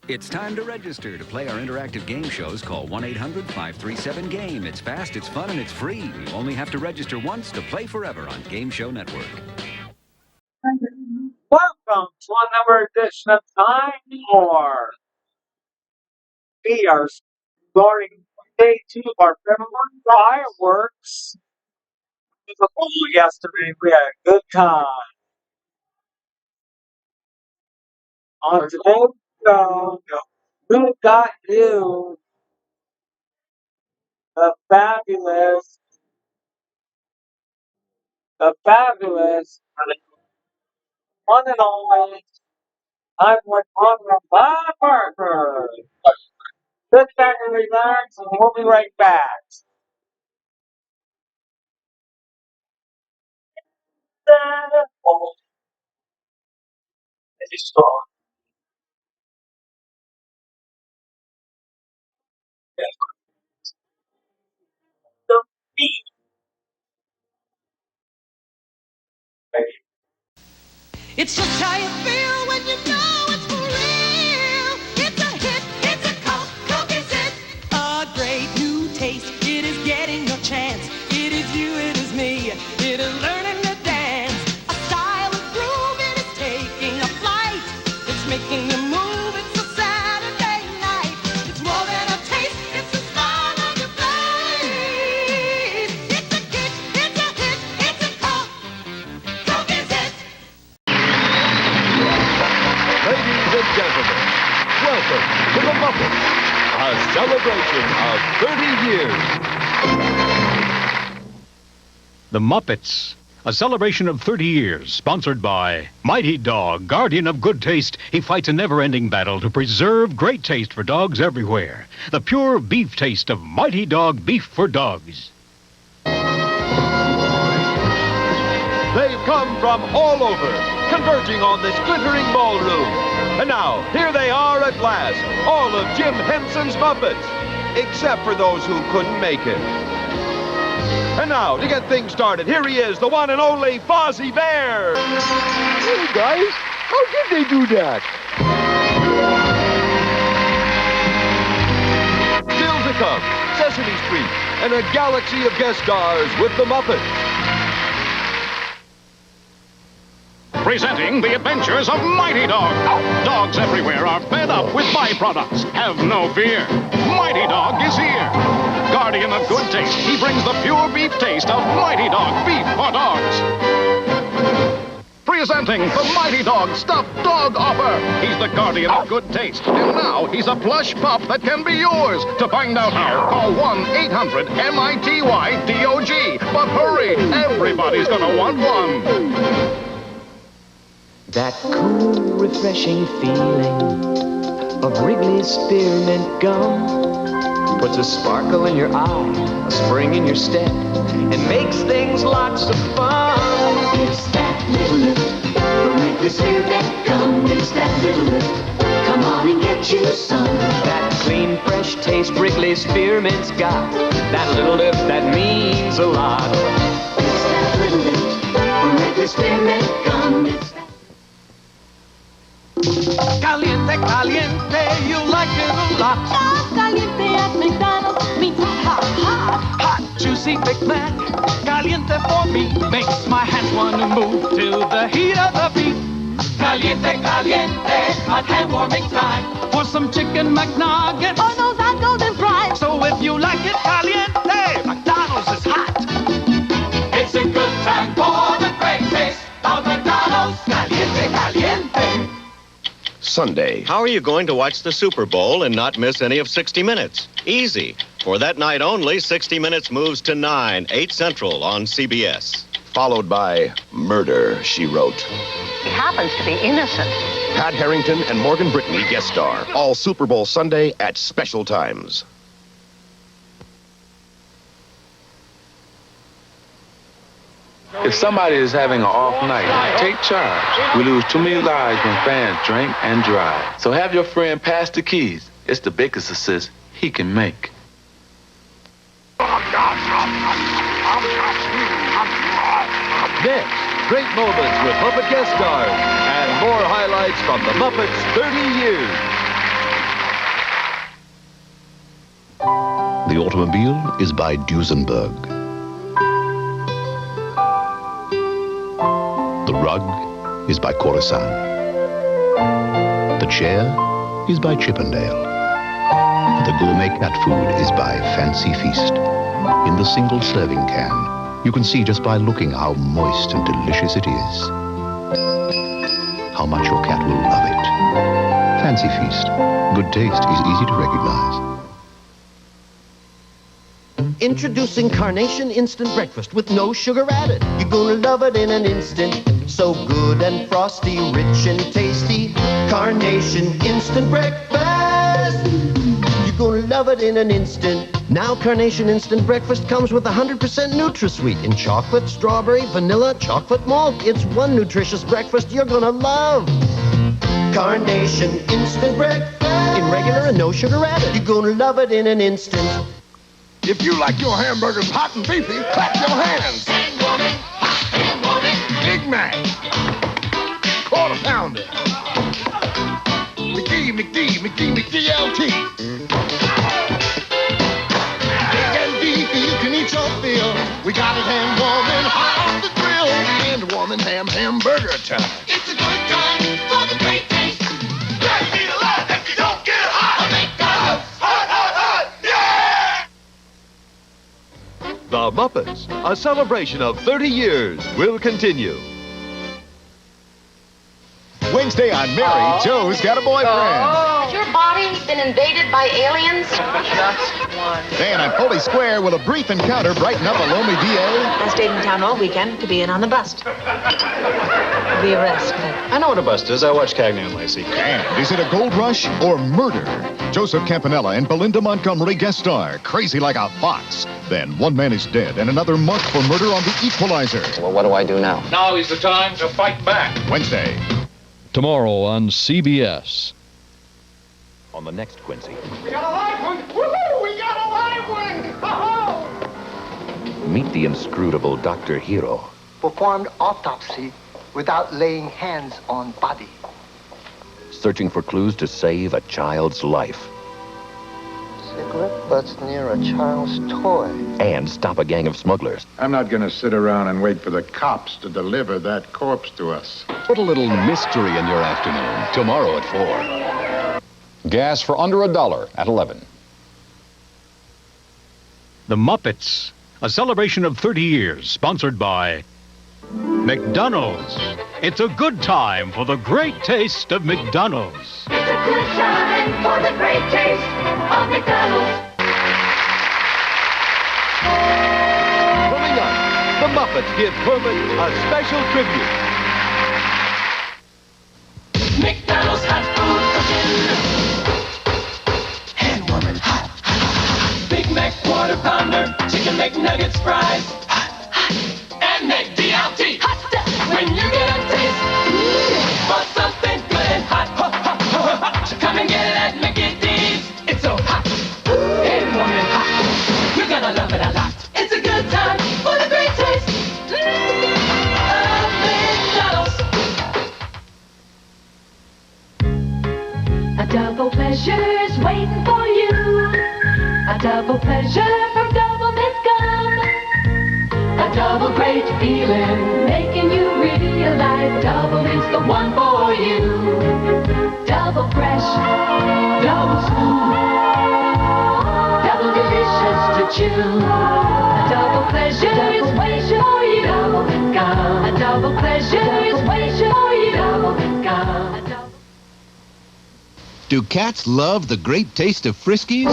It's time to register to play our interactive game shows. Call 1-800-537-GAME. It's fast, it's fun, and it's free. You only have to register once to play forever on Game Show Network. Welcome to another edition of Time For. We are starting day 2 of our February fireworks. It was a pool yesterday. We had a good time. On today's show, we got you the fabulous, one and only, I'm with Bob Parker. Sit back and relax, and we'll be right back. It's strong. The beat. It's just how you feel when you know it's for real. It's a hit, it's a Coke, Coke is it. A great new taste, it is getting your chance. It is you, it is me, it is learning to dance. A style of groove, it is taking a flight. It's making you move, it's a Saturday night. It's more than a taste, it's a smile on your face. It's a kick, it's a hit, it's a Coke, Coke is it. Ladies and gentlemen, welcome to the Muppets, a celebration of 30 years. The Muppets, a celebration of 30 years, sponsored by Mighty Dog, guardian of good taste. He fights a never-ending battle to preserve great taste for dogs everywhere. The pure beef taste of Mighty Dog beef for dogs. They've come from all over, converging on this glittering ballroom. And now, here they are at last, all of Jim Henson's Muppets, except for those who couldn't make it. And now, to get things started, here he is, the one and only Fozzie Bear. Hey, guys, how did they do that? Still to come, Sesame Street, and a galaxy of guest stars with the Muppets. Presenting the adventures of Mighty Dog. Dogs everywhere are fed up with byproducts. Have no fear. Mighty Dog is here. Guardian of good taste, he brings the pure beef taste of Mighty Dog beef for dogs. Presenting the Mighty Dog Stuffed Dog Offer. He's the guardian of good taste. And now he's a plush pup that can be yours. To find out how, call 1-800-MITY-DOG. But hurry, everybody's gonna want one. That cool, refreshing feeling of Wrigley's Spearmint Gum puts a sparkle in your eye, a spring in your step, and makes things lots of fun. It's that little lift from Wrigley's Spearmint Gum. It's that little lift. Come on and get you some. That clean, fresh taste Wrigley's Spearmint's got. That little lift that means a lot. It's that little lift from Wrigley's Spearmint Gum. It's Caliente, caliente, you like it a lot. Caliente at McDonald's means hot, hot, hot. Juicy Big Mac, caliente for me, makes my hands want to move to the heat of the beat. Caliente, caliente, hot hand warming time for some chicken McNuggets or those hot golden fries. So if you like it caliente, McDonald's is hot. It's a good time for the great taste of McDonald's. Caliente, caliente. Sunday. How are you going to watch the Super Bowl and not miss any of 60 Minutes? Easy. For that night only, 60 Minutes moves to 9, 8 Central on CBS. Followed by Murder, She Wrote. He happens to be innocent. Pat Harrington and Morgan Brittany guest star. All Super Bowl Sunday at special times. If somebody is having an off night, take charge. We lose too many lives when fans drink and drive. So have your friend pass the keys. It's the biggest assist he can make. Next, great moments with Muppet guest stars and more highlights from the Muppets 30 years. The automobile is by Duesenberg. The rug is by Coruscant. The chair is by Chippendale. The gourmet cat food is by Fancy Feast. In the single serving can, you can see just by looking how moist and delicious it is. How much your cat will love it. Fancy Feast. Good taste is easy to recognize. Introducing Carnation Instant Breakfast with no sugar added. You're gonna love it in an instant. So good and frosty, rich and tasty. Carnation Instant Breakfast. You're gonna love it in an instant. Now Carnation Instant Breakfast comes with 100% NutraSweet in chocolate, strawberry, vanilla, chocolate malt. It's one nutritious breakfast you're gonna love. Carnation Instant Breakfast. In regular and no sugar added. You're gonna love it in an instant. If you like your hamburgers hot and beefy, clap your hands. Big Mac. Quarter pounder. McDLT. Big and beefy, you can eat your fill. We got it hand warm and hot off the grill. Hand warm and hamburger time. It's a good time for the great taste. Can't be alive if you don't get hot. McDonald's, hot, hot, hot, yeah! The Muppets, a celebration of 30 years, will continue. Wednesday on Mary, Joe's got a boyfriend. Has your body been invaded by aliens? Just one. Then on Foley Square will a brief encounter brighten up a lonely DA. I stayed in town all weekend to be in on the bust. The arrest. I know what a bust is. I watched Cagney and Lacey. And is it a gold rush or murder? Joseph Campanella and Belinda Montgomery guest star, crazy like a fox. Then one man is dead and another marked for murder on The Equalizer. Well, what do I do now? Now is the time to fight back. Wednesday. Tomorrow on CBS. On the next Quincy. We got a live one! Woohoo! We got a live one! Oh! Meet the inscrutable Dr. Hero. Performed autopsy without laying hands on body. Searching for clues to save a child's life. Cigarette butts near a child's toy. And stop a gang of smugglers. I'm not going to sit around and wait for the cops to deliver that corpse to us. Put a little mystery in your afternoon. Tomorrow at 4. Gas for under $1 at 11. The Muppets, a celebration of 30 years, sponsored by McDonald's. It's a good time for the great taste of McDonald's. It's a good time for the great taste of McDonald's. Coming up, the Muppets give Kermit a special tribute. McDonald's hot food cooking. Hand warming hot, hot, hot. Big Mac quarter pounder, chicken McNuggets fries. Hot, hot. And McDLT. Hot stuff. When you get a taste for something good and hot, hot, hot, hot, hot. Come and get it at Mickey D's. It's so hot. Hand warming hot. You're gonna love it a lot. It's a good time for the great taste of McDonald's. A double pleasure's waiting for you. A double pleasure from Double Mint Gum. A double great feeling, making you realize Double Mint's the one for you. Double fresh, double smooth, double delicious to chew. A double pleasure is waiting for you. Double Mint Gum. A double pleasure is waiting for you. Double Mint Gum. Do cats love the great taste of Friskies?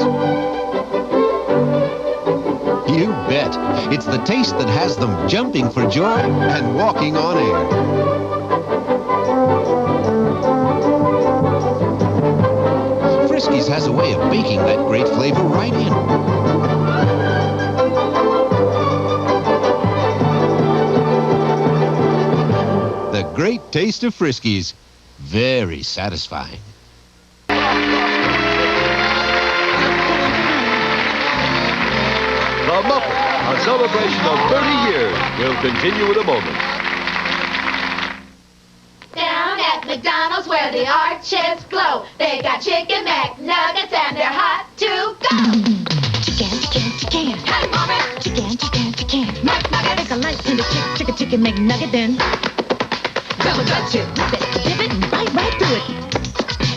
You bet. It's the taste that has them jumping for joy and walking on air. Friskies has a way of baking that great flavor right in. The great taste of Friskies. Very satisfying. The Muppets, a celebration of 30 years, will continue in a moment. Down at McDonald's where the arches glow, they got chicken McNuggets and they're hot to go. chicken. Hey, mommy! Chicken. McNugget! Take a light in the chicken McNugget then. Double dutch it. Rip it, dip it, and bite right through it.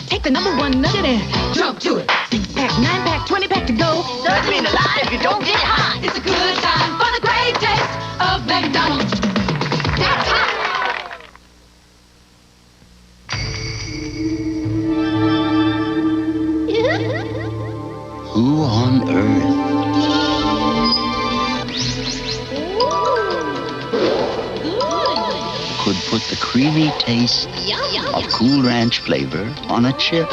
Take the number one nugget and jump to it. 6-pack, 9-pack, 20-pack to go. Doesn't mean a lot if you don't get hot. It's a good time for the great taste of McDonald's. That's hot! Who on earth could put the creamy taste of Cool Ranch flavor on a chip?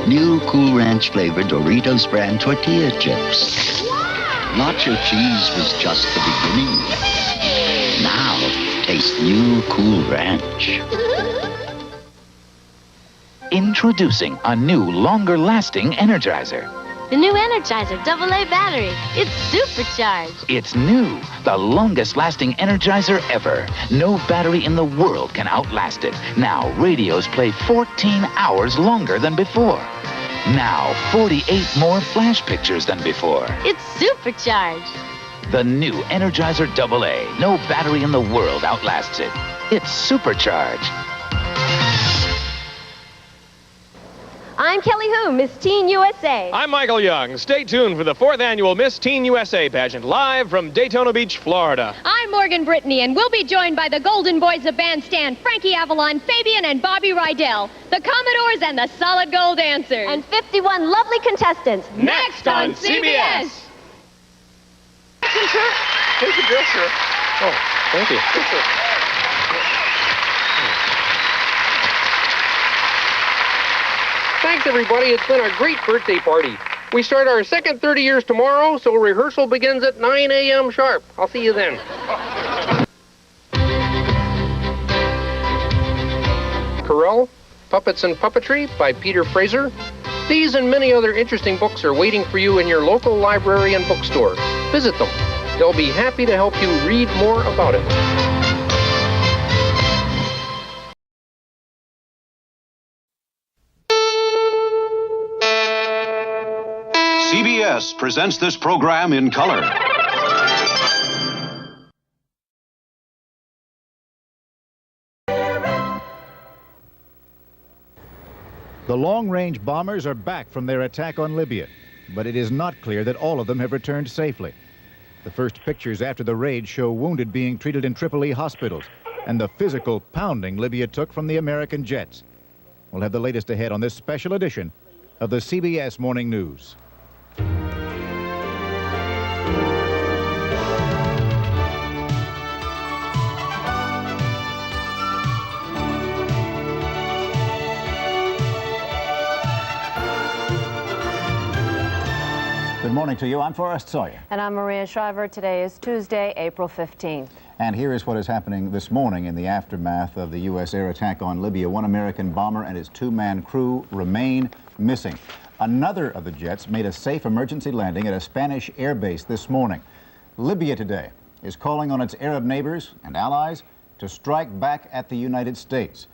New Cool Ranch flavored Doritos brand tortilla chips. Nacho cheese was just the beginning. Now, taste new Cool Ranch. Introducing a new, longer-lasting Energizer. The new Energizer AA battery. It's supercharged. It's new, the longest-lasting Energizer ever. No battery in the world can outlast it. Now, radios play 14 hours longer than before. Now, 48 more flash pictures than before. It's supercharged. The new Energizer AA. No battery in the world outlasts it. It's supercharged. I'm Kelly Hu, Miss Teen USA. I'm Michael Young. Stay tuned for the 4th annual Miss Teen USA pageant, live from Daytona Beach, Florida. I'm Morgan Brittany, and we'll be joined by the Golden Boys of Bandstand, Frankie Avalon, Fabian, and Bobby Rydell, the Commodores, and the Solid Gold Dancers. And 51 lovely contestants. Next on CBS. Here's the dress, sir. Oh, thank you. Thanks, everybody. It's been a great birthday party. We start our second 30 years tomorrow, so rehearsal begins at 9 a.m. sharp. I'll see you then. Corel, Puppets and Puppetry by Peter Fraser. These and many other interesting books are waiting for you in your local library and bookstore. Visit them. They'll be happy to help you read more about it. CBS presents this program in color. The long-range bombers are back from their attack on Libya, but it is not clear that all of them have returned safely. The first pictures after the raid show wounded being treated in Tripoli hospitals and the physical pounding Libya took from the American jets. We'll have the latest ahead on this special edition of the CBS Morning News. Good morning to you. I'm Forrest Sawyer. And I'm Maria Shriver. Today is Tuesday, April 15th. And here is what is happening this morning in the aftermath of the U.S. air attack on Libya. One American bomber and his two-man crew remain missing. Another of the jets made a safe emergency landing at a Spanish air base this morning. Libya today is calling on its Arab neighbors and allies to strike back at the United States.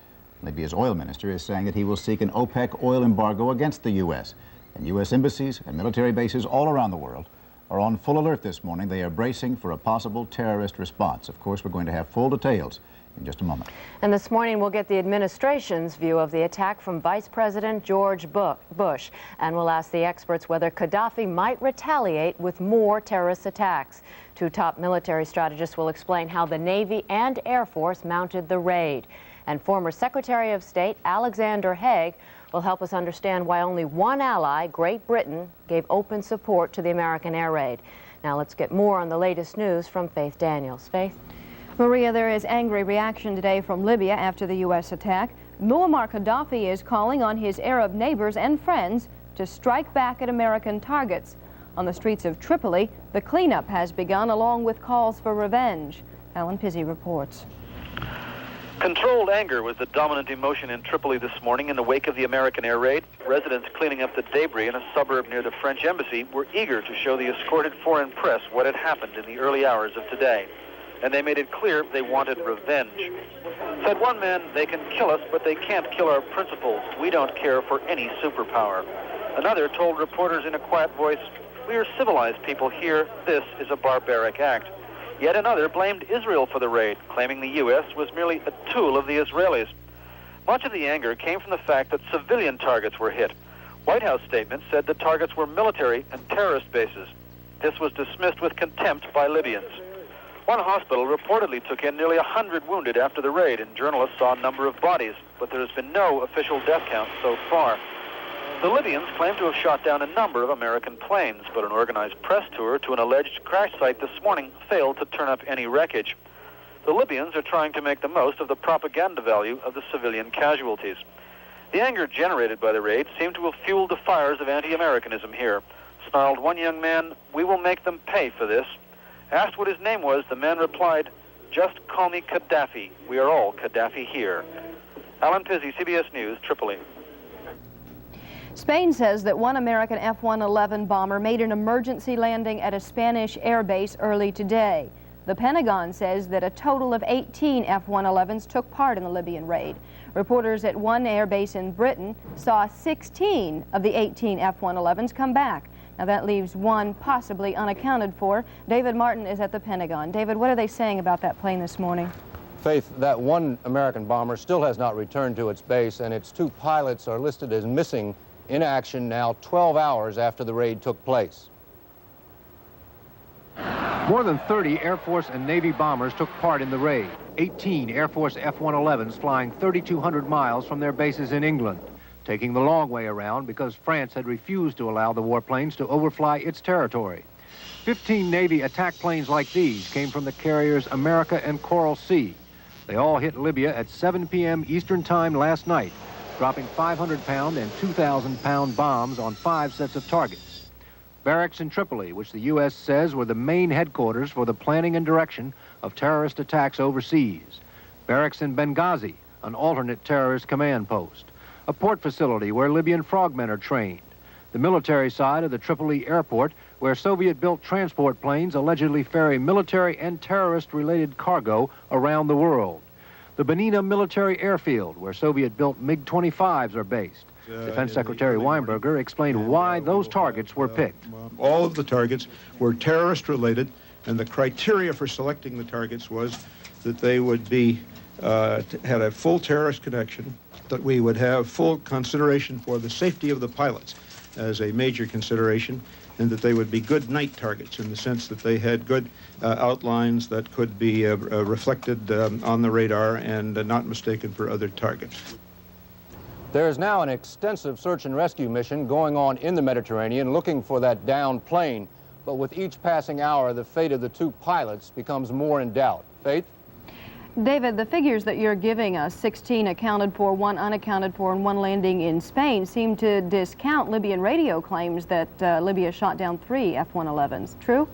Libya's oil minister is saying that he will seek an OPEC oil embargo against the U.S. And U.S. embassies and military bases all around the world are on full alert this morning. They are bracing for a possible terrorist response. Of course, we're going to have full details in just a moment. And this morning we'll get the administration's view of the attack from Vice President George Bush. And we'll ask the experts whether Gaddafi might retaliate with more terrorist attacks. Two top military strategists will explain how the Navy and Air Force mounted the raid. And former Secretary of State Alexander Haig will help us understand why only one ally, Great Britain, gave open support to the American air raid. Now let's get more on the latest news from Faith Daniels. Faith? Maria, there is angry reaction today from Libya after the U.S. attack. Muammar Gaddafi is calling on his Arab neighbors and friends to strike back at American targets. On the streets of Tripoli, the cleanup has begun along with calls for revenge. Alan Pizzi reports. Controlled anger was the dominant emotion in Tripoli this morning in the wake of the American air raid. Residents cleaning up the debris in a suburb near the French embassy were eager to show the escorted foreign press what had happened in the early hours of today. And they made it clear they wanted revenge. Said one man, "They can kill us, but they can't kill our principles. We don't care for any superpower." Another told reporters in a quiet voice, "We are civilized people here. This is a barbaric act." Yet another blamed Israel for the raid, claiming the U.S. was merely a tool of the Israelis. Much of the anger came from the fact that civilian targets were hit. White House statements said the targets were military and terrorist bases. This was dismissed with contempt by Libyans. One hospital reportedly took in nearly 100 wounded after the raid, and journalists saw a number of bodies, but there has been no official death count so far. The Libyans claim to have shot down a number of American planes, but an organized press tour to an alleged crash site this morning failed to turn up any wreckage. The Libyans are trying to make the most of the propaganda value of the civilian casualties. The anger generated by the raid seemed to have fueled the fires of anti-Americanism here. Snarled one young man, "We will make them pay for this." Asked what his name was, the man replied, "Just call me Gaddafi. We are all Gaddafi here." Alan Pizzi, CBS News, Tripoli. Spain says that one American F-111 bomber made an emergency landing at a Spanish air base early today. The Pentagon says that a total of 18 F-111s took part in the Libyan raid. Reporters at one air base in Britain saw 16 of the 18 F-111s come back. Now that leaves one possibly unaccounted for. David Martin is at the Pentagon. David, what are they saying about that plane this morning? Faith, that one American bomber still has not returned to its base, and its two pilots are listed as missing in action now 12 hours after the raid took place. More than 30 Air Force and Navy bombers took part in the raid. 18 Air Force F-111s flying 3,200 miles from their bases in England, taking the long way around because France had refused to allow the warplanes to overfly its territory. 15 Navy attack planes like these came from the carriers America and Coral Sea. They all hit Libya at 7 p.m. Eastern Time last night, dropping 500-pound and 2,000-pound bombs on 5 sets of targets. Barracks in Tripoli, which the U.S. says were the main headquarters for the planning and direction of terrorist attacks overseas. Barracks in Benghazi, an alternate terrorist command post. A port facility where Libyan frogmen are trained. The military side of the Tripoli airport, where Soviet-built transport planes allegedly ferry military and terrorist-related cargo around the world. The Benina military airfield, where Soviet-built MiG-25s are based. Defense Secretary Weinberger explained why those targets were picked. All of the targets were terrorist-related, and the criteria for selecting the targets was that they would be had a full terrorist connection, that we would have full consideration for the safety of the pilots as a major consideration, and that they would be good night targets in the sense that they had good outlines that could be reflected on the radar and not mistaken for other targets. There is now an extensive search and rescue mission going on in the Mediterranean looking for that downed plane, but with each passing hour, the fate of the two pilots becomes more in doubt. Faith? David, the figures that you're giving us, 16 accounted for, 1 unaccounted for, and 1 landing in Spain, seem to discount Libyan radio claims that Libya shot down 3 F-111s. True?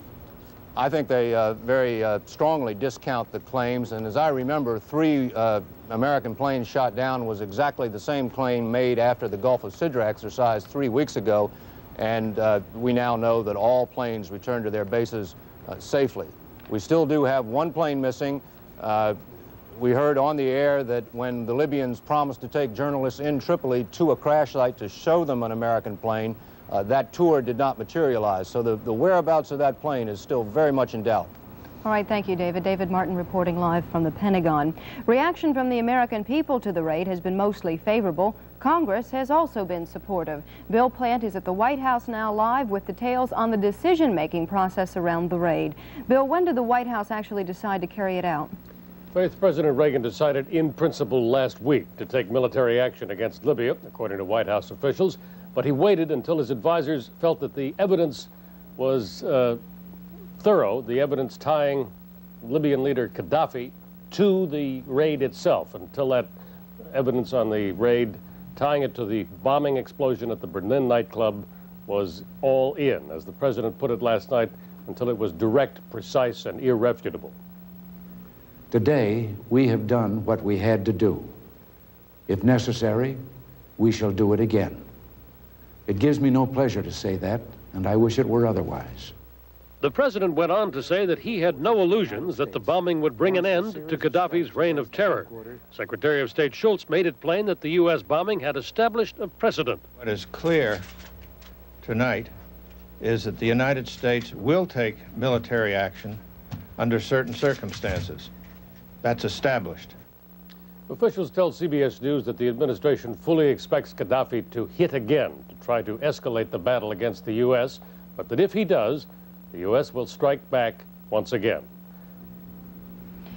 I think they very strongly discount the claims, and as I remember, 3 American planes shot down was exactly the same claim made after the Gulf of Sidra exercise 3 weeks ago, and we now know that all planes returned to their bases safely. We still do have 1 plane missing. We heard on the air that when the Libyans promised to take journalists in Tripoli to a crash site to show them an American plane, that tour did not materialize. So the whereabouts of that plane is still very much in doubt. All right, thank you, David. David Martin reporting live from the Pentagon. Reaction from the American people to the raid has been mostly favorable. Congress has also been supportive. Bill Plant is at the White House now live with details on the decision-making process around the raid. Bill, when did the White House actually decide to carry it out? Faith, President Reagan decided in principle last week to take military action against Libya, according to White House officials, but he waited until his advisors felt that the evidence was thorough, the evidence tying Libyan leader Gaddafi to the raid itself, until that evidence on the raid tying it to the bombing explosion at the Berlin nightclub was all in, as the president put it last night, until it was direct, precise, and irrefutable. Today, we have done what we had to do. If necessary, we shall do it again. It gives me no pleasure to say that, and I wish it were otherwise. The president went on to say that he had no illusions that the bombing would bring an end to Gaddafi's reign of terror. Secretary of State Schultz made it plain that the U.S. bombing had established a precedent. What is clear tonight is that the United States will take military action under certain circumstances. That's established. Officials tell CBS News that the administration fully expects Gaddafi to hit again to try to escalate the battle against the U.S., but that if he does, the U.S. will strike back once again.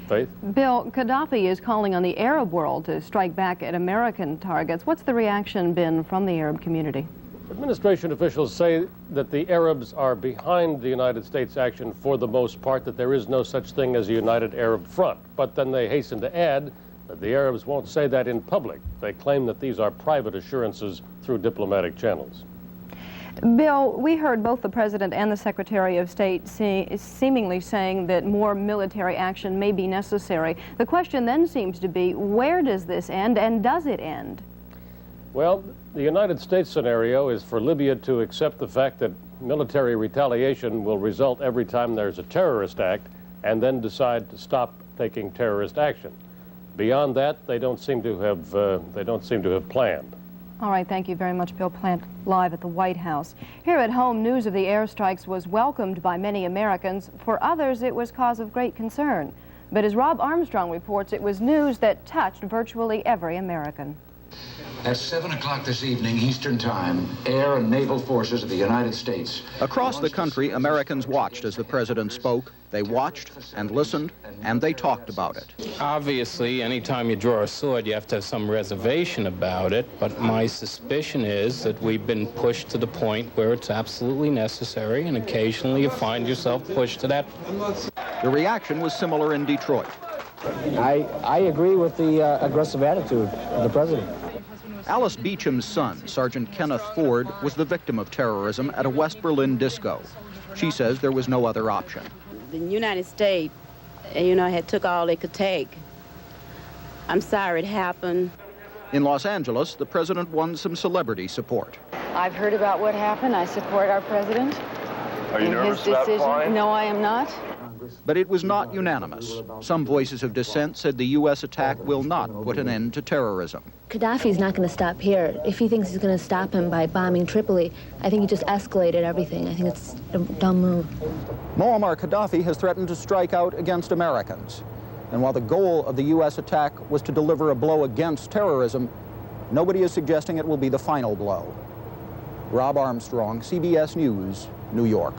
Faith? Bill, Gaddafi is calling on the Arab world to strike back at American targets. What's the reaction been from the Arab community? Administration officials say that the Arabs are behind the United States action for the most part, that there is no such thing as a united Arab front. But then they hasten to add that the Arabs won't say that in public. They claim that these are private assurances through diplomatic channels. Bill, we heard both the President and the Secretary of State seemingly saying that more military action may be necessary. The question then seems to be, where does this end, and does it end? Well, the United States scenario is for Libya to accept the fact that military retaliation will result every time there's a terrorist act, and then decide to stop taking terrorist action. Beyond that, they don't seem to have planned. All right, thank you very much, Bill Plant, live at the White House. Here at home, news of the airstrikes was welcomed by many Americans. For others, it was cause of great concern. But as Rob Armstrong reports, it was news that touched virtually every American. At 7 o'clock this evening, Eastern Time, air and naval forces of the United States. Across the country, Americans watched as the president spoke. They watched and listened, and they talked about it. Obviously, anytime you draw a sword, you have to have some reservation about it, but my suspicion is that we've been pushed to the point where it's absolutely necessary, and occasionally you find yourself pushed to that. The reaction was similar in Detroit. I agree with the aggressive attitude of the president. Alice Beecham's son, Sergeant Kenneth Ford, was the victim of terrorism at a West Berlin disco. She says there was no other option. The United States, had took all they could take. I'm sorry it happened. In Los Angeles, the president won some celebrity support. I've heard about what happened. I support our president. Are you nervous about flying? No, I am not. But it was not unanimous. Some voices of dissent said the U.S. attack will not put an end to terrorism. Gaddafi's not going to stop here. If he thinks he's going to stop him by bombing Tripoli, I think he just escalated everything. I think it's a dumb move. Muammar Gaddafi has threatened to strike out against Americans. And while the goal of the U.S. attack was to deliver a blow against terrorism, nobody is suggesting it will be the final blow. Rob Armstrong, CBS News, New York.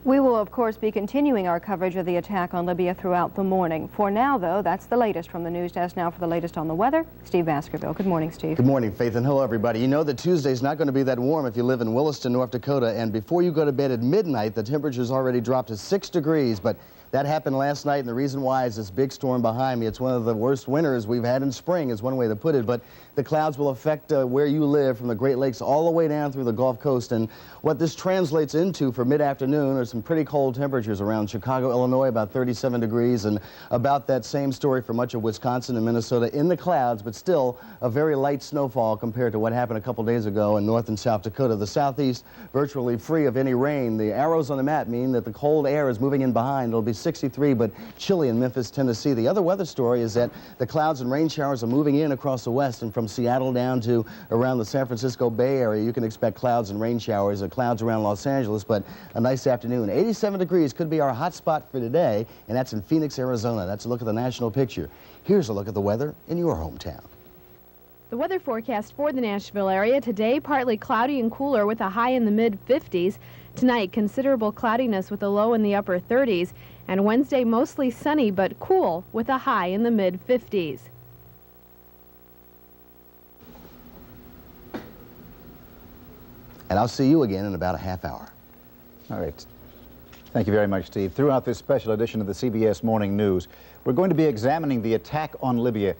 We will, of course, be continuing our coverage of the attack on Libya throughout the morning. For now, though, that's the latest from the news desk. Now for the latest on the weather, Steve Baskerville. Good morning, Steve. Good morning, Faith, and hello, everybody. You know that Tuesday's not going to be that warm if you live in Williston, North Dakota, and before you go to bed at midnight, the temperature's already dropped to 6 degrees, but that happened last night, and the reason why is this big storm behind me. It's one of the worst winters we've had in spring, is one way to put it, but the clouds will affect where you live from the Great Lakes all the way down through the Gulf Coast, and what this translates into for mid-afternoon are some pretty cold temperatures around Chicago, Illinois, about 37 degrees, and about that same story for much of Wisconsin and Minnesota in the clouds, but still a very light snowfall compared to what happened a couple days ago in North and South Dakota. The southeast virtually free of any rain. The arrows on the map mean that the cold air is moving in behind. It'll be 63, but chilly in Memphis, Tennessee. The other weather story is that the clouds and rain showers are moving in across the west, and from Seattle down to around the San Francisco Bay Area, you can expect clouds and rain showers. Clouds around Los Angeles, but a nice afternoon. 87 degrees could be our hot spot for today, and that's in Phoenix, Arizona. That's a look at the national picture. Here's a look at the weather in your hometown. The weather forecast for the Nashville area today, partly cloudy and cooler with a high in the mid-50s. Tonight, considerable cloudiness with a low in the upper 30s. And Wednesday, mostly sunny but cool with a high in the mid-50s. And I'll see you again in about a half hour. All right. Thank you very much, Steve. Throughout this special edition of the CBS Morning News, we're going to be examining the attack on Libya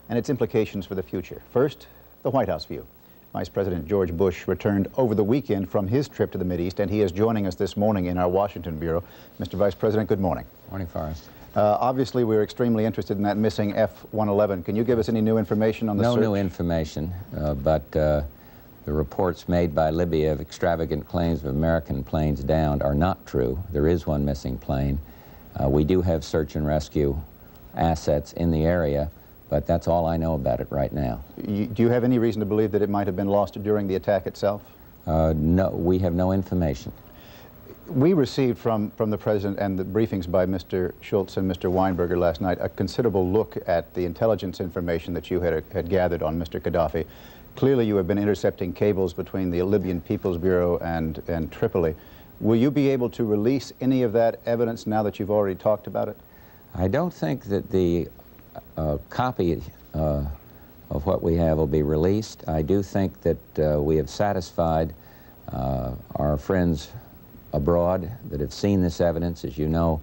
and its implications for the future. First, the White House view. Vice President George Bush returned over the weekend from his trip to the Mideast, and he is joining us this morning in our Washington bureau. Mr. Vice President, good morning. Morning, Forrest. Obviously, we're extremely interested in that missing F-111. Can you give us any new information on the search? No new information, but the reports made by Libya of extravagant claims of American planes downed are not true. There is one missing plane. We do have search and rescue assets in the area, but that's all I know about it right now. Do you have any reason to believe that it might have been lost during the attack itself? No, we have no information. We received from the President and the briefings by Mr. Schultz and Mr. Weinberger last night a considerable look at the intelligence information that you had gathered on Mr. Gaddafi. Clearly you have been intercepting cables between the Libyan People's Bureau and Tripoli. Will you be able to release any of that evidence now that you've already talked about it? I don't think that the copy of what we have will be released. I do think that we have satisfied our friends abroad that have seen this evidence. As you know,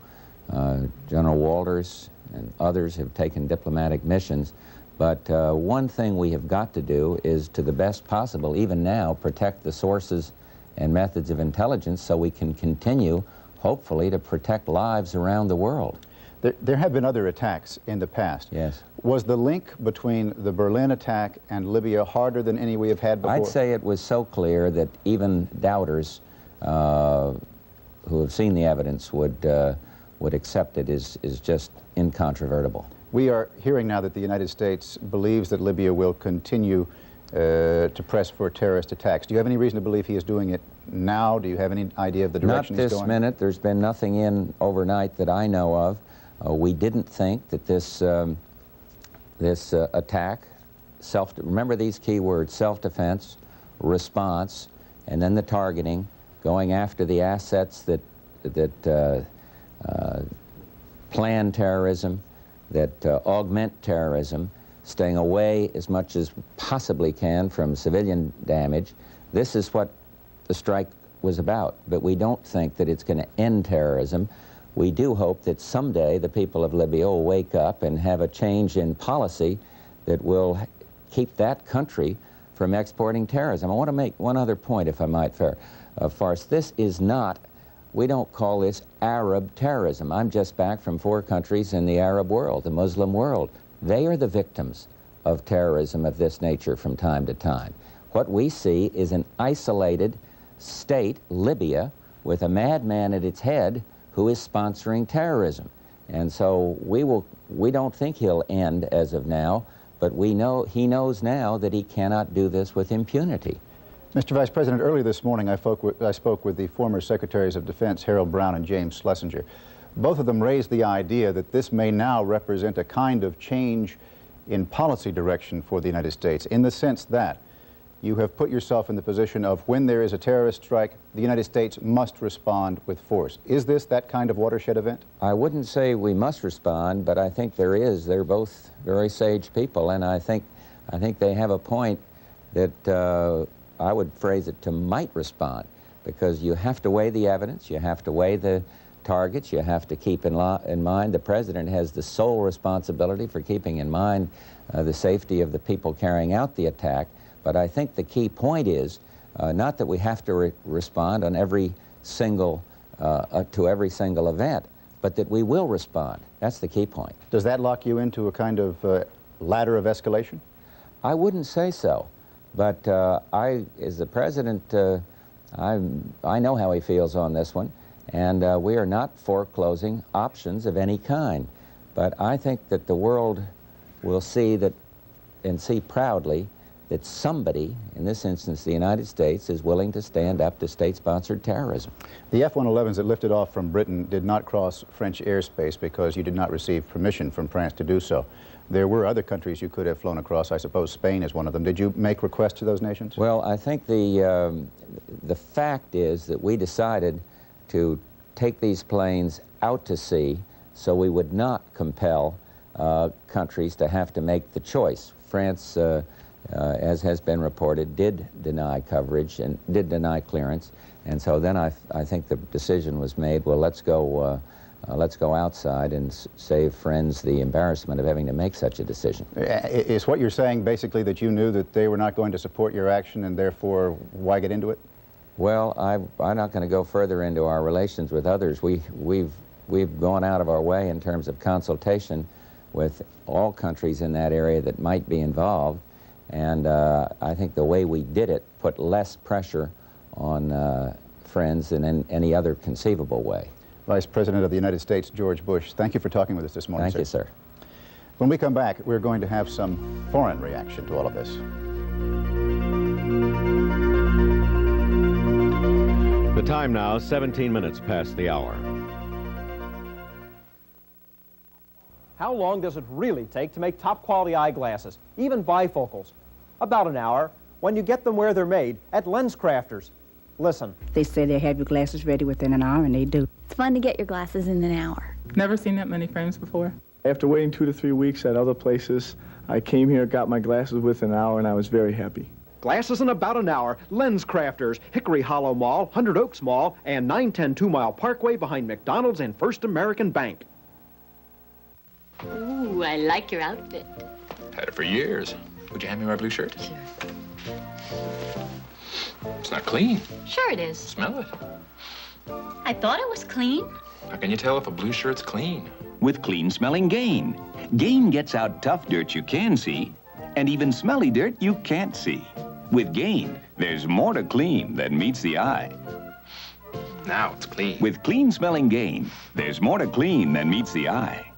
General Walters and others have taken diplomatic missions. But one thing we have got to do is, to the best possible, even now, protect the sources and methods of intelligence so we can continue, hopefully, to protect lives around the world. There have been other attacks in the past. Yes. Was the link between the Berlin attack and Libya harder than any we have had before? I'd say it was so clear that even doubters who have seen the evidence would accept it is just incontrovertible. We are hearing now that the United States believes that Libya will continue to press for terrorist attacks. Do you have any reason to believe he is doing it now? Do you have any idea of the direction he's going? Not this minute. There's been nothing in overnight that I know of. We didn't think that this attack, remember these key words: self-defense, response, and then the targeting, going after the assets that plan terrorism, that augment terrorism, staying away as much as possibly can from civilian damage. This is what the strike was about, but we don't think that it's going to end terrorism. We do hope that someday the people of Libya will wake up and have a change in policy that will keep that country from exporting terrorism. I want to make one other point, if I might, Faris. This is not, we don't call this Arab terrorism. I'm just back from 4 countries in the Arab world, the Muslim world. They are the victims of terrorism of this nature from time to time. What we see is an isolated state, Libya, with a madman at its head who is sponsoring terrorism. And so we don't think he'll end as of now, but he knows now that he cannot do this with impunity. Mr. Vice President, earlier this morning I spoke with the former Secretaries of Defense, Harold Brown and James Schlesinger. Both of them raised the idea that this may now represent a kind of change in policy direction for the United States, in the sense that you have put yourself in the position of, when there is a terrorist strike, the United States must respond with force. Is this that kind of watershed event? I wouldn't say we must respond, but I think there is. They're both very sage people, and I think they have a point that I would phrase it to might respond, because you have to weigh the evidence, you have to weigh the targets, you have to keep in mind the President has the sole responsibility for keeping in mind the safety of the people carrying out the attack. But I think the key point is not that we have to respond on every single, to every single event, but that we will respond. That's the key point. Does that lock you into a kind of ladder of escalation? I wouldn't say so, but as the President, I know how he feels on this one, and we are not foreclosing options of any kind. But I think that the world will see that, and see proudly, that somebody, in this instance the United States, is willing to stand up to state-sponsored terrorism. The F-111s that lifted off from Britain did not cross French airspace because you did not receive permission from France to do so. There were other countries you could have flown across. I suppose Spain is one of them. Did you make requests to those nations? Well, I think the fact is that we decided to take these planes out to sea so we would not compel countries to have to make the choice. France, as has been reported, did deny coverage and did deny clearance, and so then I think the decision was made, well, let's go outside and save friends the embarrassment of having to make such a decision. Is what you're saying basically that you knew that they were not going to support your action, and therefore why get into it? Well, I'm not going to go further into our relations with others. We've gone out of our way in terms of consultation with all countries in that area that might be involved, and I think the way we did it put less pressure on friends than in any other conceivable way. Vice President of the United States, George Bush, thank you for talking with us this morning, Thank you, sir. When we come back, we're going to have some foreign reaction to all of this. The time now, 17 minutes past the hour. How long does it really take to make top quality eyeglasses, even bifocals? About an hour, when you get them where they're made, at Lens Crafters. Listen. They say they have your glasses ready within an hour, and they do. It's fun to get your glasses in an hour. Never seen that many frames before. After waiting 2 to 3 weeks at other places, I came here, got my glasses within an hour, and I was very happy. Glasses in about an hour. Lens Crafters, Hickory Hollow Mall, 100 Oaks Mall, and 910 2 Mile Parkway behind McDonald's and First American Bank. Ooh, I like your outfit. Had it for years. Would you hand me my blue shirt? Sure. It's not clean. Sure it is. Smell it. I thought it was clean. How can you tell if a blue shirt's clean? With clean-smelling Gain. Gain gets out tough dirt you can see, and even smelly dirt you can't see. With Gain, there's more to clean than meets the eye. Now it's clean. With clean-smelling Gain, there's more to clean than meets the eye.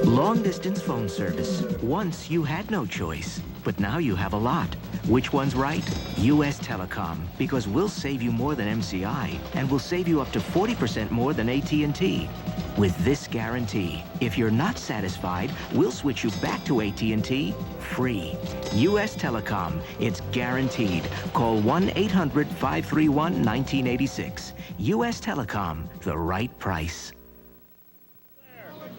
Long-distance phone service. Once you had no choice, but now you have a lot. Which one's right? U.S. Telecom, because we'll save you more than MCI, and we'll save you up to 40% more than AT&T. With this guarantee, if you're not satisfied, we'll switch you back to AT&T free. U.S. Telecom, it's guaranteed. Call 1-800-531-1986. U.S. Telecom, the right price.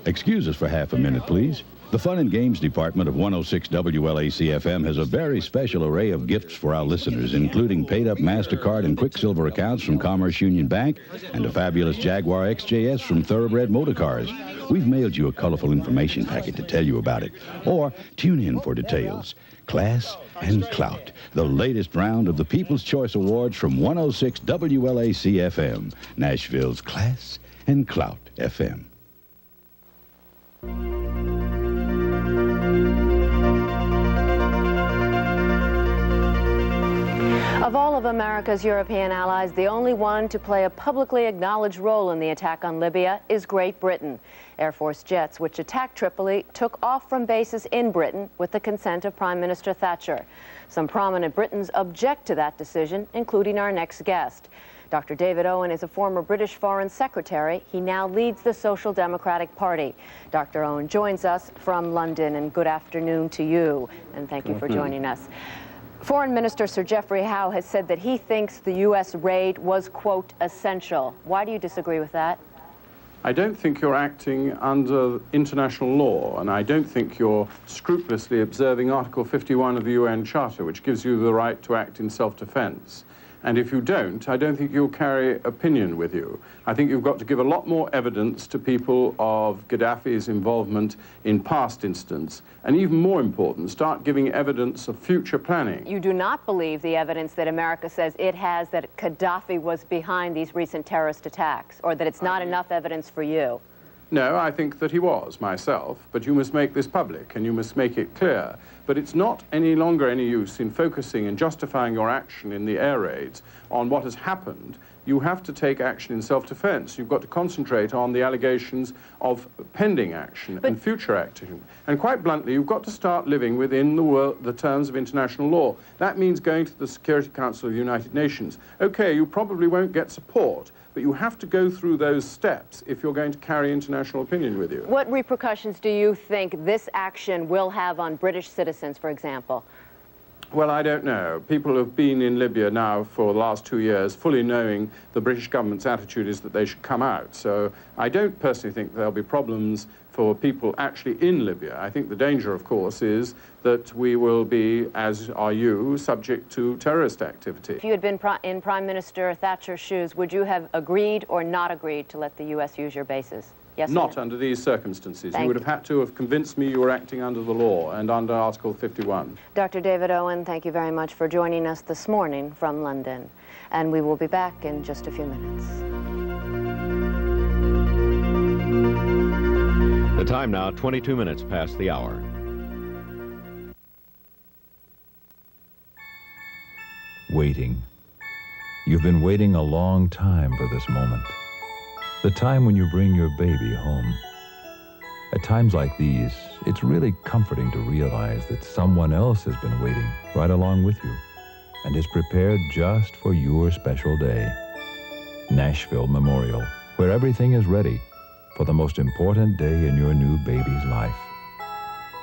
Excuse us for half a minute, please. The Fun and Games Department of 106 WLAC-FM has a very special array of gifts for our listeners, including paid-up MasterCard and Quicksilver accounts from Commerce Union Bank and a fabulous Jaguar XJS from Thoroughbred Motor Cars. We've mailed you a colorful information packet to tell you about it, or tune in for details. Class and Clout, the latest round of the People's Choice Awards from 106 WLAC-FM, Nashville's Class and Clout FM. Of all of America's European allies, the only one to play a publicly acknowledged role in the attack on Libya is Great Britain. Air Force jets which attacked Tripoli took off from bases in Britain with the consent of Prime Minister Thatcher. Some prominent Britons object to that decision, including our next guest. Dr. David Owen is a former British Foreign Secretary. He now leads the Social Democratic Party. Dr. Owen joins us from London, and good afternoon to you, and thank you for joining us. Foreign Minister Sir Geoffrey Howe has said that he thinks the U.S. raid was, quote, essential. Why do you disagree with that? I don't think you're acting under international law, and I don't think you're scrupulously observing Article 51 of the UN Charter, which gives you the right to act in self-defense. And if you don't, I don't think you'll carry opinion with you. I think you've got to give a lot more evidence to people of Gaddafi's involvement in past incidents. And even more important, start giving evidence of future planning. You do not believe the evidence that America says it has that Gaddafi was behind these recent terrorist attacks, or that it's not enough evidence for you? No, I think that he was, myself, but you must make this public and you must make it clear. But it's not any longer any use in focusing and justifying your action in the air raids on what has happened. You have to take action in self-defense. You've got to concentrate on the allegations of pending action and future action. And quite bluntly, you've got to start living within the terms of international law. That means going to the Security Council of the United Nations. Okay, you probably won't get support, but you have to go through those steps if you're going to carry international opinion with you. What repercussions do you think this action will have on British citizens, for example? Well, I don't know. People have been in Libya now for the last 2 years, fully knowing the British government's attitude is that they should come out. So I don't personally think there'll be problems for people actually in Libya. I think the danger, of course, is that we will be, as are you, subject to terrorist activity. If you had been in Prime Minister Thatcher's shoes, would you have agreed or not agreed to let the U.S. use your bases? Yes, not under these circumstances. You would have had to have convinced me you were acting under the law and under Article 51. Dr. David Owen, thank you very much for joining us this morning from London. And we will be back in just a few minutes. The time now, 22 minutes past the hour. Waiting. You've been waiting a long time for this moment. The time when you bring your baby home. At times like these, it's really comforting to realize that someone else has been waiting right along with you. and is prepared just for your special day. Nashville Memorial, where everything is ready for the most important day in your new baby's life.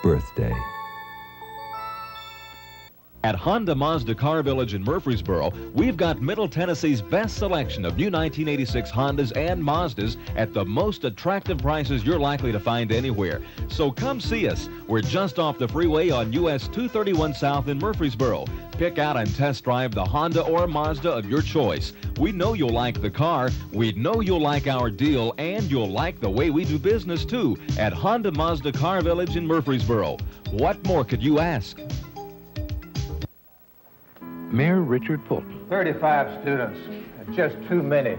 Birthday. At Honda Mazda Car Village in Murfreesboro, we've got Middle Tennessee's best selection of new 1986 Hondas and Mazdas at the most attractive prices you're likely to find anywhere. So come see us. We're just off the freeway on US 231 South in Murfreesboro. Pick out and test drive the Honda or Mazda of your choice. We know you'll like the car, we know you'll like our deal, and you'll like the way we do business too at Honda Mazda Car Village in Murfreesboro. What more could you ask? Mayor Richard Fulton. 35 students, just too many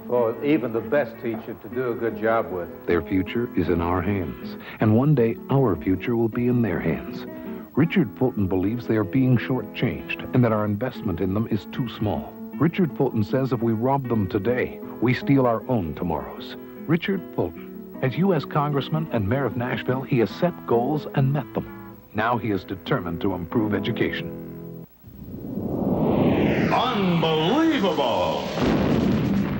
for even the best teacher to do a good job with. Their future is in our hands, and one day our future will be in their hands. Richard Fulton believes they are being shortchanged and that our investment in them is too small. Richard Fulton says if we rob them today, we steal our own tomorrows. Richard Fulton. As U.S. Congressman and Mayor of Nashville, he has set goals and met them. Now he is determined to improve education. Unbelievable!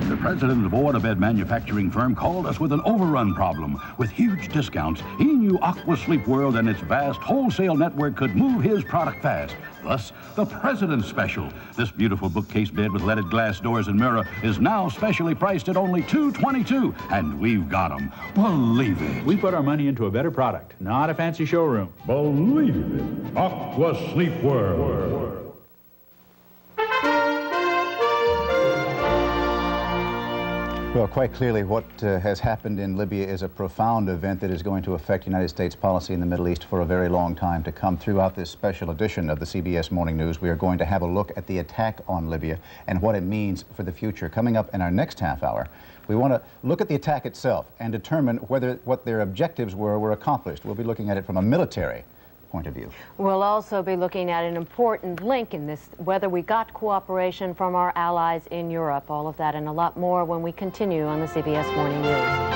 The president of Waterbed Manufacturing Firm called us with an overrun problem. With huge discounts, he knew Aqua Sleep World and its vast wholesale network could move his product fast. Thus, the President's Special. This beautiful bookcase bed with leaded glass doors and mirror is now specially priced at only $222, and we've got them. Believe it. We put our money into a better product, not a fancy showroom. Believe it. Aqua Sleep World. Well, quite clearly what has happened in Libya is a profound event that is going to affect United States policy in the Middle East for a very long time to come. Throughout this special edition of the CBS Morning News, we are going to have a look at the attack on Libya and what it means for the future. Coming up in our next half hour, we want to look at the attack itself and determine whether what their objectives were accomplished. We'll be looking at it from a military point of view. We'll also be looking at an important link in this, whether we got cooperation from our allies in Europe. All of that and a lot more when we continue on the CBS Morning News.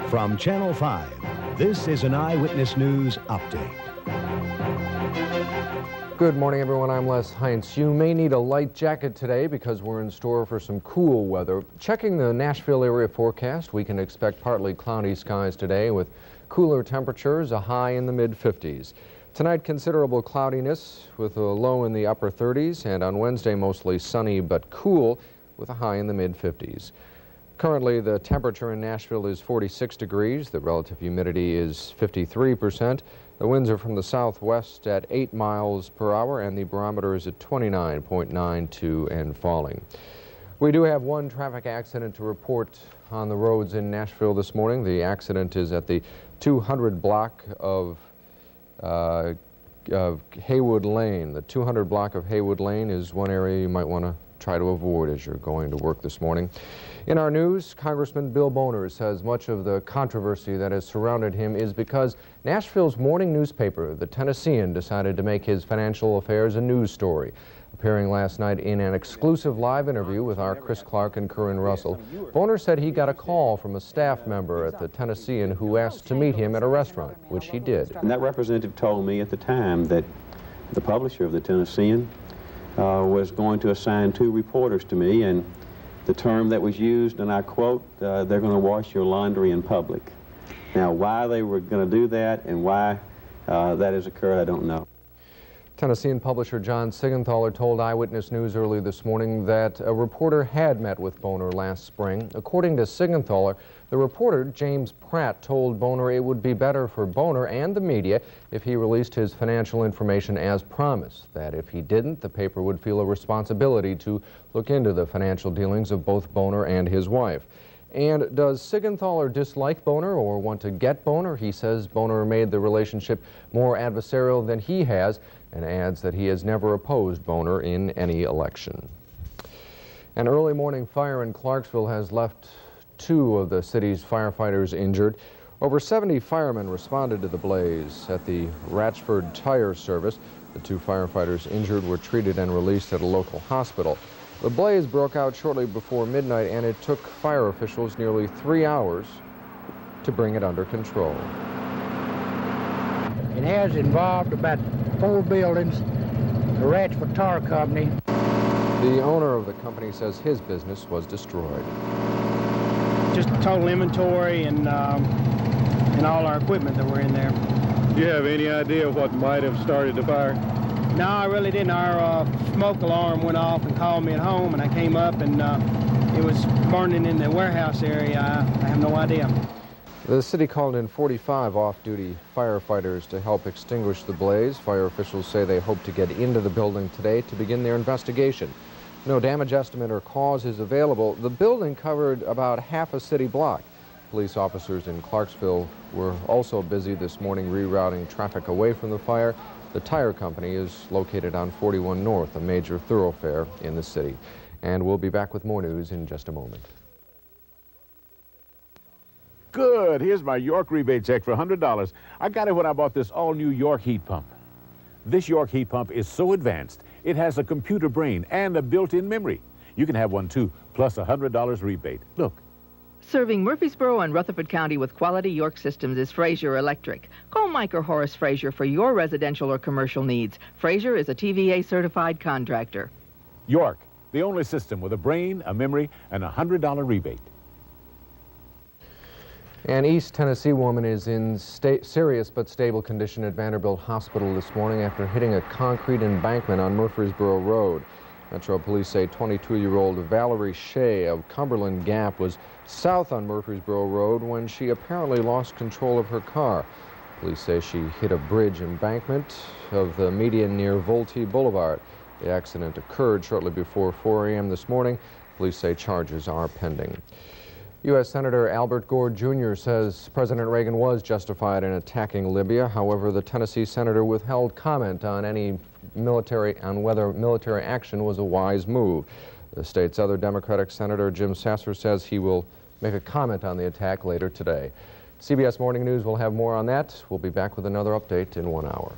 From Channel 5, this is an Eyewitness News Update. Good morning, everyone. I'm Les Heinz. You may need a light jacket today because we're in store for some cool weather. Checking the Nashville area forecast, we can expect partly cloudy skies today with cooler temperatures, a high in the mid-50s. Tonight, considerable cloudiness with a low in the upper 30s, and on Wednesday, mostly sunny but cool with a high in the mid-50s. Currently, the temperature in Nashville is 46 degrees. The relative humidity is 53%. The winds are from the southwest at 8 miles per hour, and the barometer is at 29.92 and falling. We do have one traffic accident to report on the roads in Nashville this morning. The accident is at the 200 block of Haywood Lane. The 200 block of Haywood Lane is one area you might want to try to avoid as you're going to work this morning. In our news, Congressman Bill Boner says much of the controversy that has surrounded him is because Nashville's morning newspaper, the Tennessean, decided to make his financial affairs a news story. Appearing last night in an exclusive live interview with our Chris Clark and Corinne Russell, Boner said he got a call from a staff member at the Tennessean who asked to meet him at a restaurant, which he did. And that representative told me at the time that the publisher of the Tennessean was going to assign 2 reporters to me, and the term that was used, and I quote, they're going to wash your laundry in public. Now, why they were going to do that and why that has occurred, I don't know. Tennessean publisher John Sigenthaler told Eyewitness News early this morning that a reporter had met with Boner last spring. According to Sigenthaler, the reporter, James Pratt, told Boner it would be better for Boner and the media if he released his financial information as promised, that if he didn't, the paper would feel a responsibility to look into the financial dealings of both Boner and his wife. And does Sigenthaler dislike Boner or want to get Boner? He says Boner made the relationship more adversarial than he has, and adds that he has never opposed Boner in any election. An early morning fire in Clarksville has left 2 of the city's firefighters injured. Over 70 firemen responded to the blaze at the Ratchford Tire Service. The 2 firefighters injured were treated and released at a local hospital. The blaze broke out shortly before midnight, and it took fire officials nearly 3 hours to bring it under control. It has involved about 4 buildings, the Ratchford Tire Company. The owner of the company says his business was destroyed. Just total inventory and all our equipment that were in there. Do you have any idea what might have started the fire? No, I really didn't. Our smoke alarm went off and called me at home, and I came up and it was burning in the warehouse area. I have no idea. The city called in 45 off-duty firefighters to help extinguish the blaze. Fire officials say they hope to get into the building today to begin their investigation. No damage estimate or cause is available. The building covered about half a city block. Police officers in Clarksville were also busy this morning rerouting traffic away from the fire. The tire company is located on 41 North, a major thoroughfare in the city. And we'll be back with more news in just a moment. Good. Here's my York rebate check for $100. I got it when I bought this all-new York heat pump. This York heat pump is so advanced, it has a computer brain and a built-in memory. You can have one, too, plus a $100 rebate. Look. Serving Murfreesboro and Rutherford County with quality York systems is Frazier Electric. Call Mike or Horace Frazier for your residential or commercial needs. Frazier is a TVA-certified contractor. York, the only system with a brain, a memory, and a $100 rebate. An East Tennessee woman is in serious but stable condition at Vanderbilt Hospital this morning after hitting a concrete embankment on Murfreesboro Road. Metro Police say 22-year-old Valerie Shea of Cumberland Gap was south on Murfreesboro Road when she apparently lost control of her car. Police say she hit a bridge embankment of the median near Volte Boulevard. The accident occurred shortly before 4 a.m. this morning. Police say charges are pending. U.S. Senator Albert Gore Jr. says President Reagan was justified in attacking Libya. However, the Tennessee senator withheld comment on whether military action was a wise move. The state's other Democratic Senator Jim Sasser says he will make a comment on the attack later today. CBS Morning News will have more on that. We'll be back with another update in 1 hour.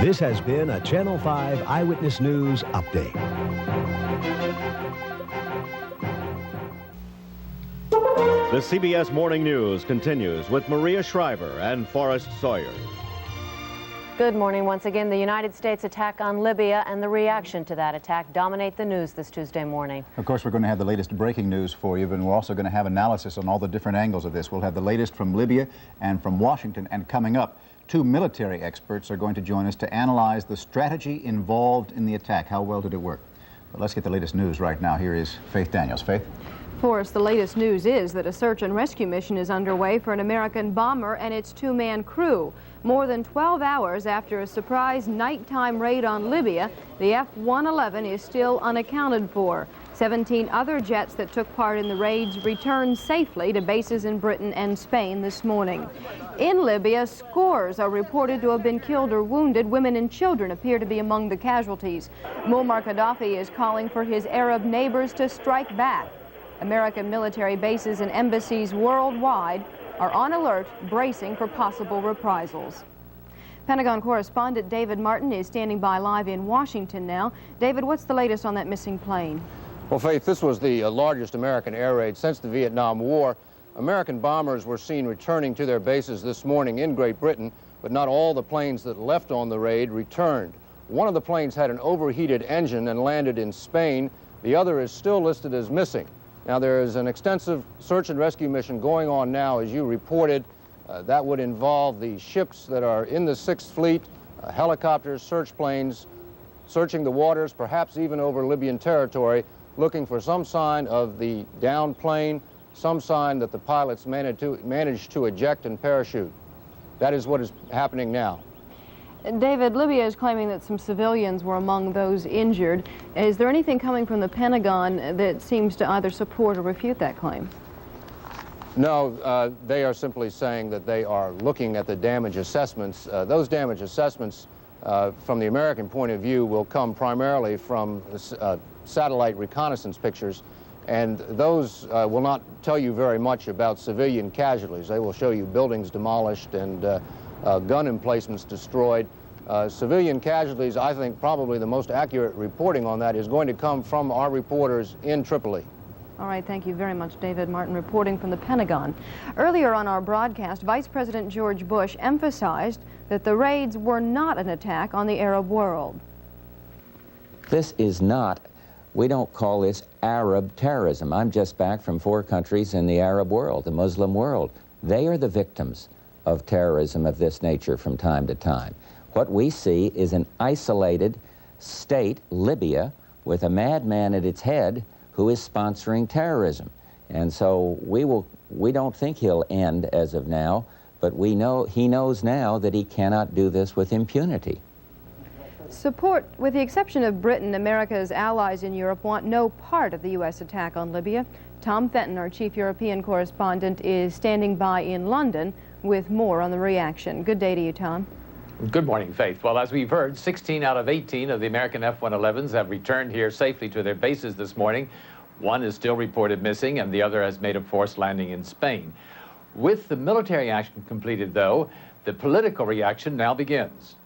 This has been a Channel 5 Eyewitness News update. The CBS Morning News continues with Maria Shriver and Forrest Sawyer. Good morning. Once again, the United States attack on Libya and the reaction to that attack dominate the news this Tuesday morning. Of course, we're going to have the latest breaking news for you, but we're also going to have analysis on all the different angles of this. We'll have the latest from Libya and from Washington, and coming up, 2 military experts are going to join us to analyze the strategy involved in the attack. How well did it work? But let's get the latest news right now. Here is Faith Daniels. Faith? Forrest, the latest news is that a search and rescue mission is underway for an American bomber and its 2-man crew. More than 12 hours after a surprise nighttime raid on Libya, the F-111 is still unaccounted for. 17 other jets that took part in the raids returned safely to bases in Britain and Spain this morning. In Libya, scores are reported to have been killed or wounded. Women and children appear to be among the casualties. Muammar Gaddafi is calling for his Arab neighbors to strike back. American military bases and embassies worldwide are on alert, bracing for possible reprisals. Pentagon correspondent David Martin is standing by live in Washington now. David, what's the latest on that missing plane? Well, Faith, this was the largest American air raid since the Vietnam War. American bombers were seen returning to their bases this morning in Great Britain, but not all the planes that left on the raid returned. One of the planes had an overheated engine and landed in Spain. The other is still listed as missing. Now, there is an extensive search and rescue mission going on now, as you reported. That would involve the ships that are in the 6th Fleet, helicopters, search planes, searching the waters, perhaps even over Libyan territory, looking for some sign of the downed plane, some sign that the pilots managed to eject and parachute. That is what is happening now. David, Libya is claiming that some civilians were among those injured. Is there anything coming from the Pentagon that seems to either support or refute that claim? No, they are simply saying that they are looking at the damage assessments. Those damage assessments, from the American point of view, will come primarily from satellite reconnaissance pictures. And those will not tell you very much about civilian casualties. They will show you buildings demolished and gun emplacements destroyed. Civilian casualties, I think probably the most accurate reporting on that is going to come from our reporters in Tripoli. All right, thank you very much, David Martin, reporting from the Pentagon. Earlier on our broadcast, Vice President George Bush emphasized that the raids were not an attack on the Arab world. This is not, we don't call this Arab terrorism. I'm just back from 4 countries in the Arab world, the Muslim world. They are the victims of terrorism of this nature from time to time. What we see is an isolated state, Libya, with a madman at its head who is sponsoring terrorism. And so we don't think he'll end as of now, but he knows now that he cannot do this with impunity. Support, with the exception of Britain, America's allies in Europe want no part of the U.S. attack on Libya. Tom Fenton, our chief European correspondent, is standing by in London with more on the reaction. Good day to you, Tom. Good morning, Faith. Well, as we've heard, 16 out of 18 of the American F-111s have returned here safely to their bases this morning. One is still reported missing, and the other has made a forced landing in Spain. With the military action completed, though, the political reaction now begins.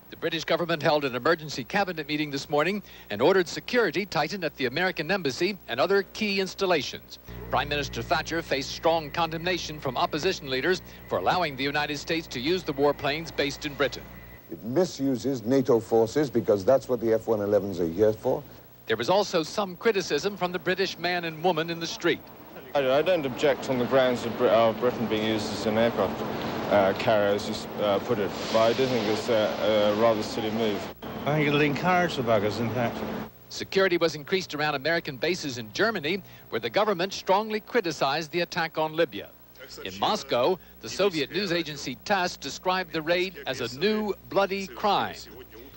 The British government held an emergency cabinet meeting this morning and ordered security tightened at the American embassy and other key installations. Prime Minister Thatcher faced strong condemnation from opposition leaders for allowing the United States to use the warplanes based in Britain. It misuses NATO forces because that's what the F-111s are here for. There was also some criticism from the British man and woman in the street. I don't object on the grounds of Britain being used as an aircraft carrier, as you put it, but I do think it's a rather silly move. I think it'll encourage the buggers, in fact. Security was increased around American bases in Germany, where the government strongly criticized the attack on Libya. In Moscow, the Soviet news agency TASS described the raid as a new bloody crime.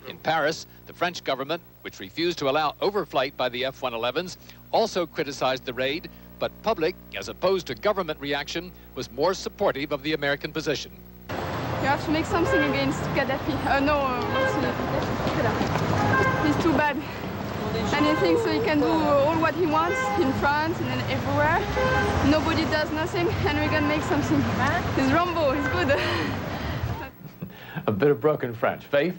In Paris, the French government, which refused to allow overflight by the F-111s, also criticized the raid, but public, as opposed to government reaction, was more supportive of the American position. You have to make something against Gaddafi. He's too bad. And he thinks he can do all what he wants in France and then everywhere. Nobody does nothing, and we can make something. He's Rambo, he's good. A bit of broken French. Faith?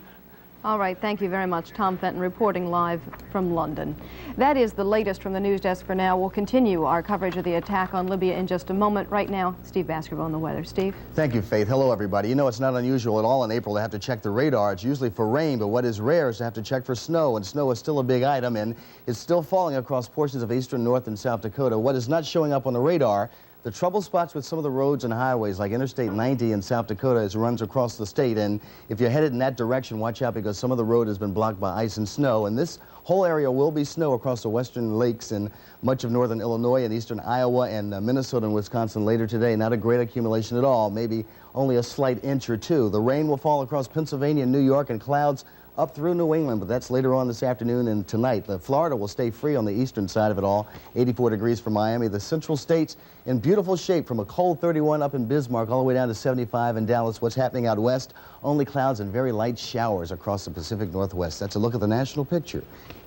All right, thank you very much. Tom Fenton reporting live from London. That is the latest from the news desk for now. We'll continue our coverage of the attack on Libya in just a moment. Right now, Steve Baskerville on the weather. Steve? Thank you, Faith. Hello, everybody. You know, it's not unusual at all in April to have to check the radar. It's usually for rain, but what is rare is to have to check for snow, and snow is still a big item, and it's still falling across portions of eastern North and South Dakota. What is not showing up on the radar, the trouble spots with some of the roads and highways, like Interstate 90 in South Dakota, as it runs across the state. And if you're headed in that direction, watch out, because some of the road has been blocked by ice and snow. And this whole area will be snow across the western lakes and much of northern Illinois and eastern Iowa and Minnesota and Wisconsin later today. Not a great accumulation at all, maybe only a slight inch or two. The rain will fall across Pennsylvania and New York, and clouds up through New England, but that's later on this afternoon and tonight. Florida will stay free on the eastern side of it all. 84 degrees for Miami. The central states in beautiful shape, from a cold 31 up in Bismarck all the way down to 75 in Dallas. What's happening out west? Only clouds and very light showers across the Pacific Northwest. That's a look at the national picture.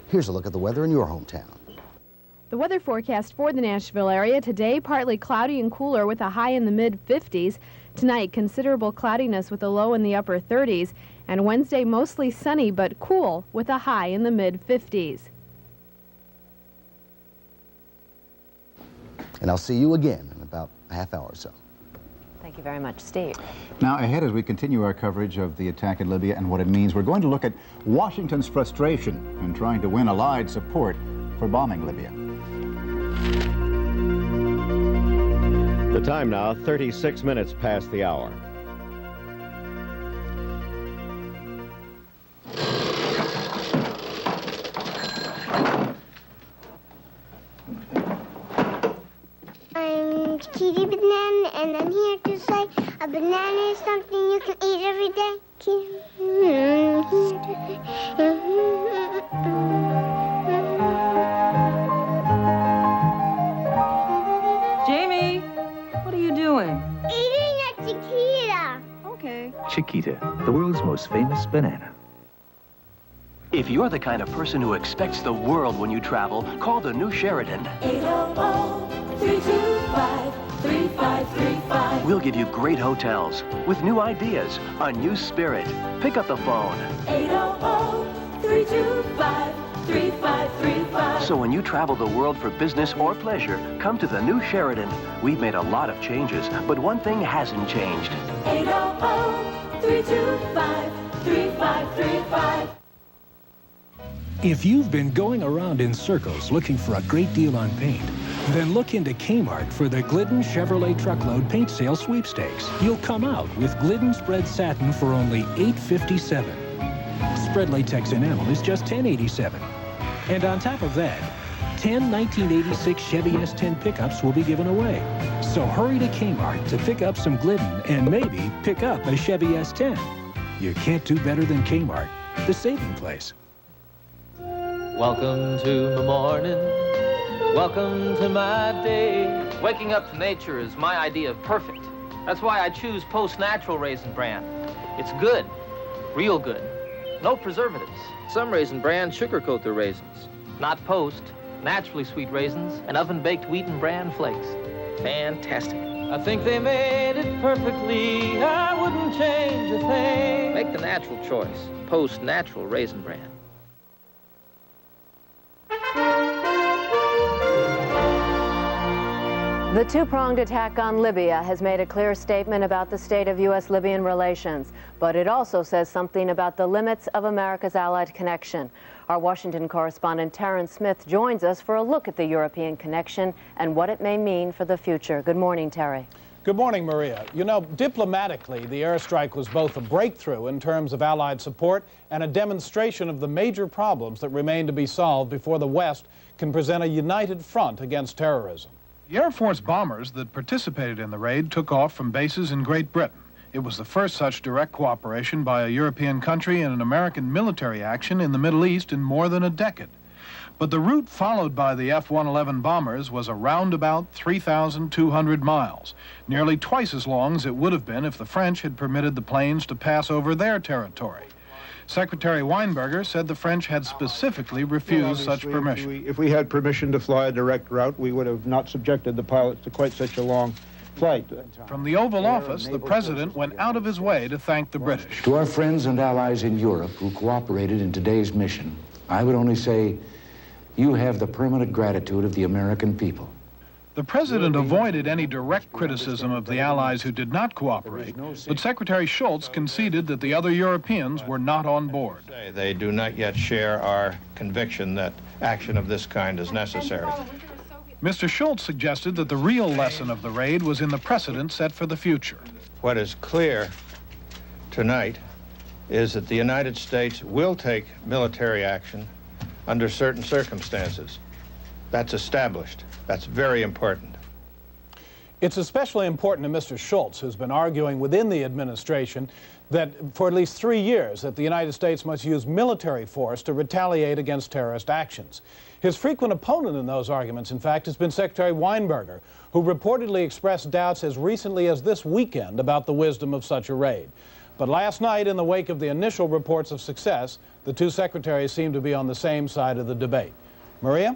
Here's a look at the weather in your hometown. The weather forecast for the Nashville area today, partly cloudy and cooler with a high in the mid-50s. Tonight, considerable cloudiness with a low in the upper 30s. And Wednesday, mostly sunny but cool with a high in the mid-50s. And I'll see you again in about a half hour or so. Thank you very much, Steve. Now, ahead as we continue our coverage of the attack in Libya and what it means, we're going to look at Washington's frustration in trying to win Allied support for bombing Libya. The time now, 36 minutes past the hour. I'm Kitty Banana, and I'm here to say a banana is something you can eat every day. Jamie, what are you doing? Eating a Chiquita. Okay. Chiquita, the world's most famous banana. If you're the kind of person who expects the world when you travel, call the new Sheridan. 800-325-3535. We'll give you great hotels with new ideas, a new spirit. Pick up the phone. 800-325-3535. So when you travel the world for business or pleasure, come to the new Sheridan. We've made a lot of changes, but one thing hasn't changed. 800-325-3535. If you've been going around in circles looking for a great deal on paint, then look into Kmart for the Glidden Chevrolet Truckload Paint Sale Sweepstakes. You'll come out with Glidden Spread Satin for only $8.57. Spread Latex Enamel is just $10.87. And on top of that, 10 1986 Chevy S10 pickups will be given away. So hurry to Kmart to pick up some Glidden and maybe pick up a Chevy S10. You can't do better than Kmart, the saving place. Welcome to the morning, welcome to my day. Waking up to nature is my idea of perfect. That's why I choose Post Natural Raisin Bran. It's good, real good, no preservatives. Some Raisin Bran sugarcoat their raisins. Not Post, naturally sweet raisins and oven-baked wheat and bran flakes. Fantastic. I think they made it perfectly, I wouldn't change a thing. Make the natural choice, Post Natural Raisin Bran. The two-pronged attack on Libya has made a clear statement about the state of U.S.-Libyan relations, but it also says something about the limits of America's allied connection. Our Washington correspondent Terrence Smith joins us for a look at the European connection and what it may mean for the future. Good morning, Terry. Good morning, Maria. You know, diplomatically, the airstrike was both a breakthrough in terms of Allied support and a demonstration of the major problems that remain to be solved before the West can present a united front against terrorism. The Air Force bombers that participated in the raid took off from bases in Great Britain. It was the first such direct cooperation by a European country in an American military action in the Middle East in more than a decade. But the route followed by the F-111 bombers was a roundabout 3,200 miles, nearly twice as long as it would have been if the French had permitted the planes to pass over their territory. Secretary Weinberger said the French had specifically refused such permission. If we had permission to fly a direct route, we would have not subjected the pilots to quite such a long flight. From the Oval Office, the president went out of his way to thank the British. To our friends and allies in Europe who cooperated in today's mission, I would only say you have the permanent gratitude of the American people. The president avoided any direct criticism of the allies who did not cooperate, but Secretary Shultz conceded that the other Europeans were not on board. They do not yet share our conviction that action of this kind is necessary. Mr. Shultz suggested that the real lesson of the raid was in the precedent set for the future. What is clear tonight is that the United States will take military action under certain circumstances. That's established. That's very important. It's especially important to Mr. Shultz, who's been arguing within the administration that for at least 3 years that the United States must use military force to retaliate against terrorist actions. His frequent opponent in those arguments, in fact, has been Secretary Weinberger, who reportedly expressed doubts as recently as this weekend about the wisdom of such a raid. But last night, in the wake of the initial reports of success, the two secretaries seemed to be on the same side of the debate. Maria?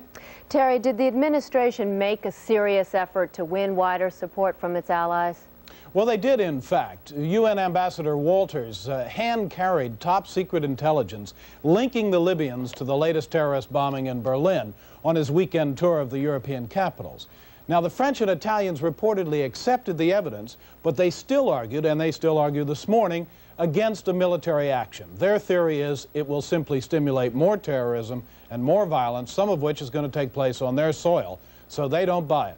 Terry, did the administration make a serious effort to win wider support from its allies? Well, they did, in fact. UN Ambassador Walters hand-carried top-secret intelligence linking the Libyans to the latest terrorist bombing in Berlin on his weekend tour of the European capitals. Now, the French and Italians reportedly accepted the evidence, but they still argued, and they still argue this morning, against a military action. Their theory is it will simply stimulate more terrorism and more violence, some of which is going to take place on their soil, so they don't buy it.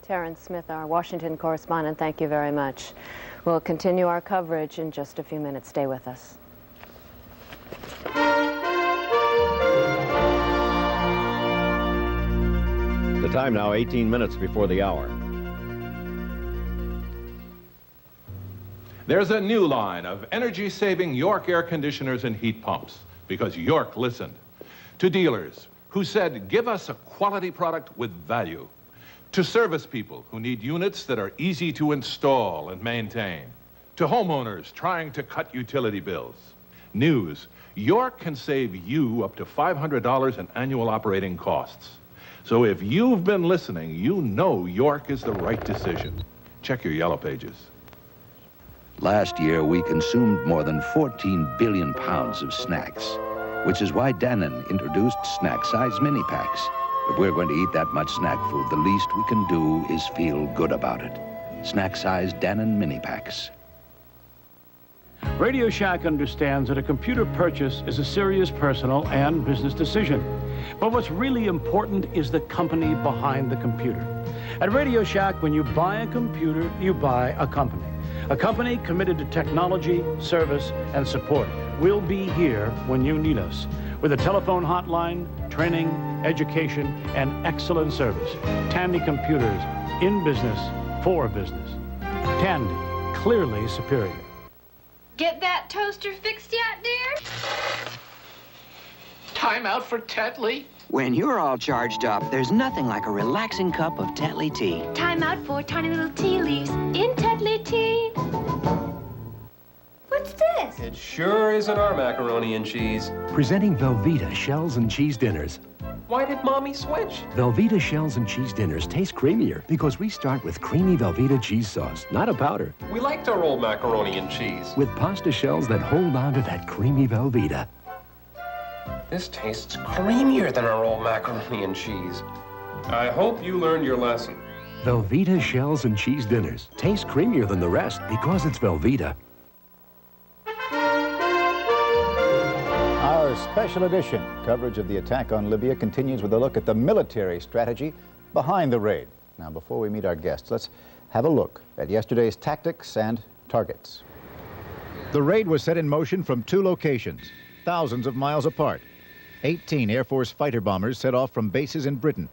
Terrence Smith, our Washington correspondent, thank you very much. We'll continue our coverage in just a few minutes. Stay with us. The time now 18 minutes before the hour. There's a new line of energy-saving York air conditioners and heat pumps because York listened to dealers who said, give us a quality product with value, to service people who need units that are easy to install and maintain, to homeowners trying to cut utility bills. News, York can save you up to $500 in annual operating costs. So if you've been listening, you know York is the right decision. Check your yellow pages. Last year, we consumed more than 14 billion pounds of snacks, which is why Dannon introduced snack-size mini packs. If we're going to eat that much snack food, the least we can do is feel good about it. Snack-size Dannon mini packs. Radio Shack understands that a computer purchase is a serious personal and business decision. But what's really important is the company behind the computer. At Radio Shack, when you buy a computer, you buy a company. A company committed to technology, service, and support. We'll be here when you need us, with a telephone hotline, training, education, and excellent service. Tandy Computers, in business, for business. Tandy, clearly superior. Get that toaster fixed yet, dear? Time out for Tetley. When you're all charged up, there's nothing like a relaxing cup of Tetley tea. Time out for tiny little tea leaves in Tetley tea. What's this? It sure isn't our macaroni and cheese. Presenting Velveeta shells and cheese dinners. Why did Mommy switch? Velveeta shells and cheese dinners taste creamier because we start with creamy Velveeta cheese sauce, not a powder. We liked our old macaroni and cheese. With pasta shells that hold on to that creamy Velveeta. This tastes creamier than our old macaroni and cheese. I hope you learned your lesson. Velveeta shells and cheese dinners taste creamier than the rest because it's Velveeta. Our special edition coverage of the attack on Libya continues with a look at the military strategy behind the raid. Now, before we meet our guests, let's have a look at yesterday's tactics and targets. The raid was set in motion from two locations, thousands of miles apart. 18 Air Force fighter bombers set off from bases in Britain,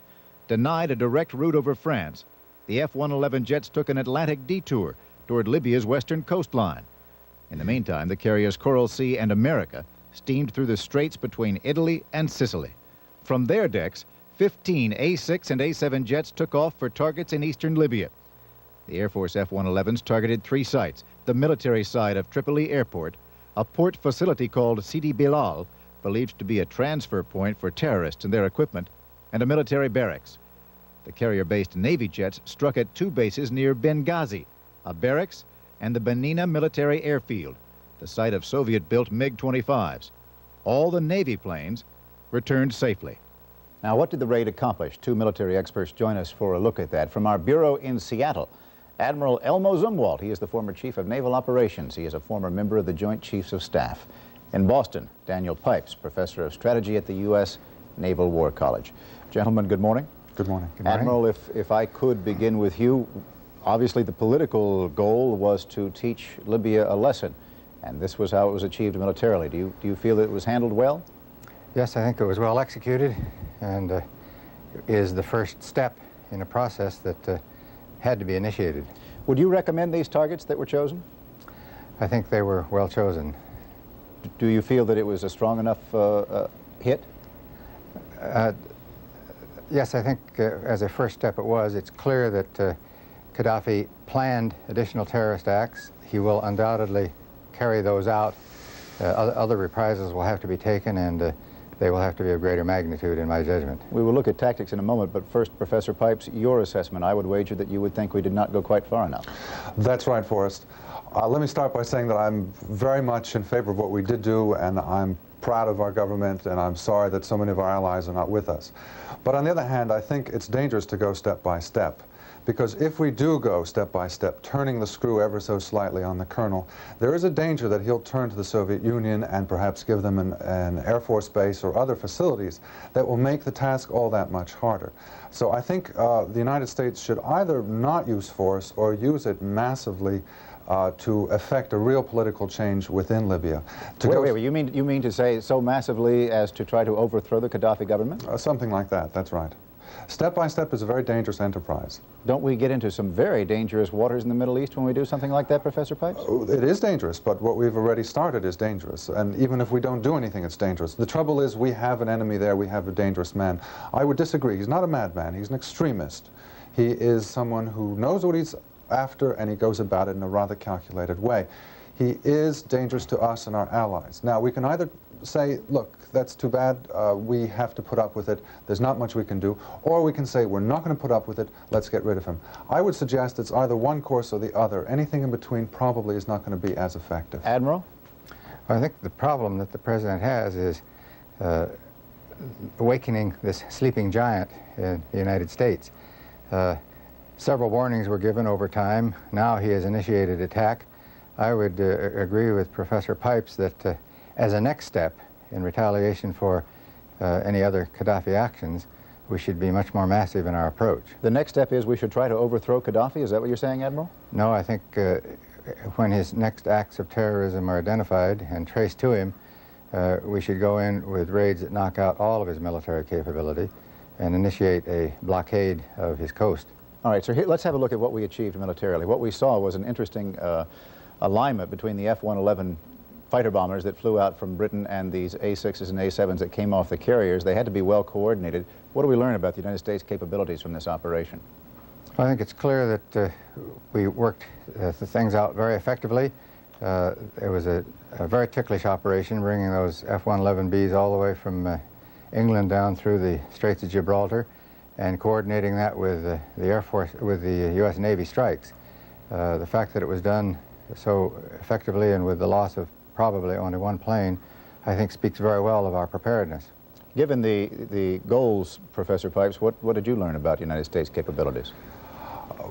denied a direct route over France. The F-111 jets took an Atlantic detour toward Libya's western coastline. In the meantime, the carriers Coral Sea and America steamed through the straits between Italy and Sicily. From their decks, 15 A-6 and A-7 jets took off for targets in eastern Libya. The Air Force F-111s targeted three sites: the military side of Tripoli Airport, a port facility called Sidi Bilal, believed to be a transfer point for terrorists and their equipment, and a military barracks. The carrier-based Navy jets struck at two bases near Benghazi, a barracks, and the Benina military airfield, the site of Soviet-built MiG-25s. All the Navy planes returned safely. Now, what did the raid accomplish? Two military experts join us for a look at that. From our bureau in Seattle, Admiral Elmo Zumwalt. He is the former Chief of Naval Operations. He is a former member of the Joint Chiefs of Staff. In Boston, Daniel Pipes, Professor of Strategy at the U.S. Naval War College. Gentlemen, good morning. Good morning. Good morning. Admiral, if I could begin with you, obviously the political goal was to teach Libya a lesson, and this was how it was achieved militarily. Do you feel that it was handled well? Yes, I think it was well executed, and is the first step in a process that had to be initiated. Would you recommend these targets that were chosen? I think they were well chosen. Do you feel that it was a strong enough hit? Yes, I think as a first step it was. It's clear that Gaddafi planned additional terrorist acts. He will undoubtedly carry those out. Other reprisals will have to be taken, and they will have to be of greater magnitude, in my judgment. We will look at tactics in a moment, but first, Professor Pipes, your assessment. I would wager that you would think we did not go quite far enough. That's right, Forrest. Let me start by saying that I'm very much in favor of what we did do, and I'm proud of our government, and I'm sorry that so many of our allies are not with us. But on the other hand, I think it's dangerous to go step by step. Because if we do go step by step, turning the screw ever so slightly on the colonel, there is a danger that he'll turn to the Soviet Union and perhaps give them an Air Force base or other facilities that will make the task all that much harder. So I think the United States should either not use force or use it massively to effect a real political change within Libya. Wait, you mean to say so massively as to try to overthrow the Gaddafi government? Something like that, that's right. Step by step is a very dangerous enterprise. Don't we get into some very dangerous waters in the Middle East when we do something like that, Professor Pipes? It is dangerous, but what we've already started is dangerous. And even if we don't do anything, it's dangerous. The trouble is we have an enemy there, we have a dangerous man. I would disagree. He's not a madman, he's an extremist. He is someone who knows what he's after, and he goes about it in a rather calculated way. He is dangerous to us and our allies. Now, we can either say, look, that's too bad, we have to put up with it, there's not much we can do, or we can say, we're not going to put up with it, let's get rid of him. I would suggest it's either one course or the other. Anything in between probably is not going to be as effective. Admiral? I think the problem that the President has is awakening this sleeping giant in the United States. Several warnings were given over time. Now he has initiated attack. I would agree with Professor Pipes that as a next step in retaliation for any other Gaddafi actions, we should be much more massive in our approach. The next step is we should try to overthrow Gaddafi? Is that what you're saying, Admiral? No, I think when his next acts of terrorism are identified and traced to him, we should go in with raids that knock out all of his military capability and initiate a blockade of his coast. All right, so here, let's have a look at what we achieved militarily. What we saw was an interesting alignment between the F-111 fighter bombers that flew out from Britain and these A-6s and A-7s that came off the carriers. They had to be well coordinated. What do we learn about the United States capabilities from this operation? I think it's clear that we worked the things out very effectively. It was a very ticklish operation, bringing those F-111Bs all the way from England down through the Straits of Gibraltar and coordinating that with the Air Force, with the U.S. Navy strikes. The fact that it was done so effectively and with the loss of probably only one plane, I think speaks very well of our preparedness. Given the goals, Professor Pipes, what did you learn about United States capabilities?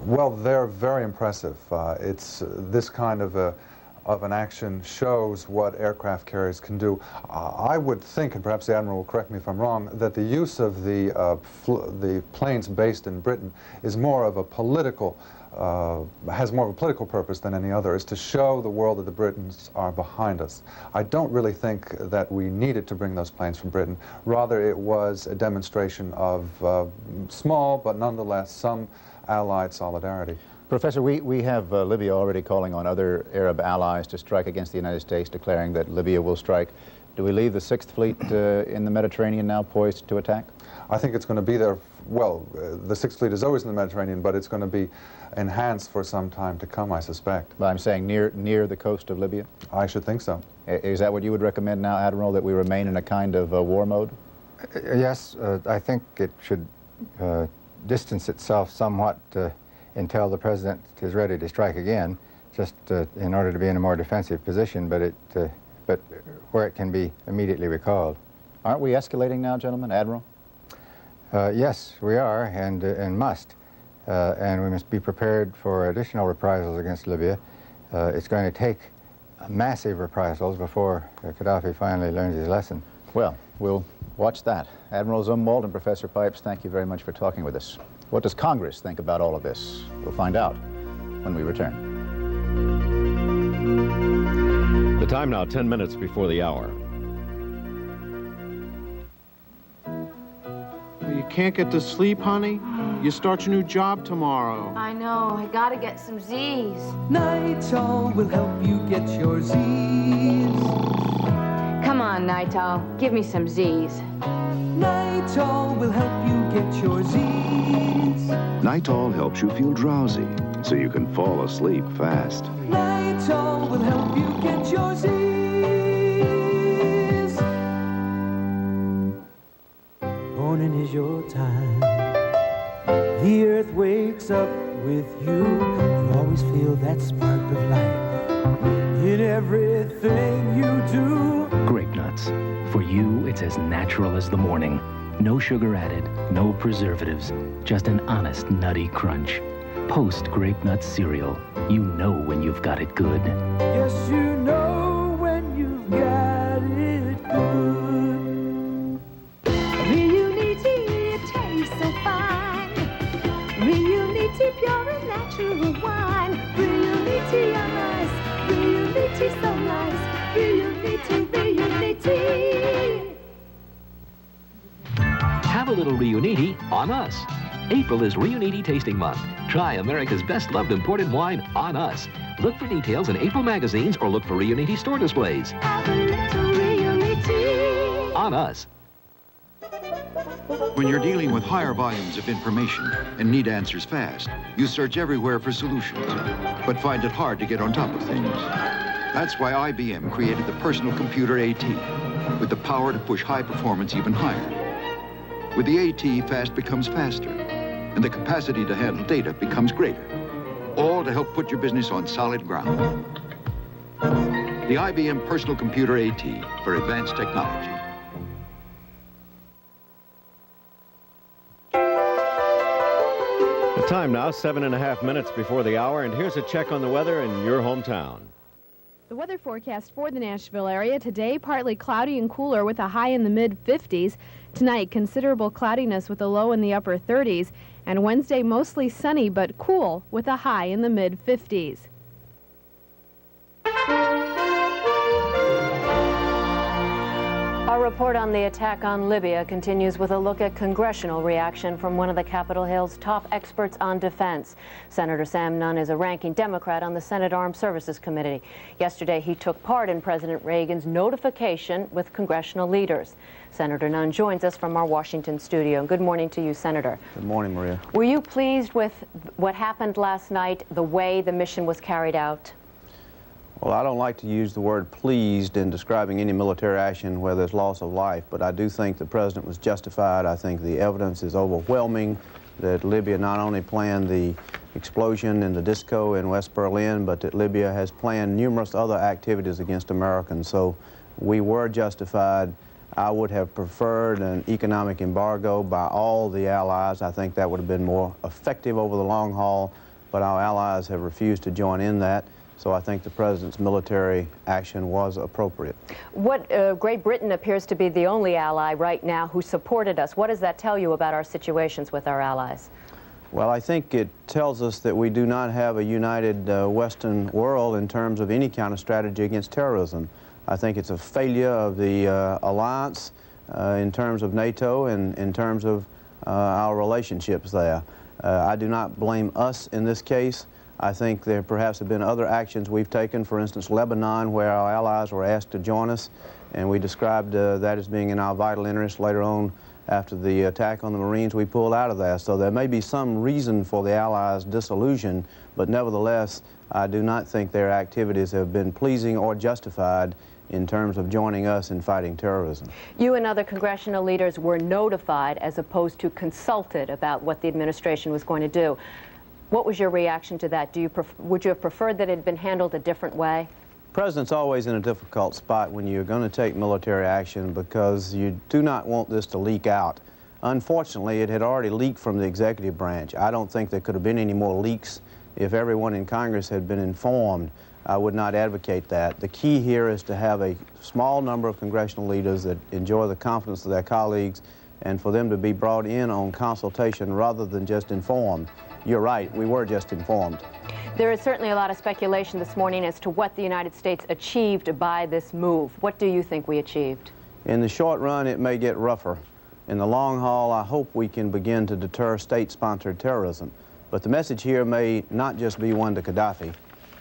Well, they're very impressive. It's this kind of an action shows what aircraft carriers can do. I would think, and perhaps the Admiral will correct me if I'm wrong, that the use of the planes based in Britain is more of a political has more of a political purpose than any other, is to show the world that the Britons are behind us. I don't really think that we needed to bring those planes from Britain. Rather, it was a demonstration of small, but nonetheless, some Allied solidarity. Professor, we have Libya already calling on other Arab allies to strike against the United States, declaring that Libya will strike. Do we leave the Sixth Fleet in the Mediterranean now poised to attack? I think it's going to be there. Well, the Sixth Fleet is always in the Mediterranean, but it's going to be enhanced for some time to come, I suspect. But I'm saying near the coast of Libya? I should think so. Is that what you would recommend now, Admiral, that we remain in a kind of war mode? Yes, I think it should distance itself somewhat until the President is ready to strike again, just in order to be in a more defensive position, but where it can be immediately recalled. Aren't we escalating now, gentlemen? Admiral? Yes, we are, and must. And we must be prepared for additional reprisals against Libya. It's going to take massive reprisals before Gaddafi finally learns his lesson. Well, we'll watch that. Admiral Zumwalt and Professor Pipes, thank you very much for talking with us. What does Congress think about all of this? We'll find out when we return. The time now, 10 minutes before the hour. You can't get to sleep, honey? You start your new job tomorrow. I know. I gotta get some Z's. Nitol will help you get your Z's. Come on, Nitol. Give me some Z's. Nitol will help you get your Z's. Nitol helps you feel drowsy, so you can fall asleep fast. Nitol will help you get your Z's. Morning is your time. The earth wakes up with you. You always feel that spark of life in everything you do. Grape nuts. For you, it's as natural as the morning. No sugar added, no preservatives, just an honest nutty crunch. Post Grape Nuts cereal. You know when you've got it good. Yes, you know when you've got it good. Reunity, it tastes so fine. Reunity, pure and natural wine. Reunity on ice. Reunity so nice. Reunity, Reunity. Have a little Reuniti on us. April is Reuniti Tasting Month. Try America's best-loved imported wine on us. Look for details in April magazines or look for Reuniti store displays. Have a little Reuniti. On us. When you're dealing with higher volumes of information and need answers fast, you search everywhere for solutions, but find it hard to get on top of things. That's why IBM created the personal computer AT, with the power to push high performance even higher. With the AT, fast becomes faster, and the capacity to handle data becomes greater, all to help put your business on solid ground. The IBM Personal Computer AT for advanced technology. The time now, 7.5 minutes before the hour, and here's a check on the weather in your hometown. The weather forecast for the Nashville area today, partly cloudy and cooler with a high in the mid-50s. Tonight, considerable cloudiness with a low in the upper 30s. And Wednesday, mostly sunny but cool with a high in the mid-50s. Our report on the attack on Libya continues with a look at congressional reaction from one of the Capitol Hill's top experts on defense. Senator Sam Nunn is a ranking Democrat on the Senate Armed Services Committee. Yesterday, he took part in President Reagan's notification with congressional leaders. Senator Nunn joins us from our Washington studio. Good morning to you, Senator. Good morning, Maria. Were you pleased with what happened last night, the way the mission was carried out? Well, I don't like to use the word pleased in describing any military action where there's loss of life, but I do think the president was justified. I think the evidence is overwhelming that Libya not only planned the explosion in the disco in West Berlin, but that Libya has planned numerous other activities against Americans. So we were justified. I would have preferred an economic embargo by all the allies. I think that would have been more effective over the long haul, but our allies have refused to join in that. So I think the president's military action was appropriate. Great Britain appears to be the only ally right now who supported us. What does that tell you about our situations with our allies? Well, I think it tells us that we do not have a united Western world in terms of any kind of strategy against terrorism. I think it's a failure of the alliance in terms of NATO and in terms of our relationships there. I do not blame us in this case. I think there perhaps have been other actions we've taken, for instance, Lebanon, where our allies were asked to join us, and we described that as being in our vital interest. Later on, after the attack on the Marines, we pulled out of that. So there may be some reason for the allies' disillusion, but nevertheless, I do not think their activities have been pleasing or justified in terms of joining us in fighting terrorism. You and other congressional leaders were notified as opposed to consulted about what the administration was going to do. What was your reaction to that? Would you have preferred that it had been handled a different way? The president's always in a difficult spot when you're going to take military action because you do not want this to leak out. Unfortunately, it had already leaked from the executive branch. I don't think there could have been any more leaks if everyone in Congress had been informed. I would not advocate that. The key here is to have a small number of congressional leaders that enjoy the confidence of their colleagues and for them to be brought in on consultation rather than just informed. You're right, we were just informed. There is certainly a lot of speculation this morning as to what the United States achieved by this move. What do you think we achieved? In the short run, it may get rougher. In the long haul, I hope we can begin to deter state-sponsored terrorism. But the message here may not just be one to Gaddafi.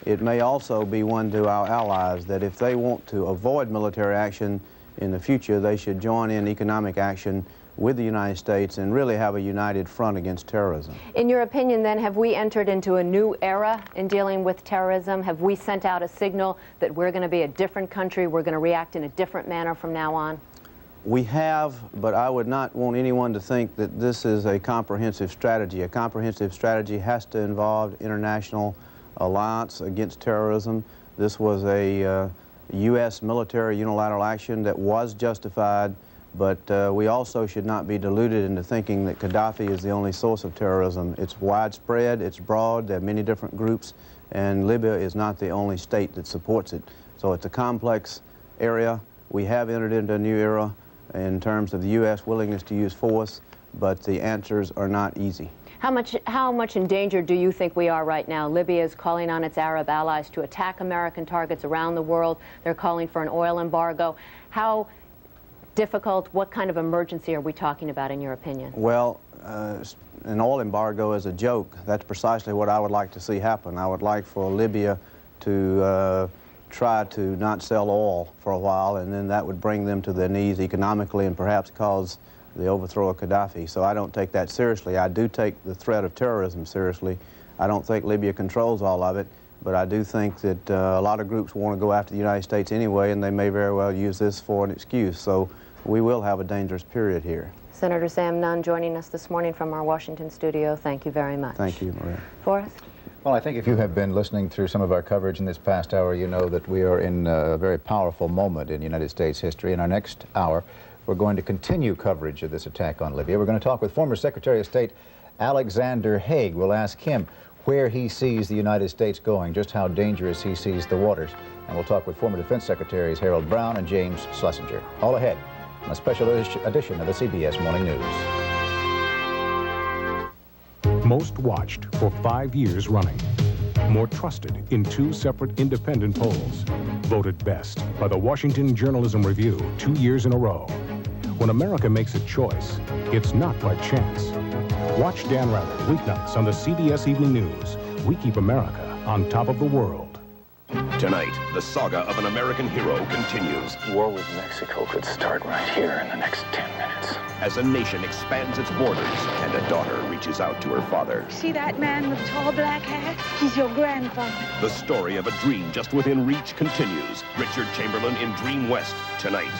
It may also be one to our allies that if they want to avoid military action in the future, they should join in economic action with the United States and really have a united front against terrorism. In your opinion, then, have we entered into a new era in dealing with terrorism? Have we sent out a signal that we're going to be a different country, we're going to react in a different manner from now on? We have, but I would not want anyone to think that this is a comprehensive strategy. A comprehensive strategy has to involve international alliance against terrorism. This was a U.S. military unilateral action that was justified, but we also should not be deluded into thinking that Gaddafi is the only source of terrorism. It's widespread, it's broad, there are many different groups, and Libya is not the only state that supports it. So it's a complex area. We have entered into a new era in terms of the U.S. willingness to use force, but the answers are not easy. How much in danger do you think we are right now? Libya is calling on its Arab allies to attack American targets around the world. They're calling for an oil embargo. How difficult, what kind of emergency are we talking about, in your opinion? Well, an oil embargo is a joke. That's precisely what I would like to see happen. I would like for Libya to try to not sell oil for a while, and then that would bring them to their knees economically and perhaps cause the overthrow of Gaddafi. So I don't take that seriously. I do take the threat of terrorism seriously. I don't think Libya controls all of it, but I do think that a lot of groups want to go after the United States anyway, and they may very well use this for an excuse. So we will have a dangerous period here. Senator Sam Nunn joining us this morning from our Washington studio. Thank you very much. Thank you, Maria. Forrest? Well, I think if you have been listening through some of our coverage in this past hour, you know that we are in a very powerful moment in United States history. In our next hour, we're going to continue coverage of this attack on Libya. We're going to talk with former Secretary of State Alexander Haig. We'll ask him where he sees the United States going, just how dangerous he sees the waters. And we'll talk with former Defense Secretaries Harold Brown and James Schlesinger. All ahead on a special edition of the CBS Morning News. Most watched for 5 years running. More trusted in 2 separate independent polls. Voted best by the Washington Journalism Review 2 years in a row. When America makes a choice, it's not by chance. Watch Dan Rather weeknights on the CBS Evening News. We keep America on top of the world. Tonight, the saga of an American hero continues. War with Mexico could start right here in the next 10 minutes. As a nation expands its borders and a daughter reaches out to her father. See that man with the tall black hat? He's your grandfather. The story of a dream just within reach continues. Richard Chamberlain in Dream West tonight.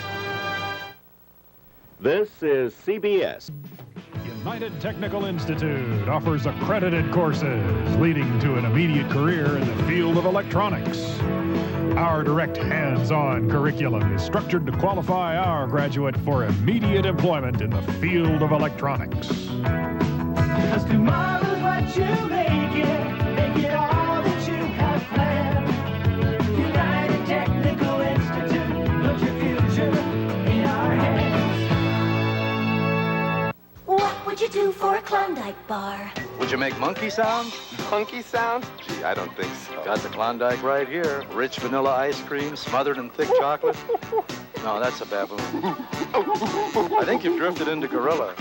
This is CBS. United Technical Institute offers accredited courses leading to an immediate career in the field of electronics. Our direct hands-on curriculum is structured to qualify our graduate for immediate employment in the field of electronics. Because tomorrow's what you make it all that you have planned. United Technical Institute, put your future in our hands. What would you do for a Klondike bar? Would you make monkey sounds? Monkey sounds? Gee, I don't think so. Got the Klondike right here. Rich vanilla ice cream smothered in thick chocolate. No, that's a baboon. I think you've drifted into gorilla.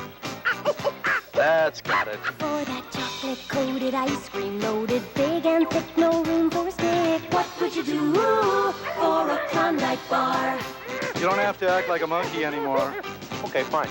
That's got it. For that chocolate-coated ice cream, loaded big and thick, no room for a stick. What would you do for a Klondike bar? You don't have to act like a monkey anymore. Okay, fine.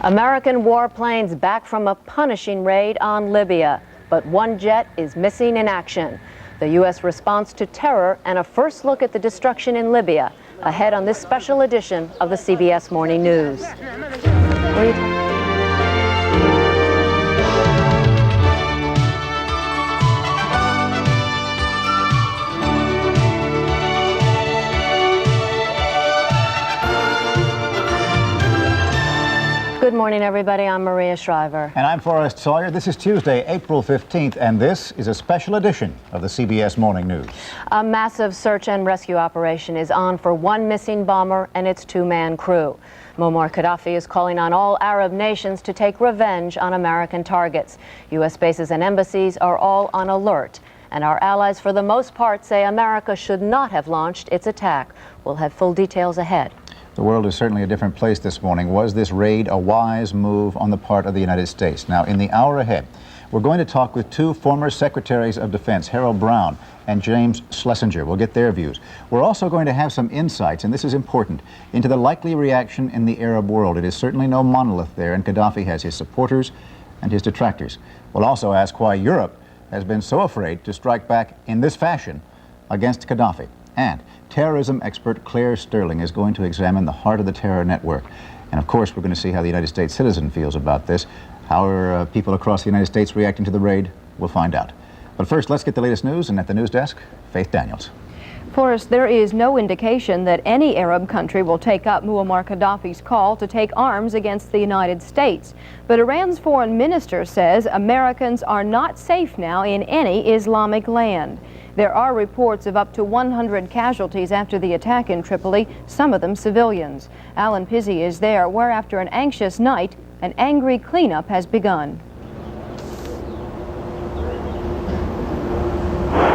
American warplanes back from a punishing raid on Libya, but one jet is missing in action. The U.S. response to terror and a first look at the destruction in Libya, ahead on this special edition of the CBS Morning News. Good morning, everybody. I'm Maria Shriver. And I'm Forrest Sawyer. This is Tuesday, April 15th, and this is a special edition of the CBS Morning News. A massive search and rescue operation is on for one missing bomber and its 2-man crew. Muammar Gaddafi is calling on all Arab nations to take revenge on American targets. U.S. bases and embassies are all on alert. And our allies, for the most part, say America should not have launched its attack. We'll have full details ahead. The world is certainly a different place this morning. Was this raid a wise move on the part of the United States? Now, in the hour ahead, we're going to talk with 2 former Secretaries of Defense, Harold Brown and James Schlesinger. We'll get their views. We're also going to have some insights, and this is important, into the likely reaction in the Arab world. It is certainly no monolith there, and Gaddafi has his supporters and his detractors. We'll also ask why Europe has been so afraid to strike back in this fashion against Gaddafi. And terrorism expert Claire Sterling is going to examine the heart of the terror network. And of course, we're going to see how the United States citizen feels about this. How are people across the United States reacting to the raid? We'll find out. But first, let's get the latest news. And at the news desk, Faith Daniels. Forrest, there is no indication that any Arab country will take up Muammar Gaddafi's call to take arms against the United States. But Iran's foreign minister says Americans are not safe now in any Islamic land. There are reports of up to 100 casualties after the attack in Tripoli, some of them civilians. Alan Pizzi is there, where after an anxious night, An angry cleanup has begun.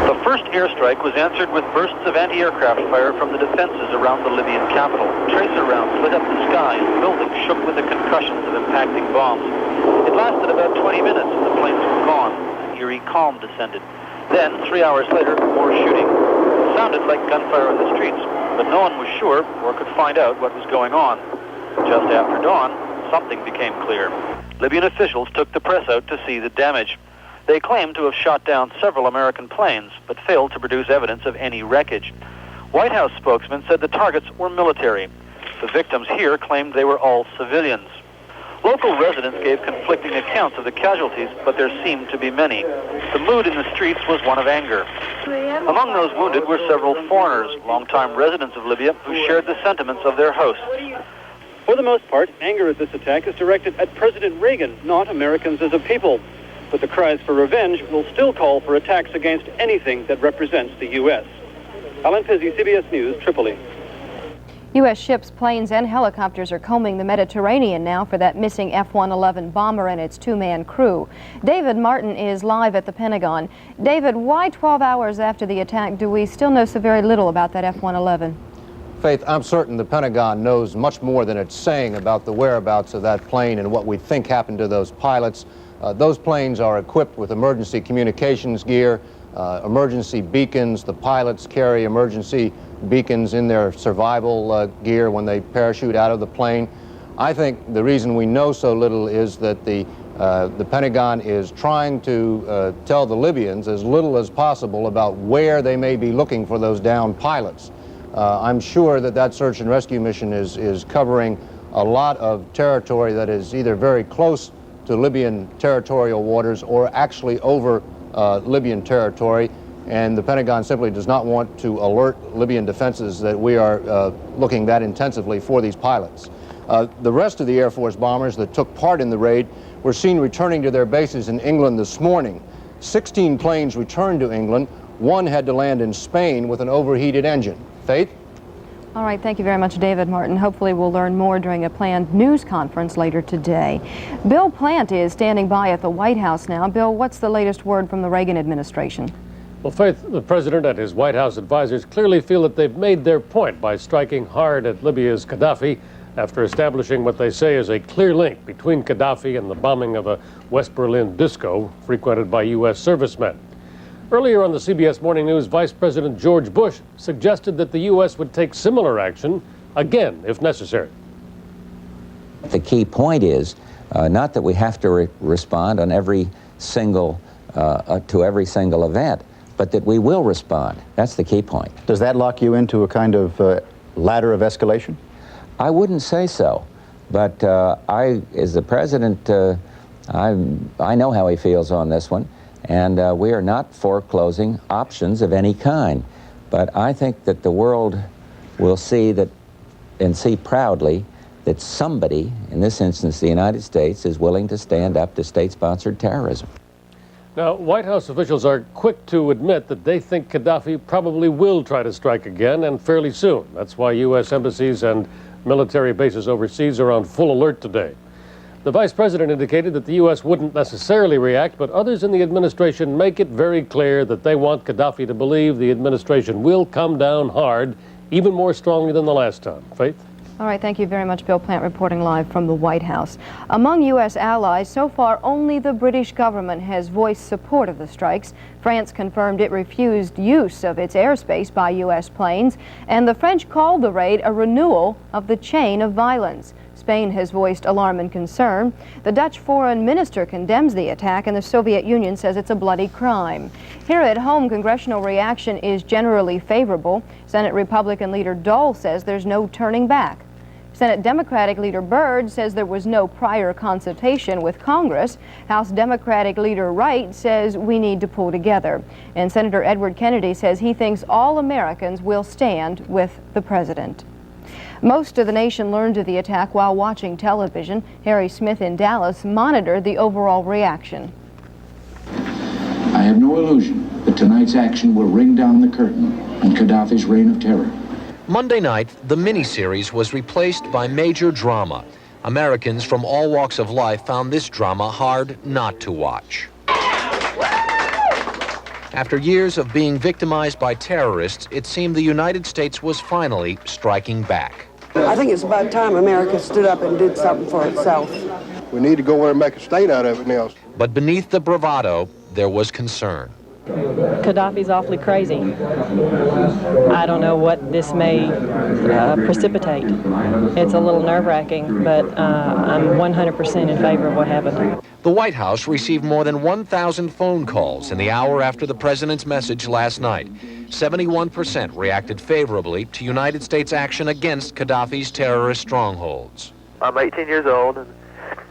The first airstrike was answered with bursts of anti-aircraft fire from the defenses around the Libyan capital. Tracer rounds lit up the sky and buildings shook with the concussions of impacting bombs. It lasted about 20 minutes and the planes were gone. An eerie calm descended. Then, 3 hours later, more shooting. It sounded like gunfire in the streets, but no one was sure or could find out what was going on. Just after dawn, something became clear. Libyan officials took the press out to see the damage. They claimed to have shot down several American planes, but failed to produce evidence of any wreckage. White House spokesman said the targets were military. The victims here claimed they were all civilians. Local residents gave conflicting accounts of the casualties, but there seemed to be many. The mood in the streets was one of anger. Among those wounded were several foreigners, longtime residents of Libya, who shared the sentiments of their hosts. For the most part, anger at this attack is directed at President Reagan, not Americans as a people. But the cries for revenge will still call for attacks against anything that represents the U.S. Alan Pizzi, CBS News, Tripoli. U.S. ships, planes, and helicopters are combing the Mediterranean now for that missing F-111 bomber and its two-man crew. David Martin is live at the Pentagon. David, why 12 hours after the attack do we still know so very little about that F-111? Faith, I'm certain the Pentagon knows much more than it's saying about the whereabouts of that plane and what we think happened to those pilots. Those planes are equipped with emergency communications gear, emergency beacons. The pilots carry emergency beacons in their survival gear when they parachute out of the plane. I think the reason we know so little is that the Pentagon is trying to tell the Libyans as little as possible about where they may be looking for those downed pilots. I'm sure that that search and rescue mission is covering a lot of territory that is either very close to Libyan territorial waters or actually over Libyan territory, and the Pentagon simply does not want to alert Libyan defenses that we are looking that intensively for these pilots. The rest of the Air Force bombers that took part in the raid were seen returning to their bases in England this morning. 16 planes returned to England. One had to land in Spain with an overheated engine. Faith? All right, thank you very much, David Martin. Hopefully we'll learn more during a planned news conference later today. Bill Plant is standing by at the White House now. Bill, what's the latest word from the Reagan administration? Well, Faith, the president and his White House advisors clearly feel that they've made their point by striking hard at Libya's Gaddafi after establishing what they say is a clear link between Gaddafi and the bombing of a West Berlin disco frequented by U.S. servicemen. Earlier on the CBS Morning News, Vice President George Bush suggested that the U.S. would take similar action again if necessary. The key point is not that we have to respond on every single to every single event, but that we will respond. That's the key point. Does that lock you into a kind of ladder of escalation? I wouldn't say so, but I, as the president, I know how he feels on this one. And we are not foreclosing options of any kind. But I think that the world will see that and see proudly that somebody, in this instance the United States, is willing to stand up to state-sponsored terrorism. Now, White House officials are quick to admit that they think Gaddafi probably will try to strike again, and fairly soon. That's why U.S. embassies and military bases overseas are on full alert today. The vice president indicated that the U.S. wouldn't necessarily react, but others in the administration make it very clear that they want Gaddafi to believe the administration will come down hard, even more strongly than the last time. Faith? All right, thank you very much, Bill Plant, reporting live from the White House. Among U.S. allies, so far only the British government has voiced support of the strikes. France confirmed it refused use of its airspace by U.S. planes, and the French called the raid a renewal of the chain of violence. Spain has voiced alarm and concern. The Dutch foreign minister condemns the attack, and the Soviet Union says it's a bloody crime. Here at home, congressional reaction is generally favorable. Senate Republican leader Dole says there's no turning back. Senate Democratic leader Byrd says there was no prior consultation with Congress. House Democratic leader Wright says we need to pull together. And Senator Edward Kennedy says he thinks all Americans will stand with the president. Most of the nation learned of the attack while watching television. Harry Smith in Dallas monitored the overall reaction. I have no illusion that tonight's action will ring down the curtain on Gaddafi's reign of terror. Monday night, the miniseries was replaced by major drama. Americans from all walks of life found this drama hard not to watch. After years of being victimized by terrorists, it seemed the United States was finally striking back. I think it's about time America stood up and did something for itself. We need to go there and make a state out of it now. But beneath the bravado, there was concern. Gaddafi's awfully crazy. I don't know what this may precipitate. It's a little nerve-wracking, but I'm 100% in favor of what happened. The White House received more than 1,000 phone calls in the hour after the president's message last night. 71% reacted favorably to United States action against Gaddafi's terrorist strongholds. I'm 18 years old, and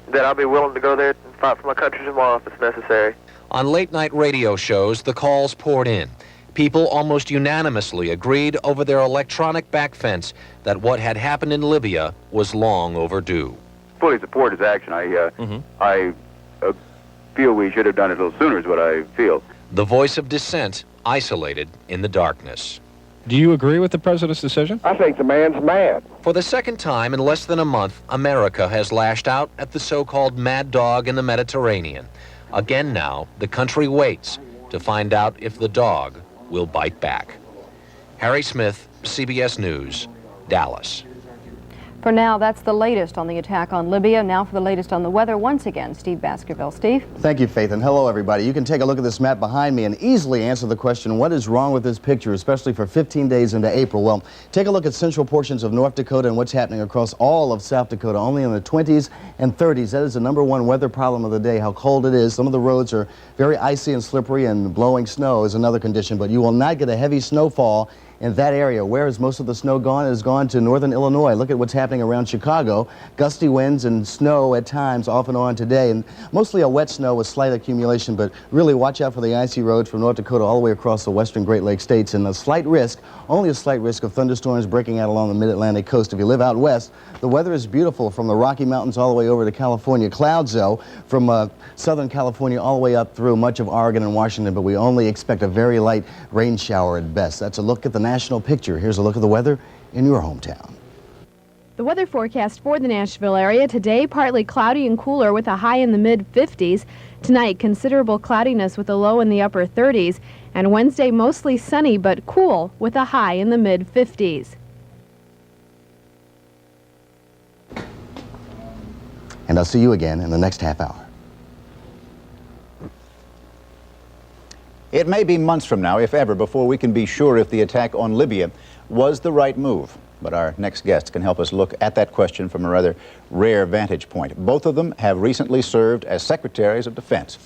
that I'll be willing to go there and fight for my country tomorrow if it's necessary. On late-night radio shows, the calls poured in. People almost unanimously agreed over their electronic back fence that what had happened in Libya was long overdue. Fully support his action. I feel we should have done it a little sooner is what I feel. The voice of dissent isolated in the darkness. Do you agree with the president's decision? I think the man's mad. For the second time in less than a month, America has lashed out at the so-called mad dog in the Mediterranean. Again now, the country waits to find out if the dog will bite back. Harry Smith, CBS News, Dallas. For now, that's the latest on the attack on Libya. Now for the latest on the weather, once again, Steve Baskerville. Steve? Thank you, Faith, and hello, everybody. You can take a look at this map behind me and easily answer the question, what is wrong with this picture, especially for 15 days into April? Well, take a look at central portions of North Dakota and what's happening across all of South Dakota, only in the 20s and 30s. That is the #1 weather problem of the day, how cold it is. Some of the roads are very icy and slippery, and blowing snow is another condition, but you will not get a heavy snowfall in that area. Where is most of the snow gone? It has gone to northern Illinois. Look at what's happening around Chicago. Gusty winds and snow at times off and on today, and mostly a wet snow with slight accumulation, but really watch out for the icy roads from North Dakota all the way across the western Great Lakes states, and a slight risk, only a slight risk of thunderstorms breaking out along the mid-Atlantic coast. If you live out west, the weather is beautiful from the Rocky Mountains all the way over to California. Clouds, though, from southern California all the way up through much of Oregon and Washington, but we only expect a very light rain shower at best. That's a look at the national picture. Here's a look at the weather in your hometown. The weather forecast for the Nashville area today, partly cloudy and cooler with a high in the mid-50s. Tonight, considerable cloudiness with a low in the upper 30s. And Wednesday, mostly sunny but cool with a high in the mid-50s. And I'll see you again in the next half hour. It may be months from now, if ever, before we can be sure if the attack on Libya was the right move. But our next guest can help us look at that question from a rather rare vantage point. Both of them have recently served as Secretaries of Defense.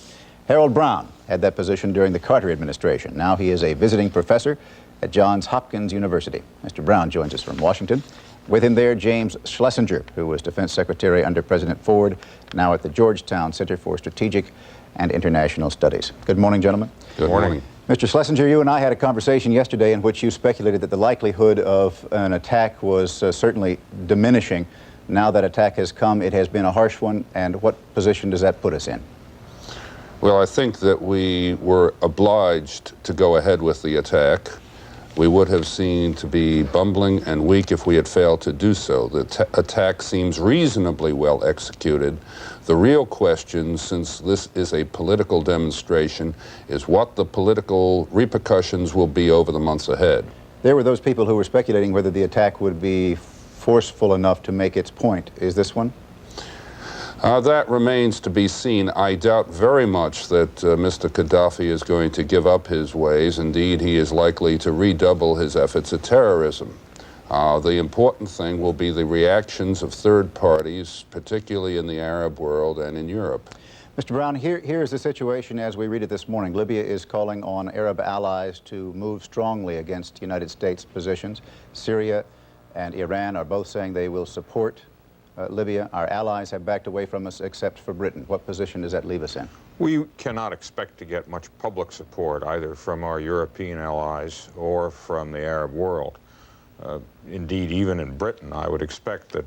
Harold Brown had that position during the Carter administration. Now he is a visiting professor at Johns Hopkins University. Mr. Brown joins us from Washington. With him there, James Schlesinger, who was Defense Secretary under President Ford, now at the Georgetown Center for Strategic and International Studies. Good morning, gentlemen. Good morning. Mr. Schlesinger, you and I had a conversation yesterday in which you speculated that the likelihood of an attack was certainly diminishing. Now that attack has come, it has been a harsh one, and what position does that put us in? Well, I think that we were obliged to go ahead with the attack. We would have seemed to be bumbling and weak if we had failed to do so. The attack seems reasonably well executed. The real question, since this is a political demonstration, is what the political repercussions will be over the months ahead. There were those people who were speculating whether the attack would be forceful enough to make its point. Is this one? That remains to be seen. I doubt very much that Mr. Gaddafi is going to give up his ways. Indeed, he is likely to redouble his efforts at terrorism. The important thing will be the reactions of third parties, particularly in the Arab world and in Europe. Mr. Brown, here is the situation as we read it this morning. Libya is calling on Arab allies to move strongly against United States positions. Syria and Iran are both saying they will support Libya. Our allies have backed away from us except for Britain. What position does that leave us in? We cannot expect to get much public support either from our European allies or from the Arab world. Indeed, even in Britain, I would expect that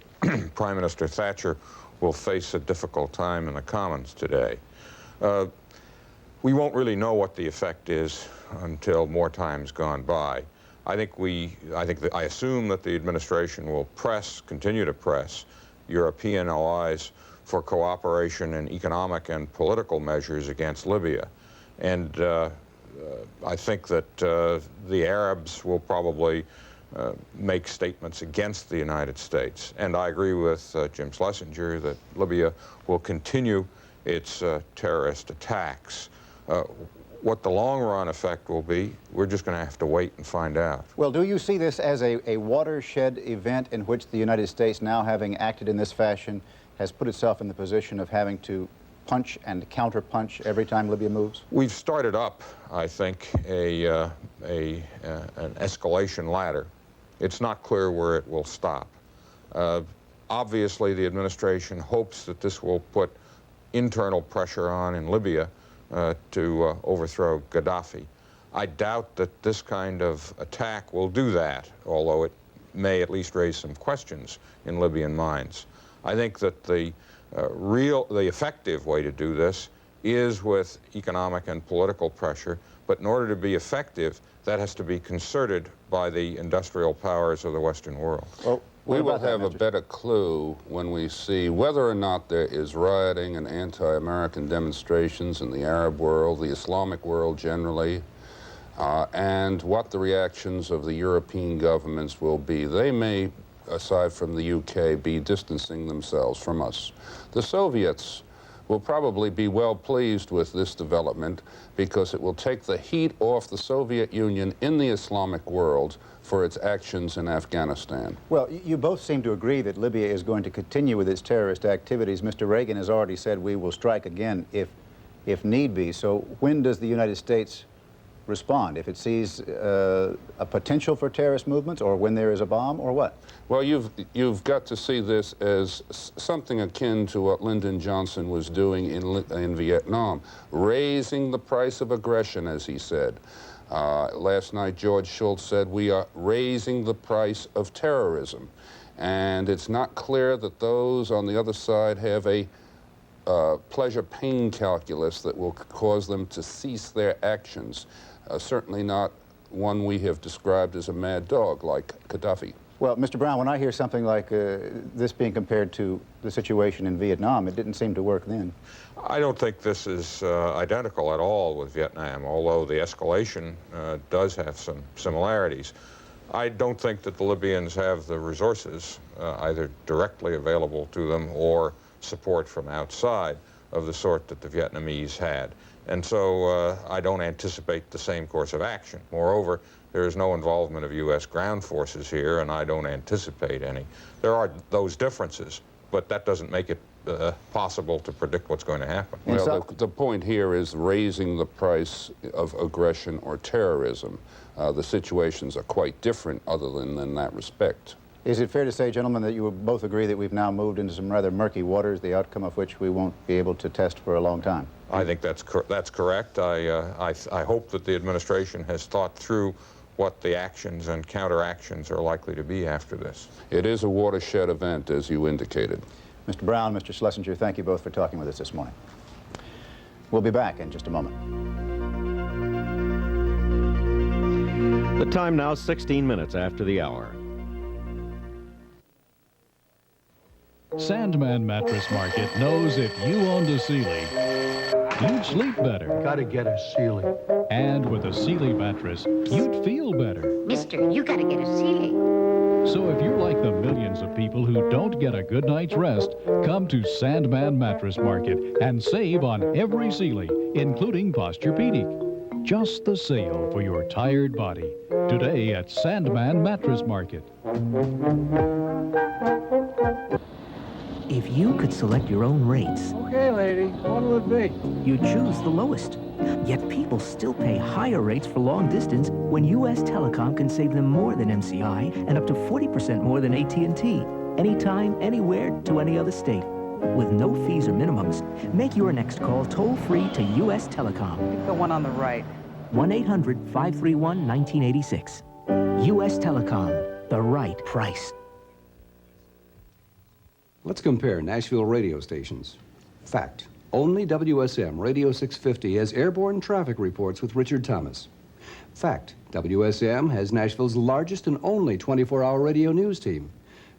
Prime Minister Thatcher will face a difficult time in the Commons today. We won't really know what the effect is until more time's gone by. I assume that the administration will continue to press European allies for cooperation in economic and political measures against Libya. And I think that the Arabs will probably make statements against the United States. And I agree with Jim Schlesinger that Libya will continue its terrorist attacks. What the long-run effect will be, we're just going to have to wait and find out. Well, do you see this as a watershed event in which the United States, now having acted in this fashion, has put itself in the position of having to punch and counter-punch every time Libya moves? We've started up, I think, an escalation ladder. It's not clear where it will stop. Obviously, the administration hopes that this will put internal pressure on in Libya to overthrow Gaddafi. I doubt that this kind of attack will do that, although it may at least raise some questions in Libyan minds. I think that the effective way to do this is with economic and political pressure, but in order to be effective, that has to be concerted by the industrial powers of the Western world. Well, we will have a better clue when we see whether or not there is rioting and anti-American demonstrations in the Arab world, the Islamic world generally, and what the reactions of the European governments will be. They may, aside from the UK, be distancing themselves from us. The Soviets will probably be well pleased with this development because it will take the heat off the Soviet Union in the Islamic world for its actions in Afghanistan. Well, you both seem to agree that Libya is going to continue with its terrorist activities. Mr. Reagan has already said we will strike again if need be. So when does the United States respond? If it sees a potential for terrorist movements, or when there is a bomb, or what? Well, you've got to see this as something akin to what Lyndon Johnson was doing in Vietnam, raising the price of aggression, as he said. Last night, George Shultz said we are raising the price of terrorism. And it's not clear that those on the other side have a pleasure-pain calculus that will cause them to cease their actions. Certainly not one we have described as a mad dog like Gaddafi. Well, Mr. Brown, when I hear something like this being compared to the situation in Vietnam, it didn't seem to work then. I don't think this is identical at all with Vietnam, although the escalation does have some similarities. I don't think that the Libyans have the resources, either directly available to them or support from outside, of the sort that the Vietnamese had. And so I don't anticipate the same course of action. Moreover, there is no involvement of U.S. ground forces here, and I don't anticipate any. There are those differences, but that doesn't make it possible to predict what's going to happen. Well, the point here is raising the price of aggression or terrorism. The situations are quite different other than in that respect. Is it fair to say, gentlemen, that you would both agree that we've now moved into some rather murky waters, the outcome of which we won't be able to test for a long time? I think that's correct. I hope that the administration has thought through what the actions and counteractions are likely to be after this. It is a watershed event, as you indicated. Mr. Brown, Mr. Schlesinger, thank you both for talking with us this morning. We'll be back in just a moment. The time now, 16 minutes after the hour. Sandman Mattress Market knows if you owned a Sealy, you'd sleep better. Gotta get a Sealy. And with a Sealy mattress, you'd feel better. Mister, you gotta get a Sealy. So if you're like the millions of people who don't get a good night's rest, come to Sandman Mattress Market and save on every Sealy, including Posturepedic. Just the sale for your tired body. Today at Sandman Mattress Market. If you could select your own rates... Okay, lady, what'll it be? You'd choose the lowest. Yet people still pay higher rates for long distance when U.S. Telecom can save them more than MCI and up to 40% more than AT&T. Anytime, anywhere, to any other state. With no fees or minimums, make your next call toll-free to U.S. Telecom. Pick the one on the right. 1-800-531-1986. U.S. Telecom, the right price. Let's compare Nashville radio stations. Fact, only WSM Radio 650 has airborne traffic reports with Richard Thomas. Fact, WSM has Nashville's largest and only 24-hour radio news team.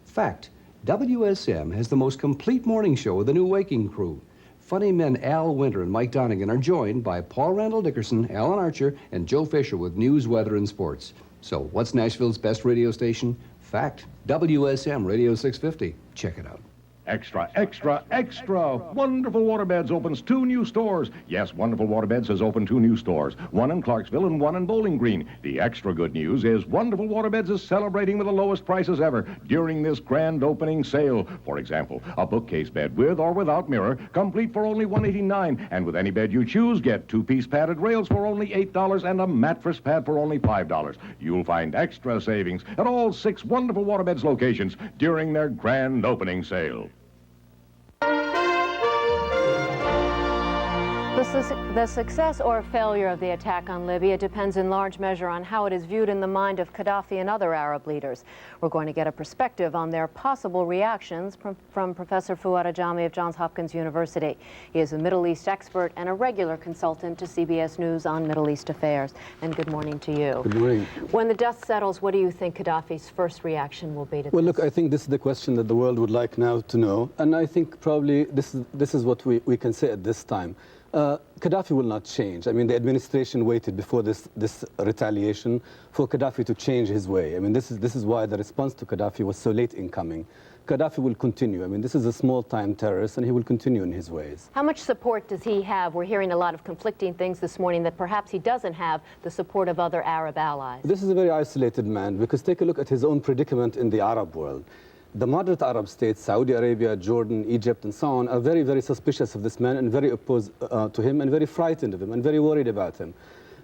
Fact, WSM has the most complete morning show with a new waking crew. Funny men Al Winter and Mike Donegan are joined by Paul Randall Dickerson, Alan Archer, and Joe Fisher with news, weather, and sports. So, what's Nashville's best radio station? Fact, WSM Radio 650. Check it out. Extra, extra, extra! Wonderful Waterbeds opens 2 new stores. Yes, Wonderful Waterbeds has opened 2 new stores, one in Clarksville and one in Bowling Green. The extra good news is Wonderful Waterbeds is celebrating with the lowest prices ever during this grand opening sale. For example, a bookcase bed with or without mirror, complete for only $189. And with any bed you choose, get 2-piece padded rails for only $8 and a mattress pad for only $5. You'll find extra savings at all 6 Wonderful Waterbeds locations during their grand opening sale. The success or failure of the attack on Libya depends in large measure on how it is viewed in the mind of Gaddafi and other Arab leaders. We're going to get a perspective on their possible reactions from Professor Fouad Ajami of Johns Hopkins University. He is a Middle East expert and a regular consultant to CBS News on Middle East affairs. And good morning to you. Good morning. When the dust settles, what do you think Gaddafi's first reaction will be to Well, this? look, I think this is the question that the world would like now to know. And I think probably this is what we can say at this time. Gaddafi will not change. I mean, the administration waited before this retaliation for Gaddafi to change his way. I mean, this is why the response to Gaddafi was so late in coming. Gaddafi will continue. I mean, this is a small-time terrorist, and he will continue in his ways. How much support does he have? We're hearing a lot of conflicting things this morning that perhaps he doesn't have the support of other Arab allies. This is a very isolated man, because take a look at his own predicament in the Arab world. The moderate Arab states, Saudi Arabia, Jordan, Egypt, and so on, are very, very suspicious of this man and very opposed to him and very frightened of him and very worried about him.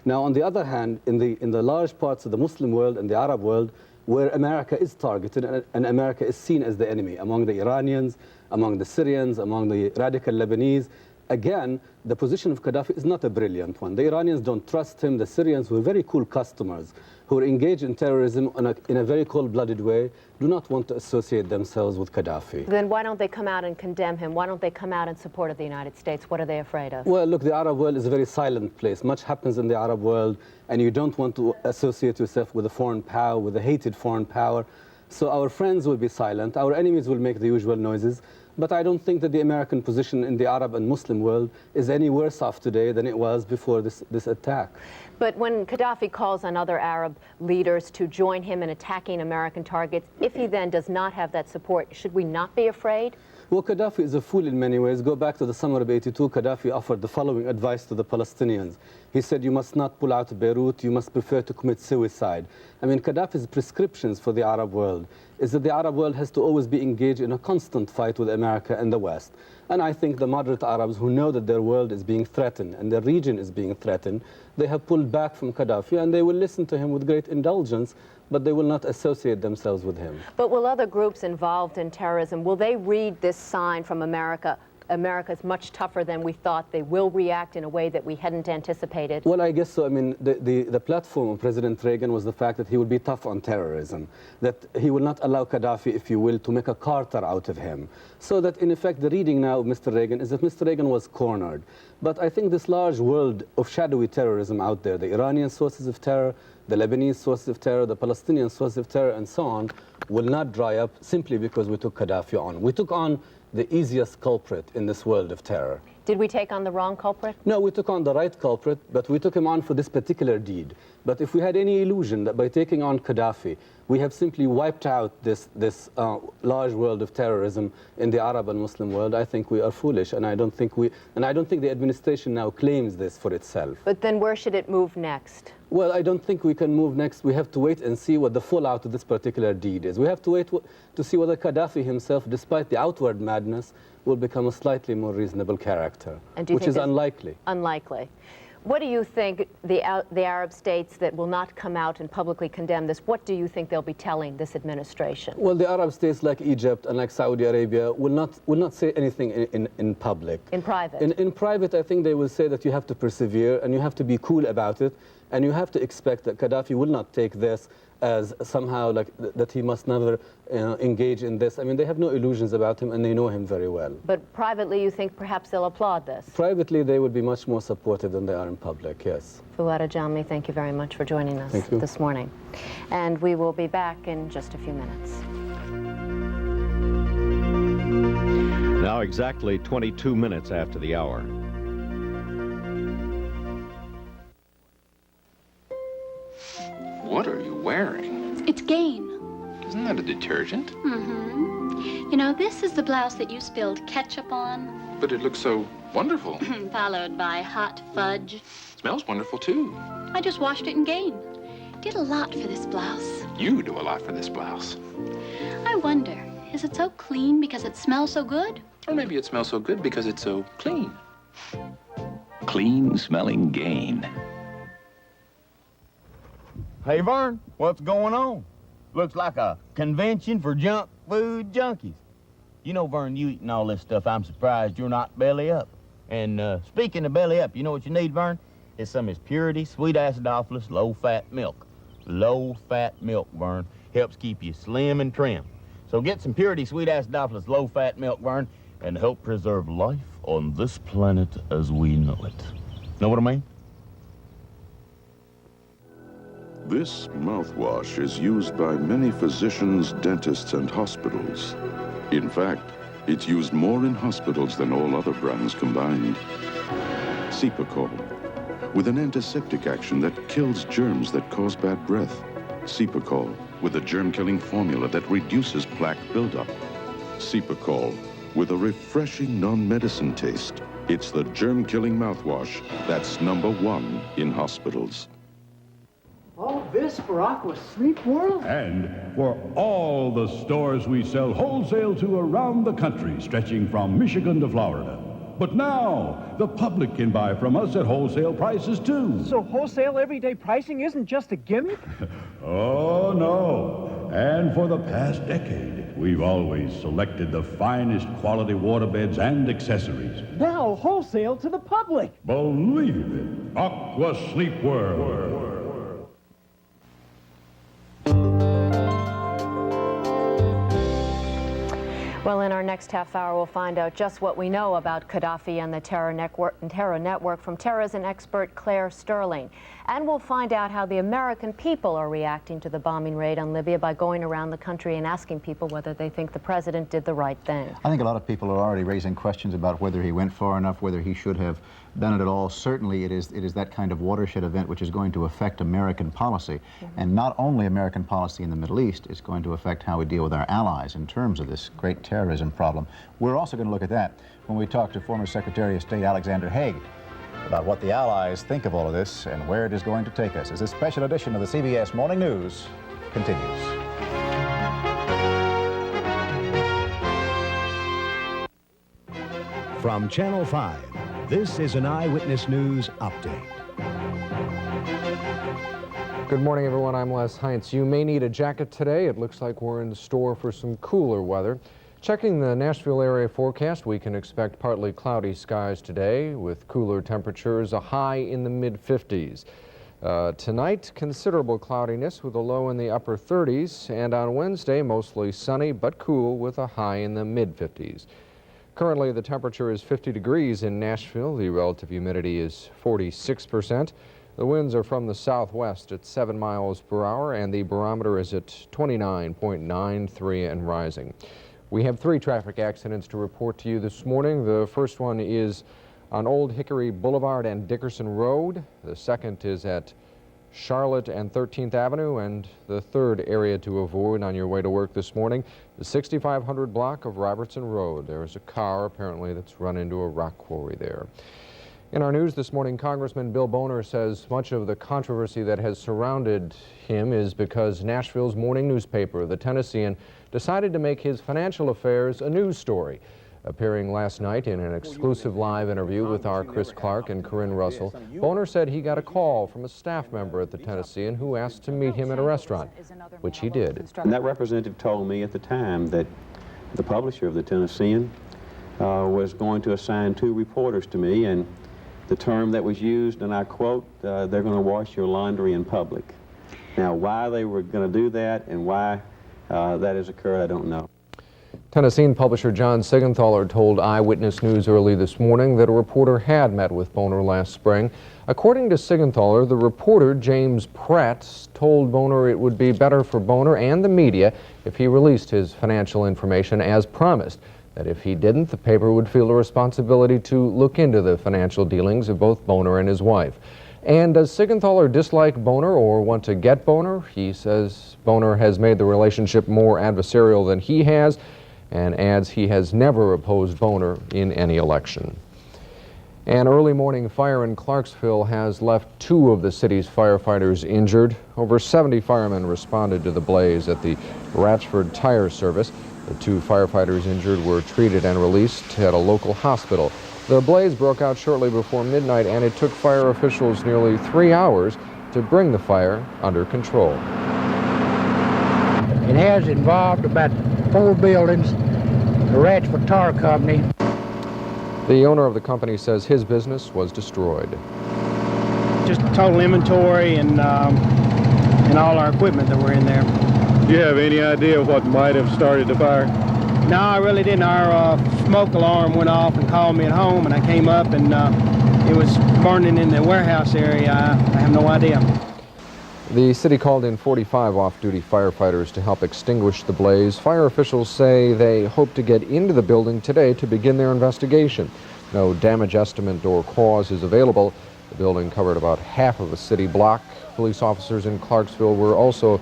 Now, on the other hand, in the large parts of the Muslim world and the Arab world, where America is targeted and America is seen as the enemy, among the Iranians, among the Syrians, among the radical Lebanese, again, the position of Gaddafi is not a brilliant one. The Iranians don't trust him. The Syrians, who are very cool customers, who are engaged in terrorism in a very cold-blooded way, do not want to associate themselves with Gaddafi. Then why don't they come out and condemn him? Why don't they come out in support of the United States? What are they afraid of? Well, look, the Arab world is a very silent place. Much happens in the Arab world, and you don't want to associate yourself with a foreign power, with a hated foreign power. So our friends will be silent. Our enemies will make the usual noises. But I don't think that the American position in the Arab and Muslim world is any worse off today than it was before this attack. But when Gaddafi calls on other Arab leaders to join him in attacking American targets, if he then does not have that support, should we not be afraid? Well, Gaddafi is a fool in many ways. Go back to the summer of '82, Gaddafi offered the following advice to the Palestinians. He said, you must not pull out of Beirut, you must prefer to commit suicide. I mean, Gaddafi's prescriptions for the Arab world is that the Arab world has to always be engaged in a constant fight with America and the West. And I think the moderate Arabs who know that their world is being threatened and their region is being threatened, they have pulled back from Gaddafi and they will listen to him with great indulgence, but they will not associate themselves with him. But will other groups involved in terrorism, will they read this sign from America? America's much tougher than we thought. They will react in a way that we hadn't anticipated. Well, I guess so. I mean, the platform of President Reagan was the fact that he will be tough on terrorism, that he will not allow Gaddafi, if you will, to make a Carter out of him. So that, in effect, the reading now of Mr. Reagan is that Mr. Reagan was cornered. But I think this large world of shadowy terrorism out there, the Iranian sources of terror, the Lebanese sources of terror, the Palestinian sources of terror, and so on, will not dry up simply because we took Gaddafi on. We took on the easiest culprit in this world of terror. Did we take on the wrong culprit? No, we took on the right culprit, but we took him on for this particular deed. But if we had any illusion that by taking on Gaddafi, we have simply wiped out this large world of terrorism in the Arab and Muslim world, I think we are foolish, and I don't think the administration now claims this for itself. But then where should it move next? Well, I don't think we can move next. We have to wait and see what the fallout of this particular deed is. We have to wait to see whether Gaddafi himself, despite the outward madness, will become a slightly more reasonable character, which is unlikely. Unlikely. What do you think the Arab states that will not come out and publicly condemn this, what do you think they'll be telling this administration? Well, the Arab states like Egypt and like Saudi Arabia will not say anything in public. In private? In private, I think they will say that you have to persevere and you have to be cool about it, and you have to expect that Gaddafi will not take this as somehow like that he must never engage in this. I mean, they have no illusions about him and they know him very well. But privately, you think perhaps they'll applaud this? Privately, they would be much more supportive than they are in public, yes. Fouad Ajami, thank you very much for joining us this morning. And we will be back in just a few minutes. Now exactly 22 minutes after the hour. What are you wearing? It's Gain. Isn't that a detergent? Mm-hmm. You know, this is the blouse that you spilled ketchup on. But it looks so wonderful. Followed by hot fudge. Smells wonderful, too. I just washed it in Gain. Did a lot for this blouse. You do a lot for this blouse. I wonder, is it so clean because it smells so good? Or maybe it smells so good because it's so clean. Clean-smelling Gain. Hey, Vern, what's going on? Looks like a convention for junk food junkies. You know, Vern, you eating all this stuff, I'm surprised you're not belly up. And speaking of belly up, you know what you need, Vern? It's some of this purity, sweet acidophilus, low-fat milk. Low-fat milk, Vern, helps keep you slim and trim. So get some purity, sweet acidophilus, low-fat milk, Vern, and help preserve life on this planet as we know it. Know what I mean? This mouthwash is used by many physicians, dentists, and hospitals. In fact, it's used more in hospitals than all other brands combined. Cepacol, with an antiseptic action that kills germs that cause bad breath. Cepacol, with a germ-killing formula that reduces plaque buildup. Cepacol, with a refreshing non-medicine taste. It's the germ-killing mouthwash that's #1 in hospitals. All this for Aqua Sleep World? And for all the stores we sell wholesale to around the country, stretching from Michigan to Florida. But now, the public can buy from us at wholesale prices, too. So wholesale everyday pricing isn't just a gimmick? Oh, no. And for the past decade, we've always selected the finest quality waterbeds and accessories. Now wholesale to the public. Believe it. Aqua Sleep World. Well, in our next half hour, we'll find out just what we know about Gaddafi and the terror network from terrorism expert Claire Sterling. And we'll find out how the American people are reacting to the bombing raid on Libya by going around the country and asking people whether they think the president did the right thing. I think a lot of people are already raising questions about whether he went far enough, whether he should have done it at all. Certainly it is that kind of watershed event which is going to affect American policy. And not only American policy in the Middle East, it's going to affect how we deal with our allies in terms of this great terrorism problem. We're also going to look at that when we talk to former Secretary of State Alexander Haig about what the allies think of all of this and where it is going to take us as this special edition of the CBS Morning News continues. From Channel 5, this is an Eyewitness News Update. Good morning, everyone. I'm Les Heinz. You may need a jacket today. It looks like we're in the store for some cooler weather. Checking the Nashville area forecast, we can expect partly cloudy skies today with cooler temperatures, a high in the mid-50s. Tonight, considerable cloudiness with a low in the upper 30s, and on Wednesday, mostly sunny but cool with a high in the mid-50s. Currently, the temperature is 50 degrees in Nashville. The relative humidity is 46%. The winds are from the southwest at 7 miles per hour, and the barometer is at 29.93 and rising. We have 3 traffic accidents to report to you this morning. The first one is on Old Hickory Boulevard and Dickerson Road. The second is at Charlotte and 13th Avenue, and the third area to avoid on your way to work this morning, the 6500 block of Robertson Road. There is a car apparently that's run into a rock quarry there. In our news this morning, Congressman Bill Boner says much of the controversy that has surrounded him is because Nashville's morning newspaper, the Tennessean, decided to make his financial affairs a news story. Appearing last night in an exclusive live interview with our Chris Clark and Corinne Russell, Boner said he got a call from a staff member at the Tennessean who asked to meet him at a restaurant, which he did. And that representative told me at the time that the publisher of the Tennessean was going to assign 2 reporters to me, and the term that was used, and I quote, they're going to wash your laundry in public. Now, why they were going to do that and why that has occurred, I don't know. Tennessean publisher John Sigenthaler told Eyewitness News early this morning that a reporter had met with Boner last spring. According to Sigenthaler, the reporter, James Pratt, told Boner it would be better for Boner and the media if he released his financial information as promised. that if he didn't, the paper would feel a responsibility to look into the financial dealings of both Boner and his wife. And does Siegenthaler dislike Boner or want to get Boner? He says Boner has made the relationship more adversarial than he has, and adds he has never opposed Boner in any election. An early morning fire in Clarksville has left 2 of the city's firefighters injured. Over 70 firemen responded to the blaze at the Ratchford Tire Service. The 2 firefighters injured were treated and released at a local hospital. The blaze broke out shortly before midnight, and it took fire officials nearly 3 hours to bring the fire under control. It has involved about 4 buildings, the Ratchford Tire Company. The owner of the company says his business was destroyed. Just total inventory and all our equipment that were in there. Do you have any idea what might have started the fire? No, I really didn't. Our smoke alarm went off and called me at home, and I came up and it was burning in the warehouse area. I have no idea. The city called in 45 off-duty firefighters to help extinguish the blaze. Fire officials say they hope to get into the building today to begin their investigation. No damage estimate or cause is available. The building covered about half of a city block. Police officers in Clarksville were also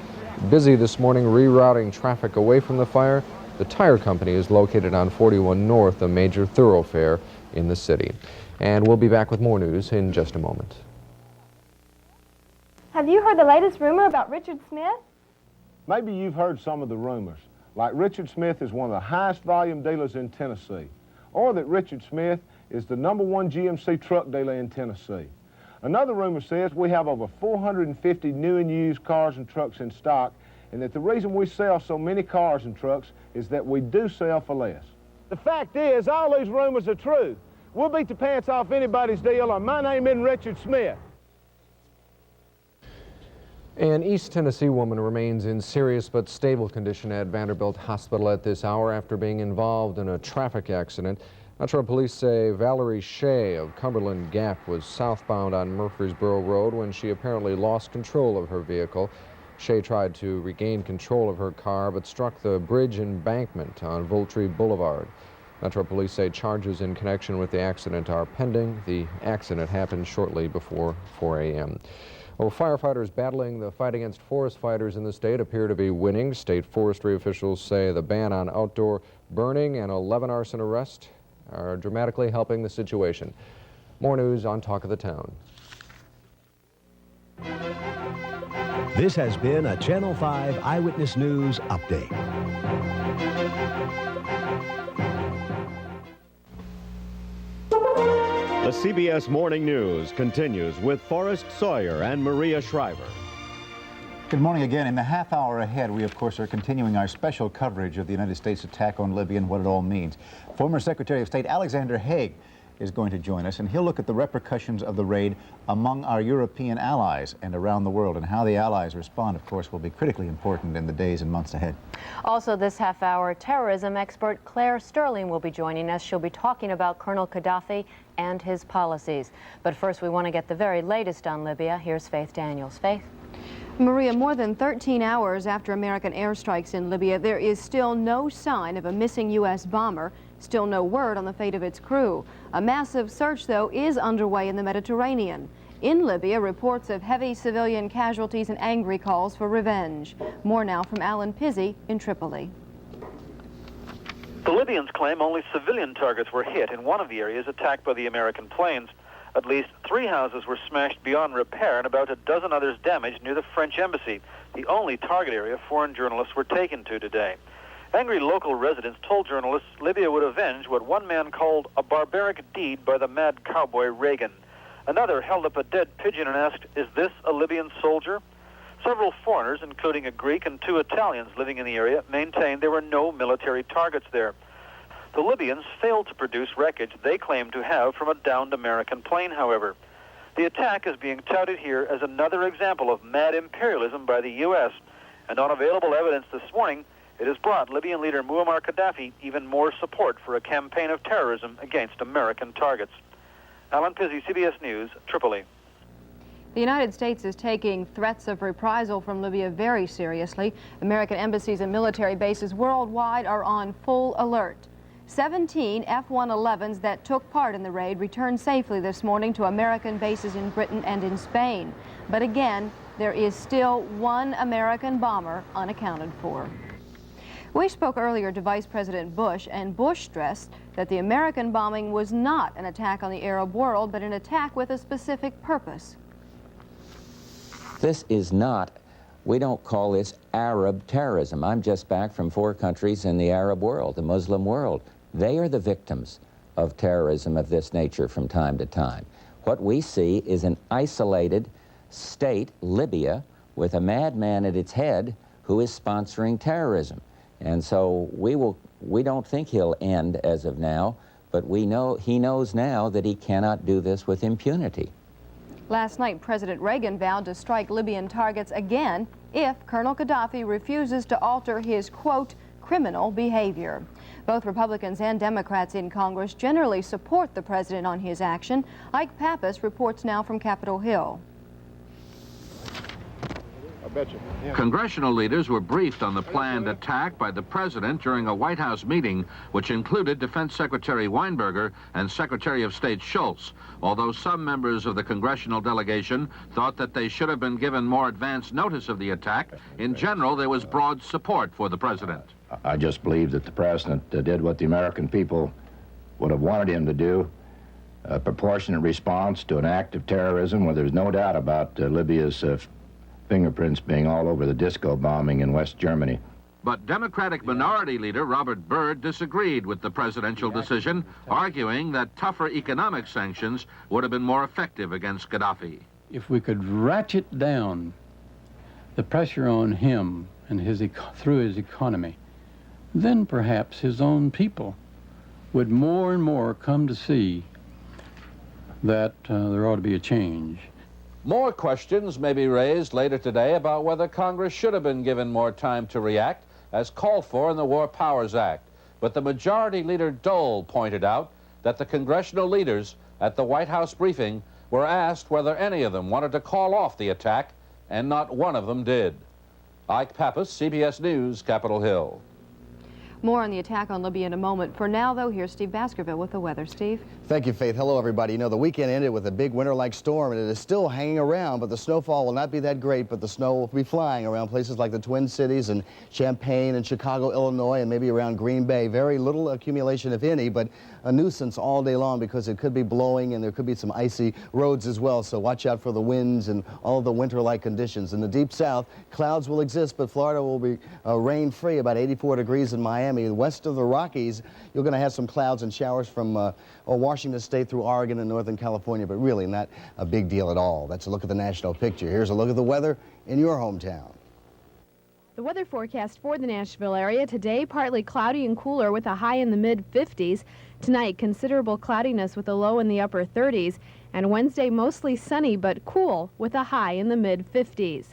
busy this morning rerouting traffic away from the fire. The tire company is located on 41 North, a major thoroughfare in the city. And we'll be back with more news in just a moment. Have you heard the latest rumor about Richard Smith? Maybe you've heard some of the rumors, like Richard Smith is one of the highest volume dealers in Tennessee, or that Richard Smith is the #1 GMC truck dealer in Tennessee. Another rumor says we have over 450 new and used cars and trucks in stock, and that the reason we sell so many cars and trucks is that we do sell for less. The fact is, all these rumors are true. We'll beat the pants off anybody's deal, or my name isn't Richard Smith. An East Tennessee woman remains in serious but stable condition at Vanderbilt Hospital at this hour after being involved in a traffic accident. Metro police say Valerie Shea of Cumberland Gap was southbound on Murfreesboro Road when she apparently lost control of her vehicle. Shea tried to regain control of her car but struck the bridge embankment on Voltree Boulevard. Metro police say charges in connection with the accident are pending. The accident happened shortly before 4 a.m. Well, firefighters battling the fight against forest fires in the state appear to be winning. State forestry officials say the ban on outdoor burning and 11 arson arrests are dramatically helping the situation. More news on Talk of the Town. This has been a Channel 5 Eyewitness News update. The CBS Morning News continues with Forrest Sawyer and Maria Shriver. Good morning again. In the half hour ahead, we, of course, are continuing our special coverage of the United States attack on Libya and what it all means. Former Secretary of State Alexander Haig is going to join us, and he'll look at the repercussions of the raid among our European allies and around the world, and how the allies respond, of course, will be critically important in the days and months ahead. Also this half hour, terrorism expert Claire Sterling will be joining us. She'll be talking about Colonel Gaddafi and his policies. But first, we want to get the very latest on Libya. Here's Faith Daniels. Faith? Maria, more than 13 hours after American airstrikes in Libya, there is still no sign of a missing U.S. bomber. Still no word on the fate of its crew. A massive search, though, is underway in the Mediterranean. In Libya, reports of heavy civilian casualties and angry calls for revenge. More now from Alan Pizzi in Tripoli. The Libyans claim only civilian targets were hit in one of the areas attacked by the American planes. At least 3 houses were smashed beyond repair and about a dozen others damaged near the French embassy, the only target area foreign journalists were taken to today. Angry local residents told journalists Libya would avenge what one man called a barbaric deed by the mad cowboy Reagan. Another held up a dead pigeon and asked, "Is this a Libyan soldier?" Several foreigners, including a Greek and 2 Italians living in the area, maintained there were no military targets there. The Libyans failed to produce wreckage they claimed to have from a downed American plane, however. The attack is being touted here as another example of mad imperialism by the U.S., and on available evidence this morning, it has brought Libyan leader Muammar Gaddafi even more support for a campaign of terrorism against American targets. Alan Pizzi, CBS News, Tripoli. The United States is taking threats of reprisal from Libya very seriously. American embassies and military bases worldwide are on full alert. 17 F-111s that took part in the raid returned safely this morning to American bases in Britain and in Spain. But again, there is still one American bomber unaccounted for. We spoke earlier to Vice President Bush, and Bush stressed that the American bombing was not an attack on the Arab world, but an attack with a specific purpose. This is not, we don't call this Arab terrorism. I'm just back from 4 countries in the Arab world, the Muslim world. They are the victims of terrorism of this nature from time to time. What we see is an isolated state, Libya, with a madman at its head who is sponsoring terrorism. And so we don't think he'll end as of now, but he knows now that he cannot do this with impunity. Last night, President Reagan vowed to strike Libyan targets again if Colonel Gaddafi refuses to alter his, quote, criminal behavior. Both Republicans and Democrats in Congress generally support the president on his action. Ike Pappas reports now from Capitol Hill. Congressional leaders were briefed on the planned attack by the president during a White House meeting, which included Defense Secretary Weinberger and Secretary of State Schultz, although some members of the congressional delegation thought that they should have been given more advance notice of the attack. In general, there was broad support for the president. I just believe that the president did what the American people would have wanted him to do, a proportionate response to an act of terrorism where there's no doubt about Libya's fingerprints being all over the disco bombing in West Germany. But Democratic Minority Leader Robert Byrd disagreed with the presidential decision, arguing that tougher economic sanctions would have been more effective against Gaddafi. If we could ratchet down the pressure on him and through his economy, then perhaps his own people would more and more come to see that there ought to be a change. More questions may be raised later today about whether Congress should have been given more time to react, as called for in the War Powers Act. But the Majority Leader Dole pointed out that the congressional leaders at the White House briefing were asked whether any of them wanted to call off the attack, and not one of them did. Ike Pappas, CBS News, Capitol Hill. More on the attack on Libya in a moment. For now, though, here's Steve Baskerville with the weather. Steve? Thank you, Faith. Hello, everybody. You know, the weekend ended with a big winter-like storm, and it is still hanging around, but the snowfall will not be that great, but the snow will be flying around places like the Twin Cities and Champaign and Chicago, Illinois, and maybe around Green Bay. Very little accumulation, if any, but a nuisance all day long because it could be blowing and there could be some icy roads as well, so watch out for the winds and all of the winter-like conditions. In the Deep South, clouds will exist, but Florida will be rain-free, about 84 degrees in Miami. West of the Rockies, you're going to have some clouds and showers from Washington State through Oregon and Northern California, but really not a big deal at all. That's a look at the national picture. Here's a look at the weather in your hometown. The weather forecast for the Nashville area today, partly cloudy and cooler with a high in the mid-50s. Tonight, considerable cloudiness with a low in the upper 30s. And Wednesday, mostly sunny but cool with a high in the mid-50s.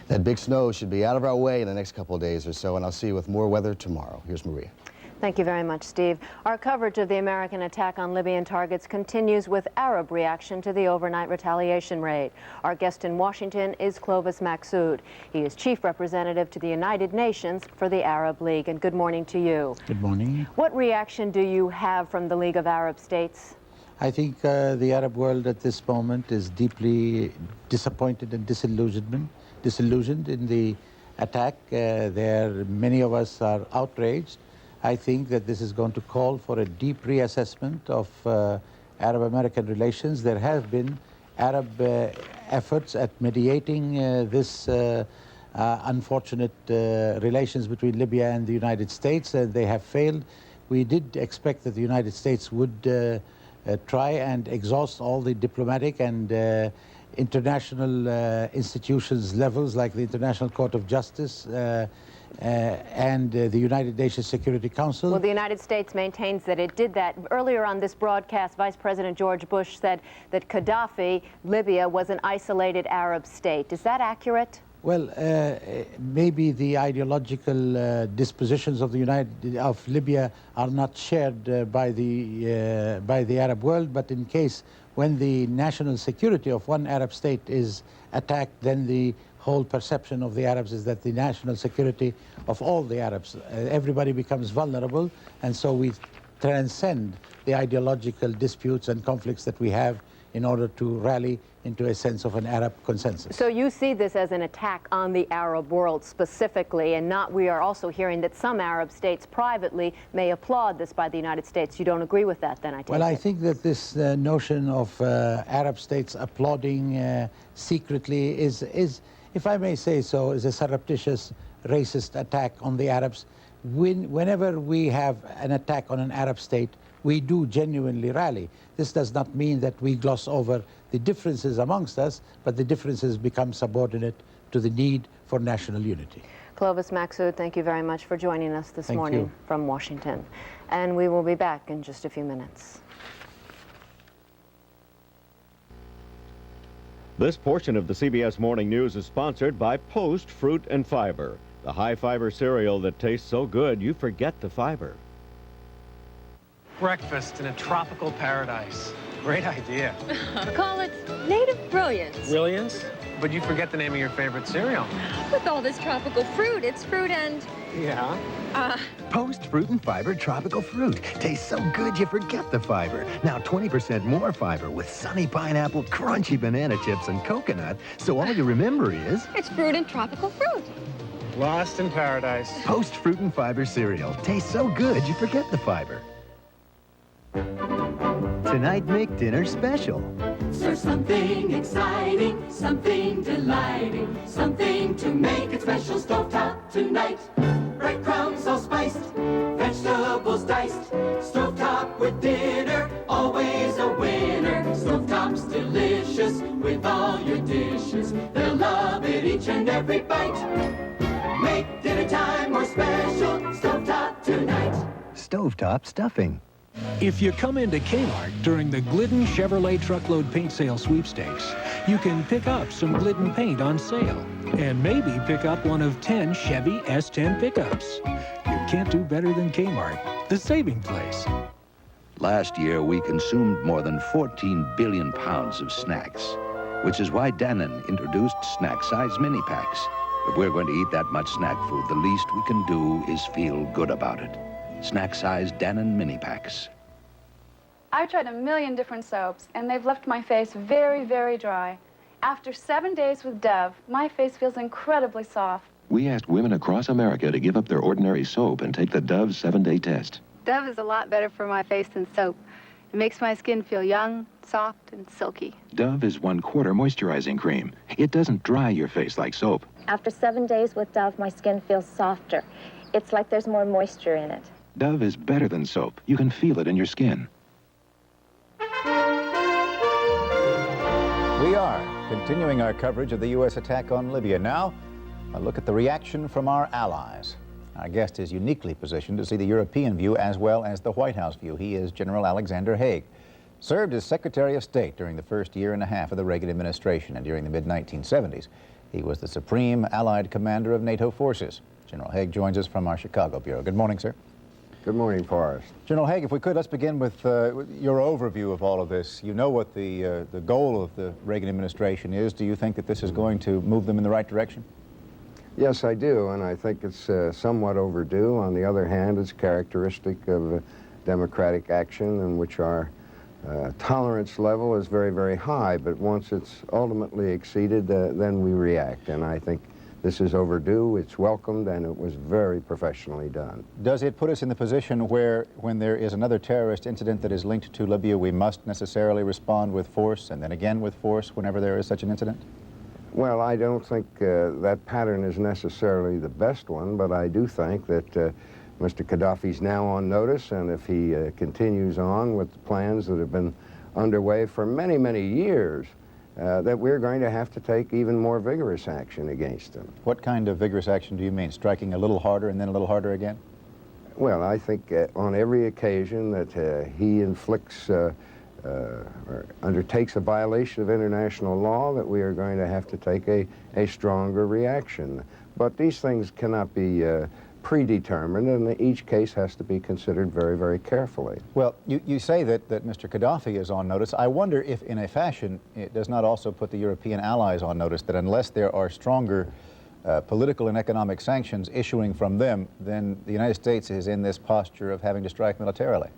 That big snow should be out of our way in the next couple of days or so, and I'll see you with more weather tomorrow. Here's Maria. Thank you very much, Steve. Our coverage of the American attack on Libyan targets continues with Arab reaction to the overnight retaliation raid. Our guest in Washington is Clovis Maxsoud. He is Chief Representative to the United Nations for the Arab League. And good morning to you. Good morning. What reaction do you have from the League of Arab States? I think the Arab world at this moment is deeply disappointed and disillusioned in the attack. Many of us are outraged. I think that this is going to call for a deep reassessment of Arab-American relations. There have been Arab efforts at mediating this unfortunate relations between Libya and the United States. They have failed. We did expect that the United States would try and exhaust all the diplomatic and international institutions levels like the International Court of Justice and the United Nations Security Council. Well, the United States maintains that it did that. Earlier on this broadcast, Vice President George Bush said that Gaddafi, Libya, was an isolated Arab state. Is that accurate? Well, maybe the ideological dispositions of Libya are not shared by the Arab world, but in case when the national security of one Arab state is attacked, then the whole perception of the Arabs is that the national security of all the Arabs, everybody becomes vulnerable, and so we transcend the ideological disputes and conflicts that we have in order to rally into a sense of an Arab consensus. So you see this as an attack on the Arab world specifically, and not, we are also hearing that some Arab states privately may applaud this by the United States. You don't agree with that then, I take it? Well, I think that this notion of Arab states applauding secretly is, if I may say so, is a surreptitious racist attack on the Arabs. Whenever we have an attack on an Arab state, we do genuinely rally. This does not mean that we gloss over the differences amongst us, but the differences become subordinate to the need for national unity. Clovis Maxud, thank you very much for joining us this morning from Washington. And we will be back in just a few minutes. This portion of the CBS Morning News is sponsored by Post Fruit and Fiber, the high-fiber cereal that tastes so good you forget the fiber. Breakfast in a tropical paradise. Great idea. Call it native brilliance. Brilliance? But you forget the name of your favorite cereal. With all this tropical fruit, it's fruit and... Yeah? Post Fruit and Fiber Tropical Fruit. Tastes so good you forget the fiber. Now 20% more fiber with sunny pineapple, crunchy banana chips, and coconut. So all you remember is... It's fruit and tropical fruit. Lost in paradise. Post Fruit and Fiber cereal. Tastes so good you forget the fiber. Tonight, make dinner special. Serve something exciting, something delighting, something to make it special. Stovetop tonight. Breadcrumbs all spiced, vegetables diced. Stovetop with dinner, always a winner. Stovetop's delicious with all your dishes. They'll love it each and every bite. Make dinner time more special. Stovetop tonight. Stovetop stuffing. If you come into Kmart during the Glidden Chevrolet Truckload Paint Sale Sweepstakes, you can pick up some Glidden paint on sale and maybe pick up one of 10 Chevy S10 pickups. You can't do better than Kmart, the saving place. Last year, we consumed more than 14 billion pounds of snacks, which is why Dannon introduced snack-size mini packs. If we're going to eat that much snack food, the least we can do is feel good about it. Snack-sized Dannon mini packs. I've tried a million different soaps, and they've left my face very, very dry. After 7 days with Dove, my face feels incredibly soft. We asked women across America to give up their ordinary soap and take the Dove 7-day test. Dove is a lot better for my face than soap. It makes my skin feel young, soft, and silky. Dove is 1/4 moisturizing cream. It doesn't dry your face like soap. After 7 days with Dove, my skin feels softer. It's like there's more moisture in it. Dove is better than soap. You can feel it in your skin. We are continuing our coverage of the U.S. attack on Libya. Now, a look at the reaction from our allies. Our guest is uniquely positioned to see the European view as well as the White House view. He is General Alexander Haig. Served as Secretary of State during the first year and a half of the Reagan administration, and during the mid-1970s, he was the Supreme Allied Commander of NATO forces. General Haig joins us from our Chicago Bureau. Good morning, sir. Good morning, Forrest. General Haig, if we could, let's begin with your overview of all of this. You know what the goal of the Reagan administration is. Do you think that this is going to move them in the right direction? Yes, I do, and I think it's somewhat overdue. On the other hand, it's characteristic of democratic action in which our tolerance level is very, very high, but once it's ultimately exceeded, then we react, and I think this is overdue, it's welcomed, and it was very professionally done. Does it put us in the position where, when there is another terrorist incident that is linked to Libya, we must necessarily respond with force, and then again with force whenever there is such an incident? Well, I don't think that pattern is necessarily the best one, but I do think that Mr. Gaddafi's now on notice, and if he continues on with the plans that have been underway for many, many years, that we're going to have to take even more vigorous action against him. What kind of vigorous action do you mean? Striking a little harder and then a little harder again? Well, I think on every occasion that he inflicts or undertakes a violation of international law, that we are going to have to take a stronger reaction. But these things cannot be predetermined, and each case has to be considered very, very carefully. Well, you say that Mr. Gaddafi is on notice. I wonder if, in a fashion, it does not also put the European allies on notice that unless there are stronger political and economic sanctions issuing from them, then the United States is in this posture of having to strike militarily.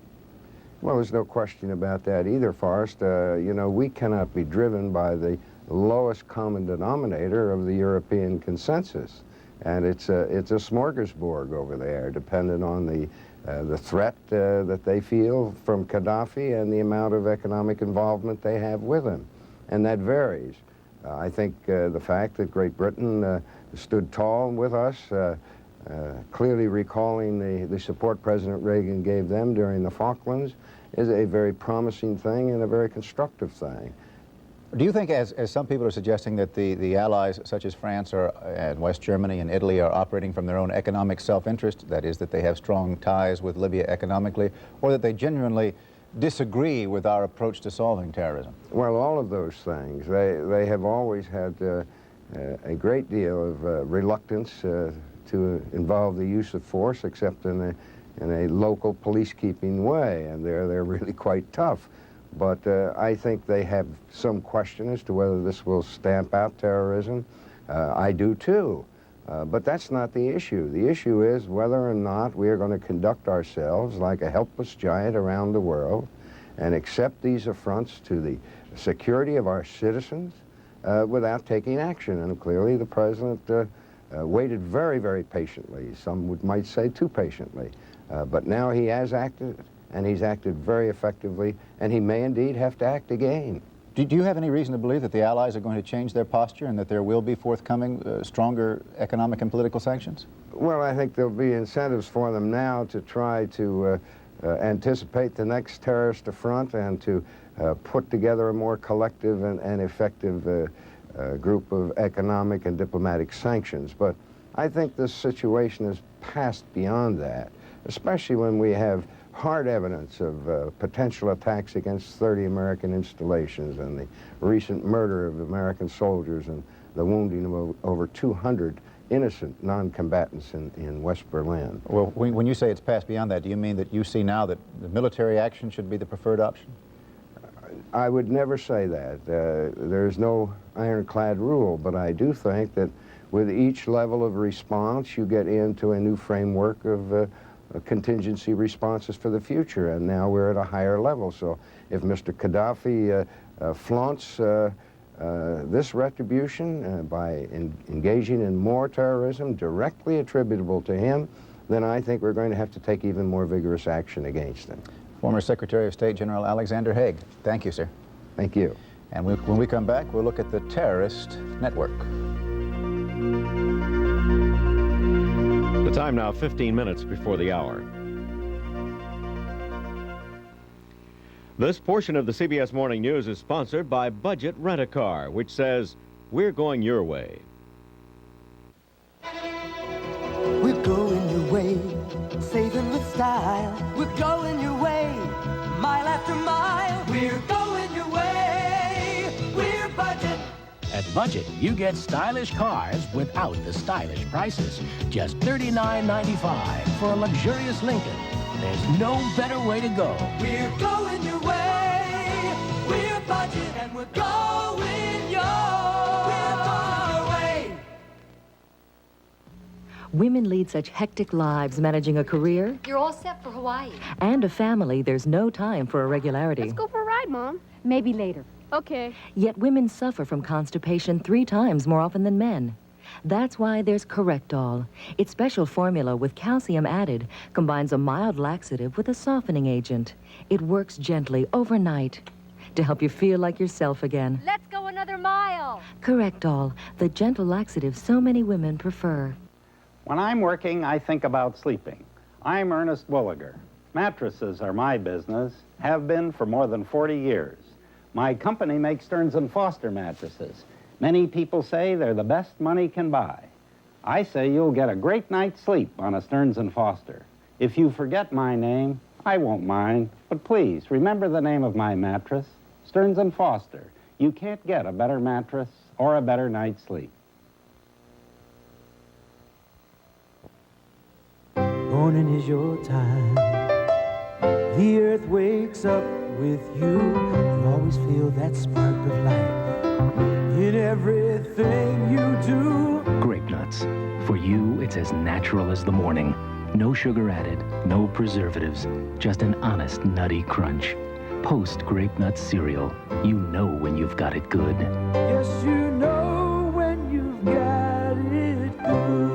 Well, there's no question about that either, Forrest. You know, we cannot be driven by the lowest common denominator of the European consensus. And it's a smorgasbord over there, dependent on the threat that they feel from Gaddafi and the amount of economic involvement they have with him. And that varies. I think the fact that Great Britain stood tall with us, clearly recalling the support President Reagan gave them during the Falklands, is a very promising thing and a very constructive thing. Do you think, as some people are suggesting, that the allies, such as France and West Germany and Italy, are operating from their own economic self-interest, that is, that they have strong ties with Libya economically, or that they genuinely disagree with our approach to solving terrorism? Well, all of those things. They have always had a great deal of reluctance to involve the use of force, except in a local police-keeping way, and they're really quite tough. But I think they have some question as to whether this will stamp out terrorism. I do too. But that's not the issue. The issue is whether or not we are going to conduct ourselves like a helpless giant around the world and accept these affronts to the security of our citizens without taking action. And clearly the President waited very, very patiently. Some might say too patiently. But now he has acted, and he's acted very effectively, and he may indeed have to act again. Do you have any reason to believe that the Allies are going to change their posture and that there will be forthcoming stronger economic and political sanctions? Well, I think there'll be incentives for them now to try to anticipate the next terrorist affront and to put together a more collective and effective group of economic and diplomatic sanctions. But I think this situation has passed beyond that, especially when we have hard evidence of potential attacks against 30 American installations and the recent murder of American soldiers and the wounding of over 200 innocent non-combatants in West Berlin. Well, when you say it's passed beyond that, do you mean that you see now that the military action should be the preferred option? I would never say that. There's no ironclad rule, but I do think that with each level of response, you get into a new framework of contingency responses for the future, and now we're at a higher level. So if Mr. Gaddafi flaunts this retribution by engaging in more terrorism directly attributable to him, then I think we're going to have to take even more vigorous action against him. Former Secretary of State General Alexander Haig. Thank you, sir. Thank you. And when we come back, we'll look at the terrorist network. The time now 15 minutes before the hour. This portion of the CBS Morning News is sponsored by Budget Rent-A-Car, which says, we're going your way. We're going your way, saving with style. We're going your way, mile after mile. We're going your way, we're Budget. At Budget, you get stylish cars without the stylish prices. Just $39.95 for a luxurious Lincoln. There's no better way to go. We're going your way, we're Budget, and we're going your way. Women lead such hectic lives managing a career You're all set for Hawaii. and a family. There's no time for irregularity. Let's go for a ride, Mom. Maybe later. Okay. Yet women suffer from constipation 3 times more often than men. That's why there's Correctol. Its special formula with calcium added combines a mild laxative with a softening agent. It works gently overnight to help you feel like yourself again. Let's go another mile. Correctol, the gentle laxative so many women prefer. When I'm working, I think about sleeping. I'm Ernest Williger. Mattresses are my business, have been for more than 40 years. My company makes Stearns & Foster mattresses. Many people say they're the best money can buy. I say you'll get a great night's sleep on a Stearns & Foster. If you forget my name, I won't mind, but please remember the name of my mattress, Stearns & Foster. You can't get a better mattress or a better night's sleep. morning is your time. The earth wakes up with you. You always feel that spark of light in everything you do. Grape nuts. For you, it's as natural as the morning. No sugar added, no preservatives, just an honest nutty crunch. Post Grape Nuts cereal. You know when you've got it good. Yes, you know when you've got it good.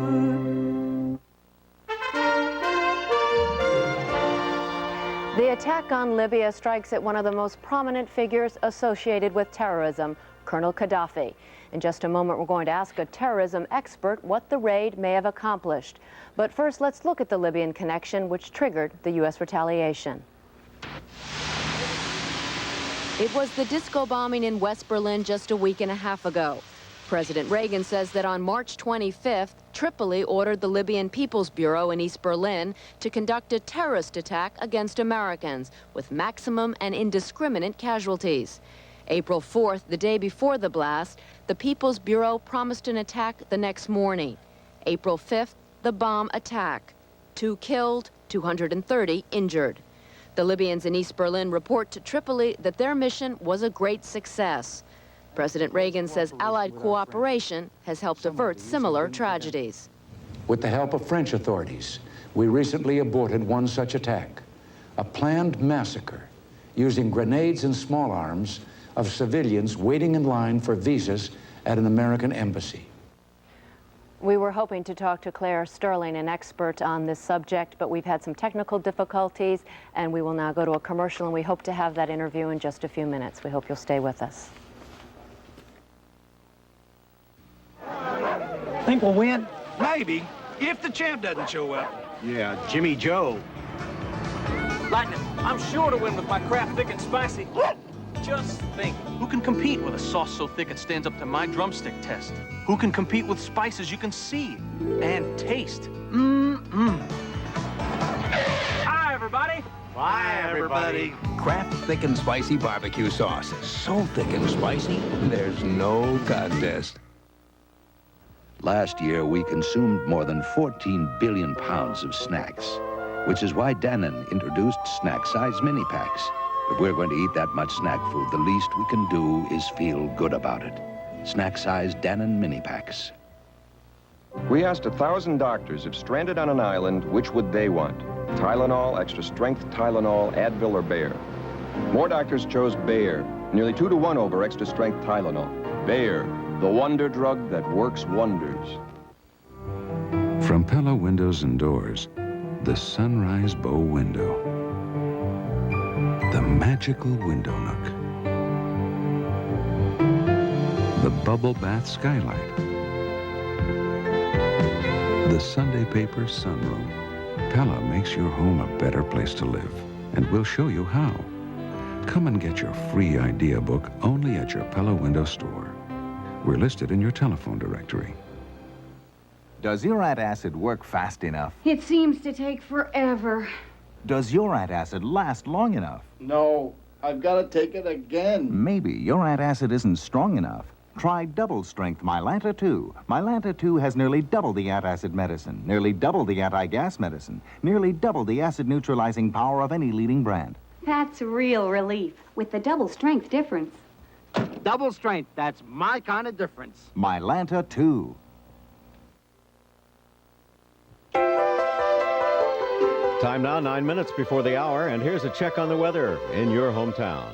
The attack on Libya strikes at one of the most prominent figures associated with terrorism, Colonel Gaddafi. In just a moment, we're going to ask a terrorism expert what the raid may have accomplished. But first, let's look at the Libyan connection, which triggered the U.S. retaliation. It was the disco bombing in West Berlin just a week and a half ago. President Reagan says that on March 25th, Tripoli ordered the Libyan People's Bureau in East Berlin to conduct a terrorist attack against Americans with maximum and indiscriminate casualties. April 4th, the day before the blast, the People's Bureau promised an attack the next morning. April 5th, the bomb attack. 2 killed, 230 injured. The Libyans in East Berlin report to Tripoli that their mission was a great success. President Reagan says Allied cooperation has helped avert similar tragedies. With the help of French authorities, we recently aborted one such attack, a planned massacre using grenades and small arms of civilians waiting in line for visas at an American embassy. We were hoping to talk to Claire Sterling, an expert on this subject, but we've had some technical difficulties, and we will now go to a commercial, and we hope to have that interview in just a few minutes. We hope you'll stay with us. Think we'll win? Maybe, if the champ doesn't show up. Yeah, Jimmy Joe. Lightning, I'm sure to win with my crap thick and spicy. Just think, who can compete with a sauce so thick it stands up to my drumstick test? Who can compete with spices you can see and taste? Hi, everybody. Bye, everybody. Kraft Thick and Spicy Barbecue Sauce. So thick and spicy, there's no contest. Last year, we consumed more than 14 billion pounds of snacks, which is why Dannon introduced snack-size mini packs. If we're going to eat that much snack food, the least we can do is feel good about it. Snack-sized Dannon mini packs. We asked 1,000 doctors if stranded on an island, which would they want? Tylenol, extra strength Tylenol, Advil, or Bayer? More doctors chose Bayer, nearly 2 to 1 over extra strength Tylenol. Bayer, the wonder drug that works wonders. From Pella Windows and Doors, the sunrise bow window. The magical window nook. The bubble bath skylight. The Sunday paper sunroom. Pella makes your home a better place to live, and we'll show you how. Come and get your free idea book only at your Pella Window store. We're listed in your telephone directory. Does uric acid work fast enough? It seems to take forever. Does uric acid last long enough? No, I've got to take it again. Maybe uric acid isn't strong enough. Try double-strength Mylanta 2. Mylanta 2 has nearly double the antacid medicine, nearly double the anti-gas medicine, nearly double the acid-neutralizing power of any leading brand. That's real relief, with the double strength difference. Double strength, that's my kind of difference. Mylanta 2. Time now, 9 minutes before the hour, and here's a check on the weather in your hometown.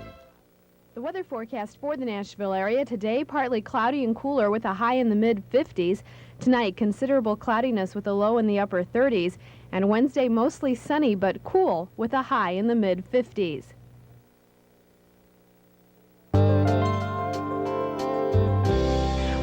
The weather forecast for the Nashville area today, partly cloudy and cooler with a high in the mid-50s. Tonight, considerable cloudiness with a low in the upper 30s. And Wednesday, mostly sunny but cool with a high in the mid-50s.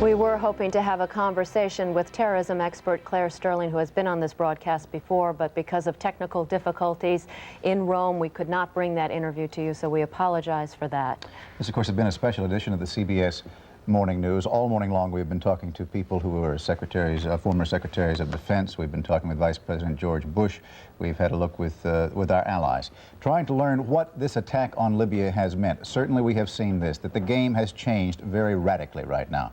We were hoping to have a conversation with terrorism expert Claire Sterling, who has been on this broadcast before, but because of technical difficulties in Rome, we could not bring that interview to you, so we apologize for that. This, of course, has been a special edition of the CBS Morning News. All morning long, we've been talking to people who were secretaries, former secretaries of defense. We've been talking with Vice President George Bush. We've had a look with our allies, trying to learn what this attack on Libya has meant. Certainly, we have seen this, that the game has changed very radically right now.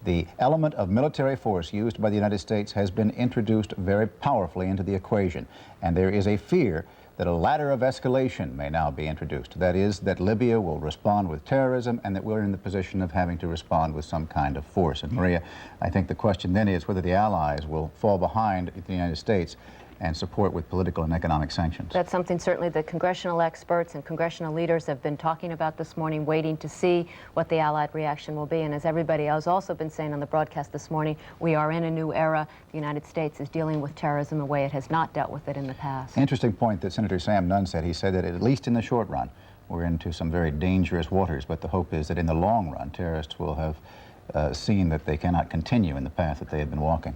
The element of military force used by the United States has been introduced very powerfully into the equation, and there is a fear that a ladder of escalation may now be introduced. That is, that Libya will respond with terrorism and that we're in the position of having to respond with some kind of force. And Maria, I think the question then is whether the Allies will fall behind the United States and support with political and economic sanctions. That's something certainly the congressional experts and congressional leaders have been talking about this morning, waiting to see what the Allied reaction will be. And as everybody has also been saying on the broadcast this morning, we are in a new era. The United States is dealing with terrorism in a way it has not dealt with it in the past. Interesting point that Senator Sam Nunn said. He said that at least in the short run, we're into some very dangerous waters, but the hope is that in the long run, terrorists will have seen that they cannot continue in the path that they have been walking.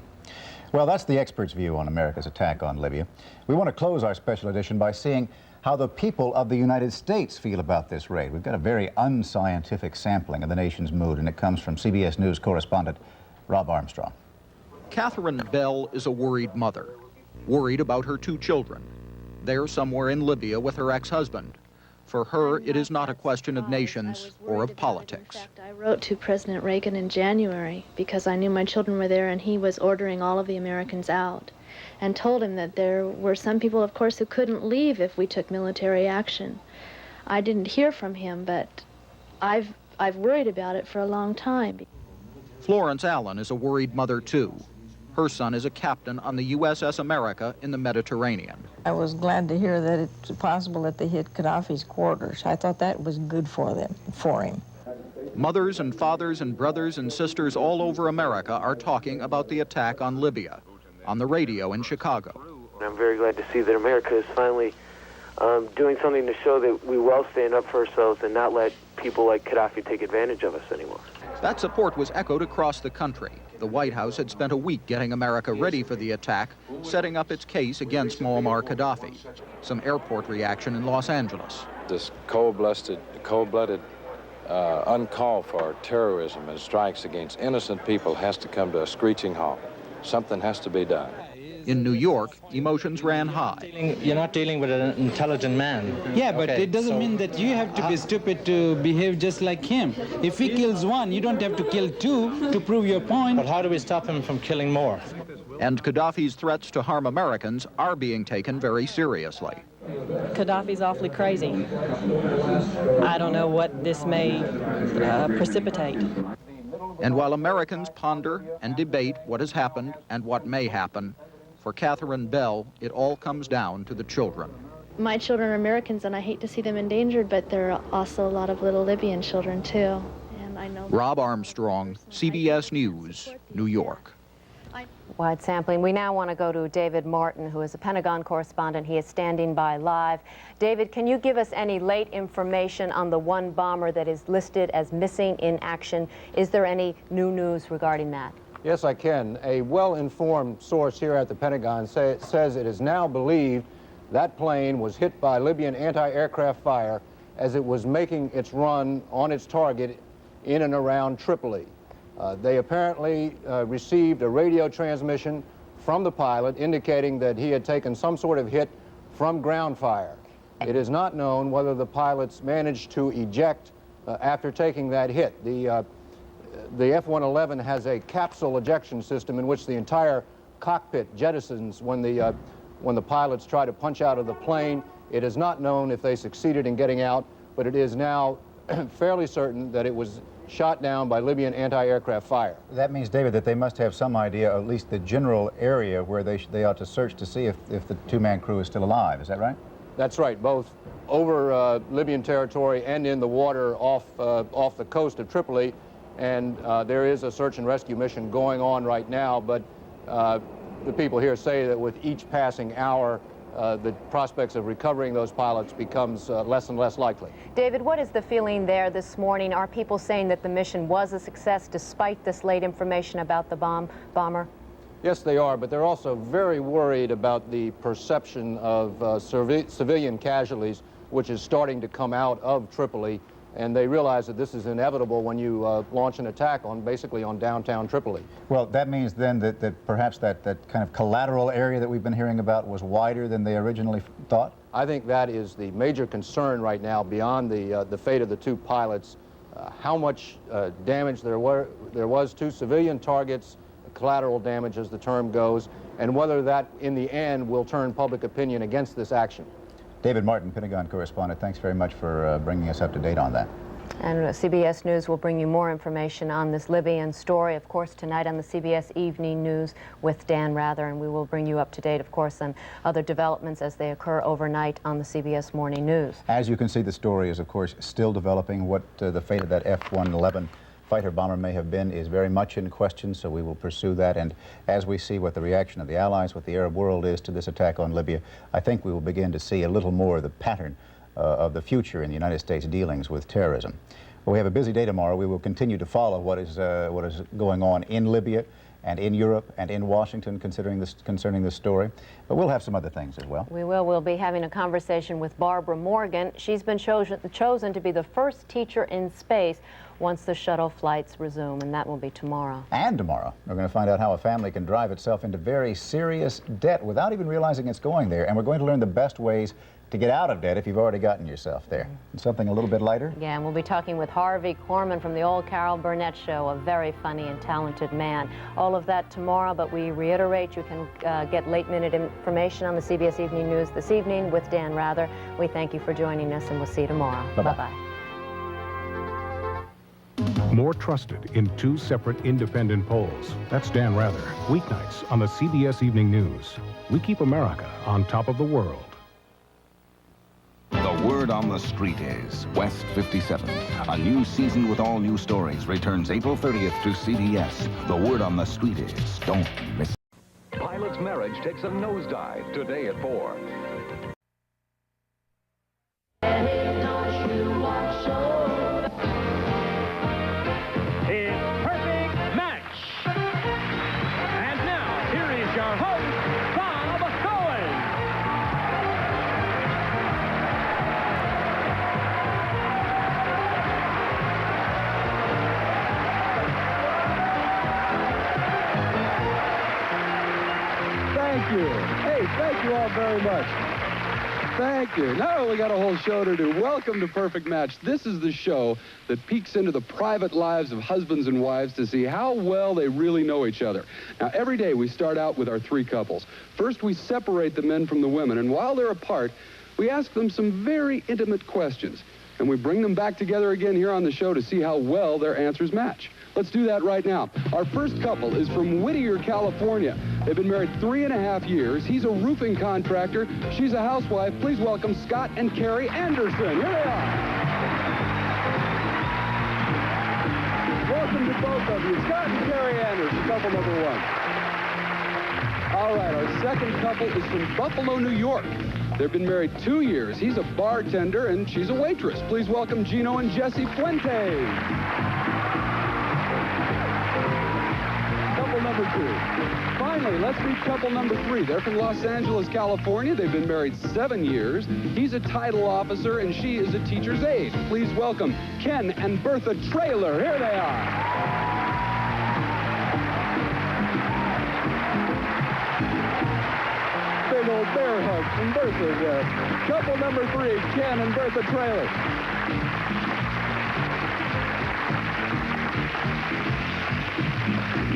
Well, that's the experts' view on America's attack on Libya. We want to close our special edition by seeing how the people of the United States feel about this raid. We've got a very unscientific sampling of the nation's mood, and it comes from CBS News correspondent Rob Armstrong. Catherine Bell is a worried mother, worried about her 2 children. They're somewhere in Libya with her ex-husband. For her, it is not a question of nations or of politics. In fact, I wrote to President Reagan in January because I knew my children were there and he was ordering all of the Americans out, and told him that there were some people, of course, who couldn't leave if we took military action. I didn't hear from him, but I've worried about it for a long time. Florence Allen is a worried mother, too. Her son is a captain on the USS America in the Mediterranean. I was glad to hear that it's possible that they hit Gaddafi's quarters. I thought that was good for him. Mothers and fathers and brothers and sisters all over America are talking about the attack on Libya on the radio in Chicago. I'm very glad to see that America is finally doing something to show that we will stand up for ourselves and not let people like Gaddafi take advantage of us anymore. That support was echoed across the country. The White House had spent a week getting America ready for the attack, setting up its case against Muammar Gaddafi. Some airport reaction in Los Angeles. This cold-blooded, uncalled for terrorism and strikes against innocent people has to come to a screeching halt. Something has to be done. In New York, emotions ran high. You're not dealing with an intelligent man. Yeah, but it doesn't mean that you have to be stupid to behave just like him. If he kills 1, you don't have to kill 2 to prove your point. But how do we stop him from killing more? And Gaddafi's threats to harm Americans are being taken very seriously. Gaddafi's awfully crazy. I don't know what this may precipitate. And while Americans ponder and debate what has happened and what may happen, for Catherine Bell, it all comes down to the children. My children are Americans, and I hate to see them endangered, but there are also a lot of little Libyan children, too. And I know. Rob Armstrong, CBS News, New York. Wide sampling. We now want to go to David Martin, who is a Pentagon correspondent. He is standing by live. David, can you give us any late information on the 1 bomber that is listed as missing in action? Is there any new news regarding that? Yes, I can. A well-informed source here at the Pentagon says it is now believed that plane was hit by Libyan anti-aircraft fire as it was making its run on its target in and around Tripoli. They apparently received a radio transmission from the pilot indicating that he had taken some sort of hit from ground fire. It is not known whether the pilots managed to eject after taking that hit. The F-111 has a capsule ejection system in which the entire cockpit jettisons when the pilots try to punch out of the plane. It is not known if they succeeded in getting out, but it is now fairly certain that it was shot down by Libyan anti-aircraft fire. That means, David, that they must have some idea, at least the general area where they ought to search to see if the 2-man crew is still alive. Is that right? That's right, both over Libyan territory and in the water off the coast of Tripoli. And there is a search and rescue mission going on right now, but the people here say that with each passing hour, the prospects of recovering those pilots becomes less and less likely. David, what is the feeling there this morning? Are people saying that the mission was a success despite this late information about the bomber? Yes, they are, but they're also very worried about the perception of civilian casualties, which is starting to come out of Tripoli. And they realize that this is inevitable when you launch an attack basically on downtown Tripoli. Well, that means then that perhaps that kind of collateral area that we've been hearing about was wider than they originally thought? I think that is the major concern right now beyond the fate of the 2 pilots. how much damage there was to civilian targets, collateral damage as the term goes, and whether that in the end will turn public opinion against this action. David Martin, Pentagon correspondent, thanks very much for bringing us up to date on that. And CBS News will bring you more information on this Libyan story, of course, tonight on the CBS Evening News with Dan Rather, and we will bring you up to date, of course, on other developments as they occur overnight on the CBS Morning News. As you can see, the story is, of course, still developing. What the fate of that F-111 fighter bomber may have been is very much in question, so we will pursue that. And as we see what the reaction of the Allies, what the Arab world is to this attack on Libya, I think we will begin to see a little more of the pattern of the future in the United States dealings with terrorism. Well, we have a busy day tomorrow. We will continue to follow what is going on in Libya and in Europe and in Washington concerning this story. But we'll have some other things as well. We will. We'll be having a conversation with Barbara Morgan. She's been chosen to be the first teacher in space once the shuttle flights resume, and that will be tomorrow. And tomorrow, we're going to find out how a family can drive itself into very serious debt without even realizing it's going there. And we're going to learn the best ways to get out of debt if you've already gotten yourself there. And something a little bit lighter? Yeah, and we'll be talking with Harvey Korman from the old Carol Burnett Show, a very funny and talented man. All of that tomorrow, but we reiterate you can get late-minute information on the CBS Evening News this evening with Dan Rather. We thank you for joining us, and we'll see you tomorrow. Bye-bye. More trusted in two separate independent polls. That's Dan Rather, weeknights on the CBS Evening News. We keep America on top of the world. The word on the street is West 57. A new season with all new stories returns April 30th to CBS. The word on the street is don't miss it. Pilot's marriage takes a nosedive today at 4. It's Perfect Match. And now, here is your host, Bob Cohen. Thank you. Hey, thank you all very much. Thank you. Now we got a whole show to do. Welcome to Perfect Match. This is the show that peeks into the private lives of husbands and wives to see how well they really know each other. Now, every day we start out with our three couples. First, we separate the men from the women, and while they're apart, we ask them some very intimate questions. And we bring them back together again here on the show to see how well their answers match. Let's do that right now. Our first couple is from Whittier, California. They've been married 3.5 years. He's a roofing contractor. She's a housewife. Please welcome Scott and Carrie Anderson. Here they are. Welcome to both of you. Scott and Carrie Anderson, couple number one. All right, our second couple is from Buffalo, New York. They've been married 2 years. He's a bartender, and she's a waitress. Please welcome Gino and Jesse Fuentes. Couple number two. Finally, let's meet couple number three. They're from Los Angeles, California. They've been married 7 years. He's a title officer, and she is a teacher's aide. Please welcome Ken and Bertha Traylor. Here they are. Big old bear hug from Bertha there. Couple number three, Ken and Bertha Traylor.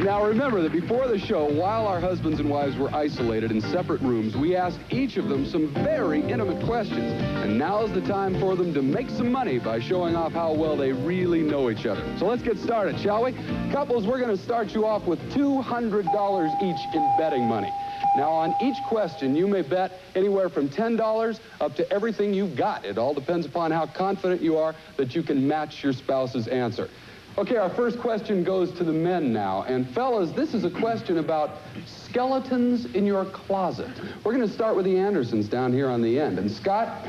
Now remember that before the show, while our husbands and wives were isolated in separate rooms, we asked each of them some very intimate questions. And now's the time for them to make some money by showing off how well they really know each other. So let's get started, shall we? Couples, we're going to start you off with $200 each in betting money. Now, on each question, you may bet anywhere from $10 up to everything you've got. It all depends upon how confident you are that you can match your spouse's answer. Okay, our first question goes to the men now. And fellas, this is a question about skeletons in your closet. We're going to start with the Andersons down here on the end. And Scott,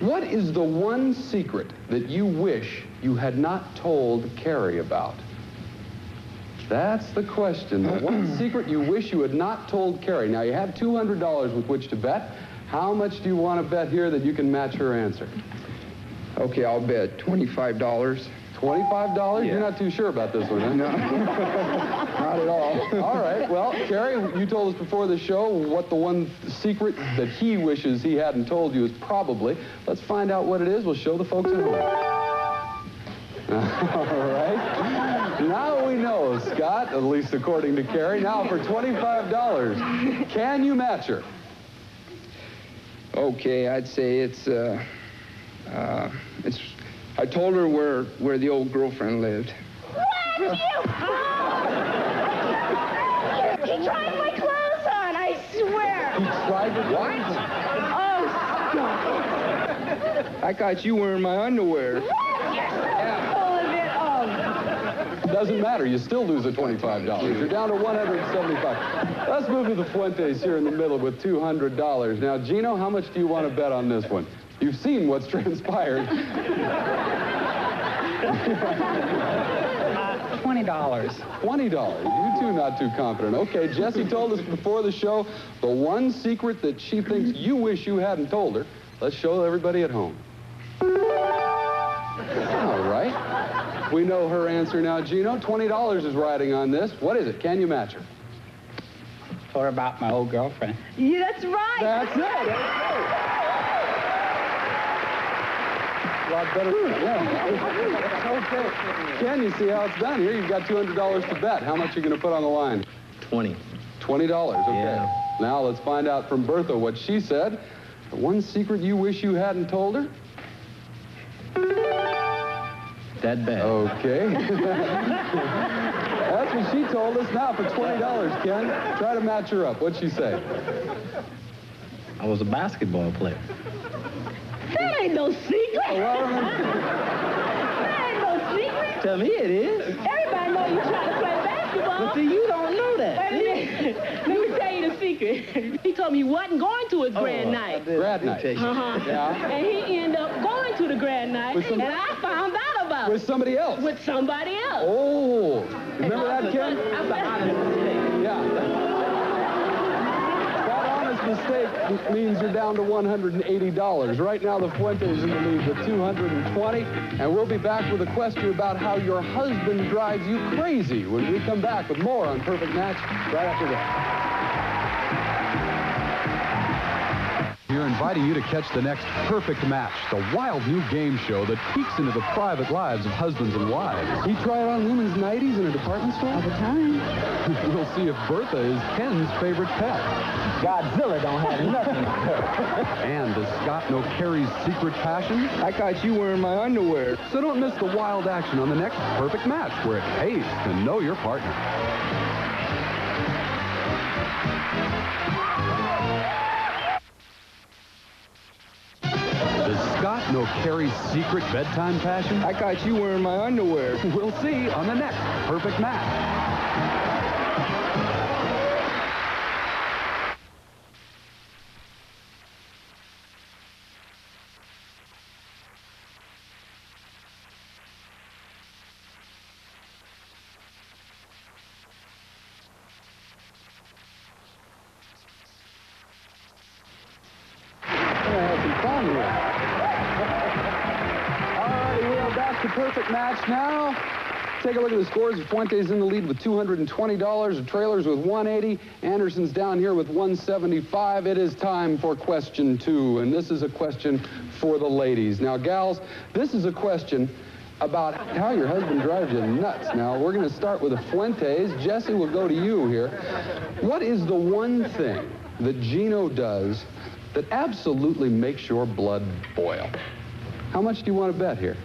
what is the one secret that you wish you had not told Carrie about? That's the question. The one secret you wish you had not told Carrie. Now, you have $200 with which to bet. How much do you want to bet here that you can match her answer? Okay, I'll bet $25. $25? Yeah. You're not too sure about this one, huh? No, not at all. All right, well, Carrie, you told us before the show what the one secret that he wishes he hadn't told you is probably. Let's find out what it is. We'll show the folks at home. All right. Now we know, Scott, at least according to Carrie. Now for $25, can you match her? Okay, I'd say it's I told her where the old girlfriend lived. What? He tried my clothes on, I swear. He tried to what? Oh, stop. I thought you were in my underwear. Doesn't matter. You still lose the $25. You're down to $175. Let's move to the Fuentes here in the middle with $200. Now, Gino, how much do you want to bet on this one? You've seen what's transpired. $20. $20. You two not too confident. Okay, Jessie told us before the show the one secret that she thinks you wish you hadn't told her. Let's show everybody at home. All right. We know her answer now, Gino. $20 is riding on this. What is it? Can you match her? Told her about my old girlfriend. Yeah, that's right. That's it. That's it. A lot better. Yeah. Okay. Ken, you see how it's done here? You've got $200 to bet. How much are you going to put on the line? 20. $20. Okay. Yeah. Now let's find out from Bertha what she said. The one secret you wish you hadn't told her? That bad. Okay. That's what she told us. Now for $20, Ken. Try to match her up. What'd she say? I was a basketball player. That ain't no secret. Well, that ain't no secret. To me it is. Everybody know you try to play basketball. But see, you don't know that. Wait a minute. Let me tell you the secret. He told me he wasn't going to his grad night. Grad night. Uh-huh. Yeah. And he ended up going to the grad night, and I found out about it. With somebody else? With somebody else. Oh. Remember that, Ken? That's an honest mistake. Yeah. That honest mistake means you're down to $180. Right now, the Fuentes in the lead with $220. And we'll be back with a question about how your husband drives you crazy when we come back with more on Perfect Match right after this. We're inviting you to catch the next Perfect Match, the wild new game show that peeks into the private lives of husbands and wives. He tried on women's nighties in a department store? All the time. We'll see if Bertha is Ken's favorite pet. Godzilla don't have nothing. And does Scott know Carrie's secret passion? I thought you were in my underwear. So don't miss the wild action on the next Perfect Match, where it pays to know your partner. Does Scott know Carrie's secret bedtime passion? I thought you were in my underwear. We'll see on the next Perfect Match. Perfect Match now. Take a look at the scores. Fuentes in the lead with $220. The Trailers with $180. Anderson's down here with $175. It is time for question 2, and this is a question for the ladies. Now, gals, this is a question about how your husband drives you nuts. Now, we're going to start with the Fuentes. Jessie, will go to you here. What is the one thing that Gino does that absolutely makes your blood boil? How much do you want to bet here?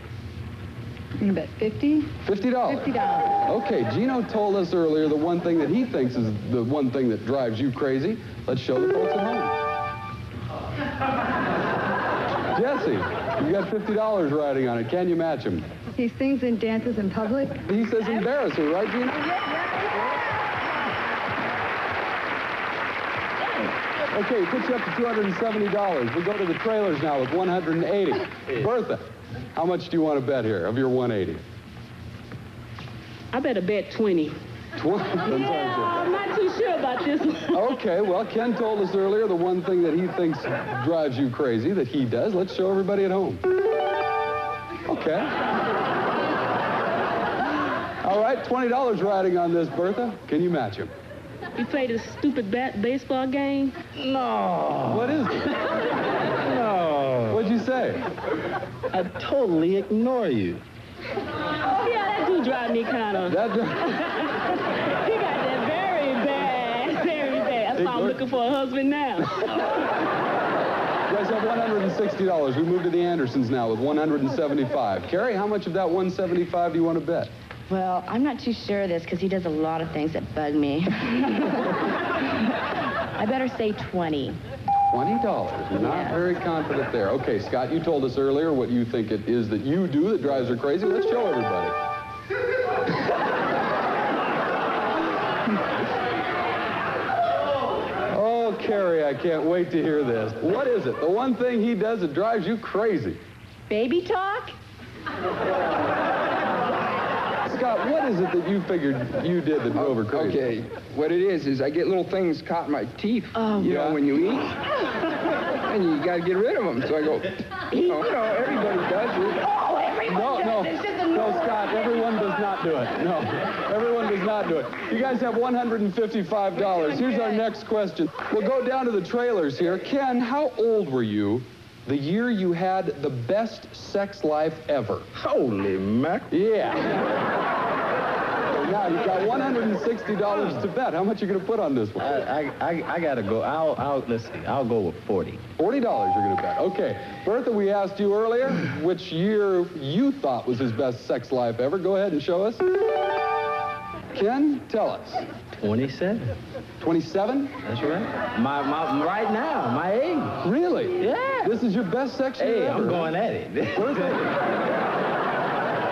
I'm going to bet 50. $50? $50. Okay, Gino told us earlier the one thing that he thinks is the one thing that drives you crazy. Let's show the folks at home. Jessie, you got $50 riding on it. Can you match him? He sings and dances in public. He says embarrass her, right, Gino? Okay, puts you up to $270. We go to the Trailers now with $180. Bertha, how much do you want to bet here of your $180? I better bet 20. 20? I'm not too sure about this one. Okay, well, Ken told us earlier the one thing that he thinks drives you crazy, that he does. Let's show everybody at home. Okay. All right, $20 riding on this, Bertha. Can you match him? You played a stupid baseball game? No. What is it? No. What'd you say? I totally ignore you. do drive me kind of. He got that very bad, very bad. That's why I'm looking for a husband now. You guys have $160. We move to the Andersons now with $175. Carrie, how much of that $175 do you want to bet? Well, I'm not too sure of this because he does a lot of things that bug me. I better say 20. $20. You're not very confident there. Okay, Scott, you told us earlier what you think it is that you do that drives her crazy. Let's show everybody. Oh, Carrie, I can't wait to hear this. What is it? The one thing he does that drives you crazy? Baby talk? Scott, what is it that you figured you did that drove her crazy? Okay, what it is I get little things caught in my teeth, you know, when you eat. And you got to get rid of them. So I go, you know, everybody does it. Oh, everyone does it. It's just a No, Scott, everyone does not do it. No, everyone does not do it. You guys have $155. Here's our next question. We'll go down to the trailers here. Ken, how old were you the year you had the best sex life ever? Holy mac. Yeah. Now you've got $160 to bet. How much are you going to put on this one? I gotta go. Let's see. I'll go with 40. $40 you're going to bet. Okay. Bertha, we asked you earlier which year you thought was his best sex life ever. Go ahead and show us. Ken, tell us. 27. 27? That's right. My right now, my age. Really? Yeah. This is your best sex year Hey, ever. I'm going at it. Bertha?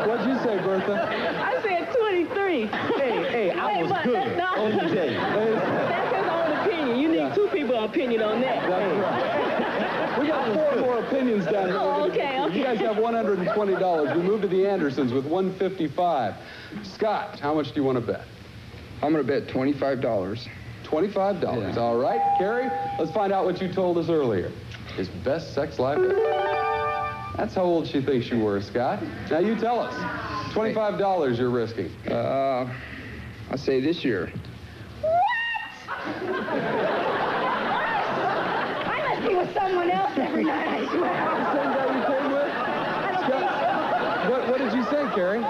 What'd you say, Bertha? I said 23. Hey, I was good. Let me tell you. That's his own opinion. You need two people's opinion on that. That's right. We got 4 more opinions down here. Oh, okay. You guys have $120. We move to the Andersons with $155. Scott, how much do you want to bet? I'm going to bet $25. $25. Yeah. All right. Carrie, let's find out what you told us earlier. His best sex life ever. That's how old she thinks you were, Scott. Now you tell us. $25 you're risking. I say this year. I must be with someone else every night, I swear. Same guy you came with? Scott, what did you say, Carrie?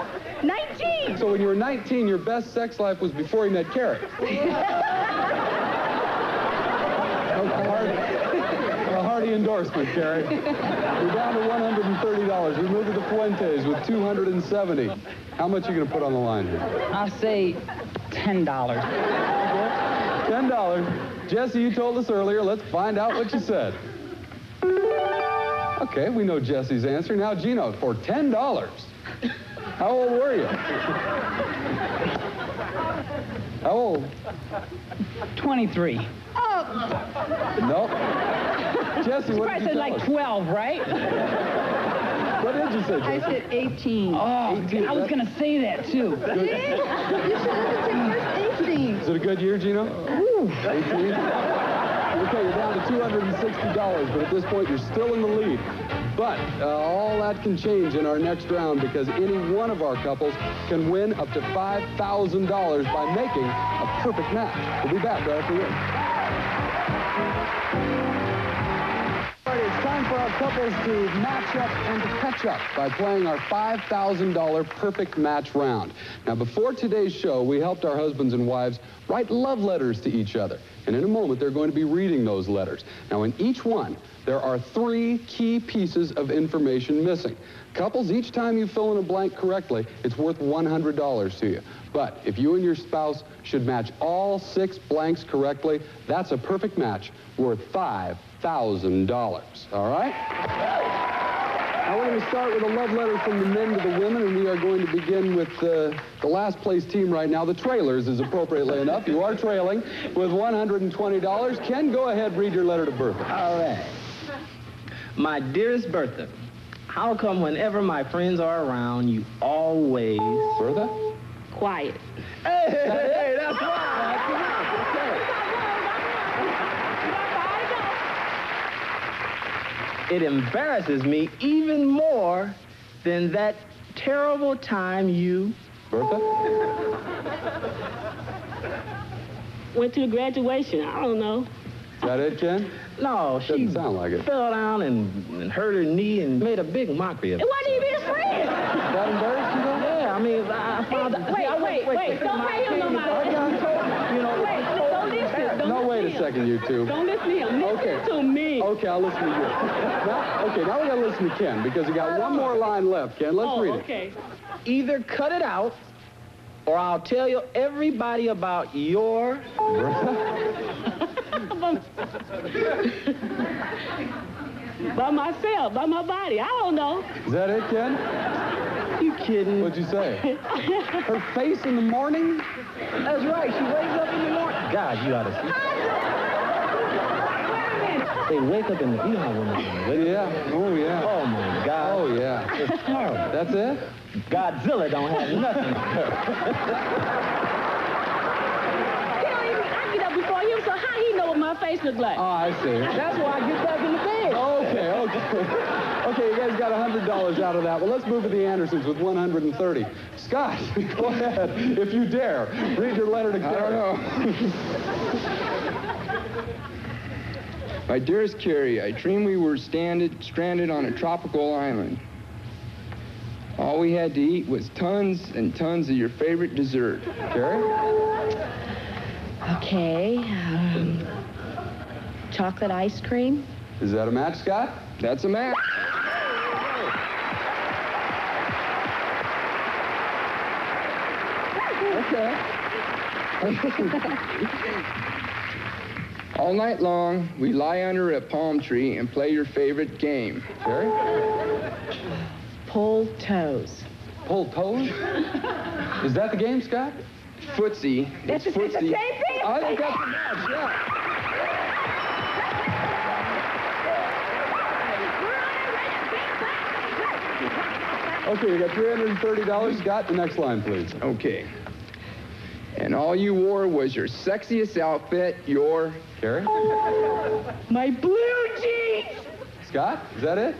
19. So when you were 19, your best sex life was before you met Carrie. A hearty endorsement, Carrie. We're down to $130. We move to the Fuentes with $270. How much are you going to put on the line here? I'll say $10. $10. Jesse, you told us earlier. Let's find out what you said. Okay, we know Jesse's answer. Now, Gino, for $10. How old were you? How old? 23. Oh. Nope. Jesse, what did you said tell like us? 12, right? What did you say, Jesse? I said 18. Oh, 18. I was going to say that, too. You should have said 18. Is it a good year, Gino? Ooh. 18? Okay, you're down to $260, but at this point, you're still in the lead. But all that can change in our next round because any one of our couples can win up to $5,000 by making a perfect match. We'll be back right after this. All right, it's time for our couples to match up and to catch up by playing our $5,000 perfect match round. Now, before today's show, we helped our husbands and wives write love letters to each other. And in a moment, they're going to be reading those letters. Now, in each one, there are 3 key pieces of information missing. Couples, each time you fill in a blank correctly, it's worth $100 to you. But if you and your spouse should match all 6 blanks correctly, that's a perfect match worth $5,000. All right? Now we're going to start with a love letter from the men to the women, and we are going to begin with the last place team right now. The Trailers is appropriately enough. You are trailing with $120. Ken, go ahead, read your letter to Bertha. All right. My dearest Bertha, how come whenever my friends are around, you always... Bertha? Quiet. Hey, that's right. It embarrasses me even more than that terrible time you... Bertha? Went to the graduation. I don't know. Is that it, Ken? No, she Doesn't sound like it. fell down and hurt her knee and made a big mockery of it. It wasn't even his friend. That embarrassed you, though? Yeah, I mean, I found out. Wait. Don't pay him no mind. No, wait a second, you two. Don't listen to him. Listen to me. Okay, I'll listen to you. Now we got to listen to Ken because he got one more line left. Ken, let's read it. Okay. Either cut it out, or I'll tell you everybody about your... By myself, by my body. I don't know. Is that it, Ken? You kidding? What'd you say? Her face in the morning? That's right. She wakes up in the morning. God, you ought to see. They wake up in the... You know how women wake up? Yeah. Oh, yeah. Oh, my God. Oh, yeah. It's horrible. That's it? Godzilla don't have nothing. I get up before him, so how he know what my face look like? Oh, I see. That's why I get back in the bed. Okay. Okay, you guys got $100 out of that. Well, let's move to the Andersons with 130. Scott, go ahead, if you dare. Read your letter to Carrie. My dearest Carrie, I dreamed we were stranded on a tropical island. All we had to eat was tons and tons of your favorite dessert. Carrie? Okay. Chocolate ice cream. Is that a match, Scott? That's a match. Okay. All night long, we lie under a palm tree and play your favorite game. Carrie? Pull toes. Pull toes? Is that the game, Scott? Footsie. It's the same thing. I think that's the match, yeah. Okay, you got $330. Scott, the next line, please. Okay. And all you wore was your sexiest outfit, your... Carrie? My blue jeans. Scott, is that it?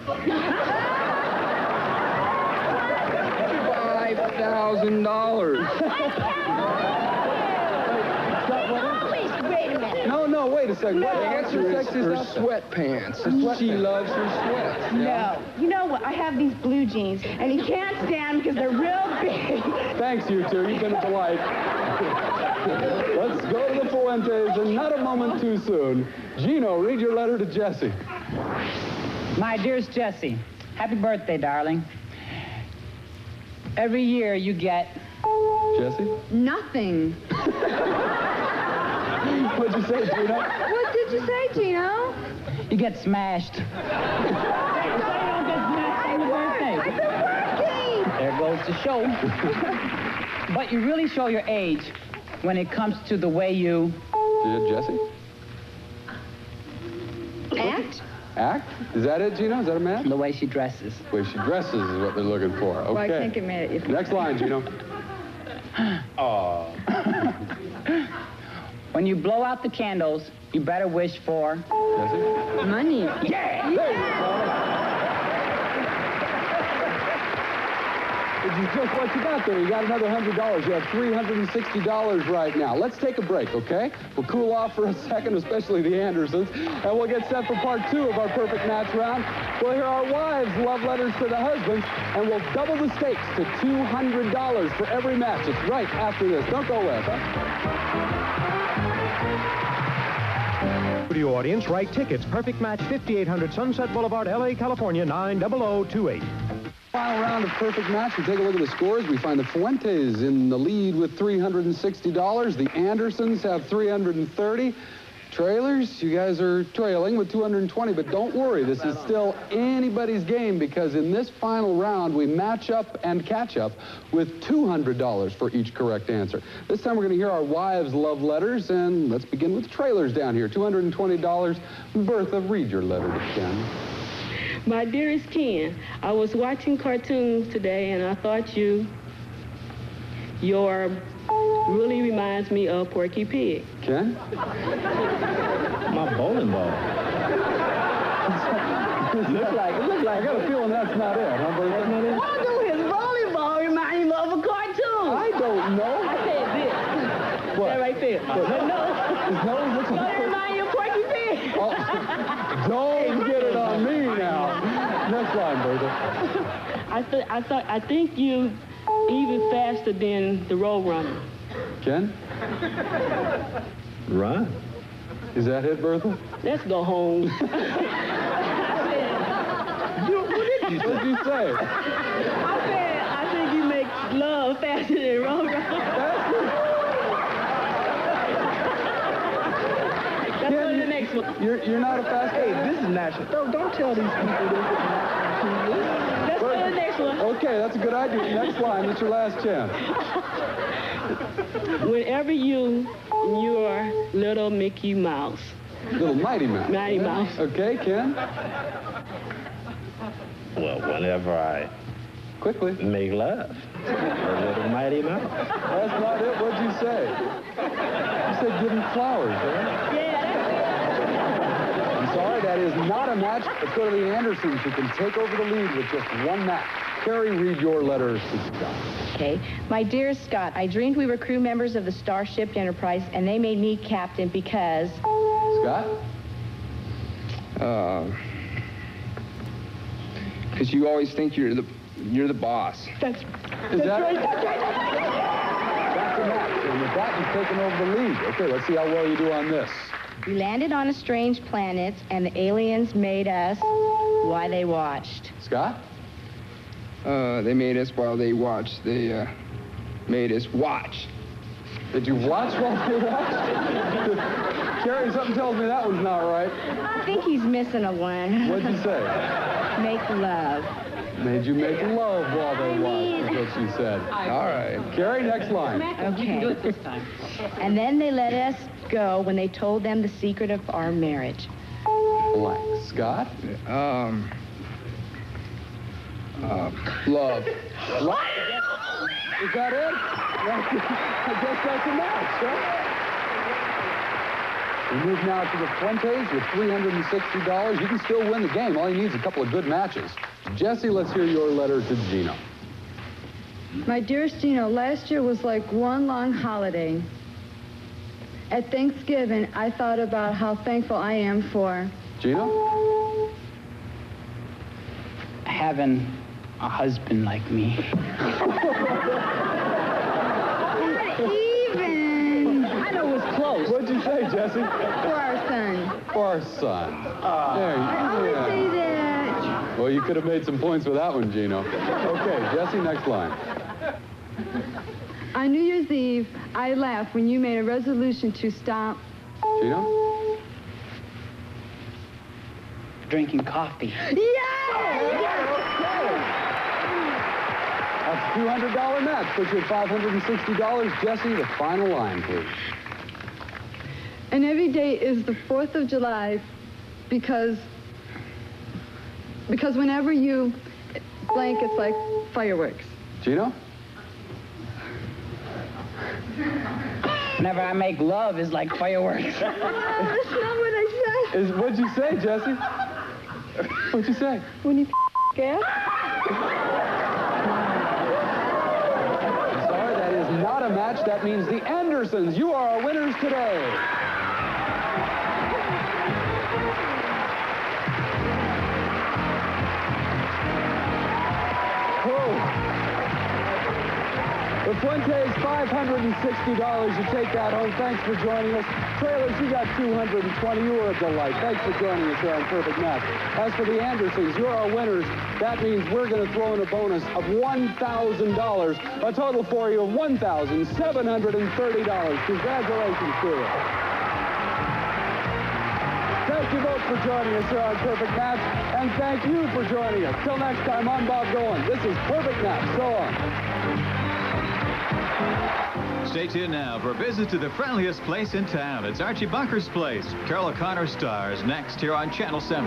$5,000. Wait a minute. No, wait a second. The What answer is her sweatpants. She loves her sweats. No. You know what? I have these blue jeans, and he can't stand them because they're real big. Thanks, you two. You've been a delight. Let's go to the Fuentes, and not a moment too soon. Gino, read your letter to Jesse. My dearest Jesse, happy birthday, darling. Every year you get... Jesse? Nothing. What'd you say, Gino? What did you say, Gino? You get smashed. I've been working. There goes the show. But you really show your age when it comes to the way you... Jesse? Act? Act? Is that it, Gino? Is that a match? The way she dresses. The way she dresses is what they're looking for. Okay. Well, I can't get mad at you. Next line, Gino. Oh. When you blow out the candles, you better wish for... Jesse? Money. Yeah! There you go. Which is just what you got there. You got another $100. You have $360 right now. Let's take a break, okay? We'll cool off for a second, especially the Andersons, and we'll get set for part 2 of our perfect match round. We'll hear our wives' love letters to the husbands, and we'll double the stakes to $200 for every match. It's right after this. Don't go away, huh? Studio audience, write tickets. Perfect Match, 5800 Sunset Boulevard, L.A., California, 90028. Final round of Perfect Match. We take a look at the scores. We find the Fuentes in the lead with $360. The Andersons have $330. Trailers, you guys are trailing with $220, but don't worry, this is still anybody's game because in this final round, we match up and catch up with $200 for each correct answer. This time we're going to hear our wives' love letters, and let's begin with the trailers down here. $220. Bertha, read your letter to Ken. My dearest Ken, I was watching cartoons today, and I thought your really reminds me of Porky Pig. Ken? My bowling ball. It looks like, I got a feeling that's not it, huh, Bertha? Why do his bowling ball remind him of a cartoon? I don't know. I said this. What? That right there. What? No. His nose looks like... Don't remind you of Porky Pig. Oh, don't get it on me now. Next line, Bertha. I think you even faster than the Road Runner. Ken? Run. Is that it, Bertha? Let's go home. What did you say? I think you make love faster than Road Runner. Let's go to the next one. You're not a fast Hey, this is national. Don't tell these people this is national. Let's go to the next one. Okay, that's a good idea. Next line, it's your last chance. Whenever you're little Mickey Mouse. Little Mighty Mouse. Mighty Mouse. Okay, Ken? Well, whenever I quickly make love. A little Mighty Mouse. That's not it. What'd you say? You said give him flowers, right? Yeah, I'm sorry, that is not a match. Let's go to the Andersons, who can take over the lead with just one match. Carrie, read your letters to Scott. Okay. My dear Scott, I dreamed we were crew members of the Starship Enterprise, and they made me captain because... Scott? Because you always think you're the boss. That's right. That's a match. And with that, you've taken over the lead. Okay, let's see how well you do on this. We landed on a strange planet, and the aliens made us while they watched. Scott? They made us while they watched. They made us watch. Did you watch while they watched? Carrie, something tells me that one's not right. I think he's missing a one. What'd you say? Make love. Made you make love while they watched, is what she said. All right. Carrie, next line. Okay. You can do it this time. And then they let us go when they told them the secret of our marriage. Blank. Scott? Love. What? Is that it? I guess that's a match, huh? We move now to the Fuentes with $360. You can still win the game. All you need is a couple of good matches. Jesse, let's hear your letter to Gino. My dearest Gino, last year was like one long holiday. At Thanksgiving, I thought about how thankful I am for... Gino? Having a husband like me. Even. I know it was close. What'd you say, Jesse? For our son. For our son. There you I always say that. Well, you could have made some points with that one, Gino. Okay, Jesse, next line. On New Year's Eve, I laughed when you made a resolution to stop... Gino? Drinking coffee. That's a $200 match. Puts you at $560. Jesse, the final line, please. And every day is the 4th of July because whenever you blank, it's like fireworks. Gino? Whenever I make love, it's like fireworks. That's not what I said. What'd you say, Jesse? What'd you say? When you gas? I'm sorry, that is not a match. That means the Andersons, you are our winners today. The Fuentes, $560. You take that home. Thanks for joining us. Trailers, you got $220. You were a delight. Thanks for joining us here on Perfect Match. As for the Andersons, you're our winners. That means we're going to throw in a bonus of $1,000. A total for you of $1,730. Congratulations to you. Thank you both for joining us here on Perfect Match. And thank you for joining us. Till next time, I'm Bob Golan. This is Perfect Match. So long. Stay tuned now for a visit to the friendliest place in town. It's Archie Bunker's Place. Carol O'Connor stars next here on Channel 7.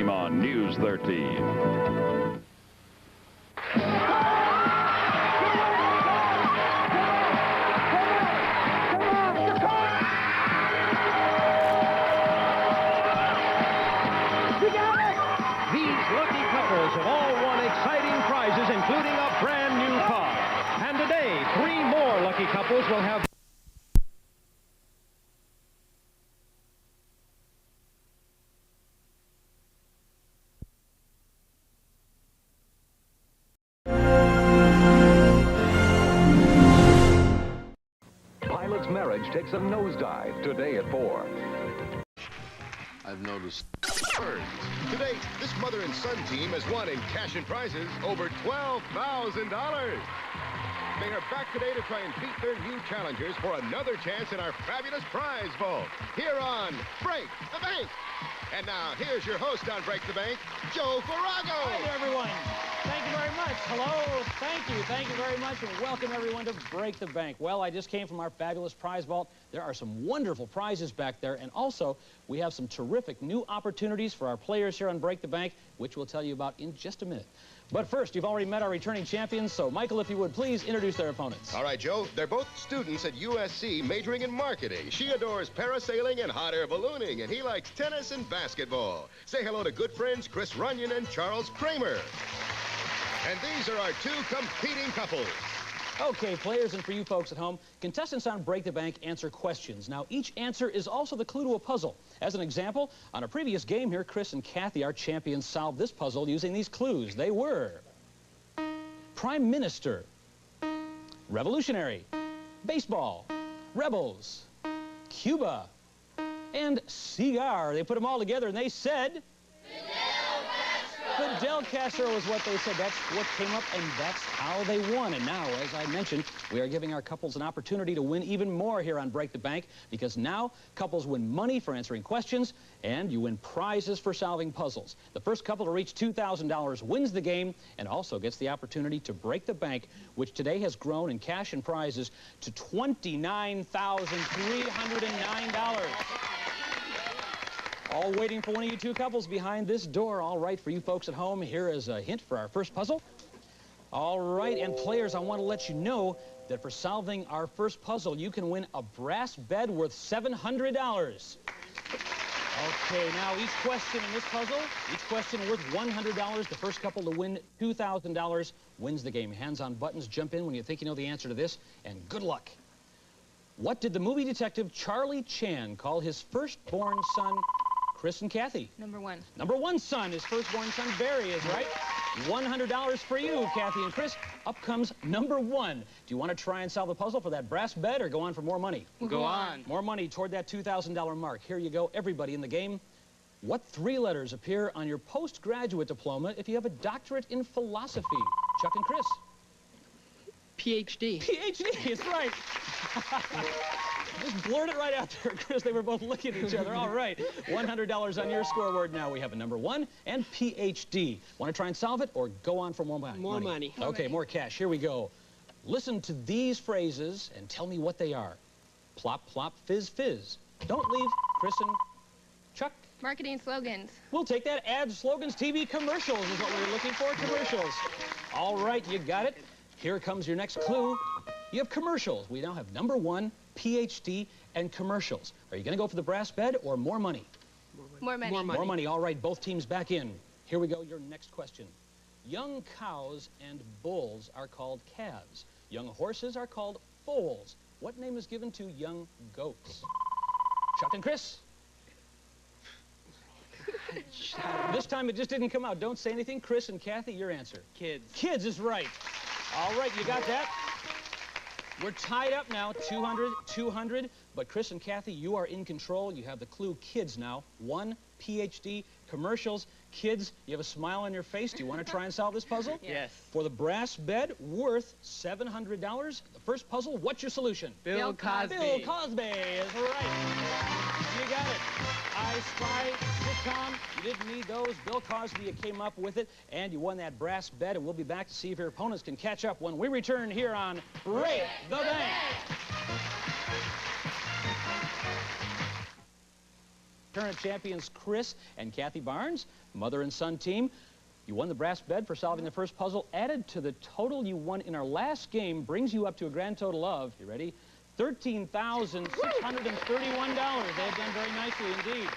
On News 13. have all won exciting prizes, including a brand new car. And today, 3 more lucky couples will have... Pilot's marriage takes a nosedive today at 4. I've noticed. Today, this mother and son team has won in cash and prizes over $12,000. They are back today to try and beat their new challengers for another chance in our fabulous prize vault here on Break the Bank. And now, here's your host on Break the Bank, Joe Farago. Hi, everyone. Thank you very much. Hello. Thank you. Thank you very much, and welcome everyone to Break the Bank. Well, I just came from our fabulous prize vault. There are some wonderful prizes back there, and also we have some terrific new opportunities for our players here on Break the Bank, which we'll tell you about in just a minute. But first, you've already met our returning champions, so Michael, if you would please introduce their opponents. All right, Joe. They're both students at USC majoring in marketing. She adores parasailing and hot air ballooning, and he likes tennis and basketball. Say hello to good friends Chris Runyon and Charles Kramer. And these are our 2 competing couples. Okay, players, and for you folks at home, contestants on Break the Bank answer questions. Now, each answer is also the clue to a puzzle. As an example, on a previous game here, Chris and Kathy, our champions, solved this puzzle using these clues. They were Prime Minister, Revolutionary, Baseball, Rebels, Cuba, and Cigar. They put them all together and they said... Fidel Castro is what they said. That's what came up, and that's how they won. And now, as I mentioned, we are giving our couples an opportunity to win even more here on Break the Bank, because now couples win money for answering questions, and you win prizes for solving puzzles. The first couple to reach $2,000 wins the game and also gets the opportunity to break the bank, which today has grown in cash and prizes to $29,309. All waiting for one of you 2 couples behind this door. All right, for you folks at home, here is a hint for our first puzzle. All right, and players, I want to let you know that for solving our first puzzle, you can win a brass bed worth $700. Okay, now each question in this puzzle, each question worth $100. The first couple to win $2,000 wins the game. Hands on buttons, jump in when you think you know the answer to this, and good luck. What did the movie detective Charlie Chan call his firstborn son, Chris and Kathy? Number 1. Number 1 son, his firstborn son, Barry, is right. $100 for you, Kathy and Chris. Up comes number 1. Do you want to try and solve the puzzle for that brass bed or go on for more money? We'll go on. More money toward that $2,000 mark. Here you go, everybody in the game. What 3 letters appear on your postgraduate diploma if you have a doctorate in philosophy? Chuck and Chris. PhD. PhD, it's right. Just blurt it right out there, Chris. They were both looking at each other. All right, $100 on your scoreboard now. We have a number 1 and PhD. Want to try and solve it or go on for more money? More money. Okay, more cash. Here we go. Listen to these phrases and tell me what they are. Plop, plop, fizz, fizz. Don't leave, Chris and Chuck. Marketing slogans. We'll take that. Ads, slogans, TV commercials is what we're looking for. Commercials. All right, you got it. Here comes your next clue. You have commercials. We now have number 1, PhD, and commercials. Are you going to go for the brass bed or more money? More money. More money. More money. All right, both teams back in. Here we go, your next question. Young cows and bulls are called calves. Young horses are called foals. What name is given to young goats? Chuck and Chris. This time it just didn't come out. Don't say anything. Chris and Kathy, your answer. Kids. Kids is right. All right, you got that? We're tied up now, 200, but Chris and Kathy, you are in control. You have the clue, kids now. 1, PhD, commercials, kids. You have a smile on your face. Do you want to try and solve this puzzle? Yes. For the brass bed worth $700, the first puzzle, what's your solution? Bill Cosby. Bill Cosby is right. You got it. I Spy sitcom. You didn't need those. Bill Cosby, you came up with it, and you won that brass bed, and we'll be back to see if your opponents can catch up when we return here on Break the Bank. Current champions Chris and Kathy Barnes, mother and son team. You won the brass bed for solving the first puzzle. Added to the total you won in our last game brings you up to a grand total of, you ready? $13,631. They have done very nicely indeed.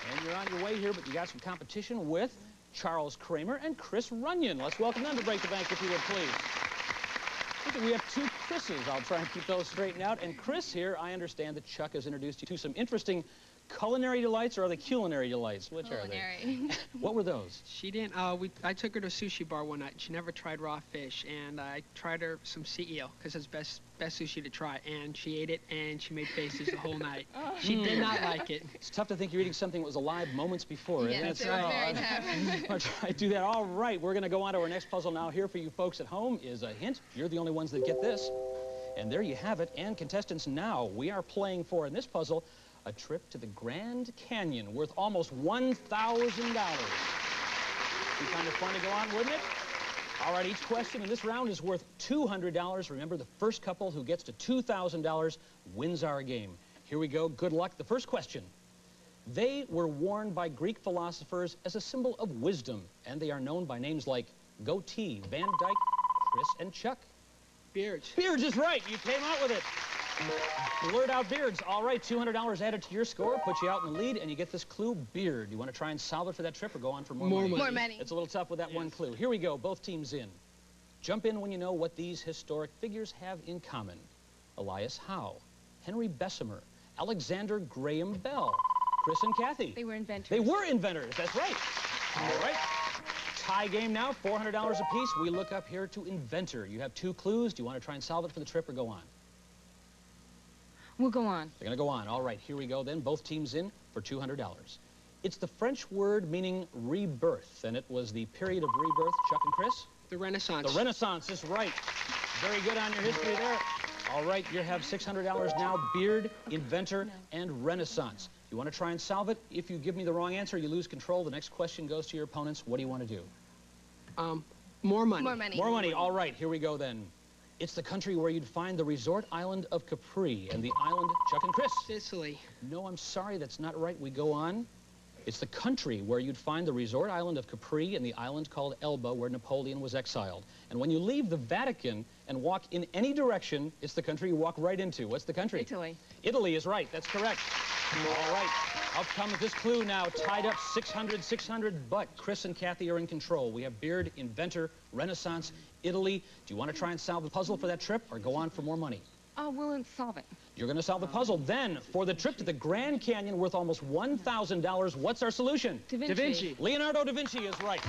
And you're on your way here, but you got some competition with Charles Kramer, and Chris Runyon. Let's welcome them to Break the Bank, if you would, please. Okay, we have two Chris's. I'll try and keep those straightened out. And Chris here, I understand that Chuck has introduced you to some interesting culinary delights, or are they culinary delights? Which are they? What were those? She didn't. I took her to a sushi bar one night. She never tried raw fish, and I tried her some sea eel because it's best sushi to try. And she ate it, and she made faces the whole night. She did not like it. It's tough to think you're eating something that was alive moments before. Yes, isn't it? very tough. I'll try to do that. All right, we're going to go on to our next puzzle now. Here for you folks at home is a hint. You're the only ones that get this. And there you have it. And contestants, now we are playing for, in this puzzle, a trip to the Grand Canyon worth almost $1,000. Be kind of fun to go on, wouldn't it? All right, each question in this round is worth $200. Remember, the first couple who gets to $2,000 wins our game. Here we go. Good luck. The first question. They were worn by Greek philosophers as a symbol of wisdom, and they are known by names like Goatee, Van Dyke, Chris, and Chuck. Beards. Beards is right. You came out with it. Blurt out Beards. All right, $200 added to your score, put you out in the lead, and you get this clue, beard. You want to try and solve it for that trip or go on for more money? More money. It's a little tough with that one clue. Here we go, both teams in. Jump in when you know what these historic figures have in common. Elias Howe, Henry Bessemer, Alexander Graham Bell, Chris and Kathy. They were inventors. They were inventors, that's right. All right. Tie game now, $400 apiece. We look up here to inventor. You have two clues. Do you want to try and solve it for the trip or go on? We'll go on. They're going to go on. All right, here we go then. Both teams in for $200. It's the French word meaning rebirth, and it was the period of rebirth. Chuck and Chris? The Renaissance. The Renaissance is right. Very good on your history there. All right, you have $600 now. Beard, inventor, and Renaissance. You want to try and solve it? If you give me the wrong answer, you lose control. The next question goes to your opponents. What do you want to do? More money. More money. More money. All right, here we go then. It's the country where you'd find the resort island of Capri and the island, Chuck and Chris. Sicily. No, I'm sorry, that's not right. We go on. It's the country where you'd find the resort island of Capri and the island called Elba, where Napoleon was exiled. And when you leave the Vatican and walk in any direction, it's the country you walk right into. What's the country? Italy. Italy is right. That's correct. All right. Up comes this clue now. Tied up 600, but Chris and Kathy are in control. We have beard, inventor, Renaissance, Italy. Do you want to try and solve the puzzle for that trip or go on for more money? We'll solve it. You're going to solve the puzzle. Then, for the trip to the Grand Canyon worth almost $1,000, what's our solution? Da Vinci. Da Vinci. Leonardo da Vinci is right.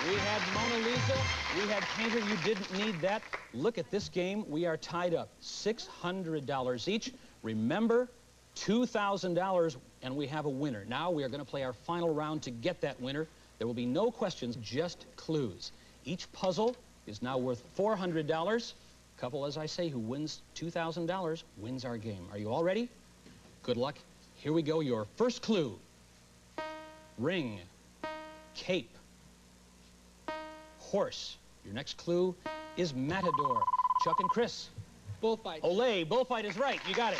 We had Mona Lisa. We had painter. You didn't need that. Look at this game. We are tied up. $600 each. Remember, $2,000, and we have a winner. Now we are going to play our final round to get that winner. There will be no questions, just clues. Each puzzle is now worth $400. Couple, as I say, who wins $2,000 wins our game. Are you all ready? Good luck. Here we go. Your first clue. Ring. Cape. Horse. Your next clue is matador. Chuck and Chris. Bullfight. Olay. Bullfight is right. You got it.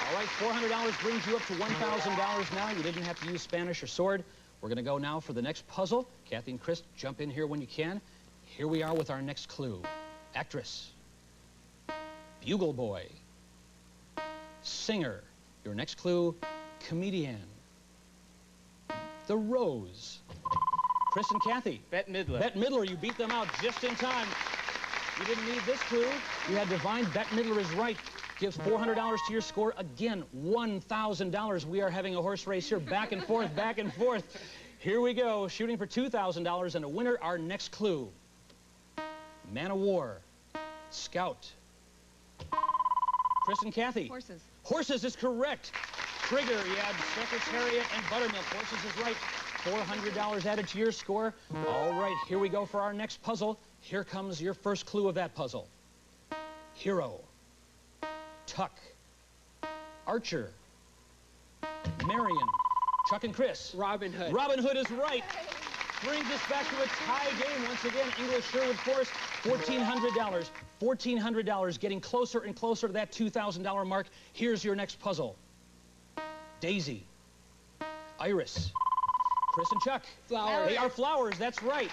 All right, $400 brings you up to $1,000 now. You didn't have to use Spanish or sword. We're going to go now for the next puzzle. Kathy and Chris, jump in here when you can. Here we are with our next clue. Actress. Bugle boy. Singer. Your next clue, comedian. The Rose. Chris and Kathy. Bette Midler. Bette Midler, you beat them out just in time. You didn't need this clue. You had divine. Bette Midler is right. Gives $400 to your score. Again, $1,000. We are having a horse race here, back and forth, back and forth. Here we go, shooting for $2,000 and a winner. Our next clue. Man of war. Scout. Chris and Kathy. Horses. Horses is correct. Trigger, you had Secretariat and Buttermilk. Horses is right. $400 added to your score. All right, here we go for our next puzzle. Here comes your first clue of that puzzle. Hero. Tuck. Archer. Marion. Chuck and Chris. Robin Hood. Robin Hood is right. Brings us back to a tie game. Once again, English Sherwood Forest, $1,400. $1,400, getting closer and closer to that $2,000 mark. Here's your next puzzle. Daisy. Iris. Chris and Chuck. Flowers. They are flowers, that's right.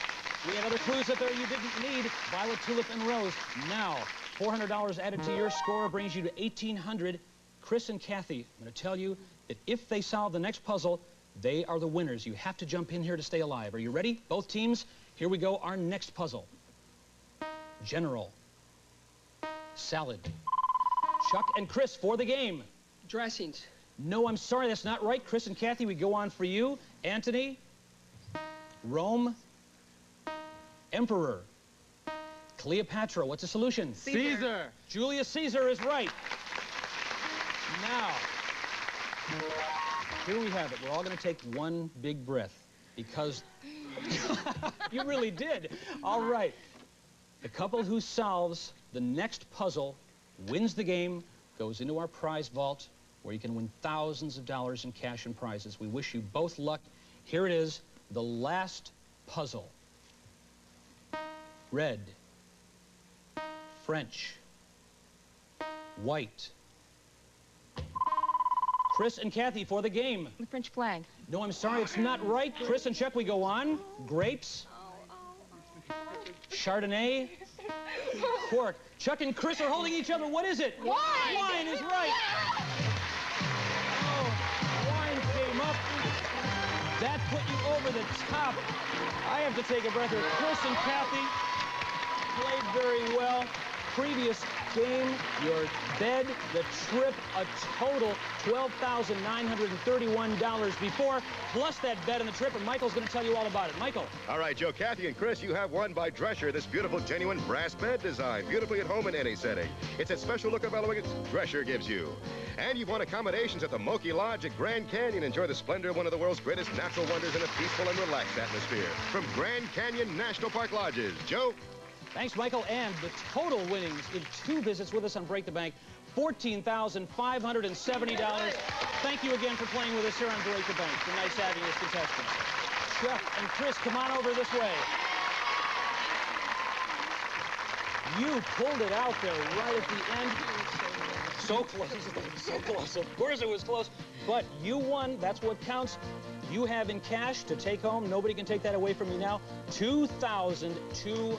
We have other clues up there you didn't need. Violet, Tulip, and Rose. Now, $400 added to your score brings you to $1,800. Chris and Kathy, I'm going to tell you that if they solve the next puzzle, They are the winners. You have to jump in here to stay alive. Are you ready? Both teams, here we go. Our next puzzle. General. Salad. Chuck and Chris for the game. Dressings. No, I'm sorry, that's not right. Chris and Kathy, we go on for you. Anthony. Rome. Emperor. Cleopatra, what's the solution? Caesar. Julius Caesar is right. Now, here we have it. We're all going to take one big breath because you really did. All right. The couple who solves the next puzzle wins the game, goes into our prize vault where you can win thousands of dollars in cash and prizes. We wish you both luck. Here it is, the last puzzle. Red. French. White. Chris and Kathy for the game. The French flag. No, I'm sorry, it's not right. Chris and Chuck, we go on. Grapes. Chardonnay. Cork. Chuck and Chris are holding each other. What is it? Wine. Wine is right. Oh, wine came up. That put you over the top. I have to take a breath here. Chris and Kathy played very well. Previous game, your bed, the trip, a total $12,931 before, plus that bed and the trip, and Michael's going to tell you all about it. Michael. All right, Joe, Kathy, and Chris, you have won by Drescher, this beautiful, genuine brass bed design, beautifully at home in any setting. It's that special look of elegance Drescher gives you. And you've won accommodations at the Moki Lodge at Grand Canyon. Enjoy the splendor of one of the world's greatest natural wonders in a peaceful and relaxed atmosphere. From Grand Canyon National Park Lodges. Joe? Thanks, Michael. And the total winnings in 2 visits with us on Break the Bank, $14,570. Thank you again for playing with us here on Break the Bank. It's nice having you as contestants. Chuck and Chris, come on over this way. You pulled it out there right at the end. So close, so close. Of course it was close, but you won. That's what counts. You have in cash to take home. Nobody can take that away from you now. $2,200.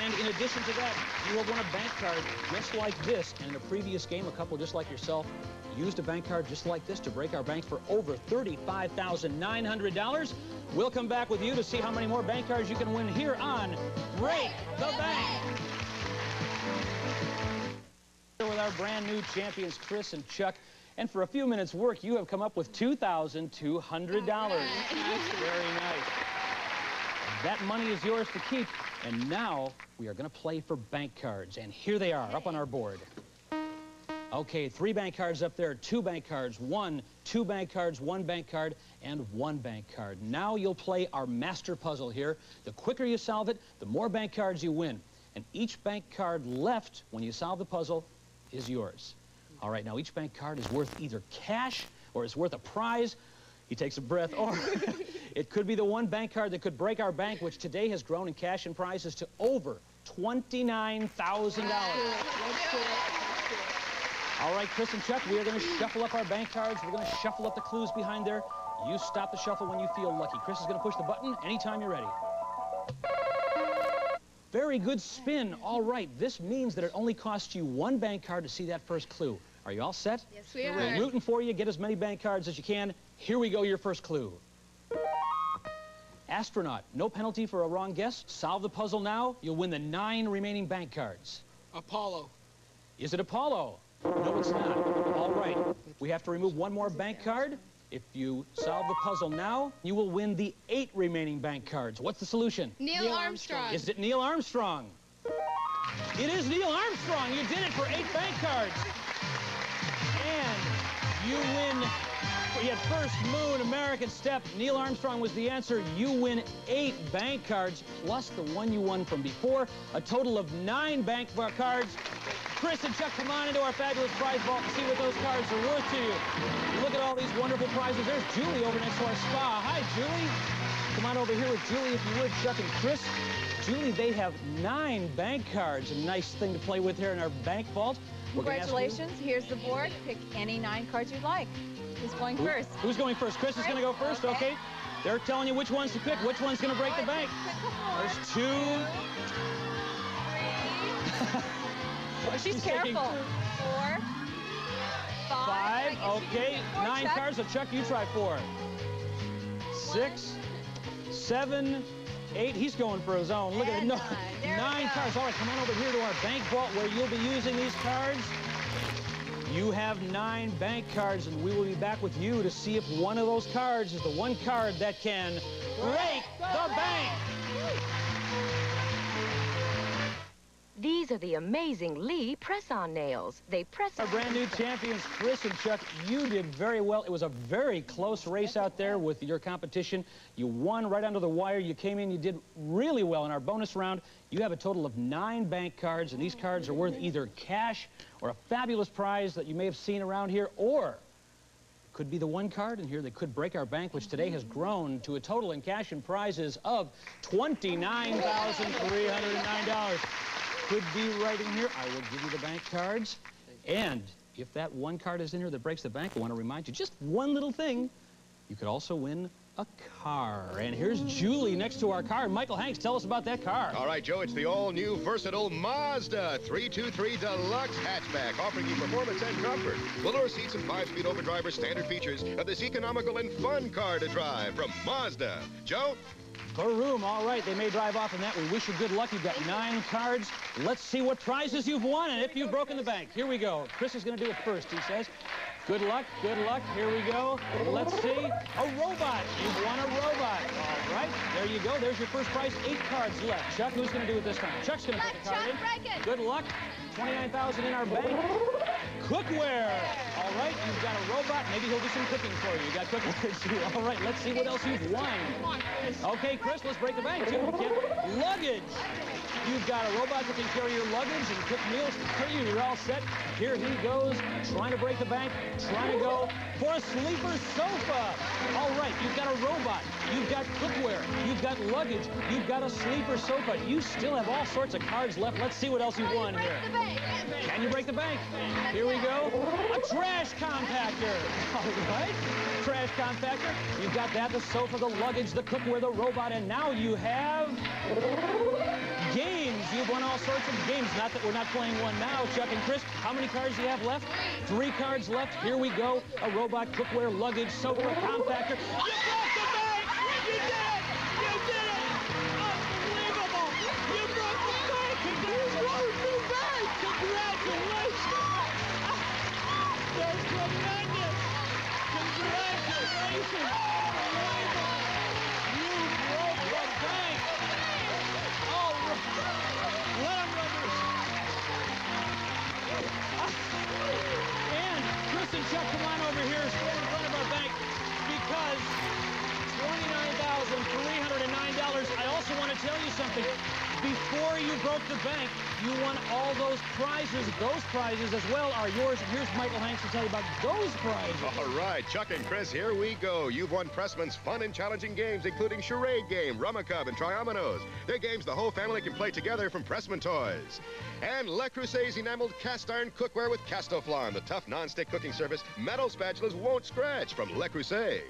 And in addition to that, you have won a bank card just like this. And in a previous game, a couple just like yourself used a bank card just like this to break our bank for over $35,900. We'll come back with you to see how many more bank cards you can win here on Break the Bank. With our brand new champions, Chris and Chuck. And for a few minutes' work, you have come up with $2,200. Very nice. That money is yours to keep. And now we are going to play for bank cards. And here they are up on our board. Okay, 3 bank cards up there, 2 bank cards, 1, 2 bank cards, 1 bank card, and 1 bank card. Now you'll play our master puzzle here. The quicker you solve it, the more bank cards you win. And each bank card left when you solve the puzzle is yours. All right, now each bank card is worth either cash or is worth a prize. He takes a breath. Or it could be the one bank card that could break our bank, which today has grown in cash and prizes to over $29,000. All right, Chris and Chuck, we are going to shuffle up our bank cards. We're going to shuffle up the clues behind there. You stop the shuffle when you feel lucky. Chris is going to push the button anytime you're ready. Very good spin. All right, this means that it only costs you 1 bank card to see that first clue. Are you all set? Yes, we are. We're rooting for you. Get as many bank cards as you can. Here we go, your first clue. Astronaut, no penalty for a wrong guess. Solve the puzzle now. You'll win the 9 remaining bank cards. Apollo. Is it Apollo? No, it's not. All right, we have to remove 1 more bank card. If you solve the puzzle now, you will win the 8 remaining bank cards. What's the solution? Neil Armstrong. Is it Neil Armstrong? It is Neil Armstrong. You did it for 8 bank cards. And you win. You had first, moon, American step. Neil Armstrong was the answer. You win 8 bank cards, plus the one you won from before. A total of 9 bank cards. Chris and Chuck, come on into our fabulous prize vault and see what those cards are worth to you. Look at all these wonderful prizes. There's Julie over next to our spa. Hi, Julie. Come on over here with Julie, if you would, Chuck and Chris. Julie, they have 9 bank cards. A nice thing to play with here in our bank vault. Congratulations. Here's the board. Pick any 9 cards you'd like. Who's going first? Who's going first? Chris is going to go first, okay. They're telling you which ones to pick, which one's going to break the bank. There's 2. She's careful. 4. 5. Okay, 9 cards. So Chuck, you try 4. 6, 7, 8. He's going for his own. Look at it. No, 9 cards. All right, come on over here to our bank vault where you'll be using these cards. You have 9 bank cards, and we will be back with you to see if one of those cards is the one card that can break the bank. These are the amazing Lee press-on nails. They press Our brand new champions, Chris and Chuck, you did very well. It was a very close race out there with your competition. You won right under the wire. You came in, you did really well in our bonus round. You have a total of 9 bank cards, and these cards are worth either cash or a fabulous prize that you may have seen around here, or could be the one card in here that could break our bank, which today has grown to a total in cash and prizes of $29,309. Could be right in here. I will give you the bank cards. And if that one card is in here that breaks the bank, I want to remind you just one little thing. You could also win a car. And here's Julie next to our car. Michael Hanks, tell us about that car. All right, Joe, it's the all-new versatile Mazda 323 Deluxe hatchback, offering you performance and comfort. Velour seats and 5-speed overdrive are standard features of this economical and fun car to drive from Mazda. Joe? For room, all right. They may drive off in that. We wish you good luck. You've got 9 cards. Let's see what prizes you've won and if you've broken the bank. Here we go. Chris is going to do it first, he says. Good luck, good luck. Here we go. Let's see. A robot. You've won a robot. All right. There you go. There's your first prize. 8 cards left. Chuck, who's going to do it this time? Chuck's going to put the card in. Good luck. 29,000 in our bank. Cookware. All right, you've got a robot. Maybe he'll do some cooking for you. You got cookware too. All right, let's see what else you've won. Okay, Chris, let's break the bank too. Luggage. You've got a robot that can carry your luggage and cook meals for you. You're all set. Here he goes, trying to break the bank, trying to go for a sleeper sofa. All right, you've got a robot. You've got cookware. You've got luggage. You've got a sleeper sofa. You still have all sorts of cards left. Let's see what else you've won here. Can you break the bank? Here we go. A trash compactor. All right. Trash compactor. You've got that, the sofa, the luggage, the cookware, the robot, and now you have games. You've won all sorts of games. Not that we're not playing one now, Chuck and Chris. How many cards do you have left? 3 cards left. Here we go. A robot, cookware, luggage, sofa, compactor. You broke the bank! You did it! You did it! Unbelievable! You broke the bank! Congratulations! Congratulations! That's tremendous! Congratulations! Unbelievable! You broke the bank! All right. Let them run this. And Chris and Chuck, come on over here, stand in front of our bank, because $29,309. I also want to tell you something. Before you broke the bank, you won all those prizes. Those prizes as well are yours. And here's Michael Hanks to tell you about those prizes. All right, Chuck and Chris, here we go. You've won Pressman's fun and challenging games, including Charade Game, Rummikub, and Triominoes. They're games the whole family can play together from Pressman Toys. And Le Cruzet's enameled cast iron cookware with Castoflon, the tough non-stick cooking surface metal spatulas won't scratch from Le Creuset.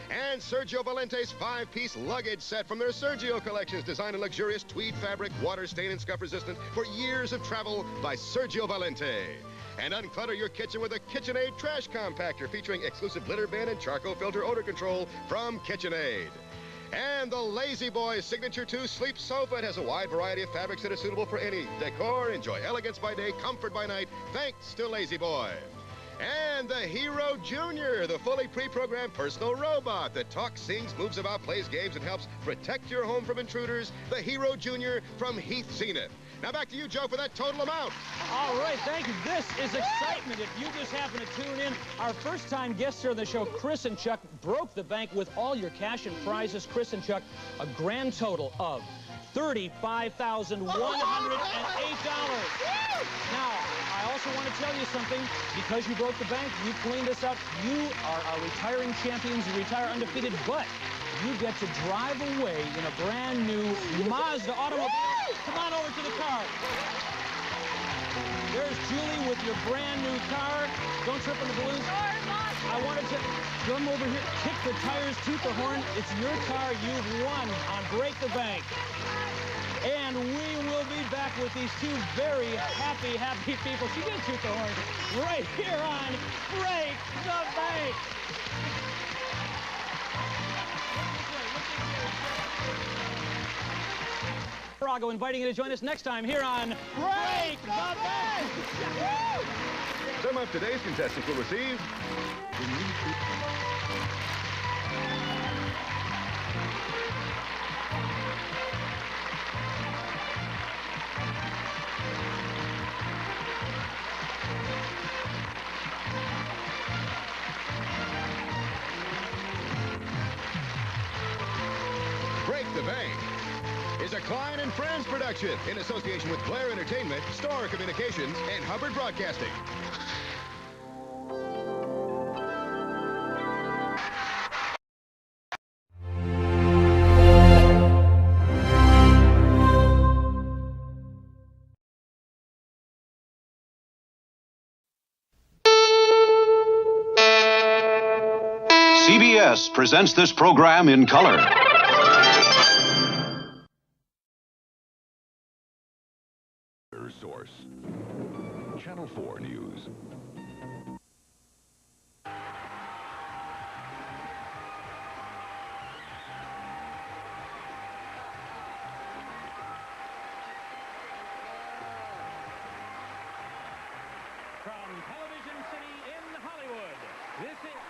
And Sergio Valente's 5-piece luggage set from their Sergio collections, designed in luxurious tweed fabric, water stain and scuff resistant for years of travel by Sergio Valente. And unclutter your kitchen with a KitchenAid trash compactor featuring exclusive litter bin and charcoal filter odor control from KitchenAid. And the Lazy Boy Signature 2 Sleep Sofa. It has a wide variety of fabrics that are suitable for any decor. Enjoy elegance by day, comfort by night, thanks to Lazy Boy. And the Hero Junior, the fully pre-programmed personal robot that talks, sings, moves about, plays games, and helps protect your home from intruders. The Hero Junior from Heath Zenith. Now back to you, Joe, for that total amount. All right, thank you. This is excitement. If you just happen to tune in, our first-time guests here on the show, Chris and Chuck, broke the bank with all your cash and prizes. Chris and Chuck, a grand total of $35,108. Now, I also want to tell you something. Because you broke the bank, you cleaned us up. You are our retiring champions. You retire undefeated, but you get to drive away in a brand new Mazda automobile. Come on over to the car. There's Julie with your brand new car. Don't trip on the balloons. I wanted to come over here, kick the tires, toot the horn. It's your car. You've won on Break the Bank. And we will be back with these two very happy people. She did shoot the horn right here on Break the Bank. Brago inviting you to join us next time here on Break the Bank. Some of today's contestants will receive... Break the Bank is a Klein and Friends production in association with Blair Entertainment, Star Communications, and Hubbard Broadcasting. CBS presents this program in color. Source. Channel 4 News. From Television City in Hollywood, this is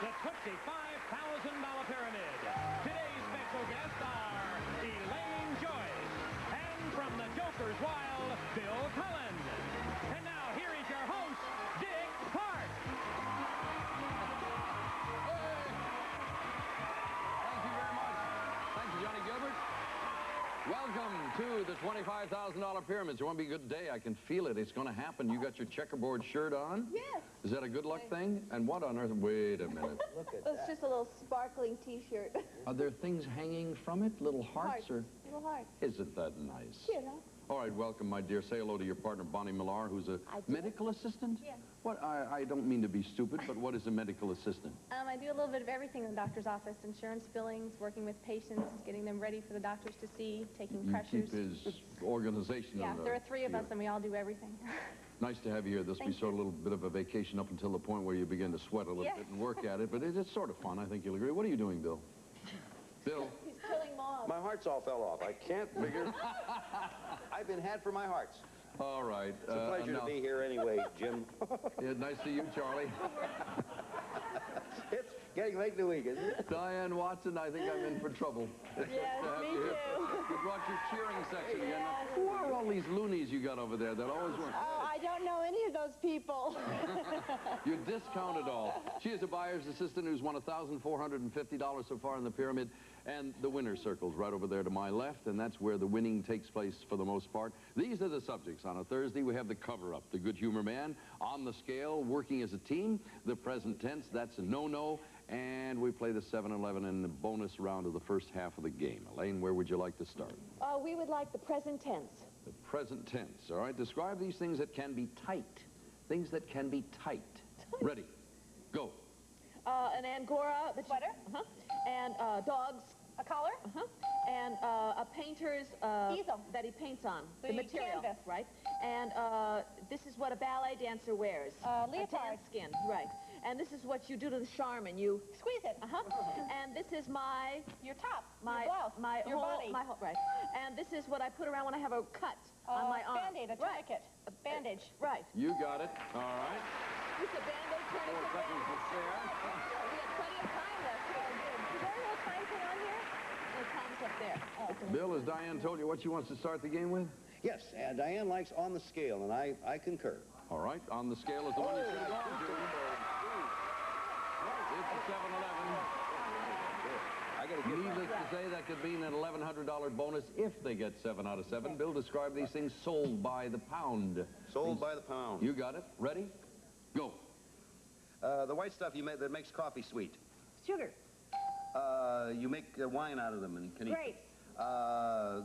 the Tootsie $5,000 Pyramid. Today's special guests are Elaine Joyce, and from the Joker's Wild, Bill Cullen. And now here is your host, Dick Clark. Thank you very much. Thank you, Johnny Gilbert. Welcome to the $25,000 Pyramid. It's going to be a good day. I can feel it. It's going to happen. You got your checkerboard shirt on? Yes. Is that a good luck thing? And what on earth? Wait a minute. Look at that. It's just a little sparkling T-shirt. Are there things hanging from it? Little hearts? Or Little hearts. isn't that nice? Cute, huh? All right, welcome, my dear. Say hello to your partner, Bonnie Millar, who's a medical assistant? Yeah. What? I don't mean to be stupid, but what is a medical assistant? I do a little bit of everything in the doctor's office. Insurance billings, working with patients, getting them ready for the doctors to see, taking You pressures. keep his organization. Yeah, on there are three of us and we all do everything. Nice to have you here. This will be sort of a little bit of a vacation up until the point where you begin to sweat a little bit and work at it, but it's sort of fun. I think you'll agree. What are you doing, Bill? Bill? He's killing moths. My hearts all fell off. I can't figure. I've been had for my hearts. All right. It's a pleasure to be here anyway, Jim. Yeah, nice to see you, Charlie. It's getting late in the week, isn't it? Diane Watson, I think I'm in for trouble. Yes, me too. You brought your cheering section again. Now, who are all these loonies you got over there that always work? Oh, I don't know any of those people. You discount it all. She is a buyer's assistant who's won $1,450 so far in the pyramid. And the winner's circle's right over there to my left, and that's where the winning takes place for the most part. These are the subjects. On a Thursday, we have the cover-up, the good humor man, on the scale, working as a team, the present tense, that's a no-no, and we play the 7-Eleven in the bonus round of the first half of the game. Elaine, where would you like to start? We would like the present tense. The present tense, all right? Describe these things that can be tight. Things that can be tight. Ready, go. An Angora. The sweater. And dogs. A collar. And a painter's easel that he paints on. The material. Canvas. Right. And this is what a ballet dancer wears. Leotard. A tan skin. Right. And this is what you do to the charmin. You squeeze it. And this is your top. My blouse. Your body. Right. And this is what I put around when I have a cut on my arm. Band-aid. A tourniquet. A bandage. Right. You got it. All right. It's a band-aid tourniquet. 4 seconds to spare. We have plenty of time left. Is there a little time thing on here? The time's up there. Oh. Bill, has Diane told you what she wants to start the game with? Yes, Diane likes on the scale, and I concur. All right, on the scale is the one you should have gone to. It's a 7-Eleven. Needless to say, that could mean an $1,100 bonus if they get 7 out of 7. Bill, describe these things sold by the pound. Sold by the pound. You got it. Ready? Go. The white stuff you make that makes coffee sweet. Sugar. You make wine out of them and can eat. Grapes.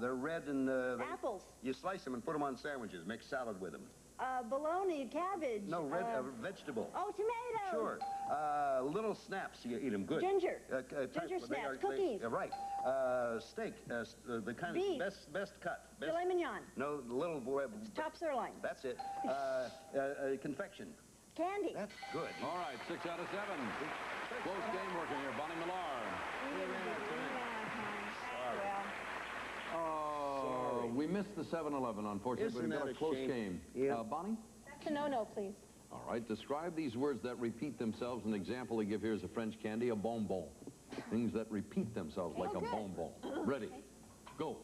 They're red and... Apples. You slice them and put them on sandwiches. Make salad with them. Bologna, cabbage. No, vegetable. Oh, tomato. Sure. Little snaps, you eat them good. Ginger. Ginger snaps, cookies. Right. Steak, the kind Beef. of best cut. Filet mignon. No, little boy. Top sirloin. That's it. Confection. Candy. That's good. All right, 6 out of 7. Close game working here. Bonnie Millar. Oh, we missed the 7-Eleven, unfortunately. Isn't We've got that a close shame? game. Yeah. Bonnie? That's a no-no, please. All right, describe these words that repeat themselves. An example they give here is a French candy, a bonbon. Things that repeat themselves like a bonbon. Ready? Go.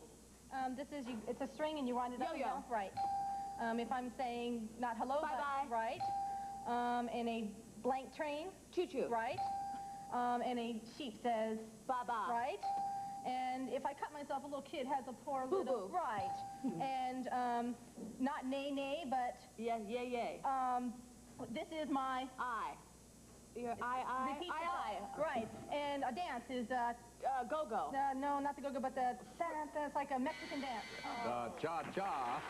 It's a string and you wind it up. Yo-yo. Right. If I'm saying not hello, Bye-bye. but right. And a blank train. Choo-choo. Right. And a sheep says Bye-bye. right. And if I cut myself, a little kid has a poor little... Boo-boo. Right. And not nay-nay, but... Yeah, yay. This is my... I. Your I. Repeat the right. And a dance is... Go-go. No, not the go-go, but the... It's like a Mexican dance. Cha-cha.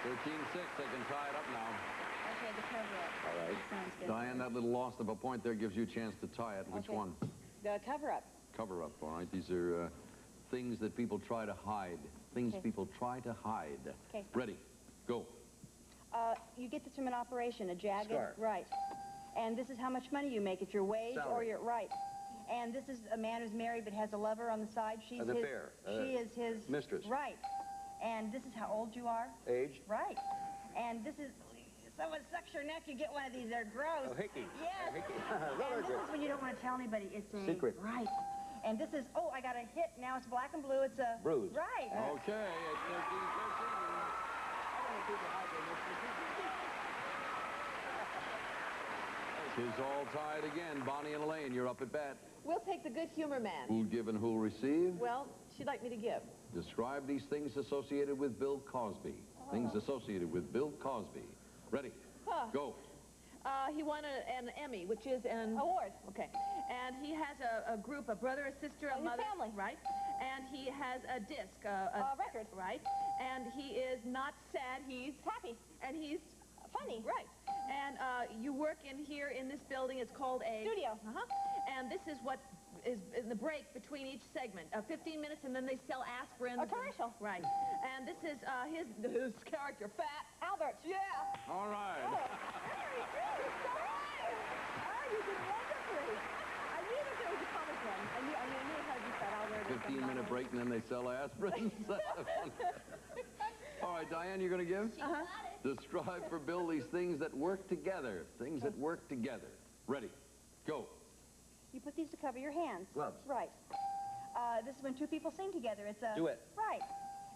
13-6. They can tie it up now. Okay, the cover-up. All right. Sounds good. Diane, that little loss of a point there gives you a chance to tie it. Which Okay. one? The cover-up. Cover up, all right? These are things that people try to hide. Things Okay. people try to hide. Okay. Ready? Go. You get this from an operation, a jagged... Scar. Right. And this is how much money you make. It's your wage or Salary. your... Right. And this is a man who's married but has a lover on the side. She's An his... affair. She is his... Mistress. Right. And this is how old you are. Age. Right. And this is... Someone sucks your neck, you get one of these. They're gross. Oh, hickey. Yes. Hickey. And this is when you don't want to tell anybody. It's a... Secret. Right. And this is... Oh, I got a hit. Now it's black and blue. It's a... Bruise. Right. Okay, it's 'tis all tied again. Bonnie and Elaine, you're up at bat. We'll take the good humor man. Who'll give and who'll receive? Well, she'd like me to give. Describe these things associated with Bill Cosby. Things associated with Bill Cosby. Ready? Go. He won an Emmy, which is an award. Okay. And he has a group, a brother, a sister, a mother. Family. Right. And he has a disc, a record. Right. And he is not sad. He's happy. And he's funny. Right. And you work in here in this building. It's called a studio. And this is what is in the break between each segment. 15 minutes, and then they sell aspirin. A commercial. Right. And this is his character, Fat Albert. Yeah. All right. You did wonderfully. I knew that there was a comic one. I knew it had to be Fat Albert. 15-minute break, and then they sell aspirin. All right, Diane, you're going to give? Describe for Bill these things that work together. Things that work together. Ready? Go. You put these to cover your hands. Gloves. Right. This is when two people sing together. It's a... Duet. Right.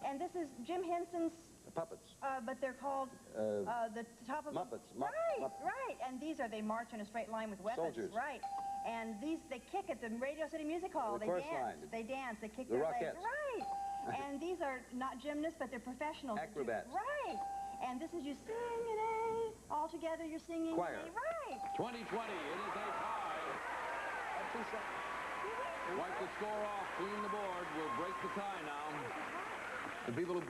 And this is Jim Henson's... Puppets. But they're called the top of... Muppets. Right. And they march in a straight line with weapons. Soldiers. Right. And they kick at the Radio City Music Hall. The They chorus dance. line. They dance. They kick The their Rockettes. legs. Right. And these are not gymnasts, but they're professionals. Acrobats. Right. And this is you sing an A. All together you're singing Choir. an A. Right. 20-20. It is a tie. Wipe the score off. Clean the board. We'll break the tie now. The people who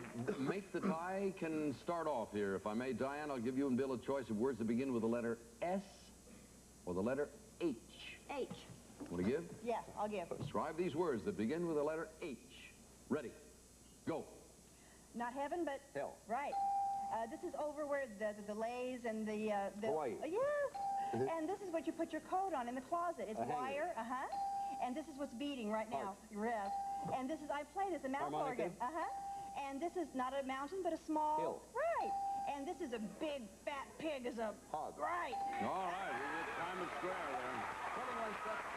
make the tie can start off here. If I may, Diane, I'll give you and Bill a choice of words that begin with the letter S or the letter H. H. Want to give? Yes, I'll give. Describe these words that begin with the letter H. Ready? Go. Not heaven, but... Hell. Right. This is over where the lays and the... Hawaii. Yes. And this is what you put your coat on in the closet. It's wire. And this is what's beating right now. Yes. And this is... I play this, a mouth organ. And this is not a mountain, but a small... Hill. Right. And this is a big, fat pig is a... Hog. Right. All right. We get time and square there. 21 seconds.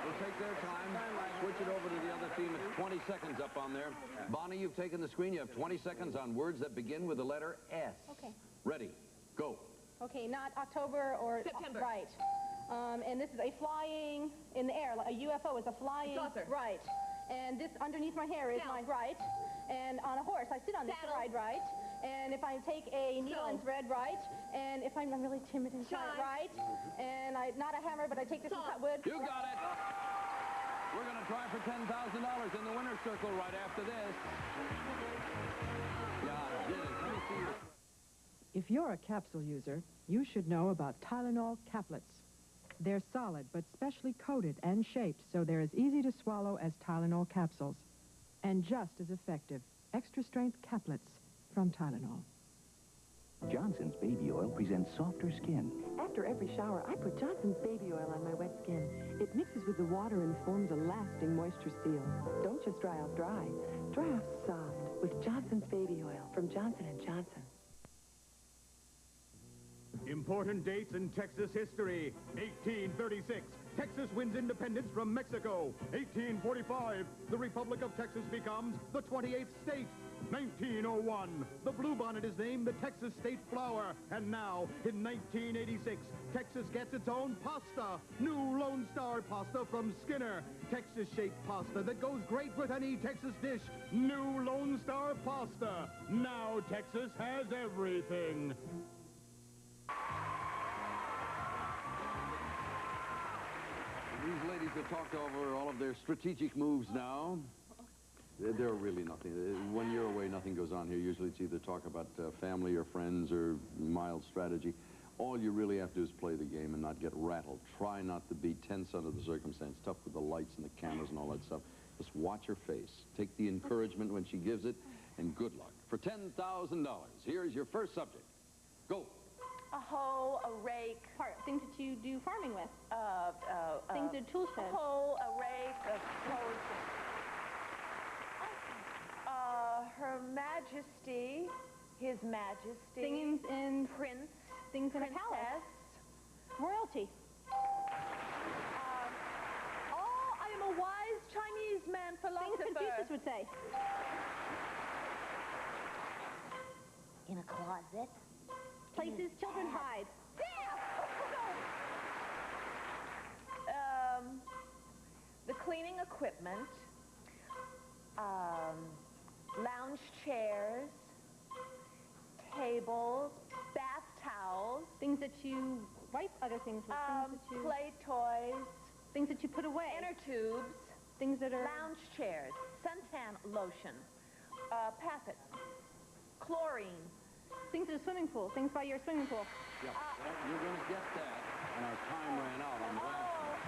We'll take their time. Switch it over to the other team. It's 20 seconds up on there. Bonnie, you've taken the screen. You have 20 seconds on words that begin with the letter S. Okay. Ready? Go. Okay, not October or... September. Right. And this is a flying in the air. A UFO is a flying... Saucer. Right. And this underneath my hair is my right. And on a horse, I sit on this ride, right. And if I take a needle and thread, right. And if I'm really timid and shy, right. And not a hammer, but I take this and cut wood. You got it. We're going to try for $10,000 in the winner's circle right after this. Yeah, did it. Let me see you. If you're a capsule user, you should know about Tylenol caplets. They're solid but specially coated and shaped so they're as easy to swallow as Tylenol capsules. And just as effective, extra-strength caplets from Tylenol. Johnson's baby oil presents softer skin. After every shower, I put Johnson's baby oil on my wet skin. It mixes with the water and forms a lasting moisture seal. Don't just dry off dry. Dry off soft with Johnson's baby oil from Johnson & Johnson. Important dates in Texas history. 1836, Texas wins independence from Mexico. 1845, the Republic of Texas becomes the 28th state. 1901, the bluebonnet is named the Texas state flower. And now, in 1986, Texas gets its own pasta. New Lone Star pasta from Skinner. Texas-shaped pasta that goes great with any Texas dish. New Lone Star pasta. Now Texas has everything. These ladies have talked over all of their strategic moves now. They're really nothing. When you're away, nothing goes on here. Usually it's either talk about family or friends or mild strategy. All you really have to do is play the game and not get rattled. Try not to be tense under the circumstance. Tough with the lights and the cameras and all that stuff. Just watch her face. Take the encouragement when she gives it, and good luck. For $10,000, here's your first subject. Go. A hoe, a rake. Things that you do farming with. Things in tool shed. A hoe, a rake, a hoe. Her Majesty, His Majesty. Things in... Prince. Things in Princess. a palace. Royalty. I am a wise Chinese man philosopher. Things Confucius would say. In a closet. Places children hide. The cleaning equipment. Lounge chairs. Tables. Bath towels. Things that you wipe other things with. Things that you... Play toys. Things that you put away. Inner tubes. Things that are... Lounge chairs. Suntan lotion. Paffet. Chlorine. Things in a swimming pool. Things by your swimming pool. Yeah, you're going to get that. And our time ran out on the last one.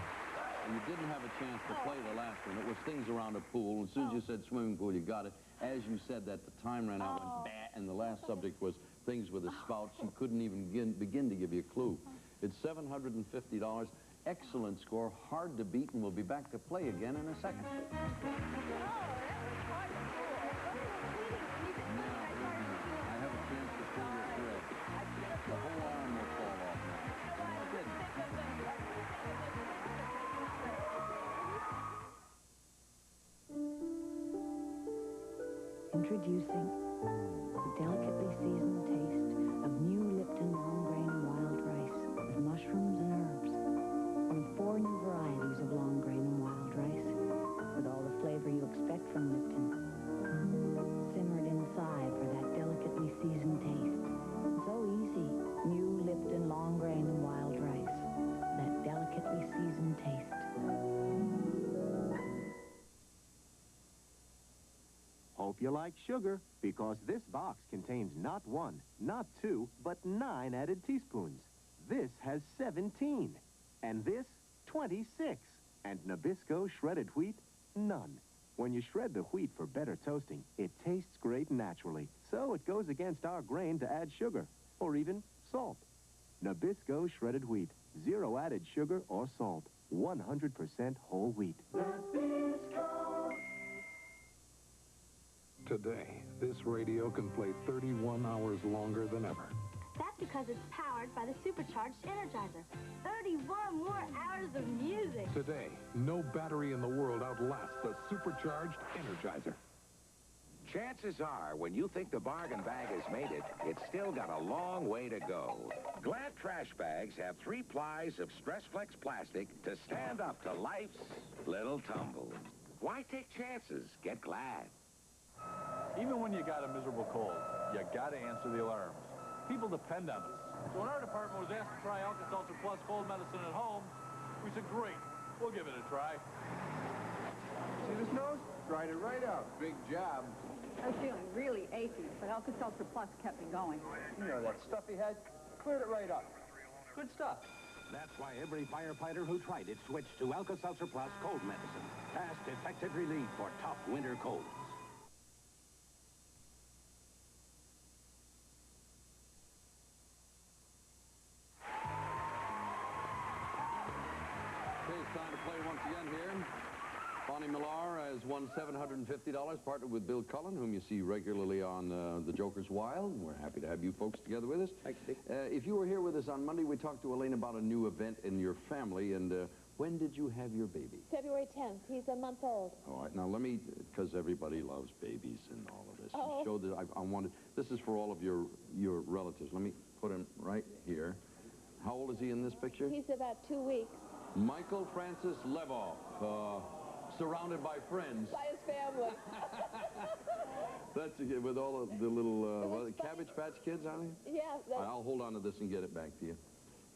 And you didn't have a chance to play the last one. It was things around a pool. As soon as you said swimming pool, you got it. As you said that, the time ran out, went bah, and the last subject was things with a spout. She couldn't even begin to give you a clue. It's $750. Excellent score. Hard to beat, and we'll be back to play again in a second. The whole arm will fall off now. It didn't. Introducing the delicately seasoned taste of new Lipton long grain wild rice with mushrooms and herbs. One of 4 new varieties of long grain and wild rice with all the flavor you expect from Lipton. Simmered inside for that delicately seasoned taste. So easy. New Lipton long grain and wild rice. That delicately seasoned taste. Hope you like sugar, because this box contains not 1, not 2, but 9 added teaspoons. This has 17. And this, 26. And Nabisco shredded wheat, none. When you shred the wheat for better toasting, it tastes great naturally. So it goes against our grain to add sugar, or even salt. Nabisco shredded wheat, 0 added sugar or salt, 100% whole wheat. Today, this radio can play 31 hours longer than ever. That's because it's powered by the supercharged Energizer. 31 more hours of music. Today, no battery in the world outlasts the supercharged Energizer. Chances are, when you think the bargain bag has made it, it's still got a long way to go. Glad trash bags have 3 plies of StressFlex plastic to stand up to life's little tumbles. Why take chances? Get Glad. Even when you got a miserable cold, you got to answer the alarms. People depend on us. So when our department was asked to try Alka-Seltzer Plus cold medicine at home, we said, great, we'll give it a try. See this nose? Dried it right out. Big job. I was feeling really achy, but Alka-Seltzer Plus kept me going. You know, that stuff he had, cleared it right up. Good stuff. That's why every firefighter who tried it switched to Alka-Seltzer Plus cold medicine. Fast, effective relief for tough winter colds. Okay, it's time to play once again here. Bonnie Millar has won $750, partnered with Bill Cullen, whom you see regularly on The Joker's Wild. We're happy to have you folks together with us. Thanks, Dick. If you were here with us on Monday, we talked to Elaine about a new event in your family, and when did you have your baby? February 10th. He's a month old. All right, now let me, because everybody loves babies and all of this. Oh. Show that I wanted, this is for all of your relatives. Let me put him right here. How old is he in this picture? He's about 2 weeks. Michael Francis Levov, surrounded by friends. By his family. That's with all of the little Cabbage Patch Kids, honey? Yeah. I'll hold on to this and get it back to you.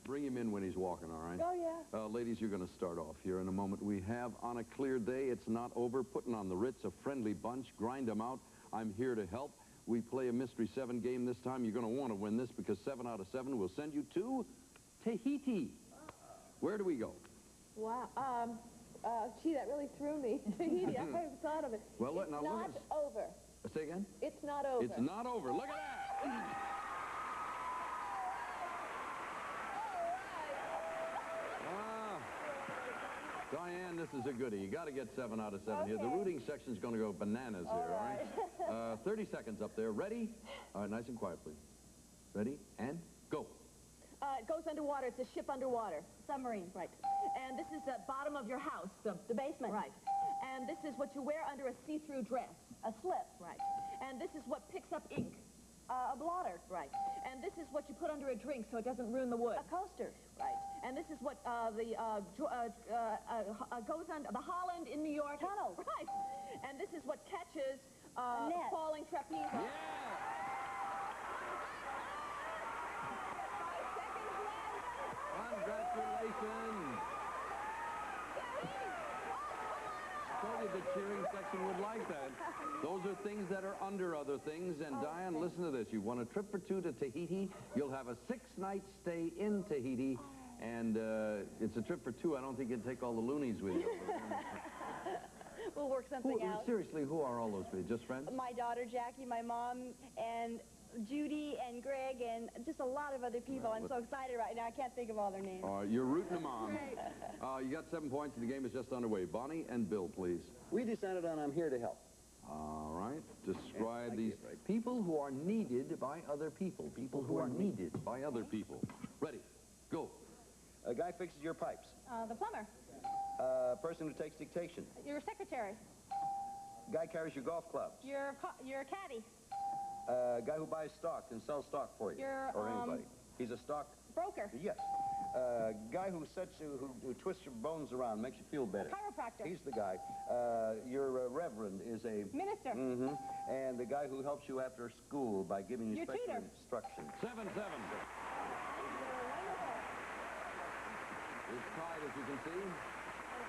Bring him in when he's walking, all right? Oh, yeah. Ladies, you're going to start off here in a moment. We have On a Clear Day, It's Not Over, Putting on the Ritz, a friendly bunch, grind them out. I'm here to help. We play a Mystery 7 game this time. You're going to want to win this because 7 out of 7 will send you to Tahiti. Where do we go? Wow. Gee, that really threw me. Tahiti, I hadn't thought of it. Well, it's now not look at... over. Say again? It's not over. It's not over. Look at that! Diane, this is a goodie. You got to get 7 out of 7 here. The rooting section's going to go bananas here, all right? 30 seconds up there. Ready? All right, nice and quiet, please. Ready? And go. It goes underwater. It's a ship underwater. Submarine. Right. And this is the bottom of your house. The basement. Right. And this is what you wear under a see-through dress. A slip. Right. And this is what picks up ink. A blotter. Right. And this is what you put under a drink so it doesn't ruin the wood. A coaster. Right. And this is what goes under the Holland in New York. Tunnel. Right. And this is what catches falling trapeze. Yeah. Congratulations. I told you the cheering section would like that. Those are things that are under other things. And Diane, listen to this. You won a trip for 2 to Tahiti. You'll have a 6-night stay in Tahiti. And it's a trip for 2. I don't think you'd take all the loonies with you. We'll work something out. Seriously, who are all those people? Just friends? My daughter, Jackie, my mom, and Judy, and Greg, and just a lot of other people. I'm so excited right now. I can't think of all their names. You're rooting them on. You got 7 points, and the game is just underway. Bonnie and Bill, please. We decided on I'm here to help. All right. Describe these people who are needed by other people. People who are needed by other people. Ready. Go. A guy fixes your pipes. The plumber. A person who takes dictation. Your secretary. Guy carries your golf clubs. Your caddy. A guy who buys stock and sells stock for you. Or anybody. He's a stock... Broker. Yes. Guy who who twists your bones around, makes you feel better. Chiropractor. He's the guy. Your reverend is a... Minister. Mm-hmm. And the guy who helps you after school by giving you special tutor. instruction. 7-7. It's tied, as you can see.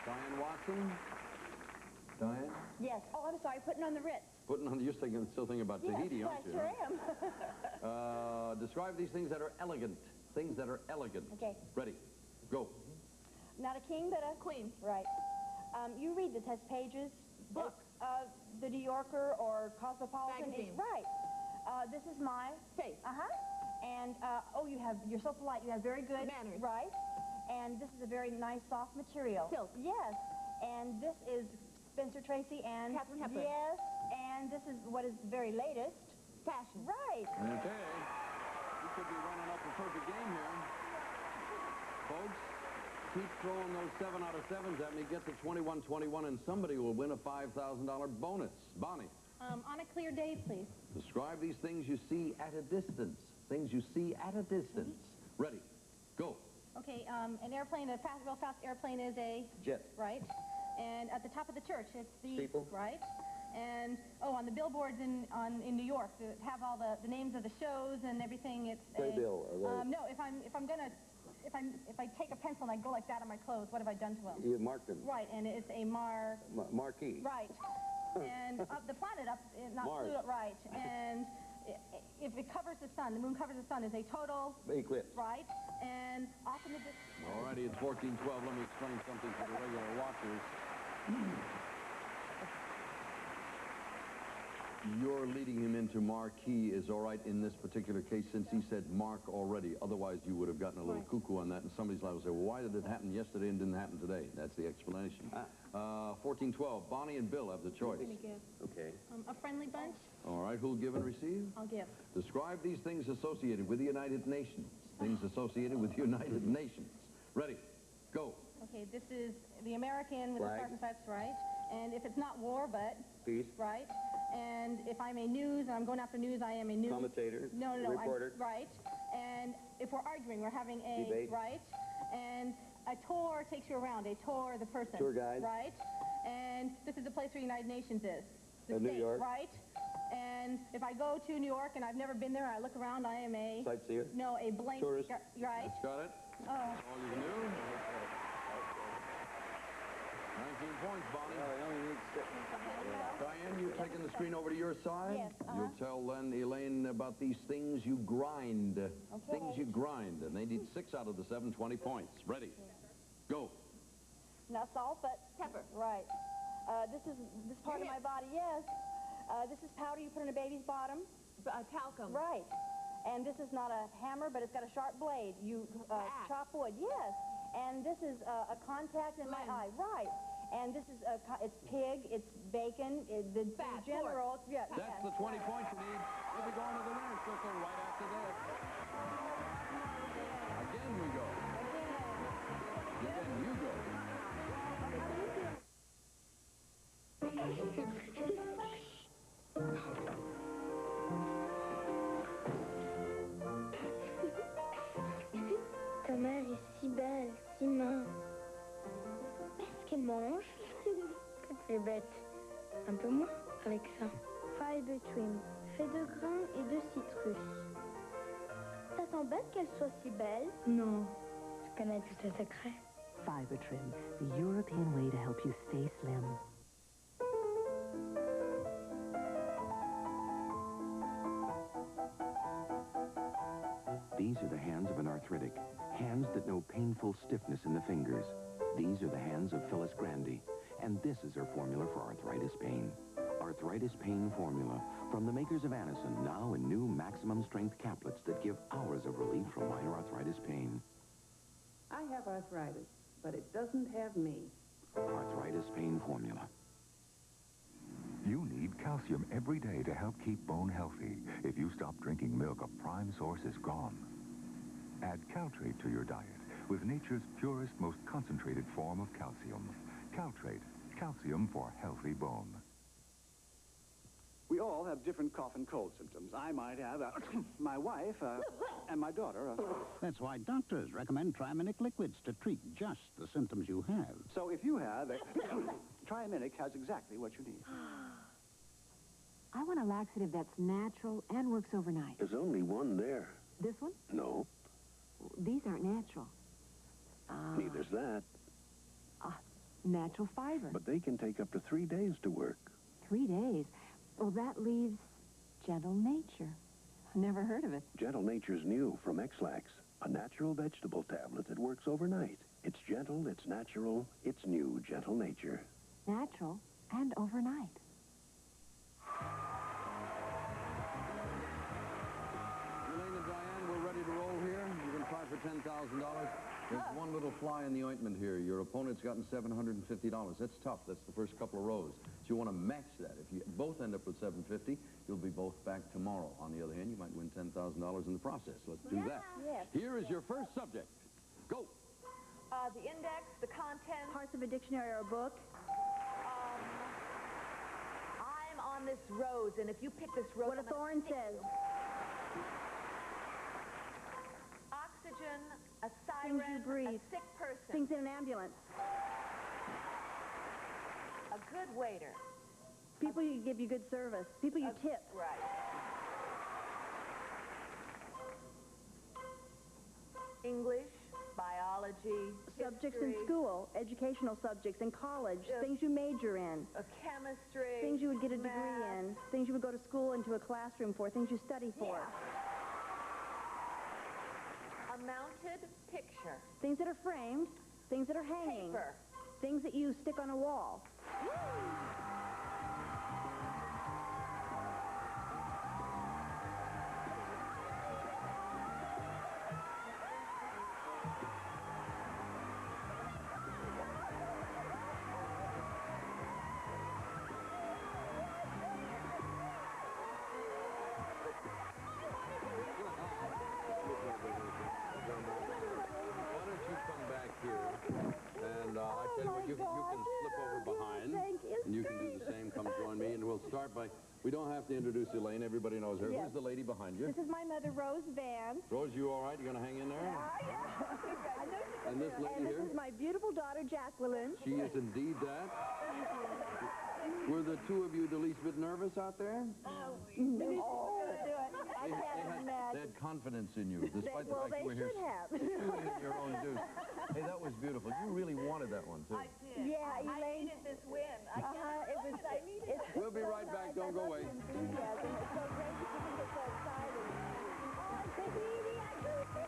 Diane Watson. Diane? Yes. Oh, I'm sorry. Putting on the Ritz. Putting on, you're still thinking about Tahiti, aren't you? Yes, I sure am. Describe these things that are elegant. Things that are elegant. Okay. Ready. Go. Not a king, but a queen. Right. You read this. Has pages. Book. The New Yorker or Cosmopolitan. Magazine. Right. This is my face. And, you're so polite. You have very good manners. Right. And this is a very nice, soft material. Silk. Yes. And this is Spencer Tracy and... Katharine Hepburn. Yes. And this is what is the very latest. Fashion. Right. Okay. We could be running up a perfect game here. Folks, keep throwing those 7 out of 7s at me. Get to 21-21, and somebody will win a $5,000 bonus. Bonnie. On a clear day, please. Describe these things you see at a distance. Things you see at a distance. Ready. Go. Okay, an airplane, real fast airplane is a... Jet. Right. And at the top of the church, it's the... Steeple. Right. And, on the billboards in New York, that have all the names of the shows and everthing, it's Playbill. No, if I'm gonna... if I take a pencil and I go like that on my clothes, what have I done to them? You marked them. Right, and it's a marquee. Right. And the planet up, not Mars. Pluto, right. And if it covers the sun, the moon covers the sun, is a total eclipse. Right. And off in the distance. All righty, it's 14:12. Let me explain something for the regular watchers. You're leading him into marquee is all right in this particular case since he said mark already. Otherwise, you would have gotten a little cuckoo on that, and somebody's liable to say, well, why did it happen yesterday and didn't happen today? That's the explanation. 14:12. Bonnie and Bill have the choice. Okay. A friendly bunch? All right, who'll give and receive? I'll give. Describe these things associated with the United Nations. Things associated with the United Nations. Ready. Go. Okay, this is the American with the stars and stripes, right? And if it's not war, but... Peace. Right? And if I'm a news, and I'm going after news, I am a news... Commentator. No, reporter. Right. And if we're arguing, we're having a... Debate. Right? And a tour takes you around. A tour, the person. Tour guide. Right? And this is the place where the United Nations is. The New state, York. Right? And if I go to New York and I've never been there, I look around, I am a... Sightseer. No, a blank... Tourist. Right? That's got it. Oh. That's all you can do. 19 points, Bonnie. Diane, you've taken the screen over to your side. Yes, You'll tell then Elaine about these things you grind. Okay. Things you grind, and they need 6 out of the 7, 20 points. Ready. Go. Not salt, but pepper. Right. This part of my body, yes. This is powder you put in a baby's bottom. Talcum. Right. And this is not a hammer, but it's got a sharp blade. You chop wood, yes. And this is a contact in my eye. Right. And this is it's pig, it's bacon, the general. Yeah, That's the 20 points you need. We'll be going to the winner's circle right after this. Again we go. Again you go. Ta mère est si belle, si mince. Est-ce qu'elle mange? Tu es bête. Un peu moins avec ça. Fiber trim, fait de grains et de citrus. Ça t'embête qu'elle soit si belle? Non, je connais tous ses secrets. Fiber Trim, the European way to help you stay slim. These are the hands of an arthritic. Hands that know painful stiffness in the fingers. These are the hands of Phyllis Grandy. And this is her formula for arthritis pain. Arthritis Pain Formula from the makers of Anacin, now in new maximum strength caplets that give hours of relief from minor arthritis pain. I have arthritis, but it doesn't have me. Arthritis Pain Formula. You need calcium every day to help keep bone healthy. If you stop drinking milk, a prime source is gone. Add Caltrate to your diet with nature's purest, most concentrated form of calcium. Caltrate, calcium for healthy bone. We all have different cough and cold symptoms. I might have my wife and my daughter. That's why doctors recommend Triminic liquids to treat just the symptoms you have. So if you have Triminic has exactly what you need. I want a laxative that's natural and works overnight. There's only one there. This one? No. These aren't natural. Neither's that. Natural fiber. But they can take up to 3 days to work. 3 days? Well, that leaves Gentle Nature. Never heard of it. Gentle Nature's new from X-Lax, a natural vegetable tablet that works overnight. It's gentle, it's natural, it's new Gentle Nature. Natural and overnight. Elaine and Diane, we're ready to roll here. You can try for $10,000. There's one little fly in the ointment here. Your opponent's gotten $750. That's tough. That's the first couple of rows. So you want to match that. If you both end up with $750, you'll be both back tomorrow. On the other hand, you might win $10,000 in the process. Let's do that. Yes. Here is your first subject. Go. The index, the content. Parts of a dictionary or a book. I'm on this rose, and if you pick this rose... What a thorn says. Oxygen, a siren, Things you breathe. a sick person. Things in an ambulance. A good waiter. People you give you good service. People you tip. Right. English, biology, Subjects history, in school, educational subjects in college, things you major in. Chemistry, Things you would get a degree math. in, things you would go to school into a classroom for, things you study for. A mounted picture. Things that are framed, things that are hanging. Paper. Things that you stick on a wall. Why don't you come back here? And I tell you what, you can slip over behind. And you can do the same. Come join me. And we'll start by, we don't have to introduce Elaine. Everybody knows her. Yes. Who's the lady behind you? This is my mother, Rose Van. Rose, you all right? You going to hang in there? And this lady And here? this is my beautiful daughter, Jacqueline. She is indeed that. Were the two of you the least bit nervous out there? I can't imagine. They had confidence in you, despite the Well, fact you were they here should have. stewing in your own juice. Hey, that was beautiful. You really wanted that one, too. I did. Yeah, Elaine. I needed this win. I needed it. We'll be right back. Don't go away. Enthusiasm. It's so great that you can get so excited. Oh, Tahiti, I do think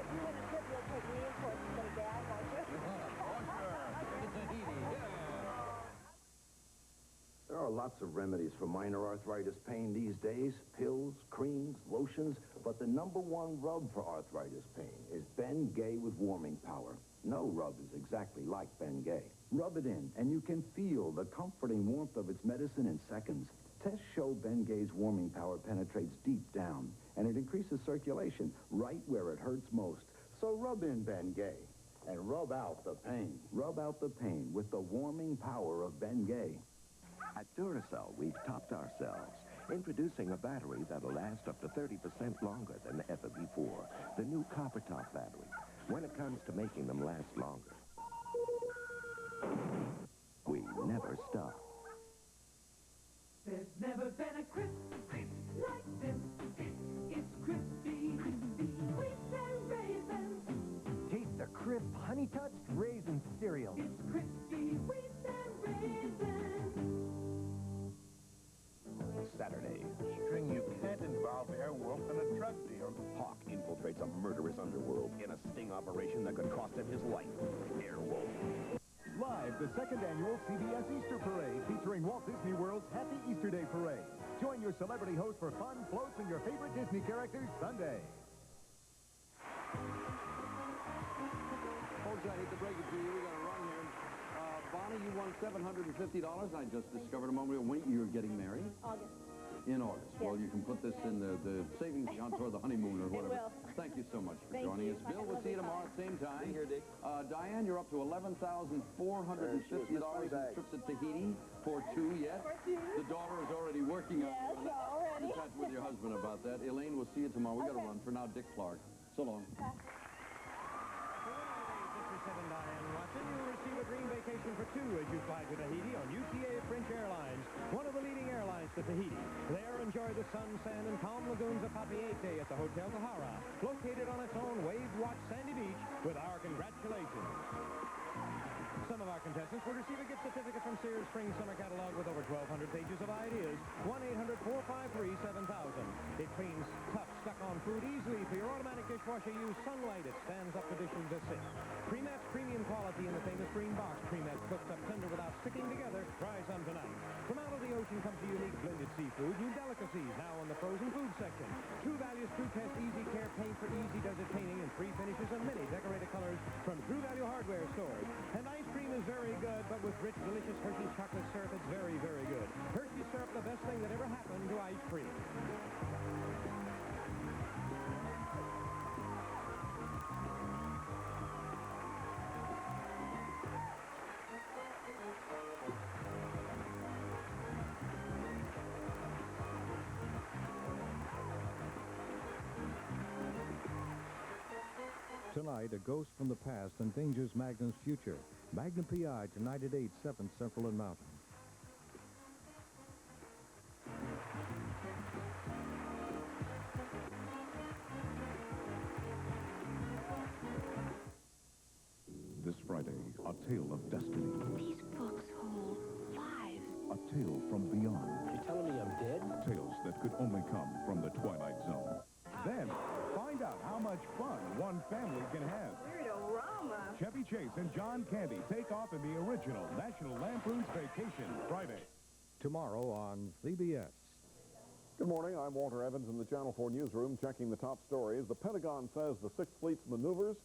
If you win a trip, you'll take me, of course, instead of Dad, won't you? There are lots of remedies for minor arthritis pain these days. Pills, creams, lotions. But the #1 rub for arthritis pain is Ben Gay with warming power. No rub is exactly like Ben Gay. Rub it in, and you can feel the comforting warmth of its medicine in seconds. Tests show Ben Gay's warming power penetrates deep down, and it increases circulation right where it hurts most. So rub in Ben Gay, and rub out the pain. Rub out the pain with the warming power of Ben Gay. At Duracell, we've topped ourselves, introducing a battery that'll last up to 30% longer than ever before. The new copper top battery. When it comes to making them last longer, we never stop. There's never been a crisp like this. It's crispy, wheat and raisins. Taste the crisp, honey-touched raisin cereal. It's crispy, wheat and raisins. Saturday, string you can't involve Airwolf in a drug deal. Hawk infiltrates a murderous underworld in a sting operation that could cost him his life. Airwolf. Live, the second annual CBS Easter Parade, featuring Walt Disney World's Happy Easter Day Parade. Join your celebrity host for fun, floats, and your favorite Disney characters Sunday. Folks, I hate to break it to you. We got to run here. Bonnie, you won $750. I just discovered a moment ago when you're getting married. August. In August. Yes. Well, you can put this in the savings account toward the honeymoon or whatever. will. Thank you so much for Thank joining you. us. Bill, we'll see you tomorrow at the same time. Here, Dick. Diane, you're up to $11,450 in trips to Tahiti for two yet. The daughter is already working on it. already. In touch with your husband about that. Elaine, we'll see you tomorrow. We got to run. For now, Dick Clark. So long. Diane Watson, you'll receive a dream vacation for two as you fly to Tahiti on UTA French Airlines, one of the leading airlines to Tahiti. There, enjoy the sun, sand, and calm lagoons of Papeete at the Hotel Tahara, located on its own wave-washed sandy beach, with our congratulations. Some of our contestants will receive a gift certificate from Sears Spring Summer Catalog with over 1,200 pages of ideas. 1-800-453-7000. It cleans tough, stuck-on food easily. For your automatic dishwasher, use Sunlight. It stands up to dishes to sink. Cremettes premium quality in the famous green box. Cremettes cooked up tender without sticking together. Try some tonight. From out of the ocean comes the unique blended seafood. New delicacies now in the frozen food section. True Value's True Test Easy Care Paint for easy does it painting and free finishes and many decorated colors from True Value hardware stores. And ice cream is very good, but with rich, delicious Hershey's chocolate syrup, it's very, very good. Hershey's syrup, the best thing that ever happened to ice cream. Tonight, a ghost from the past endangers Magnum's future. Magnum PI tonight at 8, 7th Central and Mountain. Friday, a tale of destiny. These books hold lives. A tale from beyond. You're telling me I'm dead? Tales that could only come from the Twilight Zone. Then, find out how much fun one family can have. Weirdo-rama. Chevy Chase and John Candy take off in the original National Lampoon's Vacation Friday. Tomorrow on CBS. Good morning. I'm Walter Evans in the Channel 4 newsroom checking the top stories. The Pentagon says the Sixth Fleet's maneuvers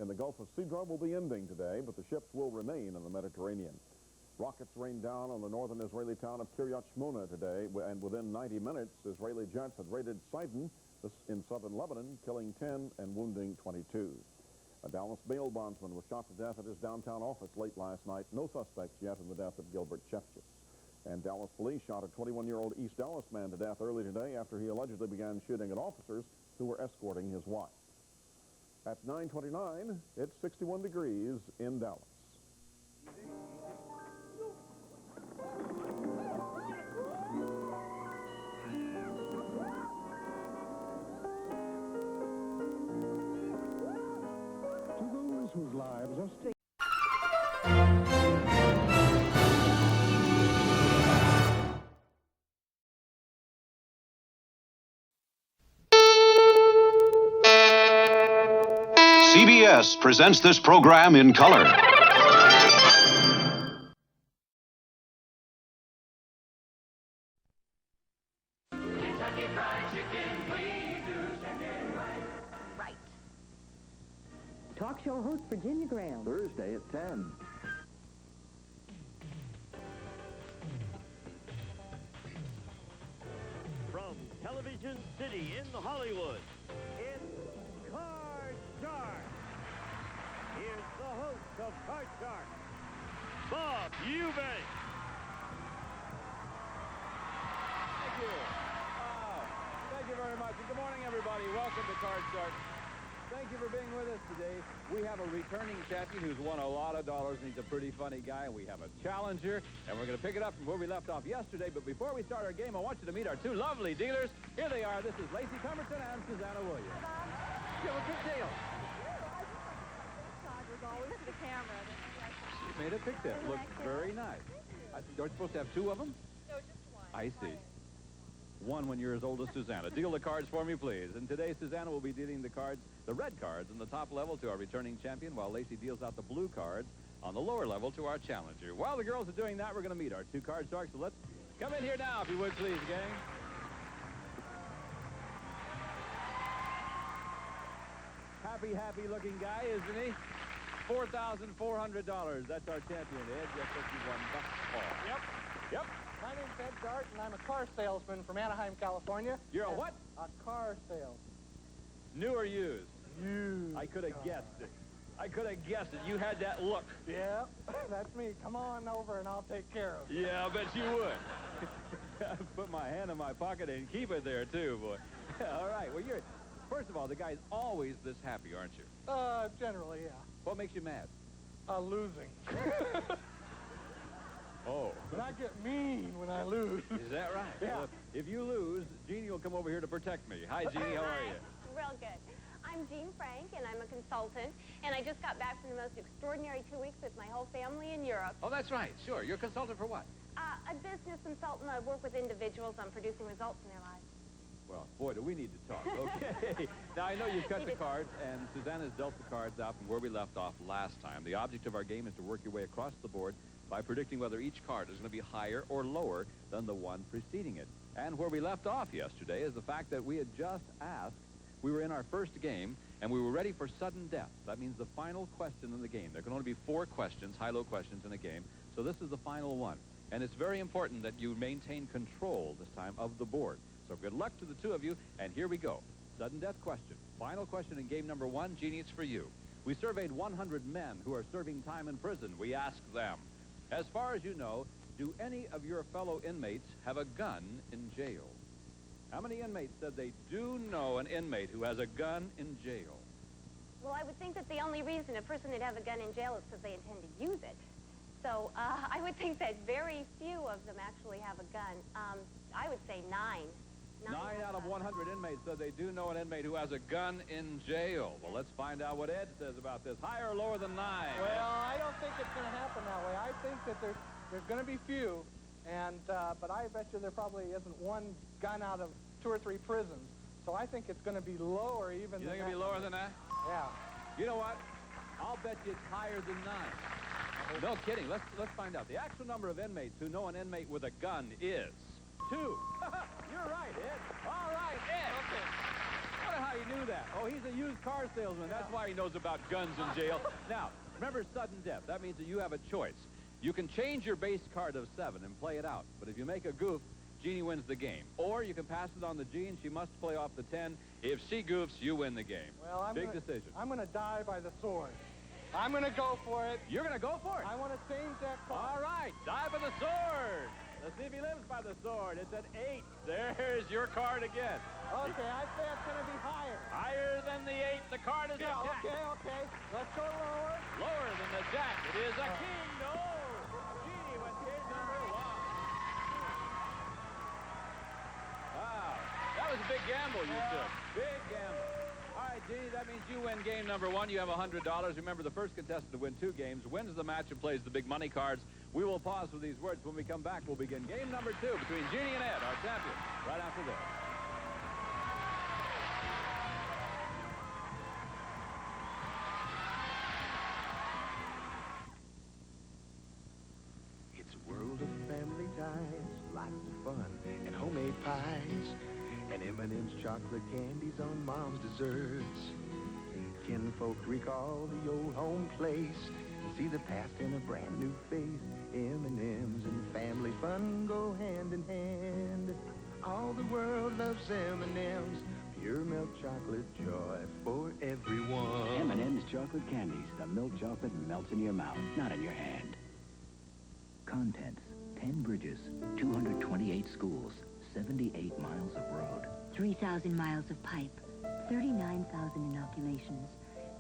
in the Gulf of Sidra will be ending today, but the ships will remain in the Mediterranean. Rockets rained down on the northern Israeli town of Kiryat Shmona today, and within 90 minutes, Israeli jets had raided Sidon in southern Lebanon, killing 10 and wounding 22. A Dallas bail bondsman was shot to death at his downtown office late last night. No suspects yet in the death of Gilbert Chefchis. And Dallas police shot a 21-year-old East Dallas man to death early today after he allegedly began shooting at officers who were escorting his wife. At 9:29, it's 61 degrees in Dallas. To those whose lives are staked. CBS presents this program in color. Right. Talk show host Virginia Graham. Thursday at 10. From Television City in Hollywood, it's Card Shark. Here's the host of Card Shark, Bob Eubank. Thank you. Thank you very much. And good morning, everybody. Welcome to Card Shark. Thank you for being with us today. We have a returning champion who's won a lot of dollars, and he's a pretty funny guy. And we have a challenger, and we're going to pick it up from where we left off yesterday. But before we start our game, I want you to meet our two lovely dealers. Here they are. This is Lacey Cumberton and Susanna Williams. Yeah, well, good deal. Look at the camera. She made a pick there. Looks very nice. Aren't you supposed to have two of them? No, just one. I see. One when you're as old as Susanna. Deal the cards for me, please. And today, Susanna will be dealing the cards, the red cards, on the top level to our returning champion, while Lacey deals out the blue cards on the lower level to our challenger. While the girls are doing that, we're going to meet our two card sharks. So let's come in here now, if you would, please, gang. Happy-looking guy, isn't he? $4,400. That's our champion, Ed. Just $51. Yep. My name's Ed Dart, and I'm a car salesman from Anaheim, California. You're a what? A car salesman. New or used? Used. I could have guessed it. I could have guessed it. You had that look. Yeah, that's me. Come on over, and I'll take care of it. Yeah, I bet you would. Put my hand in my pocket and keep it there, too, boy. All right. Well, first of all, the guy's always this happy, aren't you? Generally, yeah. What makes you mad? Losing. Oh. And I get mean when I lose. Is that right? Yeah. Well, if you lose, Jeannie will come over here to protect me. Hi, Jeannie. How are you? Real good. I'm Jean Frank, and I'm a consultant, and I just got back from the most extraordinary 2 weeks with my whole family in Europe. Oh, that's right. Sure. You're a consultant for what? A business consultant. I work with individuals on producing results in their lives. Well, boy, do we need to talk. Okay. Now, I know you've cut the cards, and Susanna's dealt the cards out from where we left off last time. The object of our game is to work your way across the board by predicting whether each card is going to be higher or lower than the one preceding it. And where we left off yesterday is the fact that we had just asked, we were in our first game, and we were ready for sudden death. That means the final question in the game. There can only be 4 questions, high-low questions in a game, so this is the final one. And it's very important that you maintain control this time of the board. So good luck to the two of you, and here we go. Sudden death question. Final question in game number 1. Jeannie, it's for you. We surveyed 100 men who are serving time in prison. We asked them, as far as you know, do any of your fellow inmates have a gun in jail? How many inmates said they do know an inmate who has a gun in jail? Well, I would think that the only reason a person would have a gun in jail is because they intend to use it. So I would think that very few of them actually have a gun. I would say 9 9 out of 100 inmates said they do know an inmate who has a gun in jail. Well, let's find out what Ed says about this. Higher or lower than 9? Well, I don't think it's going to happen that way. I think that there's going to be few, and but I bet you there probably isn't one gun out of 2 or 3 prisons. So I think it's going to be lower even You than think it'll be lower than that? Yeah. You know what? I'll bet you it's higher than 9. No kidding. Let's find out. The actual number of inmates who know an inmate with a gun is 2. You're right, Ed. All right, Ed. Okay. I wonder how you knew that. Oh, he's a used car salesman. That's why he knows about guns in jail. Now, remember sudden death. That means that you have a choice. You can change your base card of 7 and play it out. But if you make a goof, Jeannie wins the game. Or you can pass it on to Jean. She must play off the 10. If she goofs, you win the game. Well, Big decision. I'm going to die by the sword. I'm going to go for it. You're going to go for it? I want to change that card. All right, die by the sword. Let's see if he lives by the sword. It's an 8. There's your card again. Okay, I say it's going to be higher. Higher than the 8. The card is a jack. Okay. Let's go lower. Lower than the jack. It is a king. No. Jeannie went game number 1. Wow. That was a big gamble you took. Big gamble. All right, Jeannie, that means you win game number 1. You have $100. Remember, the first contestant to win 2 games wins the match and plays the big money cards. We will pause for these words. When we come back, we'll begin game number 2 between Jeannie and Ed, our champion, right after this. It's a world of family ties, lots of fun, and homemade pies, and M&M's chocolate candies on Mom's desserts. Kinfolk recall the old home place and see the past in a brand new face. M&M's and family fun go hand in hand. All the world loves M&M's, pure milk chocolate joy for everyone. M&M's chocolate candies. The milk chocolate melts in your mouth, not in your hand. Contents: 10 bridges, 228 schools, 78 miles of road. 3,000 miles of pipe, 39,000 inoculations,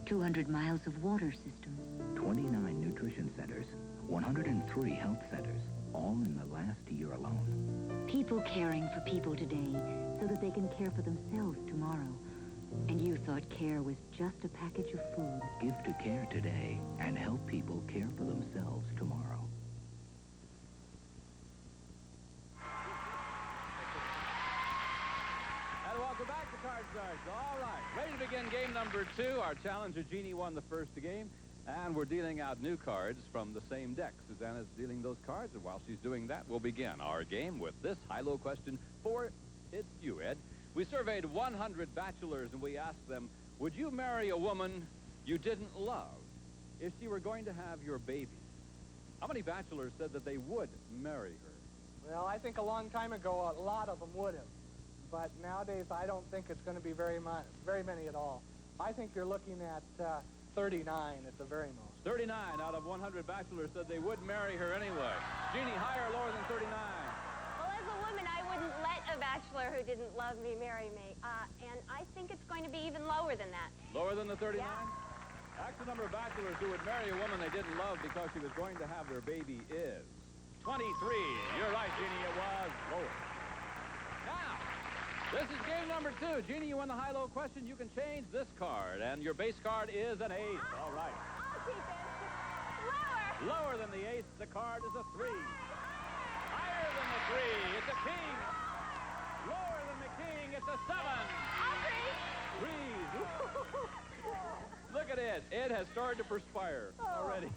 200 miles of water systems. 29 nutrition centers, 103 health centers, all in the last year alone. People caring for people today so that they can care for themselves tomorrow. And you thought care was just a package of food. Give to care today and help people care for themselves tomorrow. And welcome back to Card Stars. All right, ready to begin game number 2. Our challenger, Jeannie, won the first game. And we're dealing out new cards from the same deck. Susanna's dealing those cards, and while she's doing that, we'll begin our game with this high-low question for it's you, Ed. We surveyed 100 bachelors, and we asked them, would you marry a woman you didn't love if she were going to have your baby? How many bachelors said that they would marry her? Well, I think a long time ago, a lot of them would have. But nowadays, I don't think it's going to be very many at all. I think you're looking at 39 at the very most. 39 out of 100 bachelors said they would marry her anyway. Jeannie, higher or lower than 39? Well, as a woman, I wouldn't let a bachelor who didn't love me marry me. And I think it's going to be even lower than that. Lower than the 39? Yeah. Actual number of bachelors who would marry a woman they didn't love because she was going to have their baby is 23. You're right, Jeannie, it was lower. Now, this is game number 2. Jeannie, you won the high-low question. You can change this card, and your base card is an ace. All right. I'll keep it. Lower. Lower than the ace, the card is a 3. Higher than the 3, it's a king. Lower than the king, it's a 7. I'll Threes. Look at Ed. Ed has started to perspire already.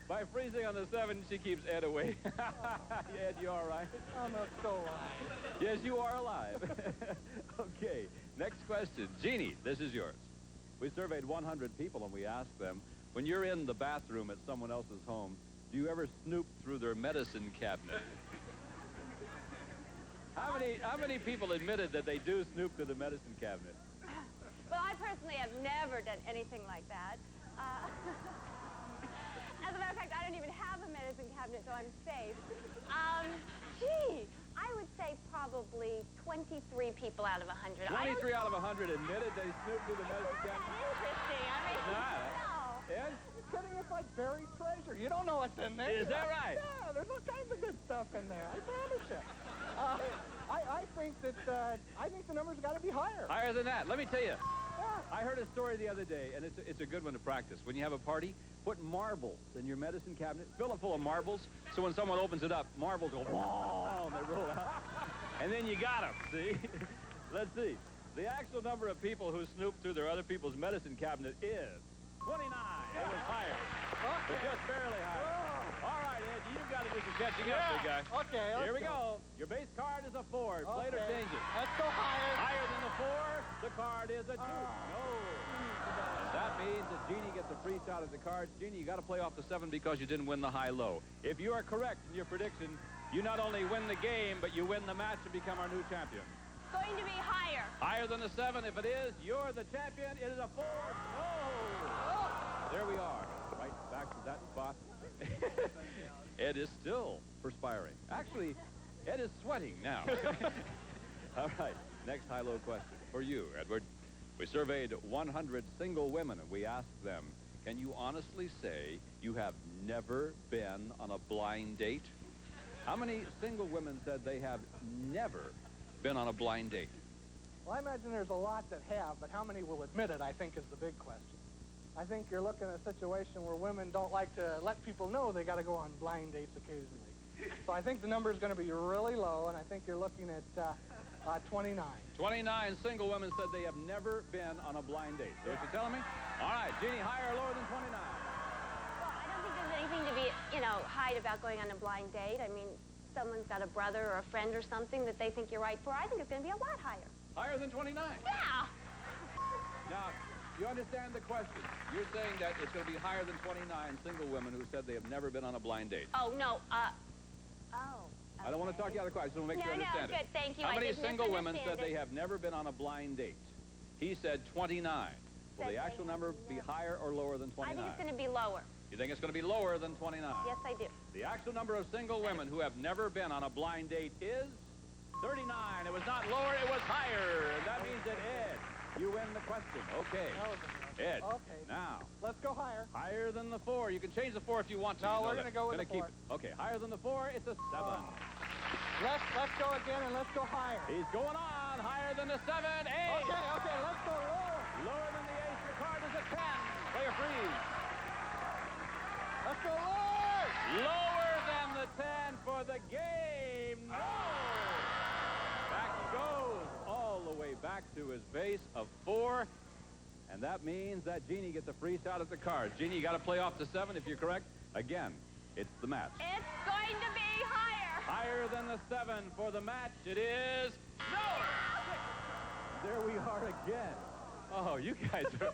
By freezing on the 7, she keeps Ed away. Ed, you all right? I'm not so alive. Yes, you are alive. Okay, next question. Jeannie, this is yours. We surveyed 100 people, and we asked them, when you're in the bathroom at someone else's home, do you ever snoop through their medicine cabinet? How many people admitted that they do snoop through the medicine cabinet? Well, I personally have never done anything like that. As a matter of fact, I don't even have a medicine cabinet, so I'm safe. Gee, I would say probably 23 people out of 100. 23 out of 100 admitted they snooped through the medicine cabinet? Interesting. I mean, no. Ed? You're kidding, it's like buried treasure. You don't know what's in there. Is that right? Yeah, there's all kinds of good stuff in there. I promise you. I think that I think the number's got to be higher. Higher than that. Let me tell you. Yeah. I heard a story the other day, and it's a good one to practice. When you have a party, put marbles in your medicine cabinet. Fill it full of marbles, so when someone opens it up, marbles go, whoa, and they roll out. And then you got them, see? Let's see. The actual number of people who snoop through their other people's medicine cabinet is 29. It was higher, but just barely higher. All right, Ed, you've got to do some catching up, big guy. Okay, Here we go. Your base card is a 4. Play it or change it. Let's go higher. Higher than the 4, the card is a 2. No. And that means that Jeannie gets a free shot at the cards. Jeannie, you got to play off the 7 because you didn't win the high-low. If you are correct in your prediction, you not only win the game, but you win the match and become our new champion. Going to be higher. Higher than the 7. If it is, you're the champion. It is a 4. No. There we are. Right back to that spot. Ed is still perspiring. Actually, Ed is sweating now. All right. Next high-low question for you, Edward. We surveyed 100 single women, and we asked them, can you honestly say you have never been on a blind date? How many single women said they have never been on a blind date? Well, I imagine there's a lot that have, but how many will admit it, I think, is the big question. I think you're looking at a situation where women don't like to let people know they got to go on blind dates occasionally. So I think the number is going to be really low, and I think you're looking at 29. 29 single women said they have never been on a blind date. So what you telling me? All right, Jeannie, higher or lower than 29? Well, I don't think there's anything to be, hide about going on a blind date. I mean, someone's got a brother or a friend or something that they think you're right for. I think it's going to be a lot higher. Higher than 29? Yeah. Now, you understand the question. You're saying that it's going to be higher than 29 single women who said they have never been on a blind date. Oh, no. Okay. I don't want to talk you out of the question. I want to make sure you understand good. it. Thank you. How I many did single women misunderstand said they it. have never been on a blind date? He said 29. Will the actual number be higher or lower than 29? I think it's going to be lower. You think it's going to be lower than 29? Yes, I do. The actual number of single women who have never been on a blind date is 39. It was not lower, it was higher. And that means that, Ed, you win the question. Okay. Ed, okay. Now. Let's go higher. Higher than the 4. You can change the 4 if you want to. No, You know we're that. going to go with Gonna the 4. keep it. Okay, higher than the 4, it's a 7. Let's go again, and let's go higher. He's going on. Higher than the 7. 8. Okay, let's go lower. Lower than the 8. Your card is a 10. Play a freeze. Let's go lower. Lower than the 10 for the game. No. Back he goes. All the way back to his base of 4. And that means that Jeannie gets a free shot at the cards. Jeannie, you got to play off the 7 if you're correct. Again, it's the match. It's going to be higher. Higher than the 7 for the match. It is no. There we are again. Oh, you guys are...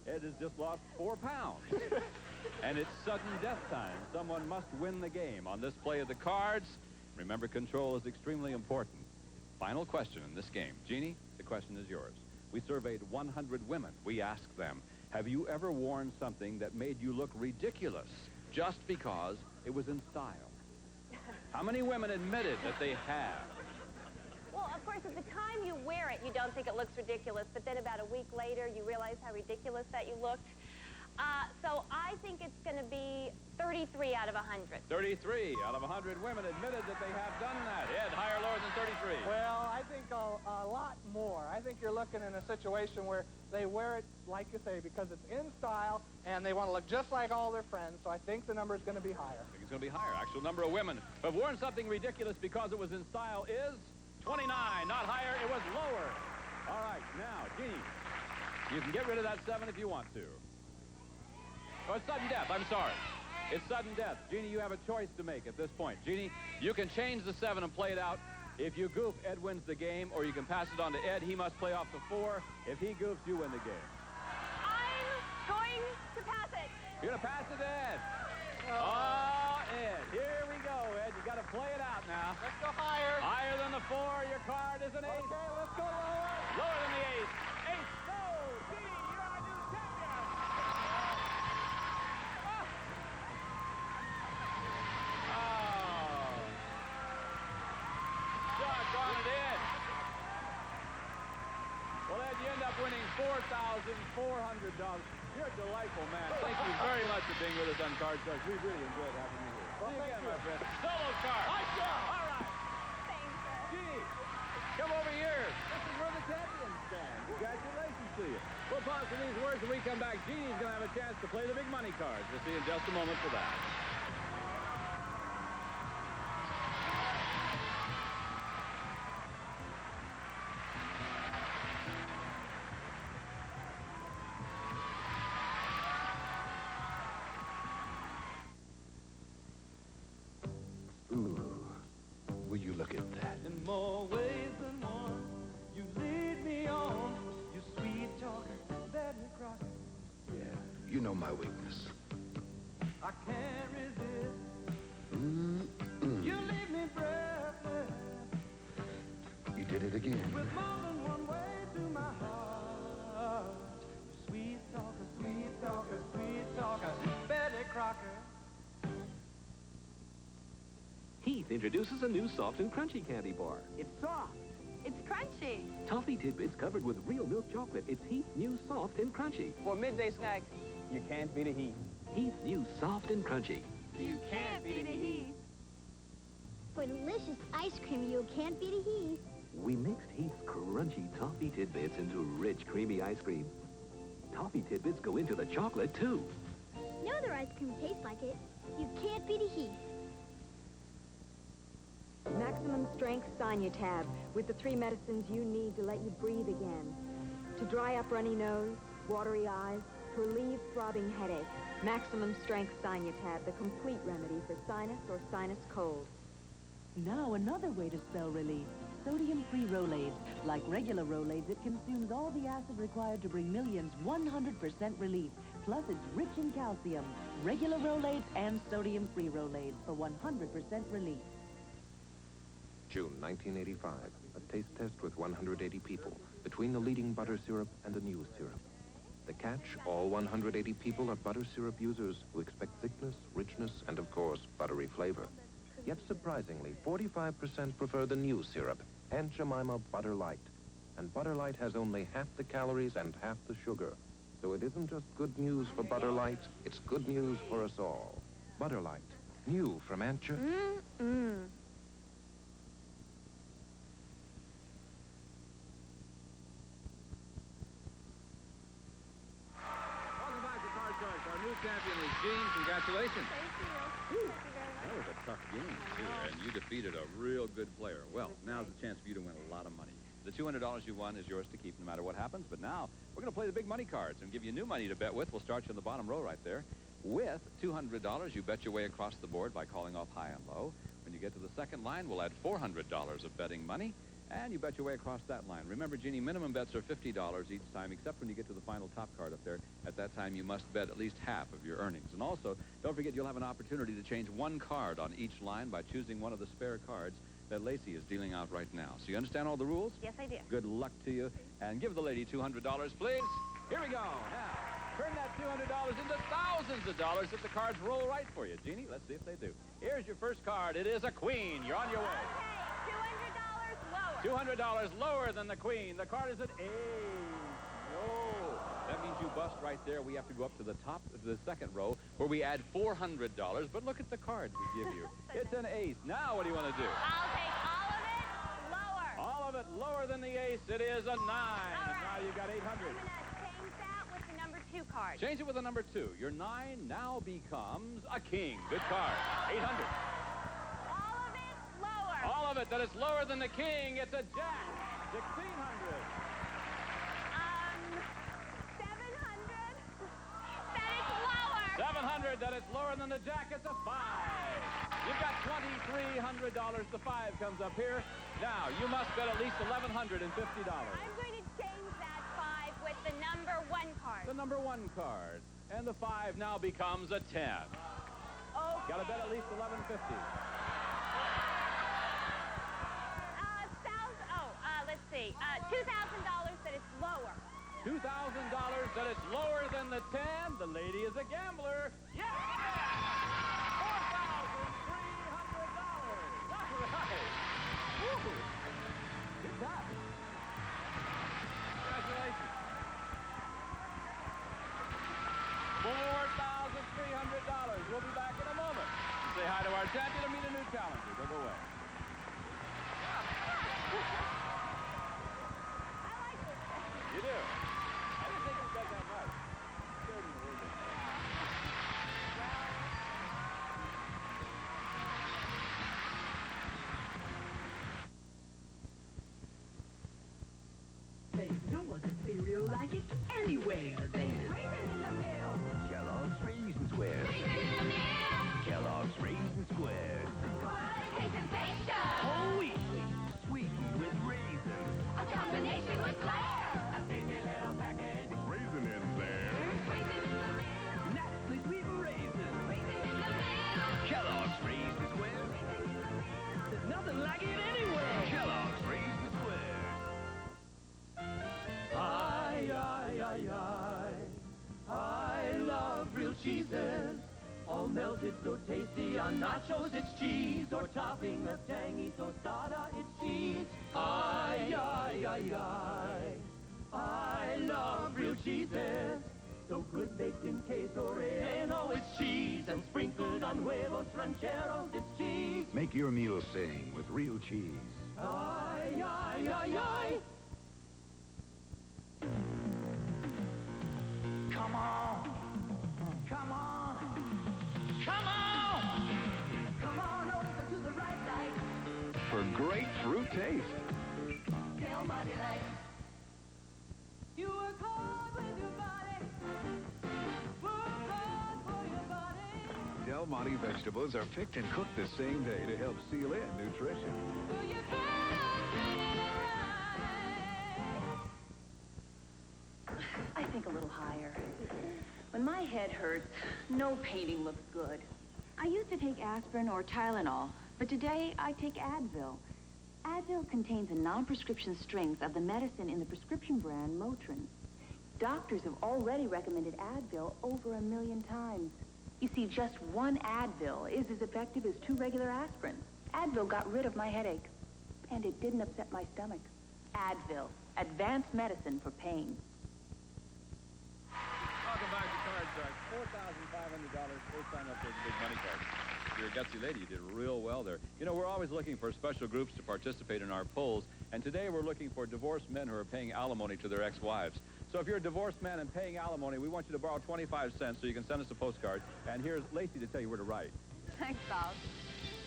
Ed has just lost 4 pounds. And it's sudden death time. Someone must win the game on this play of the cards. Remember, control is extremely important. Final question in this game. Jeannie, the question is yours. We surveyed 100 women. We asked them, have you ever worn something that made you look ridiculous just because it was in style? How many women admitted that they have? Well, of course, at the time you wear it, you don't think it looks ridiculous, but then about a week later, you realize how ridiculous that you looked. So I think it's going to be 33 out of 100. 33 out of 100 women admitted that they have done that. Ed, higher or lower than 33? Well, I think a lot more. I think you're looking in a situation where they wear it, like you say, because it's in style, and they want to look just like all their friends, so I think the number is going to be higher. I think it's going to be higher. Actual number of women who have worn something ridiculous because it was in style is 29. Not higher, it was lower. All right, now, Jeannie, you can get rid of that 7 if you want to. Oh, it's sudden death. I'm sorry. It's sudden death. Jeannie, you have a choice to make at this point. Jeannie, you can change the 7 and play it out. If you goof, Ed wins the game, or you can pass it on to Ed. He must play off the 4. If he goofs, you win the game. I'm going to pass it. You're going to pass it to Ed. Oh, Ed. Here we go, Ed. You got to play it out now. Let's go higher. Higher than the 4. Your card is an 8. Okay, let's go lower. Lower than the 8. 8. No. Jeannie, you're our new champion. Doggone it, Ed. Well, Ed, you end up winning $4,400. You're a delightful man. Thank you very much for being with us on Card Shark. We really enjoyed having you here. Well, See you again, thank you. my friend. Solo card. Nice job. All right. Thanks, Ed. Come over here. This is where the champions stand. Congratulations to you. We'll pause for these words. When we come back, Jeannie's going to have a chance to play the big money cards. We'll see you in just a moment for that. Ooh, will you look at that? In more ways than one, you lead me on. You sweet talking, Betty Crocker. Yeah, you know my weakness. I can't resist. You leave me breathless. You did it again. With more than one way to my heart. You sweet talker, Betty Crocker. Heath introduces a new soft and crunchy candy bar. It's soft. It's crunchy. Toffee tidbits covered with real milk chocolate. It's Heath's new soft and crunchy. For a midday snack, you can't beat a Heath. Heath's new soft and crunchy. You can't beat a Heath. For delicious ice cream, you can't beat a Heath. We mixed Heath's crunchy toffee tidbits into rich, creamy ice cream. Toffee tidbits go into the chocolate, too. No other ice cream tastes like it. You can't beat a Heath. Maximum strength Tab with the 3 medicines you need to let you breathe again. To dry up runny nose, watery eyes, to relieve throbbing headache. Maximum strength Tab, the complete remedy for sinus or sinus cold. Now another way to spell relief. Sodium-free Rolaids. Like regular Rolaids, it consumes all the acid required to bring millions 100% relief. Plus, it's rich in calcium. Regular Rolaids and sodium-free Rolaids for 100% relief. June 1985, a taste test with 180 people between the leading butter syrup and a new syrup. The catch, all 180 people are butter syrup users who expect thickness, richness, and of course, buttery flavor. Yet surprisingly, 45% prefer the new syrup, Aunt Jemima Butter Light. And Butter Light has only half the calories and half the sugar. So it isn't just good news for Butter Light, it's good news for us all. Butter Light, new from Aunt Jemima. Our new champion is Jean. Congratulations. Thank you. That was a tough game, too, and you defeated a real good player. Well, now's the chance for you to win a lot of money. The $200 you won is yours to keep no matter what happens, but now we're going to play the big money cards and give you new money to bet with. We'll start you in the bottom row right there. With $200, you bet your way across the board by calling off high and low. When you get to the second line, we'll add $400 of betting money. And you bet your way across that line. Remember, Jeannie, minimum bets are $50 each time, except when you get to the final top card up there. At that time, you must bet at least half of your earnings. And also, don't forget you'll have an opportunity to change one card on each line by choosing one of the spare cards that Lacey is dealing out right now. So you understand all the rules? Yes, I do. Good luck to you. And give the lady $200, please. Here we go. Now, turn that $200 into thousands of dollars if the cards roll right for you. Jeannie, let's see if they do. Here's your first card. It is a queen. You're on your way. $200 lower than the queen. The card is an ace. No. That means you bust right there. We have to go up to the top of the second row where we add $400. But look at the cards we give you. It's an ace. Now what do you want to do? I'll take all of it lower. All of it lower than the ace. It is a 9. Right. And now you got $800. I'm going to change that with the number 2 card. Change it with the number 2. Your 9 now becomes a king. Good card. 800. All of it that is lower than the king, it's a jack. 1,600. 700. That is lower. 700 that is lower than the jack, it's a 5. You've got $2,300. The 5 comes up here. Now, you must bet at least $1,150. I'm going to change that 5 with the number 1 card. The number 1 card. And the 5 now becomes a 10. Okay. Got to bet at least $1,150. Let's see. $2,000 that is lower. $2,000 that is lower than the 10. The lady is a gambler. Yes! $4,300. All right. Woo. Good job. Congratulations. $4,300. We'll be back in a moment. Say hi to our champion and meet a new challenger. Don't go away. You do? I didn't think it got that much. Scared me a little bit. There's no other cereal like it anywhere. There's Raisin in the Mill. Kellogg's Raisin Squares. Kellogg's Raisin Squares. Qualification taster. Whole wheat. Sweetened with raisins. A combination with flair. A sticky little package. Raisin in there. Raisin in the Mill. Naturally sweet raisins. Raisin in the Mill. Kellogg's Raisin Squares. There's nothing like it anywhere. Kellogg's Raisin Squares. I love real cheeses. All melted so tasty on nachos, it's cheese. Or topping a tangy tostada, it's cheese. I love real cheeses. So good baked in queso relleno, it's cheese. And sprinkled on huevos rancheros, it's cheese. Make your meal sing with real cheese. Come on. Come on. Come on. Come on over to the right side. For great fruit taste. Tell Money Light. You work hard with your body. Work hard for your body. Del Monte vegetables are picked and cooked the same day to help seal in nutrition. So you better treat it right. I think a little higher. When my head hurts, no painting looks good. I used to take aspirin or Tylenol, but today I take Advil. Advil contains a non-prescription strength of the medicine in the prescription brand Motrin. Doctors have already recommended Advil over 1 million times. You see, just one Advil is as effective as 2 regular aspirins. Advil got rid of my headache, and it didn't upset my stomach. Advil, advanced medicine for pain. Welcome back to Card Shark. $4,500 first time up with a big money card. You're a gutsy lady. You did real well there. You know, we're always looking for special groups to participate in our polls, and today we're looking for divorced men who are paying alimony to their ex-wives. So if you're a divorced man and paying alimony, we want you to borrow 25 cents so you can send us a postcard. And here's Lacey to tell you where to write. Thanks, Bob.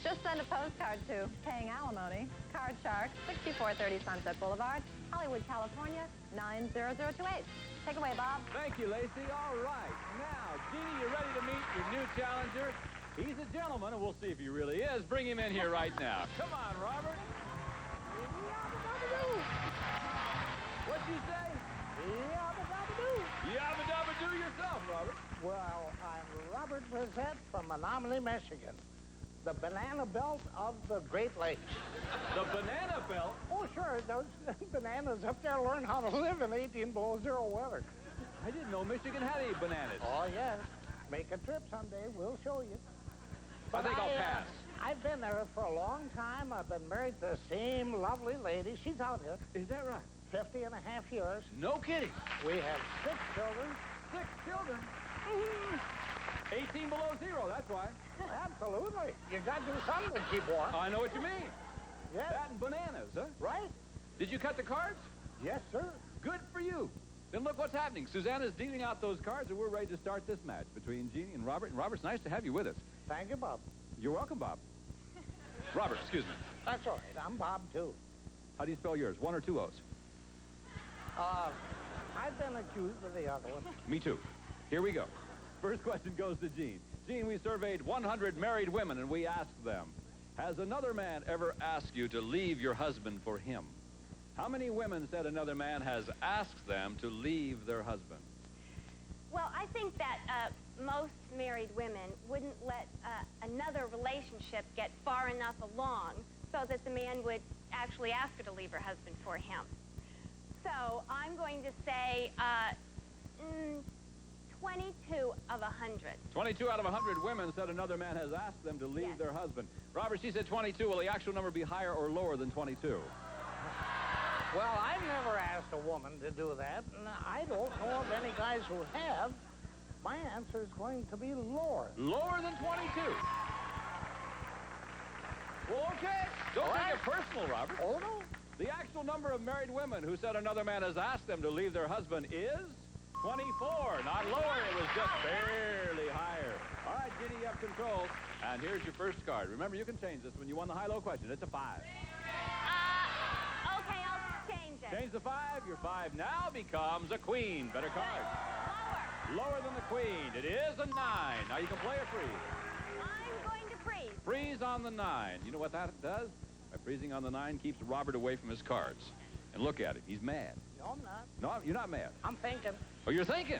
Just send a postcard to Paying Alimony, Card Shark, 6430 Sunset Boulevard, Hollywood, California, 90028. Take away, Bob. Thank you, Lacey. All right. Now, Jeannie, you ready to meet your new challenger? He's a gentleman, and we'll see if he really is. Bring him in here right now. Come on, Robert. What'd you say? Yabba-dabba-doo yourself, Robert. Well, I'm Robert Brissett from Menominee, Michigan, the banana belt of the Great Lakes. The banana belt? Oh, sure. Those bananas up there learn how to live in 18 below zero weather. I didn't know Michigan had any bananas. Oh, yes. Make a trip someday. We'll show you. I think I'll pass. I've been there for a long time. I've been married to the same lovely lady. She's out here. Is that right? 50 and a half years. No kidding. We have 6 children. 6 children? 18 below zero, that's why. Absolutely. You got to do something to keep warm. I know what you mean. Yes. That and bananas, huh? Right. Did you cut the cards? Yes, sir. Good for you. Then look what's happening. Susanna's dealing out those cards, and we're ready to start this match between Jeannie and Robert. And Robert's nice to have you with us. Thank you, Bob. You're welcome, Bob. Robert, excuse me. That's all right. I'm Bob, too. How do you spell yours? 1 or 2 O's? I've been accused of the other one. Me too. Here we go. First question goes to Jean. Jean, we surveyed 100 married women, and we asked them, has another man ever asked you to leave your husband for him? How many women said another man has asked them to leave their husband? Well, I think that most married women wouldn't let another relationship get far enough along so that the man would actually ask her to leave her husband for him. So I'm going to say 22 of 100. 22 out of 100 women said another man has asked them to leave their husband. Robert, she said 22. Will the actual number be higher or lower than 22? Well, I've never asked a woman to do that, and I don't know of any guys who have. My answer is going to be lower. Lower than 22? Well, okay. Don't take it personal, Robert. Oh, no. The actual number of married women who said another man has asked them to leave their husband is 24. Not lower, it was just barely higher. All right, Ginny, you have control. And here's your first card. Remember, you can change this when you won the high-low question. It's a 5. Okay, I'll change it. Change the 5. Your 5 now becomes a queen. Better card. Lower than the queen. It is a 9. Now you can play a freeze. I'm going to freeze. Freeze on the 9. You know what that does? By freezing on the 9 keeps Robert away from his cards. And look at him. He's mad. No, I'm not. No, you're not mad. I'm thinking. Oh, you're thinking.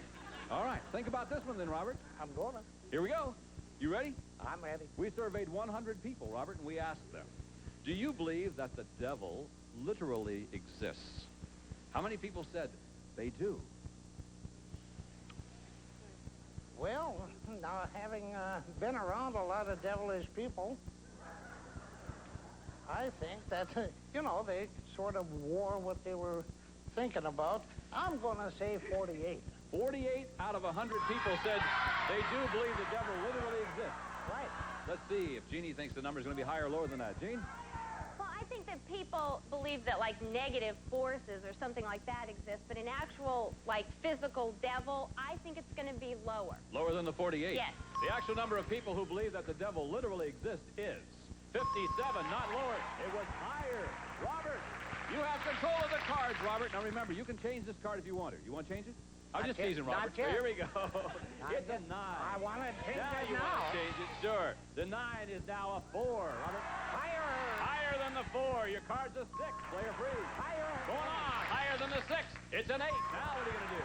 All right. Think about this one then, Robert. I'm gonna. Here we go. You ready? I'm ready. We surveyed 100 people, Robert, and we asked them, do you believe that the devil literally exists? How many people said they do? Well, now, having been around a lot of devilish people, I think that, you know, they sort of wore what they were thinking about. I'm going to say 48. 48 out of 100 people said they do believe the devil literally exists. Right. Let's see if Jeannie thinks the number's going to be higher or lower than that. Jean? Well, I think that people believe that, like, negative forces or something like that exist, but an actual, like, physical devil, I think it's going to be lower. Lower than the 48? Yes. The actual number of people who believe that the devil literally exists is 57, not lower. It was higher. Robert, you have control of the cards, Robert. Now, remember, you can change this card if you want to. You want to change it? I'm just teasing, Robert. Here we go. It's a 9. I want to change now it you now. want to change it, sure. The 9 is now a 4, Robert. Higher. Higher than the 4. Your card's a 6. Play a freeze. Higher. Going on. Higher than the 6. It's an 8. Now what are you going to do?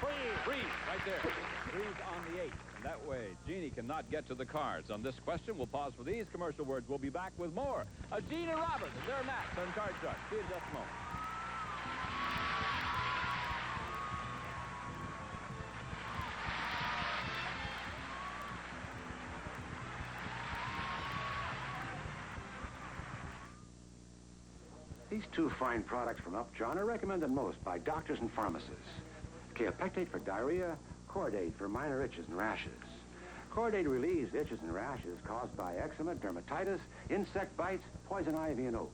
Freeze. Freeze. Right there. Freeze on the 8. And that way, Jeannie cannot get to the cards. On this question, we'll pause for these commercial words. We'll be back with more of Gene and Robert and their match on Card Shark. See you in just a moment. These two fine products from Upjohn are recommended most by doctors and pharmacists. Kaopectate for diarrhea, Cordate for minor itches and rashes. Cordate relieves itches and rashes caused by eczema, dermatitis, insect bites, poison ivy, and oak.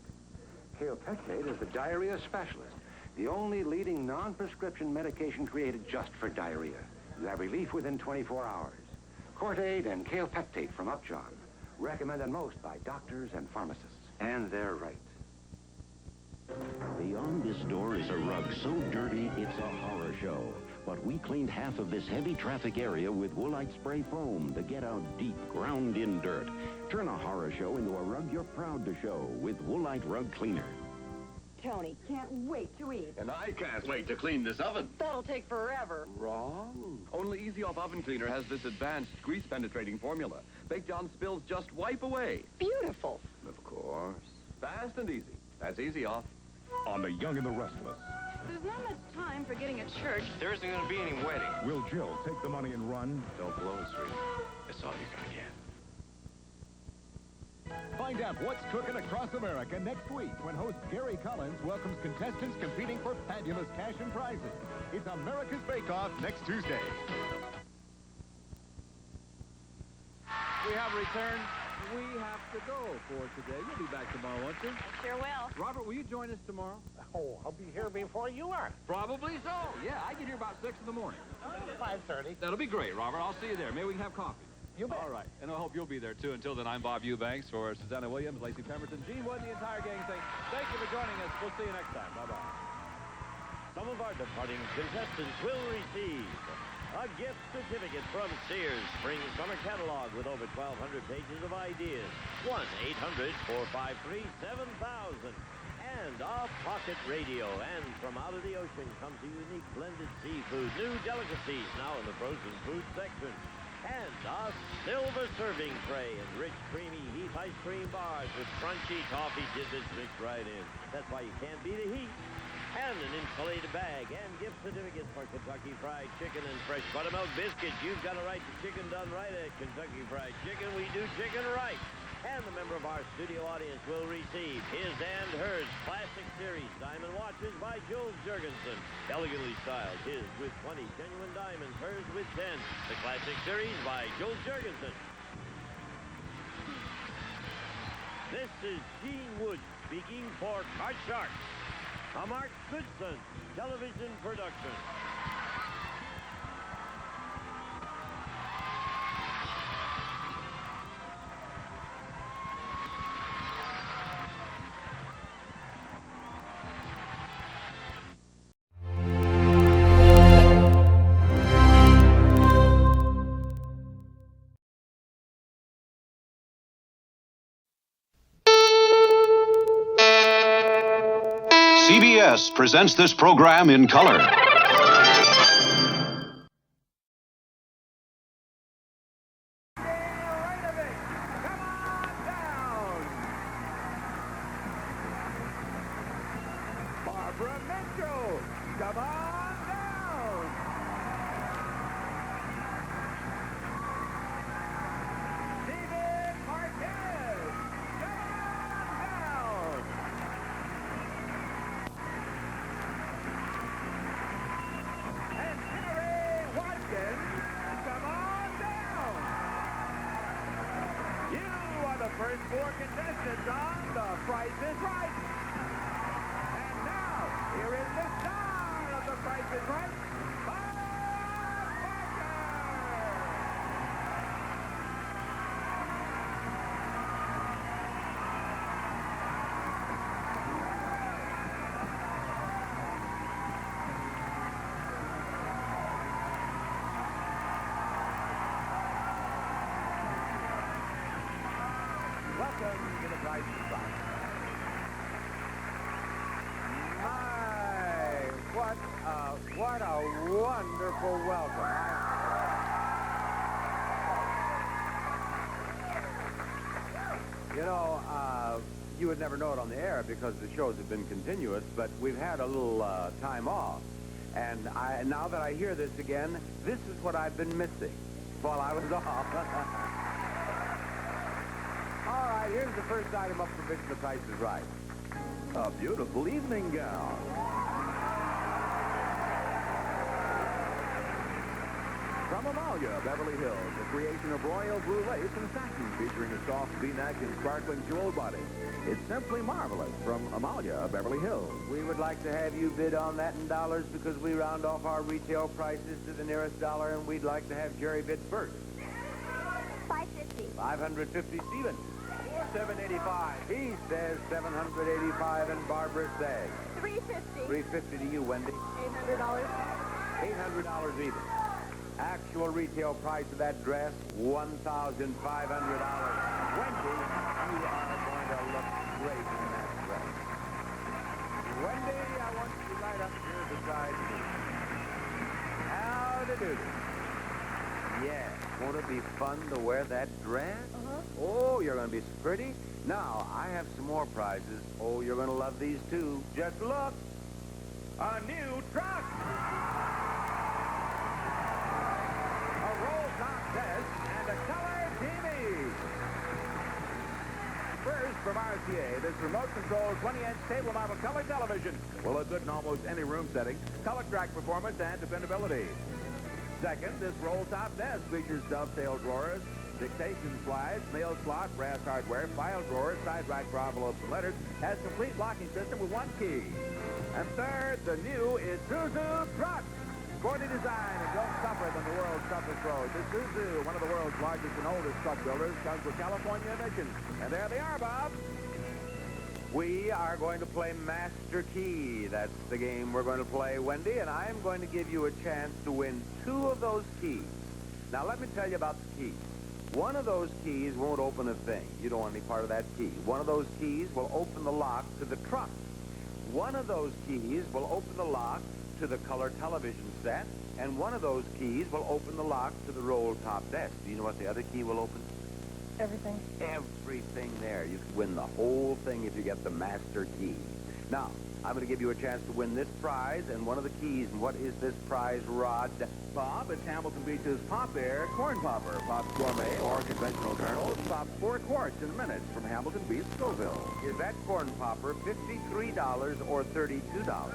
Kaopectate is the diarrhea specialist, the only leading non-prescription medication created just for diarrhea. You have relief within 24 hours. Cordate and Kaopectate from Upjohn, recommended most by doctors and pharmacists. And they're right. Beyond this door is a rug so dirty it's a horror show. But we cleaned half of this heavy traffic area with Woolite spray foam to get out deep, ground-in dirt. Turn a horror show into a rug you're proud to show with Woolite Rug Cleaner. Tony, can't wait to eat. And I can't wait to clean this oven. That'll take forever. Wrong. Only Easy Off Oven Cleaner has this advanced grease-penetrating formula. Baked on spills just wipe away. Beautiful. Of course. Fast and easy. That's Easy Off. On The Young and the Restless. There's not much time for getting a church. There isn't going to be any wedding. Will Jill take the money and run? Don't blow it, sweetie. That's all you're going to get. Find out what's cooking across America next week when host Gary Collins welcomes contestants competing for fabulous cash and prizes. It's America's Bake Off next Tuesday. We have returned. We have to go for today. You'll be back tomorrow, won't you? I sure will. Robert, will you join us tomorrow? Oh, I'll be here before you are. Probably so. Yeah, I get here about 6 in the morning. 5:30. That'll be great, Robert. I'll see you there. Maybe we can have coffee. You bet. All right. And I hope you'll be there, too. Until then, I'm Bob Eubanks for Susanna Williams, Lacey Pemberton, Gene Wood, and the entire gang saying thank you for joining us. We'll see you next time. Bye-bye. Some of our departing contestants will receive a gift certificate from Sears Spring Summer Catalog with over 1,200 pages of ideas. 1-800-453-7000. And a pocket radio. And from out of the ocean comes a unique blended seafood. New delicacies now in the frozen food section. And a silver serving tray and rich, creamy Heath ice cream bars with crunchy toffee tidbits mixed right in. That's why you can't beat a Heath. And an insulated bag and gift certificates for Kentucky Fried Chicken and fresh buttermilk biscuits. You've got a right to chicken done right at Kentucky Fried Chicken. We do chicken right. And the member of our studio audience will receive his and hers Classic Series diamond watches by Jules Jurgensen. Elegantly styled, his with 20 genuine diamonds, hers with 10. The Classic Series by Jules Jurgensen. This is Gene Wood speaking for Card Sharks. A Mark Goodson television production. CBS presents this program in color. Barbara Mitchell, come on down. David Marquez, come on down. And Henry Watkins, come on down. You are the first four contestants on The Price is Right. Here is the star of The Price is Right, Bob Barker! Welcome to The Price is Right. What a wonderful welcome. You know, you would never know it on the air because the shows have been continuous, but we've had a little time off. And now that I hear this again, this is what I've been missing while I was off. All right, here's the first item up for The Price is Right. A beautiful evening gown. From Amalia, Beverly Hills, a creation of royal blue lace and satin featuring a soft V-neck and sparkling jewel body. It's simply marvelous from Amalia, Beverly Hills. We would like to have you bid on that in dollars because we round off our retail prices to the nearest dollar, and we'd like to have Jerry bid first. $550. $550, Stephen. $785. He says $785, and Barbara says $350. $350 to you, Wendy. $800. $800 even. Actual retail price of that dress, $1,500. Wendy, you are going to look great in that dress. Wendy, I want you right up here beside me. How to do this? Yeah. Won't it be fun to wear that dress? Oh, you're going to be pretty. Now, I have some more prizes. Oh, you're going to love these, too. Just look. A new truck. And a color TV. First, from RCA, this remote-controlled 20-inch table model color television will look good in almost any room setting, color track performance, and dependability. Second, this roll-top desk features dovetail drawers, dictation slides, mail slot, brass hardware, file drawers, side rack for envelopes and letters, has complete locking system with one key. And third, the new Isuzu truck. Sporty design and built tougher than the world's toughest roads. Isuzu, one of the world's largest and oldest truck builders, comes with California emissions. And there they are, Bob. We are going to play Master Key. That's the game we're going to play, Wendy, and I'm going to give you a chance to win 2 of those keys. Now, let me tell you about the keys. One of those keys won't open a thing. You don't want any part of that key. One of those keys will open the lock to the truck. One of those keys will open the lock to the color television set, and one of those keys will open the lock to the roll-top desk. Do you know what the other key will open? Everything. Everything there. You can win the whole thing if you get the master key. Now, I'm going to give you a chance to win this prize and one of the keys. And what is this prize, Rod? Bob, it's Hamilton Beach's Pop Air Corn Popper. Pop's gourmet or conventional kernels pop 4 quarts in minutes from Hamilton Beach, Scoville. Is that corn popper $53 or $32?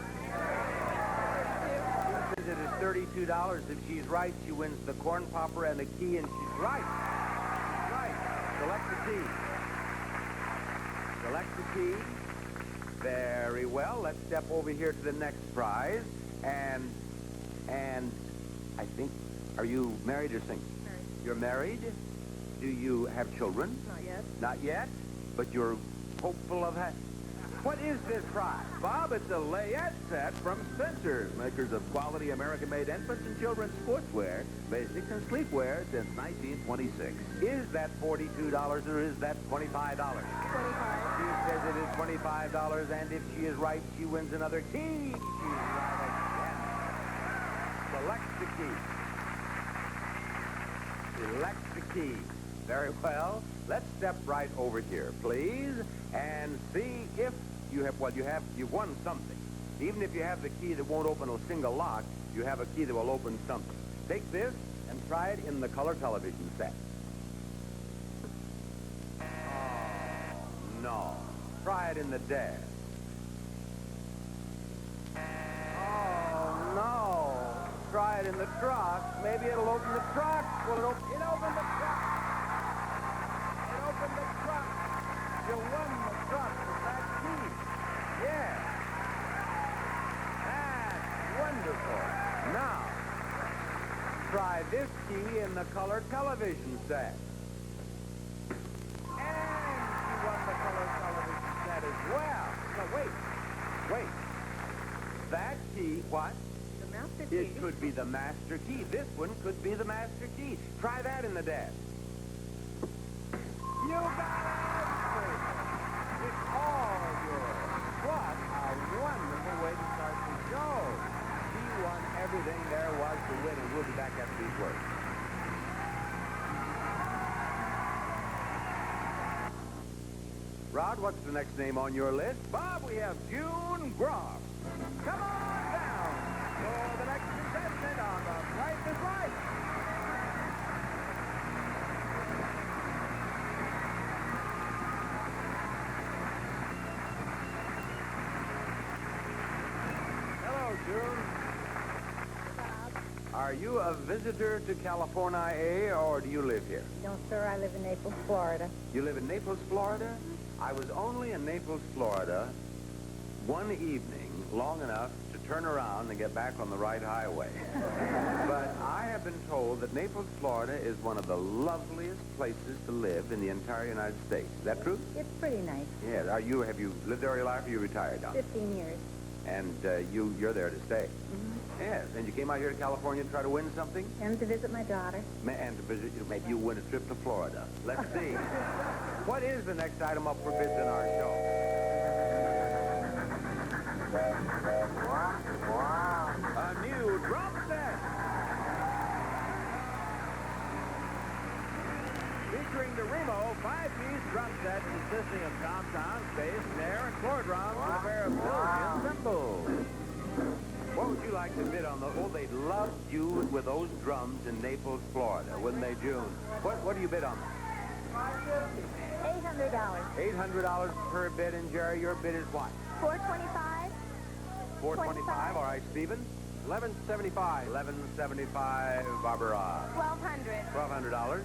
It is $32. If she's right, she wins the corn popper and the key, and she's right. She's right. Select the key. Select the key. Very well. Let's step over here to the next prize. And I think, are you married or single? Married. You're married? Do you have children? Not yet. Not yet? But you're hopeful of that? What is this prize? Bob, it's a layette set from Spencer's, makers of quality American-made infants and children's sportswear, basics and sleepwear since 1926. Is that $42 or is that $25? 25. She says it is $25, and if she is right, she wins another key. She's right again. Select the key. Select the key. Very well. Let's step right over here, please, and see if you have, well, you've won something. Even if you have the key that won't open a single lock, you have a key that will open something. Take this and try it in the color television set. Oh, no. Try it in the desk. Oh, no. Try it in the truck. Maybe it'll open the truck. Will it open? It opened the truck. It opened the truck. You won the truck with that key. Yeah. That's wonderful. Now, try this key in the color television set. And you won the color television set as well. No, wait. That key, what? The master key. It could be the master key. This one could be the master key. Try that in the desk. You got it! It's all yours. What a wonderful way to start the show. She won everything there was to win, and we'll be back after these words. Rod, what's the next name on your list? Bob, we have June Groff. Come on down for the next contestant on The Price is Right. Hello, June. Are you a visitor to California, or do you live here? No, sir, I live in Naples, Florida. You live in Naples, Florida? I was only in Naples, Florida one evening, long enough to turn around and get back on the right highway. But I have been told that Naples, Florida is one of the loveliest places to live in the entire United States. Is that true? It's pretty nice. Yeah. Have you lived there all your life, or are you retired now? 15 years. And you're there to stay? Mm-hmm. Yes. And you came out here to California to try to win something? And to visit my daughter. And to visit, maybe you win a trip to Florida. Let's see. What is the next item up for bids in our show? A new drum set. Featuring the Remo 5-piece drum set consisting of tom-tom, bass, snare, and floor drums with a pair of Belgian cymbals. What would you like to bid on those? Oh, they'd love you with those drums in Naples, Florida, wouldn't they, June? What do you bid on them? $800. $800 per bid, and Jerry, your bid is what? $425. $425. All right, Stephen. $1175. $1175, Barbara. $1,200. $1,200.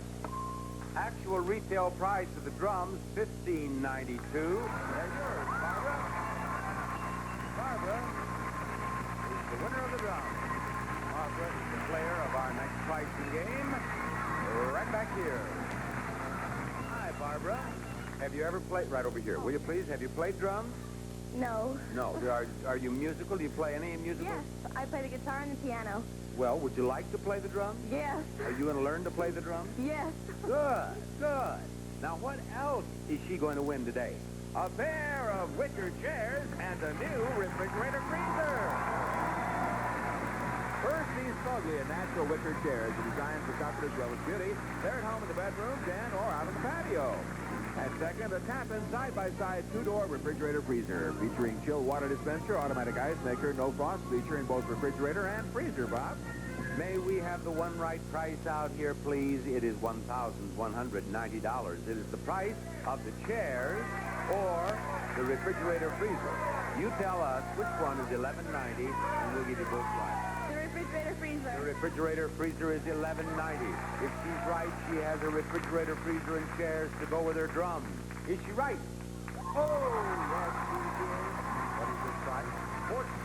Actual retail price of the drums, $1,592. They're yours, Barbara. Barbara is the winner of the drums. Barbara is the player of our next pricing game. Right back here. Hi, Barbara. Have you ever played, right over here, will you please? Have you played drums? No. No. Are you musical? Do you play any musical? Yes, I play the guitar and the piano. Well, would you like to play the drums? Yes. Are you going to learn to play the drums? Yes. Good, good. Now, what else is she going to win today? A pair of wicker chairs and a new refrigerator freezer. First, these Foglia natural wicker chairs are designed for comfort as well as beauty. They're at home in the bedrooms and or out on the patio. And second, a tap-in side-by-side two-door refrigerator freezer featuring chill water dispenser, automatic ice maker, no frost feature in both refrigerator and freezer, Bob. May we have the one right price out here, please? It is $1,190. It is the price of the chairs or the refrigerator freezer. You tell us which one is $11.90, and we'll give you both right. The refrigerator freezer. The refrigerator freezer is $11.90. If she's right, she has a refrigerator freezer and chairs to go with her drums. Is she right? Oh, yes, she is.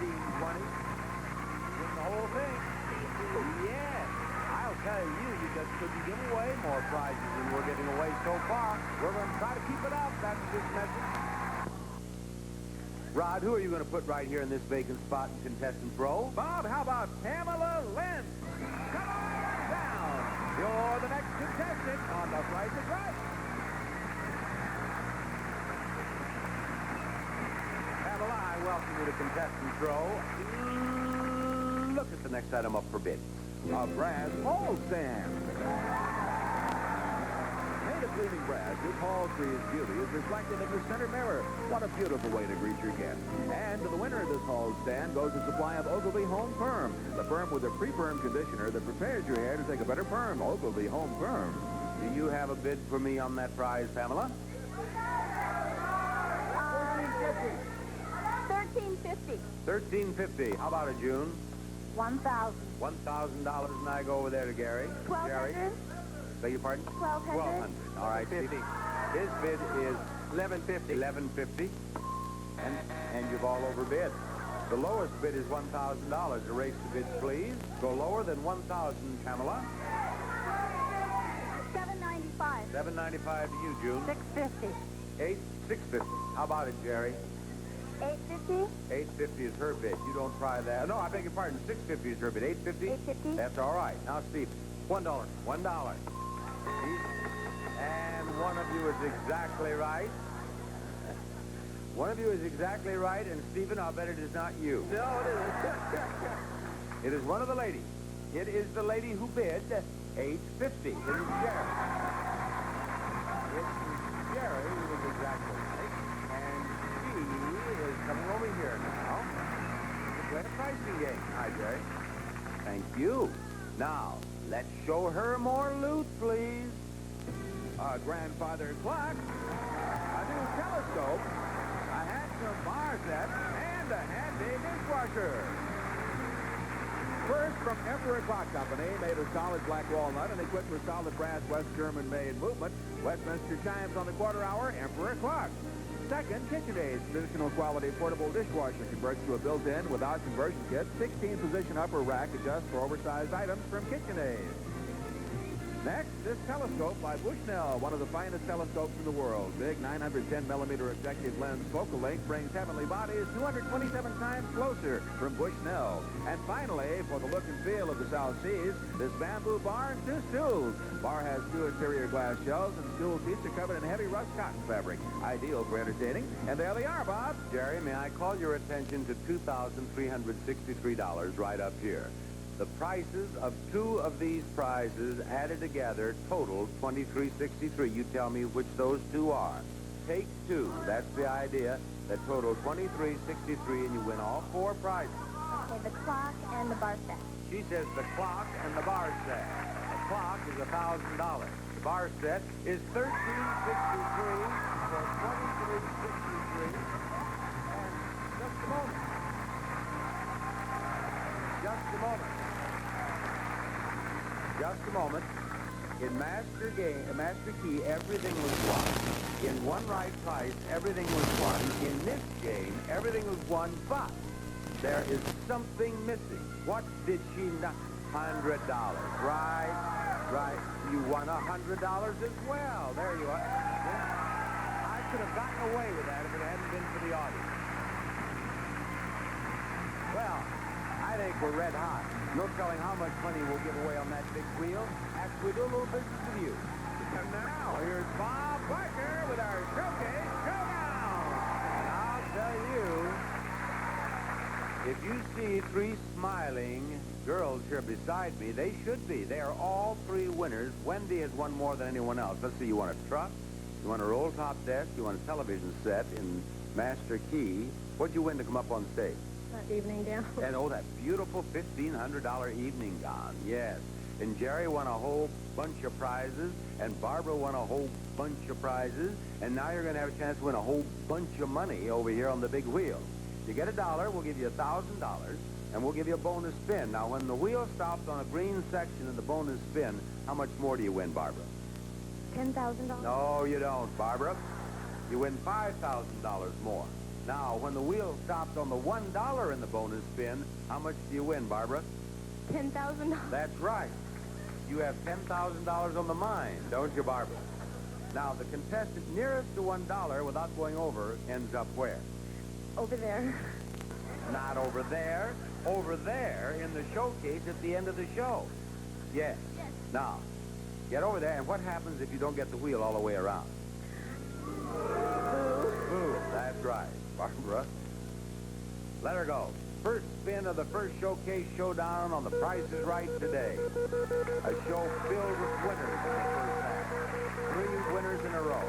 Win the whole thing. Yes. I'll tell you, you just couldn't give away more prizes than we're giving away so far. We're going to try to keep it up. That's this message. Rod, who are you going to put right here in this vacant spot in contestants row? Bob, how about Pamela Lynn? Come on down. You're the next contestant on The Price is Right. Pamela, I welcome you to contestants row. Look at the next item up for bid. A brass hall stand. Made of gleaming brass, this hall tree's beauty is reflected in the center mirror. What a beautiful way to greet your guests. And to the winner of this hall stand goes a supply of Ogilvy Home Perm, the perm with a pre-perm conditioner that prepares your hair to take a better perm. Ogilvy Home Perm. Do you have a bid for me on that prize, Pamela? $13.50. $13.50. How about it, June? $1,000. $1,000, and I go over there to Gary. Gary? $1,200. Beg your pardon? $1,200. All right, Steve. His bid is $11.50. $11.50. And you've all overbid. The lowest bid is $1,000. Erase the bids, please. Go lower than $1,000, Pamela. $7.95. $7.95 to you, June. $6.50. $6.50. How about it, Jerry? $8.50. $8.50 is her bid. You don't try that. No, I beg your pardon. $6.50 is her bid. $8.50? $8.50. That's all right. Now, Steve. $1. $1. And one of you is exactly right. One of you is exactly right, and Stephen, I'll bet it is not you. No, it isn't. It is one of the ladies. It is the lady who bid $8.50. It is Jerry. It's Jerry who was exactly right. And she is coming over here now to play a pricing game. Hi, Jerry. Thank you. Now, let's show her more loot, please. A grandfather clock, a new telescope, a handsome bar set, and a handy dishwasher. First, from Emperor Clock Company, made of solid black walnut and equipped with solid brass West German-made movement, Westminster chimes on the quarter hour, Emperor Clock. Second, KitchenAid's traditional quality portable dishwasher converts to a built-in, without conversion kit, 16-position upper rack adjusts for oversized items from KitchenAid. Next, this telescope by Bushnell, one of the finest telescopes in the world. Big 910-millimeter objective lens focal length brings heavenly bodies 227 times closer from Bushnell. And finally, for the look and feel of the South Seas, this bamboo bar and 2 stools. Bar has 2 interior glass shelves, and stool seats are covered in heavy rust cotton fabric. Ideal for entertaining. And there they are, Bob. Jerry, may I call your attention to $2,363 right up here? The prices of 2 of these prizes added together total $23.63. You tell me which those 2 are. Take 2. That's the idea. That total $23.63, and you win all 4 prizes. Okay, the clock and the bar set. She says the clock and the bar set. The clock is $1,000. The bar set is $13.63 for $23.63. And just a moment. Just a moment. Just a moment. In Master Key, everything was won. In One Right Price, everything was won. In this game, everything was won, but there is something missing. What did she not? $100. Right. You won $100 as well. There you are. I could have gotten away with that if it hadn't been for the audience. Well, I think we're red hot. No telling how much money we'll give away on that big wheel after we do a little business with you. And now, here's Bob Barker with our Showcase Showdown. And I'll tell you, if you see 3 smiling girls here beside me, they should be. They are all 3 winners. Wendy has won more than anyone else. Let's see, you want a truck, you want a roll-top desk, you want a television set in Master Key. What'd you win to come up on stage? Evening gown. And that beautiful $1,500 evening gown, yes. And Jerry won a whole bunch of prizes, and Barbara won a whole bunch of prizes, and now you're going to have a chance to win a whole bunch of money over here on the big wheel. You get $1, we'll give you $1,000, and we'll give you a bonus spin. Now, when the wheel stops on a green section in the bonus spin, how much more do you win, Barbara? $10,000. No, you don't, Barbara. You win $5,000 more. Now, when the wheel stops on the $1 in the bonus spin, how much do you win, Barbara? $10,000. That's right. You have $10,000 on the mine, don't you, Barbara? Now, the contestant nearest to $1 without going over ends up where? Over there. Not over there. Over there in the showcase at the end of the show. Yes. Now, get over there, and what happens if you don't get the wheel all the way around? Boo. That's right. Barbara, let her go. First spin of the first showcase showdown on The Price is Right today. A show filled with winners in the first half. 3 winners in a row.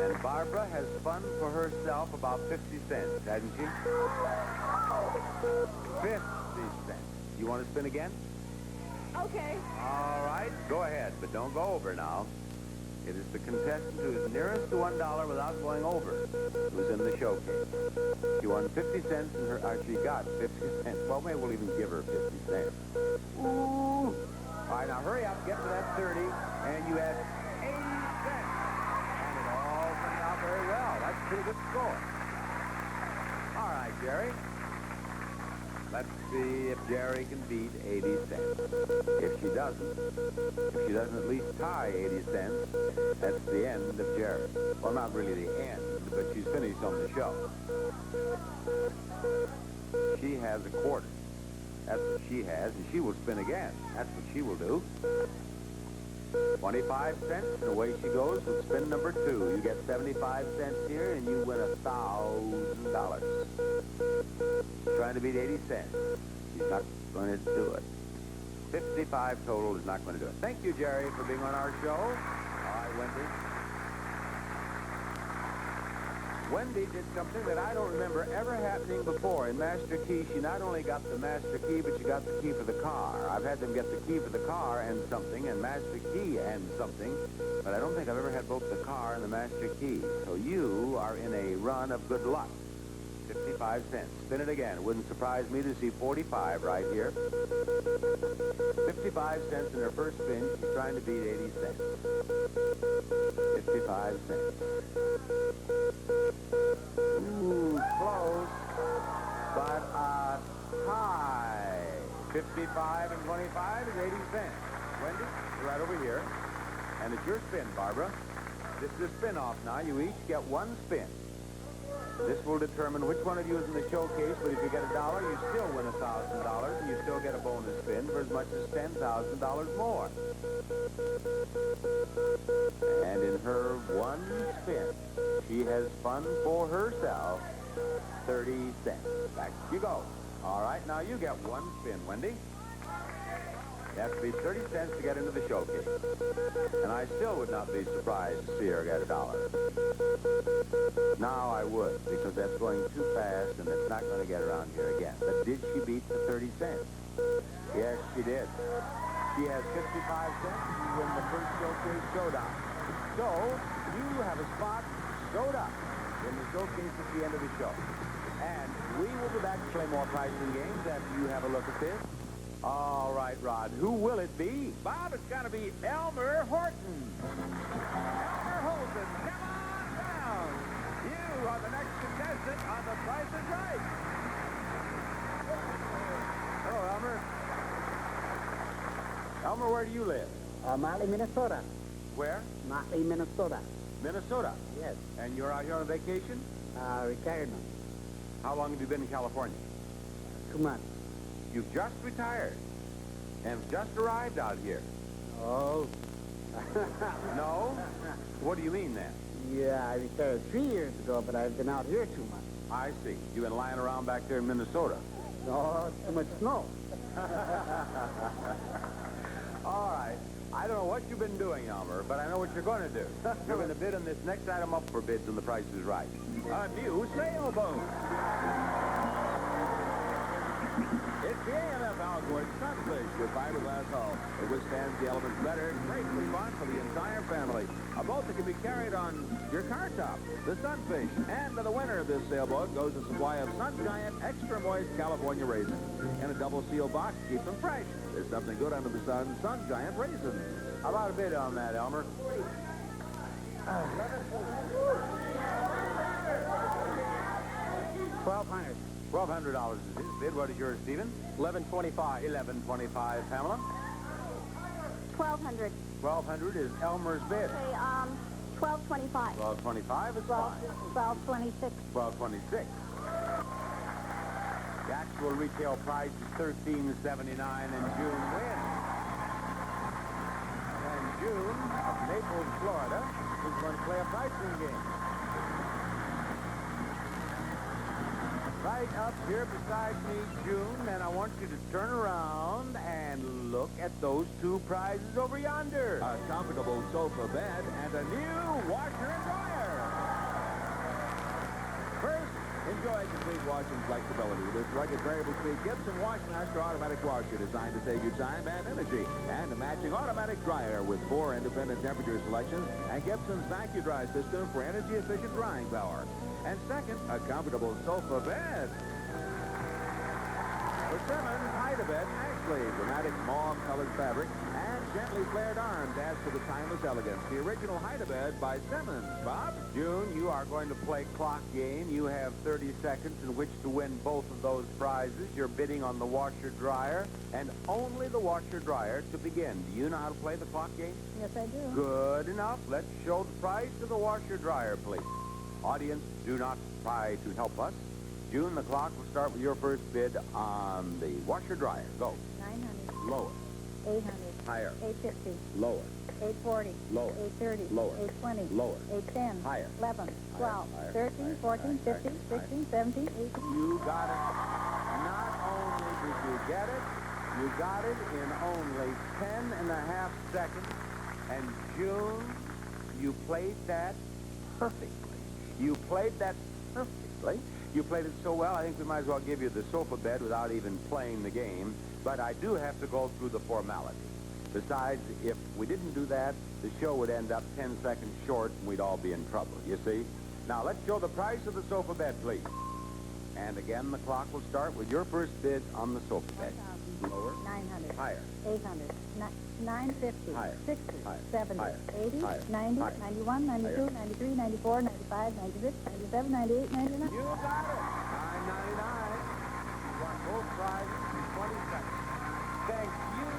And Barbara has spun for herself about 50 cents, hasn't she? 50 cents. You want to spin again? Okay. All right, go ahead, but don't go over now. It is the contestant who is nearest to $1 without going over who's in the showcase. She won 50 cents in her, she got 50 cents. Well, maybe we'll even give her 50 cents. Ooh. All right, now hurry up, get to that 30, and you have 80 cents. And it all turned out very well. That's a pretty good score. All right, Jerry. Let's see if Jerry can beat 80 cents. If she doesn't at least tie 80 cents, that's the end of Jerry. Well, not really the end, but she's finished on the show. She has a quarter. That's what she has, and she will spin again. That's what she will do. 25 cents, and away she goes with spin number 2. You get 75 cents here, and you win $1,000. Trying to beat 80 cents. She's not going to do it. 55 total is not going to do it. Thank you, Jerry, for being on our show. All right, Wendy. Wendy did something that I don't remember ever happening before. In Master Key, she not only got the Master Key, but she got the key for the car. I've had them get the key for the car and something, and Master Key and something, but I don't think I've ever had both the car and the Master Key. So you are in a run of good luck. 55 cents. Spin it again. It wouldn't surprise me to see 45 right here. 55 cents in her first spin. She's trying to beat 80 cents. 55 cents. Ooh, close. But a tie. 55 and 25 is 80 cents. Wendy, you're right over here. And it's your spin, Barbara. This is a spin-off now. You each get one spin. This will determine which one of you is in the showcase, but if you get $1, you still win $1,000, and you still get a bonus spin for as much as $10,000 more. And in her one spin, she has spun for herself 30 cents. Back you go. All right, now you get one spin, Wendy. It has to be 30 cents to get into the showcase. And I still would not be surprised to see her get $1. Now I would, because that's going too fast and it's not going to get around here again. But did she beat the 30 cents? Yes, she did. She has 55 cents to win the first showcase showdown. So, you have a spot sewed up in the showcase at the end of the show. And we will be back to play more pricing games after you have a look at this. All right, Rod, who will it be? Bob, it's got to be Elmer Horton. Elmer Horton, come on down. You are the next contestant on The Price is Right. Hello, Elmer. Elmer, where do you live? Motley, Minnesota. Where? Motley, Minnesota. Minnesota? Yes. And you're out here on vacation? Retirement. How long have you been in California? 2 months. You've just retired and just arrived out here. Oh. No? What do you mean, then? Yeah, I retired 3 years ago, but I've been out here 2 months. I see. You've been lying around back there in Minnesota. No, too much snow. All right. I don't know what you've been doing, Elmer, but I know what you're going to do. You're going to bid on this next item up for bids, and The Price is Right. A new sailboat. It's the AMF Alcoy Sunfish with fiberglass hull. It withstands the elements better. Greatly fun for the entire family. A boat that can be carried on your car top. The Sunfish. And to the winner of this sailboat goes a supply of Sun Giant Extra Moist California raisins. In a double seal box to keep them fresh. There's something good under the sun. Sun Giant raisins. How about a bid on that, Elmer? $1,200. $1,200 is his bid. What is yours, Stephen? $11.25. $11.25, Pamela. $1,200. $1,200 is Elmer's bid. Okay, $12.25. $12.25 is fine. $12.26. $12.26. The actual retail price is $13.79, and June wins. And June of Naples, Florida, is going to play a pricing game. Right up here beside me, June, and I want you to turn around and look at those two prizes over yonder. A comfortable sofa bed and a new washer and dryer. First, enjoy complete washing flexibility. This rugged variable speed Gibson Washmaster automatic washer designed to save you time and energy. And a matching automatic dryer with 4 independent temperature selections and Gibson's vacuum dry system for energy efficient drying power. And second, a comfortable sofa bed. The Simmons Hide-A-Bed, Ashley, dramatic mauve-colored fabric, and gently flared arms adds to the timeless elegance. The original Hide-A-Bed by Simmons. Bob? June, you are going to play clock game. You have 30 seconds in which to win both of those prizes. You're bidding on the washer-dryer, and only the washer-dryer to begin. Do you know how to play the clock game? Yes, I do. Good enough. Let's show the price of the washer-dryer, please. Audience, do not try to help us. June, the clock will start with your first bid on the washer-dryer. Go. $900. Lower. $800. Higher. $850. Lower. $840. Lower. $830. Lower. $820. Lower. $810. Higher. 11. 12. Higher. 13. Higher. 14. Higher. 15. Higher. 16. 17. 18. You got it. Not only did you get it, you got it in only 10.5 seconds. And June, you played that perfectly. You played that perfectly. You played it so well, I think we might as well give you the sofa bed without even playing the game. But I do have to go through the formality. Besides, if we didn't do that, the show would end up 10 seconds short and we'd all be in trouble, you see? Now, let's show the price of the sofa bed, please. And again, the clock will start with your first bid on the sofa bed. Lower. $900. Higher. $800. $950. Higher. $60. Higher. $70. Higher. $80. Higher. $90. Higher. $91. $92. $93. $94. $95. $96. $97. $98. $99. You got it. $9.99. You won both prizes in 20 seconds. Thank you.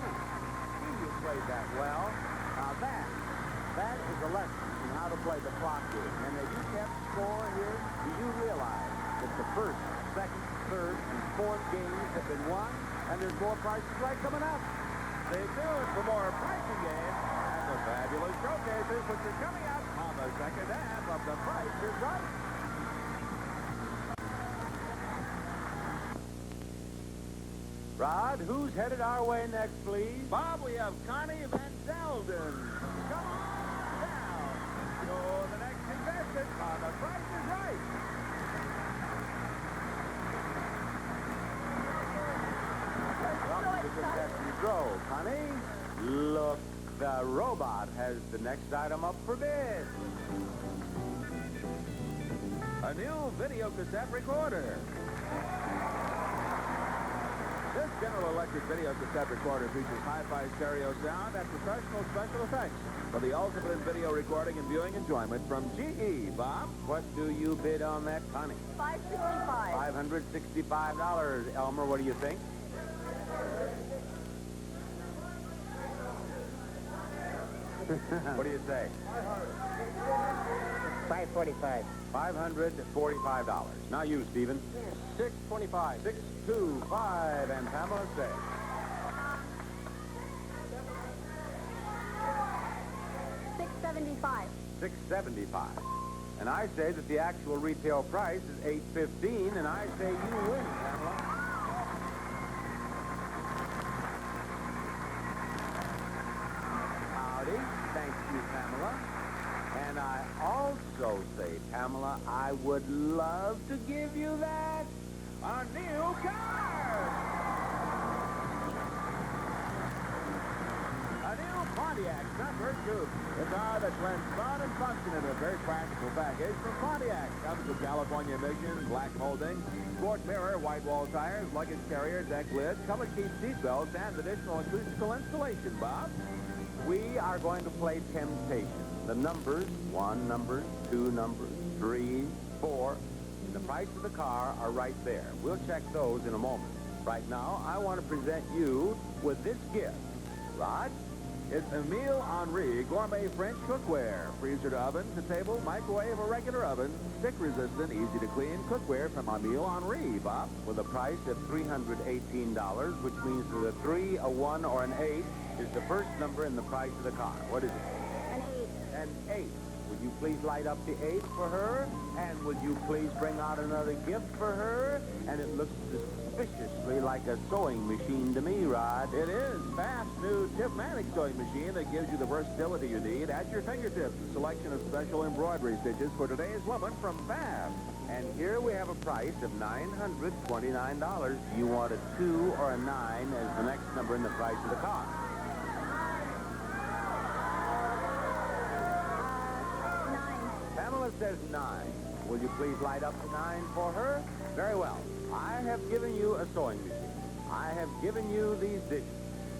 You played that well. Now that is a lesson in how to play the clock game. And as you kept score here, do you realize that the first, second, third, and fourth games have been won, and there's more prices right coming up? Stay tuned for more pricing games and the fabulous showcases which are coming up on the second half of The Price is Right. Rod, who's headed our way next, please? Bob, we have Connie Van Zelden. Come on down. You're the next contestant on The Price is Right. Welcome to Contestant Row, Connie. Look, the robot has the next item up for bid. A new video cassette recorder. This General Electric video cassette recorder features hi-fi stereo sound and professional special effects for the ultimate in video recording and viewing enjoyment from GE. Bob? What do you bid on that, Connie? $565. $565. Elmer, what do you think? What do you say? $545. $545. Now you, Stephen. $625. $625. And Pamela say. $675. $675. And I say that the actual retail price is $815, and I say you win, Pamela. Howdy. Thank you, Pamela. And I also say, Pamela, I would love to give you that. A new car! A new Pontiac Sunbird Coupe. The car that blends fun and function in a very practical package from Pontiac. Comes with California emissions, black molding, sport mirror, white wall tires, luggage carrier, deck lid, color key seat belts, and additional acoustical installation, Bob. We are going to play Temptation. The numbers, 1 number, 2 numbers, 3, 4, and the price of the car are right there. We'll check those in a moment. Right now, I want to present you with this gift. Rod? It's Emile Henry Gourmet French Cookware. Freezer to oven, to table, microwave, or regular oven. Stick-resistant, easy-to-clean cookware from Emile Henry, Bob. With a price of $318, which means that a 3, a 1, or an 8 is the first number in the price of the car. What is it? An 8. An 8. Would you please light up the 8 for her? And would you please bring out another gift for her? And it looks suspiciously like a sewing machine to me, Rod. It is. Fast, new Tipmatic sewing machine that gives you the versatility you need at your fingertips. A selection of special embroidery stitches for today's woman from Fast. And here we have a price of $929. Do you want a 2 or a 9 as the next number in the price of the car? 9. Pamela says 9. Will you please light up the 9 for her? Very well. I have given you a sewing machine. I have given you these dishes.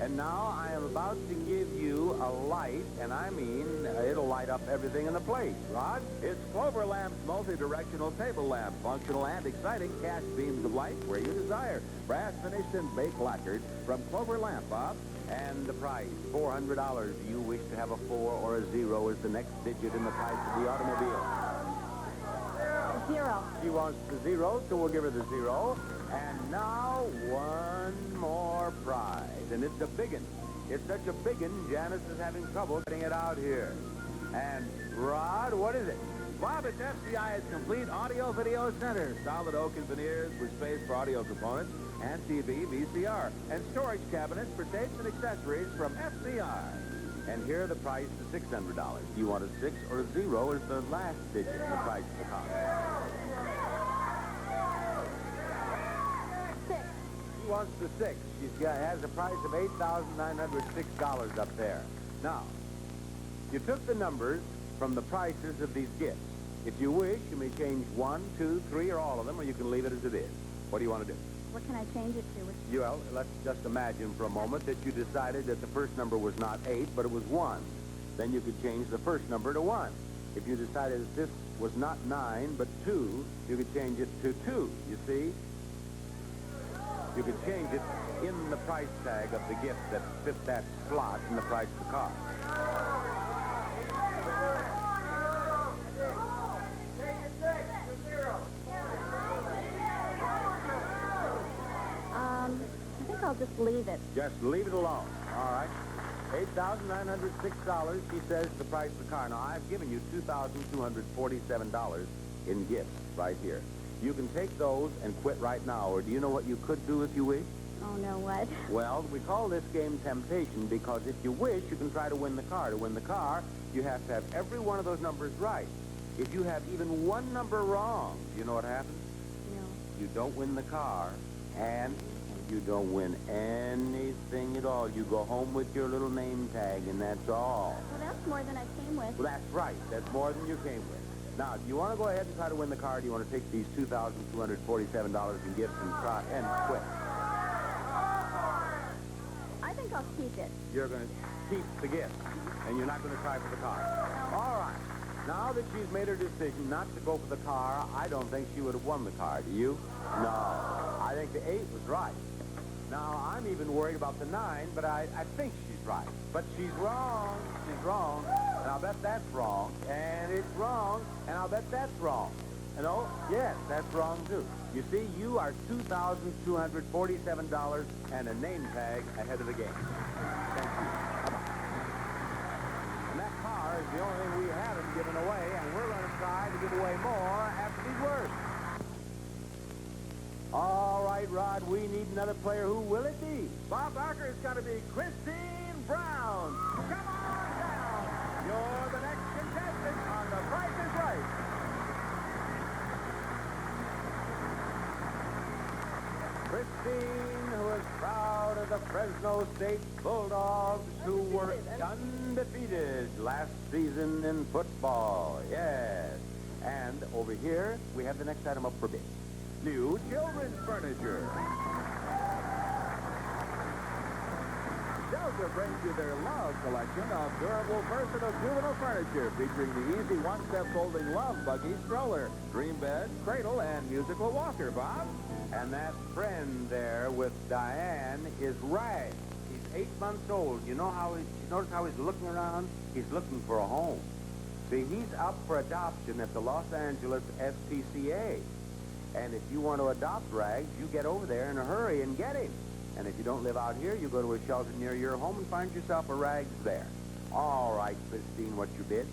And now I am about to give you a light, and I mean it'll light up everything in the place. Rod? It's Clover Lamp's multi-directional table lamp. Functional and exciting, cast beams of light where you desire. Brass finished and baked lacquered from Clover Lamp, Bob. And the price, $400. Do you wish to have a 4 or a 0 as the next digit in the price of the automobile? 0. She wants the 0, so we'll give her the 0. And now, one more prize. And it's a big one. It's such a big one, Janice is having trouble getting it out here. And, Rod, what is it? Bob, it's FCI's complete audio-video center. Solid oak and veneers with space for audio components and TV, VCR, and storage cabinets for tapes and accessories from FCI. And here the price is $600. Do you want a 6 or a 0 as the last digit in the price of the car? 6. She wants the 6. She has a price of $8,906 up there. Now, you took the numbers from the prices of these gifts. If you wish, you may change 1, 2, 3, or all of them, or you can leave it as it is. What do you want to do? What can I change it to? Well, let's just imagine for a moment that you decided that the first number was not 8, but it was 1. Then you could change the first number to 1. If you decided that this was not 9, but 2, you could change it to 2, you see? You could change it in the price tag of the gift that fit that slot in the price of the car. I think I'll just leave it. Just leave it alone. All right. $8,906, she says, the price of the car. Now, I've given you $2,247 in gifts right here. You can take those and quit right now, or do you know what you could do if you wish? Oh, no, what? Well, we call this game Temptation because if you wish, you can try to win the car. To win the car, you have to have every one of those numbers right. If you have even one number wrong, do you know what happens? No. You don't win the car, and you don't win anything at all. You go home with your little name tag, and that's all. Well, that's more than I came with. Well, that's right. That's more than you came with. Now, do you want to go ahead and try to win the car, or do you want to take these $2,247 in gifts and try and quit? I think I'll keep it. You're going to keep the gift, and you're not going to try for the car. All right. Now that she's made her decision not to go for the car, I don't think she would have won the car. Do you? No. I think the 8 was right. Now, I'm even worried about the 9, but I think she's right. But she's wrong. She's wrong. And I'll bet that's wrong. And it's wrong. And I'll bet that's wrong. And oh, yes, that's wrong, too. You see, you are $2,247 and a name tag ahead of the game. Thank you. Bye-bye. And that car is the only thing we haven't given away, and we're going to try to give away more after these words. All right, Rod, we need another player. Who will it be? Bob Barker, it's got to be Christine Brown. Come on down. You're the next contestant on The Price is Right. Christine, who is proud of the Fresno State Bulldogs, who were undefeated last season in football. Yes. And over here, we have the next item up for bid. New children's furniture. also brings you their Love collection of durable, versatile juvenile furniture featuring the easy one-step folding Love Buggy stroller, dream bed, cradle, and musical walker, Bob. And that friend there with Diane is Rag. He's 8 months old. You notice how he's looking around? He's looking for a home. See, he's up for adoption at the Los Angeles SPCA. And if you want to adopt Rags, you get over there in a hurry and get him. And if you don't live out here, you go to a shelter near your home and find yourself a Rags there. All right, Christine, what's your bid?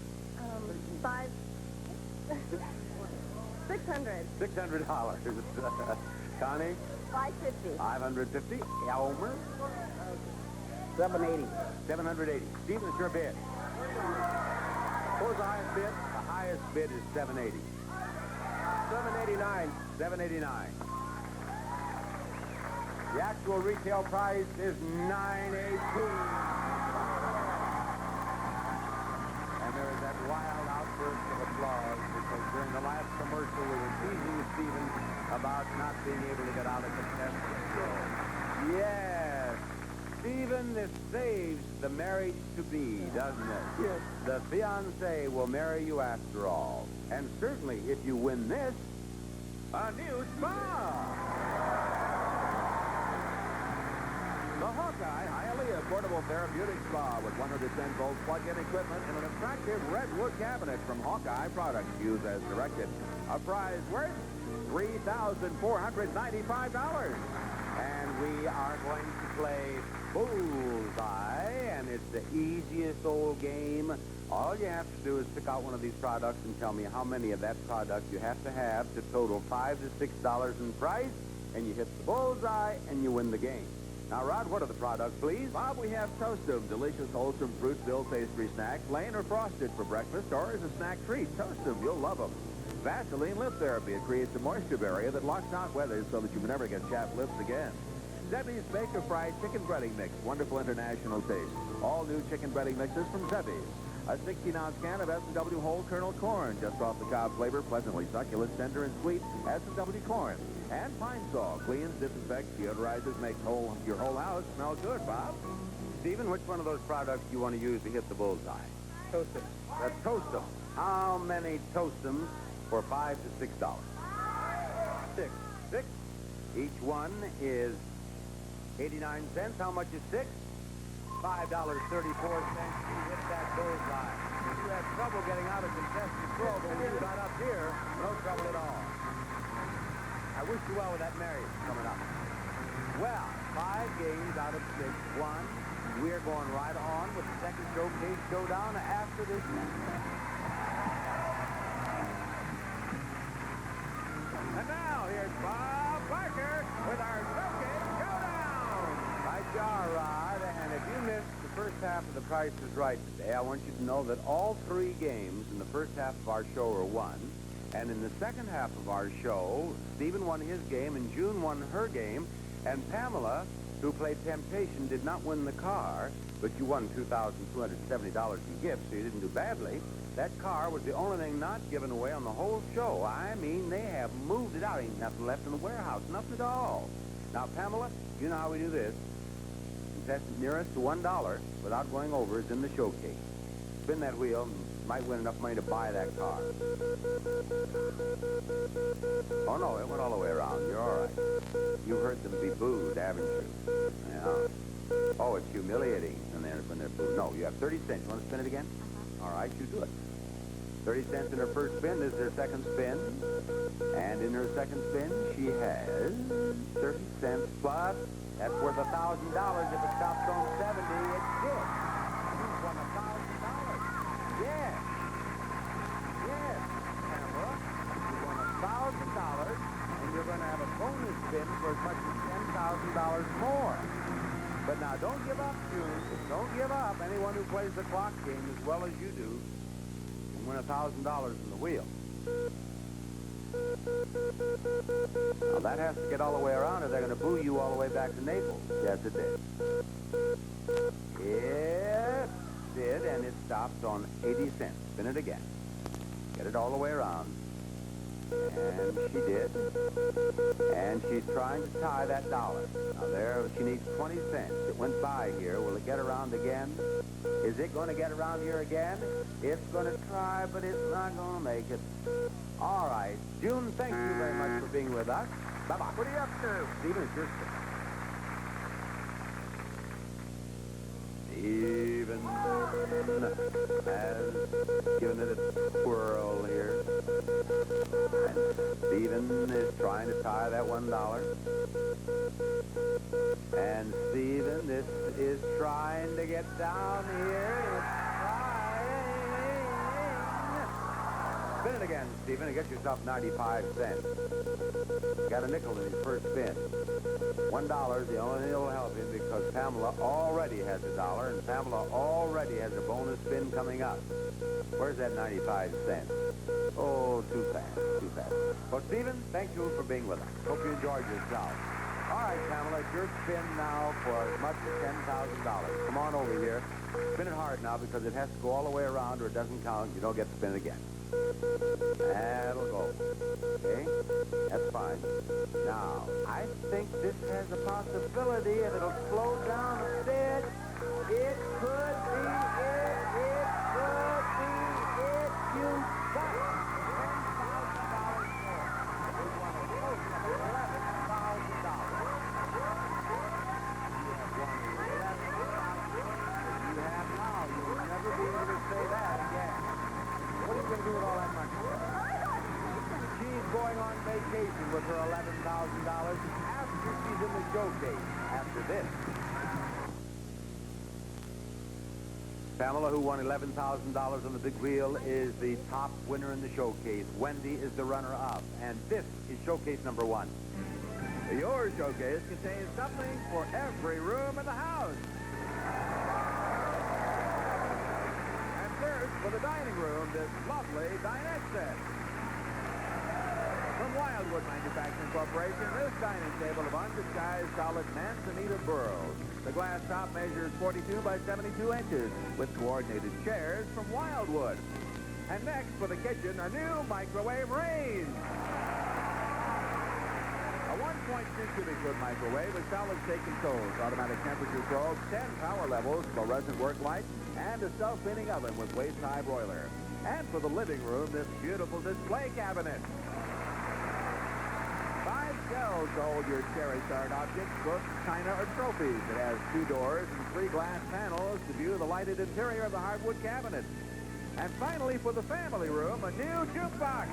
$600. $600. Connie? $550. $550. Elmer? $780. $780. Stephen, it's your bid. What was the highest bid? The highest bid is $780. $789. $789. The actual retail price is $918. And there is that wild outburst of applause because during the last commercial we were teasing Stephen about not being able to get out of contestant show. Yes. Stephen, this saves the marriage to be, doesn't it? Yes. The fiancé will marry you after all. And certainly if you win this, a new spa. The Hawkeye Hialeah Portable Therapeutic Spa with 110-volt plug-in equipment and an attractive redwood cabinet from Hawkeye Products. Use as directed. A prize worth $3,495. And we are going to play Bullseye, and it's the easiest old game. All you have to do is pick out one of these products and tell me how many of that product you have to total $5 to $6 in price, and you hit the bullseye, and you win the game. Now, Rod, what are the products, please? Bob, we have Toastum, delicious, wholesome fruit-filled pastry snack, plain or frosted for breakfast or as a snack treat. Toastum, you'll love them. Vaseline Lip Therapy. It creates a moisture barrier that locks out weather so that you can never get chapped lips again. Zebby's Bake a Fried Chicken Breading Mix. Wonderful international taste. All new chicken breading mixes from Zebby's. A 16-ounce can of S&W whole kernel corn. Just off the cob flavor, pleasantly succulent, tender, and sweet. S&W corn. And Pine Sol. Cleans, disinfects, deodorizes, makes your whole house smell good, Bob. Stephen, which one of those products do you want to use to hit the bullseye? Toastum. That's Toastum. How many Toastums for $5 to $6? 6. 6. Each one is 89 cents. How much is 6? $5.34. You hit that bullseye. You had trouble getting out of contestant control, but when you got up here, no trouble at all. I wish you well with that marriage coming up. Well, 5 games out of 6 won. We're going right on with the second showcase showdown after this match. And now, here's Bob Barker with our showcase showdown. Right, you are, Rod. And if you missed the first half of The Price is Right today, I want you to know that all 3 games in the first half of our show are won. And in the second half of our show, Stephen won his game and June won her game. And Pamela, who played Temptation, did not win the car, but you won $2,270 in gifts, so you didn't do badly. That car was the only thing not given away on the whole show. I mean, they have moved it out. Ain't nothing left in the warehouse. Nothing at all. Now, Pamela, you know how we do this. Contestant nearest to $1 without going over is in the showcase. Spin that wheel and might win enough money to buy that car. Oh, no, it went all the way around. You're all right. You heard them be booed, haven't you? Yeah. Oh, it's humiliating when they're booed. No, you have 30 cents. You want to spin it again? All right, you do it. 30 cents in her first spin. This is her second spin. And in her second spin, she has 30 cents plus. That's worth $1,000. If it stops on 70, it's good. You've won $1,000. Yes. Yes, Pamela. You won $1,000, and you're going to have a bonus spin for as much as $10,000 more. But now, don't give up, June. Don't give up. Anyone who plays the clock game as well as you do can win $1,000 in the wheel. Now, that has to get all the way around, or they're going to boo you all the way back to Naples. Yes, it did. It did, and it stops on 80 cents. Spin it again. Get it all the way around. And she did. And she's trying to tie that dollar. Now there, she needs 20 cents. It went by here. Will it get around again? Is it going to get around here again? It's going to try, but it's not going to make it. All right. June, thank you very much for being with us. Bye-bye. What are you up to? Stephen, it's your turn. Stephen has given it a twirl here. And Stephen is trying to tie that $1. And Stephen, this is trying to get down here. It's trying. Spin it again, Stephen, and get yourself 95 cents. Got a nickel in his first spin. $1 is the only thing that will help him because Pamela already has $1, and Pamela already has a bonus spin coming up. Where's that 95 cents? Oh, too fast, too fast. Well, Stephen, thank you for being with us. Hope you enjoyed yourself. All right, Pamela, it's your spin now for as much as $10,000. Come on over here. Spin it hard now because it has to go all the way around or it doesn't count. You don't get to spin it again. That'll go. Okay? That's fine. Now, I think this has a possibility if it'll slow down a bit. It could be it. It could be it. You got $10,000 more. We won a total of $11,000. You have now. You'll never be able to say that again. What are you going to do with all that money? She's going on vacation with her $11,000 after she's in the showcase. After this. Pamela, who won $11,000 on the big wheel, is the top winner in the showcase. Wendy is the runner-up. And this is showcase number 1. Your showcase contains something for every room in the house. First, for the dining room, this lovely dinette set. From Wildwood Manufacturing Corporation, this dining table of undisguised solid manzanita burls. The glass top measures 42 by 72 inches with coordinated chairs from Wildwood. And next, for the kitchen, a new microwave range. A 1.2 cubic foot microwave with solid state controls, automatic temperature probe, 10 power levels, fluorescent work lights, and a self-spinning oven with waist-high broiler. And for the living room, this beautiful display cabinet. 5 shelves to hold your cherished art objects, books, china, or trophies. It has 2 doors and 3 glass panels to view the lighted interior of the hardwood cabinet. And finally, for the family room, a new jukebox.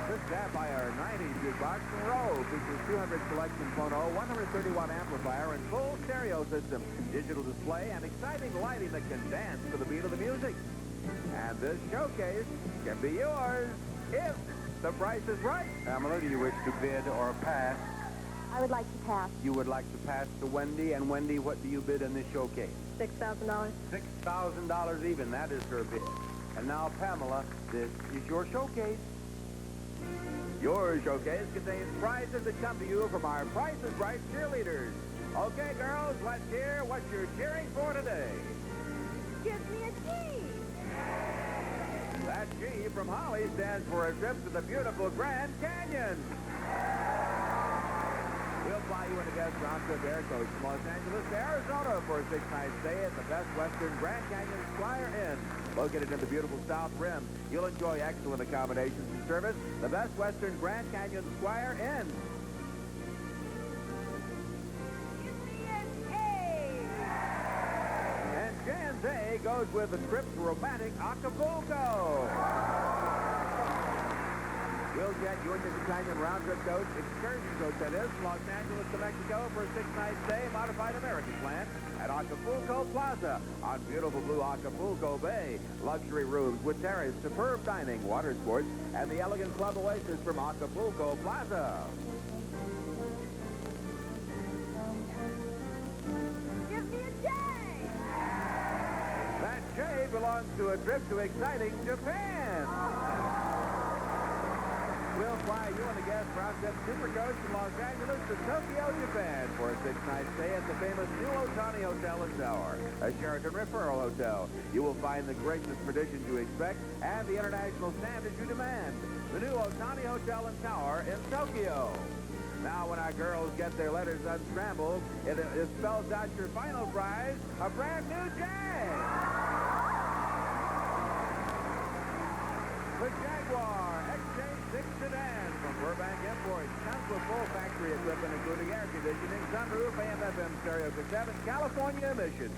This Sapphire 90 jukebox from Rowe features 200 selection phono, 130-watt amplifier, and full stereo system, digital display, and exciting lighting that can dance to the beat of the music. And this showcase can be yours if the price is right. Pamela, do you wish to bid or pass? I would like to pass. You would like to pass to Wendy, and Wendy, what do you bid in this showcase? $6,000. $6,000 even. That is her bid. And now, Pamela, this is your showcase. Your showcase contains prizes that come to you from our Price is Right cheerleaders. Okay, girls, let's hear what you're cheering for today. Give me a G. That G from Holly stands for a trip to the beautiful Grand Canyon. We'll fly you in a guest round-trip air coach from Los Angeles to Arizona for a 6-night stay at the Best Western Grand Canyon Squire Inn. Located in the beautiful South Rim, you'll enjoy excellent accommodations and service. The Best Western Grand Canyon Squire Inn. And Jan's A goes with a trip to romantic Acapulco. We'll jet you into the Canyon round-trip coach excursion coach, that is, from Los Angeles to Mexico for a 6-night stay, modified American plan at Acapulco Plaza on beautiful blue Acapulco Bay. Luxury rooms with terrace, superb dining, water sports, and the elegant club oasis from Acapulco Plaza. Give me a J. That J belongs to a trip to exciting Japan. We'll fly you and the guests round trip supercoach from Los Angeles to Tokyo, Japan for a 6-night stay at the famous New Otani Hotel and Tower, a Sheraton referral hotel. You will find the gracious traditions you expect and the international standards you demand. The New Otani Hotel and Tower in Tokyo. Now, when our girls get their letters unscrambled, it spells out your final prize, a brand new Jag. The Jaguar XJ6 sedan from Burbank Imports comes with full factory equipment, including air conditioning, sunroof, AM/FM stereo cassette, and California emissions.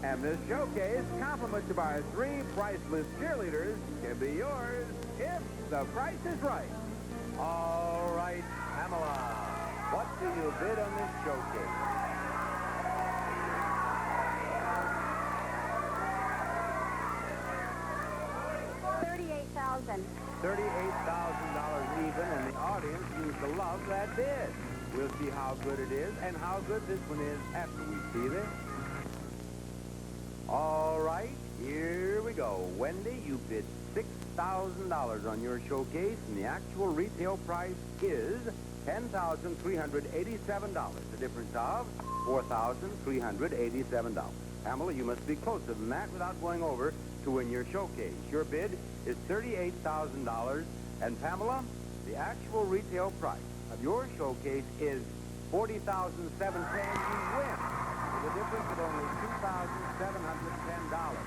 And this showcase, compliments of our 3 priceless cheerleaders, can be yours if the price is right. All right, Pamela, what do you bid on this showcase? $38,000. $38,000 even, and the audience seems to love that bid. We'll see how good it is and how good this one is after we see this. All right, here we go. Wendy, you bid $6,000 on your showcase, and the actual retail price is $10,387, a difference of $4,387. Pamela, you must be closer than that without going over to win your showcase. Your bid is $38,000, and Pamela, the actual retail price of your showcase is $40,710. You win with a difference of only $2,710.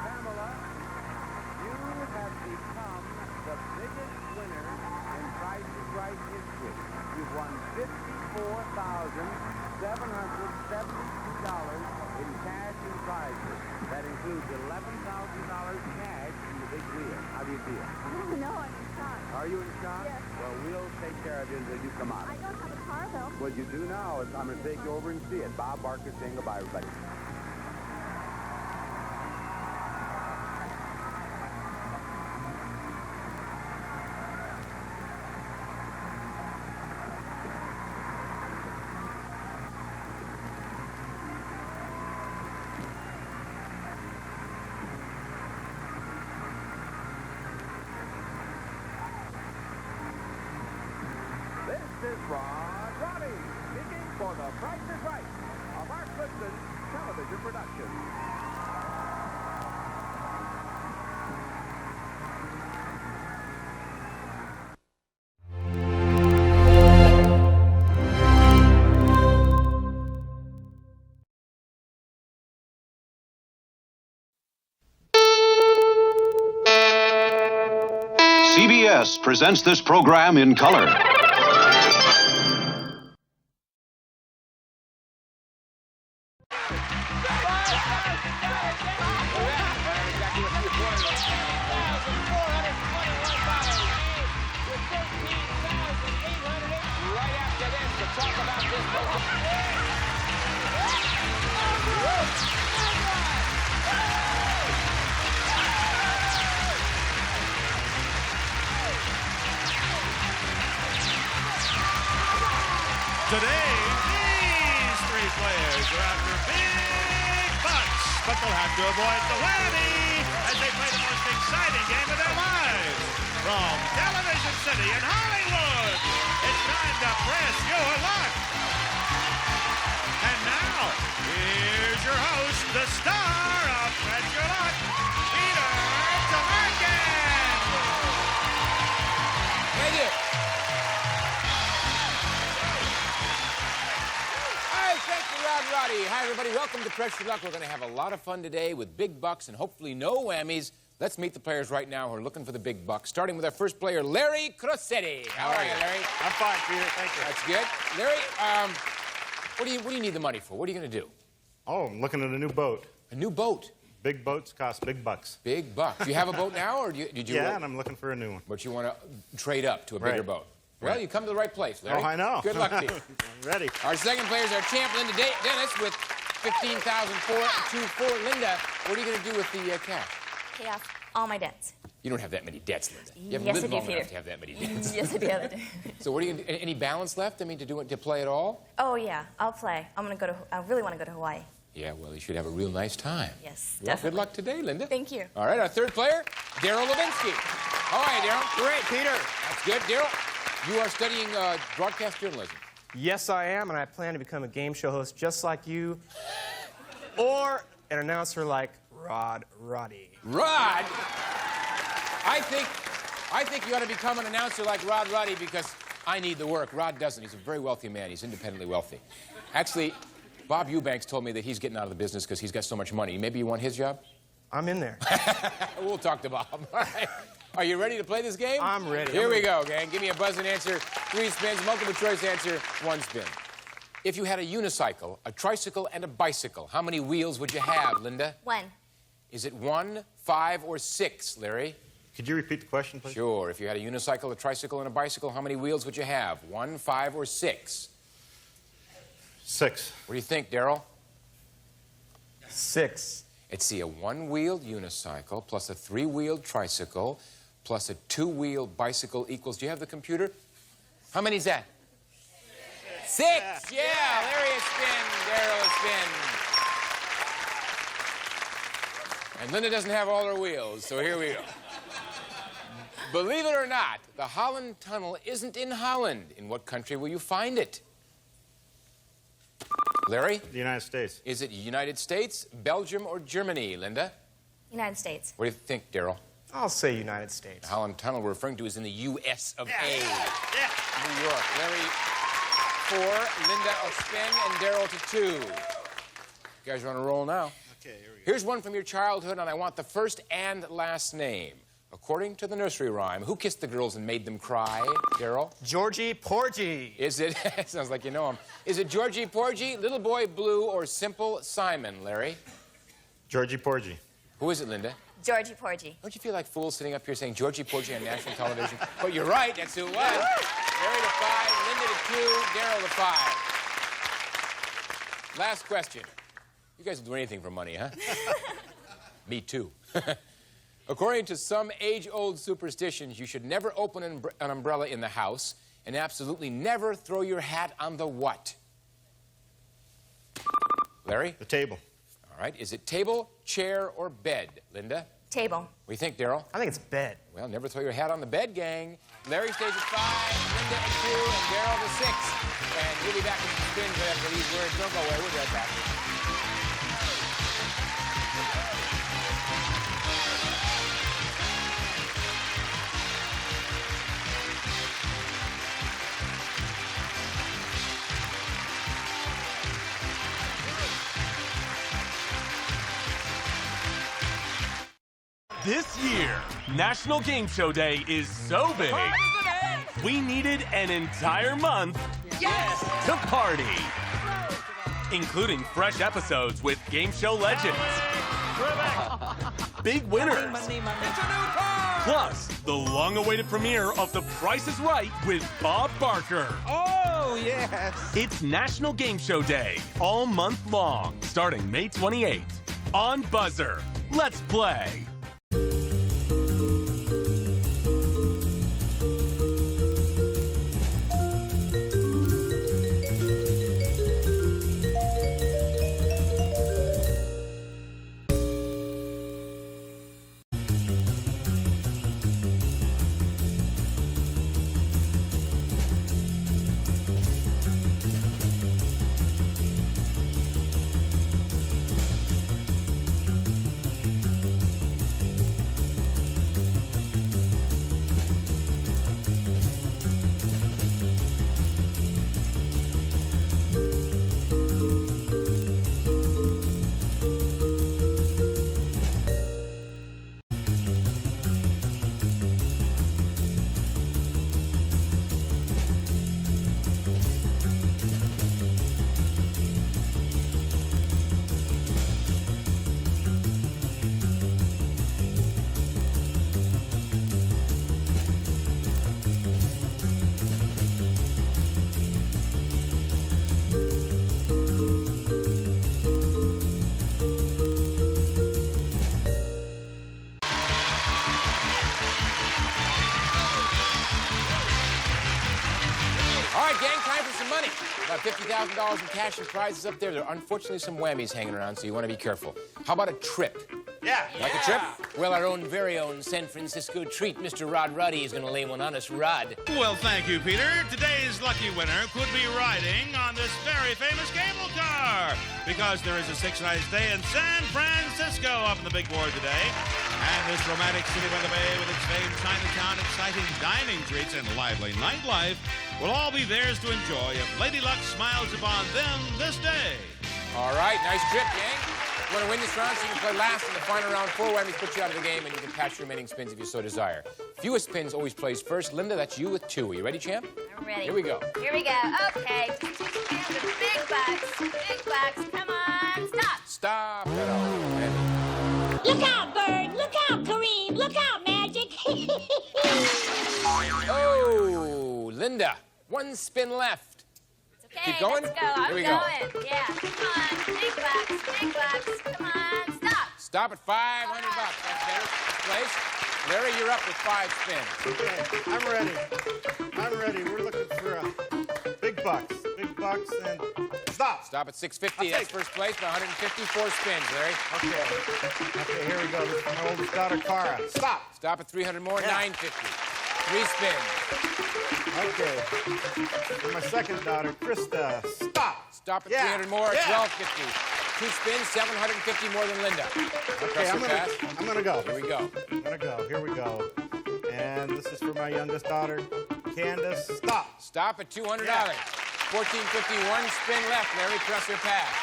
Pamela, you have become the biggest winner in Price is Right history. You've won $54,772 in cash and prizes. That includes $11,000 cash in the big wheel. How do you feel? I don't know. I'm in shock. Are you in shock? Yes. Well, we'll take care of you until you come out. I don't have a car, though. Well, you do now. I'm going to take you over and see it. Bob Barker saying goodbye, everybody. This is Ron Roddy, speaking for The Price is Right, a Mark Goodson television production. CBS presents this program in color. Today, these 3 players are after big bucks, but they'll have to avoid the whammy as they play the most exciting game of their lives. From Television City in Hollywood, it's time to press your luck. And now, here's your host, the star of Press Your Luck, Peter Tamarkin. Thank you. Thank you, Rod Roddy. Hi, everybody. Welcome to Press Your Luck. We're going to have a lot of fun today with big bucks and hopefully no whammies. Let's meet the players right now who are looking for the big bucks, starting with our first player, Larry Crossetti. How are you, Larry? I'm fine, Peter. Thank you. That's good. Larry, what do you need the money for? What are you going to do? Oh, I'm looking at a new boat. A new boat? Big boats cost big bucks. Big bucks. Do you have a boat now, or did you? Yeah, and I'm looking for a new one. But you want to trade up to a bigger boat. Well, you come to the right place, Larry. Oh, I know. Good luck to you. I'm ready. Our second player is our champ, Linda Dennis, with $15,424. Linda, what are you going to do with the cash? Pay off all my debts. You don't have that many debts, Linda. You haven't Yes, lived I do, long enough Peter. to have that many debts. Yes, I do. So what are you going to do? Any balance left? I mean, to play at all? Oh, yeah, I'll play. I really want to go to Hawaii. Yeah, well, you should have a real nice time. Yes, Well, definitely. good luck today, Linda. Thank you. All right, our third player, Daryl Levinsky. How are you, Daryl? Great, Peter. That's good. Daryl, you are studying broadcast journalism. Yes, I am, and I plan to become a game show host just like you, or an announcer like Roddy. Rod? I think you ought to become an announcer like Roddy because I need the work. Rod doesn't. He's a very wealthy man. He's independently wealthy. Actually, Bob Eubanks told me that he's getting out of the business because he's got so much money. Maybe you want his job? I'm in there. We'll talk to Bob. All right. Are you ready to play this game? I'm ready. Here we go, gang. Give me a buzz and answer. 3 spins, multiple choice answer, 1 spin. If you had a unicycle, a tricycle, and a bicycle, how many wheels would you have, Linda? 1. Is it 1, 5, or 6, Larry? Could you repeat the question, please? Sure. If you had a unicycle, a tricycle, and a bicycle, how many wheels would you have? 1, 5, or 6? 6. What do you think, Daryl? 6. It's a 1-wheeled unicycle plus a 3-wheeled tricycle plus a 2-wheeled bicycle equals, do you have the computer? How many is that? 6. Yeah, Larry a spin, Daryl a spin. And Linda doesn't have all her wheels, so here we go. Believe it or not, the Holland Tunnel isn't in Holland. In what country will you find it? Larry? The United States. Is it United States, Belgium, or Germany, Linda? United States. What do you think, Daryl? I'll say United States. The Holland Tunnel we're referring to is in the U.S. of A. New York. Larry, 4, Linda a spin, and Daryl to 2. You guys are on a roll now. Okay, here we go. Here's one from your childhood, and I want the first and last name. According to the nursery rhyme, who kissed the girls and made them cry? Daryl? Georgie Porgy. Is it? Sounds like you know him. Is it Georgie Porgy, Little Boy Blue, or Simple Simon, Larry? Georgie Porgy. Who is it, Linda? Georgie Porgy. Don't you feel like fools sitting up here saying Georgie Porgy on national television? But you're right, that's who it was. Larry to 5, Linda to 2, Daryl to 5. Last question. You guys will do anything for money, huh? Me too. According to some age-old superstitions, you should never open an umbrella in the house and absolutely never throw your hat on the what? Larry? The table. All right. Is it table, chair, or bed, Linda? Table. What do you think, Daryl? I think it's bed. Well, never throw your hat on the bed, gang. Larry stays at 5, Linda at 2, and Daryl to 6. And we'll be back with the spins right after these words. Don't go away. We'll be right back. This year, National Game Show Day is so big, we needed an entire month to party. Including fresh episodes with game show legends, big winners, plus the long-awaited premiere of The Price is Right with Bob Barker. Oh, yes. It's National Game Show Day all month long, starting May 28th. On Buzzer, let's play. About $50,000 in cash and prizes up there. There are unfortunately some whammies hanging around, so you want to be careful. How about a trip? Yeah. Like a trip? Well, our own very own San Francisco treat, Mr. Rod Roddy, is going to lay one on us. Rod. Well, thank you, Peter. Today's lucky winner could be riding on this very famous cable car because there is a 6-night stay in San Francisco up on the big board today. And this romantic city by the bay with its famed Chinatown, exciting dining treats, and lively nightlife will all be theirs to enjoy if Lady Luck smiles upon them this day. All right, nice trip, gang. You want to win this round so you can play last in the final round? 4 whammies put you out of the game, and you can pass your remaining spins if you so desire. Fewest spins always plays first. Linda, that's you with 2. Are you ready, champ? I'm ready. Here we go. Here we go. Okay. 2 spins with big bucks. Big bucks. Come on. Stop. Stop. Look out, Bird. Look out, Kareem. Look out, Magic. Oh, Linda. 1 spin left. Okay, Keep going? let's go. I'm Here we going. go. Yeah, come on. Big bucks. Big bucks. Come on. Stop. Stop at $500. That's better. Place. Larry, you're up with 5 spins. Okay, I'm ready. I'm ready. We're looking for big bucks. Big bucks and stop. Stop at $650. That's first place by 154 spins, Larry. Okay. Okay, here we go. This is my oldest daughter, Cara. Stop. Stop at 300 more, Yeah. 950. 3 spins. Okay. And my second daughter, Krista. Stop. Stop at Yeah. 300 more, Yeah. 1250. 2 spins, 750 more than Linda. Okay, I'm gonna go. Here we go. I'm gonna go. Here we go. And this is for my youngest daughter, Candace. Stop. Stop at $200. Yeah. 1450, 1 spin left. Larry, press or pass.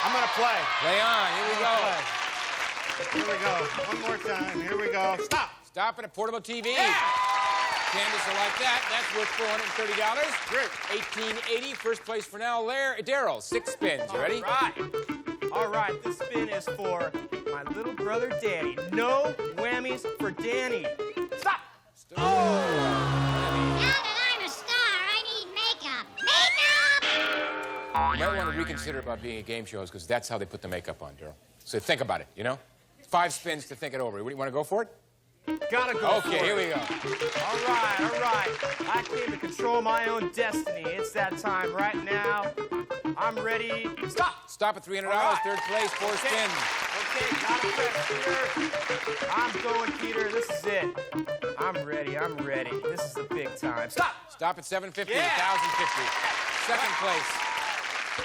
I'm gonna play. Play on. Here we go. Here we go. One more time. Here we go. Stop. Stop at a portable TV. Yeah. Candace will like that. That's worth $430. Great. 1880. First place for now. Daryl, 6 spins. You ready? All right. This spin is for my little brother, Danny. No whammies for Danny. Stop. Now that I'm a star, I need makeup. Makeup! You might want to reconsider about being a game show host because that's how they put the makeup on, Daryl. So think about it, you know? 5 spins to think it over. You want to go for it? Gotta go Okay, for here it. we go. All right. I came to control my own destiny. It's that time right now. I'm ready. Stop. Stop at $300. All right. Third place, 4 spins. Okay, gotta press, Peter. I'm going, Peter. This is it. I'm ready. This is the big time. Stop. Stop at $750, Yeah. 1,050. Second place,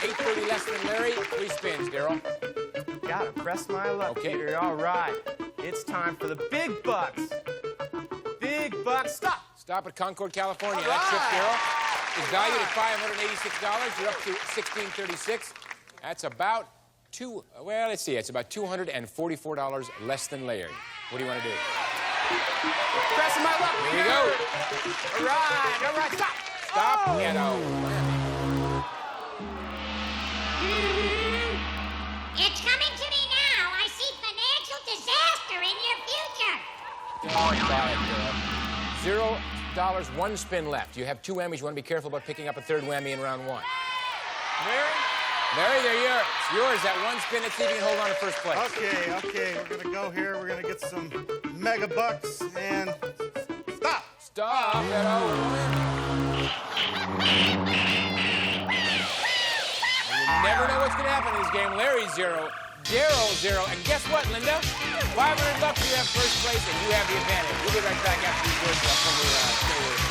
830 less than Larry. 3 spins, Daryl. Gotta press my luck, Okay. Peter. All right. It's time for the big bucks. Big bucks. Stop. Stop at Concord, California. All That trip, right. Daryl, is valued at $586. You're up to $1,636. That's about it's about $244 less than Larry. What do you want to do? Pressing my luck. Here we go. All right. Stop. Stop. Oh. Get out. It's coming to me now. I see financial disaster in your future. $0, 1 spin left. You have 2 whammies. You want to be careful about picking up a 3rd whammy in round 1. Larry, it's yours. That 1 spin, let's see if you can hold on to first place. Okay. We're gonna go here. We're gonna get some mega bucks and stop. Stop. Get out. You never know what's going to happen in this game. Larry's 0, Daryl 0, and guess what, Linda? $500. You have first place, and you have the advantage. We'll be right back after these words from the stay with us.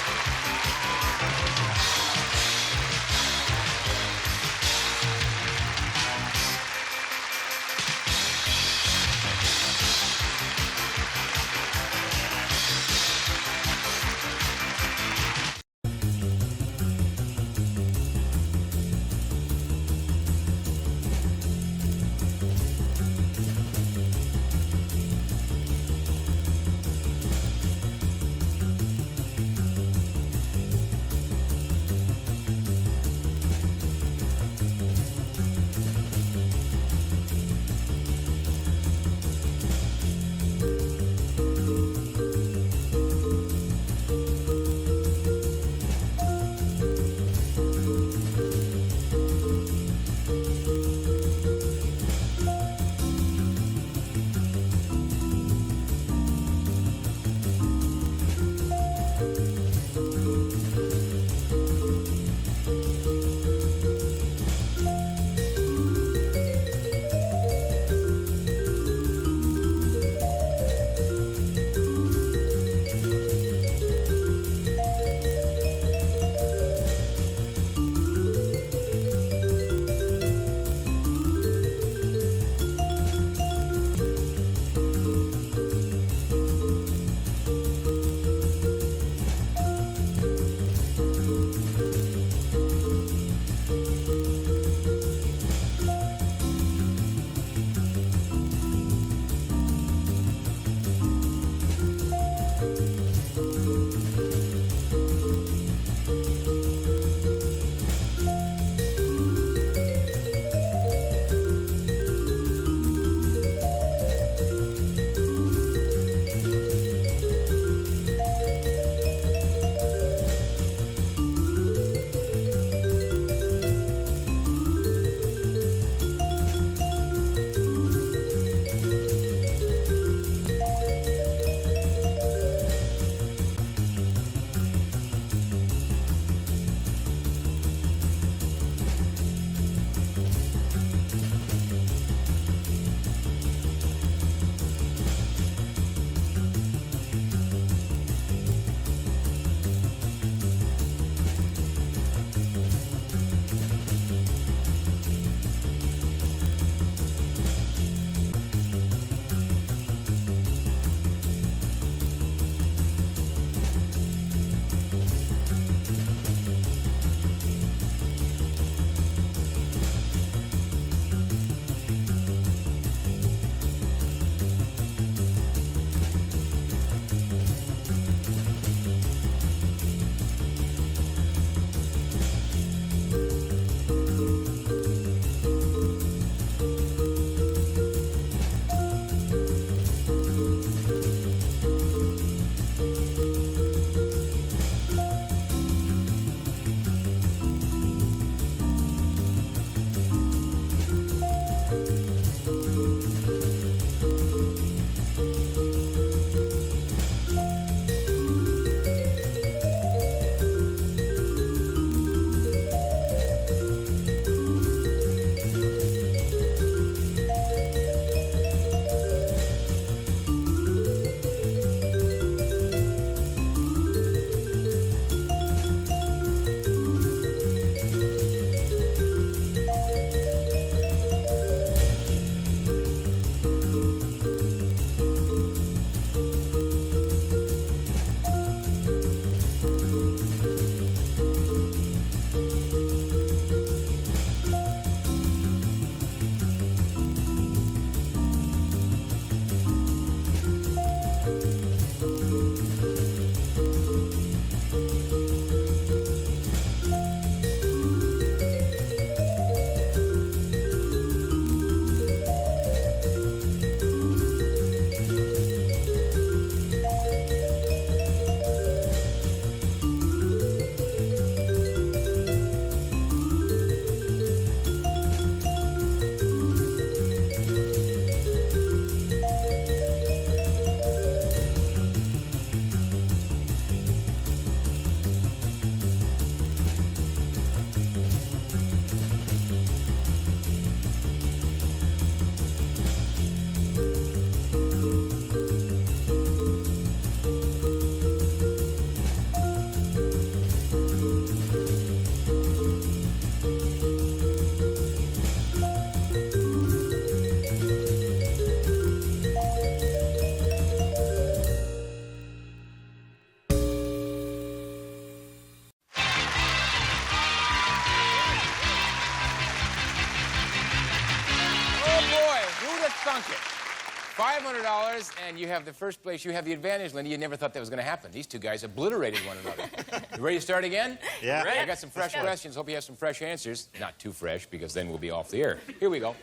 $500, and you have the first place. You have the advantage, Linda. You never thought that was going to happen. These two guys obliterated one another. You ready to start again? Yeah. I got some fresh questions. Hope you have some fresh answers. Not too fresh, because then we'll be off the air. Here we go.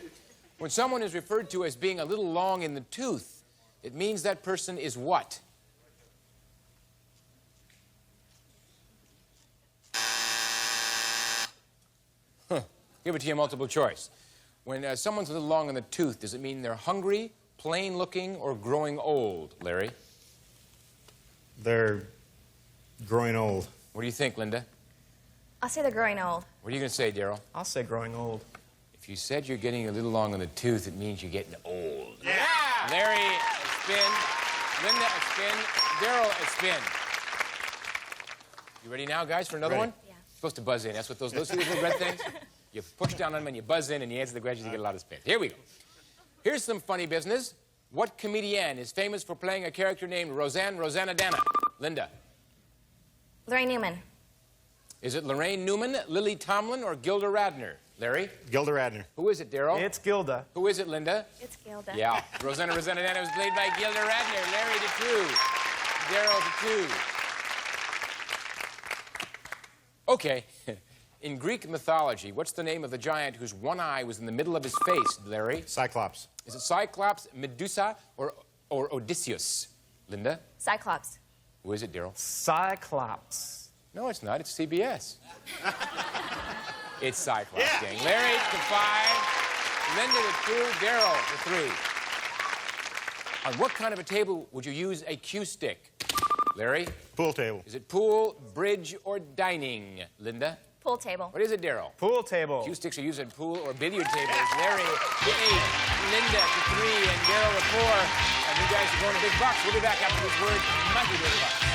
When someone is referred to as being a little long in the tooth, it means that person is what? Give it to you multiple choice. When someone's a little long in the tooth, does it mean they're hungry, plain looking, or growing old, Larry? They're growing old. What do you think, Linda? I'll say they're growing old. What are you going to say, Daryl? I'll say growing old. If you said you're getting a little long in the tooth, it means you're getting old. Yeah! Larry, a spin. Linda, a spin. Daryl, a spin. You ready now, guys, for another one? Yeah. You're supposed to buzz in. That's what those little red things? You push down on them and you buzz in and you answer the questions, you get a lot of spins. Here we go. Here's some funny business. What comedienne is famous for playing a character named Rosanna Dana? Linda. Lorraine Newman. Is it Lorraine Newman, Lily Tomlin, or Gilda Radner? Larry? Gilda Radner. Who is it, Daryl? It's Gilda. Who is it, Linda? It's Gilda. Yeah. Rosanna Dana was played by Gilda Radner. Larry to 2. Daryl to 2. Okay. In Greek mythology, what's the name of the giant whose one eye was in the middle of his face, Larry? Cyclops. Is it Cyclops, Medusa, or Odysseus? Linda? Cyclops. Who is it, Daryl? Cyclops. No, it's not. It's CBS. It's Cyclops, gang. Larry to 5, Linda to 2, Daryl to 3. On what kind of a table would you use a cue stick? Larry? Pool table. Is it pool, bridge, or dining? Linda? Pool table. What is it, Daryl? Pool table. Cue sticks are used in pool or billiard tables. Larry to 8, Linda to 3, and Daryl to 4. And you guys are going to big bucks. We'll be back after this word, mighty big bucks.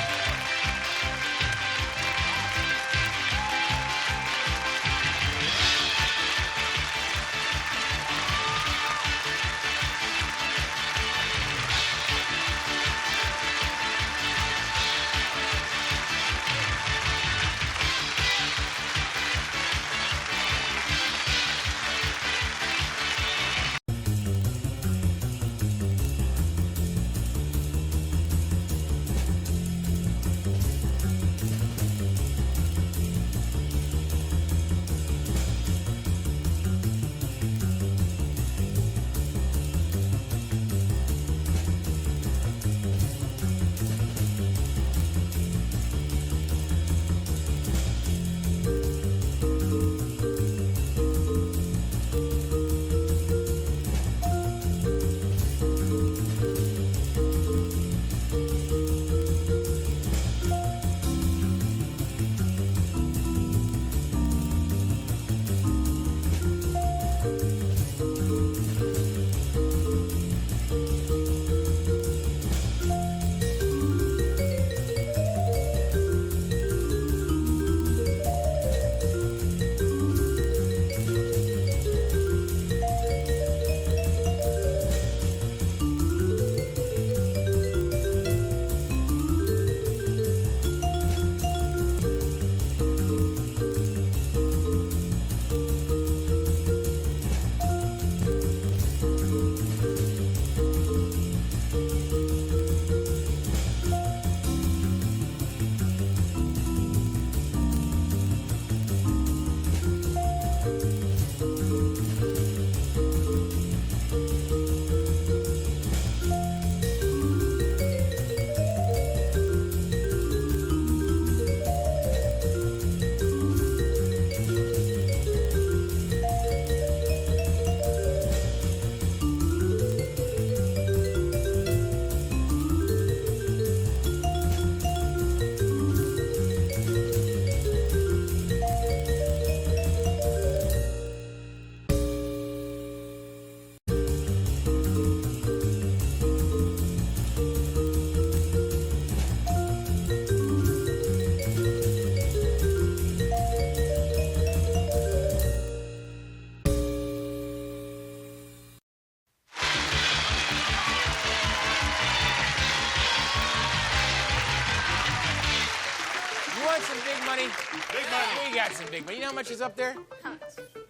We got some big money. You know how much is up there? How much?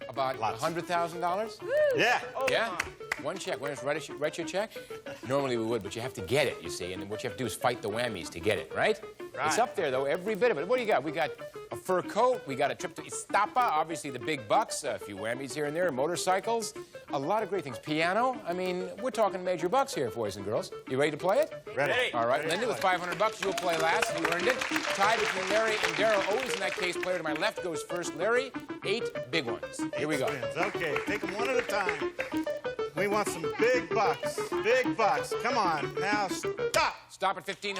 About $100,000? Yeah. Yeah? One check. Want us to write your check? Normally we would, but you have to get it, you see. And then what you have to do is fight the whammies to get it, right? It's up there, though, every bit of it. What do you got? We got a fur coat. We got a trip to Iztapa. Obviously, the big bucks. A few whammies here and there. Motorcycles. A lot of great things. Piano. I mean, we're talking major bucks here, boys and girls. You ready to play it? Ready. All right, Linda, with $500, you'll play last. You earned it. Tie between Larry and Daryl. Always in that case, player to my left goes first. Larry, 8 big ones. Here we go. Spins. Okay, take them one at a time. We want some big bucks. Big bucks. Come on. Now stop. Stop at $1,500.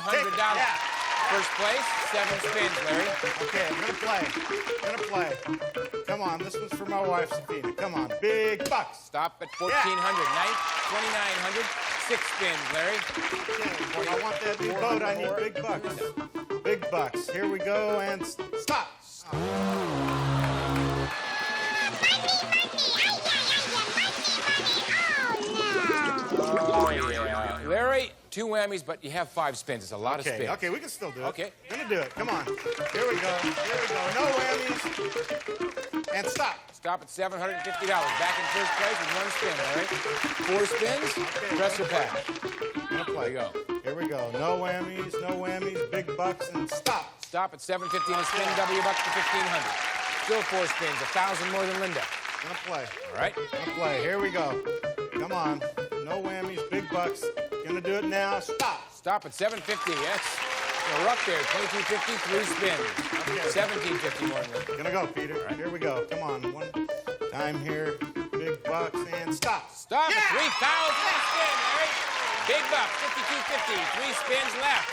First place, 7 spins, Larry. Okay, I'm gonna play. Come on, this one's for my wife, Sabina. Come on, big bucks. Stop at $1,400. $2,900. 6 spins, Larry. Okay, I want that new boat. I need big bucks. Big bucks. Here we go, and stop. Oh, yeah. Larry, 2 whammies, but you have 5 spins. It's a lot of spins. Okay, we can still do it. Okay. Gonna do it. Come on. Here we go. No whammies. And stop. Stop at $750. Back in first place with 1 spin, Larry. 4 spins. Okay, Press or pass. Gonna play. There you go. Here we go. No whammies, big bucks, and stop. Stop at $750 and a spin. W bucks to $1,500. Still 4 spins. 1,000 more than Linda. Gonna play. All right. Gonna play. Here we go. Come on. No whammies, big bucks. Gonna do it now. Stop. Stop at $750. Yes. We're up there. $22.50, 3 spins. Okay. $17.50 more than Linda. Gonna go, Peter. Right. Here we go. Come on. One time here. Big bucks and stop. Stop at $3,000 spin, Larry. Big bucks, $52.50. 3 spins left.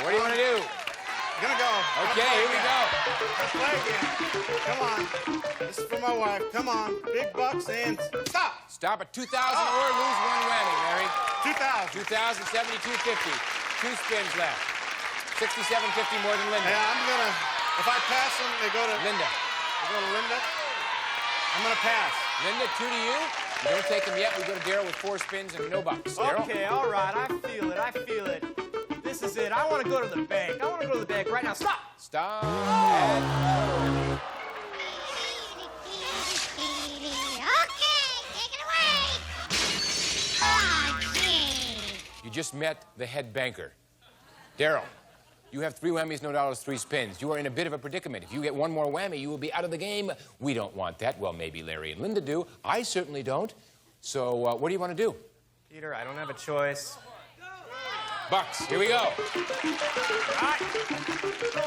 What do you want to do? Gonna go. Okay, here we go. Let's play again. Come on. This is for my wife. Come on. Big bucks and stop. Stop at $2,000 or lose 1 whammy, Larry. 2,000. 2,000, $72.50. 2 spins left. $67.50 more than Linda. Yeah, I'm gonna. If I pass them, they go to Linda. They go to Linda. I'm gonna pass. Linda, 2 to you. You don't take them yet. We go to Daryl with 4 spins and no bucks. Daryl? Okay, all right. I feel it. This is it. I want to go to the bank. Right now. Stop. Stop. Okay, take it away. Oh, gee. You just met the head banker. Daryl, you have 3 whammies, no dollars, 3 spins. You are in a bit of a predicament. If you get 1 more whammy, you will be out of the game. We don't want that. Well, maybe Larry and Linda do. I certainly don't. So what do you want to do? Peter, I don't have a choice. Bucks, here we go. All right. No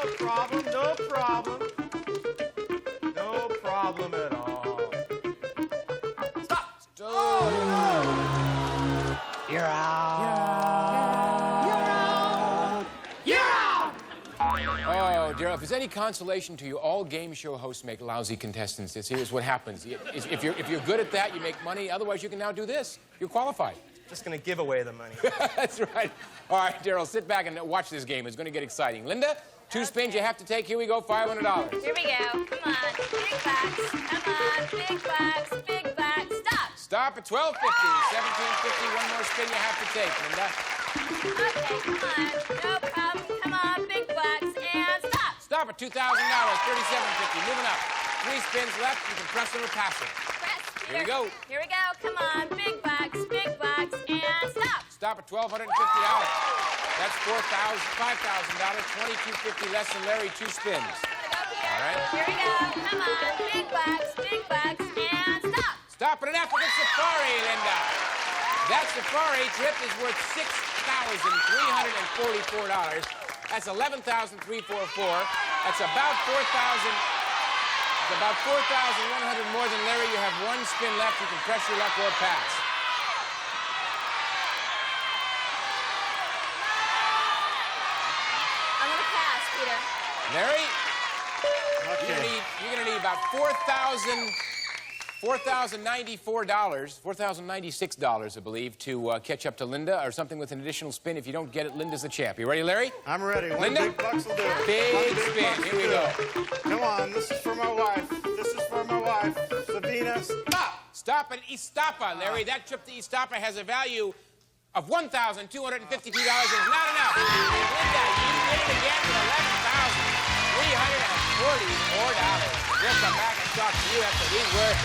problem at all. Stop. Oh, You're out. Oh, Daryl, if there's any consolation to you, all game show hosts make lousy contestants. Here's what happens. If you're good at that, you make money. Otherwise, you can now do this. You're qualified. Just gonna give away the money. That's right. All right, Daryl, sit back and watch this game. It's going to get exciting. Linda, 2 spins you have to take. Here we go, $500. Here we go. Come on. Big bucks. Come on. Big bucks. Big bucks. Stop. Stop at $12.50. $17.50. 1 more spin you have to take, Linda. Okay, come on. No problem. Come on. Big bucks. And stop. Stop at $2,000. $37.50. Moving up. 3 spins left. You can press them or pass them. Press. Here we go. Here we go. Come on. Big bucks. Big bucks. And stop. Stop at $1,250. That's $5,000. $22.50 less than Larry. 2 spins. All right. Here we go. Come on. Big bucks. Big bucks. And stop. Stop at an African safari, Linda. That safari trip is worth $6,344. That's $11,344. That's about $4,000. It's about $4,100 more than Larry. You have 1 spin left. You can press your luck or pass. I'm going to pass, Peter. Larry, Okay. you're gonna need about $4,096, I believe, to catch up to Linda, or something with an additional spin. If you don't get it, Linda's the champ. You ready, Larry? I'm ready. Linda? 1 big bucks will do it. Big spin. Here we go. Come on. This is for my wife. Sabina, stop. Stop at Iztapa, Larry. That trip to Iztapa has a value of $1,252 and is not enough. Linda, you did it again with $11,344. We'll come back and talk to you after these words.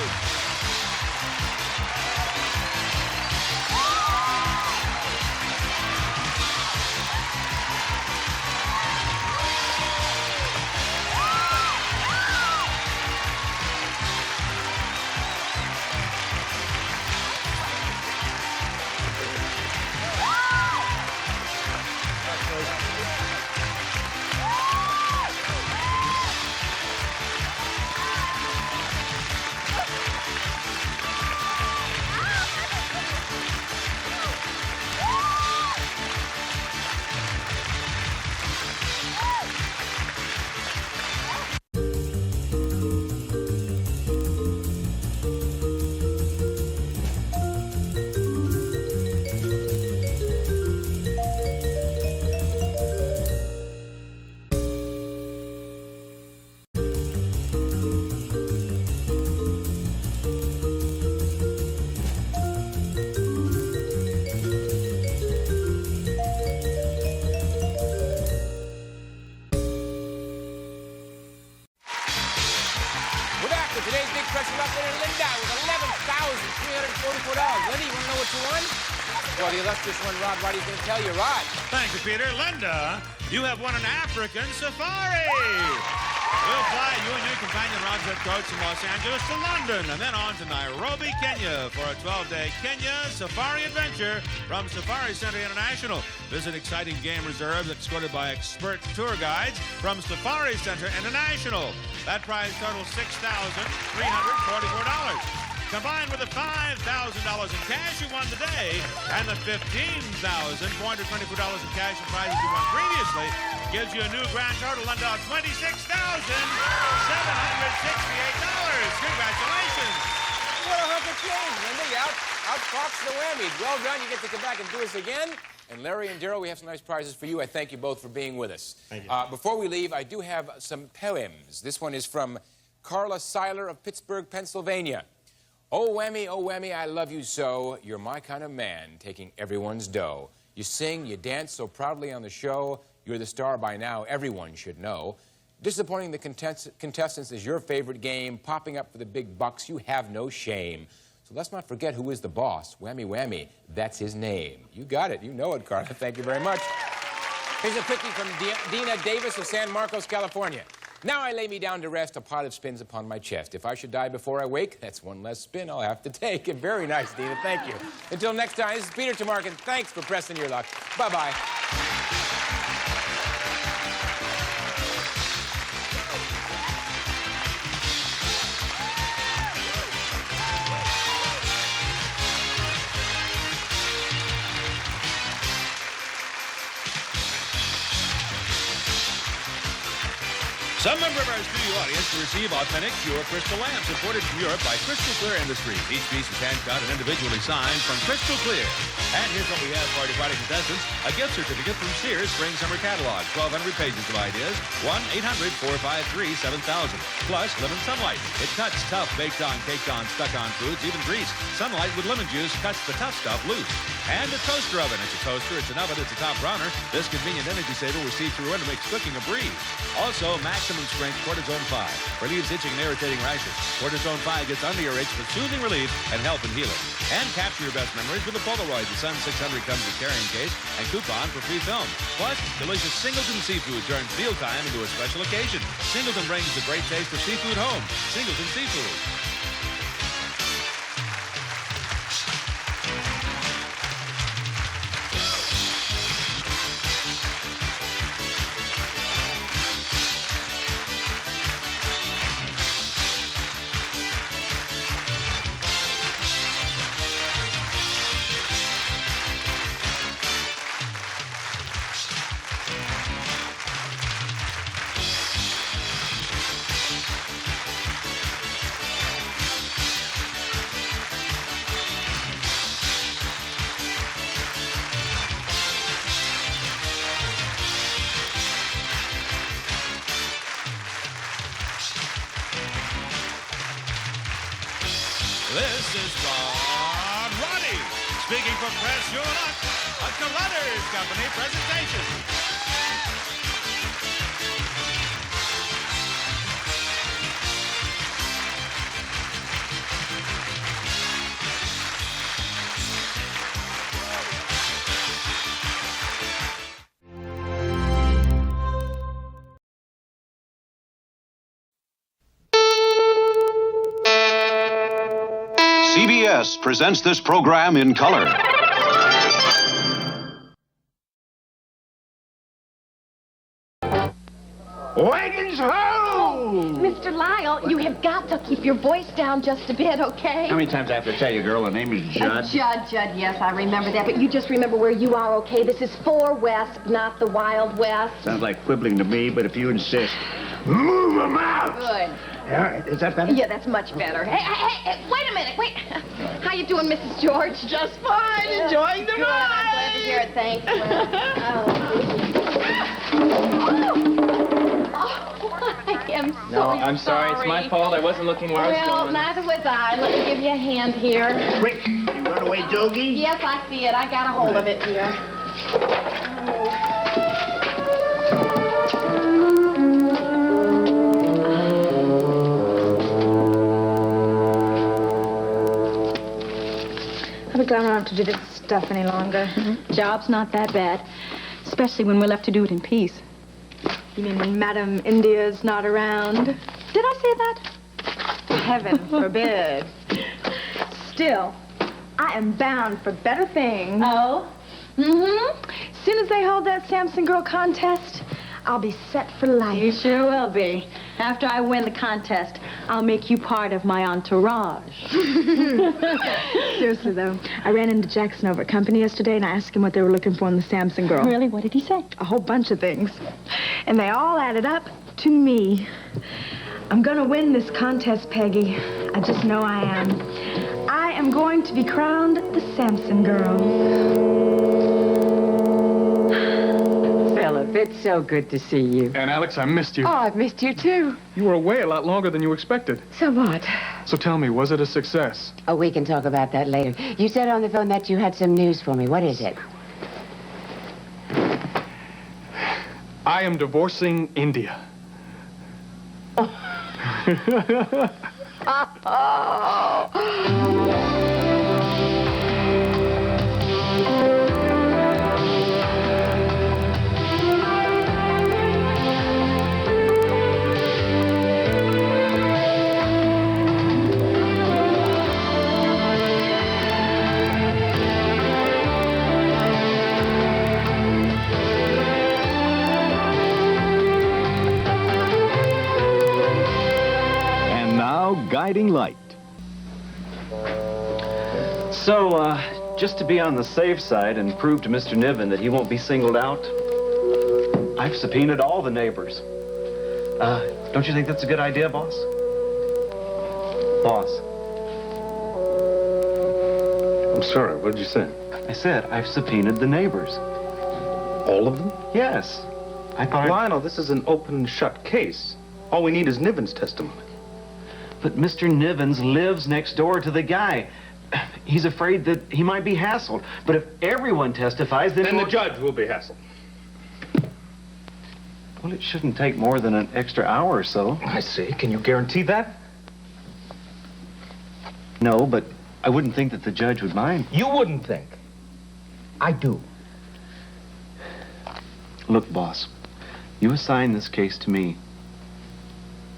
Linda, you want to know what you won? Well, the illustrious one, Rod Roddy's going to tell you. Rod. Thank you, Peter. Linda, you have won an African safari. We'll fly you and your companion Ron Zip coach from Los Angeles to London and then on to Nairobi, Kenya for a 12-day Kenya safari adventure from Safari Center International. Visit exciting game reserves escorted by expert tour guides from Safari Center International. That prize totals $6,344. Combined with the $5,000 in cash you won today and the $15,424 in cash and prizes you won previously gives you a new grand total under $26,768. Congratulations! What a hunk of change, Linda. You outfoxed the whammy. Well done. You get to come back and do this again. And Larry and Daryl, we have some nice prizes for you. I thank you both for being with us. Thank you. Before we leave, I do have some poems. This one is from Carla Seiler of Pittsburgh, Pennsylvania. Oh, whammy, I love you so. You're my kind of man, taking everyone's dough. You sing, you dance so proudly on the show. You're the star by now, everyone should know. Disappointing the contestants is your favorite game. Popping up for the big bucks, you have no shame. So let's not forget who is the boss. Whammy, that's his name. You got it. You know it, Carla. Thank you very much. Here's a quickie from Dina Davis of San Marcos, California. Now I lay me down to rest, a pot of spins upon my chest. If I should die before I wake, that's one less spin I'll have to take. And very nice, Dina. Thank you. Until next time, this is Peter Tamarkin. Thanks for pressing your luck. Bye-bye. Some member of our studio audience to receive authentic, pure crystal lamps imported from Europe by Crystal Clear Industries. Each piece is hand-cut and individually signed from Crystal Clear. And here's what we have for our departing contestants. A gift certificate from Sears Spring-Summer Catalog. 1,200 pages of ideas. 1-800-453-7000. Plus, lemon sunlight. It cuts tough, baked on, caked on, stuck on foods, even grease. Sunlight with lemon juice cuts the tough stuff loose. And a toaster oven. It's a toaster, it's an oven, it's a top runner. This convenient energy saver will see through and makes cooking a breeze. Also, maximum strength Cortisone 5 relieves itching and irritating rashes. Cortisone 5 gets under your itch for soothing relief and help in healing. And capture your best memories with a Polaroid. The Sun 600 comes with carrying case and coupon for free film. Plus, delicious Singleton Seafood turns mealtime into a special occasion. Singleton brings the great taste of seafood home. Singleton Seafood. This is Rod Roddy, speaking for Press Your Luck, a Collectors Company presentation. CBS presents this program in color. Wagons ho! Mr. Lyle, you have got to keep your voice down just a bit, okay? How many times I have to tell you, girl, the name is Judd? Judd, yes, I remember that. But you just remember where you are, okay? This is 4 West, not the Wild West. Sounds like quibbling to me, but if you insist, move them out! Good. All right, is that better? Yeah, that's much better. Hey, wait a minute, wait. How you doing, Mrs. George? Just fine, enjoying the Good, ride. I'm glad to hear it, thanks. I am so No, I'm sorry. It's my fault. I wasn't looking where I was Well, going. neither was I. Let me give you a hand here. Quick, you runaway doggy. Yes, I see it. I got a hold of it here. don't have to do this stuff any longer. Job's not that bad, especially when we're left to do it in peace. You mean when Madame India's not around? Did I say that? Heaven forbid. Still, I am bound for better things. Oh? Mm-hmm. As soon as they hold that Samson Girl contest, I'll be set for life. You sure will be. After I win the contest, I'll make you part of my entourage. Seriously, though, I ran into Jackson over at Company yesterday, and I asked him what they were looking for in the Samson Girl. Really? What did he say? A whole bunch of things. And they all added up to me. I'm gonna win this contest, Peggy. I just know I am. I am going to be crowned the Samson Girl. Philip, it's so good to see you. And Alex, I missed you. Oh, I've missed you too. You were away a lot longer than you expected. So what? So tell me, was it a success? Oh, we can talk about that later. You said on the phone that you had some news for me. What is it? I am divorcing India. Guiding light. So, just to be on the safe side and prove to Mr. Niven that he won't be singled out, I've subpoenaed all the neighbors. Don't you think that's a good idea, boss? Boss. I'm sorry, what did you say? I said I've subpoenaed the neighbors. All of them? Yes. I thought... Lionel, this is an open and shut case. All we need is Niven's testimony. But Mr. Nivens lives next door to the guy. He's afraid that he might be hassled. But if everyone testifies, then... the judge will be hassled. Well, it shouldn't take more than an extra hour or so. I see. Can you guarantee that? No, but I wouldn't think that the judge would mind. You wouldn't think. I do. Look, boss, you assign this case to me.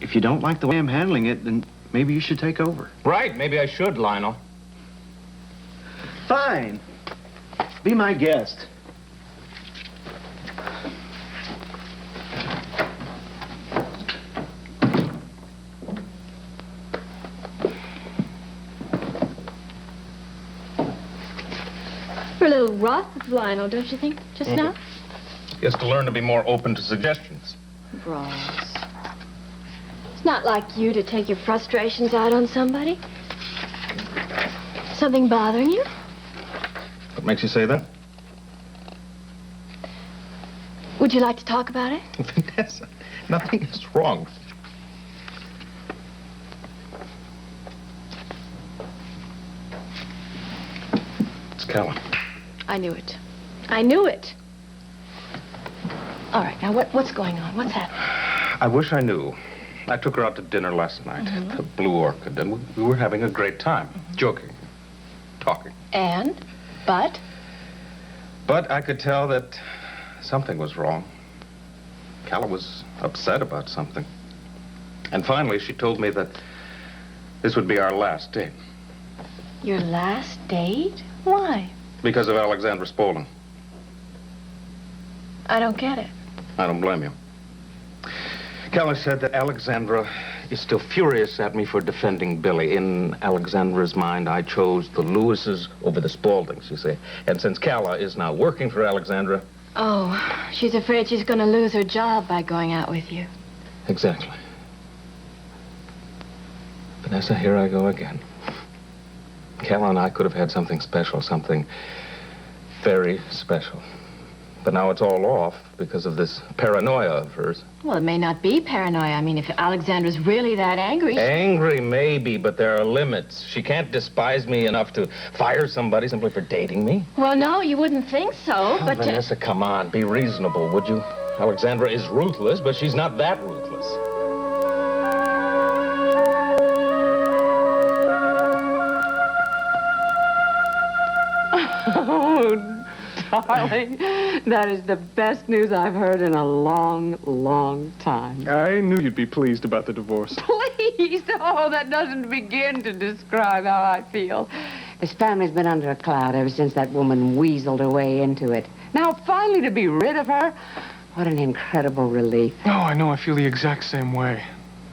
If you don't like the way I'm handling it, then maybe you should take over. Right, maybe I should, Lionel. Fine. Be my guest. We're a little rough with Lionel, don't you think, just now? He has to learn to be more open to suggestions. Ross. It's not like you to take your frustrations out on somebody. Something bothering you? What makes you say that? Would you like to talk about it? Vanessa, nothing is wrong. It's Callum. I knew it. I knew it. All right, now what's going on? What's happening? I wish I knew. I took her out to dinner last night at the Blue Orchid, and we were having a great time, joking, talking. And? But? But I could tell that something was wrong. Callum was upset about something. And finally, she told me that this would be our last date. Your last date? Why? Because of Alexandra Spaulding. I don't get it. I don't blame you. Callum said that Alexandra is still furious at me for defending Billy. In Alexandra's mind, I chose the Lewises over the Spauldings, you see. And since Calla is now working for Alexandra... Oh, she's afraid she's going to lose her job by going out with you. Exactly. Vanessa, here I go again. Calla and I could have had something special, something very special. But now it's all off because of this paranoia of hers. Well, it may not be paranoia. I mean, if Alexandra's really that angry... Angry, maybe, but there are limits. She can't despise me enough to fire somebody simply for dating me. Well, no, you wouldn't think so, but... Vanessa, come on. Be reasonable, would you? Alexandra is ruthless, but she's not that ruthless. darling. That is the best news I've heard in a long, long time. I knew you'd be pleased about the divorce. Please. Oh, that doesn't begin to describe how I feel. This family's been under a cloud ever since that woman weaseled her way into it. Now, finally, to be rid of her, what an incredible relief. Oh, I know. I feel the exact same way.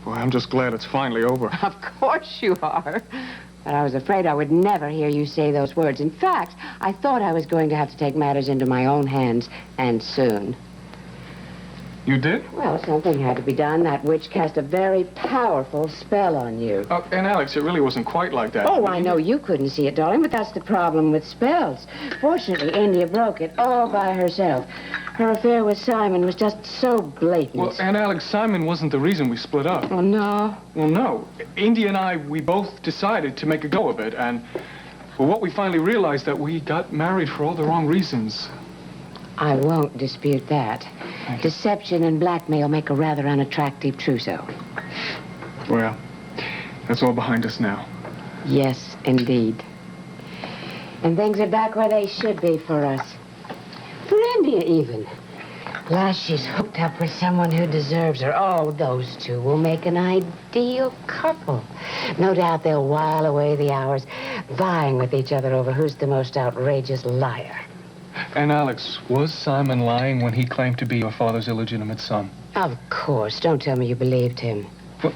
Boy, I'm just glad it's finally over. Of course you are. But I was afraid I would never hear you say those words. In fact, I thought I was going to have to take matters into my own hands, and soon. You did? Well, something had to be done. That witch cast a very powerful spell on you. And Alex, it really wasn't quite like that. Oh, I know you couldn't see it, darling, but that's the problem with spells. Fortunately, India broke it all by herself. Her affair with Simon was just so blatant. Well, and Alex, Simon wasn't the reason we split up. Oh, no? Well, no. India and I, we both decided to make a go of it, and well, what we finally realized that we got married for all the wrong reasons. I won't dispute that. Deception and blackmail make a rather unattractive trousseau. Well, that's all behind us now. Yes, indeed. And things are back where they should be for us. For India, even. Plus, she's hooked up with someone who deserves her. Oh, those two will make an ideal couple. No doubt they'll while away the hours vying with each other over who's the most outrageous liar. And Alex, was Simon lying when he claimed to be your father's illegitimate son? Of course. Don't tell me you believed him. Well,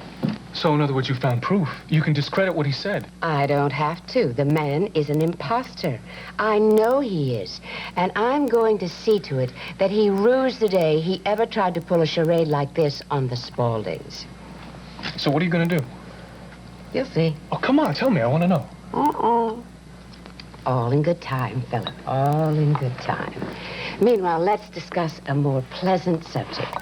so, in other words, you found proof. You can discredit what he said. I don't have to. The man is an imposter. I know he is. And I'm going to see to it that he rues the day he ever tried to pull a charade like this on the Spauldings. So what are you going to do? You'll see. Oh, come on. Tell me. I want to know. All in good time, Philip. All in good time. Meanwhile, let's discuss a more pleasant subject.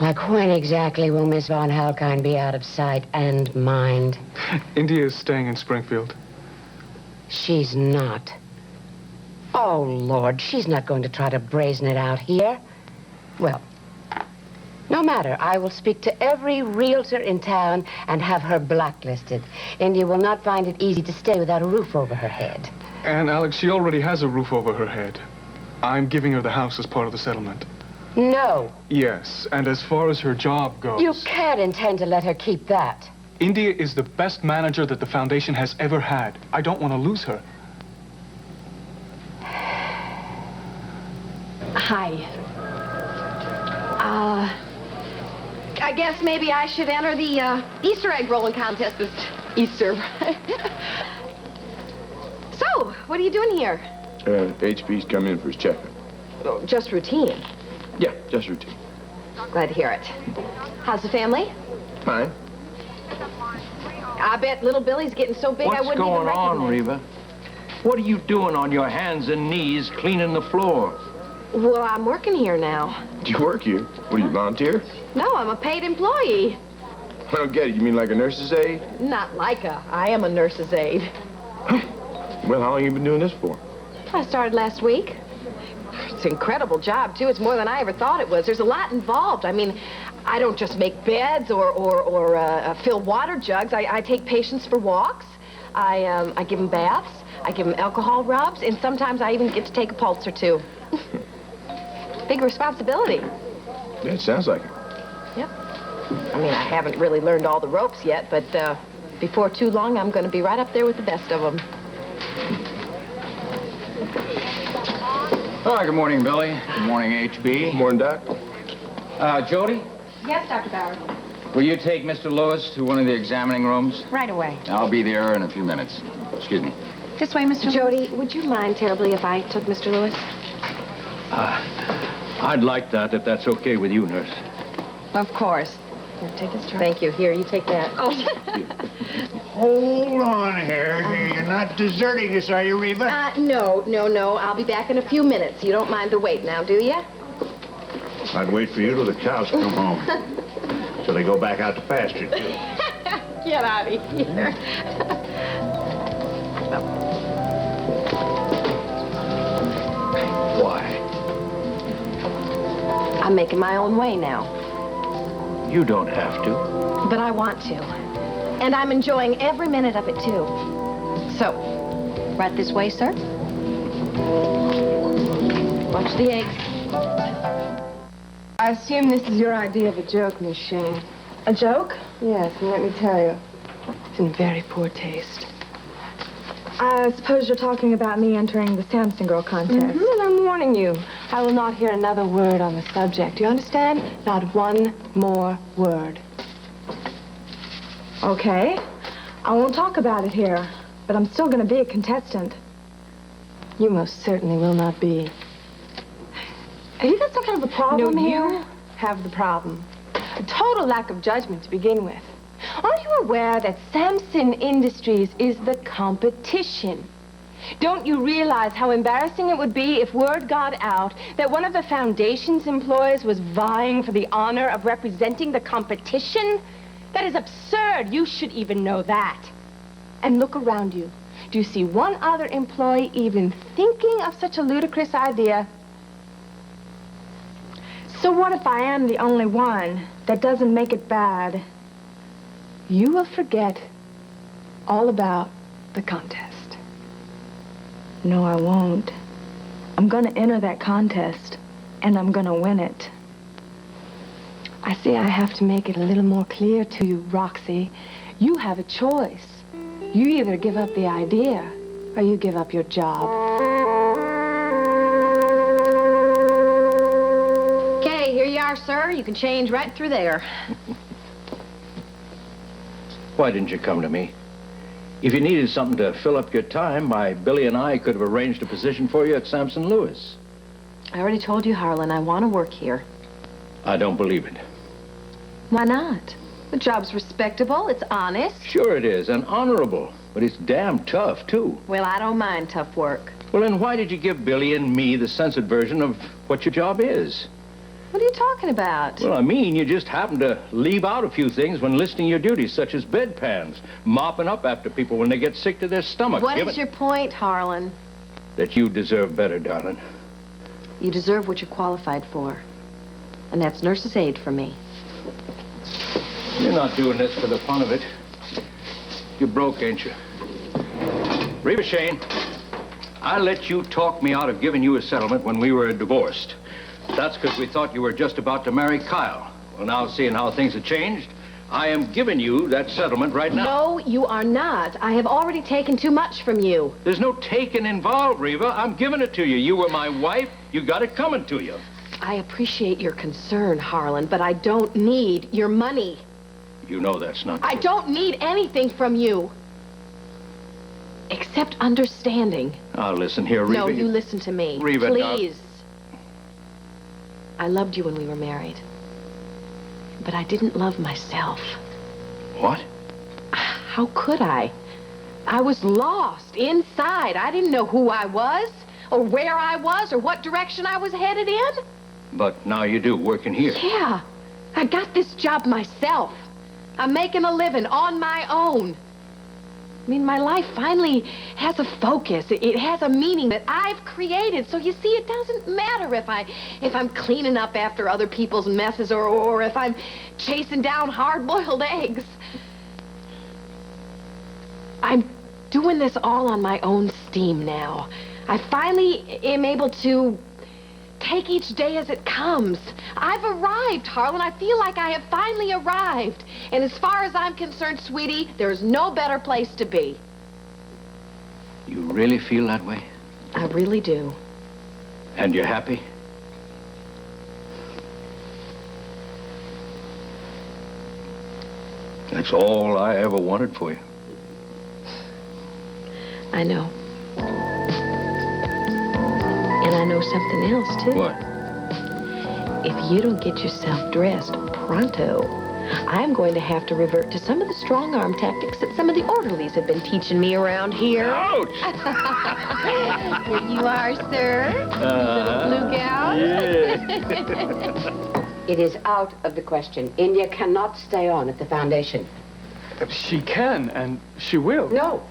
Like when exactly will Miss Von Halkine be out of sight and mind? India is staying in Springfield. She's not. Oh, Lord, she's not going to try to brazen it out here. Well, no matter. I will speak to every realtor in town and have her blacklisted. India will not find it easy to stay without a roof over her head. And, Alex, she already has a roof over her head. I'm giving her the house as part of the settlement. No. Yes, and as far as her job goes... You can't intend to let her keep that. India is the best manager that the foundation has ever had. I don't want to lose her. Hi. I guess maybe I should enter the Easter egg rolling contest this Easter. So, what are you doing here? HP's come in for his checkup. Oh, just routine. Yeah, just routine. Glad to hear it. How's the family? Fine. I bet little Billy's getting so big I What's wouldn't even going on, recognize him. Reva? What are you doing on your hands and knees cleaning the floor? Well, I'm working here now. Do you work here? What, are you volunteer? No, I'm a paid employee. I don't get it. You mean like a nurse's aide? Not like I am a nurse's aide. Well, how long you been doing this for? I started last week. It's an incredible job, too. It's more than I ever thought it was. There's a lot involved. I mean, I don't just make beds or fill water jugs. I take patients for walks. I give them baths. I give them alcohol rubs. And sometimes I even get to take a pulse or two. Big responsibility. Yeah, it sounds like it. Yep. I mean, I haven't really learned all the ropes yet, but before too long, I'm going to be right up there with the best of them. Hi, good morning, Billy. Good morning, HB. Good morning, Doc. Jody, Yes, Dr. Bauer. will you take Mr. Lewis to one of the examining rooms? Right away. I'll be there in a few minutes. Excuse me. This way, Mr. Jody, would you mind terribly if I took Mr. Lewis? I'd like that, if that's okay with you, nurse. Of course. Here, take this chart. Thank you. Here, you take that. Oh. Hold on here. You're not deserting us, are you, Reva? No. I'll be back in a few minutes. You don't mind the wait now, do you? I'd wait for you till the cows come home. Till they go back out to pasture, too. Get out of here. Why? I'm making my own way now. You don't have to. But I want to. And I'm enjoying every minute of it, too. So, right this way, sir? Watch the eggs. I assume this is your idea of a joke, Miss Shane. A joke? Yes, and let me tell you, it's in very poor taste. I suppose you're talking about me entering the Samson Girl contest. And I'm warning you, I will not hear another word on the subject. Do you understand? Not one more word. Okay. I won't talk about it here, but I'm still going to be a contestant. You most certainly will not be. Have you got some kind of a problem here? You have the problem. A total lack of judgment to begin with. Aren't you aware that Samson Industries is the competition? Don't you realize how embarrassing it would be if word got out that one of the foundation's employees was vying for the honor of representing the competition? That is absurd. You should even know that. And look around you. Do you see one other employee even thinking of such a ludicrous idea? So what if I am the only one? That doesn't make it bad. You will forget all about the contest. No, I won't. I'm going to enter that contest, and I'm going to win it. I see I have to make it a little more clear to you, Roxy. You have a choice. You either give up the idea, or you give up your job. Okay, here you are, sir. You can change right through there. Why didn't you come to me? If you needed something to fill up your time, why, Billy and I could have arranged a position for you at Samson Lewis. I already told you, Harlan, I want to work here. I don't believe it. Why not? The job's respectable, it's honest. Sure it is, and honorable. But it's damn tough, too. Well, I don't mind tough work. Well, then why did you give Billy and me the censored version of what your job is? What are you talking about? Well, I mean, you just happened to leave out a few things when listing your duties, such as bedpans, mopping up after people when they get sick to their stomach. What is your point, Harlan? That you deserve better, darling. You deserve what you're qualified for. And that's nurse's aid for me. You're not doing this for the fun of it. You're broke, ain't you? Reva Shane, I let you talk me out of giving you a settlement when we were divorced. That's because we thought you were just about to marry Kyle. Well, now, seeing how things have changed, I am giving you that settlement right now. No, you are not. I have already taken too much from you. There's no taking involved, Reva. I'm giving it to you. You were my wife. You got it coming to you. I appreciate your concern, Harlan, but I don't need your money. You know that's not I true. don't need anything from you. Except understanding. Now, listen here, Reva. No, you listen to me. Reva, please. I loved you when we were married. But I didn't love myself. What? How could I? I was lost inside. I didn't know who I was, or where I was, or what direction I was headed in. But now you do, working here. Yeah. I got this job myself. I'm making a living on my own. I mean, my life finally has a focus. It has a meaning that I've created. So you see, it doesn't matter if I'm cleaning up after other people's messes or if I'm chasing down hard-boiled eggs. I'm doing this all on my own steam now. I finally am able to take each day as it comes. I've arrived, Harlan. I feel like I have finally arrived. And as far as I'm concerned, sweetie, there's no better place to be. You really feel that way? I really do. And you're happy? That's all I ever wanted for you. I know. And I know something else, too. What? If you don't get yourself dressed pronto, I'm going to have to revert to some of the strong-arm tactics that some of the orderlies have been teaching me around here. Ouch! Here you are, sir. Little blue gown. Yeah. It is out of the question. India cannot stay on at the foundation. She can, and she will. No,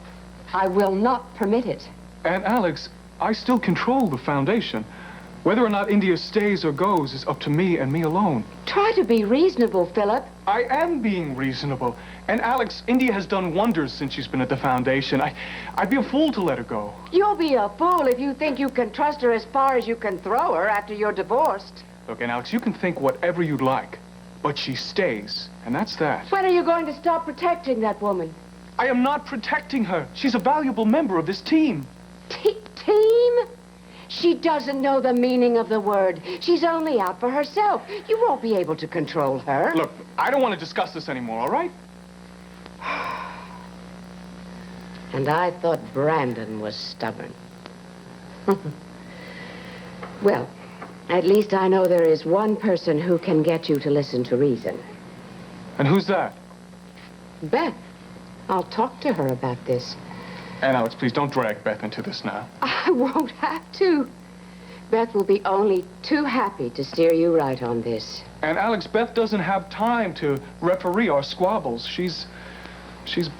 I will not permit it. And Alex, I still control the foundation. Whether or not India stays or goes is up to me and me alone. Try to be reasonable, Philip. I am being reasonable. And Alex, India has done wonders since she's been at the foundation. I'd be a fool to let her go. You'll be a fool if you think you can trust her as far as you can throw her after you're divorced. Look, and Alex, you can think whatever you'd like, but she stays, and that's that. When are you going to stop protecting that woman? I am not protecting her. She's a valuable member of this team. Team? She doesn't know the meaning of the word. She's only out for herself. You won't be able to control her. Look, I don't want to discuss this anymore, all right? And I thought Brandon was stubborn. Well, at least I know there is one person who can get you to listen to reason. And who's that? Beth. I'll talk to her about this. And Alex, please don't drag Beth into this now. I won't have to. Beth will be only too happy to steer you right on this. And Alex, Beth doesn't have time to referee our squabbles. She's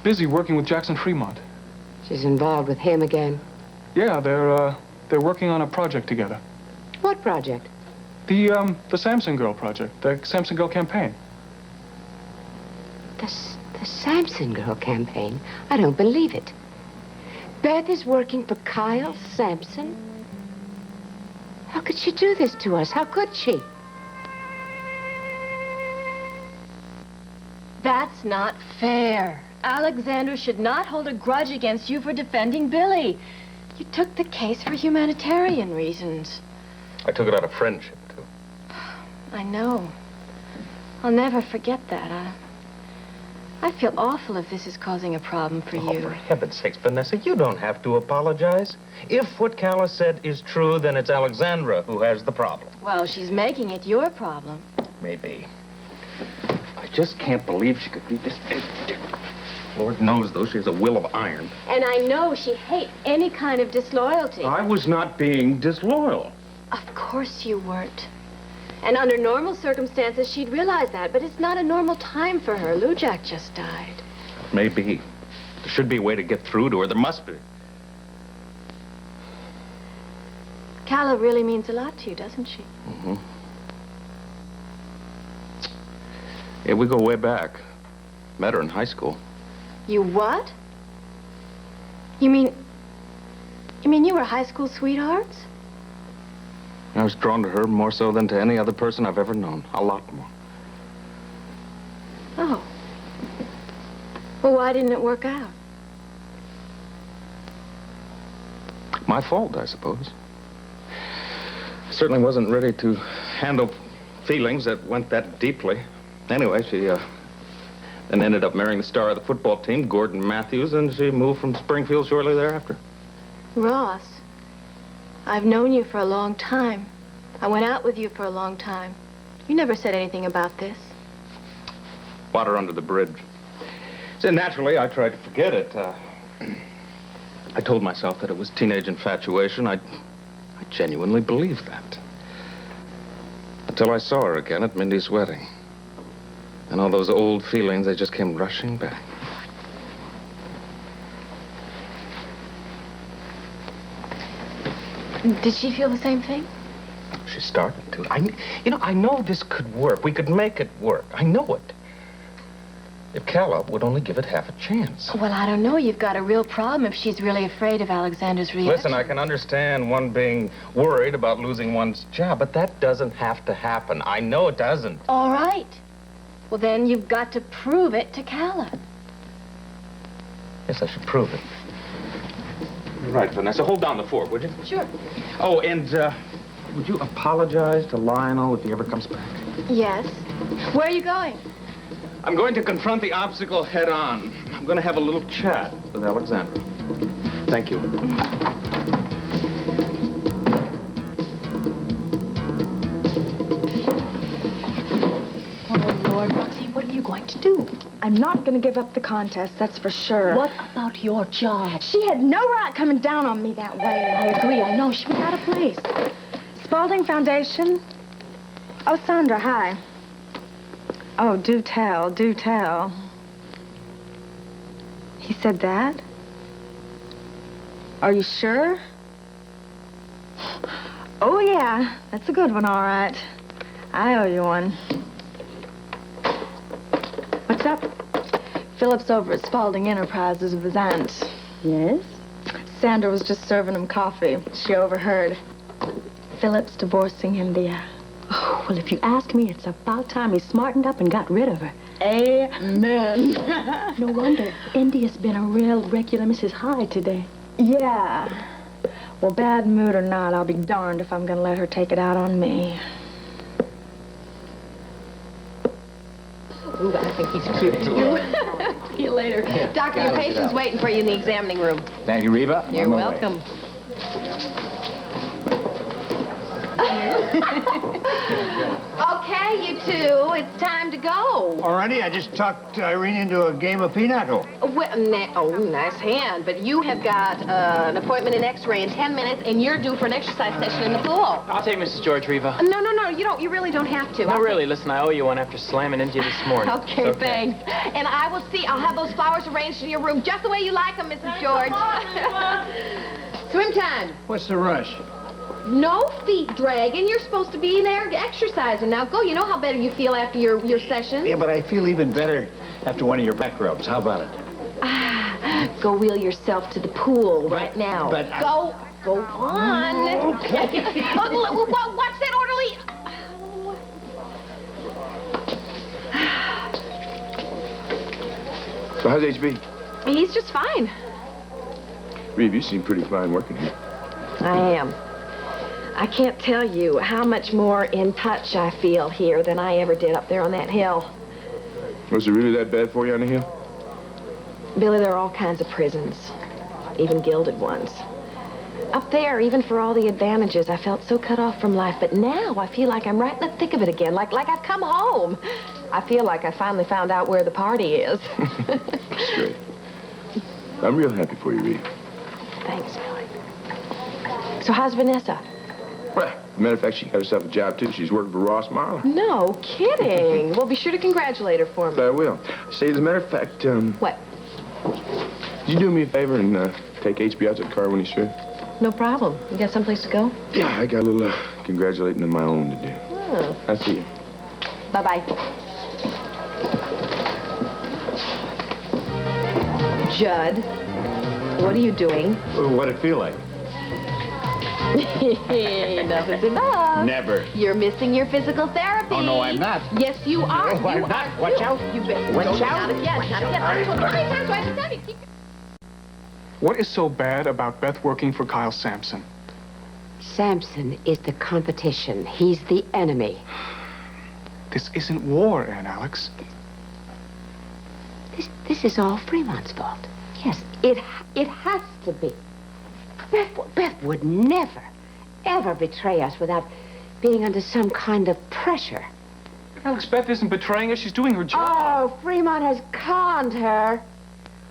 busy working with Jackson Fremont. She's involved with him again? Yeah, they're working on a project together. What project? The Samson Girl project, the Samson Girl campaign. The Samson Girl campaign? I don't believe it. Beth is working for Kyle Sampson? How could she do this to us? How could she? That's not fair. Alexandra should not hold a grudge against you for defending Billy. You took the case for humanitarian reasons. I took it out of friendship, too. I know. I'll never forget that. I feel awful if this is causing a problem for you. Oh, for heaven's sakes, Vanessa, you don't have to apologize. If what Calla said is true, then it's Alexandra who has the problem. Well, she's making it your problem. Maybe. I just can't believe she could be this... Lord knows, though, she has a will of iron. And I know she hates any kind of disloyalty. I was not being disloyal. Of course you weren't. And under normal circumstances, she'd realize that. But it's not a normal time for her. Lou Jack just died. Maybe. There should be a way to get through to her. There must be. Calla really means a lot to you, doesn't she? Mm-hmm. Yeah, we go way back. Met her in high school. You what? You mean you were high school sweethearts? I was drawn to her more so than to any other person I've ever known. A lot more. Oh. Well, why didn't it work out? My fault, I suppose. I certainly wasn't ready to handle feelings that went that deeply. Anyway, she then ended up marrying the star of the football team, Gordon Matthews, and she moved from Springfield shortly thereafter. Ross, I've known you for a long time. I went out with you for a long time. You never said anything about this. Water under the bridge. So naturally, I tried to forget it. I told myself that it was teenage infatuation. I genuinely believed that. Until I saw her again at Mindy's wedding. And all those old feelings, they just came rushing back. Did she feel the same thing? She started to. I know this could work. We could make it work. I know it. If Calla would only give it half a chance. Well, I don't know. You've got a real problem if she's really afraid of Alexander's reaction. Listen, I can understand one being worried about losing one's job, but that doesn't have to happen. I know it doesn't. All right. Well, then you've got to prove it to Calla. Yes, I should prove it. Right, Vanessa. Hold down the fort, would you? Sure. Oh, and would you apologize to Lionel if he ever comes back? Yes. Where are you going? I'm going to confront the obstacle head on. I'm going to have a little chat with Alexandra. Thank you. Oh, Lord, Roxy, what are you going to do? I'm not going to give up the contest, that's for sure. What about your job? She had no right coming down on me that way. I agree. I know. She was out of place. Spalding Foundation. Oh, Sandra, hi. Oh, do tell, do tell. He said that? Are you sure? Oh, yeah. That's a good one, all right. I owe you one. What's up? Philip's over at Spaulding Enterprises with his aunt. Yes? Sandra was just serving him coffee. She overheard. Philip's divorcing India. Oh, well, if you ask me, it's about time he smartened up and got rid of her. Amen. No wonder. India's been a real regular Mrs. Hyde today. Yeah. Well, bad mood or not, I'll be darned if I'm going to let her take it out on me. Ooh, I think he's cute, too. See you later. Doctor, your patient's waiting for you in the examining room. Thank you, Reva. You're welcome. Okay, you two, it's time to go. Alrighty, I just talked Irene into a game of pinochle. Well, nice hand, but you have got an appointment in X-ray in 10 minutes, and you're due for an exercise session in the pool. I'll take Mrs. George, Reva. No, you really don't have to. No, really, listen, I owe you one after slamming into you this morning. Okay, thanks. And I'll have those flowers arranged in your room just the way you like them, Mrs. George. Swim time. What's the rush? No feet dragging. You're supposed to be in there exercising. Now go. You know how better you feel after your session. Yeah, but I feel even better after one of your back rubs. How about it? Go wheel yourself to the pool right now. But go on. Okay. Watch that orderly. So how's HB? He's just fine. Reeve, you seem pretty fine working here. I am. I can't tell you how much more in touch I feel here than I ever did up there on that hill. Was it really that bad for you on the hill? Billy, there are all kinds of prisons, even gilded ones. Up there, even for all the advantages, I felt so cut off from life. But now I feel like I'm right in the thick of it again, like I've come home. I feel like I finally found out where the party is. Straight. I'm real happy for you, Reeve. Thanks, Billy. So how's Vanessa? Well, as a matter of fact, she got herself a job, too. She's working for Ross Marlin. No kidding. Well, be sure to congratulate her for me. I will. Say, as a matter of fact, What? Could you do me a favor and take HB out to the car when he's through? No problem. You got someplace to go? Yeah, I got a little congratulating of my own to do. Oh. I'll see you. Bye-bye. Judd, what are you doing? What'd it feel like? Enough is enough. Never. You're missing your physical therapy. Oh, no, I'm not. Yes, you are. No, I'm not. Watch out. You better. Watch out. Not again. Not again. How many times do I have to tell you? Keep... What is so bad about Beth working for Kyle Sampson? Sampson is the competition. He's the enemy. This isn't war, Aunt Alex. This is all Fremont's fault. Yes, it has to be. Beth would never, ever betray us without being under some kind of pressure. Alex, Beth isn't betraying us. She's doing her job. Oh, Fremont has conned her.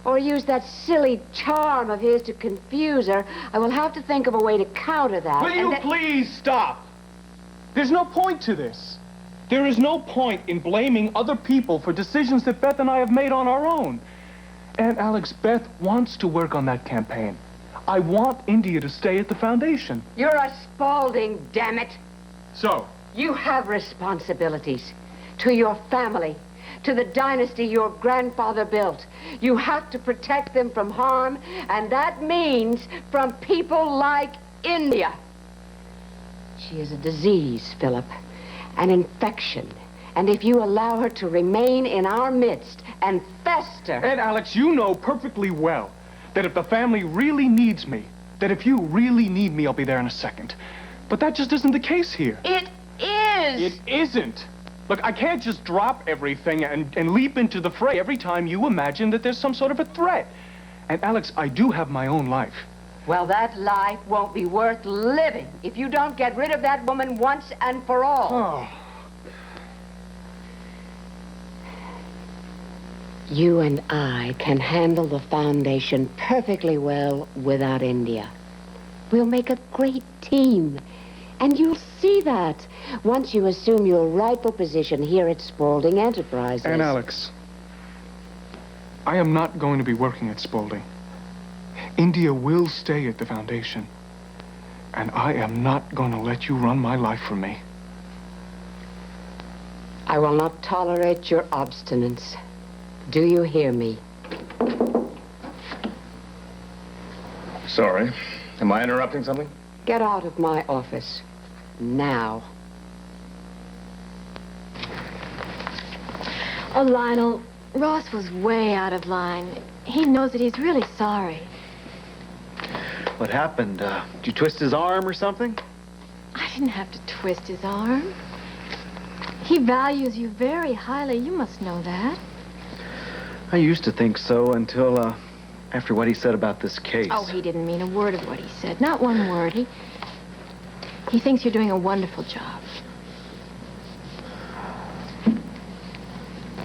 Or used that silly charm of his to confuse her. I will have to think of a way to counter that. Will you please stop? There's no point to this. There is no point in blaming other people for decisions that Beth and I have made on our own. And Alex, Beth wants to work on that campaign. I want India to stay at the foundation. You're a Spaulding, damn it. So? You have responsibilities to your family, to the dynasty your grandfather built. You have to protect them from harm, and that means from people like India. She is a disease, Philip, an infection. And if you allow her to remain in our midst and fester... And Alex, you know perfectly well that if the family really needs me, that if you really need me, I'll be there in a second. But that just isn't the case here. It is. It isn't. Look, I can't just drop everything and leap into the fray every time you imagine that there's some sort of a threat. And Alex, I do have my own life. Well, that life won't be worth living if you don't get rid of that woman once and for all. Oh. You and I can handle the foundation perfectly well without India. We'll make a great team. And you'll see that once you assume your rightful position here at Spaulding Enterprises. And Alex, I am not going to be working at Spaulding. India will stay at the foundation. And I am not going to let you run my life for me. I will not tolerate your obstinance. Do you hear me? Sorry. Am I interrupting something? Get out of my office. Now. Oh, Lionel, Ross was way out of line. He knows that he's really sorry. What happened? Did you twist his arm or something? I didn't have to twist his arm. He values you very highly. You must know that. I used to think so until, after what he said about this case. Oh, he didn't mean a word of what he said. Not one word. He thinks you're doing a wonderful job.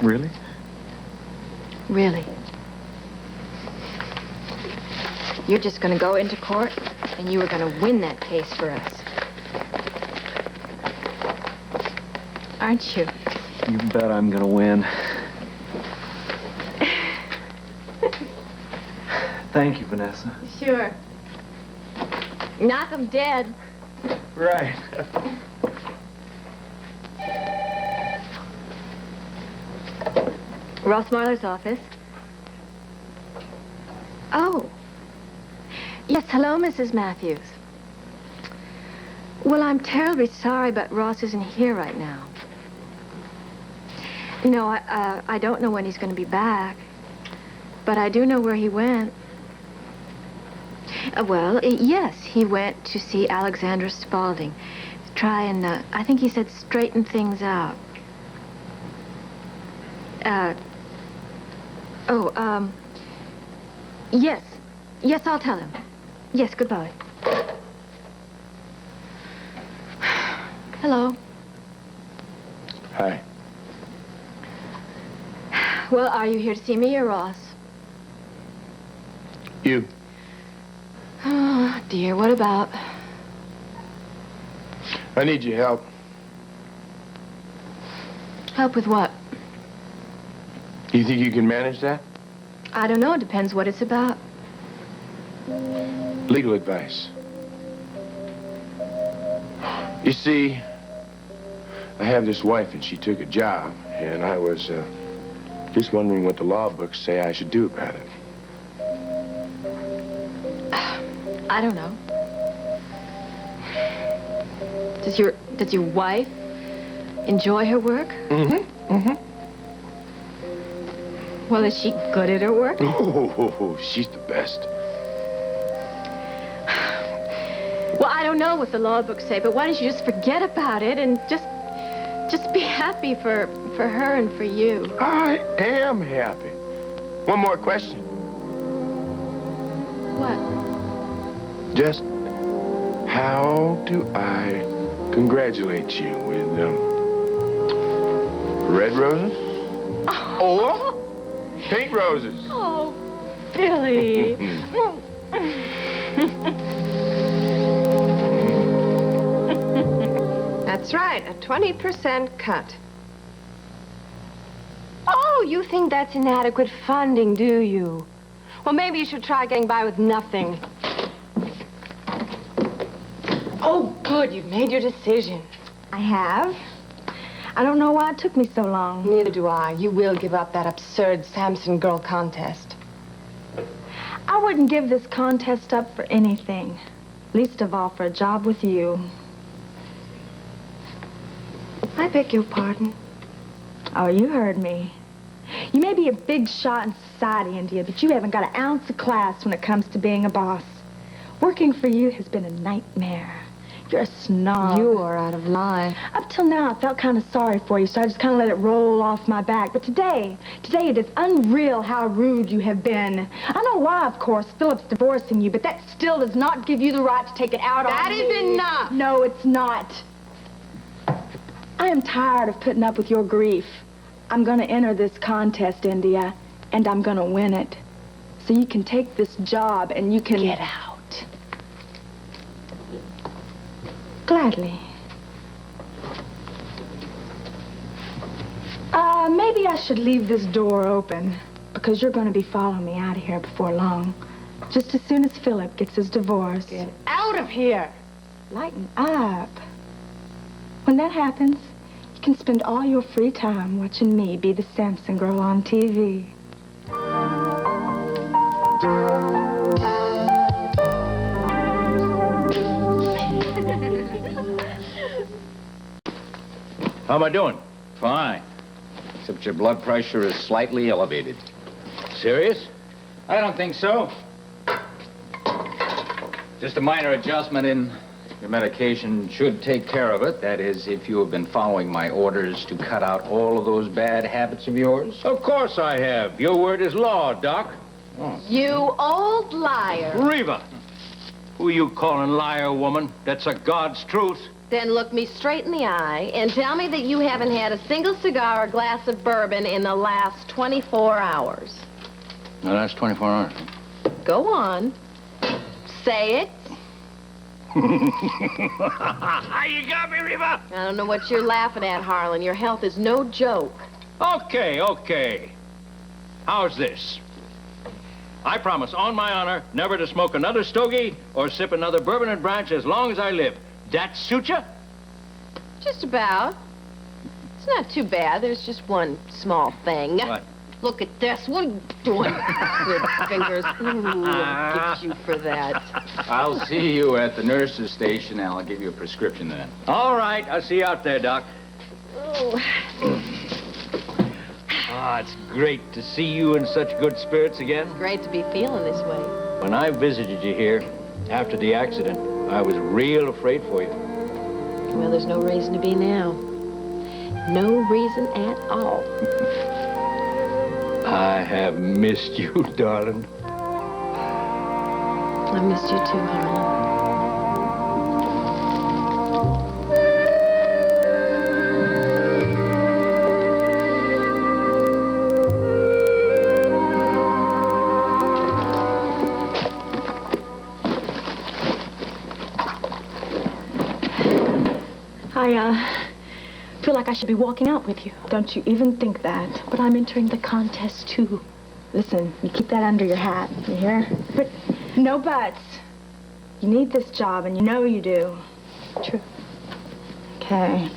Really? Really. You're just going to go into court, and you are going to win that case for us. Aren't you? You bet I'm gonna win. Thank you, Vanessa. Sure. Knock him dead. Right. Ross Marler's office. Oh. Yes, hello, Mrs. Matthews. Well, I'm terribly sorry, but Ross isn't here right now. You know, I don't know when he's going to be back, but I do know where he went. Yes, he went to see Alexandra Spaulding. Try and, I think he said straighten things out. Yes. Yes, I'll tell him. Yes, goodbye. Hello. Hi. Well, are you here to see me or Ross? You. Oh, dear, what about? I need your help. Help with what? You think you can manage that? I don't know. It depends what it's about. Legal advice. You see, I have this wife and she took a job, and I was just wondering what the law books say I should do about it. I don't know. Does your wife enjoy her work? Mm-hmm. Mm-hmm. Well, is she good at her work? Oh, she's the best. Well, I don't know what the law books say, but why don't you just forget about it and just be happy for her and for you? I am happy. One more question. What? Just how do I congratulate you with red roses or pink roses? Oh, Billy. That's right, a 20% cut. Oh, you think that's inadequate funding, do you? Well, maybe you should try getting by with nothing. Oh, good, you've made your decision. I have. I don't know why it took me so long. Neither do I. You will give up that absurd Samson Girl contest. I wouldn't give this contest up for anything. Least of all for a job with you. I beg your pardon. Oh, you heard me. You may be a big shot in society, India, but you haven't got an ounce of class when it comes to being a boss. Working for you has been a nightmare. You're a snob. You are out of line. Up till now, I felt kind of sorry for you, so I just kind of let it roll off my back. But today it is unreal how rude you have been. I know why, of course. Philip's divorcing you, but that still does not give you the right to take it out on me. That is enough. No, it's not. I am tired of putting up with your grief. I'm going to enter this contest, India, and I'm going to win it. So you can take this job and you can... Get out. Gladly. Maybe I should leave this door open, because you're going to be following me out of here before long. Just as soon as Philip gets his divorce. Get out of here. Lighten up. When that happens, you can spend all your free time watching me be the Samson girl on TV. How am I doing? Fine. Except your blood pressure is slightly elevated. Serious? I don't think so. Just a minor adjustment in your medication should take care of it. That is, if you have been following my orders to cut out all of those bad habits of yours. Of course I have. Your word is law, Doc. Oh. You old liar. Reva! Who you calling liar, woman? That's a God's truth. Then look me straight in the eye and tell me that you haven't had a single cigar or glass of bourbon in the last 24 hours. The last 24 hours. Go on. Say it. You got me, Reva! I don't know what you're laughing at, Harlan. Your health is no joke. Okay. How's this? I promise, on my honor, never to smoke another stogie or sip another bourbon and branch as long as I live. That suit you? Just about. It's not too bad. There's just one small thing. What? Look at this. What are you doing? Good fingers. Ooh, I'll give you for that. I'll see you at the nurse's station, and I'll give you a prescription then. All right. I'll see you out there, Doc. Oh. It's great to see you in such good spirits again. Great to be feeling this way. When I visited you here after the accident, I was real afraid for you. Well, there's no reason to be now. No reason at all. I have missed you, darling. I missed you too, Harlan. I feel like I should be walking out with you. Don't you even think that. But I'm entering the contest, too. Listen, you keep that under your hat, you hear? But no buts. You need this job, and you know you do. True. Okay.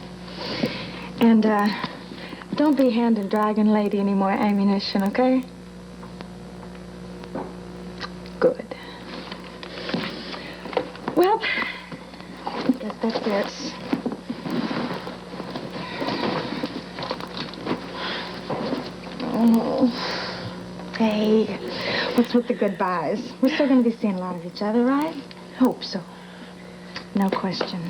And, don't be hand and dragging lady any more ammunition, okay? Good. Well, I guess that's it. Oh. Hey, what's with the goodbyes? We're still going to be seeing a lot of each other, right? Hope so. No question.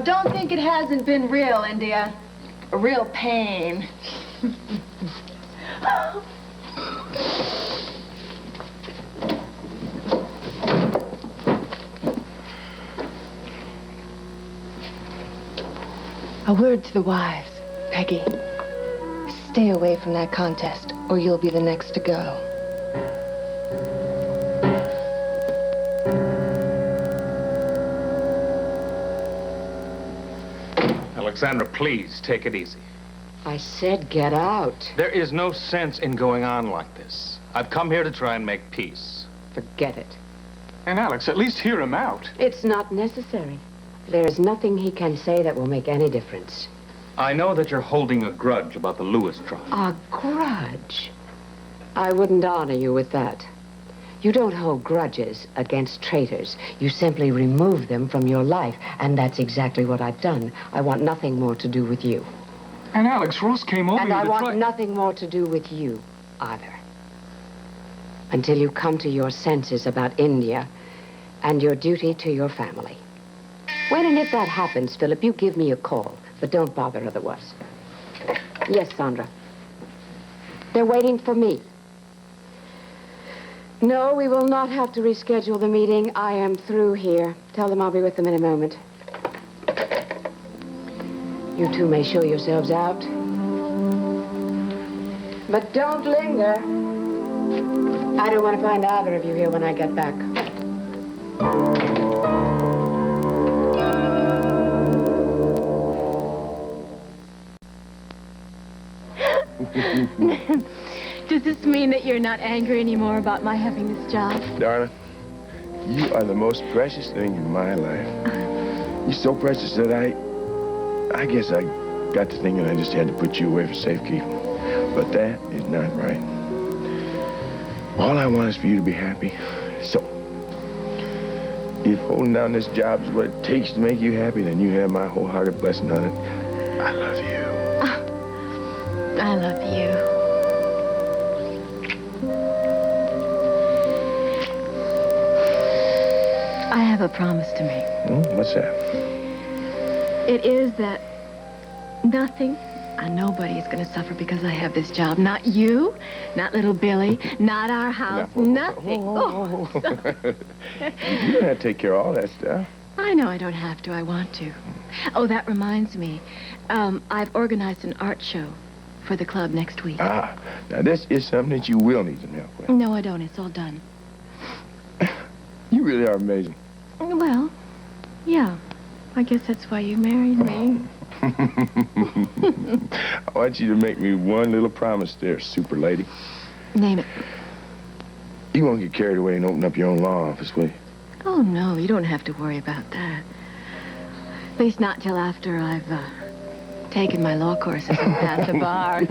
Don't think it hasn't been real, India. A real pain. A word to the wives. Peggy, stay away from that contest, or you'll be the next to go. Alexandra, please, take it easy. I said get out. There is no sense in going on like this. I've come here to try and make peace. Forget it. And Alex, at least hear him out. It's not necessary. There is nothing he can say that will make any difference. I know that you're holding a grudge about the Lewis trial. A grudge? I wouldn't honor you with that. You don't hold grudges against traitors. You simply remove them from your life, and that's exactly what I've done. I want nothing more to do with you. And Alex, Ross came over And here I to want try... nothing more to do with you, either. Until you come to your senses about India and your duty to your family. When and if that happens, Philip, you give me a call, but don't bother otherwise. Yes, Sandra. They're waiting for me. No, we will not have to reschedule the meeting. I am through here. Tell them I'll be with them in a moment. You two may show yourselves out. But don't linger. I don't want to find either of you here when I get back. you're not angry anymore about my having this job. Darling, you are the most precious thing in my life. You're so precious that I guess I got to thinking I just had to put you away for safekeeping. But that is not right. All I want is for you to be happy. So, if holding down this job is what it takes to make you happy, then you have my wholehearted blessing on it. I love you. I love you. I have a promise to make. What's that? It is that nothing and nobody is going to suffer because I have this job. Not you, not little Billy, not our house, nothing. Oh, You don't have to take care of all that stuff. I know I don't have to. I want to. Oh, that reminds me. I've organized an art show for the club next week. Now this is something that you will need some help with. No, I don't. It's all done. You really are amazing. Well, yeah. I guess that's why you married me. I want you to make me one little promise there, super lady. Name it. You won't get carried away and open up your own law office, will you? Oh, no, you don't have to worry about that. At least not till after I've taken my law courses and passed the bar.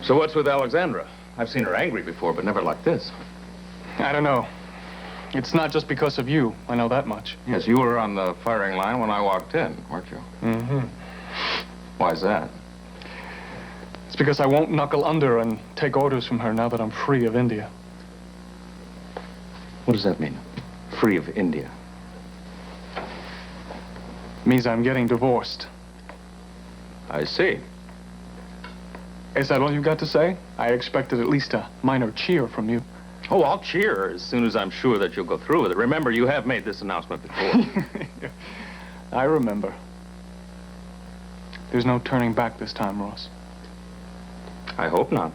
So what's with Alexandra? I've seen her angry before, but never like this. I don't know. It's not just because of you. I know that much. Yes, you were on the firing line when I walked in, weren't you? Mm-hmm. Why's that? It's because I won't knuckle under and take orders from her now that I'm free of India. What does that mean? Free of India? Means I'm getting divorced. I see. Is that all you got to say? I expected at least a minor cheer from you. Oh, I'll cheer as soon as I'm sure that you'll go through with it. Remember, you have made this announcement before. I remember. There's no turning back this time, Ross. I hope not.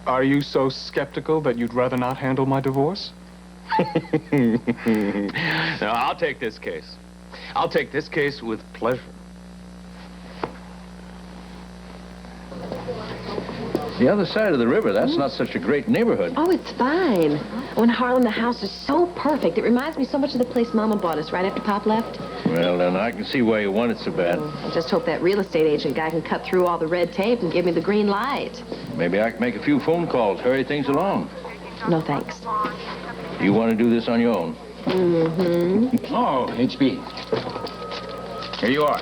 Are you so skeptical that you'd rather not handle my divorce? No, I'll take this case. I'll take this case with pleasure. The other side of the river, that's not such a great neighborhood. Oh, it's fine. Oh, in Harlem, the house is so perfect. It reminds me so much of the place Mama bought us right after Pop left. Well, then I can see why you want it so bad. I just hope that real estate agent guy can cut through all the red tape and give me the green light. Maybe I can make a few phone calls, hurry things along. No, thanks. You want to do this on your own? Mm-hmm. Oh, HB. Here you are.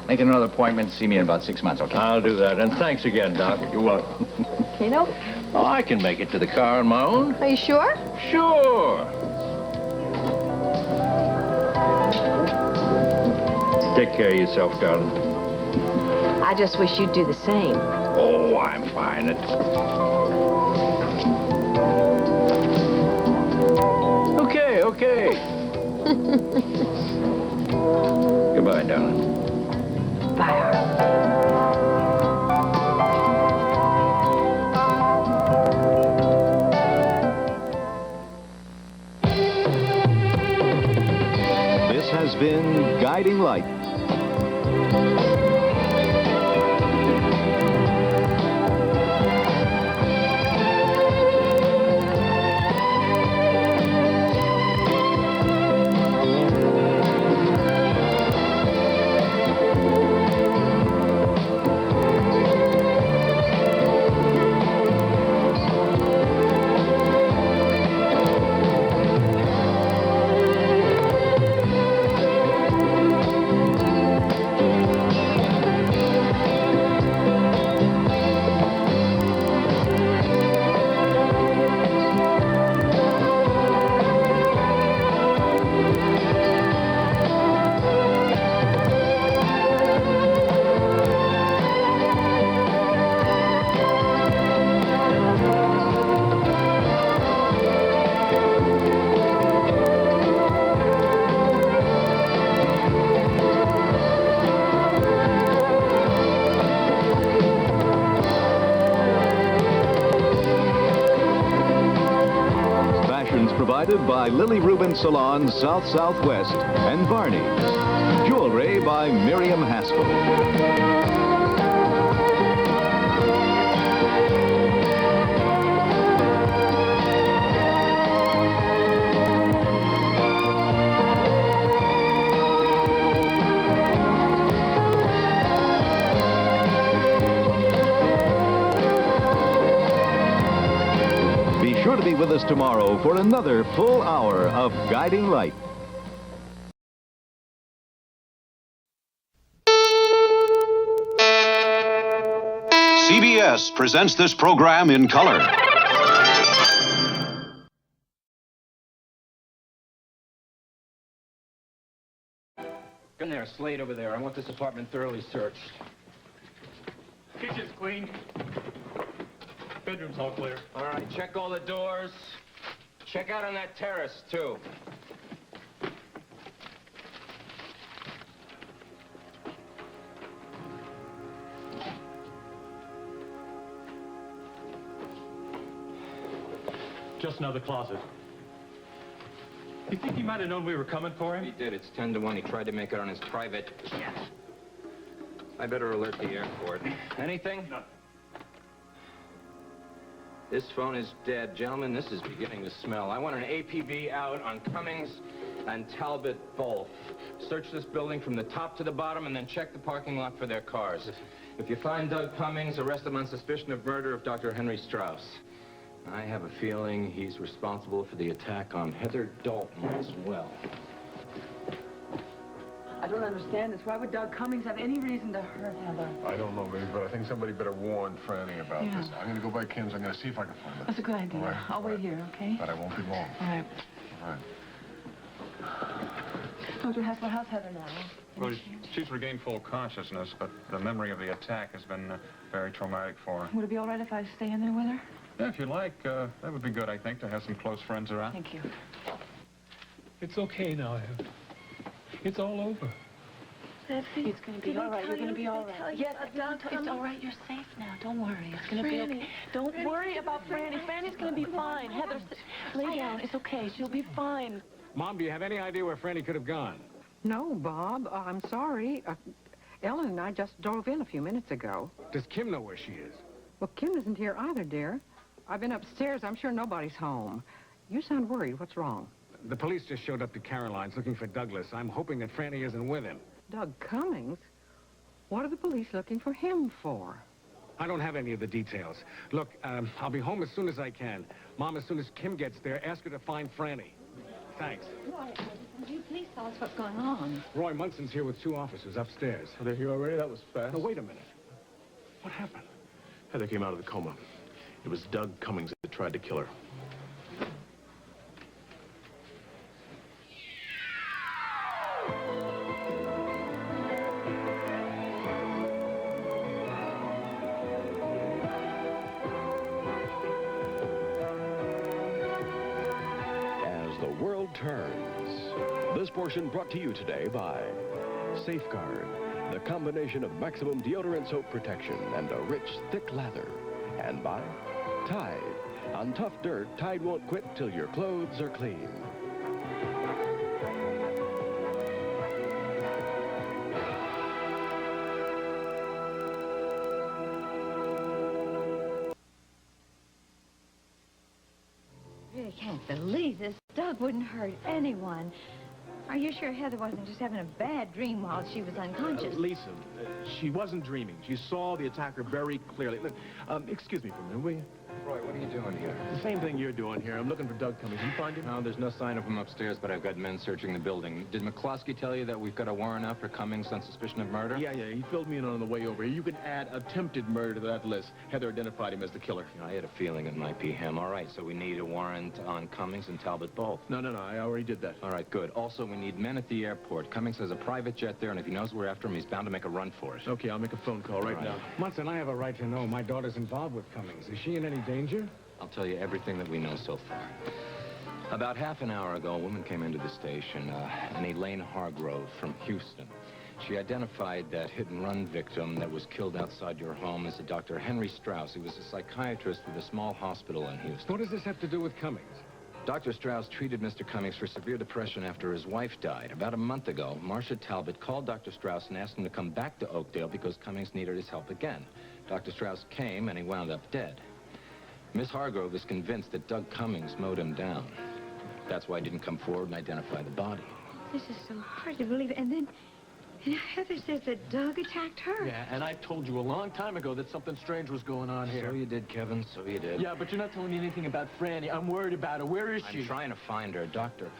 Make another appointment to see me in about 6 months, okay? I'll do that. And thanks again, Doc. You're welcome. Okay, no? Oh, I can make it to the car on my own. Are you sure? Sure. Take care of yourself, darling. I just wish you'd do the same. Oh, I'm fine. Okay. Goodbye, darling. Bye. This has been Guiding Light. Provided by Lily Rubin Salon South Southwest and Barney's. Jewelry by Miriam Haskell. Be sure to be with us tomorrow for another full hour of Guiding Light. CBS presents this program in color. Come there, Slade over there. I want this apartment thoroughly searched. Kitchen's clean. Bedroom's all clear. All right, check all the doors. Check out on that terrace, too. Just another closet. You think he might have known we were coming for him? He did. It's 10 to 1. He tried to make it on his private jet. I better alert the airport. Anything? No. This phone is dead. Gentlemen, this is beginning to smell. I want an APB out on Cummings and Talbot both. Search this building from the top to the bottom and then check the parking lot for their cars. If you find Doug Cummings, arrest him on suspicion of murder of Dr. Henry Strauss. I have a feeling he's responsible for the attack on Heather Dalton as well. I don't understand this. Why would Doug Cummings have any reason to hurt Heather? I don't know, baby, but I think somebody better warn Franny about this. I'm going to go by Kim's. I'm going to see if I can find her. That's a good idea. All right? I'll wait here, okay? But I won't be long. All right. All right. Dr. Haskell, how's Heather now? Well, she's regained full consciousness, but the memory of the attack has been very traumatic for her. Would it be all right if I stay in there with her? Yeah, if you like, that would be good, I think, to have some close friends around. Thank you. It's okay now, Ed. It's all over. It's going to be all right. You're going to be all right. Yes, it's all right. You're safe now. Don't worry. It's going to be okay. Don't worry about Franny. Franny's going to be fine. Heather, lay down. It's okay. She'll be fine. Mom, do you have any idea where Franny could have gone? No, Bob. I'm sorry. Ellen and I just drove in a few minutes ago. Does Kim know where she is? Well, Kim isn't here either, dear. I've been upstairs. I'm sure nobody's home. You sound worried. What's wrong? The police just showed up to Caroline's looking for Douglas. I'm hoping that Franny isn't with him. Doug Cummings? What are the police looking for him for? I don't have any of the details. Look, I'll be home as soon as I can. Mom, as soon as Kim gets there, ask her to find Franny. Thanks. Roy, will you please tell us what's going on? Roy Munson's here with 2 officers upstairs. Are they here already? That was fast. No, wait a minute. What happened? Heather came out of the coma. It was Doug Cummings that tried to kill her. As the world turns, this portion brought to you today by Safeguard, the combination of maximum deodorant soap protection and a rich, thick lather. And by Tide. On tough dirt, Tide won't quit till your clothes are clean. I really can't believe this. Doug wouldn't hurt anyone. Are you sure Heather wasn't just having a bad dream while she was unconscious? Lisa, she wasn't dreaming. She saw the attacker very clearly. Look, excuse me for a minute, will you? Roy, what are you doing here? The same thing you're doing here. I'm looking for Doug Cummings. Can you find him? No, there's no sign of him upstairs, but I've got men searching the building. Did McCloskey tell you that we've got a warrant out for Cummings on suspicion of murder? Yeah, he filled me in on the way over here. You can add attempted murder to that list. Heather identified him as the killer. I had a feeling it might be him. All right, so we need a warrant on Cummings and Talbot both. No, I already did that. All right, good. Also, we need men at the airport. Cummings has a private jet there, and if he knows we're after him, he's bound to make a run for it. Okay, I'll make a phone call right now. Munson, I have a right to know. My daughter's involved with Cummings. Is she in any danger? I'll tell you everything that we know so far. About half an hour ago, a woman came into the station, an Elaine Hargrove from Houston. She identified that hit-and-run victim that was killed outside your home as a Dr. Henry Strauss. He was a psychiatrist with a small hospital in Houston. What does this have to do with Cummings? Dr. Strauss treated Mr. Cummings for severe depression after his wife died. About a month ago, Marcia Talbot called Dr. Strauss and asked him to come back to Oakdale because Cummings needed his help again. Dr. Strauss came, and he wound up dead. Miss Hargrove is convinced that Doug Cummings mowed him down. That's why he didn't come forward and identify the body. This is so hard to believe. And then Heather says that Doug attacked her. Yeah, and I told you a long time ago that something strange was going on here. So you did, Kevin. So you did. Yeah, but you're not telling me anything about Franny. I'm worried about her. Where is she? I'm trying to find her. Doctor,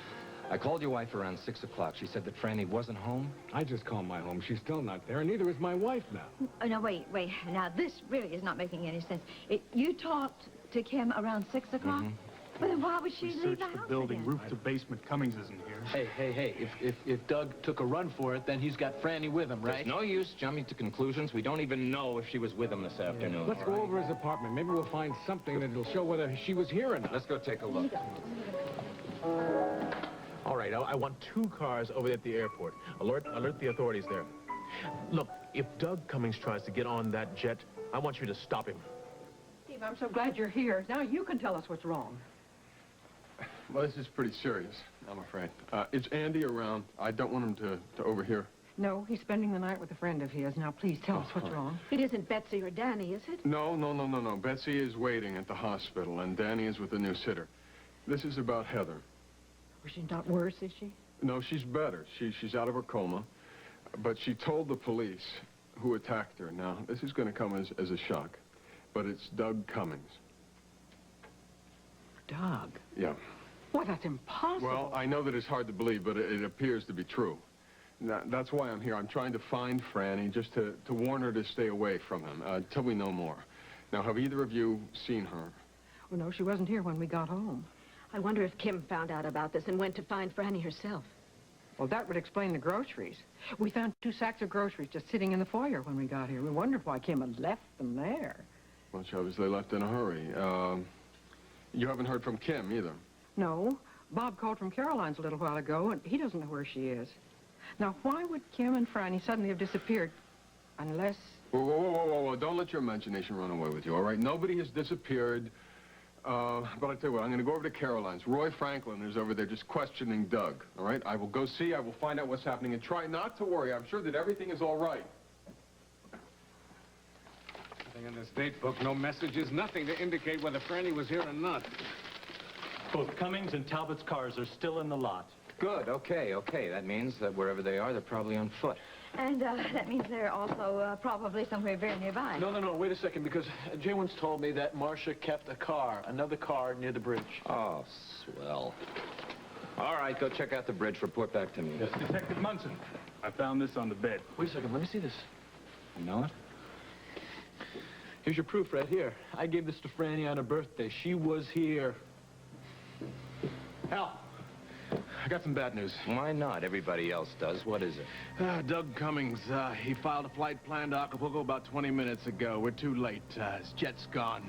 I called your wife around 6 o'clock. She said that Franny wasn't home. I just called my home. She's still not there, and neither is my wife now. Oh, no, wait. Now, this really is not making any sense. You talked to Kim around 6 o'clock? Mm-hmm. But then why would she leave the Search the house building, again? roof to basement. Cummings isn't here. Hey, if Doug took a run for it, then he's got Franny with him, right? There's no use jumping to conclusions. We don't even know if she was with him this afternoon. Let's go over his apartment. Maybe we'll find something that'll show whether she was here or not. Let's go take a look. All right, I want 2 cars over at the airport. Alert the authorities there. Look, if Doug Cummings tries to get on that jet, I want you to stop him. Steve, I'm so glad you're here. Now you can tell us what's wrong. Well, this is pretty serious, I'm afraid. Is Andy around? I don't want him to overhear. No, he's spending the night with a friend of his. Now, please tell us what's wrong. It isn't Betsy or Danny, is it? No. Betsy is waiting at the hospital, and Danny is with the new sitter. This is about Heather. Was she not worse, is she? No, she's better. She's out of her coma. But she told the police who attacked her. Now, this is going to come as a shock. But it's Doug Cummings. Doug? Yeah. Well, that's impossible. Well, I know that it's hard to believe, but it appears to be true. That's why I'm here. I'm trying to find Franny, just to warn her to stay away from him until we know more. Now, have either of you seen her? Well, no, she wasn't here when we got home. I wonder if Kim found out about this and went to find Franny herself. Well, that would explain the groceries. We found 2 sacks of groceries just sitting in the foyer when we got here. We wondered why Kim had left them there. Well, she obviously left in a hurry. You haven't heard from Kim either? No. Bob called from Caroline's a little while ago, and he doesn't know where she is. Now, why would Kim and Franny suddenly have disappeared unless... Whoa. Don't let your imagination run away with you, all right? Nobody has disappeared. But I tell you what, I'm going to go over to Caroline's. Roy Franklin is over there just questioning Doug, all right? I will go see, I will find out what's happening, and try not to worry. I'm sure that everything is all right. Nothing in this date book, no messages, nothing to indicate whether Franny was here or not. Both Cummings and Talbot's cars are still in the lot. Good, okay. That means that wherever they are, they're probably on foot. And that means they're also probably somewhere very nearby. No, wait a second, because Jay once told me that Marcia kept another car near the bridge. Oh, swell. All right, go check out the bridge. Report back to me. Yes, Detective Munson. I found this on the bed. Wait a second, let me see this. You know it? Here's your proof right here. I gave this to Franny on her birthday. She was here. Hal, I got some bad news. Why not? Everybody else does. What is it? Doug Cummings, he filed a flight plan to Acapulco about 20 minutes ago. We're too late. His jet's gone.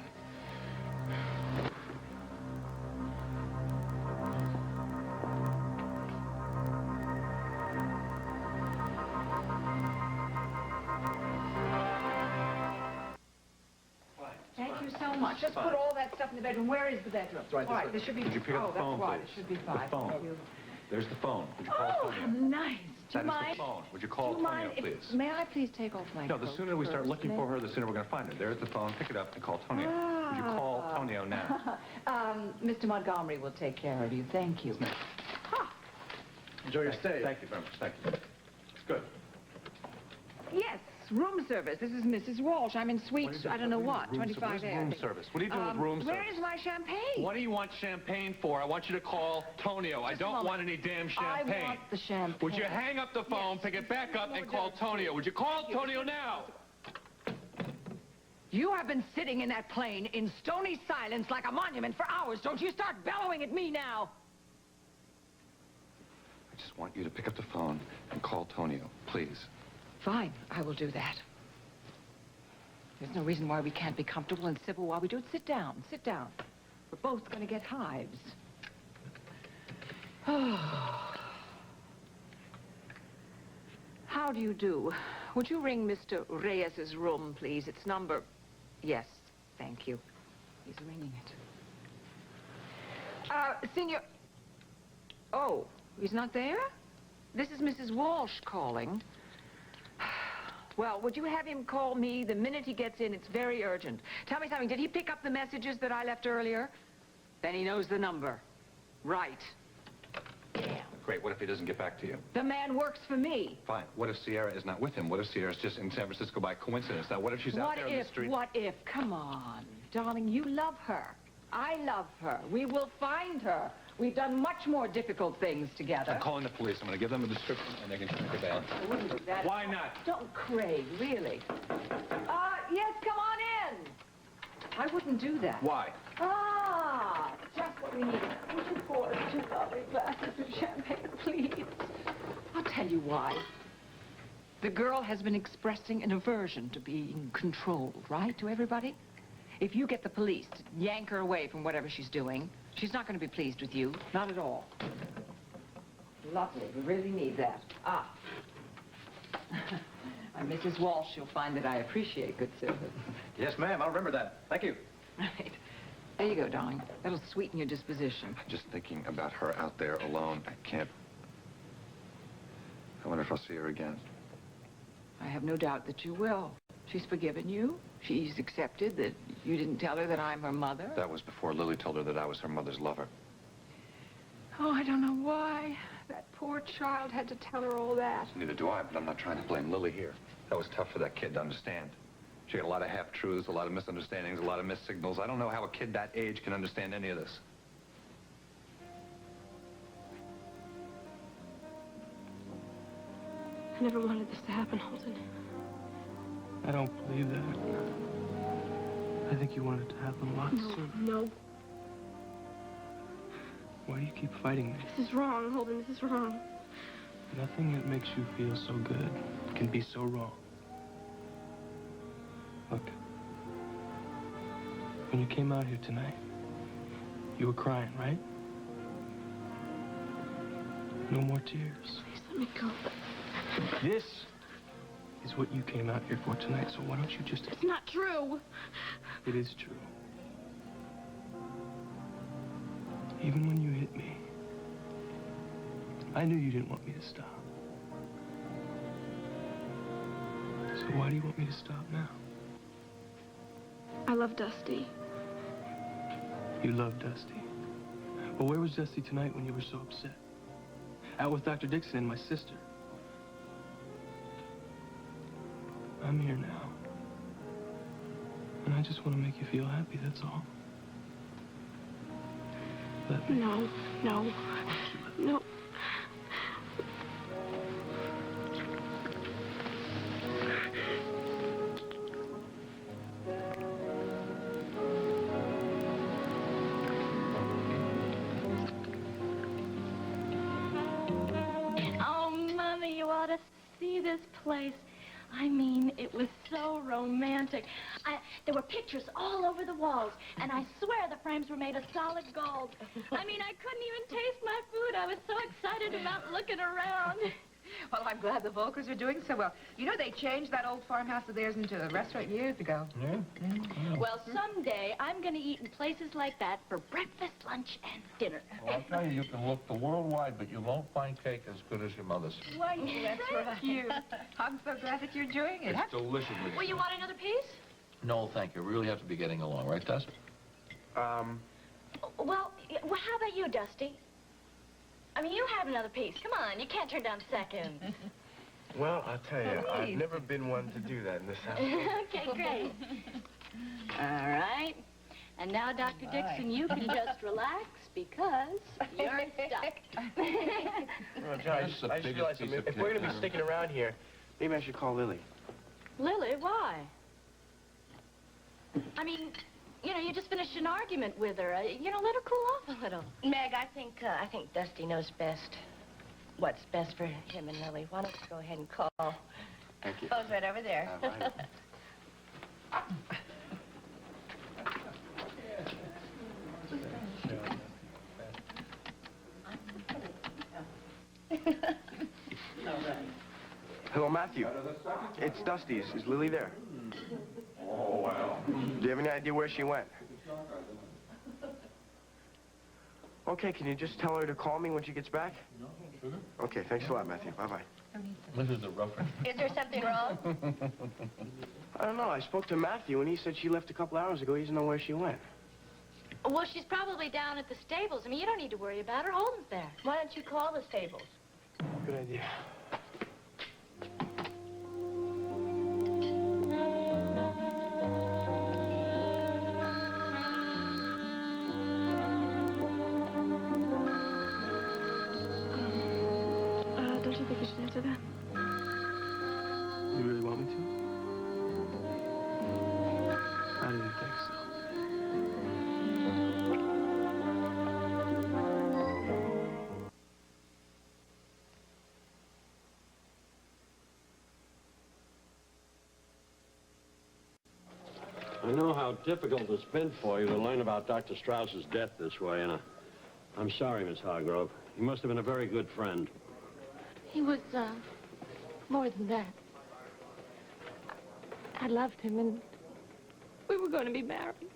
Thank you so much. Just put all that stuff in the bedroom. Where is the bedroom? It's right this All right, way. this should be... Would you pick up the phone, that's right. please? It should be 5. The phone. Thank you. There's the phone. Would you call Oh, Tonio? nice. Do you mind? the phone. Would you call Do you mind Tonio, if- please? May I please take off my No, the coat sooner we start first, looking may- for her, the sooner we're going to find her. There's the phone. Pick it up and call Tonio. Would you call Tonio now? Mr. Montgomery will take care of you. Thank you. Enjoy your stay. Thank you very much. Thank you. It's good. Yes, room service. This is Mrs. Walsh. I'm in suite, I don't know what, 25A. Room service. What are you doing with room service? Where is my champagne? What do you want champagne for? I want you to call Tonio. I don't want any damn champagne. I want the champagne. Would you hang up the phone, pick it back up, and call Tonio? Would you call Tonio now? You have been sitting in that plane in stony silence like a monument for hours. Don't you start bellowing at me now. I just want you to pick up the phone and call Tonio, please. Fine, I will do that. There's no reason why we can't be comfortable and civil while we do it. Sit down, sit down. We're both going to get hives. How do you do? Would you ring Mr. Reyes's room, please? It's number... Yes, thank you. He's ringing it. Senior... Oh, he's not there? This is Mrs. Walsh calling. Well, would you have him call me the minute he gets in? It's very urgent. Tell me something. Did he pick up the messages that I left earlier? Then he knows the number. Right. Damn. Great. What if he doesn't get back to you? The man works for me. Fine. What if Sierra is not with him? What if Sierra's just in San Francisco by coincidence? Now, what if she's out there on the street? What if? Come on. Darling, you love her. I love her. We will find her. We've done much more difficult things together. I'm calling the police. I'm going to give them a description, and they can track her down. I wouldn't do that. Why not? Don't, Craig, really. Yes, come on in. I wouldn't do that. Why? Just what we need. Would you pour us 2 lovely glasses of champagne, please? I'll tell you why. The girl has been expressing an aversion to being controlled, right, to everybody? If you get the police to yank her away from whatever she's doing, she's not going to be pleased with you. Not at all. Lovely. We really need that. I'm Mrs. Walsh. You'll find that I appreciate good service. Yes, ma'am. I'll remember that. Thank you. Right. There you go, darling. That'll sweeten your disposition. Just thinking about her out there alone, I can't... I wonder if I'll see her again. I have no doubt that you will. She's forgiven you. She's accepted that you didn't tell her that I'm her mother. That was before Lily told her that I was her mother's lover. Oh, I don't know why. That poor child had to tell her all that. Neither do I, but I'm not trying to blame Lily here. That was tough for that kid to understand. She had a lot of half-truths, a lot of misunderstandings, a lot of missed signals. I don't know how a kid that age can understand any of this. I never wanted this to happen, Holden. I don't believe that. I think you wanted it to happen a lot sooner. No. Why do you keep fighting me? This is wrong, Holden. This is wrong. Nothing that makes you feel so good can be so wrong. Look. When you came out here tonight, you were crying, right? No more tears. Please let me go. This is what you came out here for tonight, so why don't you just... It's not true. It is true. Even when you hit me, I knew you didn't want me to stop. So why do you want me to stop now? I love Dusty. You love Dusty. Well, where was Dusty tonight when you were so upset? Out with Dr. Dixon and my sister. I'm here now. And I just want to make you feel happy, that's all. Let me. No. No. Oh, Mommy, you ought to see this place. I mean, it was so romantic. There were pictures all over the walls, and I swear the frames were made of solid gold. I mean, I couldn't even taste my food. I was so excited about looking around. Well, I'm glad the Volkers are doing so well. You know, they changed that old farmhouse of theirs into a restaurant years ago. Yeah? Well, someday I'm going to eat in places like that for breakfast, lunch, and dinner. Well, I'll tell you, you can look the world wide, but you won't find cake as good as your mother's. Why, thank you. I'm so glad that you're enjoying it. It's delicious. Well, you want another piece? No, thank you. We really have to be getting along, right, Tess? Well, how about you, Dusty? I mean, you have another piece. Come on, you can't turn down seconds. Well, I'll tell you, Please. I've never been one to do that in this house. Okay, great. All right. And now, Dr. Dixon, you can just relax because you're stuck. Well, Josh, I just realized something. If we're going to be sticking around here, maybe I should call Lily. Lily, why? I mean, you know, you just finished an argument with her. You know, let her cool off a little. Meg, I think Dusty knows best what's best for him and Lily. Why don't you go ahead and call? Thank you. Phone's right over there. Hello, Matthew. It's Dusty. Is Lily there? Oh, well. Do you have any idea where she went? Okay, can you just tell her to call me when she gets back? No, sugar. Okay, thanks a lot, Matthew. Bye-bye. This is the reference. Is there something wrong? I don't know. I spoke to Matthew, and he said she left a couple hours ago. He doesn't know where she went. Well, she's probably down at the stables. I mean, you don't need to worry about her. Holden's there. Why don't you call the stables? Good idea. Don't you think you should answer that? You really want me to? I didn't think so. I know how difficult it's been for you to learn about Dr. Strauss's death this way, and I'm sorry, Miss Hargrove. He must have been a very good friend. He was, more than that. I loved him, and we were going to be married.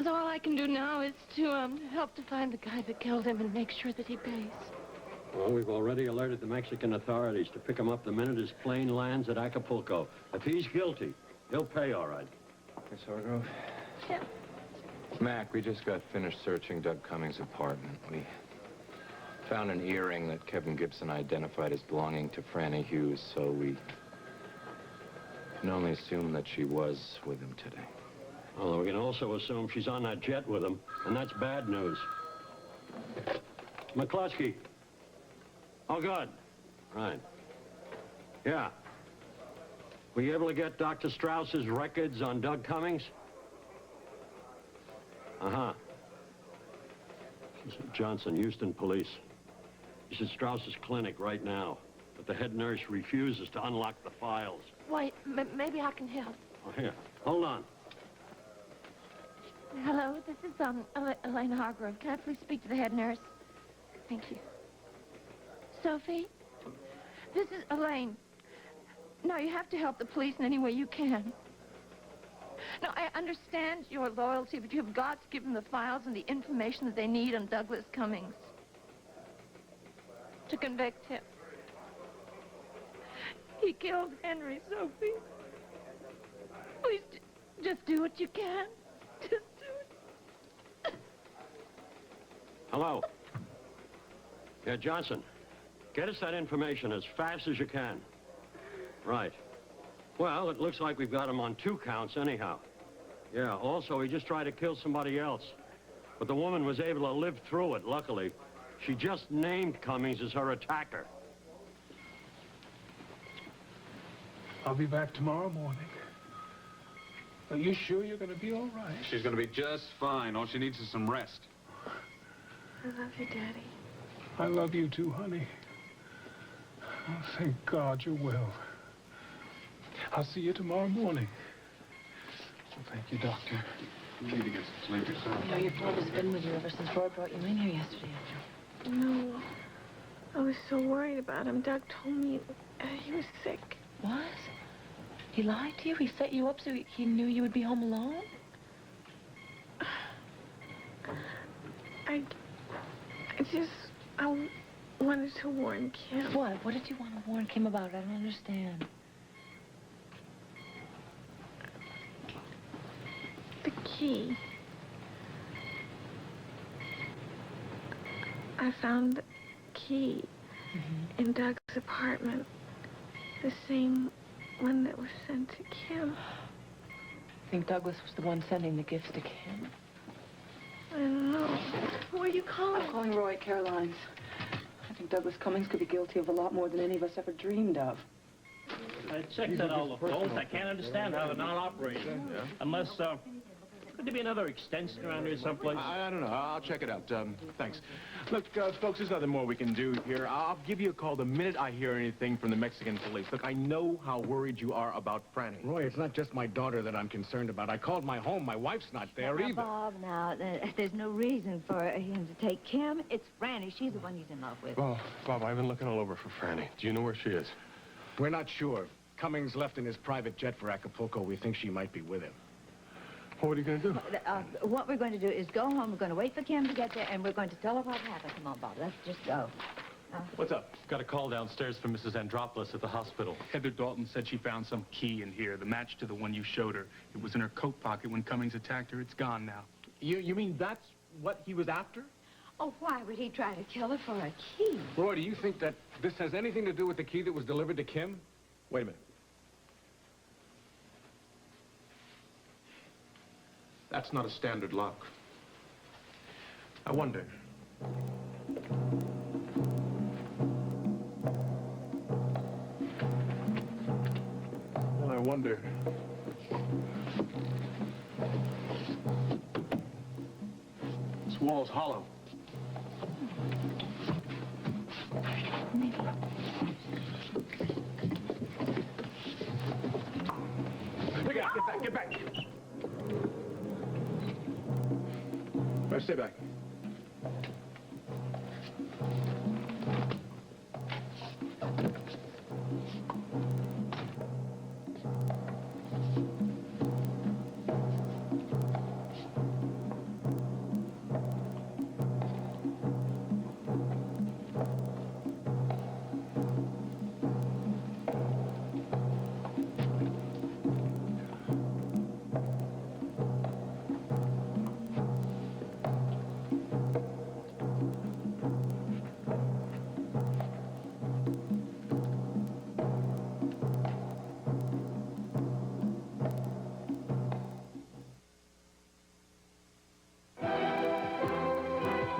So all I can do now is to, help to find the guy that killed him and make sure that he pays. Well, we've already alerted the Mexican authorities to pick him up the minute his plane lands at Acapulco. If he's guilty, he'll pay all right. Miss Hargrove? Yeah. Mac, we just got finished searching Doug Cummings' apartment. We found an earring that Kevin Gibson identified as belonging to Franny Hughes, so we can only assume that she was with him today. Although we can also assume she's on that jet with him, and that's bad news. McCluskey. Oh, good. Right. Yeah. Were you able to get Dr. Strauss's records on Doug Cummings? Uh-huh. Johnson, Houston Police. He's at Strauss's clinic right now, but the head nurse refuses to unlock the files. Wait, maybe I can help. Oh, here. Hold on. Hello, this is, Elaine Hargrove. Can I please speak to the head nurse? Thank you. Sophie? This is Elaine. Now, you have to help the police in any way you can. Now, I understand your loyalty, but you've got to give them the files and the information that they need on Douglas Cummings to convict him. He killed Henry, Sophie. Please, just do what you can. Just do it. Hello. Yeah, Johnson. Get us that information as fast as you can. Right. Well, it looks like we've got him on 2 counts anyhow. Yeah, also, he just tried to kill somebody else. But the woman was able to live through it, luckily. She just named Cummings as her attacker. I'll be back tomorrow morning. Are you sure you're going to be all right? She's going to be just fine. All she needs is some rest. I love you, Daddy. I love you too, honey. Oh, thank God you're well. I'll see you tomorrow morning. Well, thank you, Doctor. You need to get some sleep yourself. You know, your father's been with you ever since Roy brought you in here yesterday, No. I was so worried about him. Doug told me he was sick. What? He lied to you? He set you up so he knew you would be home alone? I wanted to warn Kim. What? What did you want to warn Kim about? I don't understand. The key. I found the key in Doug's apartment. The same one that was sent to Kim. I think Douglas was the one sending the gifts to Kim. I don't know. Who are you calling? I'm calling Roy at Caroline's. I think Douglas Cummings could be guilty of a lot more than any of us ever dreamed of. I checked out all the phones. I can't understand how they're not operating. Yeah. Unless, could there be another extension around here someplace? I don't know. I'll check it out. Thanks. Look, folks, there's nothing more we can do here. I'll give you a call the minute I hear anything from the Mexican police. Look, I know how worried you are about Franny. Roy, it's not just my daughter that I'm concerned about. I called my home. My wife's not there either. Bob, now, there's no reason for him to take Kim. It's Franny. She's the one he's in love with. Well, Bob, I've been looking all over for Franny. Do you know where she is? We're not sure. Cummings left in his private jet for Acapulco. We think she might be with him. What are you going to do? What we're going to do is go home. We're going to wait for Kim to get there, and we're going to tell her what happened. Come on, Bob. Let's just go. What's up? Got a call downstairs from Mrs. Andropoulos at the hospital. Heather Dalton said she found some key in here, the match to the one you showed her. It was in her coat pocket when Cummings attacked her. It's gone now. You mean that's what he was after? Oh, why would he try to kill her for a key? Roy, do you think that this has anything to do with the key that was delivered to Kim? Wait a minute. That's not a standard lock. I wonder. Well, I wonder. This wall's hollow. Get back. Right, stay back.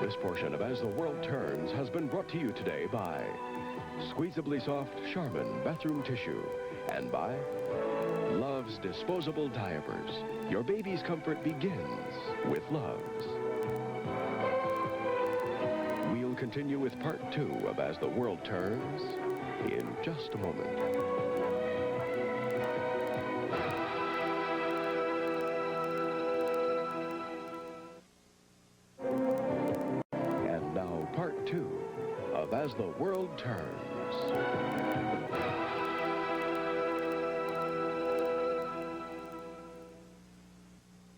This portion of As the World Turns has been brought to you today by Squeezably Soft Charmin Bathroom Tissue and by Love's Disposable Diapers. Your baby's comfort begins with Love's. We'll continue with part 2 of As the World Turns in just a moment. Part 2 of As the World Turns.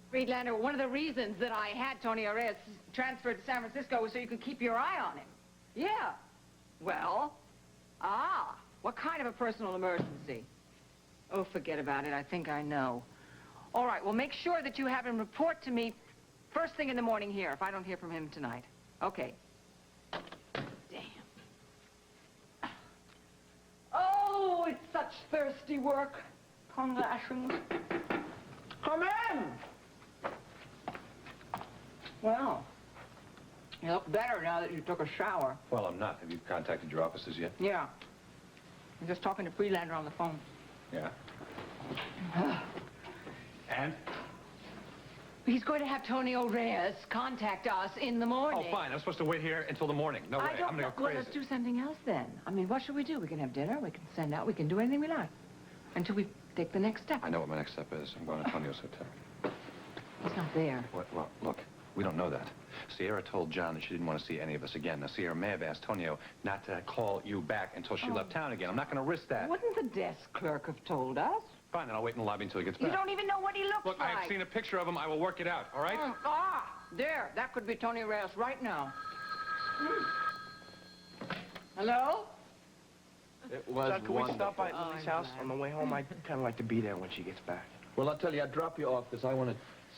Friedlander, one of the reasons that I had Tony Reyes transferred to San Francisco was so you could keep your eye on him. Yeah. Well? What kind of a personal emergency? Oh, forget about it. I think I know. All right, well, make sure that you have him report to me first thing in the morning here, if I don't hear from him tonight. Okay. Oh, it's such thirsty work. Come in! Well, you look better now that you took a shower. Well, I'm not. Have you contacted your offices yet? Yeah. I'm just talking to Friedlander on the phone. Yeah. And? He's going to have Tony Reyes contact us in the morning. Oh, fine. I'm supposed to wait here until the morning. No way. I'm going to go crazy. Well, let's do something else then. I mean, what should we do? We can have dinner, we can send out, we can do anything we like. Until we take the next step. I know what my next step is. I'm going to Antonio's hotel. He's not there. Well, look, we don't know that. Sierra told John that she didn't want to see any of us again. Now, Sierra may have asked Tonio not to call you back until she left town again. I'm not going to risk that. Wouldn't the desk clerk have told us? Fine, then I'll wait in the lobby until he gets back. You don't even know what he looks Look, like. I have seen a picture of him. I will work it out, all right? There. That could be Tony Reyes right now. Hello? It was John, can we stop by at Lily's house on the way home? I'd kind of like to be there when she gets back. Well, I'll tell you, I'll drop you off because I want to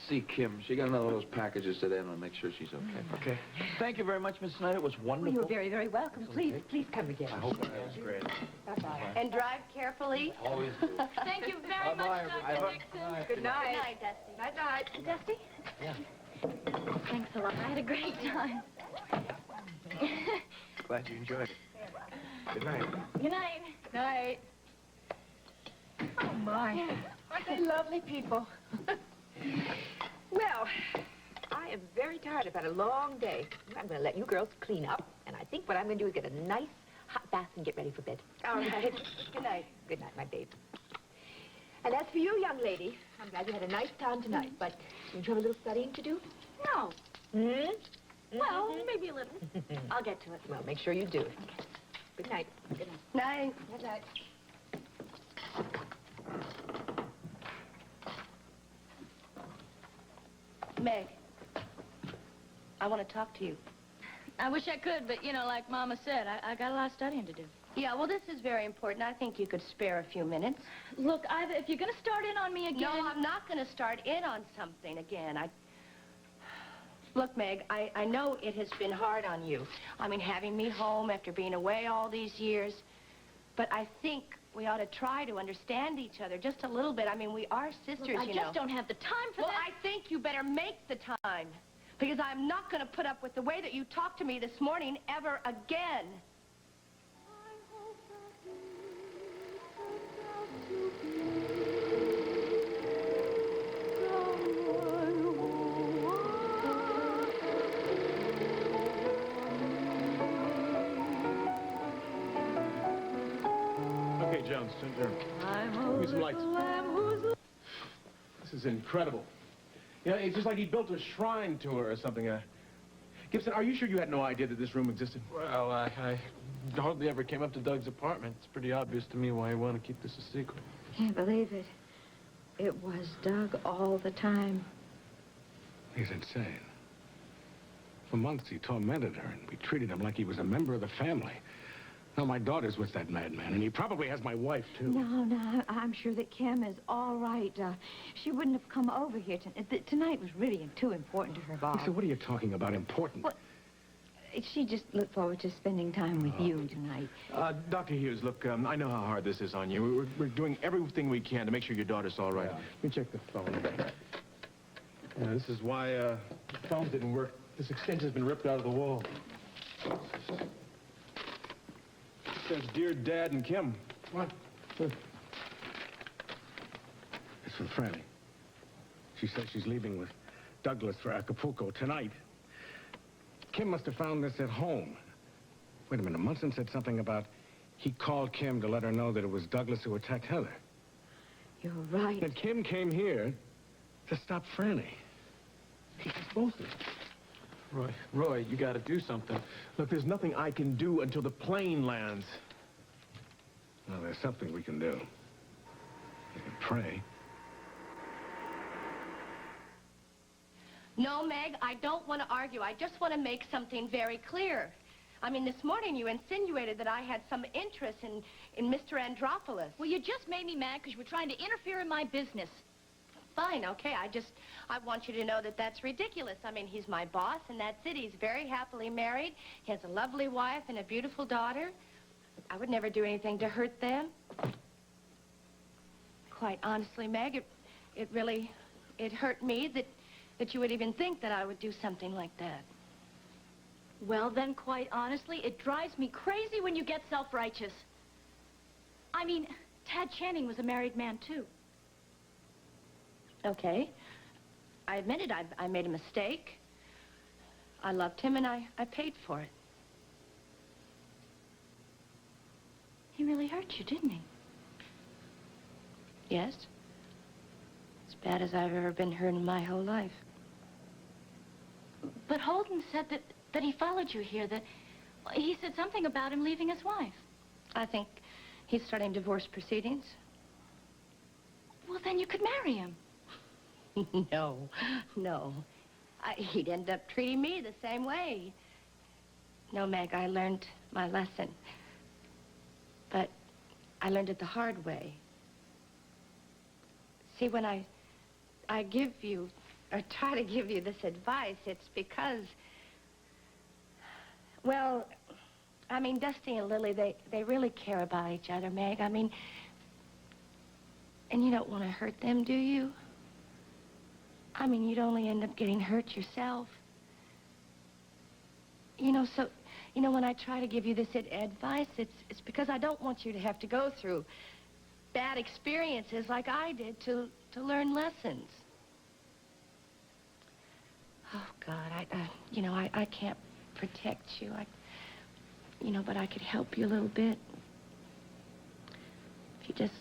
see Kim. She got another one of those packages today, and I'll make sure she's okay. Okay. Thank you very much, Miss Snyder. It was wonderful. You're very, very welcome. Please, please come again. I hope that was great. Bye-bye. And drive carefully. Always do. Thank you very much, Dr. Dixon. Good night. Good night, Dusty. Night-night. Dusty? Yeah. Thanks a lot. I had a great time. Glad you enjoyed it. Good night. Good night. Night. Oh, my. Aren't they lovely people? Well, I am very tired. I've had a long day. I'm going to let you girls clean up, and I think what I'm going to do is get a nice hot bath and get ready for bed. All right. Good night. Good night, my babe. And as for you, young lady, I'm glad you had a nice time tonight, but don't you have a little studying to do? No. Well, maybe a little. I'll get to it. Well, make sure you do. Okay. Good night. Good night. Night. Good night. Meg, I want to talk to you. I wish I could, but, you know, like Mama said, I got a lot of studying to do. Yeah, well, this is very important. I think you could spare a few minutes. Look, if you're going to start in on me again... No, I'm not going to start in on something again. Look, Meg, I know it has been hard on you. I mean, having me home after being away all these years. But I think we ought to try to understand each other just a little bit. I mean, we are sisters, Look, you know. I just don't have the time for that. Well, I think you better make the time. Because I'm not going to put up with the way that you talked to me this morning ever again. Okay, Jones, turn. Give me some lights. This is incredible. You know, it's just like he built a shrine to her or something. Gibson, are you sure you had no idea that this room existed? Well, I hardly ever came up to Doug's apartment. It's pretty obvious to me why he wanted to keep this a secret. Can't believe it. It was Doug all the time. He's insane. For months, he tormented her, and we treated him like he was a member of the family. Now, my daughter's with that madman, and he probably has my wife, too. No, I'm sure that Kim is all right. She wouldn't have come over here. Tonight was really too important to her, Bob. Lisa, what are you talking about, important? Well, she just looked forward to spending time with you tonight. Dr. Hughes, look, I know how hard this is on you. We're doing everything we can to make sure your daughter's all right. Yeah. Let me check the phone. Yeah, this is why the phone didn't work. This extension's been ripped out of the wall. It says, Dear Dad and Kim. What? It's from Franny. She says she's leaving with Douglas for Acapulco tonight. Kim must have found this at home. Wait a minute, Munson said something about he called Kim to let her know that it was Douglas who attacked Heather. You're right. Then Kim came here to stop Franny. She's both of them. Roy, you got to do something. Look, there's nothing I can do until the plane lands. Well, there's something we can do. You can pray. No, Meg, I don't want to argue. I just want to make something very clear. I mean, this morning you insinuated that I had some interest in Mr. Andropoulos. Well, you just made me mad because you were trying to interfere in my business. Fine, okay. I want you to know that that's ridiculous. I mean, he's my boss, and that's it. He's very happily married. He has a lovely wife and a beautiful daughter. I would never do anything to hurt them. Quite honestly, Meg, it really hurt me that you would even think that I would do something like that. Well, then, quite honestly, it drives me crazy when you get self-righteous. I mean, Tad Channing was a married man, too. Okay. I admit it. I made a mistake. I loved him, and I paid for it. He really hurt you, didn't he? Yes. As bad as I've ever been hurt in my whole life. But Holden said that he followed you here, that he said something about him leaving his wife. I think he's starting divorce proceedings. Well, then you could marry him. No. He'd end up treating me the same way. No, Meg, I learned my lesson. But I learned it the hard way. See, when I give you, or try to give you this advice, it's because, well, I mean, Dusty and Lily, they really care about each other, Meg. I mean, and you don't want to hurt them, do you? I mean, you'd only end up getting hurt yourself. You know, so, you know, when I try to give you this advice, it's because I don't want you to have to go through bad experiences like I did to learn lessons. Oh, God, I can't protect you. But I could help you a little bit. If you just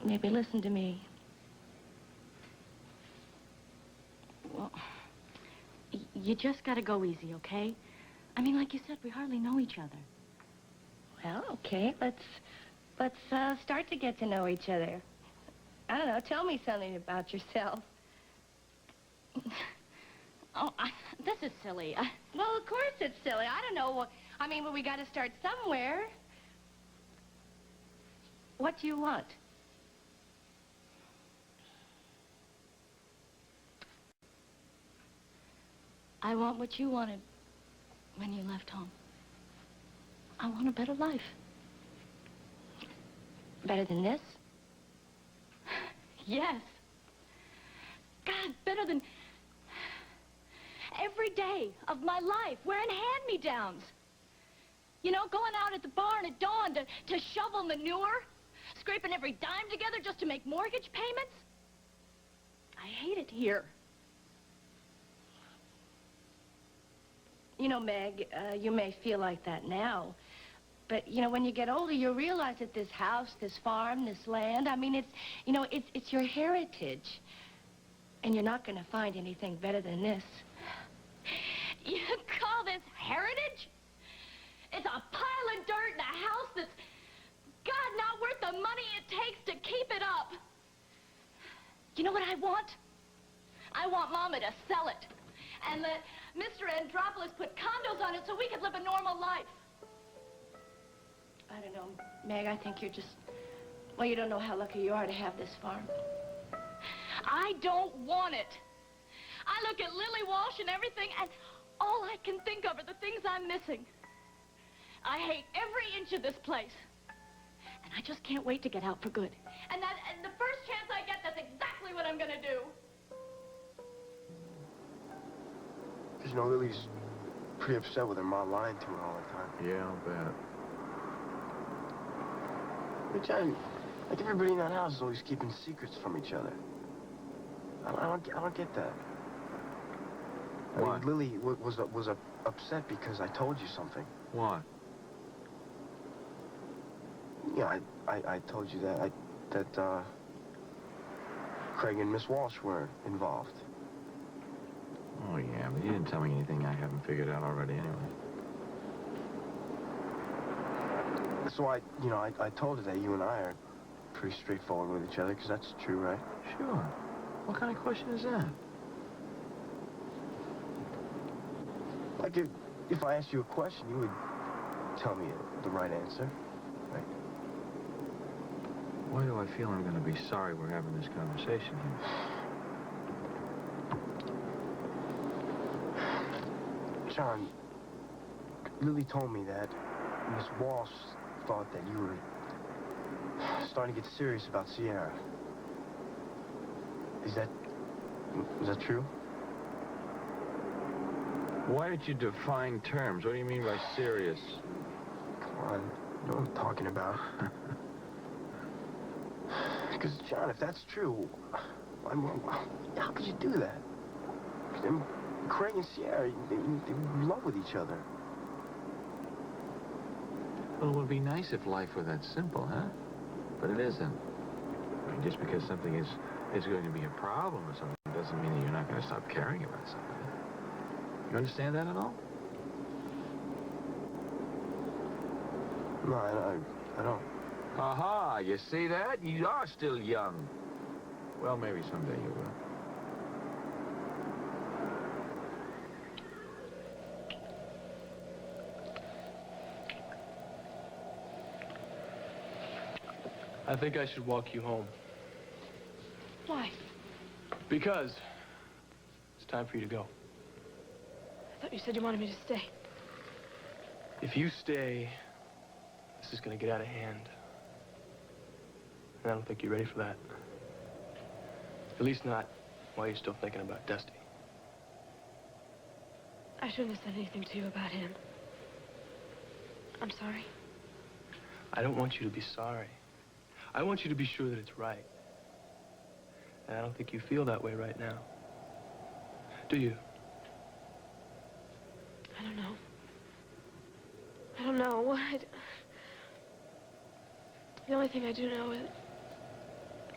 maybe listen to me. Well, you just got to go easy, okay? I mean, like you said, we hardly know each other. Well, okay, let's start to get to know each other. I don't know, tell me something about yourself. Oh, this is silly. Well, of course it's silly. I don't know. I mean, well, we got to start somewhere. What do you want? I want what you wanted when you left home. I want a better life. Better than this? Yes. God, better than every day of my life wearing hand-me-downs. You know, going out at the barn at dawn to shovel manure, scraping every dime together just to make mortgage payments. I hate it here. You know, Meg, you may feel like that now. But, you know, when you get older, you realize that this house, this farm, this land, I mean, it's your heritage. And you're not going to find anything better than this. You call this heritage? It's a pile of dirt in a house that's, God, not worth the money it takes to keep it up. You know what I want? I want Mama to sell it and let Mr. Andropoulos put condos on it so we could live a normal life. I don't know, Meg, I think you're just... Well, you don't know how lucky you are to have this farm. I don't want it. I look at Lily Walsh and everything, and all I can think of are the things I'm missing. I hate every inch of this place. And I just can't wait to get out for good. And the first chance I get, that's exactly what I'm gonna do. You know, Lily's pretty upset with her mom lying to her all the time. Yeah, I'll bet. But John, like everybody in that house is always keeping secrets from each other. I don't get that. Why? I mean, Lily was upset because I told you something. Why? Yeah, I told you that Craig and Miss Walsh were involved. Oh, yeah, but you didn't tell me anything I haven't figured out already anyway. So I told her that you and I are pretty straightforward with each other, because that's true, right? Sure. What kind of question is that? Like, if I asked you a question, you would tell me the right answer, right? Why do I feel I'm going to be sorry we're having this conversation here? John, Lily told me that Miss Walsh thought that you were starting to get serious about Sierra. Is that true? Why don't you define terms? What do you mean by serious? Come on, you know what I'm talking about. Because, John, if that's true, how could you do that? Craig and Sierra, they love with each other. Well, it would be nice if life were that simple, huh? But it isn't. I mean, just because something is going to be a problem or something doesn't mean that you're not going to stop caring about something. You understand that at all? No, I don't. Aha, you see that? You are still young. Well, maybe someday you will. I think I should walk you home. Why? Because it's time for you to go. I thought you said you wanted me to stay. If you stay, this is going to get out of hand. And I don't think you're ready for that. At least not while you're still thinking about Dusty. I shouldn't have said anything to you about him. I'm sorry. I don't want you to be sorry. I want you to be sure that it's right. And I don't think you feel that way right now. Do you? I don't know. I don't know. The only thing I do know is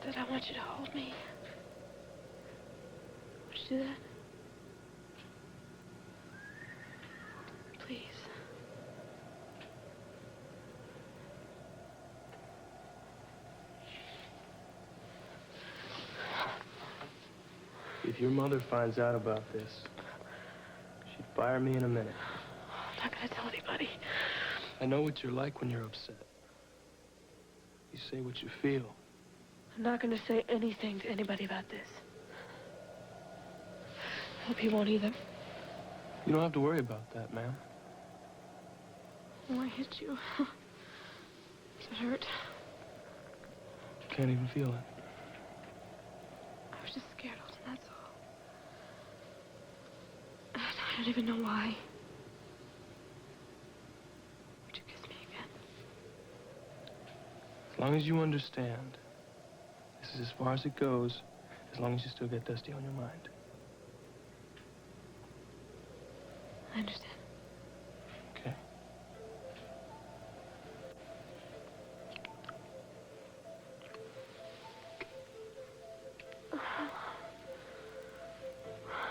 that I want you to hold me. Would you do that? Please. If your mother finds out about this, fire me in a minute. I'm not gonna tell anybody. I know what you're like when you're upset. You say what you feel. I'm not gonna say anything to anybody about this. I hope you won't either. You don't have to worry about that, ma'am. Oh, I hit you. Does it hurt? Can't even feel it. I was just scared, Alton, that's all. I don't even know why. Would you kiss me again? As long as you understand, this is as far as it goes, as long as you still get Dusty on your mind. I understand. Okay. I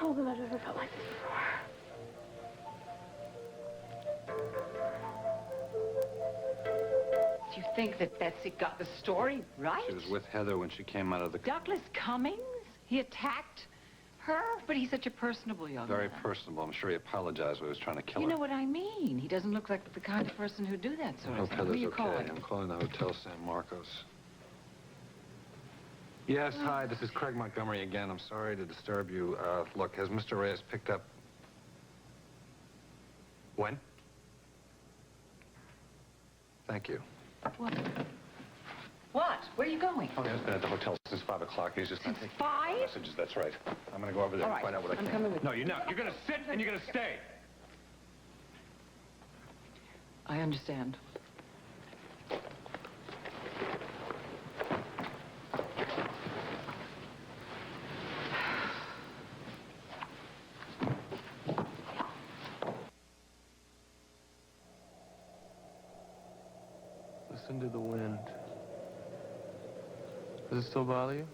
don't think I've ever felt like this before. Do you think that Betsy got the story right? She was with Heather when she came out of the... Douglas Cummings? He attacked her? But he's such a personable young Very man. personable. I'm sure he apologized when he was trying to kill You her. know what I mean. He doesn't look like the kind of person who'd do that I sort of hope thing. Who are Heather's you okay. calling? I'm calling the Hotel San Marcos. Yes, hi, this is Craig Montgomery again. I'm sorry to disturb you. Look, has Mr. Reyes picked up... When? Thank you. What? What? Where are you going? Oh, he's been at the hotel since 5 o'clock. He's just been taking 5? messages. That's right. I'm going to go over there All and right, find out what I I'm can. coming with No, you. you're not. You're going to sit and you're going to stay. I understand. Listen to the wind. Does it still bother you?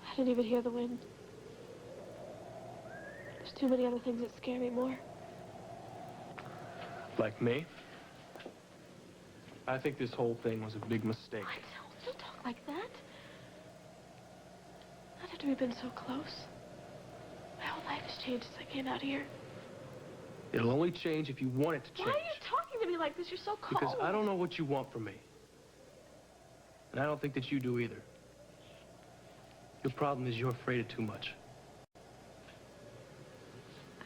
I didn't even hear the wind. There's too many other things that scare me more. Like me? I think this whole thing was a big mistake. Don't talk like that. Not after we've been so close. My whole life has changed since I came out here. It'll only change if you want it to change. Why are you talking to me like this? You're so cold. Because I don't know what you want from me. And I don't think that you do either. Your problem is you're afraid of too much.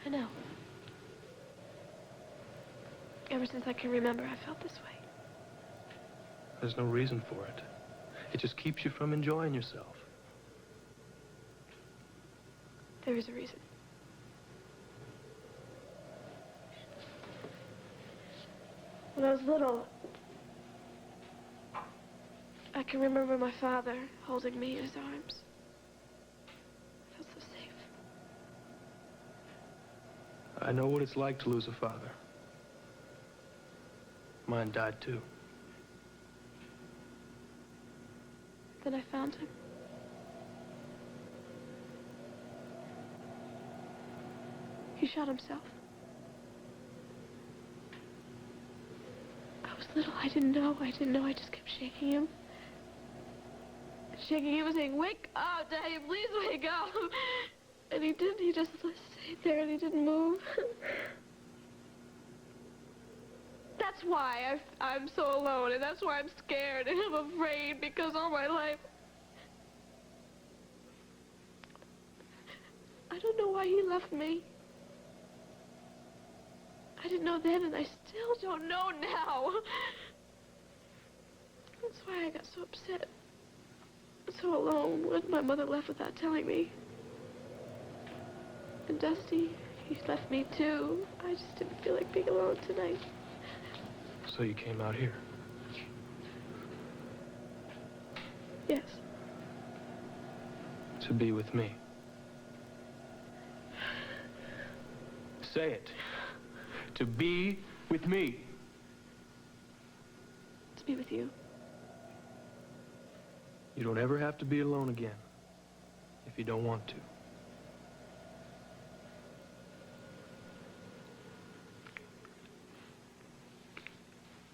I know. Ever since I can remember, I felt this way. There's no reason for it. It just keeps you from enjoying yourself. There is a reason. When I was little, I can remember my father holding me in his arms. I felt so safe. I know what it's like to lose a father. Mine died too. Then I found him. He shot himself. I was little. I didn't know. I just kept shaking him. Shaking him and saying, "Wake up, Daddy, please wake up." And he didn't. He just stayed there and he didn't move. That's why I'm so alone, and that's why I'm scared and I'm afraid, because all my life I don't know why he left me. I didn't know then, and I still don't know now. That's why I got so upset, so alone when my mother left without telling me. And Dusty, he left me too. I just didn't feel like being alone tonight. So you came out here. Yes. To be with me. Say it. To be with me. To be with you. You don't ever have to be alone again. If you don't want to.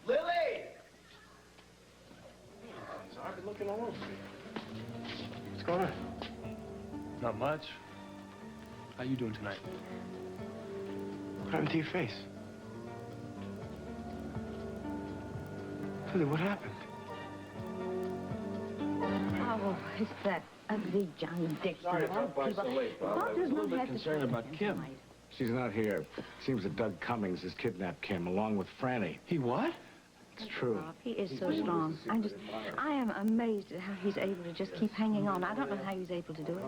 Lily! I've been looking all over you. What's going on? Not much. How you doing tonight? What happened to your face? Lily, what happened? Oh, it's that ugly John Dixon. Sorry to drop by so late, Bob. I was a little bit concerned about Kim. She's not here. Seems that Doug Cummings has kidnapped Kim, along with Franny. He what? It's true. Bob, he is so strong. I am amazed at how he's able to just keep hanging on. I don't know how he's able to do it.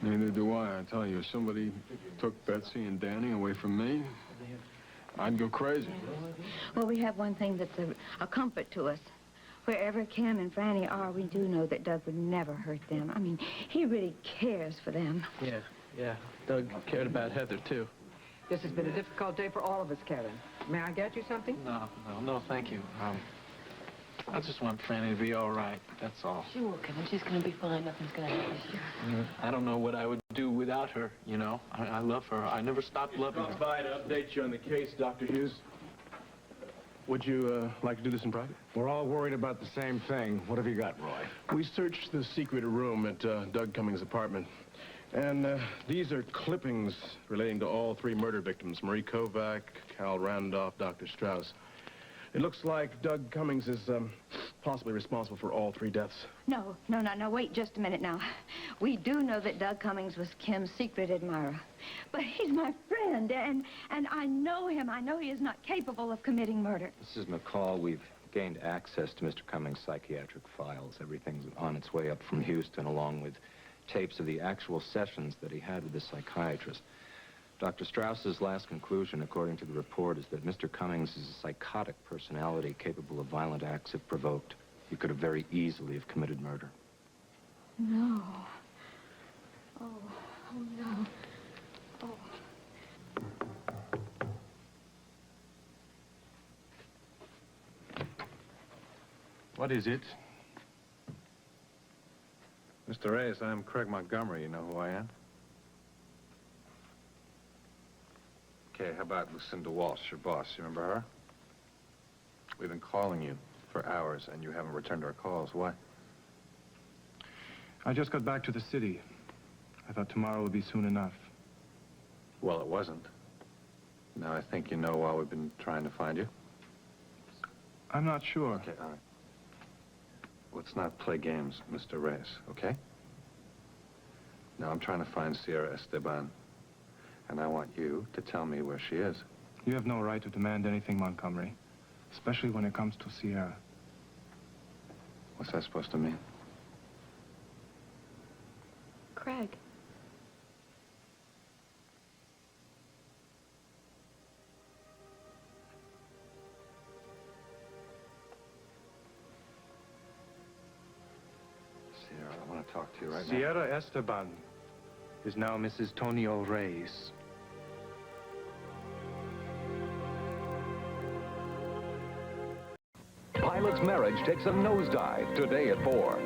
Neither do I tell you. If somebody took Betsy and Danny away from me, I'd go crazy. Well, we have one thing that's a comfort to us. Wherever Kim and Franny are, we do know that Doug would never hurt them. I mean, he really cares for them. Yeah. Doug cared about Heather, too. This has been a difficult day for all of us, Kevin. May I get you something? No, thank you. I just want Franny to be all right, that's all. She will, Kevin. She's going to be fine. Nothing's going to happen. I don't know what I would do without her, you know. I love her. I never stopped loving her. By to update you on the case, Dr. Hughes. Would you like to do this in private? We're all worried about the same thing. What have you got, Roy? We searched the secret room at Doug Cummings' apartment. And these are clippings relating to all three murder victims, Marie Kovac, Cal Randolph, Dr. Strauss. It looks like Doug Cummings is possibly responsible for all three deaths. No, wait just a minute now. We do know that Doug Cummings was Kim's secret admirer. But he's my friend, and I know him. I know he is not capable of committing murder. Mrs. McCall, we've gained access to Mr. Cummings' psychiatric files. Everything's on its way up from Houston, along with tapes of the actual sessions that he had with the psychiatrist. Dr. Strauss's last conclusion, according to the report, is that Mr. Cummings is a psychotic personality capable of violent acts if provoked. He could have very easily have committed murder. No. Oh, no. Oh. What is it? Mr. Reyes, I'm Craig Montgomery. You know who I am? Okay, how about Lucinda Walsh, your boss? You remember her? We've been calling you for hours, and you haven't returned our calls. Why? I just got back to the city. I thought tomorrow would be soon enough. Well, it wasn't. Now, I think you know why we've been trying to find you. I'm not sure. Okay, all right. Let's not play games, Mr. Reyes, okay? Now, I'm trying to find Sierra Esteban, and I want you to tell me where she is. You have no right to demand anything, Montgomery, especially when it comes to Sierra. What's that supposed to mean? Craig. Sierra, I want to talk to you right now. Sierra Esteban is now Mrs. Tonio Reyes. Pilot's marriage takes a nosedive today at 4.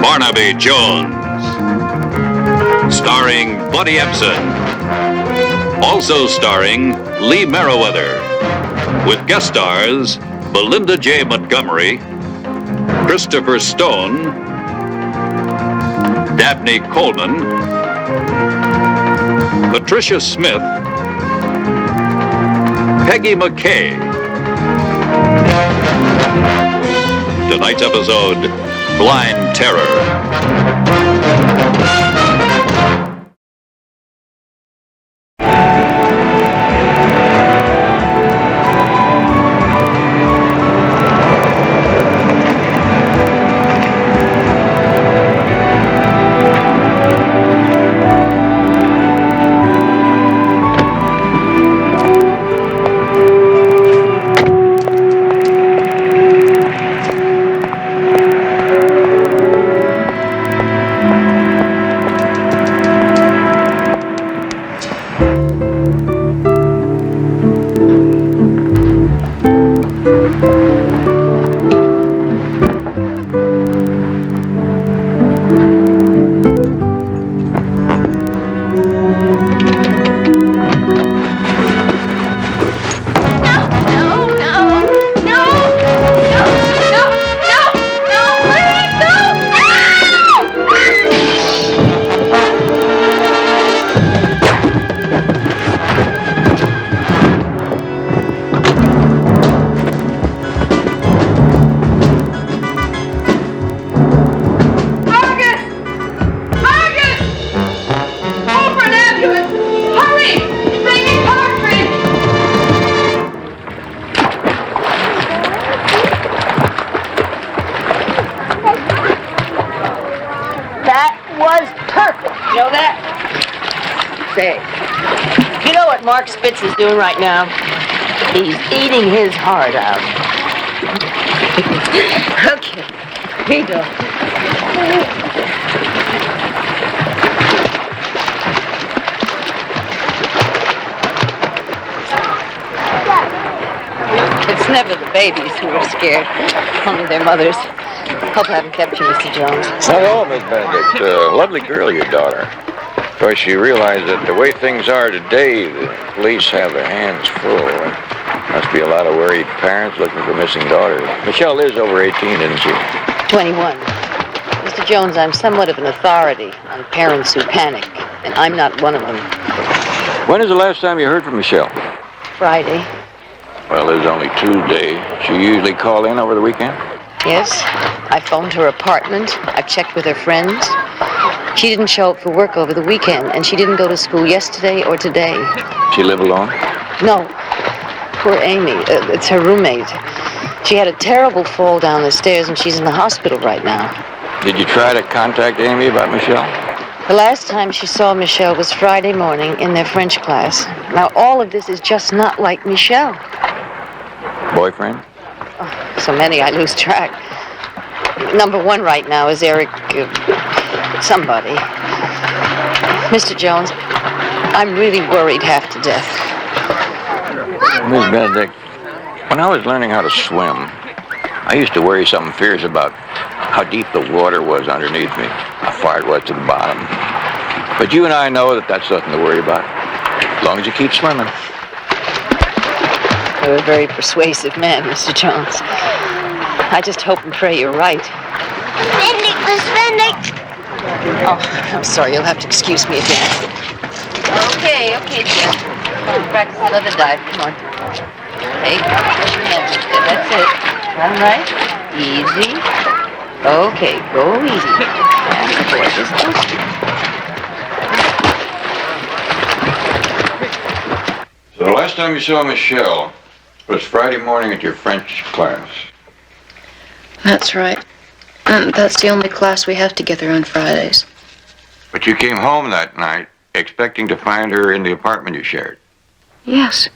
Barnaby Jones, starring Buddy Ebsen. Also starring Lee Merriweather, with guest stars Belinda J. Montgomery, Christopher Stone, Dabney Coleman, Patricia Smith, Peggy McKay. Tonight's episode, Blind Terror. what Mark Spitz is doing right now? He's eating his heart out. Okay, here you go. It's never the babies who are scared, only their mothers. Hope I haven't kept you, Mr. Jones. Not at all, Miss Benedict. Lovely girl, your daughter. Of course, she realized that the way things are today, the police have their hands full. Must be a lot of worried parents looking for missing daughters. Michelle is over 18, isn't she? 21. Mr. Jones, I'm somewhat of an authority on parents who panic, and I'm not one of them. When is the last time you heard from Michelle? Friday. Well, there's only 2 days. She usually call in over the weekend? Yes. I phoned her apartment. I've checked with her friends. She didn't show up for work over the weekend, and she didn't go to school yesterday or today. She live alone? No. Poor Amy. It's her roommate. She had a terrible fall down the stairs, and she's in the hospital right now. Did you try to contact Amy about Michelle? The last time she saw Michelle was Friday morning in their French class. Now, all of this is just not like Michelle. Boyfriend? Oh, so many, I lose track. Number one right now is Eric... somebody. Mr. Jones, I'm really worried half to death. Miss Benedict, when I was learning how to swim, I used to worry something fierce about how deep the water was underneath me, how far it was to the bottom. But you and I know that that's nothing to worry about, as long as you keep swimming. You're a very persuasive man, Mr. Jones. I just hope and pray you're right. Benedict, Miss Benedict. Oh, I'm sorry. You'll have to excuse me again. Okay, Jim. Practice another dive. Come on. Hey, push your hands up there. That's it. All right. Easy. Okay, go easy. That's the boy. Just go. So the last time you saw Michelle was Friday morning at your French class. That's right. And that's the only class we have together on Fridays. But you came home that night expecting to find her in the apartment you shared. Yes.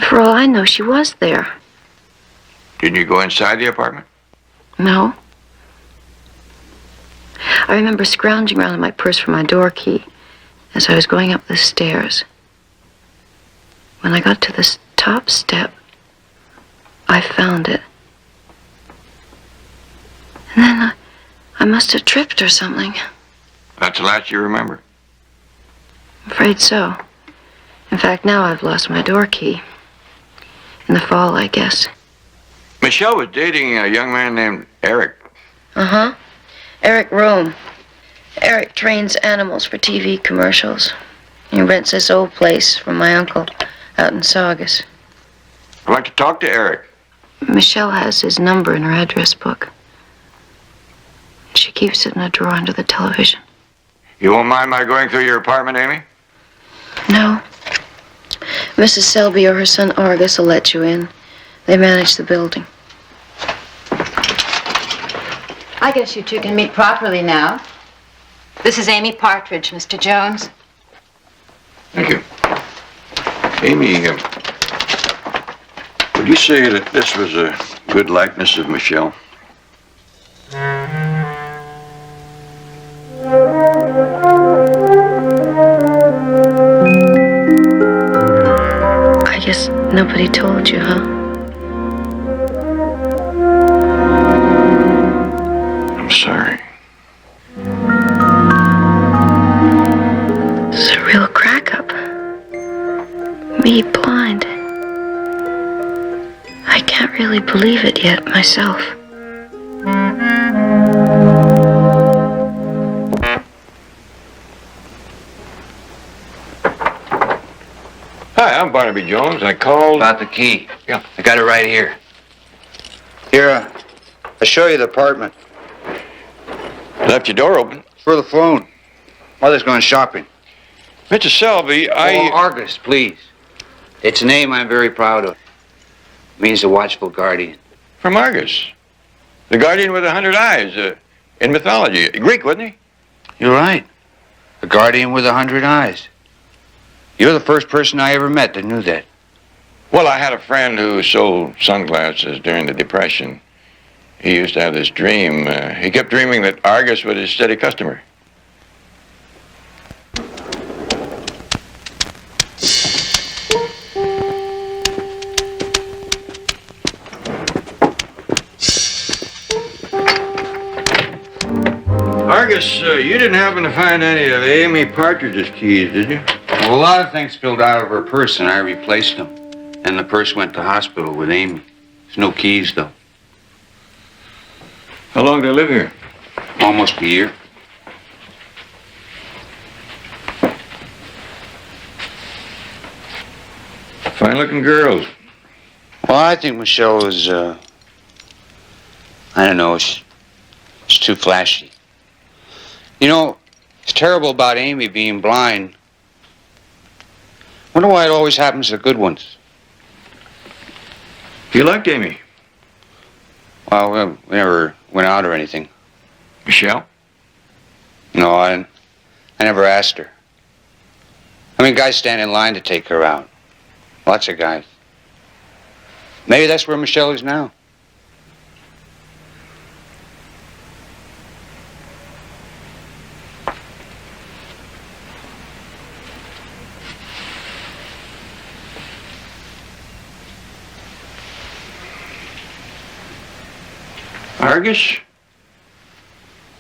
For all I know, she was there. Didn't you go inside the apartment? No. I remember scrounging around in my purse for my door key as I was going up the stairs. When I got to this top step, I found it. And then I must have tripped or something. That's the last you remember? I'm afraid so. In fact, now I've lost my door key. In the fall, I guess. Michelle was dating a young man named Eric. Uh-huh. Eric Rome. Eric trains animals for TV commercials. He rents this old place from my uncle out in Saugus. I'd like to talk to Eric. Michelle has his number in her address book. She keeps it in a drawer under the television. You won't mind my going through your apartment, Amy? No. Mrs. Selby or her son Argus will let you in. They manage the building. I guess you two can meet properly now. This is Amy Partridge, Mr. Jones. Thank you. Amy, would you say that this was a good likeness of Michelle? I guess nobody told you, huh? I'm sorry. This is a real crack-up. Me blind. I can't really believe it yet myself. Hi, I'm Barnaby Jones. I called... About the key. Yeah. I got it right here. Here, I'll show you the apartment. Left your door open. For the phone. Mother's going shopping. Mr. Selby, Oh, Argus, please. It's a name I'm very proud of. It means the watchful guardian. From Argus. The guardian with 100 eyes. In mythology. Greek, wasn't he? You're right. The guardian with 100 eyes. You're the first person I ever met that knew that. Well, I had a friend who sold sunglasses during the Depression. He used to have this dream. He kept dreaming that Argus was his steady customer. Argus, you didn't happen to find any of Amy Partridge's keys, did you? Well, a lot of things spilled out of her purse, and I replaced them. And the purse went to hospital with Amy. There's no keys, though. How long did they live here? Almost a year. Fine-looking girls. Well, I think Michelle was, I don't know, she's too flashy. You know, it's terrible about Amy being blind. Wonder why it always happens to good ones. You liked Amy? Well, we never went out or anything. Michelle? No, I never asked her. I mean, guys stand in line to take her out. Lots of guys. Maybe that's where Michelle is now. Argus?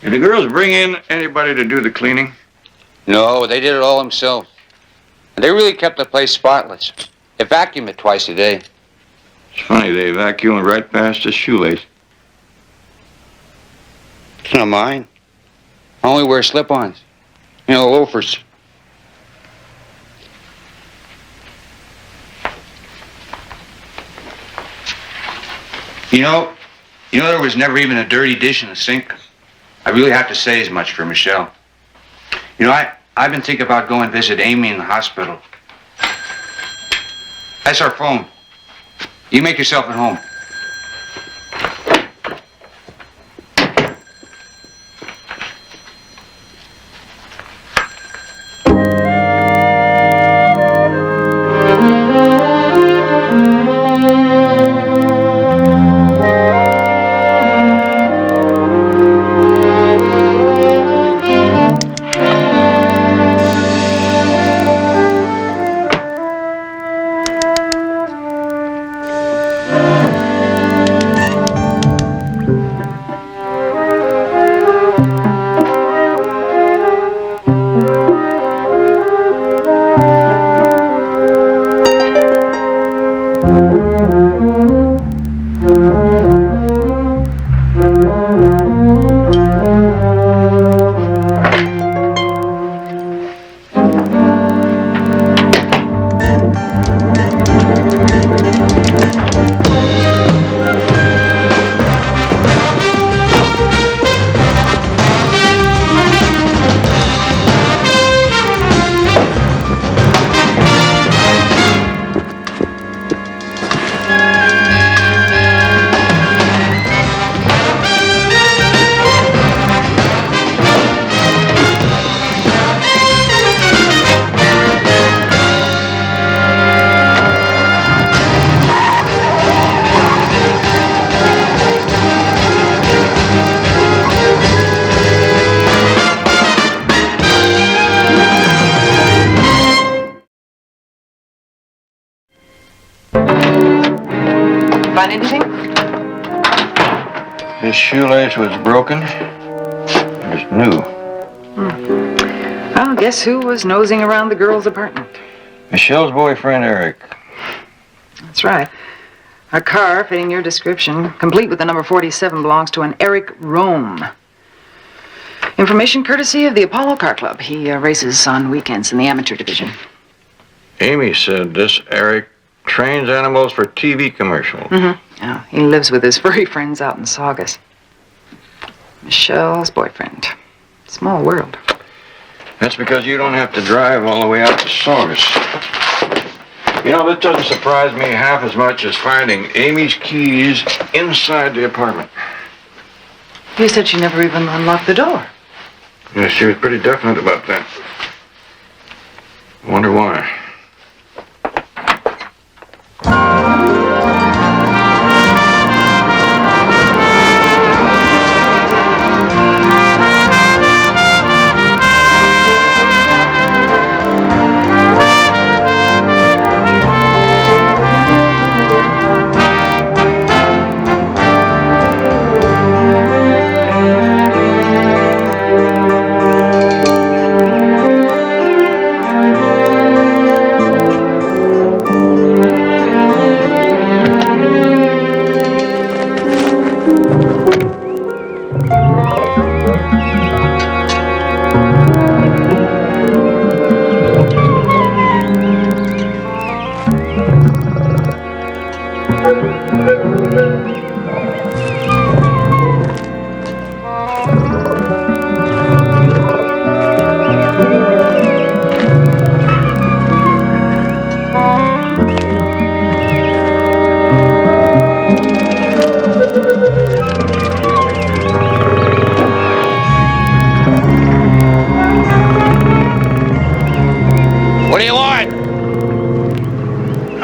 Did the girls bring in anybody to do the cleaning? No, they did it all themselves. And they really kept the place spotless. They vacuum it twice a day. It's funny, they vacuumed right past his shoelace. It's not mine. I only wear slip-ons. You know, loafers. You know, there was never even a dirty dish in the sink. I really have to say as much for Michelle. You know, I've been thinking about going visit Amy in the hospital. That's our phone. You make yourself at home. Find anything? His shoelace was broken. It was new. Well, guess who was nosing around the girl's apartment? Michelle's boyfriend, Eric. That's right. A car fitting your description, complete with the number 47, belongs to an Eric Rome. Information courtesy of the Apollo Car Club. He races on weekends in the amateur division. Amy said this Eric trains animals for TV commercials. Yeah, he lives with his furry friends out in Saugus. Michelle's boyfriend. Small world. That's because you don't have to drive all the way out to Saugus. You know, that doesn't surprise me half as much as finding Amy's keys inside the apartment. You said she never even unlocked the door. Yeah, she was pretty definite about that. Wonder why.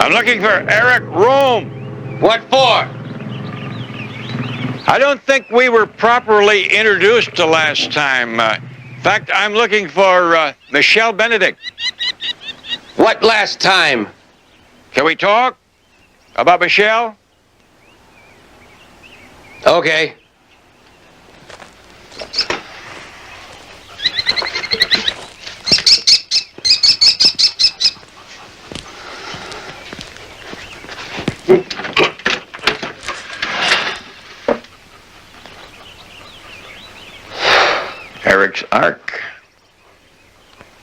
I'm looking for Eric Rome. What for? I don't think we were properly introduced the last time. In fact, I'm looking for Michelle Benedict. What last time? Can we talk about Michelle? Okay. Eric's Ark.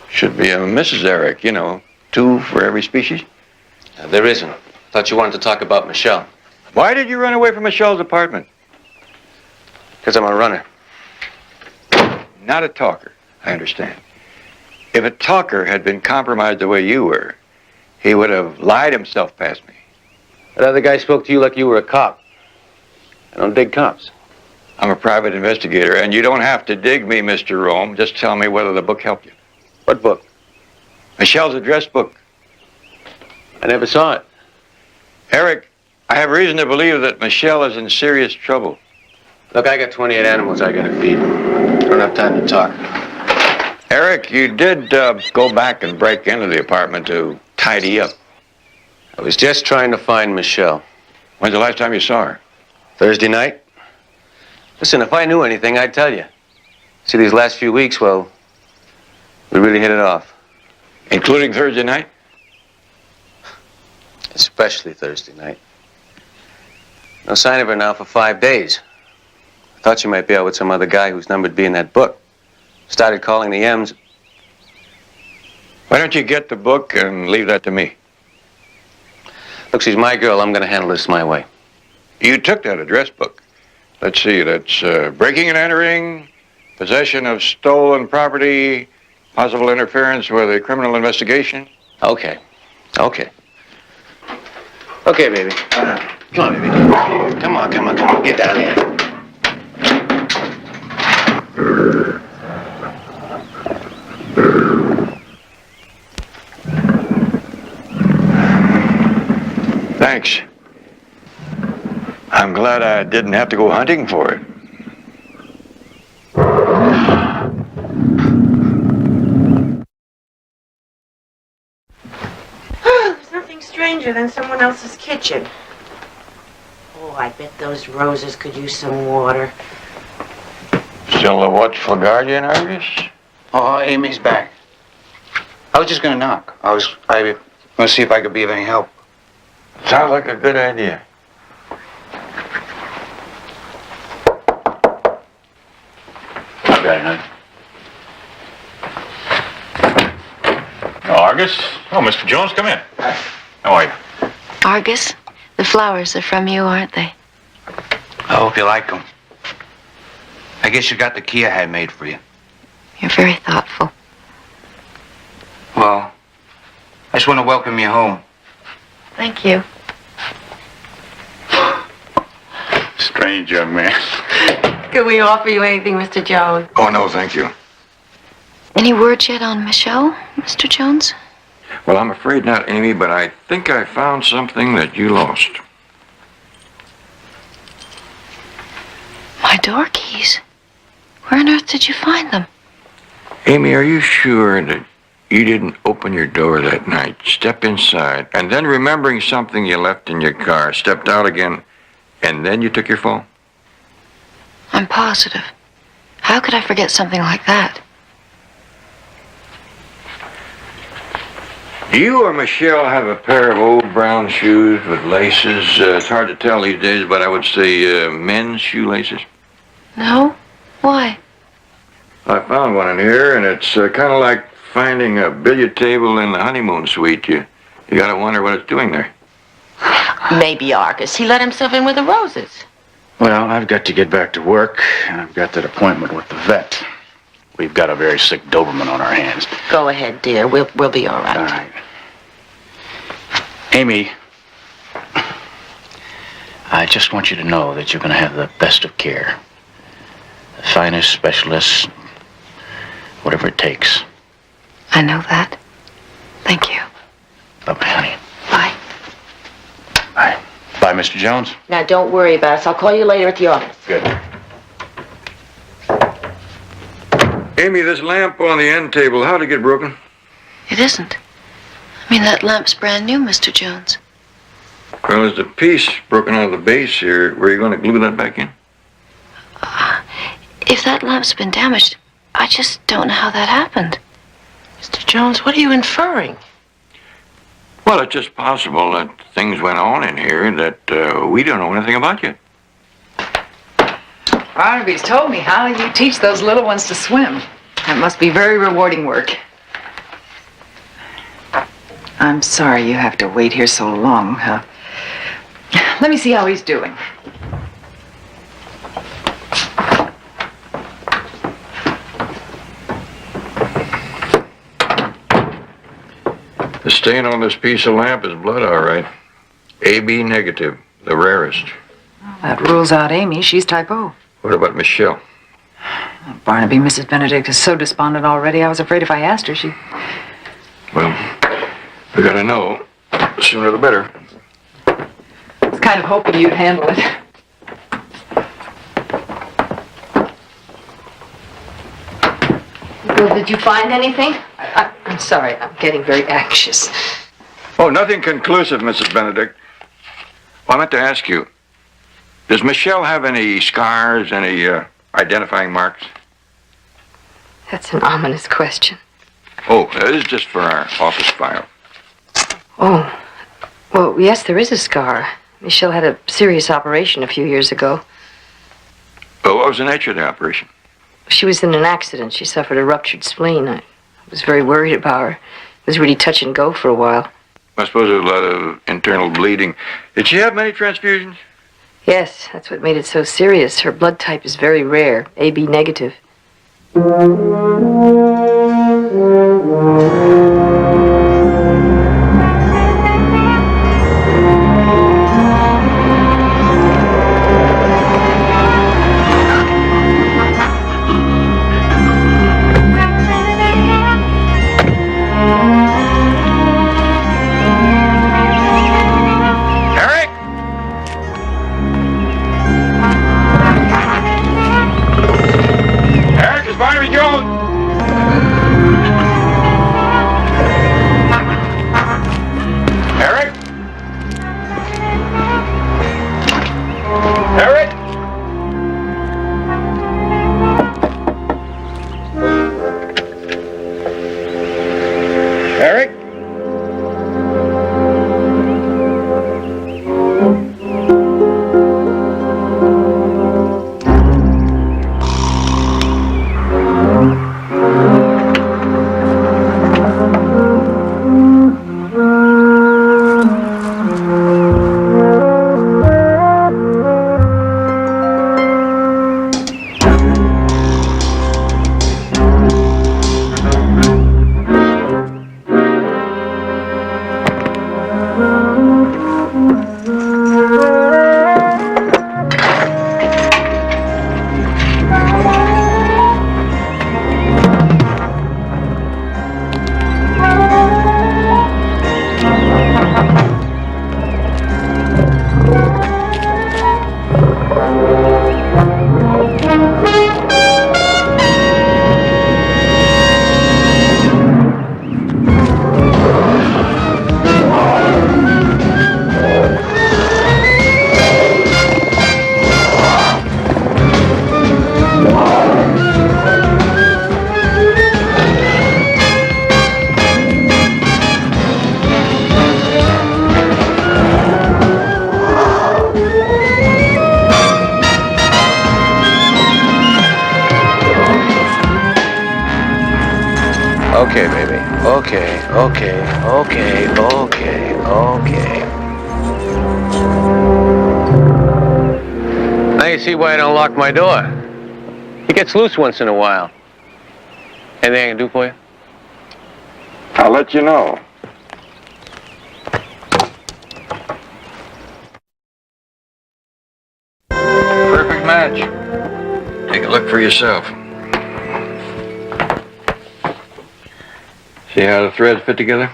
Should be a Mrs. Eric, you know, 2 for every species. There isn't. Thought you wanted to talk about Michelle. Why did you run away from Michelle's apartment? Because I'm a runner. Not a talker, I understand. If a talker had been compromised the way you were, he would have lied himself past me. That other guy spoke to you like you were a cop. I don't dig cops. I'm a private investigator, and you don't have to dig me, Mr. Rome. Just tell me whether the book helped you. What book? Michelle's address book. I never saw it. Eric, I have reason to believe that Michelle is in serious trouble. Look, I got 28 animals I gotta feed. I don't have time to talk. Eric, you did go back and break into the apartment to tidy up. I was just trying to find Michelle. When's the last time you saw her? Thursday night. Listen, if I knew anything, I'd tell you. See, these last few weeks, well, we really hit it off. Including Thursday night? Especially Thursday night. No sign of her now for 5 days. I thought she might be out with some other guy whose number'd be in that book. Started calling the M's. Why don't you get the book and leave that to me? Look, she's my girl. I'm gonna handle this my way. You took that address book. Let's see, that's breaking and entering, possession of stolen property, possible interference with a criminal investigation. Okay. Okay. Okay, baby. Come on, baby. Come on, come on, come on. Get down here. Thanks. I'm glad I didn't have to go hunting for it. There's nothing stranger than someone else's kitchen. Oh, I bet those roses could use some water. Still a watchful guardian, Argus? Oh, Amy's back. I was just gonna knock. I was gonna see if I could be of any help. Sounds like a good idea. Okay, huh? Argus? Oh, Mr. Jones, come in. How are you? Argus, the flowers are from you, aren't they? I hope you like them. I guess you got the key I had made for you. You're very thoughtful. Well, I just want to welcome you home. Thank you. Strange young man. Could we offer you anything, Mr. Jones? Oh, no, thank you. Any word yet on Michelle, Mr. Jones? Well, I'm afraid not, Amy, but I think I found something that you lost. My door keys. Where on earth did you find them? Amy, are you sure that you didn't open your door that night, step inside, and then remembering something you left in your car, stepped out again, and then you took your fall? I'm positive. How could I forget something like that? Do you or Michelle have a pair of old brown shoes with laces? It's hard to tell these days, but I would say men's shoelaces. No? Why? I found one in here, and it's kind of like finding a billiard table in the honeymoon suite. You gotta wonder what it's doing there. Maybe Argus. He let himself in with the roses. Well, I've got to get back to work, and I've got that appointment with the vet. We've got a very sick Doberman on our hands. Go ahead, dear. We'll be all right. All right. Amy, I just want you to know that you're going to have the best of care. The finest specialists, whatever it takes. I know that. Thank you. Bye-bye, honey. Bye. Bye, Mr. Jones. Now, don't worry about us. I'll call you later at the office. Good. Amy, this lamp on the end table, how'd it get broken? It isn't. I mean, that lamp's brand new, Mr. Jones. Well, there's a piece broken out of the base here. Were you going to glue that back in? If that lamp's been damaged, I just don't know how that happened. Mr. Jones, what are you inferring? Well, it's just possible that things went on in here that we don't know anything about yet. Barnaby's told me how you teach those little ones to swim. That must be very rewarding work. I'm sorry you have to wait here so long. Let me see how he's doing. The stain on this piece of lamp is blood, all right. AB negative, the rarest. That rules out Amy. She's type O. What about Michelle? Barnaby, Mrs. Benedict is so despondent already. I was afraid if I asked her, she'd... Well, we gotta know. The sooner the better. I was kind of hoping you'd handle it. Well, did you find anything? I'm sorry. I'm getting very anxious. Oh, nothing conclusive, Mrs. Benedict. Well, I meant to ask you, does Michelle have any scars, any identifying marks? That's an ominous question. Oh, this is just for our office file. Oh, well, yes, there is a scar. Michelle had a serious operation a few years ago. Oh, what was the nature of the operation? She was in an accident. She suffered a ruptured spleen. I was very worried about her. It was really touch and go for a while. I suppose there was a lot of internal bleeding. Did she have many transfusions? Yes, that's what made it so serious. Her blood type is very rare, AB negative. Okay, baby. Okay. Now you see why I don't lock my door. It gets loose once in a while. Anything I can do for you? I'll let you know. Perfect match. Take a look for yourself. See how the threads fit together?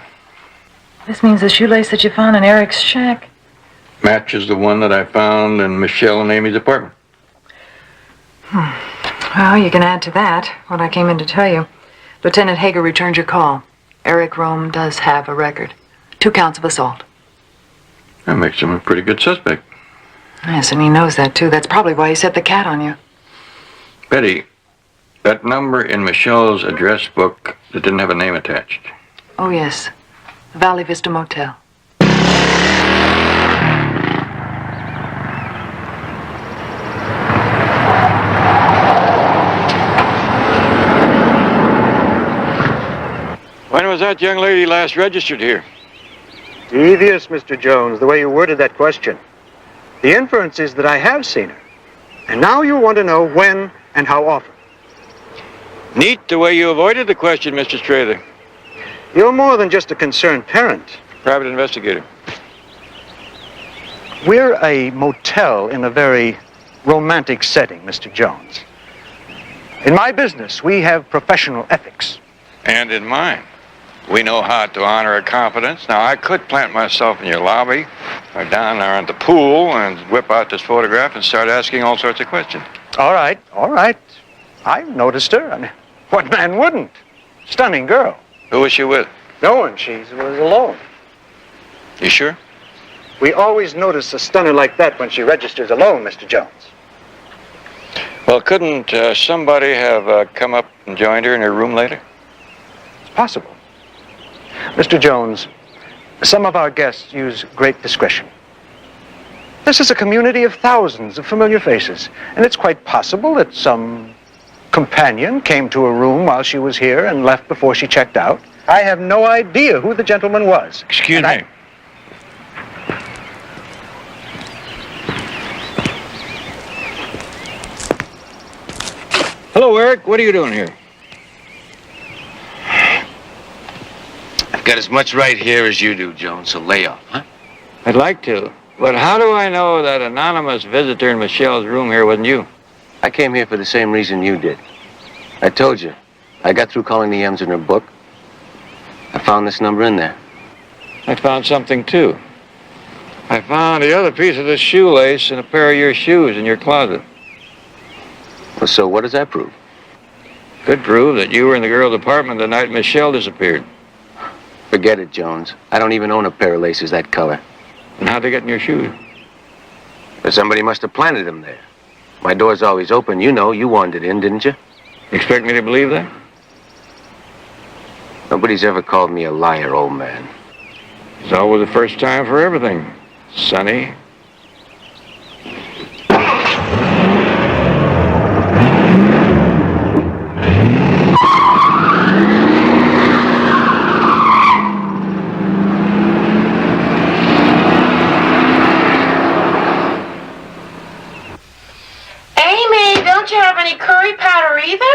This means the shoelace that you found in Eric's shack. matches the one that I found in Michelle and Amy's apartment. Well, you can add to that what I came in to tell you. Lieutenant Hager returned your call. Eric Rome does have a record. 2 counts of assault. That makes him a pretty good suspect. Yes, and he knows that, too. That's probably why he set the cat on you. Betty, that number in Michelle's address book that didn't have a name attached. Oh, yes. Valley Vista Motel. When was that young lady last registered here? Devious, Mr. Jones, the way you worded that question. The inference is that I have seen her. And now you want to know when and how often. Neat the way you avoided the question, Mr. Strather. You're more than just a concerned parent. Private investigator. We're a motel in a very romantic setting, Mr. Jones. In my business, we have professional ethics. And in mine. We know how to honor a confidence. Now, I could plant myself in your lobby or down there at the pool and whip out this photograph and start asking all sorts of questions. All right, all right. I've noticed her. I mean, what man wouldn't? Stunning girl. Who was she with? No one. She was alone. You sure? We always notice a stunner like that when she registers alone, Mr. Jones. Well, couldn't somebody have come up and joined her in her room later? It's possible. Mr. Jones, some of our guests use great discretion. This is a community of thousands of familiar faces, and it's quite possible that some companion came to a room while she was here and left before she checked out. I have no idea who the gentleman was. Excuse me. Hello, Eric. What are you doing here? I've got as much right here as you do, Jones, so lay off, huh? I'd like to, but how do I know that anonymous visitor in Michelle's room here wasn't you? I came here for the same reason you did. I told you. I got through calling the M's in her book. I found this number in there. I found something, too. I found the other piece of this shoelace in a pair of your shoes in your closet. Well, so what does that prove? Could prove that you were in the girl's apartment the night Michelle disappeared. Forget it, Jones. I don't even own a pair of laces that color. And how'd they get in your shoes? But somebody must have planted them there. My door's always open. You know, you wandered in, didn't you? Expect me to believe that? Nobody's ever called me a liar, old man. It's always the first time for everything, Sonny. Amy, don't you have any curry powder either?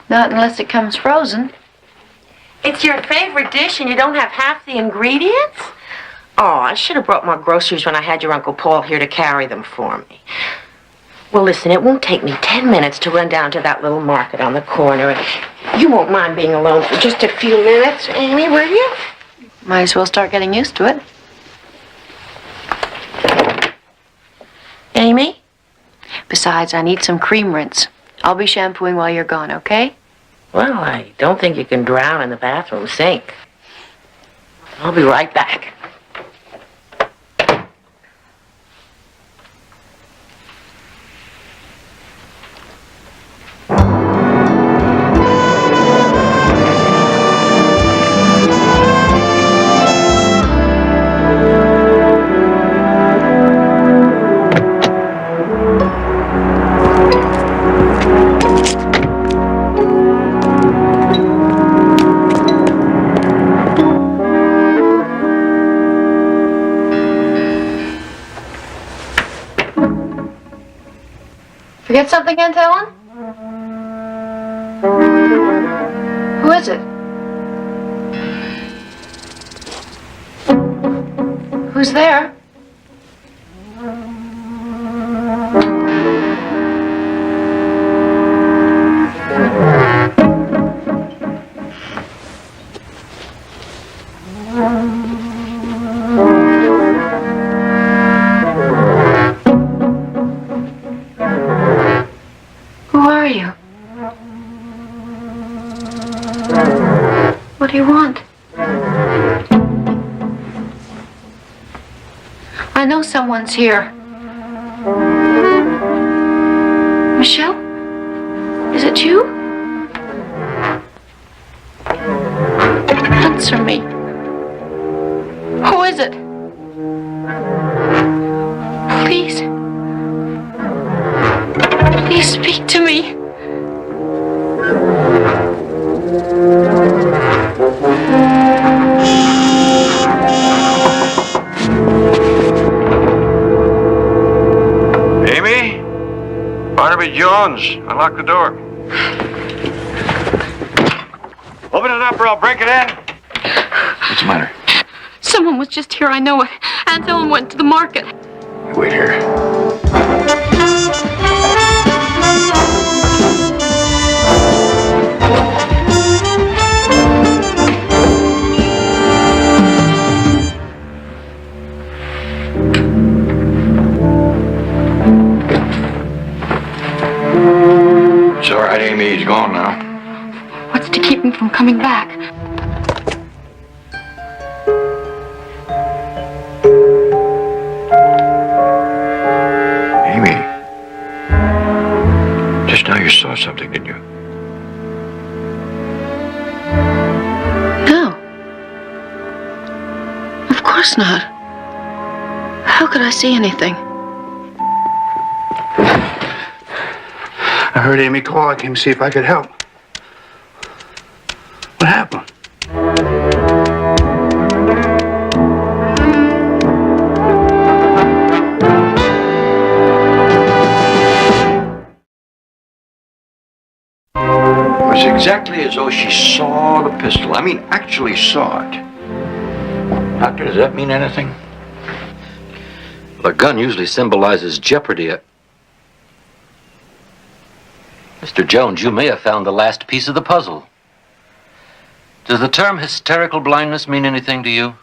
Not unless it comes frozen. It's your favorite dish and you don't have half the ingredients? Oh, I should have brought more groceries when I had your Uncle Paul here to carry them for me. Well, listen, it won't take me 10 minutes to run down to that little market on the corner. You won't mind being alone for just a few minutes, Amy, will you? Might as well start getting used to it. Amy? Besides, I need some cream rinse. I'll be shampooing while you're gone, okay? Well, I don't think you can drown in the bathroom sink. I'll be right back. Forget something, Aunt Ellen? Who is it? Who's there? I know someone's here. Michelle? Is it you? Answer me. Who is it? Please. Please speak to me. Amy? Barnaby Jones, unlock the door. Open it up or I'll break it in. What's the matter? Someone was just here, I know it. Aunt Ellen went to the market. Wait here. It's all right, Amy. He's gone now. What's to keep him from coming back? Amy. Just now you saw something, didn't you? No. Of course not. How could I see anything? I heard Amy call. I came to see if I could help. What happened? It was exactly as though she saw the pistol. I mean, actually saw it. Doctor, does that mean anything? The gun usually symbolizes jeopardy. Mr. Jones, you may have found the last piece of the puzzle. Does the term hysterical blindness mean anything to you?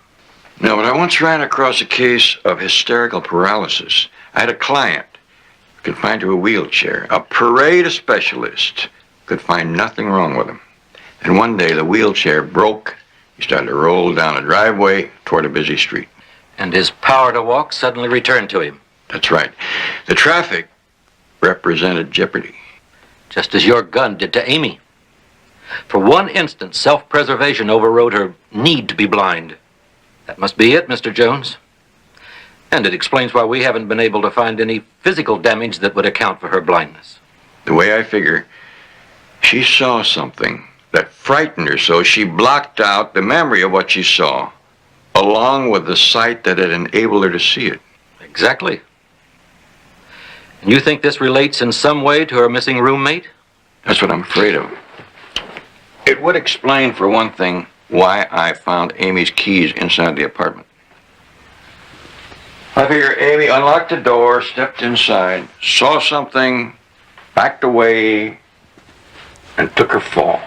No, but I once ran across a case of hysterical paralysis. I had a client confined to a wheelchair. A parade specialist could find nothing wrong with him. And one day the wheelchair broke. He started to roll down a driveway toward a busy street. And his power to walk suddenly returned to him. That's right. The traffic represented jeopardy. Just as your gun did to Amy. For one instant, self-preservation overrode her need to be blind. That must be it, Mr. Jones. And it explains why we haven't been able to find any physical damage that would account for her blindness. The way I figure, she saw something that frightened her so she blocked out the memory of what she saw, along with the sight that had enabled her to see it. Exactly. And you think this relates in some way to her missing roommate? That's what I'm afraid of. It would explain, for one thing, why I found Amy's keys inside the apartment. I figure Amy unlocked the door, stepped inside, saw something, backed away, and took her fall.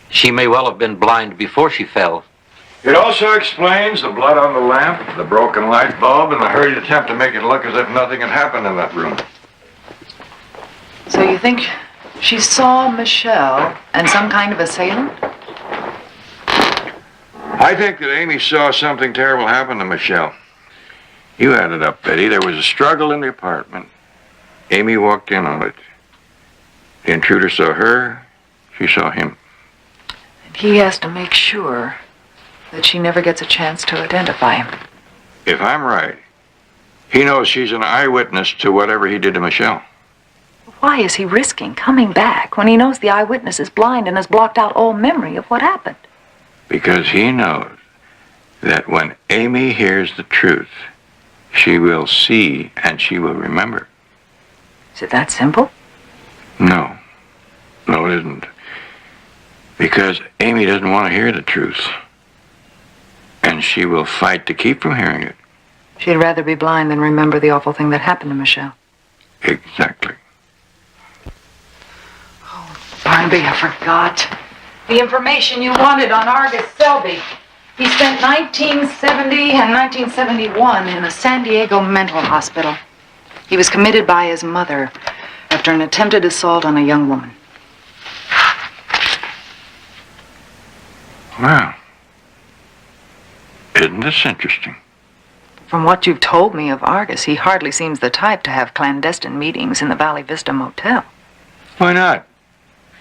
She may well have been blind before she fell. It also explains the blood on the lamp, the broken light bulb, and the hurried attempt to make it look as if nothing had happened in that room. So you think she saw Michelle and some kind of assailant? I think that Amy saw something terrible happen to Michelle. You had it up, Betty. There was a struggle in the apartment. Amy walked in on it. The intruder saw her. She saw him. And he has to make sure that she never gets a chance to identify him. If I'm right, he knows she's an eyewitness to whatever he did to Michelle. Why is he risking coming back when he knows the eyewitness is blind and has blocked out all memory of what happened? Because he knows that when Amy hears the truth, she will see and she will remember. Is it that simple? No. No, it isn't. Because Amy doesn't want to hear the truth. And she will fight to keep from hearing it. She'd rather be blind than remember the awful thing that happened to Michelle. Exactly. Barnaby, I forgot. The information you wanted on Argus Selby. He spent 1970 and 1971 in a San Diego mental hospital. He was committed by his mother after an attempted assault on a young woman. Wow. Isn't this interesting? From what you've told me of Argus, he hardly seems the type to have clandestine meetings in the Valley Vista Motel. Why not?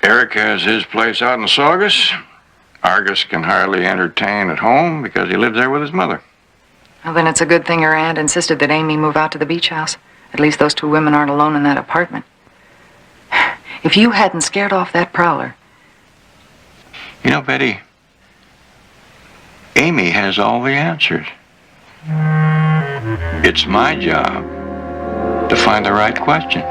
Eric has his place out in Saugus. Argus can hardly entertain at home because he lives there with his mother. Well, then it's a good thing her aunt insisted that Amy move out to the beach house. At least those two women aren't alone in that apartment. If you hadn't scared off that prowler... You know, Betty, Amy has all the answers. It's my job to find the right question.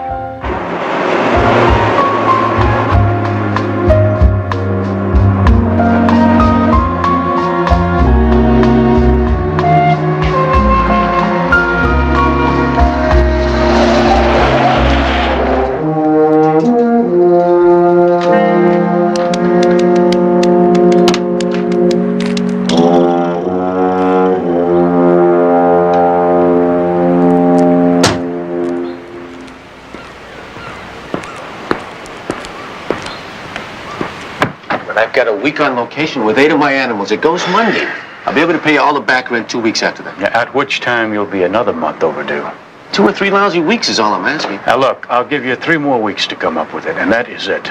I've got a week on location with 8 of my animals. It goes Monday. I'll be able to pay you all the back rent 2 weeks after that. At which time you'll be another month overdue. 2 or 3 lousy weeks is all I'm asking. Now look, I'll give you 3 more weeks to come up with it, and that is it.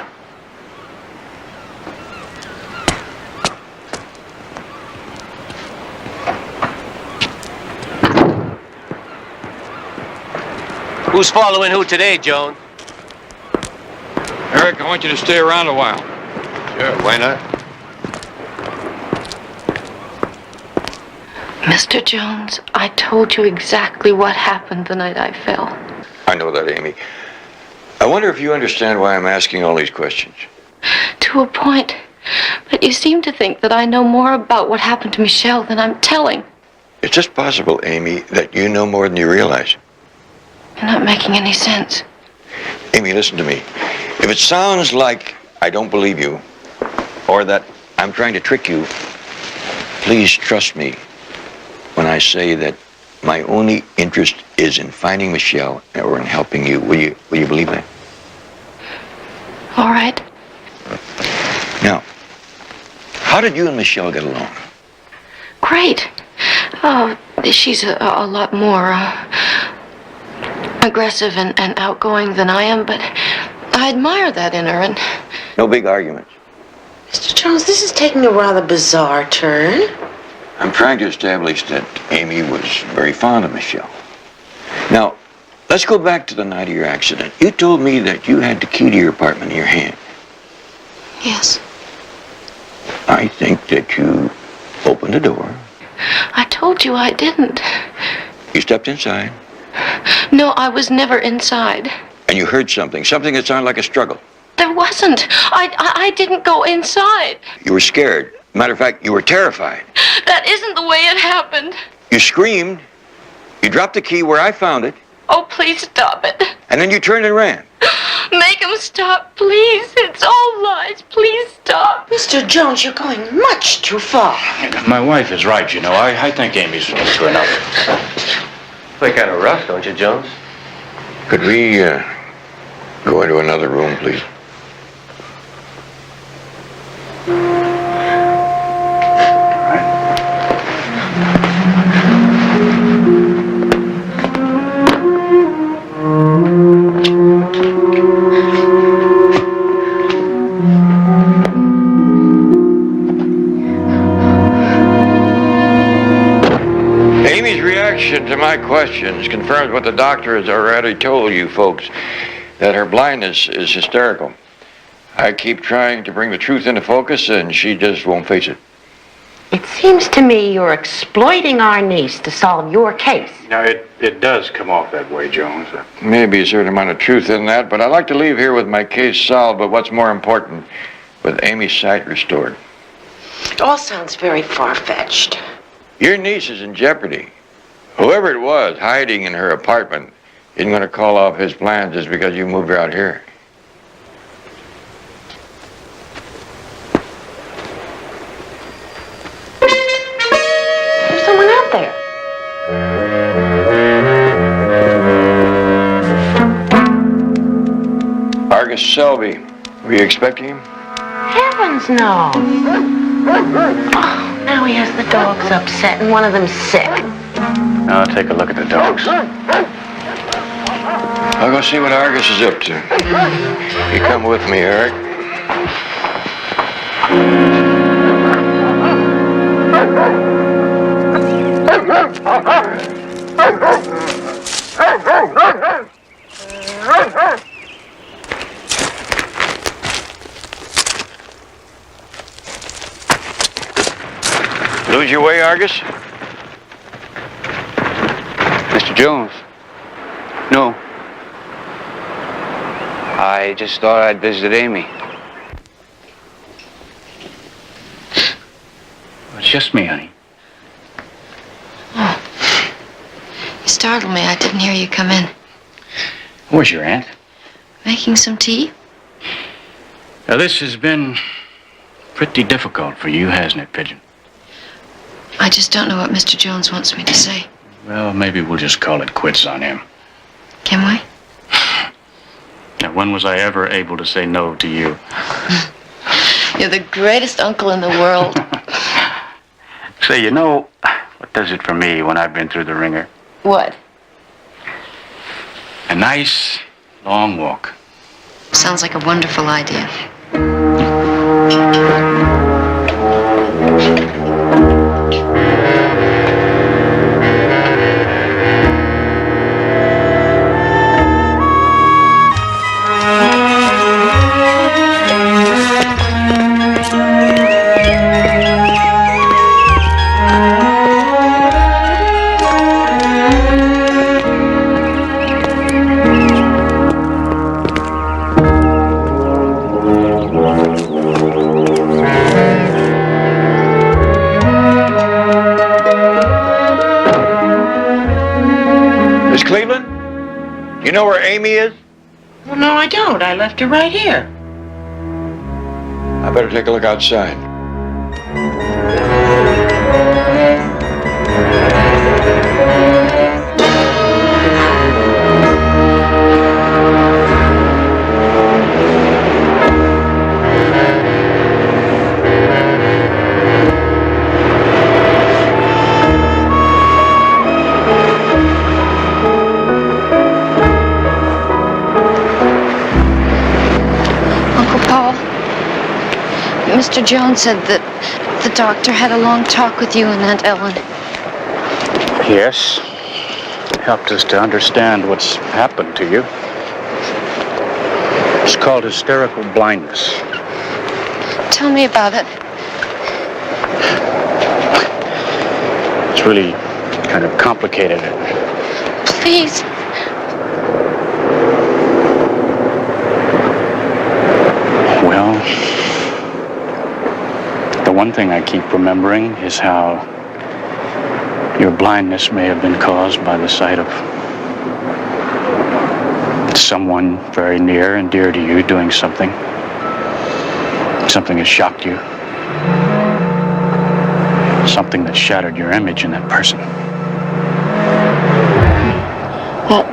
Who's following who today, Joan? Eric, I want you to stay around a while. Sure, why not? Mr. Jones, I told you exactly what happened the night I fell. I know that, Amy. I wonder if you understand why I'm asking all these questions. To a point. But you seem to think that I know more about what happened to Michelle than I'm telling. It's just possible, Amy, that you know more than you realize. You're not making any sense. Amy, listen to me. If it sounds like I don't believe you, or that I'm trying to trick you, please trust me when I say that my only interest is in finding Michelle or in helping you. Will you believe that? All right. Now, how did you and Michelle get along? Great. Oh, she's a lot more aggressive and outgoing than I am, but I admire that in her, and... No big arguments. Mr. Jones, this is taking a rather bizarre turn. I'm trying to establish that Amy was very fond of Michelle. Now, let's go back to the night of your accident. You told me that you had the key to your apartment in your hand. Yes. I think that you opened the door. I told you I didn't. You stepped inside. No, I was never inside. And you heard something that sounded like a struggle. There wasn't. I didn't go inside. You were scared. Matter of fact, you were terrified. That isn't the way it happened. You screamed. You dropped the key where I found it. Oh, please stop it. And then you turned and ran. Make him stop, please. It's all lies. Please stop. Mr. Jones, you're going much too far. My wife is right, you know. I think Amy's mature enough. Play kind of rough, don't you, Jones? Could we go into another room, please? To my questions confirms what the doctor has already told you folks, that her blindness is hysterical. I keep trying to bring the truth into focus and she just won't face it. It seems to me you're exploiting our niece to solve your case. Now, it does come off that way, Jones. Maybe a certain amount of truth in that, but I'd like to leave here with my case solved, but what's more important, with Amy's sight restored. It all sounds very far-fetched. Your niece is in jeopardy. Whoever it was hiding in her apartment isn't going to call off his plans just because you moved her out here. There's someone out there. Argus Selby. Were you expecting him? Heavens, no. Oh, now he has the dogs upset and one of them's sick. Now take a look at the dogs. I'll go see what Argus is up to. You come with me, Eric. Lose your way, Argus? Mr. Jones? No. I just thought I'd visit Amy. It's just me, honey. Oh. You startled me. I didn't hear you come in. Where's your aunt? Making some tea? Now, this has been pretty difficult for you, hasn't it, Pigeon? I just don't know what Mr. Jones wants me to say. Well, maybe we'll just call it quits on him. Can we? Now, when was I ever able to say no to you? You're the greatest uncle in the world. Say, you know, what does it for me when I've been through the ringer? What? A nice, long walk. Sounds like a wonderful idea. You know where Amy is? Well, no, I don't. I left her right here. I better take a look outside. Mr. Jones said that the doctor had a long talk with you and Aunt Ellen. Yes. Helped us to understand what's happened to you. It's called hysterical blindness. Tell me about it. It's really kind of complicated. Please. Well, the one thing I keep remembering is how your blindness may have been caused by the sight of someone very near and dear to you doing something that shocked you, something that shattered your image in that person. That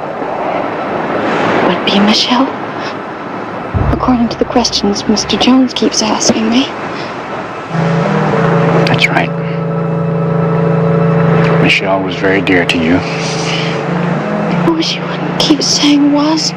would be Michelle, according to the questions Mr. Jones keeps asking me. That's right. Michelle was very dear to you. I wish you wouldn't keep saying was.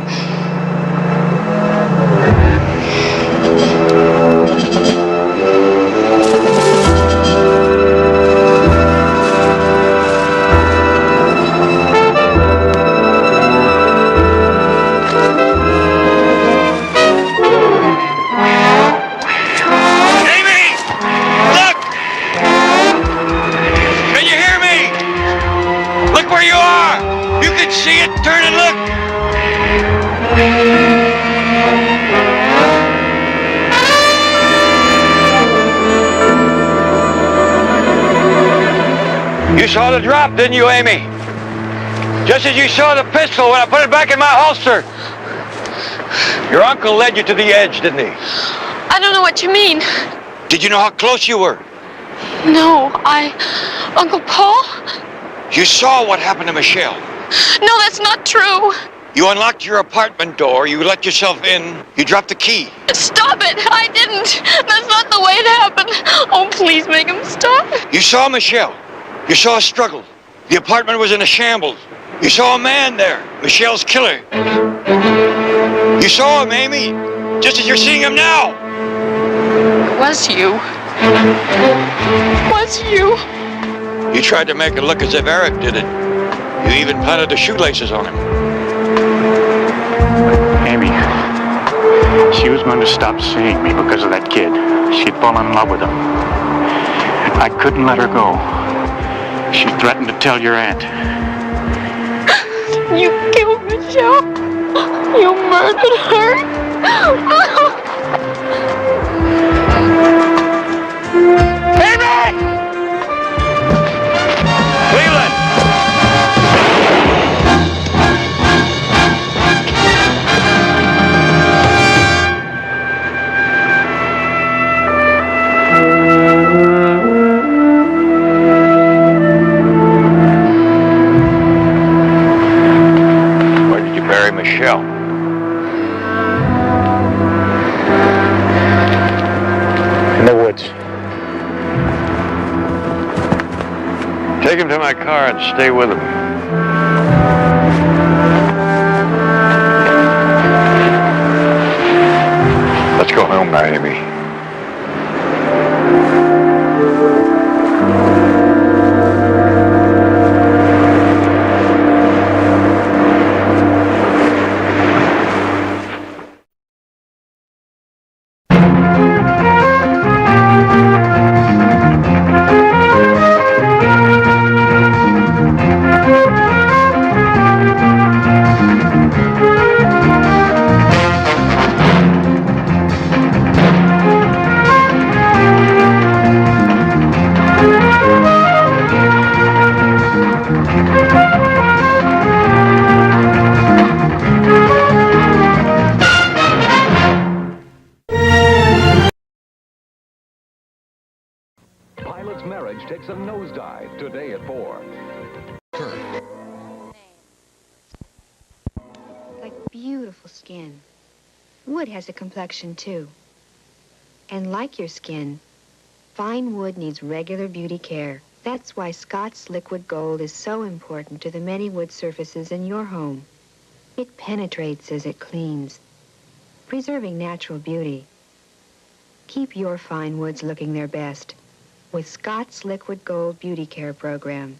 See it? Turn and look. You saw the drop, didn't you, Amy? Just as you saw the pistol when I put it back in my holster. Your uncle led you to the edge, didn't he? I don't know what you mean. Did you know how close you were? No, Uncle Paul? You saw what happened to Michelle. No, that's not true. You unlocked your apartment door, you let yourself in, you dropped the key. Stop it! I didn't! That's not the way it happened. Oh, please make him stop. You saw Michelle. You saw a struggle. The apartment was in a shambles. You saw a man there, Michelle's killer. You saw him, Amy, just as you're seeing him now. It was you. It was you. You tried to make it look as if Eric did it. You even planted the shoelaces on him. Amy, she was going to stop seeing me because of that kid. She'd fallen in love with him. I couldn't let her go. She threatened to tell your aunt. You killed Michelle. You murdered her. Amy! Cleveland! Where did you bury Michelle? In the woods. Take him to my car and stay with him. Let's go home now, Amy. Pilot's marriage takes a nosedive today at 4. Like beautiful skin. Wood has a complexion, too. And like your skin, fine wood needs regular beauty care. That's why Scott's Liquid Gold is so important to the many wood surfaces in your home. It penetrates as it cleans, preserving natural beauty. Keep your fine woods looking their best with Scott's Liquid Gold Beauty Care Program.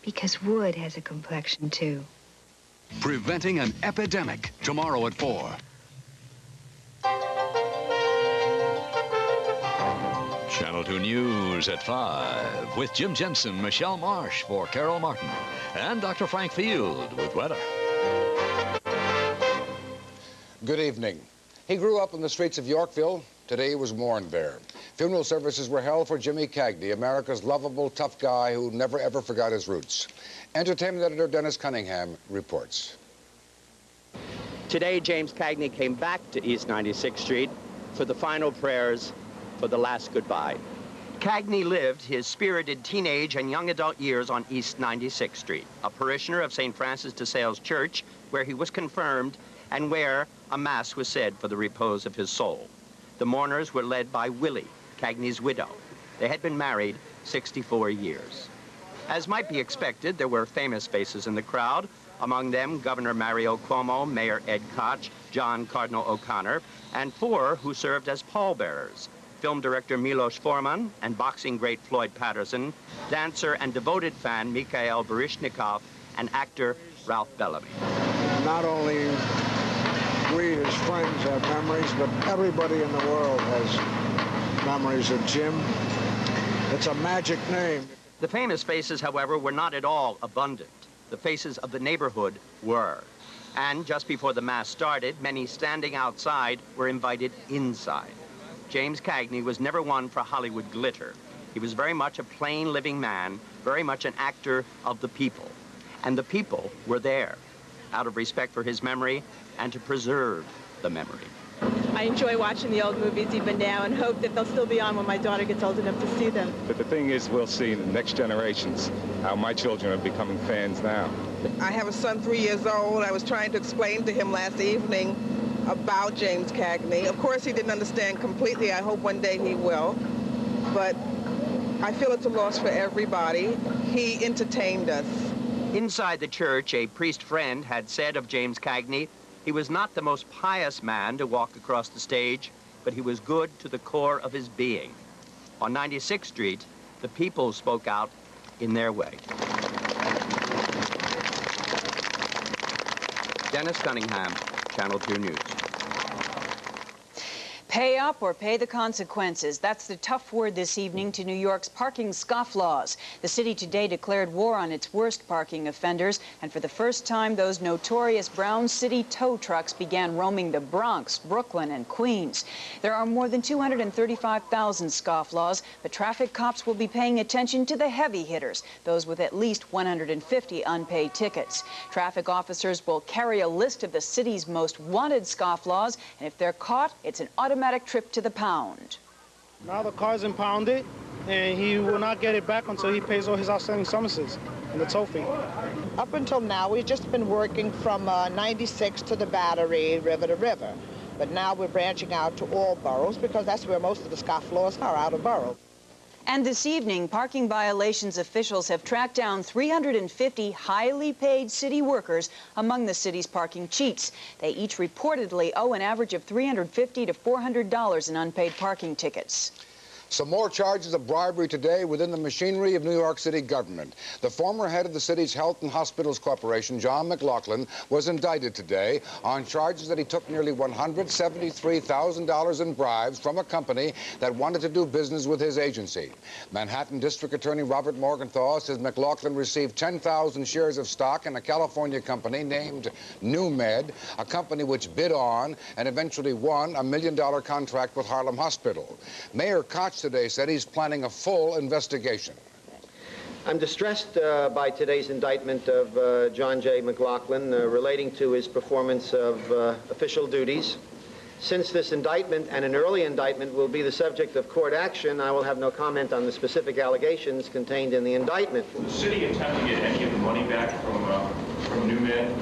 Because wood has a complexion, too. Preventing an epidemic, tomorrow at 4. Channel 2 News at 5 with Jim Jensen, Michelle Marsh for Carol Martin, and Dr. Frank Field with weather. Good evening. He grew up in the streets of Yorkville. Today he was mourned there. Funeral services were held for Jimmy Cagney, America's lovable, tough guy who never, ever forgot his roots. Entertainment editor Dennis Cunningham reports. Today, James Cagney came back to East 96th Street for the final prayers for the last goodbye. Cagney lived his spirited teenage and young adult years on East 96th Street, a parishioner of St. Francis de Sales Church, where he was confirmed and where a mass was said for the repose of his soul. The mourners were led by Willie, Cagney's widow. They had been married 64 years. As might be expected, there were famous faces in the crowd, among them Governor Mario Cuomo, Mayor Ed Koch, John Cardinal O'Connor, and 4 who served as pallbearers: film director Milos Forman and boxing great Floyd Patterson, dancer and devoted fan Mikhail Baryshnikov, and actor Ralph Bellamy. Not only we as friends have memories, but everybody in the world has memories of Jim. It's a magic name. The famous faces, however, were not at all abundant. The faces of the neighborhood were. And just before the mass started, many standing outside were invited inside. James Cagney was never one for Hollywood glitter. He was very much a plain living man, very much an actor of the people. And the people were there, out of respect for his memory and to preserve the memory. I enjoy watching the old movies even now and hope that they'll still be on when my daughter gets old enough to see them. But the thing is, we'll see in the next generations how my children are becoming fans now. I have a son 3 years old. I was trying to explain to him last evening about James Cagney. Of course, he didn't understand completely. I hope one day he will. But I feel it's a loss for everybody. He entertained us. Inside the church, a priest friend had said of James Cagney, he was not the most pious man to walk across the stage, but he was good to the core of his being. On 96th Street, the people spoke out in their way. Dennis Cunningham, Channel 2 News. Pay up or pay the consequences. That's the tough word this evening to New York's parking scofflaws. The city today declared war on its worst parking offenders, and for the first time, those notorious brown city tow trucks began roaming the Bronx, Brooklyn, and Queens. There are more than 235,000 scofflaws, but traffic cops will be paying attention to the heavy hitters, those with at least 150 unpaid tickets. Traffic officers will carry a list of the city's most wanted scofflaws, and if they're caught, it's an automatic trip to the pound. Now the car's impounded, and he will not get it back until he pays all his outstanding summonses and the toll fee. Up until now, we've just been working from 96 to the Battery, river to river. But now we're branching out to all boroughs because that's where most of the scofflaws are, out of borough. And this evening, parking violations officials have tracked down 350 highly paid city workers among the city's parking cheats. They each reportedly owe an average of $350 to $400 in unpaid parking tickets. Some more charges of bribery today within the machinery of New York City government. The former head of the city's Health and Hospitals Corporation, John McLaughlin, was indicted today on charges that he took nearly $173,000 in bribes from a company that wanted to do business with his agency. Manhattan District Attorney Robert Morgenthau says McLaughlin received 10,000 shares of stock in a California company named NewMed, a company which bid on and eventually won a $1 million contract with Harlem Hospital. Mayor Koch today said he's planning a full investigation. I'm distressed by today's indictment of John J. McLaughlin relating to his performance of official duties. Since this indictment and an early indictment will be the subject of court action, I will have no comment on the specific allegations contained in the indictment. Will the city attempt to get any of the money back from NewMed?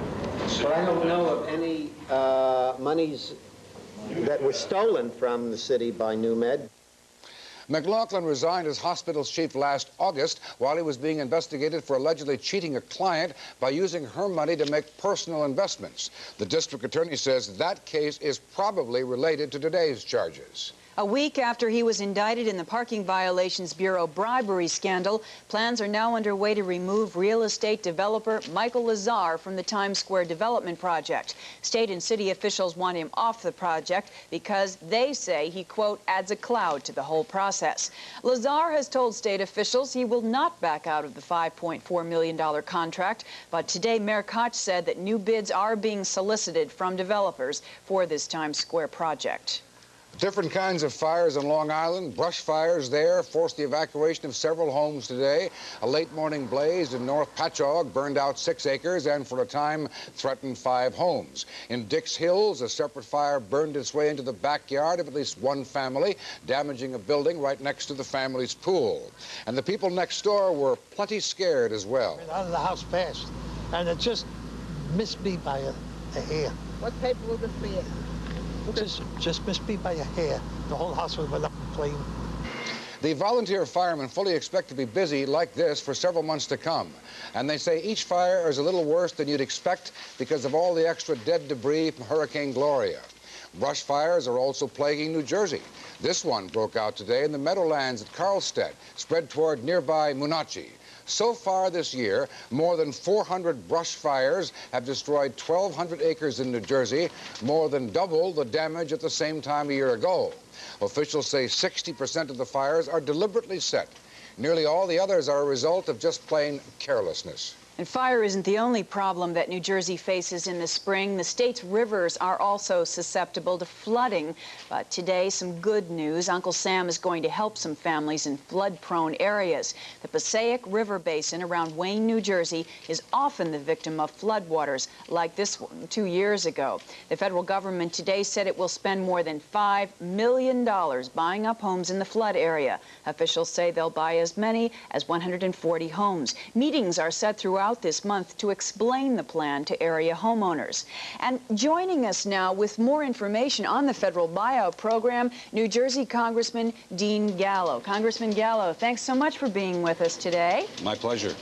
But I don't know of any monies that were stolen from the city by NewMed. McLaughlin resigned as hospital's chief last August while he was being investigated for allegedly cheating a client by using her money to make personal investments. The district attorney says that case is probably related to today's charges. A week after he was indicted in the Parking Violations Bureau bribery scandal, plans are now underway to remove real estate developer Michael Lazar from the Times Square development project. State and city officials want him off the project because they say he, quote, adds a cloud to the whole process. Lazar has told state officials he will not back out of the $5.4 million contract, but today Mayor Koch said that new bids are being solicited from developers for this Times Square project. Different kinds of fires on Long Island. Brush fires there forced the evacuation of several homes today. A late morning blaze in North Patchogue burned out 6 acres and for a time threatened 5 homes. In Dix Hills, a separate fire burned its way into the backyard of at least one family, damaging a building right next to the family's pool. And the people next door were plenty scared as well. Out of the house fast, and it just missed me by a hair. What paper will this be in? Just missed me by a hair. The whole house was went up in flame. The volunteer firemen fully expect to be busy like this for several months to come. And they say each fire is a little worse than you'd expect because of all the extra dead debris from Hurricane Gloria. Brush fires are also plaguing New Jersey. This one broke out today in the Meadowlands at Carlstead, spread toward nearby Moonachie. So far this year, more than 400 brush fires have destroyed 1,200 acres in New Jersey, more than double the damage at the same time a year ago. Officials say 60% of the fires are deliberately set. Nearly all the others are a result of just plain carelessness. And fire isn't the only problem that New Jersey faces in the spring. The state's rivers are also susceptible to flooding. But today, some good news. Uncle Sam is going to help some families in flood-prone areas. The Passaic River Basin around Wayne, New Jersey, is often the victim of floodwaters, like this one 2 years ago. The federal government today said it will spend more than $5 million buying up homes in the flood area. Officials say they'll buy as many as 140 homes. Meetings are set throughout throughout this month to explain the plan to area homeowners. And joining us now with more information on the federal buyout program, New Jersey Congressman Dean Gallo. Congressman Gallo, thanks so much for being with us today. My pleasure.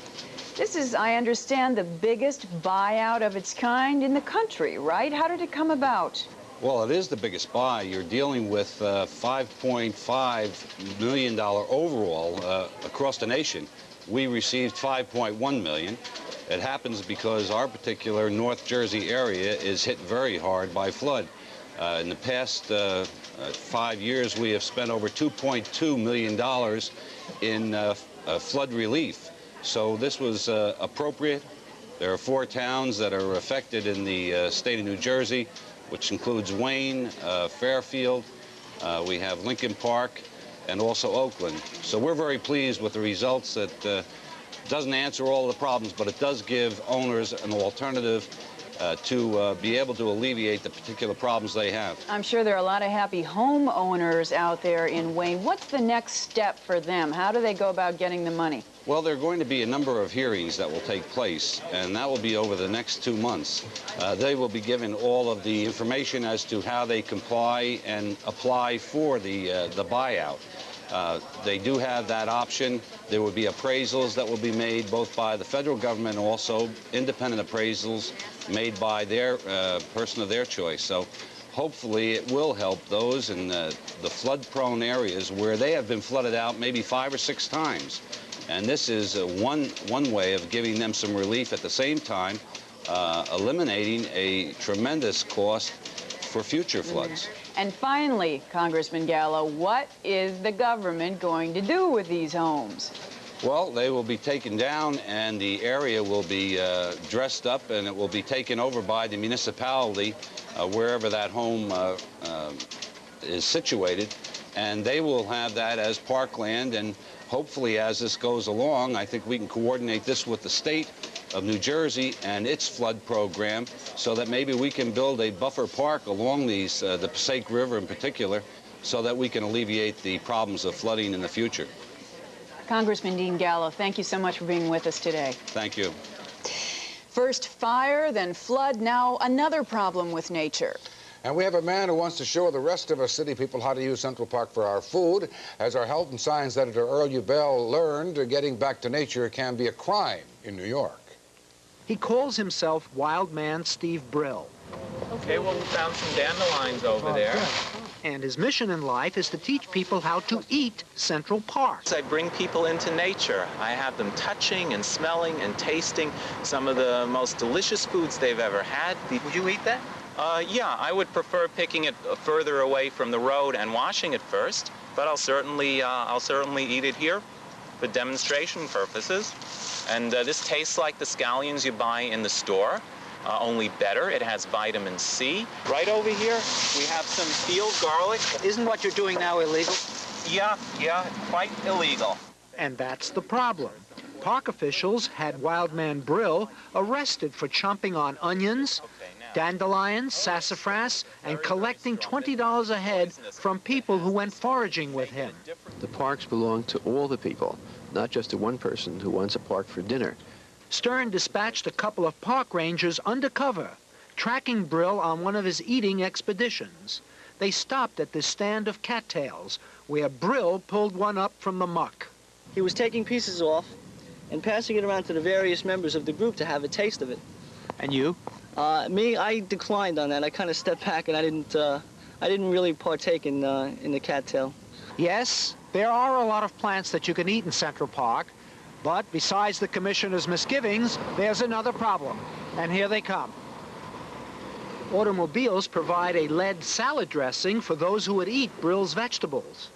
This is, I understand, the biggest buyout of its kind in the country, right? How did it come about? Well, it is the biggest buy. You're dealing with $5.5 million overall across the nation. We received $5.1 million. It happens because our particular North Jersey area is hit very hard by flood. In the past 5 years, we have spent over $2.2 million in flood relief. So this was appropriate. There are 4 towns that are affected in the state of New Jersey, which includes Wayne, Fairfield, we have Lincoln Park, and also Oakland. So we're very pleased with the results. That doesn't answer all the problems, but it does give owners an alternative to be able to alleviate the particular problems they have. I'm sure there are a lot of happy homeowners out there in Wayne. What's the next step for them? How do they go about getting the money? Well, there are going to be a number of hearings that will take place, and that will be over the next 2 months. They will be given all of the information as to how they comply and apply for the buyout. They do have that option. There will be appraisals that will be made both by the federal government and also independent appraisals made by their person of their choice. So hopefully it will help those in the flood-prone areas where they have been flooded out maybe 5 or 6 times. And this is one way of giving them some relief at the same time, eliminating a tremendous cost for future floods. And finally, Congressman Gallo, what is the government going to do with these homes? Well, they will be taken down, and the area will be dressed up, and it will be taken over by the municipality wherever that home is situated. And they will have that as parkland, and hopefully as this goes along, I think we can coordinate this with the state of New Jersey and its flood program so that maybe we can build a buffer park along these, the Passaic River in particular, so that we can alleviate the problems of flooding in the future. Congressman Dean Gallo, thank you so much for being with us today. Thank you. First fire, then flood, now another problem with nature. And we have a man who wants to show the rest of us city people how to use Central Park for our food. As our health and science editor Earl Ubell learned, getting back to nature can be a crime in New York. He calls himself Wild Man Steve Brill. Okay, well, we found some dandelions over there. And his mission in life is to teach people how to eat Central Park. I bring people into nature. I have them touching and smelling and tasting some of the most delicious foods they've ever had. Would you eat that? Yeah, I would prefer picking it further away from the road and washing it first, but I'll certainly eat it here for demonstration purposes. And this tastes like the scallions you buy in the store, only better. It has vitamin C. Right over here, we have some field garlic. Isn't what you're doing now illegal? Yeah, quite illegal. And that's the problem. Park officials had Wild Man Brill arrested for chomping on onions, dandelions, sassafras, and collecting $20 a head from people who went foraging with him. The parks belong to all the people, not just to one person who wants a park for dinner. Stern dispatched a couple of park rangers undercover, tracking Brill on one of his eating expeditions. They stopped at this stand of cattails, where Brill pulled one up from the muck. He was taking pieces off and passing it around to the various members of the group to have a taste of it. And you? Me, I declined on that. I kind of stepped back and I didn't really partake in the cattail. Yes, there are a lot of plants that you can eat in Central Park, but besides the commissioner's misgivings, there's another problem. And here they come. Automobiles provide a lead salad dressing for those who would eat Brill's vegetables.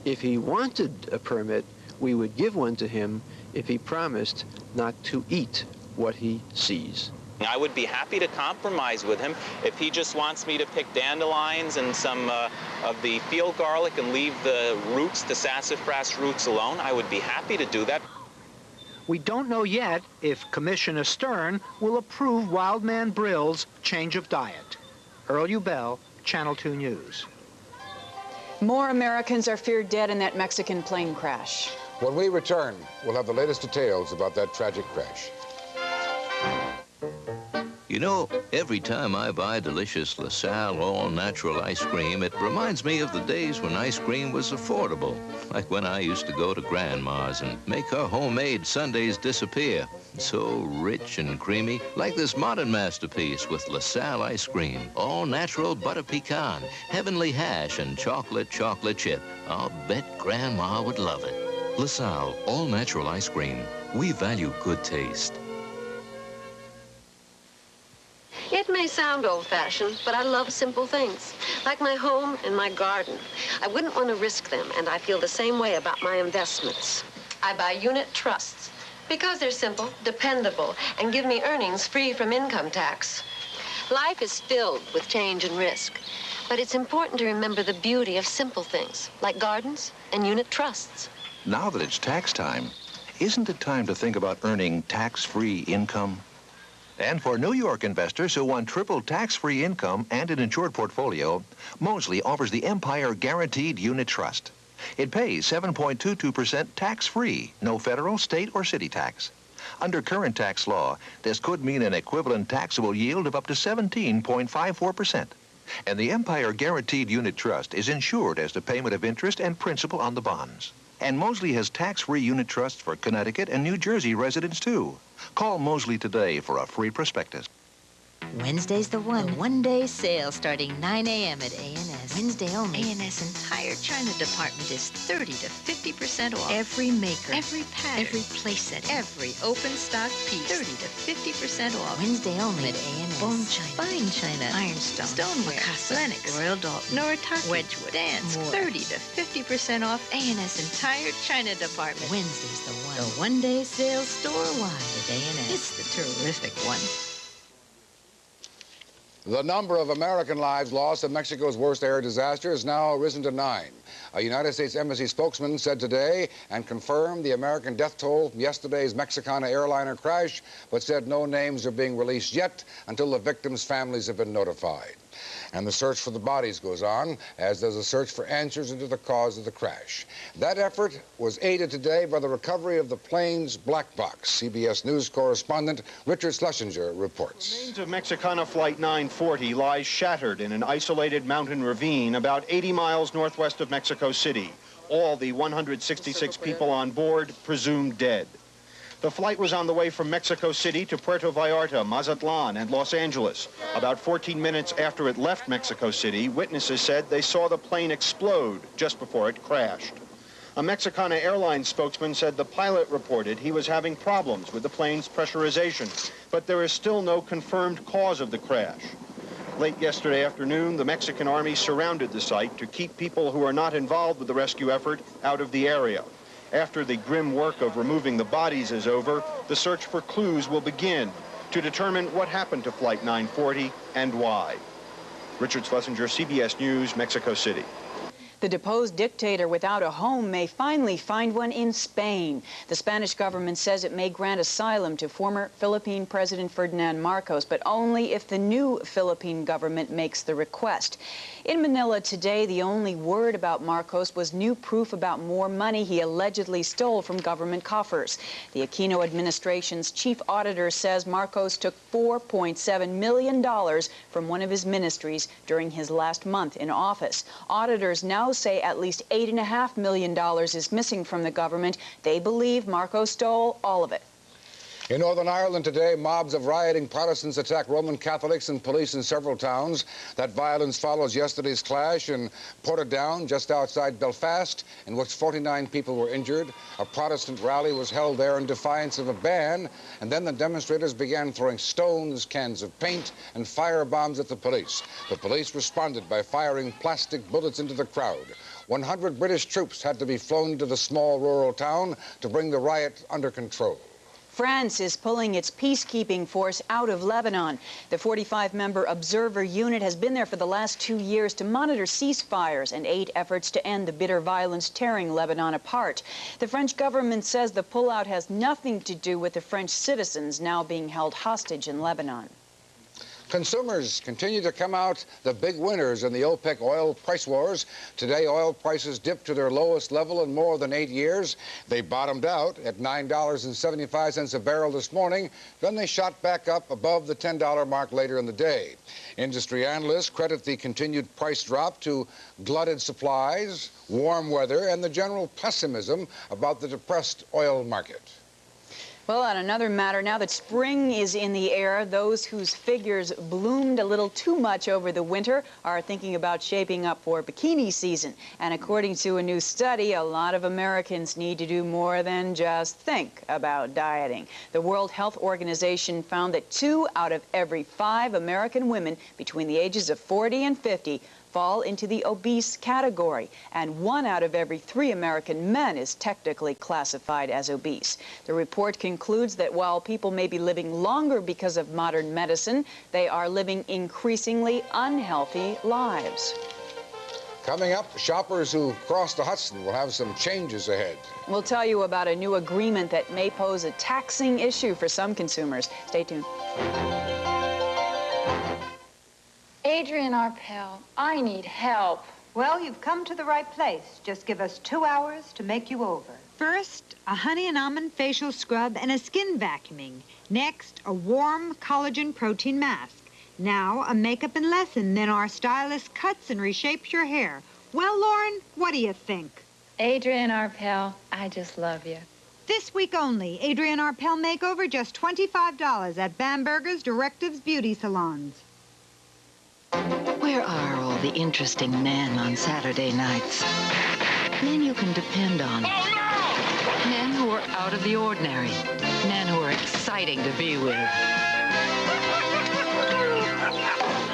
If he wanted a permit, we would give one to him if he promised not to eat what he sees. I would be happy to compromise with him if he just wants me to pick dandelions and some of the field garlic and leave the roots, the sassafras roots alone. I would be happy to do that. We don't know yet if Commissioner Stern will approve Wild Man Brill's change of diet. Earl Ubell, Channel 2 News. More Americans are feared dead in that Mexican plane crash. When we return, we'll have the latest details about that tragic crash. You know, every time I buy delicious LaSalle all-natural ice cream, it reminds me of the days when ice cream was affordable, like when I used to go to Grandma's and make her homemade sundaes disappear. So rich and creamy, like this modern masterpiece with LaSalle ice cream, all-natural butter pecan, heavenly hash, and chocolate chip. I'll bet Grandma would love it. LaSalle all-natural ice cream. We value good taste. It may sound old-fashioned, but I love simple things, like my home and my garden. I wouldn't want to risk them, and I feel the same way about my investments. I buy unit trusts because they're simple, dependable, and give me earnings free from income tax. Life is filled with change and risk, but it's important to remember the beauty of simple things, like gardens and unit trusts. Now that it's tax time, isn't it time to think about earning tax-free income? And for New York investors who want triple tax-free income and an insured portfolio, Mosley offers the Empire Guaranteed Unit Trust. It pays 7.22% tax-free, no federal, state, or city tax. Under current tax law, this could mean an equivalent taxable yield of up to 17.54%. And the Empire Guaranteed Unit Trust is insured as the payment of interest and principal on the bonds. And Mosley has tax-free unit trusts for Connecticut and New Jersey residents, too. Call Mosley today for a free prospectus. Wednesday's the one-day sale starting 9 a.m. at A&S. Wednesday only. A&S entire China department is 30 to 50% off. Every maker, every pattern, every playset, every open stock piece, 30 to 50% off. Wednesday only at A&S. Bone china, fine china, ironstone, stoneware, Lennox, Royal Dalton, Noritake, Wedgwood, dance, more. 30 to 50% off. A&S entire China department. Wednesday's the one. The one-day sale store-wide at A&S. It's the terrific one. The number of American lives lost in Mexico's worst air disaster has now risen to 9. A United States Embassy spokesman said today and confirmed the American death toll from yesterday's Mexicana airliner crash, but said no names are being released yet until the victims' families have been notified. And the search for the bodies goes on, as does a search for answers into the cause of the crash. That effort was aided today by the recovery of the plane's black box. CBS News correspondent Richard Schlesinger reports. The remains of Mexicana Flight 940 lies shattered in an isolated mountain ravine about 80 miles northwest of Mexico City. All the 166 people on board presumed dead. The flight was on the way from Mexico City to Puerto Vallarta, Mazatlan, and Los Angeles. About 14 minutes after it left Mexico City, witnesses said they saw the plane explode just before it crashed. A Mexicana Airlines spokesman said the pilot reported he was having problems with the plane's pressurization, but there is still no confirmed cause of the crash. Late yesterday afternoon, the Mexican Army surrounded the site to keep people who are not involved with the rescue effort out of the area. After the grim work of removing the bodies is over, the search for clues will begin to determine what happened to Flight 940 and why. Richard Schlesinger, CBS News, Mexico City. The deposed dictator without a home may finally find one in Spain. The Spanish government says it may grant asylum to former Philippine President Ferdinand Marcos, but only if the new Philippine government makes the request. In Manila today, the only word about Marcos was new proof about more money he allegedly stole from government coffers. The Aquino administration's chief auditor says Marcos took $4.7 million from one of his ministries during his last month in office. Auditors now say at least $8.5 million is missing from the government. They believe Marcos stole all of it. In Northern Ireland today, mobs of rioting Protestants attacked Roman Catholics and police in several towns. That violence follows yesterday's clash in Portadown, just outside Belfast, in which 49 people were injured. A Protestant rally was held there in defiance of a ban, and then the demonstrators began throwing stones, cans of paint, and fire bombs at the police. The police responded by firing plastic bullets into the crowd. 100 British troops had to be flown to the small rural town to bring the riot under control. France is pulling its peacekeeping force out of Lebanon. The 45-member observer unit has been there for the last 2 years to monitor ceasefires and aid efforts to end the bitter violence tearing Lebanon apart. The French government says the pullout has nothing to do with the French citizens now being held hostage in Lebanon. Consumers continue to come out the big winners in the OPEC oil price wars. Today, oil prices dipped to their lowest level in more than 8 years. They bottomed out at $9.75 a barrel this morning. Then they shot back up above the $10 mark later in the day. Industry analysts credit the continued price drop to glutted supplies, warm weather, and the general pessimism about the depressed oil market. Well, on another matter, now that spring is in the air, those whose figures bloomed a little too much over the winter are thinking about shaping up for bikini season. And according to a new study, a lot of Americans need to do more than just think about dieting. The World Health Organization found that 2 out of every 5 American women between the ages of 40 and 50 fall into the obese category, and 1 out of every 3 American men is technically classified as obese. The report concludes that while people may be living longer because of modern medicine, they are living increasingly unhealthy lives. Coming up, shoppers who cross the Hudson will have some changes ahead. We'll tell you about a new agreement that may pose a taxing issue for some consumers. Stay tuned. Adrian Arpel, I need help. Well, you've come to the right place. Just give us 2 hours to make you over. First, a honey and almond facial scrub and a skin vacuuming. Next, a warm collagen protein mask. Now, a makeup and lesson. Then our stylist cuts and reshapes your hair. Well, Lauren, what do you think? Adrian Arpel, I just love you. This week only, Adrian Arpel Makeover, just $25 at Bamberger's Directives Beauty Salons. Where are all the interesting men on Saturday nights? Men you can depend on. Oh, no! Men who are out of the ordinary. Men who are exciting to be with.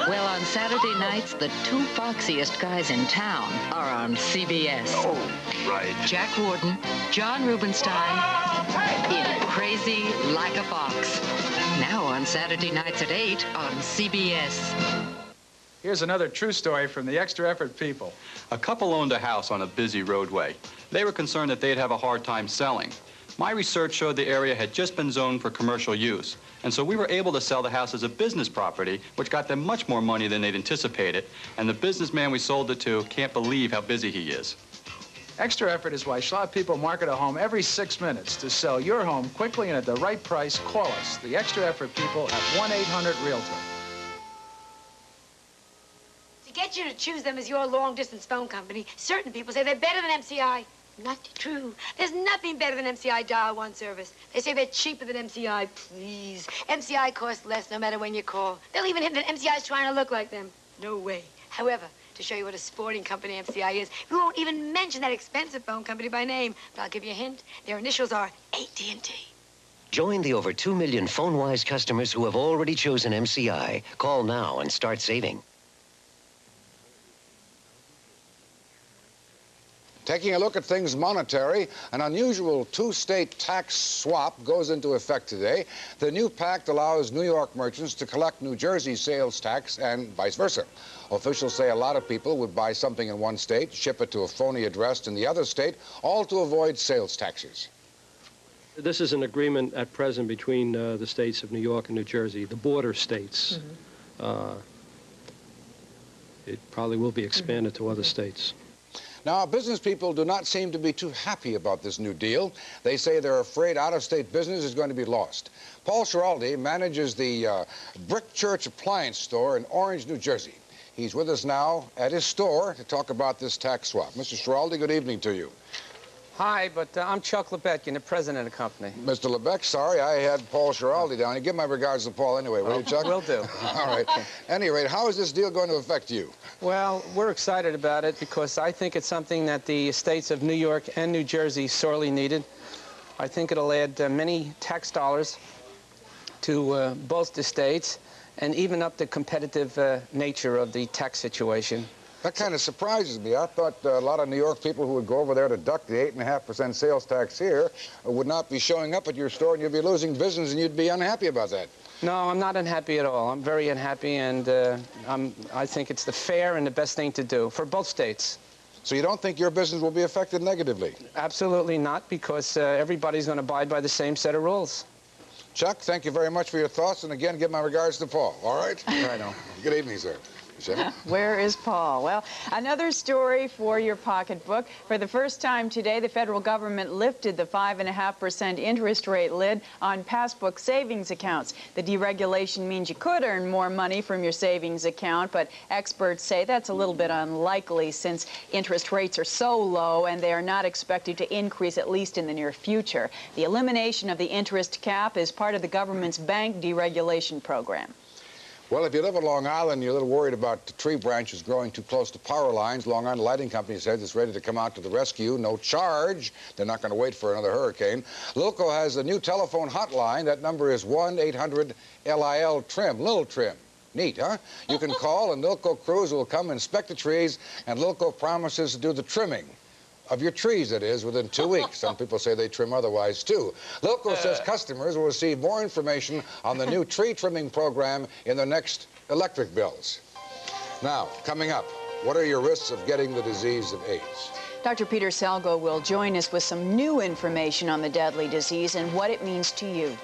Well, on Saturday nights, the 2 foxiest guys in town are on CBS. Oh, right. Jack Warden, John Rubinstein, in Crazy Like a Fox. Now on Saturday nights at 8 on CBS. Here's another true story from the Extra Effort people. A couple owned a house on a busy roadway. They were concerned that they'd have a hard time selling. My research showed the area had just been zoned for commercial use, and so we were able to sell the house as a business property, which got them much more money than they'd anticipated, and the businessman we sold it to can't believe how busy he is. Extra Effort is why Schwab people market a home every 6 minutes. To sell your home quickly and at the right price, call us, the Extra Effort people, at 1-800-REALTOR. Get you to choose them as your long-distance phone company. Certain people say they're better than MCI. Not true. There's nothing better than MCI Dial One service. They say they're cheaper than MCI. Please. MCI costs less no matter when you call. They'll even hint that MCI's trying to look like them. No way. However, to show you what a sporting company MCI is, we won't even mention that expensive phone company by name. But I'll give you a hint. Their initials are AT&T. Join the over 2 million PhoneWise customers who have already chosen MCI. Call now and start saving. Taking a look at things monetary, an unusual 2-state tax swap goes into effect today. The new pact allows New York merchants to collect New Jersey sales tax and vice versa. Officials say a lot of people would buy something in one state, ship it to a phony address in the other state, all to avoid sales taxes. This is an agreement at present between the states of New York and New Jersey, the border states. It probably will be expanded to other states. Now, business people do not seem to be too happy about this new deal. They say they're afraid out-of-state business is going to be lost. Paul Schiraldi manages the Brick Church Appliance Store in Orange, New Jersey. He's with us now at his store to talk about this tax swap. Mr. Schiraldi, good evening to you. Hi, but I'm Chuck Lebetkin, the president of the company. Mr. Lebeck, sorry, I had Paul Schiraldi down. You give my regards to Paul anyway, will you, Chuck? Will do. All right. Any rate, how is this deal going to affect you? Well, we're excited about it because I think it's something that the states of New York and New Jersey sorely needed. I think it'll add many tax dollars to both the states and even up the competitive nature of the tax situation. That kind of surprises me. I thought a lot of New York people who would go over there to duck the 8.5% sales tax here would not be showing up at your store, and you'd be losing business, and you'd be unhappy about that. No, I'm not unhappy at all. I'm very unhappy, and I think it's the fair and the best thing to do for both states. So you don't think your business will be affected negatively? Absolutely not, because everybody's going to abide by the same set of rules. Chuck, thank you very much for your thoughts, and again, give my regards to Paul, all right? Right on. Good evening, sir. Where is Paul? Well, another story for your pocketbook. For the first time today, the federal government lifted the 5.5% interest rate lid on passbook savings accounts. The deregulation means you could earn more money from your savings account, but experts say that's a little bit unlikely since interest rates are so low and they are not expected to increase, at least in the near future. The elimination of the interest cap is part of the government's bank deregulation program. Well, if you live on Long Island, you're a little worried about the tree branches growing too close to power lines. Long Island Lighting Company says it's ready to come out to the rescue. No charge. They're not going to wait for another hurricane. Lilco has a new telephone hotline. That number is 1-800-LIL-TRIM. Little Trim. Neat, huh? You can call, and Lilco crews will come inspect the trees, and Lilco promises to do the trimming of your trees, that is, within 2 weeks. Some people say they trim otherwise, too. Lilco says customers will receive more information on the new tree trimming program in their next electric bills. Now, coming up, what are your risks of getting the disease of AIDS? Dr. Peter Salgo will join us with some new information on the deadly disease and what it means to you.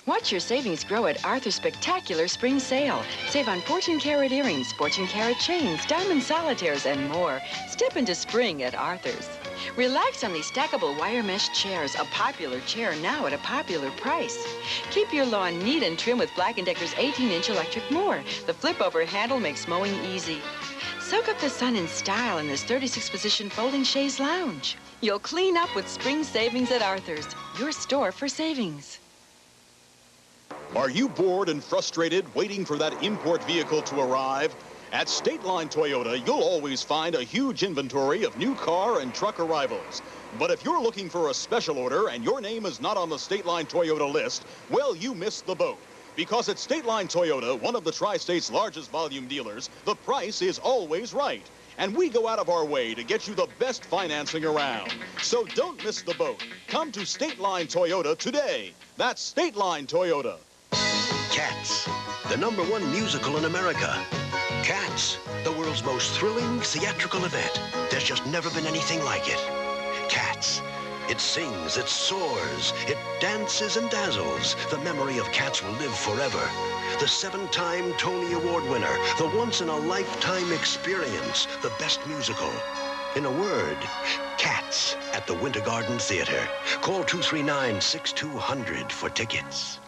Watch your savings grow at Arthur's spectacular spring sale. Save on 14-karat earrings, 14-karat chains, diamond solitaires, and more. Step into spring at Arthur's. Relax on these stackable wire mesh chairs, a popular chair now at a popular price. Keep your lawn neat and trim with Black & Decker's 18-inch electric mower. The flip-over handle makes mowing easy. Soak up the sun in style in this 36-position folding chaise lounge. You'll clean up with spring savings at Arthur's, your store for savings. Are you bored and frustrated waiting for that import vehicle to arrive? At State Line Toyota, you'll always find a huge inventory of new car and truck arrivals. But if you're looking for a special order and your name is not on the State Line Toyota list, well, you missed the boat. Because at State Line Toyota, one of the Tri-State's largest volume dealers, the price is always right. And we go out of our way to get you the best financing around. So don't miss the boat. Come to State Line Toyota today. That's State Line Toyota. Cats, the #1 musical in America. Cats, the world's most thrilling theatrical event. There's just never been anything like it. Cats. It sings, it soars, it dances and dazzles. The memory of Cats will live forever. The 7-time Tony Award winner, the once-in-a-lifetime experience, the best musical. In a word, Cats at the Winter Garden Theater. Call 239-6200 for tickets.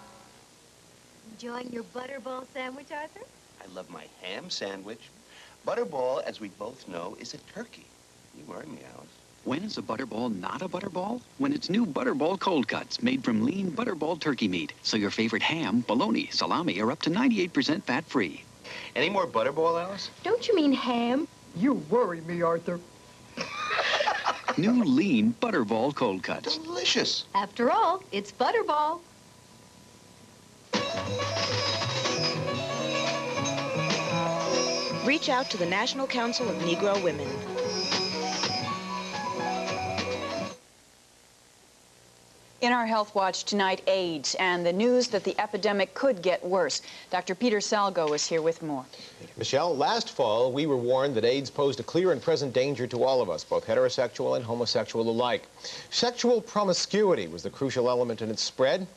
Enjoying your butterball sandwich, Arthur? I love my ham sandwich. Butterball, as we both know, is a turkey. You worry me, Alice. When is a butterball not a butterball? When it's new Butterball Cold Cuts, made from lean Butterball turkey meat. So your favorite ham, bologna, salami are up to 98% fat-free. Any more Butterball, Alice? Don't you mean ham? You worry me, Arthur. New lean Butterball Cold Cuts. Delicious. After all, it's butterball. Reach out to the National Council of Negro Women. In our Health Watch tonight, AIDS and the news that the epidemic could get worse. Dr. Peter Salgo is here with more. Michelle, last fall, we were warned that AIDS posed a clear and present danger to all of us, both heterosexual and homosexual alike. Sexual promiscuity was the crucial element in its spread.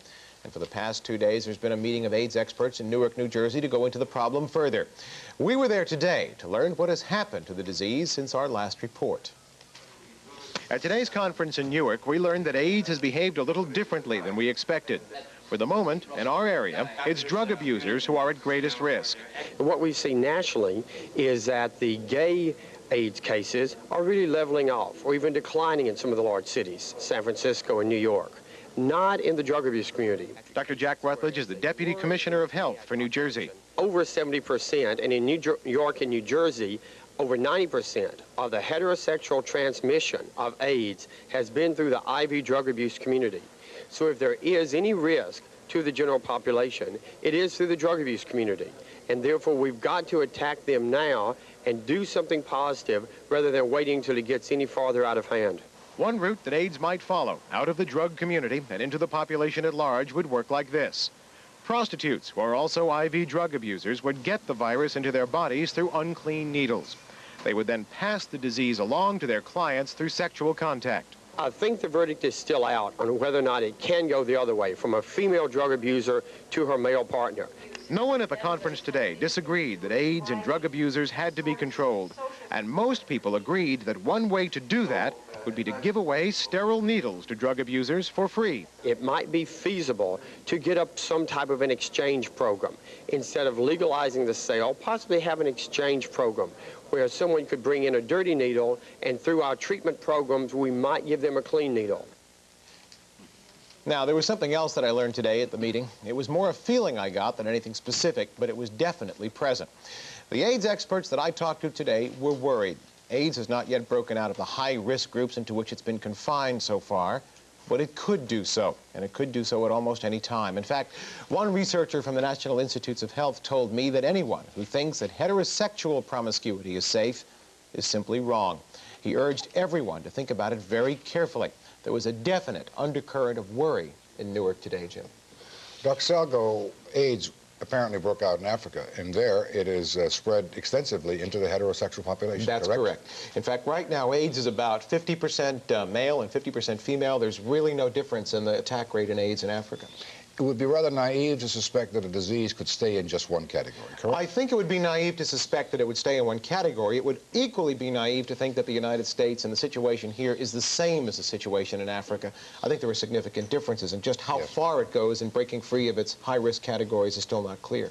And for the past 2 days, there's been a meeting of AIDS experts in Newark, New Jersey to go into the problem further. We were there today to learn what has happened to the disease since our last report. At today's conference in Newark, we learned that AIDS has behaved a little differently than we expected. For the moment, in our area, it's drug abusers who are at greatest risk. What we see nationally is that the gay AIDS cases are really leveling off or even declining in some of the large cities, San Francisco and New York. Not in the drug abuse community. Dr. Jack Rutledge is the Deputy Commissioner of Health for New Jersey. Over 70%, and in New York and New Jersey, over 90% of the heterosexual transmission of AIDS has been through the IV drug abuse community. So if there is any risk to the general population, it is through the drug abuse community. And therefore, we've got to attack them now and do something positive rather than waiting until it gets any farther out of hand. One route that AIDS might follow out of the drug community and into the population at large would work like this. Prostitutes, who are also IV drug abusers, would get the virus into their bodies through unclean needles. They would then pass the disease along to their clients through sexual contact. I think the verdict is still out on whether or not it can go the other way, from a female drug abuser to her male partner. No one at the conference today disagreed that AIDS and drug abusers had to be controlled, and most people agreed that one way to do that would be to give away sterile needles to drug abusers for free. It might be feasible to get up some type of an exchange program. Instead of legalizing the sale, possibly have an exchange program where someone could bring in a dirty needle, and through our treatment programs, we might give them a clean needle. Now, there was something else that I learned today at the meeting. It was more a feeling I got than anything specific, but it was definitely present. The AIDS experts that I talked to today were worried. AIDS has not yet broken out of the high-risk groups into which it's been confined so far, but it could do so, and it could do so at almost any time. In fact, one researcher from the National Institutes of Health told me that anyone who thinks that heterosexual promiscuity is safe is simply wrong. He urged everyone to think about it very carefully. There was a definite undercurrent of worry in Newark today, Jim. Dr. Salgo, AIDS apparently broke out in Africa, and there it is spread extensively into the heterosexual population. That's correct. In fact, right now, AIDS is about 50% male and 50% female. There's really no difference in the attack rate in AIDS in Africa. It would be rather naive to suspect that a disease could stay in just one category, correct? I think it would be naive to suspect that it would stay in one category. It would equally be naive to think that the United States and the situation here is the same as the situation in Africa. I think there are significant differences, and just how far it goes in breaking free of its high-risk categories is still not clear.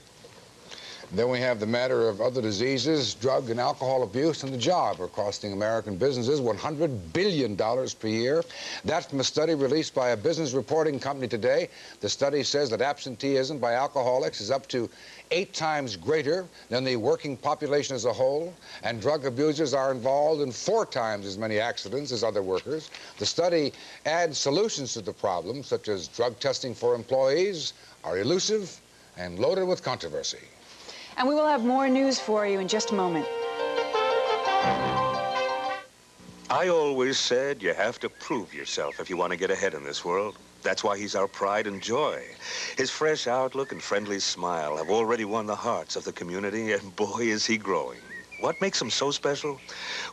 Then we have the matter of other diseases. Drug and alcohol abuse and the job are costing American businesses $100 billion per year. That's from a study released by a business reporting company today. The study says that absenteeism by alcoholics is up to 8 times greater than the working population as a whole, and drug abusers are involved in 4 times as many accidents as other workers. The study adds solutions to the problem, such as drug testing for employees, are elusive and loaded with controversy. And we will have more news for you in just a moment. I always said you have to prove yourself if you want to get ahead in this world. That's why he's our pride and joy. His fresh outlook and friendly smile have already won the hearts of the community, and boy, is he growing. What makes him so special?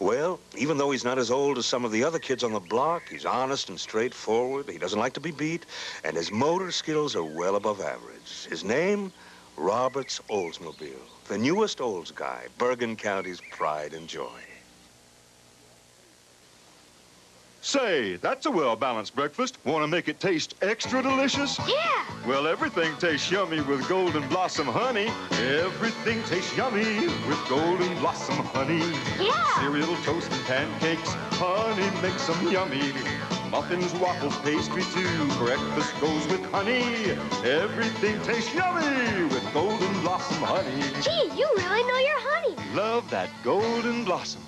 Well, even though he's not as old as some of the other kids on the block, he's honest and straightforward, he doesn't like to be beat, and his motor skills are well above average. His name? Robert's Oldsmobile, the newest Olds guy, Bergen County's pride and joy. Say, that's a well-balanced breakfast. Want to make it taste extra delicious? Yeah! Well, everything tastes yummy with Golden Blossom honey. Everything tastes yummy with Golden Blossom honey. Yeah! Cereal, toast, and pancakes, honey makes them yummy. Muffins, waffles, pastry, too. Breakfast goes with honey. Everything tastes yummy with Golden Blossom honey. Gee, you really know your honey. Love that Golden Blossom.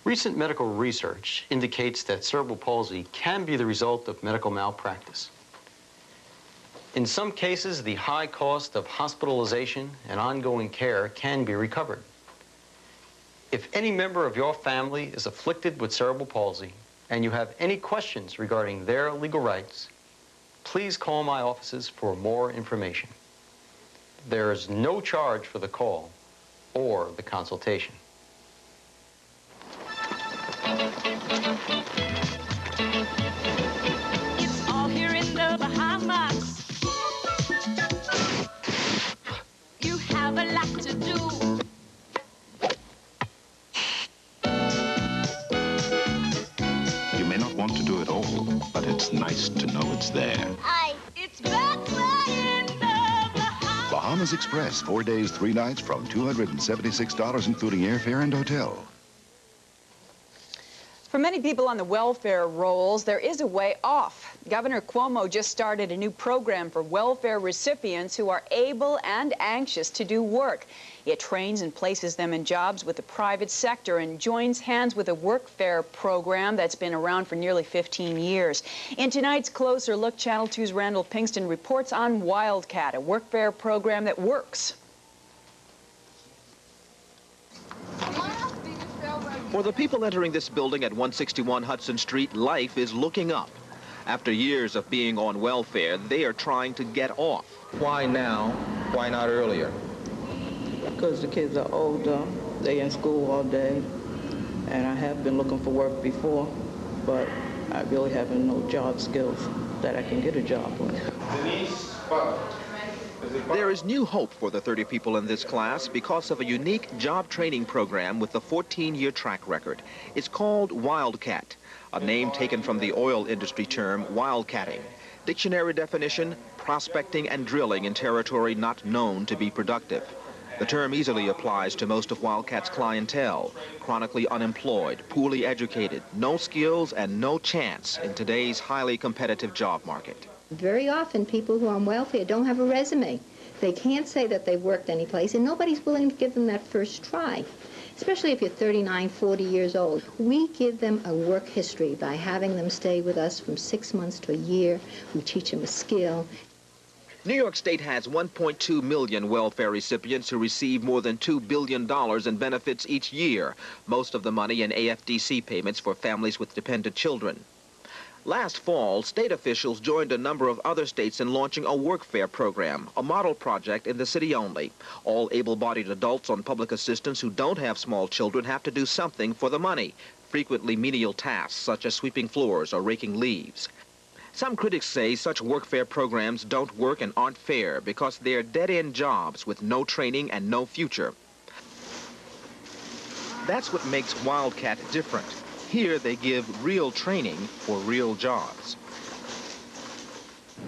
Recent medical research indicates that cerebral palsy can be the result of medical malpractice. In some cases, the high cost of hospitalization and ongoing care can be recovered. If any member of your family is afflicted with cerebral palsy and you have any questions regarding their legal rights, please call my offices for more information. There is no charge for the call or the consultation. It's all here in the Bahamas. You have a lot to do. You may not want to do it all, but it's nice to know it's there. Hi, it's Bachelor in the Bahamas. Bahamas Express, 4 days, 3 nights from $276, including airfare and hotel. For many people on the welfare rolls, there is a way off. Governor Cuomo just started a new program for welfare recipients who are able and anxious to do work. It trains and places them in jobs with the private sector and joins hands with a workfare program that's been around for nearly 15 years. In tonight's Closer Look, Channel 2's Randall Pinkston reports on Wildcat, a workfare program that works. For the people entering this building at 161 Hudson Street, life is looking up. After years of being on welfare, they are trying to get off. Why now? Why not earlier? Because the kids are older, they're in school all day, and I have been looking for work before, but I really have no job skills that I can get a job with. There is new hope for the 30 people in this class because of a unique job training program with a 14-year track record. It's called Wildcat, a name taken from the oil industry term wildcatting. Dictionary definition, prospecting and drilling in territory not known to be productive. The term easily applies to most of Wildcat's clientele, chronically unemployed, poorly educated, no skills and no chance in today's highly competitive job market. Very often, people who are on welfare don't have a resume. They can't say that they've worked any place, and nobody's willing to give them that first try, especially if you're 39, 40 years old. We give them a work history by having them stay with us from 6 months to a year. We teach them a skill. New York State has 1.2 million welfare recipients who receive more than $2 billion in benefits each year, most of the money in AFDC payments for families with dependent children. Last fall, state officials joined a number of other states in launching a workfare program, a model project in the city only. All able-bodied adults on public assistance who don't have small children have to do something for the money, frequently menial tasks such as sweeping floors or raking leaves. Some critics say such workfare programs don't work and aren't fair because they're dead-end jobs with no training and no future. That's what makes Wildcat different. Here they give real training for real jobs.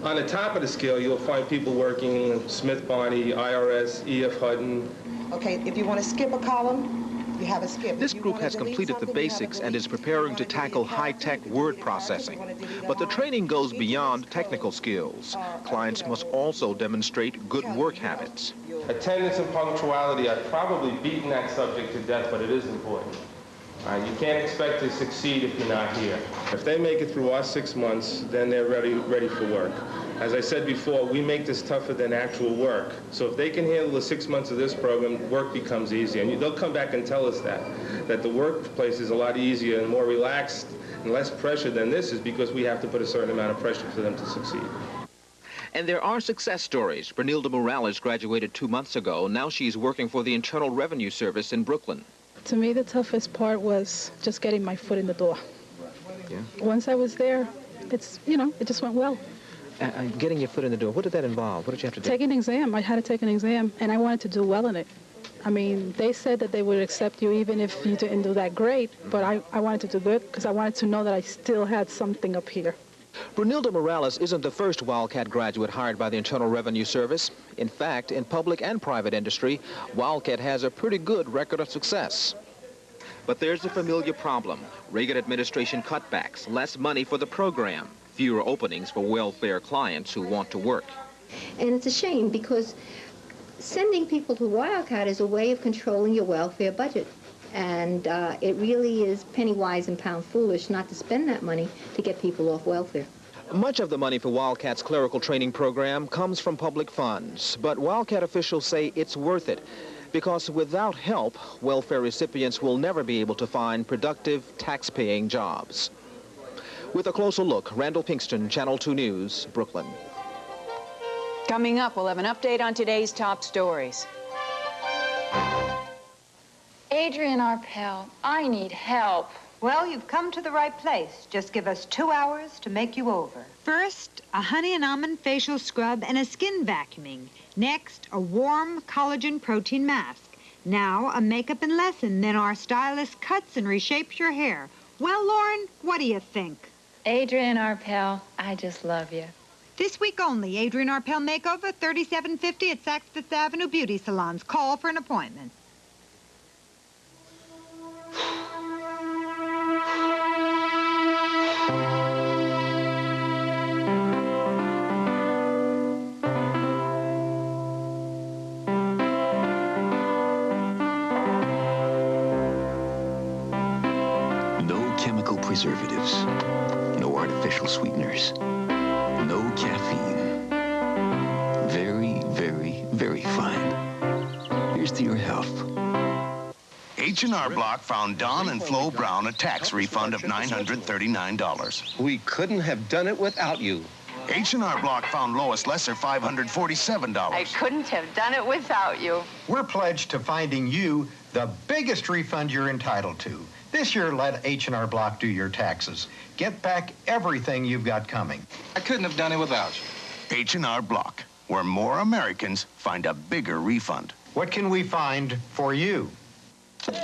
On the top of the scale, you'll find people working in Smith Barney, IRS, E.F. Hutton. Okay, if you want to skip a column, you have a skip. This group has completed the basics and is preparing to tackle high-tech word processing. But the training goes beyond technical skills. Clients must also demonstrate good work habits. Attendance and punctuality, I've probably beaten that subject to death, but it is important. You can't expect to succeed if you're not here. If they make it through our 6 months, then they're ready for work. As I said before, we make this tougher than actual work. So if they can handle the 6 months of this program, work becomes easy. And they'll come back and tell us that the workplace is a lot easier and more relaxed and less pressure than this is because we have to put a certain amount of pressure for them to succeed. And there are success stories. Bernilda Morales graduated 2 months ago. Now she's working for the Internal Revenue Service in Brooklyn. To me, the toughest part was just getting my foot in the door. Yeah. Once I was there, it just went well. Getting your foot in the door, what did that involve? What did you have to do? Take an exam. I had to take an exam, and I wanted to do well in it. I mean, they said that they would accept you even if you didn't do that great, but I wanted to do good because I wanted to know that I still had something up here. Bernilda Morales isn't the first Wildcat graduate hired by the Internal Revenue Service. In fact, in public and private industry, Wildcat has a pretty good record of success. But there's a familiar problem. Reagan administration cutbacks, less money for the program, fewer openings for welfare clients who want to work. And it's a shame because sending people to Wildcat is a way of controlling your welfare budget. And it really is penny wise and pound foolish not to spend that money to get people off welfare. Much of the money for Wildcat's clerical training program comes from public funds, but Wildcat officials say it's worth it because without help, welfare recipients will never be able to find productive, tax-paying jobs. With a closer look, Randall Pinkston, Channel 2 News, Brooklyn. Coming up, we'll have an update on today's top stories. Adrian, our pal, I need help. Well, you've come to the right place. Just give us 2 hours to make you over. First, a honey and almond facial scrub and a skin vacuuming. Next, a warm collagen protein mask. Now, a makeup and lesson. Then our stylist cuts and reshapes your hair. Well, Lauren, what do you think? Adrian, our pal, I just love you. This week only, Adrian Arpel Makeover, 3750 at Saks Fifth Avenue Beauty Salons. Call for an appointment. No chemical preservatives, no artificial sweeteners, no caffeine. Very, very, very fine. Here's to your health. H&R Block found Don and Flo Brown a tax refund of $939. We couldn't have done it without you. H&R Block found Lois Lesser $547. I couldn't have done it without you. We're pledged to finding you the biggest refund you're entitled to. This year, let H&R Block do your taxes. Get back everything you've got coming. I couldn't have done it without you. H&R Block, where more Americans find a bigger refund. What can we find for you?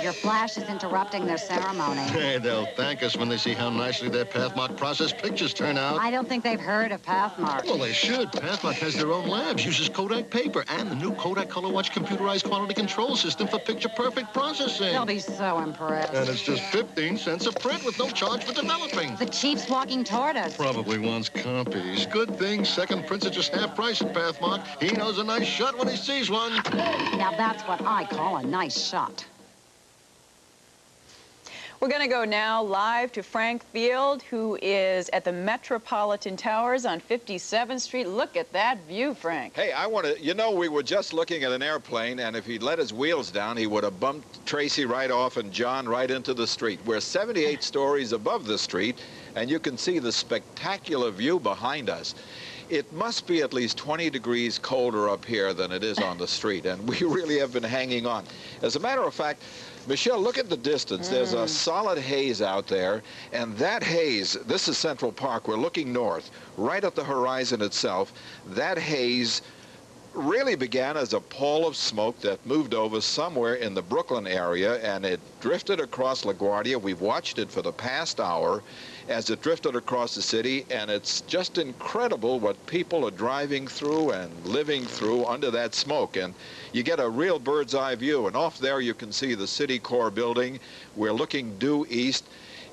Your flash is interrupting their ceremony. Hey, they'll thank us when they see how nicely their Pathmark processed pictures turn out. I don't think they've heard of Pathmark. Well, they should. Pathmark has their own labs, uses Kodak paper, and the new Kodak Color Watch computerized quality control system for picture-perfect processing. They'll be so impressed. And it's just 15 cents a print with no charge for developing. The chief's walking toward us. Probably wants copies. Good thing second prints are just half price at Pathmark. He knows a nice shot when he sees one. Now that's what I call a nice shot. We're going to go now live to Frank Field, who is at the Metropolitan Towers on 57th Street. Look at that view, Frank. Hey, I want to, you know, we were just looking at an airplane, and if he'd let his wheels down, he would have bumped Tracy right off and John right into the street. We're 78 stories above the street, and you can see the spectacular view behind us. It must be at least 20 degrees colder up here than it is on the street, and we really have been hanging on. As a matter of fact, Michelle, look at the distance. There's a solid haze out there, and that haze, this is Central Park. We're looking north, right at the horizon itself. That haze really began as a pall of smoke that moved over somewhere in the Brooklyn area, and it drifted across LaGuardia. We've watched it for the past hour as it drifted across the city, and it's just incredible what people are driving through and living through under that smoke. And you get a real bird's eye view, and off there you can see the city core building. We're looking due east.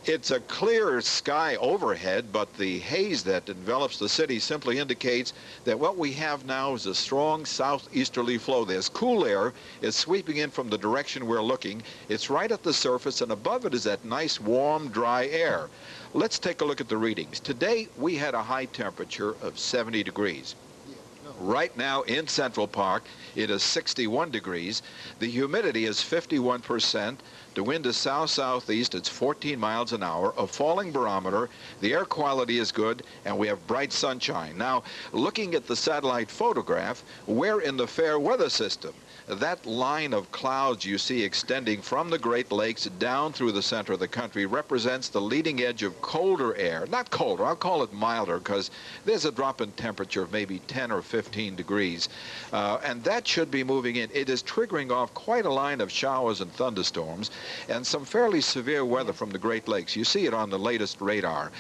It's a clear sky overhead, but the haze that envelops the city simply indicates that what we have now is a strong southeasterly flow. There's cool air. It's sweeping in from the direction we're looking. It's right at the surface, and above it is that nice, warm, dry air. Let's take a look at the readings. Today, we had a high temperature of 70 degrees. Right now in Central Park, it is 61 degrees. The humidity is 51%. The wind is south-southeast. It's 14 miles an hour. A falling barometer. The air quality is good, and we have bright sunshine. Now, looking at the satellite photograph, we're in the fair weather system. That line of clouds you see extending from the Great Lakes down through the center of the country represents the leading edge of colder air. Not colder, I'll call it milder, because there's a drop in temperature of maybe 10 or 15 degrees. And that should be moving in. It is triggering off quite a line of showers and thunderstorms and some fairly severe weather from the Great Lakes. You see it on the latest radar.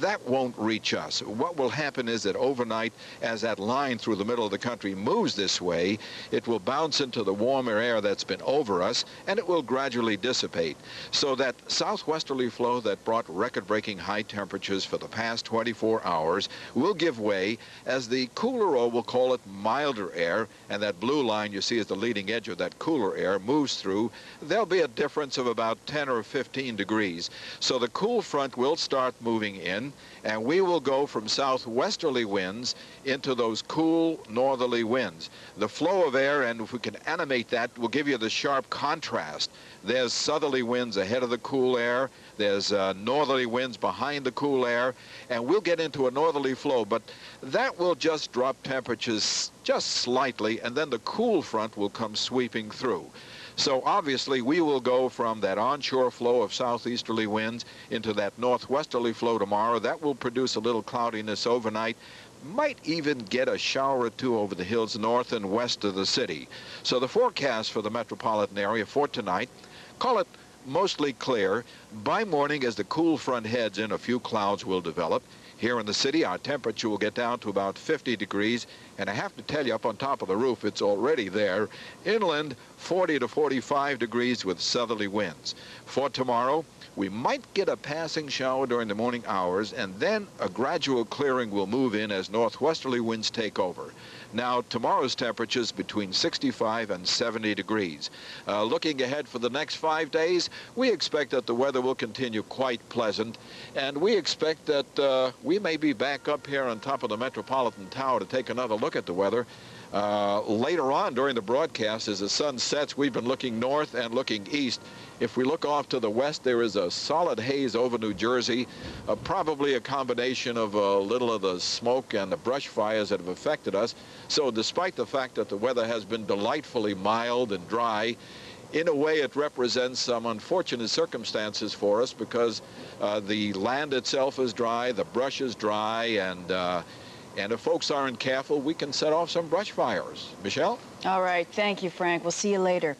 That won't reach us. What will happen is that overnight, as that line through the middle of the country moves this way, it will bounce into the warmer air that's been over us, and it will gradually dissipate. So that southwesterly flow that brought record-breaking high temperatures for the past 24 hours will give way as the cooler, or we'll call it milder air, and that blue line you see is the leading edge of that cooler air, moves through. There'll be a difference of about 10 or 15 degrees. So the cool front will start moving in, and we will go from southwesterly winds into those cool northerly winds. The flow of air, and if we can animate that, will give you the sharp contrast. There's southerly winds ahead of the cool air. There's northerly winds behind the cool air, and we'll get into a northerly flow, but that will just drop temperatures just slightly, and then the cool front will come sweeping through. So obviously we will go from that onshore flow of southeasterly winds into that northwesterly flow tomorrow. That will produce a little cloudiness overnight. Might even get a shower or two over the hills north and west of the city. So the forecast for the metropolitan area for tonight, call it mostly clear. By morning, as the cool front heads in, a few clouds will develop. Here in the city, our temperature will get down to about 50 degrees, and I have to tell you, up on top of the roof, it's already there. Inland, 40 to 45 degrees with southerly winds. For tomorrow, we might get a passing shower during the morning hours, and then a gradual clearing will move in as northwesterly winds take over. Now, tomorrow's temperatures between 65 and 70 degrees. Looking ahead for the next 5 days, we expect that the weather will continue quite pleasant, and we expect that we may be back up here on top of the Metropolitan Tower to take another look at the weather. Later on during the broadcast, as the sun sets, we've been looking north and looking east. If we look off to the west, there is a solid haze over New Jersey, probably a combination of a little of the smoke and the brush fires that have affected us. So despite the fact that the weather has been delightfully mild and dry, in a way, it represents some unfortunate circumstances for us because the land itself is dry, the brush is dry, and if folks aren't careful, we can set off some brush fires. Michelle? All right. Thank you, Frank. We'll see you later.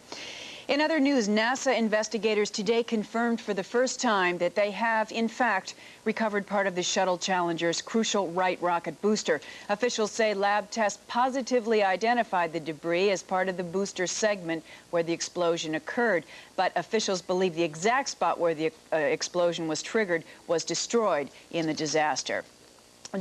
In other news, NASA investigators today confirmed for the first time that they have, in fact, recovered part of the Shuttle Challenger's crucial right rocket booster. Officials say lab tests positively identified the debris as part of the booster segment where the explosion occurred. But officials believe the exact spot where the explosion was triggered was destroyed in the disaster.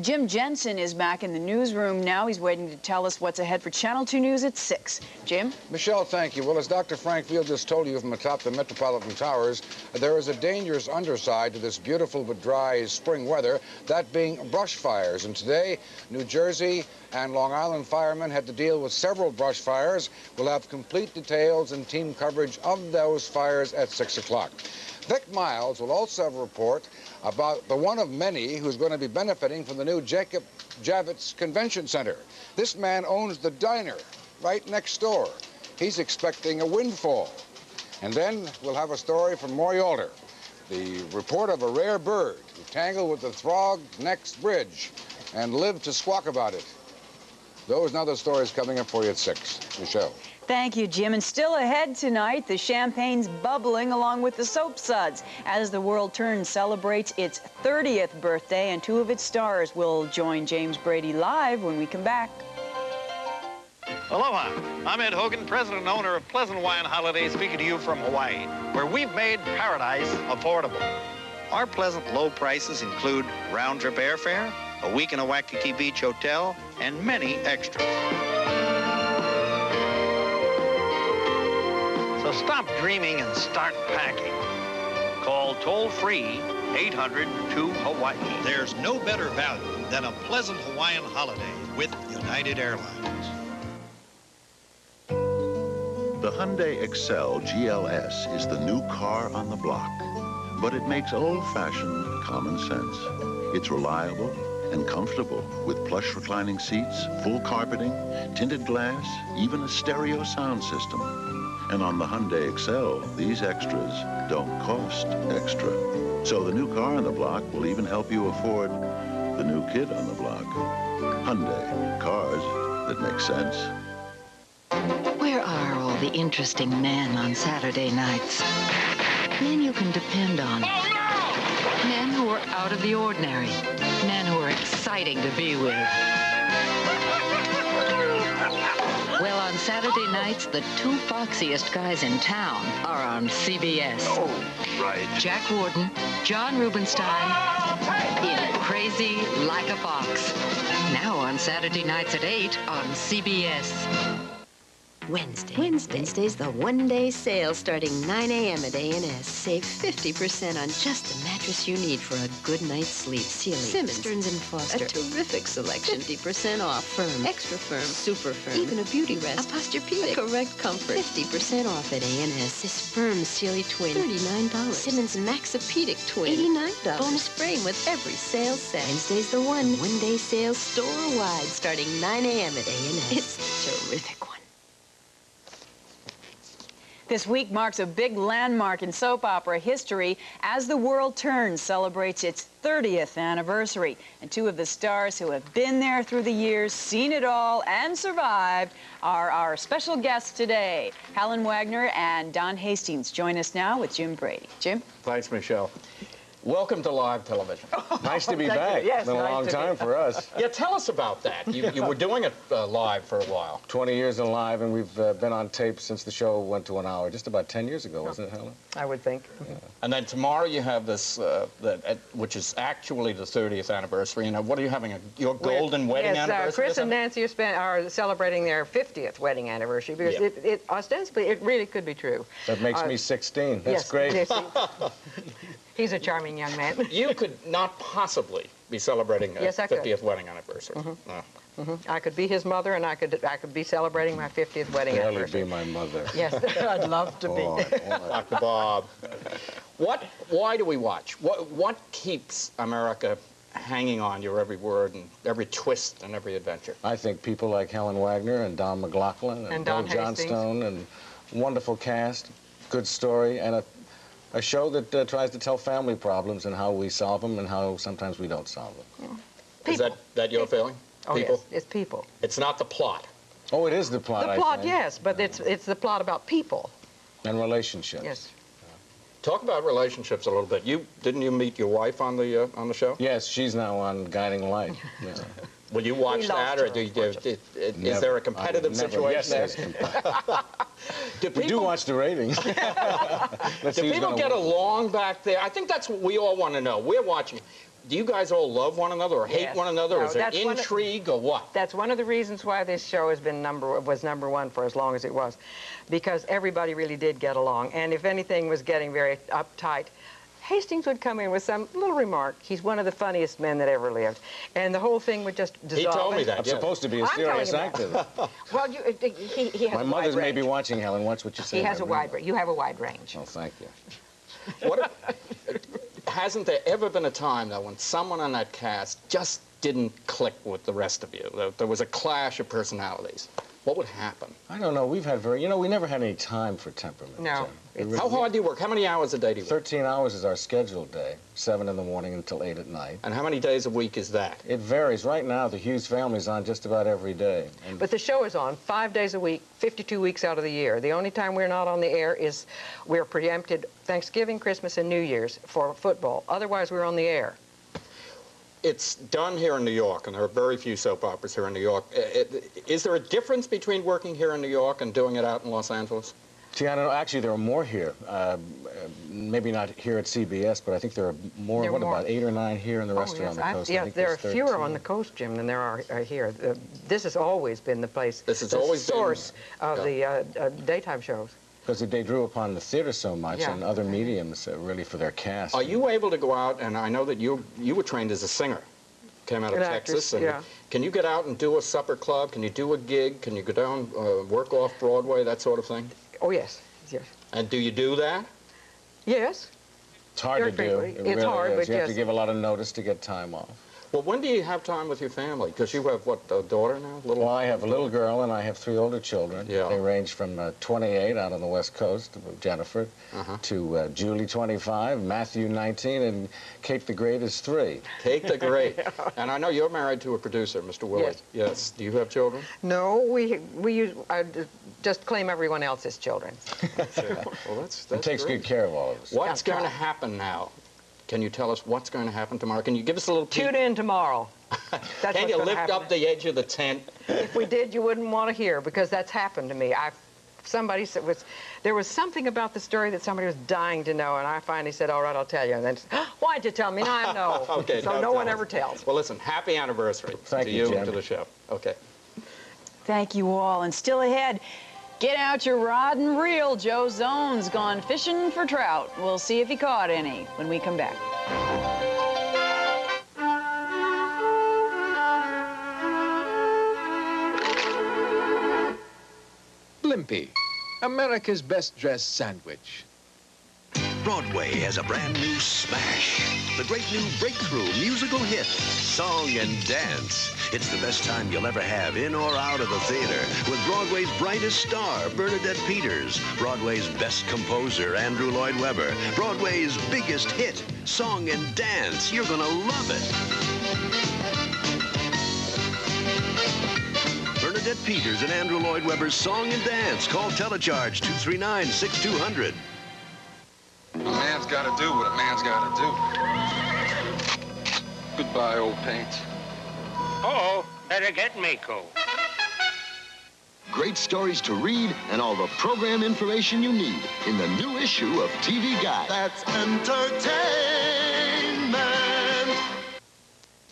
Jim Jensen is back in the newsroom now. He's waiting to tell us what's ahead for Channel 2 News at 6. Jim? Michelle, thank you. Well, as Dr. Frank Field just told you from atop the Metropolitan Towers, there is a dangerous underside to this beautiful but dry spring weather, that being brush fires. And today, New Jersey and Long Island firemen had to deal with several brush fires. We'll have complete details and team coverage of those fires at 6 o'clock. Vic Miles will also report about the one of many who's going to be benefiting from the new Jacob Javits Convention Center. This man owns the diner right next door. He's expecting a windfall. And then we'll have a story from Maury Alder, the report of a rare bird who tangled with the Throg Next Bridge and lived to squawk about it. Those and other stories coming up for you at 6. Michelle. Thank you, Jim. And still ahead tonight, the champagne's bubbling along with the soap suds as the world turns celebrates its 30th birthday, and 2 of its stars will join James Brady live when we come back. Aloha, I'm Ed Hogan, president and owner of Pleasant Hawaiian Holidays, speaking to you from Hawaii, where we've made paradise affordable. Our pleasant low prices include round-trip airfare, a week in a Waikiki Beach hotel, and many extras. So stop dreaming and start packing. Call toll-free 800-2-HAWAII. There's no better value than a pleasant Hawaiian holiday with United Airlines. The Hyundai Excel GLS is the new car on the block, but it makes old-fashioned common sense. It's reliable and comfortable with plush reclining seats, full carpeting, tinted glass, even a stereo sound system. And on the Hyundai Excel, these extras don't cost extra. So the new car on the block will even help you afford the new kid on the block. Hyundai, cars that make sense. Where are all the interesting men on Saturday nights? Men you can depend on. Oh, no! Men who are out of the ordinary. Men who are exciting to be with. Well, on Saturday nights, the 2 foxiest guys in town are on CBS. Oh, right. Jack Warden, John Rubinstein, in Crazy Like a Fox. Now on Saturday nights at 8 on CBS. Wednesday's the one-day sale starting 9 a.m. at A&S. Save 50% on just the mattress you need for a good night's sleep. Sealy, Simmons, Stearns & Foster. A terrific selection. 50% off. Firm, extra firm, super firm. Even a beauty rest. A Posturepedic. Correct comfort. 50% off at A&S. This firm Sealy twin. $39. Simmons Maxipedic twin. $89. Bonus frame with every sale set. Wednesday's the one-day sale store-wide starting 9 a.m. at A&S. It's a terrific one. This week marks a big landmark in soap opera history as the world turns celebrates its 30th anniversary. And 2 of the stars who have been there through the years, seen it all, and survived are our special guests today. Helen Wagner and Don Hastings join us now with Jim Brady. Jim? Thanks, Michelle. Welcome to live television. Nice to be Thank back. you. Yes, It's been a nice long to time be- for us. Yeah, tell us about that. You were doing it live for a while. 20 years in live, and we've been on tape since the show went to an hour. Just about 10 years ago, wasn't it, Helen? I would think. And then tomorrow you have this, which is actually the 30th anniversary. And what are you having? Your golden wedding anniversary? Chris and Nancy are celebrating their 50th wedding anniversary because it ostensibly, it really could be true. That makes me 16. That's yes, great. Yes, he's a charming young man. You could not possibly be celebrating a Yes, I could. 50th wedding anniversary. No. I could be his mother, and I could be celebrating my 50th wedding Barely anniversary. be my mother. Yes, I'd love to be. Dr. Bob. Why do we watch? What keeps America hanging on your every word and every twist and every adventure? I think people like Helen Wagner and Don McLaughlin and Bill Don Hastings. Johnstone and wonderful cast, good story, and a show that tries to tell family problems and how we solve them and how sometimes we don't solve them. Is that your feeling? Oh, people? yes, it's people. It's not the plot. Oh, it is the plot, The plot, yes, but it's the plot about people. And relationships. Yes. Talk about relationships a little bit. Didn't you meet your wife on the show? Yes, she's now on Guiding Light. Yeah. Will you watch that, or is there a competitive situation there? We do watch the ratings. Do people get along back there? I think that's what we all want to know. We're watching. Do you guys all love one another or hate one another? No, is there intrigue or what? That's one of the reasons why this show has been was number one for as long as it was, because everybody really did get along. And if anything was getting very uptight, Hastings would come in with some little remark. He's one of the funniest men that ever lived. And the whole thing would just dissolve. He told me that. I'm supposed to be a serious actor. Well, he has My mother's may be watching, Helen. Watch what you say. He has a wide range. You have a wide range. Oh, thank you. Hasn't there ever been a time, though, when someone on that cast just didn't click with the rest of you? There was a clash of personalities. What would happen? I don't know. We've had we never had any time for temperament. No. How hard do you work? How many hours a day do you work? 13 hours is our scheduled day, 7 in the morning until 8 at night. And how many days a week is that? It varies. Right now, the Hughes family's on just about every day. But the show is on 5 days a week, 52 weeks out of the year. The only time we're not on the air is we're preempted Thanksgiving, Christmas, and New Year's for football. Otherwise, we're on the air. It's done here in New York, and there are very few soap operas here in New York. Is there a difference between working here in New York and doing it out in Los Angeles? See, I don't know. Actually, there are more here. Maybe not here at CBS, but I think there are more, about 8 or 9 here and the rest are on the coast. Yes, there are fewer on the coast, Jim, than there are here. This has always been the place, the source of the daytime shows. Because they drew upon the theater so much and other mediums really for their cast. Are you able to go out, and I know that you were trained as a singer, came out of Texas. And can you get out and do a supper club? Can you do a gig? Can you go down, work off Broadway, that sort of thing? Oh, yes, yes. And do you do that? Yes. It's hard to do. It's hard, but you have to give a lot of notice to get time off. Well, when do you have time with your family? Because you have, what, a daughter now? Well, I have a little girl, and I have 3 older children. Yeah. They range from 28 out on the West Coast, Jennifer, to Julie, 25, Matthew, 19, and Kate the Great is 3. Kate the Great. And I know you're married to a producer, Mr. Willie. Yes. Yes. Do you have children? No, we just claim everyone else's children. Well, that's it takes great. good care of all of us. What's going to happen now? Can you tell us what's going to happen tomorrow? Can you give us a little peek? Tune in tomorrow. Can you lift up the edge of the tent? If we did, you wouldn't want to hear, because that's happened to me. Somebody said there was something about the story that somebody was dying to know, and I finally said, all right, I'll tell you. And then, why'd you tell me? Now I know. Okay, so no one ever tells. Well, listen, happy anniversary to you and to the show. Okay. Thank you all. And still ahead, get out your rod and reel. Joe Zone's gone fishing for trout. We'll see if he caught any when we come back. Blimpie, America's best-dressed sandwich. Broadway has a brand new smash. The great new breakthrough musical hit, Song and Dance. It's the best time you'll ever have in or out of the theater with Broadway's brightest star, Bernadette Peters, Broadway's best composer, Andrew Lloyd Webber, Broadway's biggest hit, Song and Dance. You're gonna love it. Bernadette Peters and Andrew Lloyd Webber's Song and Dance. Call Telecharge 239-6200. A man's got to do what a man's got to do. Goodbye, old paint. Uh-oh, better get Mako. Great stories to read and all the program information you need in the new issue of TV Guide. That's entertainment.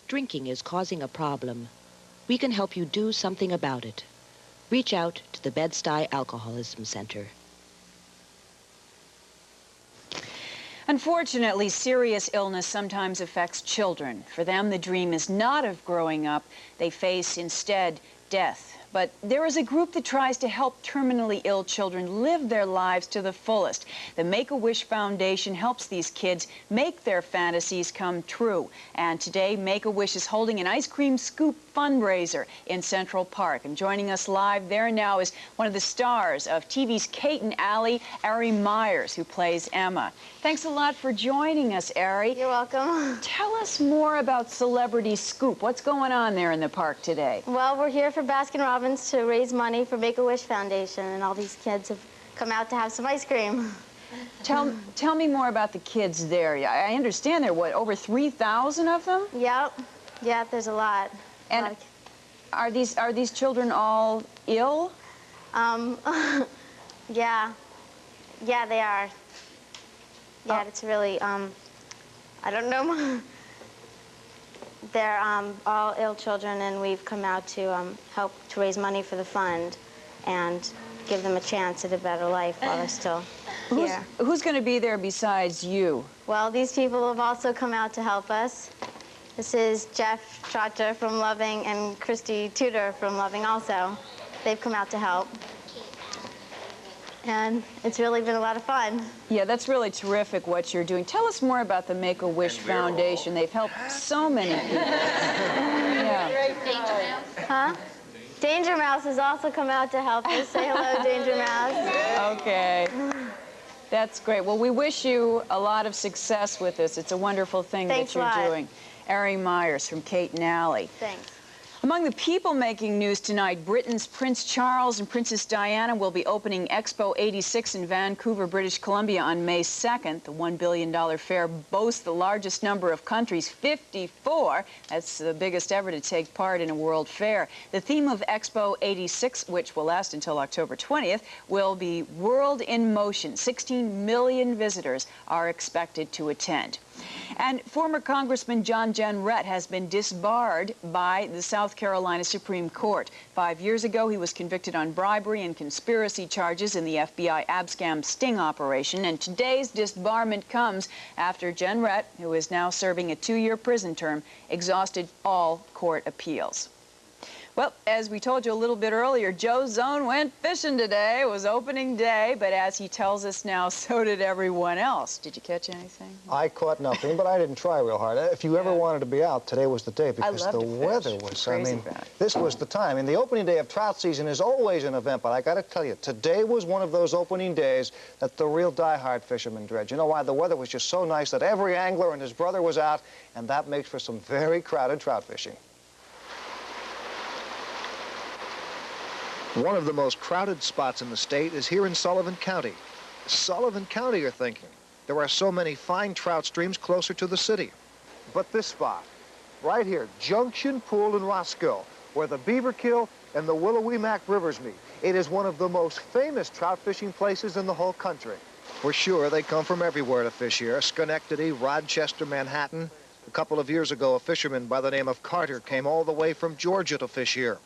Drinking is causing a problem. We can help you do something about it. Reach out to the Bed-Stuy Alcoholism Center. Unfortunately, serious illness sometimes affects children. For them, the dream is not of growing up. They face instead death. But there is a group that tries to help terminally ill children live their lives to the fullest. The Make-A-Wish Foundation helps these kids make their fantasies come true. And today, Make-A-Wish is holding an ice cream scoop fundraiser in Central Park. And joining us live there now is one of the stars of TV's Kate and Allie, Ari Myers, who plays Emma. Thanks a lot for joining us, Ari. You're welcome. Tell us more about Celebrity Scoop. What's going on there in the park today? Well, we're here for Baskin-Robbins to raise money for Make-A-Wish Foundation, and all these kids have come out to have some ice cream. Tell me more about the kids there. I understand there are, what, over 3,000 of them? Yep. Yeah, there's a lot. And are these children all ill? Yeah. Yeah, they are. Yeah, it's really, I don't know. They're all ill children, and we've come out to help to raise money for the fund and give them a chance at a better life while they're still here. Who's going to be there besides you? Well, these people have also come out to help us. This is Jeff Trotter from Loving and Christy Tudor from Loving also. They've come out to help. And it's really been a lot of fun. Yeah, that's really terrific what you're doing. Tell us more about the Make-A-Wish Foundation. They've helped so many people. Yeah. Huh? Danger Mouse has also come out to help us. Say hello, Danger Mouse. Okay. That's great. Well, we wish you a lot of success with this. It's a wonderful thing that you're doing. Ari Myers from Kate and Allie. Thanks. Among the people making news tonight, Britain's Prince Charles and Princess Diana will be opening Expo 86 in Vancouver, British Columbia on May 2nd. The $1 billion fair boasts the largest number of countries, 54. That's the biggest ever to take part in a world fair. The theme of Expo 86, which will last until October 20th, will be World in Motion. 16 million visitors are expected to attend. And former Congressman John Jenrette has been disbarred by the South Carolina Supreme Court. 5 years ago, he was convicted on bribery and conspiracy charges in the FBI abscam sting operation. And today's disbarment comes after Jenrette, who is now serving a 2-year prison term, exhausted all court appeals. Well, as we told you a little bit earlier, Joe Zone went fishing today. It was opening day, but as he tells us now, so did everyone else. Did you catch anything? I caught nothing, but I didn't try real hard. If you ever wanted to be out, today was the day because the weather was, I mean, this was the time. And the opening day of trout season is always an event, but I got to tell you, today was one of those opening days that the real diehard fishermen dread. You know why? The weather was just so nice that every angler and his brother was out, and that makes for some very crowded trout fishing. One of the most crowded spots in the state is here in Sullivan County. Sullivan County, you're thinking. There are so many fine trout streams closer to the city. But this spot, right here, Junction Pool in Roscoe, where the Beaverkill and the Willowee-Mac rivers meet. It is one of the most famous trout fishing places in the whole country. For sure, they come from everywhere to fish here. Schenectady, Rochester, Manhattan. A couple of years ago, a fisherman by the name of Carter came all the way from Georgia to fish here.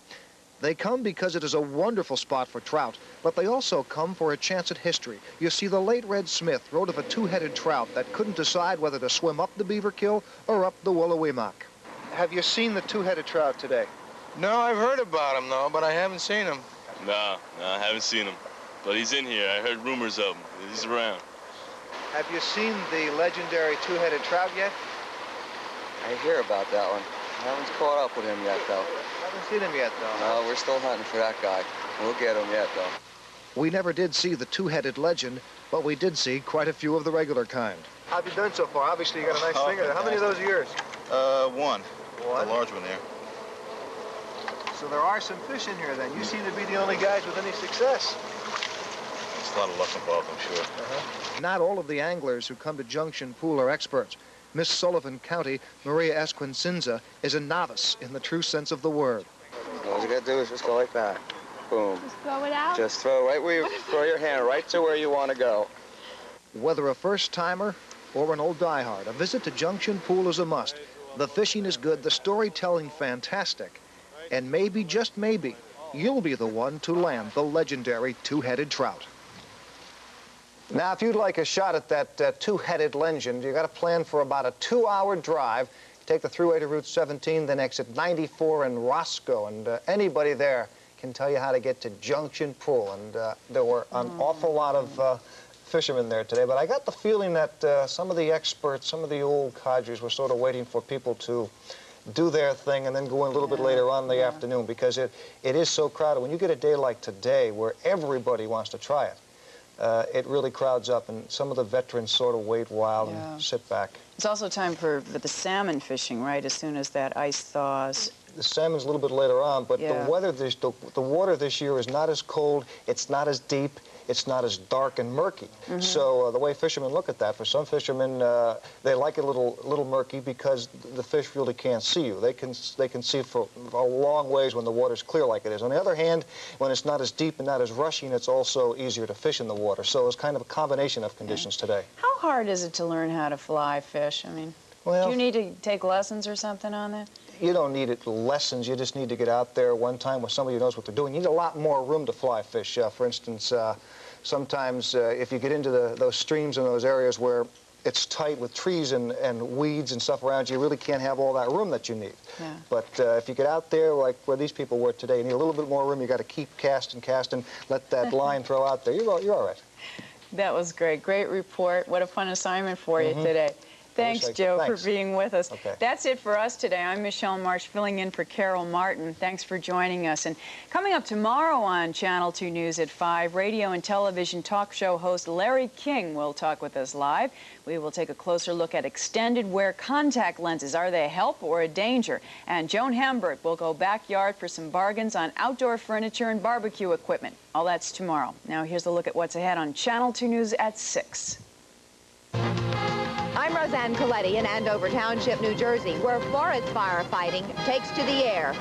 They come because it is a wonderful spot for trout, but they also come for a chance at history. You see, the late Red Smith wrote of a two-headed trout that couldn't decide whether to swim up the Beaverkill or up the Willowee-Mac. Have you seen the two-headed trout today? No, I've heard about him, though, but I haven't seen him. No, I haven't seen him. But he's in here. I heard rumors of him. He's around. Have you seen the legendary two-headed trout yet? I hear about that one. I haven't caught up with him yet, though. Haven't seen him yet, though. No, we're still hunting for that guy. We'll get him yet, though. We never did see the two-headed legend, but we did see quite a few of the regular kind. How have you done so far? Obviously, you got a nice stinger there. How many of those are yours? One. One? A large one there. So there are some fish in here, then. You seem to be the only guys with any success. There's a lot of luck involved, I'm sure. Not all of the anglers who come to Junction Pool are experts. Miss Sullivan County, Maria Esquincinza, is a novice in the true sense of the word. All you gotta do is just go like that. Boom. Just throw it out? Just throw right where you throw your hand right to where you want to go. Whether a first-timer or an old diehard, a visit to Junction Pool is a must. The fishing is good, the storytelling fantastic, and maybe, just maybe, you'll be the one to land the legendary two-headed trout. Now, if you'd like a shot at that two-headed legend, you got to plan for about a 2-hour drive. Take the thruway to Route 17, then exit 94 in Roscoe, and anybody there can tell you how to get to Junction Pool, and there were an awful lot of fishermen there today, but I got the feeling that some of the experts, some of the old codgers were sort of waiting for people to do their thing and then go in a little bit later on in the afternoon, because it is so crowded. When you get a day like today where everybody wants to try it, it really crowds up, and some of the veterans sort of wait a while and sit back. It's also time for the salmon fishing, right, as soon as that ice thaws. The salmon's a little bit later on, but the water this year is not as cold, it's not as deep, it's not as dark and murky. So the way fishermen look at that, for some fishermen, they like it a little murky because the fish really can't see you. They can see for a long ways when the water's clear like it is. On the other hand, when it's not as deep and not as rushing, it's also easier to fish in the water. So it's kind of a combination of conditions today. How hard is it to learn how to fly fish? I mean, do you need to take lessons or something on that? You don't need lessons. You just need to get out there one time with somebody who knows what they're doing. You need a lot more room to fly fish. For instance, sometimes if you get into those streams and those areas where it's tight with trees and weeds and stuff around you, you really can't have all that room that you need. But if you get out there like where these people were today, you need a little bit more room. You got to keep casting, let that line throw out there. You're all right. That was great. Great report. What a fun assignment for you today. Thanks, Joe, for being with us. That's it for us today. I'm Michelle Marsh, filling in for Carol Martin. Thanks for joining us. And coming up tomorrow on Channel 2 News at 5, radio and television talk show host Larry King will talk with us live. We will take a closer look at extended wear contact lenses. Are they a help or a danger? And Joan Hambert will go backyard for some bargains on outdoor furniture and barbecue equipment. All that's tomorrow. Now here's a look at what's ahead on Channel 2 News at 6. I'm Roseanne Coletti in Andover Township, New Jersey, where forest firefighting takes to the air.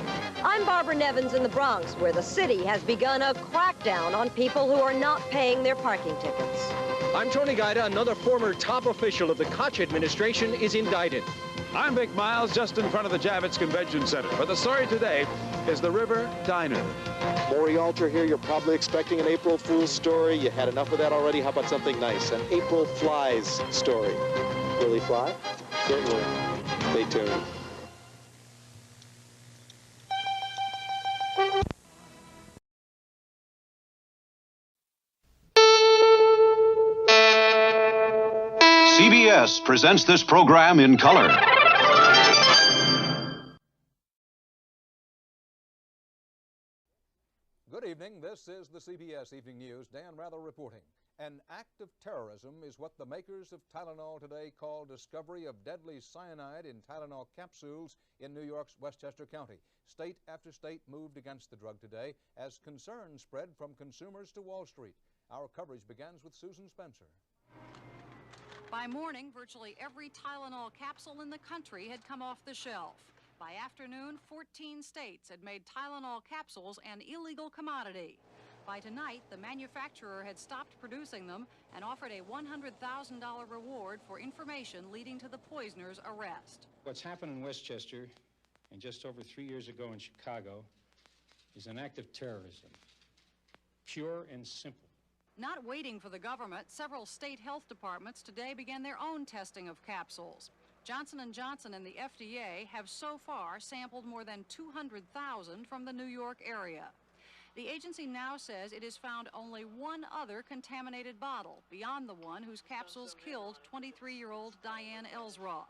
I'm Barbara Nevins in the Bronx, where the city has begun a crackdown on people who are not paying their parking tickets. I'm Tony Guida. Another former top official of the Koch administration is indicted. I'm Vic Miles, just in front of the Javits Convention Center. But the story today is the River Diner. Maury Alter here. You're probably expecting an April Fool's story. You had enough of that already. How about something nice? An April Flies story. Will he fly? Certainly. Stay tuned. CBS presents this program in color. Good evening. This is the CBS Evening News. Dan Rather reporting. An act of terrorism is what the makers of Tylenol today call discovery of deadly cyanide in Tylenol capsules in New York's Westchester County. State after state moved against the drug today as concerns spread from consumers to Wall Street. Our coverage begins with Susan Spencer. By morning, virtually every Tylenol capsule in the country had come off the shelf. By afternoon, 14 states had made Tylenol capsules an illegal commodity. By tonight, the manufacturer had stopped producing them and offered a $100,000 reward for information leading to the poisoner's arrest. What's happened in Westchester, and just over 3 years ago in Chicago, is an act of terrorism, pure and simple. Not waiting for the government, several state health departments today began their own testing of capsules. Johnson & Johnson and the FDA have so far sampled more than 200,000 from the New York area. The agency now says it has found only one other contaminated bottle, beyond the one whose capsules killed 23-year-old Diane Ellsroth.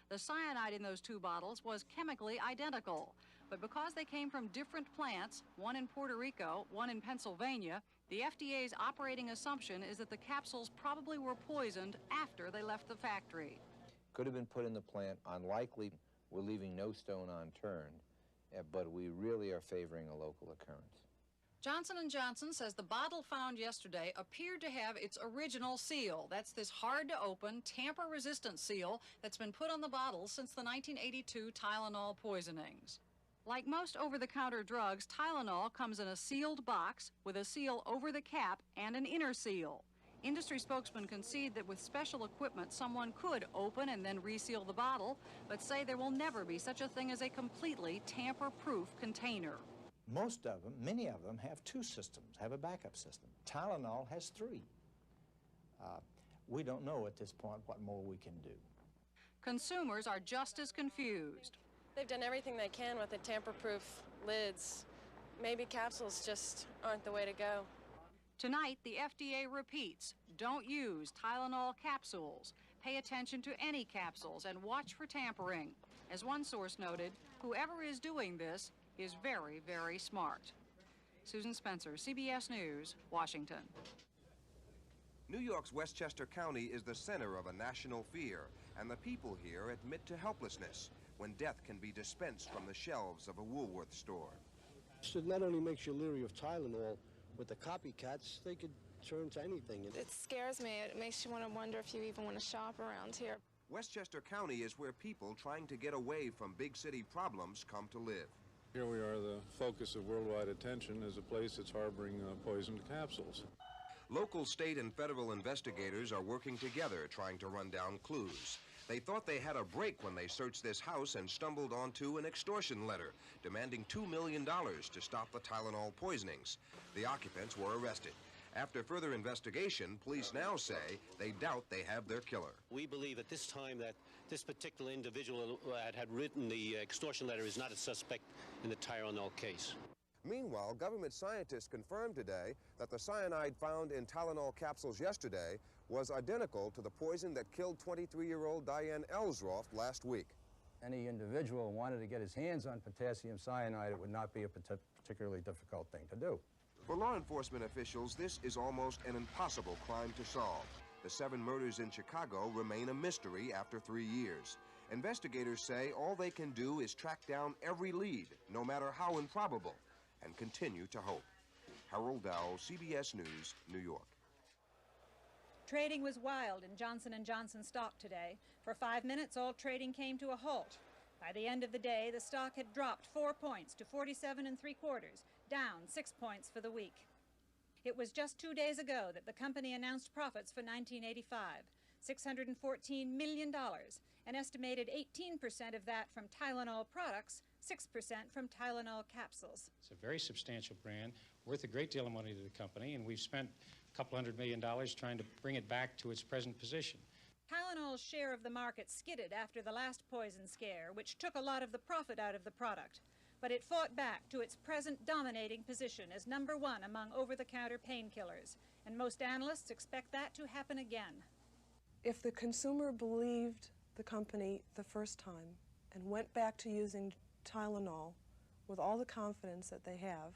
The cyanide in those two bottles was chemically identical, but because they came from different plants, one in Puerto Rico, one in Pennsylvania, the FDA's operating assumption is that the capsules probably were poisoned after they left the factory. Could have been put in the plant. Unlikely. We're leaving no stone unturned, but we really are favoring a local occurrence. Johnson & Johnson says the bottle found yesterday appeared to have its original seal. That's this hard-to-open, tamper-resistant seal that's been put on the bottles since the 1982 Tylenol poisonings. Like most over-the-counter drugs, Tylenol comes in a sealed box with a seal over the cap and an inner seal. Industry spokesmen concede that with special equipment, someone could open and then reseal the bottle, but say there will never be such a thing as a completely tamper-proof container. Most of them, many of them, have two systems, have a backup system. Tylenol has three. We don't know at this point what more we can do. Consumers are just as confused. They've done everything they can with the tamper-proof lids, maybe capsules just aren't the way to go. Tonight, the FDA repeats, don't use Tylenol capsules. Pay attention to any capsules and watch for tampering. As one source noted, whoever is doing this is very, very smart. Susan Spencer, CBS News, Washington. New York's Westchester County is the center of a national fear, and the people here admit to helplessness when death can be dispensed from the shelves of a Woolworth store. So it not only makes you leery of Tylenol, with the copycats, they could turn to anything. It scares me. It makes you want to wonder if you even want to shop around here. Westchester County is where people trying to get away from big city problems come to live. Here we are, the focus of worldwide attention as a place that's harboring poisoned capsules. Local, state, and federal investigators are working together trying to run down clues. They thought they had a break when they searched this house and stumbled onto an extortion letter demanding $2 million to stop the Tylenol poisonings. The occupants were arrested. After further investigation, police now say they doubt they have their killer. We believe at this time that this particular individual that had written the extortion letter is not a suspect in the Tylenol case. Meanwhile, government scientists confirmed today that the cyanide found in Tylenol capsules yesterday was identical to the poison that killed 23-year-old Diane Ellsroff last week. Any individual wanted to get his hands on potassium cyanide, it would not be a particularly difficult thing to do. For law enforcement officials, this is almost an impossible crime to solve. The 7 murders in Chicago remain a mystery after 3 years. Investigators say all they can do is track down every lead, no matter how improbable, and continue to hope. Harold Dowell, CBS News, New York. Trading was wild in Johnson & Johnson stock today. For 5 minutes, all trading came to a halt. By the end of the day, the stock had dropped 4 points to 47 3/4, down 6 points for the week. It was just 2 days ago that the company announced profits for 1985, $614 million, an estimated 18% of that from Tylenol products, 6% from Tylenol capsules. It's a very substantial brand, worth a great deal of money to the company, and we've spent a couple $100 million trying to bring it back to its present position. Tylenol's share of the market skidded after the last poison scare, which took a lot of the profit out of the product. But it fought back to its present dominating position as #1 among over-the-counter painkillers. And most analysts expect that to happen again. If the consumer believed the company the first time and went back to using Tylenol with all the confidence that they have,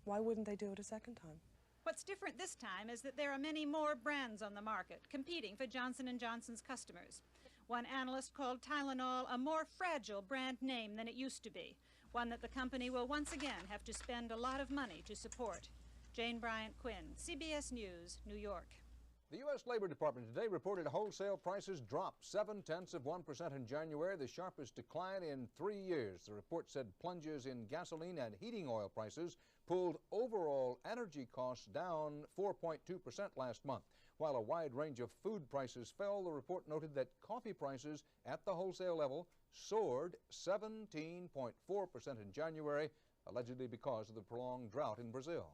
why wouldn't they do it a second time? What's different this time is that there are many more brands on the market competing for Johnson & Johnson's customers. One analyst called Tylenol a more fragile brand name than it used to be, one that the company will once again have to spend a lot of money to support. Jane Bryant Quinn, CBS News, New York. The U.S. Labor Department today reported wholesale prices dropped 0.7% in January, the sharpest decline in 3 years. The report said plunges in gasoline and heating oil prices pulled overall energy costs down 4.2% last month. While a wide range of food prices fell, the report noted that coffee prices at the wholesale level soared 17.4% in January, allegedly because of the prolonged drought in Brazil.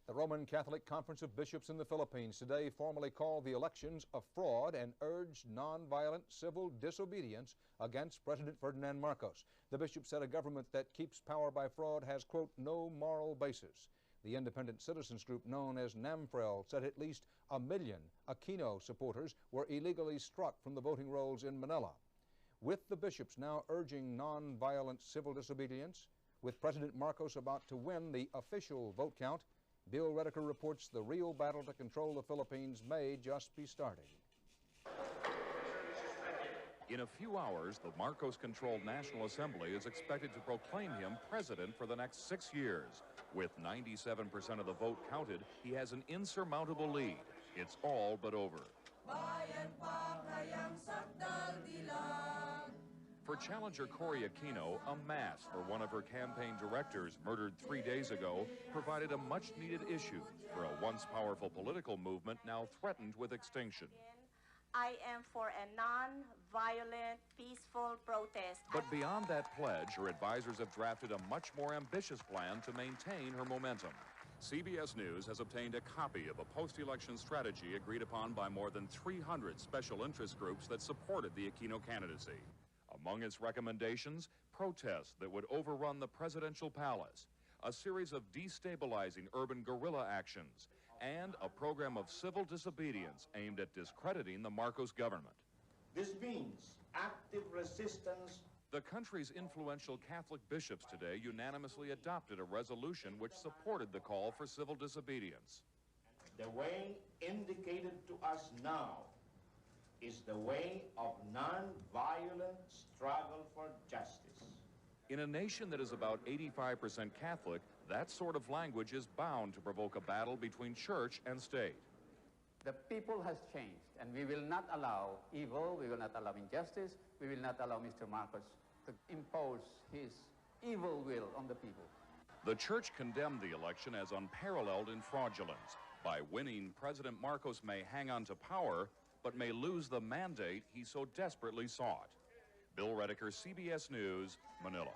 The Roman Catholic Conference of Bishops in the Philippines today formally called the elections a fraud and urged nonviolent civil disobedience against President Ferdinand Marcos. The bishop said a government that keeps power by fraud has, quote, no moral basis. The independent citizens group known as NAMFREL said at least 1 million Aquino supporters were illegally struck from the voting rolls in Manila. With the bishops now urging nonviolent civil disobedience, with President Marcos about to win the official vote count, Bill Redeker reports the real battle to control the Philippines may just be starting. In a few hours, the Marcos-controlled National Assembly is expected to proclaim him president for the next 6 years. With 97% of the vote counted, he has an insurmountable lead. It's all but over. For challenger Cory Aquino, a mass for one of her campaign directors murdered 3 days ago provided a much-needed issue for a once powerful political movement now threatened with extinction. I am for a non-violent, peaceful protest. But beyond that pledge, her advisors have drafted a much more ambitious plan to maintain her momentum. CBS News has obtained a copy of a post-election strategy agreed upon by more than 300 special interest groups that supported the Aquino candidacy. Among its recommendations, protests that would overrun the presidential palace, a series of destabilizing urban guerrilla actions, and a program of civil disobedience aimed at discrediting the Marcos government. This means active resistance. The country's influential Catholic bishops today unanimously adopted a resolution which supported the call for civil disobedience. The way indicated to us now is the way of non-violent struggle for justice. In a nation that is about 85% Catholic, that sort of language is bound to provoke a battle between church and state. The people has changed, and we will not allow evil, we will not allow injustice, we will not allow Mr. Marcos to impose his evil will on the people. The church condemned the election as unparalleled in fraudulence. By winning, President Marcos may hang on to power, but may lose the mandate he so desperately sought. Bill Redeker, CBS News, Manila.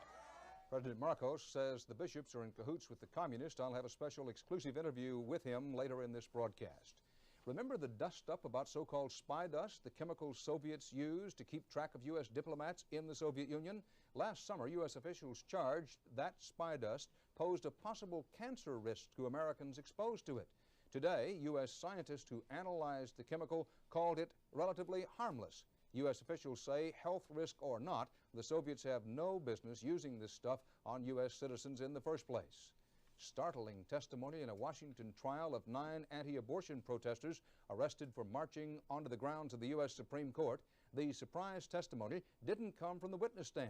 President Marcos says the bishops are in cahoots with the communists. I'll have a special exclusive interview with him later in this broadcast. Remember the dust-up about so-called spy dust, the chemicals Soviets used to keep track of U.S. diplomats in the Soviet Union? Last summer, U.S. officials charged that spy dust posed a possible cancer risk to Americans exposed to it. Today, U.S. scientists who analyzed the chemical called it relatively harmless. U.S. officials say, health risk or not, the Soviets have no business using this stuff on U.S. citizens in the first place. Startling testimony in a Washington trial of 9 anti-abortion protesters arrested for marching onto the grounds of the U.S. Supreme Court. The surprise testimony didn't come from the witness stand.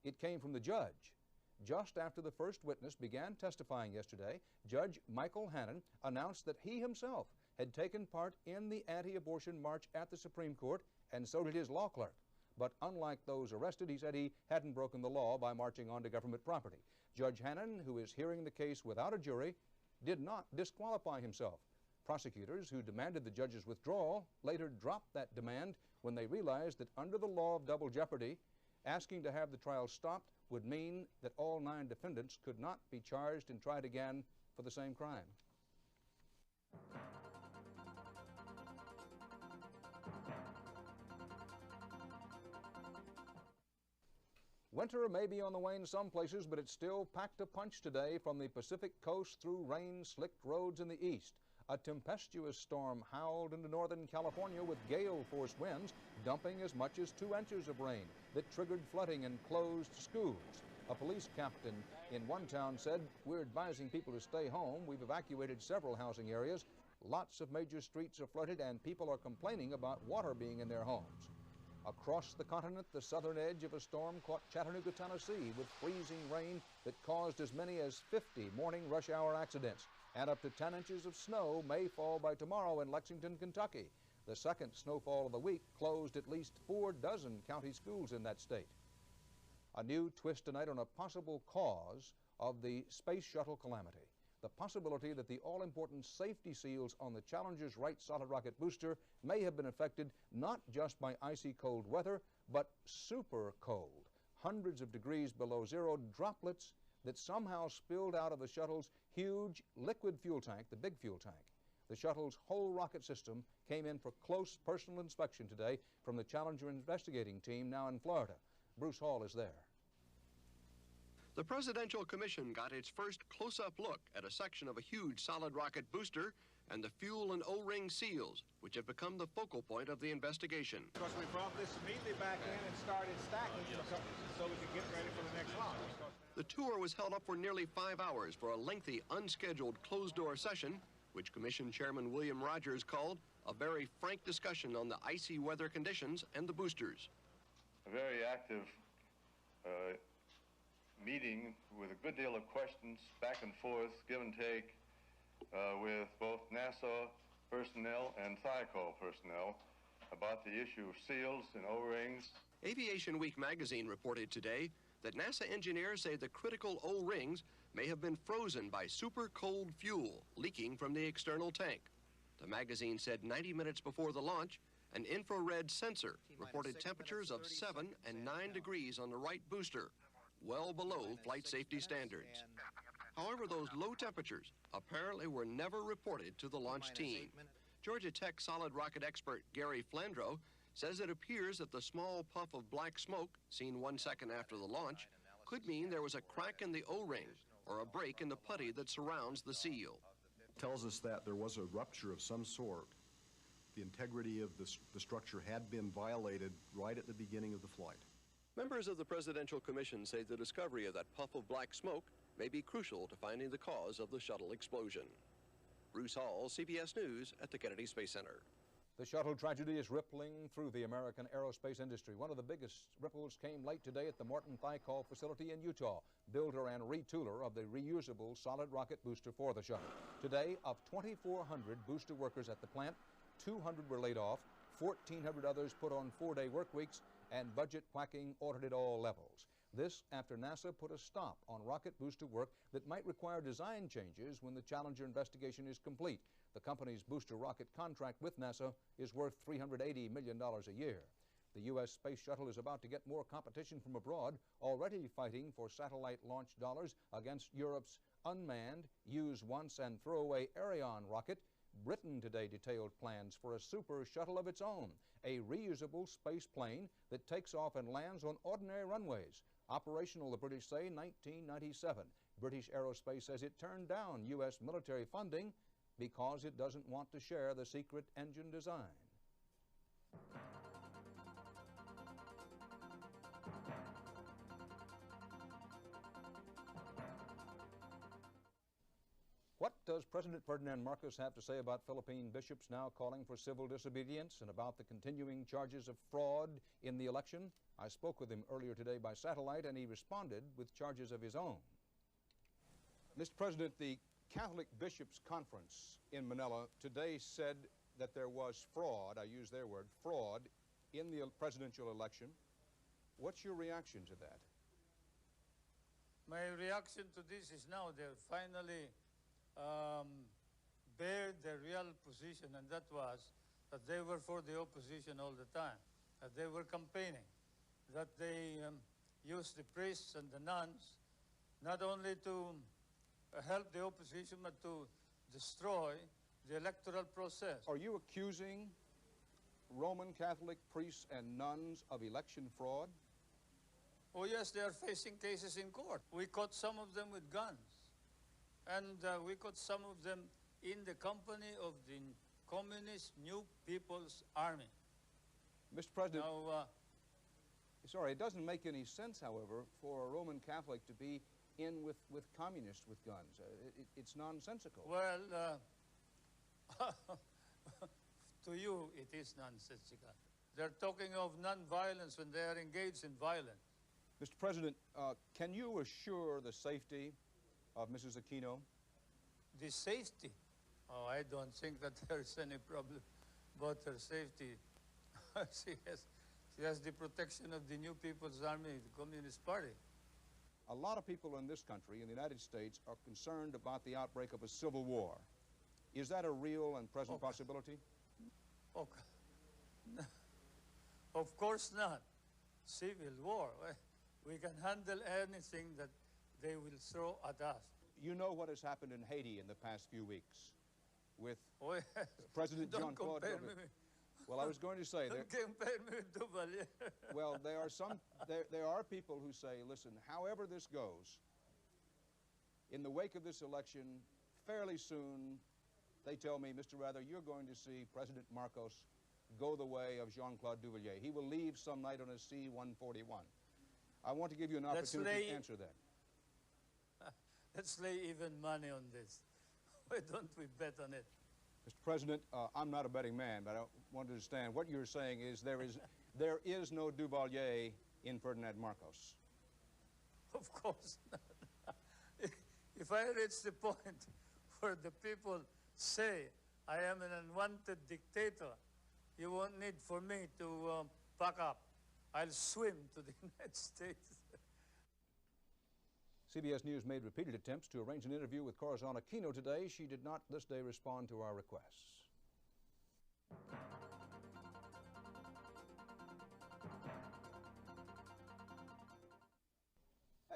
It came from the judge. Just after the first witness began testifying yesterday, Judge Michael Hannon announced that he himself had taken part in the anti-abortion march at the Supreme Court, and so did his law clerk. But unlike those arrested, he said he hadn't broken the law by marching onto government property. Judge Hannon, who is hearing the case without a jury, did not disqualify himself. Prosecutors who demanded the judge's withdrawal later dropped that demand when they realized that under the law of double jeopardy, asking to have the trial stopped would mean that all 9 defendants could not be charged and tried again for the same crime. Winter may be on the wane some places, but it's still packed a punch today from the Pacific coast through rain-slicked roads in the east. A tempestuous storm howled into Northern California with gale-force winds, dumping as much as 2 inches of rain that triggered flooding and closed schools. A police captain in one town said, "We're advising people to stay home. We've evacuated several housing areas. Lots of major streets are flooded, and people are complaining about water being in their homes." Across the continent, the southern edge of a storm caught Chattanooga, Tennessee, with freezing rain that caused as many as 50 morning rush hour accidents. And up to 10 inches of snow may fall by tomorrow in Lexington, Kentucky. The second snowfall of the week closed at least 4 dozen county schools in that state. A new twist tonight on a possible cause of the space shuttle calamity. The possibility that the all-important safety seals on the Challenger's right solid rocket booster may have been affected not just by icy cold weather, but super cold. Hundreds of degrees below zero, droplets that somehow spilled out of the shuttle's huge liquid fuel tank, the big fuel tank. The shuttle's whole rocket system came in for close personal inspection today from the Challenger investigating team now in Florida. Bruce Hall is there. The Presidential Commission got its first close-up look at a section of a huge solid rocket booster and the fuel and O-ring seals, which have become the focal point of the investigation. Of course, we brought this immediately back in and started stacking so we could get ready for the next launch. The tour was held up for nearly 5 hours for a lengthy, unscheduled, closed-door session, which Commission Chairman William Rogers called a very frank discussion on the icy weather conditions and the boosters. A very active meeting with a good deal of questions, back and forth, give and take, with both NASA personnel and THICO personnel about the issue of seals and O-rings. Aviation Week magazine reported today that NASA engineers say the critical O-rings may have been frozen by super cold fuel leaking from the external tank. The magazine said 90 minutes before the launch, an infrared sensor reported temperatures of 7 and 9 degrees on the right booster, well below flight safety standards. However, those low temperatures apparently were never reported to the launch team. Georgia Tech solid rocket expert Gary Flandreau says it appears that the small puff of black smoke seen 1 second after the launch could mean there was a crack in the O-ring or a break in the putty that surrounds the seal. Tells us that there was a rupture of some sort. The integrity of the structure had been violated right at the beginning of the flight. Members of the Presidential Commission say the discovery of that puff of black smoke may be crucial to finding the cause of the shuttle explosion. Bruce Hall, CBS News at the Kennedy Space Center. The shuttle tragedy is rippling through the American aerospace industry. One of the biggest ripples came late today at the Morton Thiokol facility in Utah, builder and retooler of the reusable solid rocket booster for the shuttle. Today, of 2,400 booster workers at the plant, 200 were laid off, 1,400 others put on 4-day work weeks, and budget whacking ordered at all levels. This after NASA put a stop on rocket booster work that might require design changes when the Challenger investigation is complete. The company's booster rocket contract with NASA is worth $380 million a year. The U.S. space shuttle is about to get more competition from abroad, already fighting for satellite launch dollars against Europe's unmanned, use once and throw away Ariane rocket. Britain today detailed plans for a super shuttle of its own, a reusable space plane that takes off and lands on ordinary runways. Operational, the British say, 1997. British Aerospace says it turned down U.S. military funding because it doesn't want to share the secret engine design. What does President Ferdinand Marcos have to say about Philippine bishops now calling for civil disobedience and about the continuing charges of fraud in the election? I spoke with him earlier today by satellite, and he responded with charges of his own. Mr. President, the Catholic Bishops' Conference in Manila today said that there was fraud, I use their word, fraud, in the presidential election. What's your reaction to that? My reaction to this is now they're finally bear their real position, and that was that they were for the opposition all the time, that they were campaigning, that they used the priests and the nuns not only to help the opposition but to destroy the electoral process. Are you accusing Roman Catholic priests and nuns of election fraud? Oh yes, they are facing cases in court. We caught some of them with guns. And we caught some of them in the company of the Communist New People's Army. Mr. President, now, sorry, it doesn't make any sense, however, for a Roman Catholic to be in with communists with guns. It's nonsensical. Well, to you, it is nonsensical. They're talking of non-violence when they are engaged in violence. Mr. President, can you assure the safety of Mrs. Aquino? The safety? Oh, I don't think that there's any problem about her safety. she has the protection of the New People's Army, the Communist Party. A lot of people in this country, in the United States, are concerned about the outbreak of a civil war. Is that a real and present possibility? Okay. Of course not. Civil war. We can handle anything that they will throw at us. You know what has happened in Haiti in the past few weeks with President Jean-Claude Duvalier. Well, I was going to say that. Don't compare me with Duvalier. Well, there are people who say, listen, however this goes, in the wake of this election, fairly soon, they tell me, Mr. Rather, you're going to see President Marcos go the way of Jean-Claude Duvalier. He will leave some night on a C-141. I want to give you an opportunity to answer that. Let's lay even money on this. Why don't we bet on it? Mr. President, I'm not a betting man, but I want to understand what you're saying is there is no Duvalier in Ferdinand Marcos. Of course not. If I reach the point where the people say I am an unwanted dictator, you won't need for me to pack up. I'll swim to the United States. CBS News made repeated attempts to arrange an interview with Corazon Aquino today. She did not this day respond to our requests.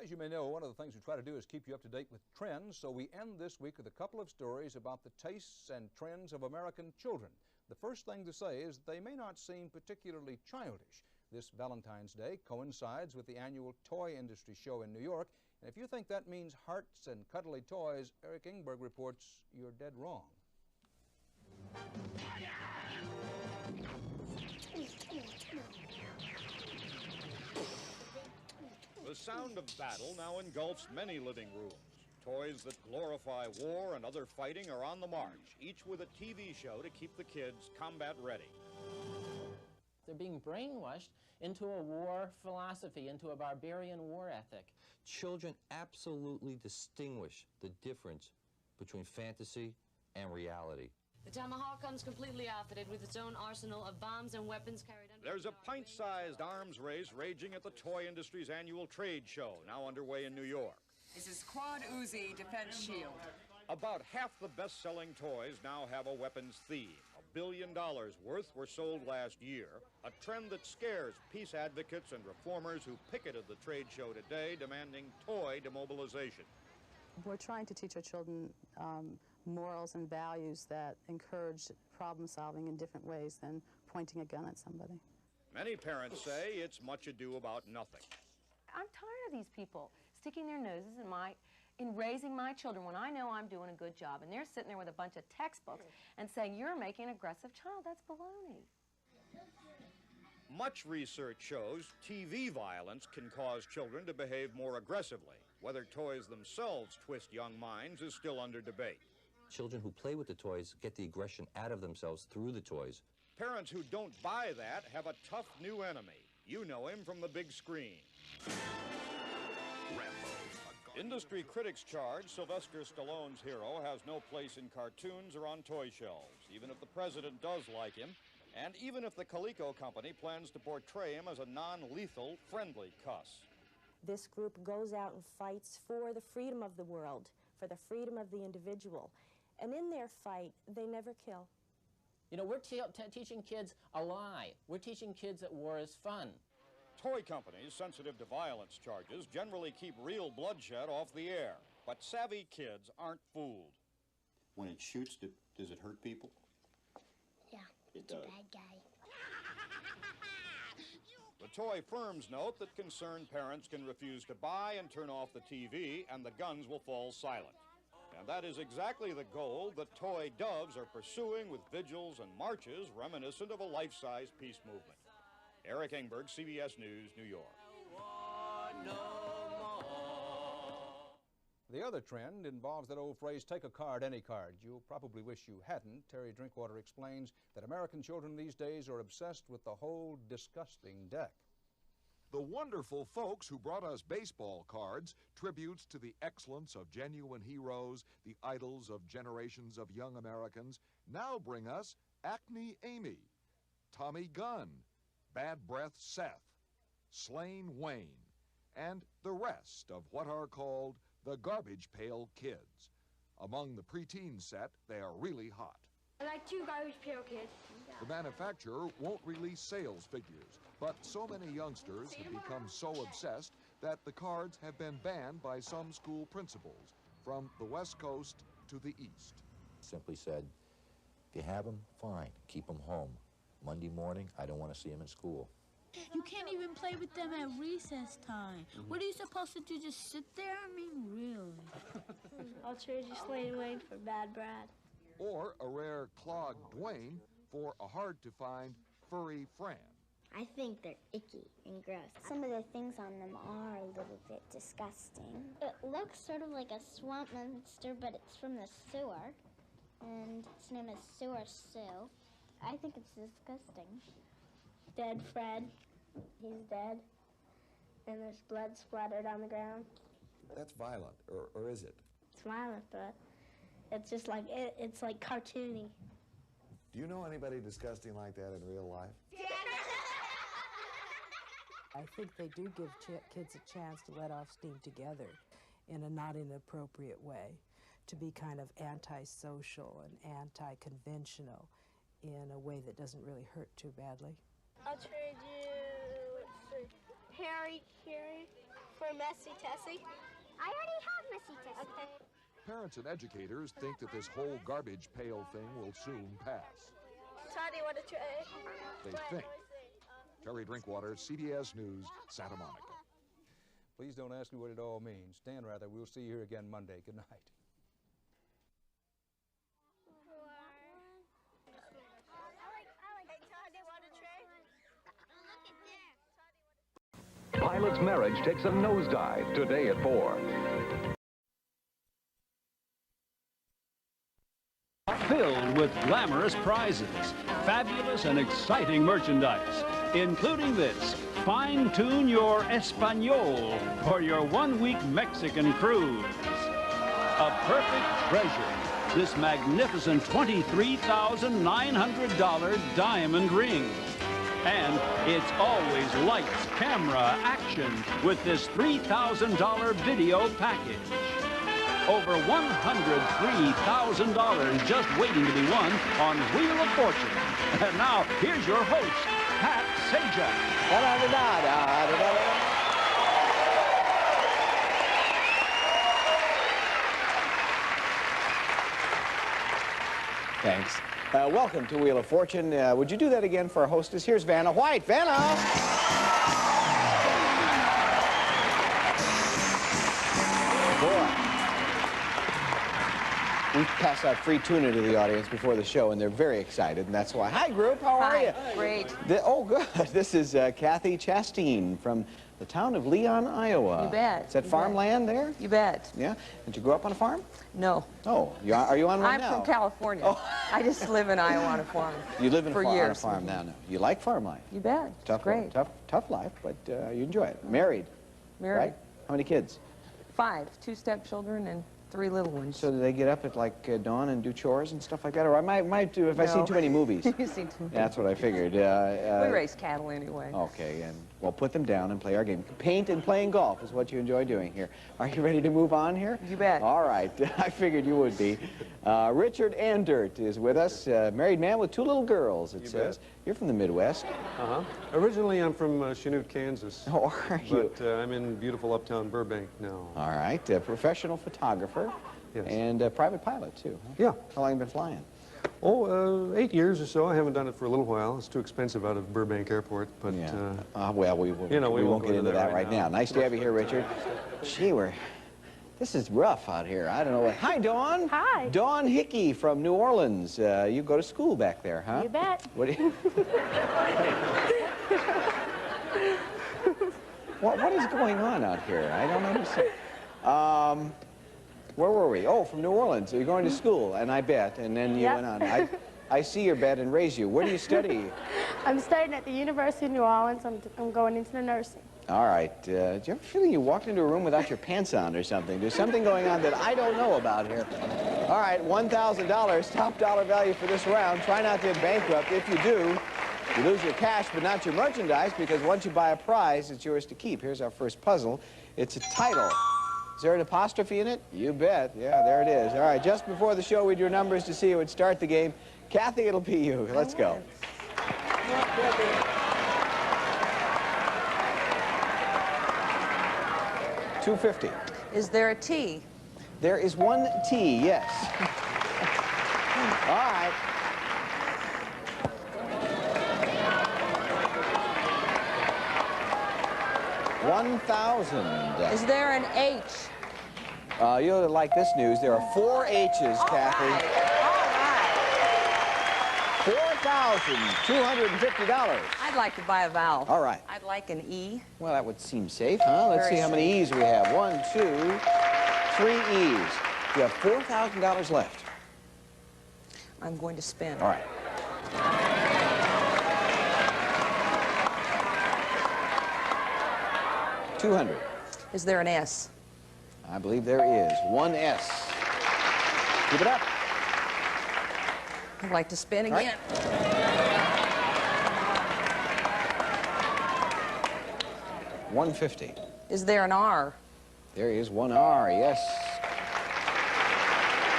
As you may know, one of the things we try to do is keep you up to date with trends, so we end this week with a couple of stories about the tastes and trends of American children. The first thing to say is they may not seem particularly childish. This Valentine's Day coincides with the annual toy industry show in New York, and if you think that means hearts and cuddly toys, Eric Ingberg reports you're dead wrong. The sound of battle now engulfs many living rooms. Toys that glorify war and other fighting are on the march, each with a TV show to keep the kids combat ready. They're being brainwashed into a war philosophy, into a barbarian war ethic. Children absolutely distinguish the difference between fantasy and reality. The Tomahawk comes completely outfitted with its own arsenal of bombs and weapons carried under... There's a pint-sized arms race raging at the toy industry's annual trade show, now underway in New York. This is Quad Uzi Defense Shield. About half the best-selling toys now have a weapons theme. $1 billion worth were sold last year, a trend that scares peace advocates and reformers who picketed the trade show today, demanding toy demobilization. We're trying to teach our children morals and values that encourage problem solving in different ways than pointing a gun at somebody. Many parents say it's much ado about nothing. I'm tired of these people sticking their noses in raising my children when I know I'm doing a good job, and they're sitting there with a bunch of textbooks and saying, you're making an aggressive child. That's baloney. Much research shows TV violence can cause children to behave more aggressively. Whether toys themselves twist young minds is still under debate. Children who play with the toys get the aggression out of themselves through the toys. Parents who don't buy that have a tough new enemy. You know him from the big screen. Industry critics charge Sylvester Stallone's hero has no place in cartoons or on toy shelves, even if the president does like him, and even if the Coleco company plans to portray him as a non-lethal, friendly cuss. This group goes out and fights for the freedom of the world, for the freedom of the individual. And in their fight, they never kill. You know, we're teaching kids a lie. We're teaching kids that war is fun. Toy companies sensitive to violence charges generally keep real bloodshed off the air, but savvy kids aren't fooled. When it shoots, does it hurt people? Yeah, it's a bad guy. The toy firms note that concerned parents can refuse to buy and turn off the TV, and the guns will fall silent. And that is exactly the goal that toy doves are pursuing with vigils and marches reminiscent of a life-size peace movement. Eric Ingberg, CBS News, New York. The other trend involves that old phrase, take a card, any card. You'll probably wish you hadn't. Terry Drinkwater explains that American children these days are obsessed with the whole disgusting deck. The wonderful folks who brought us baseball cards, tributes to the excellence of genuine heroes, the idols of generations of young Americans, now bring us Acne Amy, Tommy Gunn, Bad Breath Seth, Slain Wayne, and the rest of what are called the Garbage Pail Kids. Among the preteen set, they are really hot. I like 2 Garbage Pail Kids. The manufacturer won't release sales figures, but so many youngsters have become so obsessed that the cards have been banned by some school principals, from the West Coast to the East. Simply said, if you have them, fine, keep them home. Monday morning, I don't want to see them in school. You can't even play with them at recess time. What are you supposed to do, just sit there? I mean, really? I'll trade you Slain Wayne for Bad Brad. Or a rare clogged Dwayne for a hard-to-find furry Fran. I think they're icky and gross. Some of the things on them are a little bit disgusting. It looks sort of like a swamp monster, but it's from the sewer. And its name is Sewer Sue. I think it's disgusting. Dead Fred. He's dead. And there's blood splattered on the ground. That's violent, or is it? It's violent, but it's just like, it's like cartoony. Do you know anybody disgusting like that in real life? I think they do give kids a chance to let off steam together in a not inappropriate way, to be kind of antisocial and anti-conventional in a way that doesn't really hurt too badly. I'll trade you, let's see, Harry Carey for Messy Tessie? I already have Messy Tessie. Okay. Parents and educators think that this whole garbage pail thing will soon pass. Toddy, what a tray. They think. Terry Drinkwater, CBS News, Santa Monica. Please don't ask me what it all means. Dan Rather, we'll see you here again Monday. Good night. Pilot's marriage takes a nosedive today at 4. Filled with glamorous prizes, fabulous and exciting merchandise, including this: fine-tune your Espanol for your one-week Mexican cruise. A perfect treasure, this magnificent $23,900 diamond ring. And it's always lights, camera, action with this $3,000 video package. Over $103,000 just waiting to be won on Wheel of Fortune. And now, here's your host, Pat Sajak. Thanks. Welcome to Wheel of Fortune. Would you do that again for our hostess? Here's Vanna White. Vanna! Boy. We pass out free tuna to the audience before the show, and they're very excited, and that's why. Hi, group. How are you? Great. Oh, good. This is Kathy Chastain from the town of Leon, Iowa. You bet. Is that farmland there? You bet. Yeah? Did you grow up on a farm? No. Oh, are you on one now? I'm from California. Oh. I just live in Iowa on a farm. You live for on a years. farm now. You like farm life? You bet. Tough, great. Tough life, but you enjoy it. Married? Married. Right? How many kids? 5, 2 stepchildren and 3 little ones. So do they get up at like dawn and do chores and stuff like that? Or I might do if I see too many movies. You see too many. That's what I figured. We raise cattle anyway. Okay, and we'll put them down and play our game. Paint and playing golf is what you enjoy doing here. Are you ready to move on here? You bet. All right. I figured you would be. Richard Andert is with us, married man with 2 little girls, it says. You're from the Midwest. Uh-huh. Originally, I'm from Chanute, Kansas. Oh, are you? But I'm in beautiful uptown Burbank now. All right. Professional photographer. Yes. And private pilot, too. Huh? Yeah. How long have you been flying? Oh, 8 years or so. I haven't done it for a little while. It's too expensive out of Burbank Airport. But well, we won't get into that right now. Nice to have you here, Richard. Gee, this is rough out here. I don't know what. Hi, Dawn. Hi. Dawn Hickey from New Orleans. You go to school back there, huh? You bet. What do you? What is going on out here? I don't understand. Where were we? Oh, from New Orleans. So you're going to school, and I bet, and then you went on. I see your bet and raise you. Where do you study? I'm studying at the University of New Orleans. I'm going into the nursing. All right. Do you have a feeling you walked into a room without your pants on or something? There's something going on that I don't know about here. All right, $1,000, top dollar value for this round. Try not to get bankrupt. If you do, you lose your cash, but not your merchandise, because once you buy a prize, it's yours to keep. Here's our first puzzle. It's a title. Is there an apostrophe in it? You bet. Yeah, there it is. All right, just before the show, we drew numbers to see who would start the game. Kathy, it'll be you. Let's go. $250. Is there a T? There is one T, yes. All right. $1,000. Is there an H? You'll like this news. There are 4 H's, Kathy. $4,250. I'd like to buy a vowel. All right. I'd like an E. Well, that would seem safe, huh? Let's see how many E's we have. 1, 2, 3 E's. You have $4,000 left. I'm going to spin. All right. $200. Is there an S? I believe there is. 1 S. Keep it up. I'd like to spin again. $150. Is there an R? There is 1 R, yes.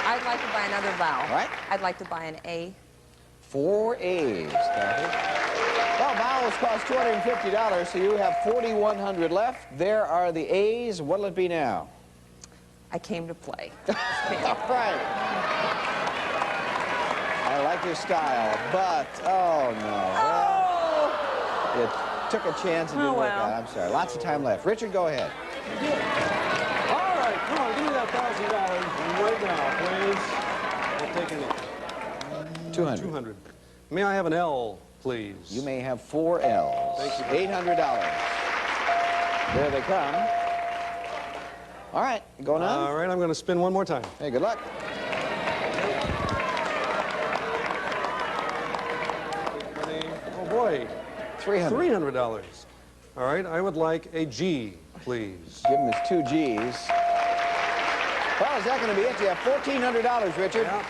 I'd like to buy another vowel. All right. I'd like to buy an A. 4 A's, Kathy. Well, vowels balls cost $250, so you have $4,100 left. There are the A's. What'll it be now? I came to play. All right. I like your style, but, oh, no. Well, it took a chance and didn't work out. I'm sorry. Lots of time left. Richard, go ahead. All right, come on, give me that $1,000 right now, please. I'll take it. 200. 200. May I have an L, please? You may have 4 L's. Thank you. $800. There they come. All right, going on? All right, I'm going to spin one more time. Hey, good luck. Oh, boy. $300. $300. All right, I would like a G, please. Give him his 2 G's. Well, is that going to be it? You have $1,400, Richard. Yeah.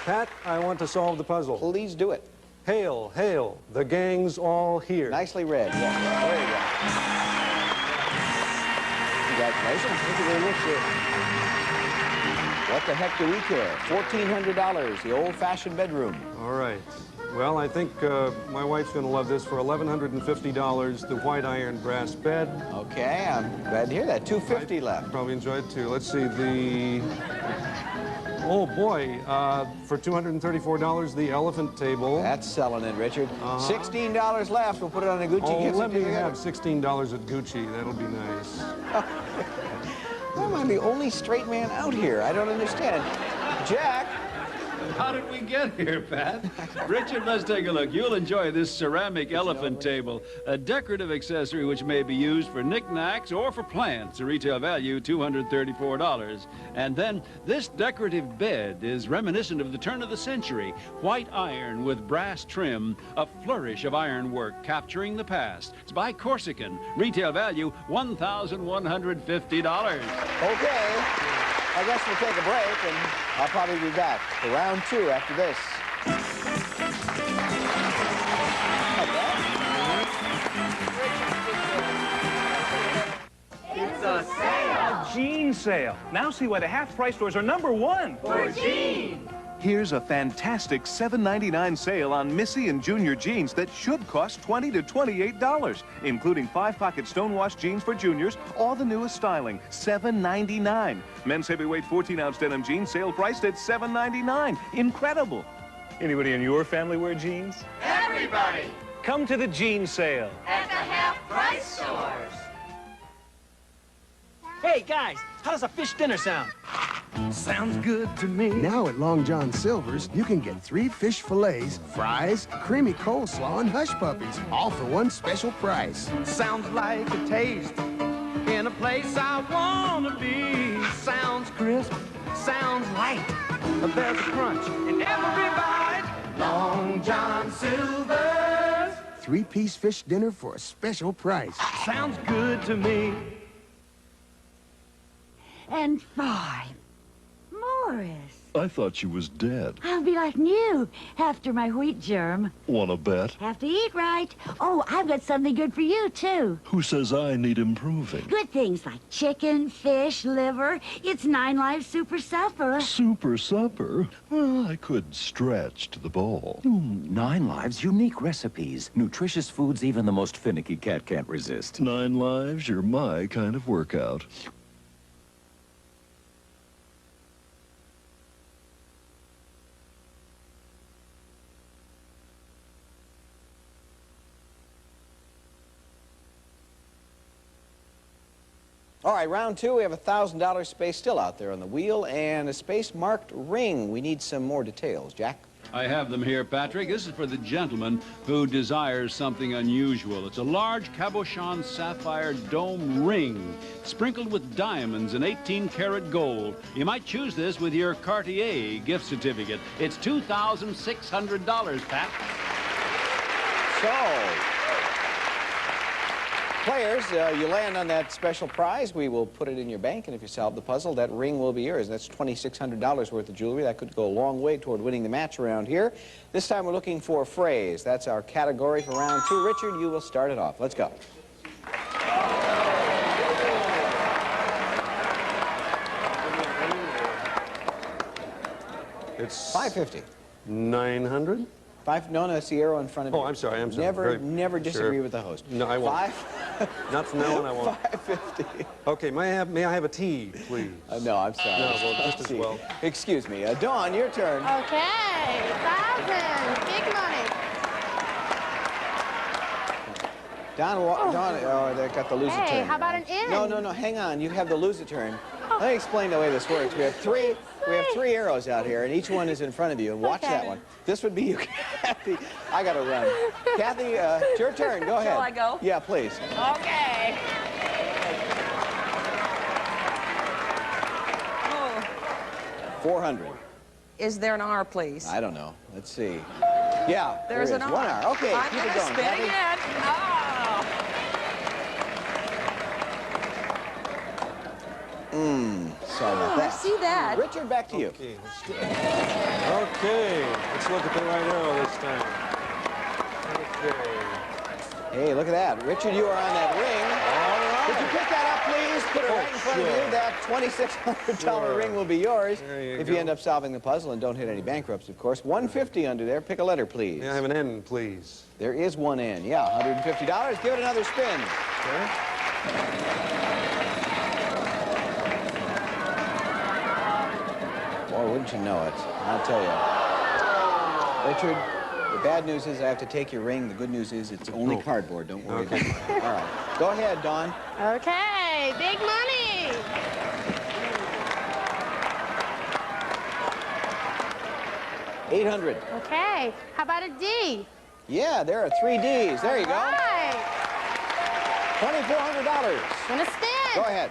Pat, I want to solve the puzzle. Please do it. Hail, hail, the gang's all here. Nicely read. Yeah, there you go. Congratulations. Thank you very much, sir. What the heck do we care? $1,400, the old-fashioned bedroom. All right. Well, I think my wife's going to love this. For $1,150, the white iron brass bed. Okay, I'm glad to hear that. $250 left. Probably enjoy it, too. Let's see, the... Oh, boy. For $234, the elephant table. That's selling it, Richard. $16 left. We'll put it on a Gucci gift. Let me have $16 at Gucci. That'll be nice. Why am I the only straight man out here? I don't understand. Jack. How did we get here, Pat? Richard, let's take a look. You'll enjoy this ceramic elephant table, a decorative accessory which may be used for knickknacks or for plants. A retail value, $234. And then this decorative bed is reminiscent of the turn of the century. White iron with brass trim, a flourish of ironwork capturing the past. It's by Corsican. Retail value, $1,150. Okay. I guess we'll take a break, and I'll probably be back for round 2 after this. It's a sale! A jean sale. Now see why the half-price stores are #1. For jeans! Here's a fantastic $7.99 sale on Missy and Junior jeans that should cost $20 to $28, including 5-pocket stonewashed jeans for juniors, all the newest styling, $7.99. Men's heavyweight 14-ounce denim jeans, sale priced at $7.99. Incredible. Anybody in your family wear jeans? Everybody! Come to the jean sale. At the half-price stores. Hey, guys, how does a fish dinner sound? Sounds good to me. Now at Long John Silver's, you can get 3 fish fillets, fries, creamy coleslaw, and hush puppies, all for one special price. Sounds like a taste in a place I wanna be. Sounds crisp, sounds light, but there's a crunch in every bite. Long John Silver's. 3-piece fish dinner for a special price. Sounds good to me. And 5. Morris. I thought she was dead. I'll be like new after my wheat germ. Wanna bet? Have to eat right. Oh, I've got something good for you, too. Who says I need improving? Good things like chicken, fish, liver. It's 9 Live Super Supper. Super supper? Well, I could stretch to the bowl. 9 Lives unique recipes. Nutritious foods even the most finicky cat can't resist. 9 Lives, you're my kind of workout. All right, round 2, we have $1,000 space still out there on the wheel and a space-marked ring. We need some more details. Jack? I have them here, Patrick. This is for the gentleman who desires something unusual. It's a large cabochon sapphire dome ring sprinkled with diamonds and 18-karat gold. You might choose this with your Cartier gift certificate. It's $2,600, Pat. So, players, you land on that special prize. We will put it in your bank, and if you solve the puzzle, that ring will be yours. That's $2,600 worth of jewelry. That could go a long way toward winning the match around here. This time we're looking for a phrase. That's our category for round 2. Richard, you will start it off. Let's go. It's It's $550. $900. No, it's the arrow in front of you. Oh, I'm sorry. Never disagree with the host. No, I won't. Not from now on, I won't. 550. Okay, may I have a tea, please? No, I'm sorry. No, well, just as well. Excuse me. Dawn, your turn. Okay, 1,000. Big money. Dawn, oh, they got the lose it turn. Hey, how about an in? No, hang on. You have the lose it turn. Let me explain the way this works. We have three arrows out here, and each one is in front of you. And watch that one. This would be you, Kathy. I got to run. Kathy, it's your turn. Go ahead. Shall I go? Yeah, please. Okay. 400. Is there an R, please? I don't know. Let's see. Yeah, There's there is. an R. 1 R. Okay, I'm keep it gonna going. spin Kathy. again. Oh. Sorry about I that. see that. Richard, back to you. Okay, let's do it. Okay, let's look at the right arrow this time. Okay. Hey, look at that. Richard, you are on that ring. All right. Could you pick that up, please? Put it right in front of you. That $2,600 ring will be yours if you end up solving the puzzle and don't hit any bankrupts, of course. 150 under there. Pick a letter, please. May I have an N, please? There is one N. Yeah, $150. Give it another spin. Okay. Boy, wouldn't you know it? I'll tell you. Richard, the bad news is I have to take your ring. The good news is it's only cardboard. Don't worry about it. All right. Go ahead, Dawn. Okay, big money. $800. Okay, how about a D? Yeah, there are 3 Ds. There you go. Right. $2,400. Gonna spin. Go ahead.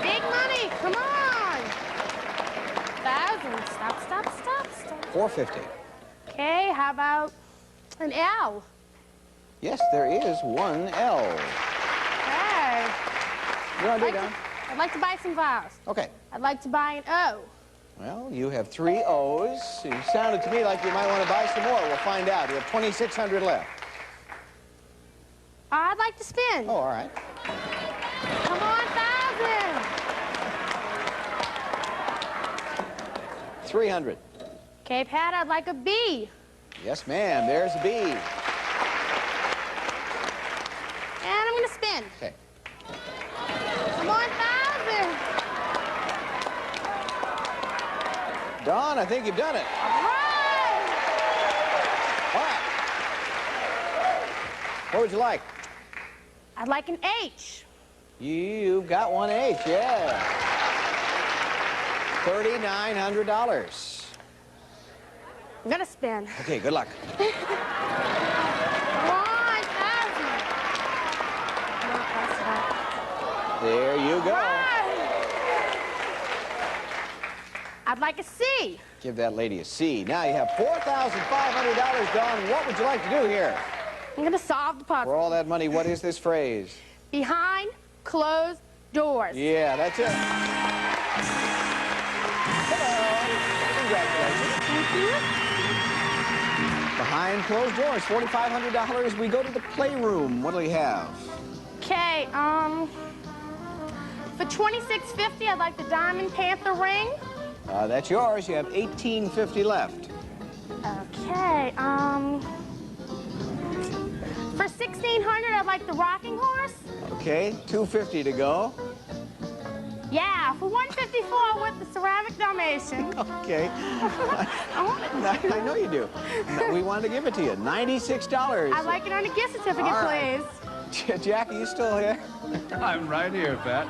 Big money, come on. 1,000. Stop. 450. Okay, how about an L? Yes, there is one L. Okay. You want to do it, Dawn? I'd like to buy some vows. Okay. I'd like to buy an O. Well, you have 3 O's. You sounded to me like you might want to buy some more. We'll find out. You have 2,600 left. I'd like to spin. Oh, all right. Come on, 1,000. 300. Okay, Pat, I'd like a B. Yes, ma'am. There's a B. And I'm gonna spin. Okay. Come on, 1,000. Dawn, I think you've done it. All right. All right. What would you like? I'd like an H. You've got one H, yeah. $3,900. I'm gonna spin. Okay, good luck. Come on, 1,000. There you go. I'd like a C. Give that lady a C. Now you have $4,500, Dawn. What would you like to do here? I'm gonna solve the puzzle. For all that money, what is this phrase? Behind closed doors. Yeah, that's it. Congratulations. Thank you. Behind closed doors, $4,500. We go to the playroom. What do we have? Okay, for $2,650, I'd like the Diamond Panther ring. That's yours. You have $1,850 left. Okay, for $1,600, I'd like the rocking horse. Okay, $250 to go. Yeah, for $154 with the ceramic Dalmatian. Okay. I know you do. No, we wanted to give it to you. $96. I'd like it on a gift certificate, All right. please. Jack, are you still here? I'm right here, Pat.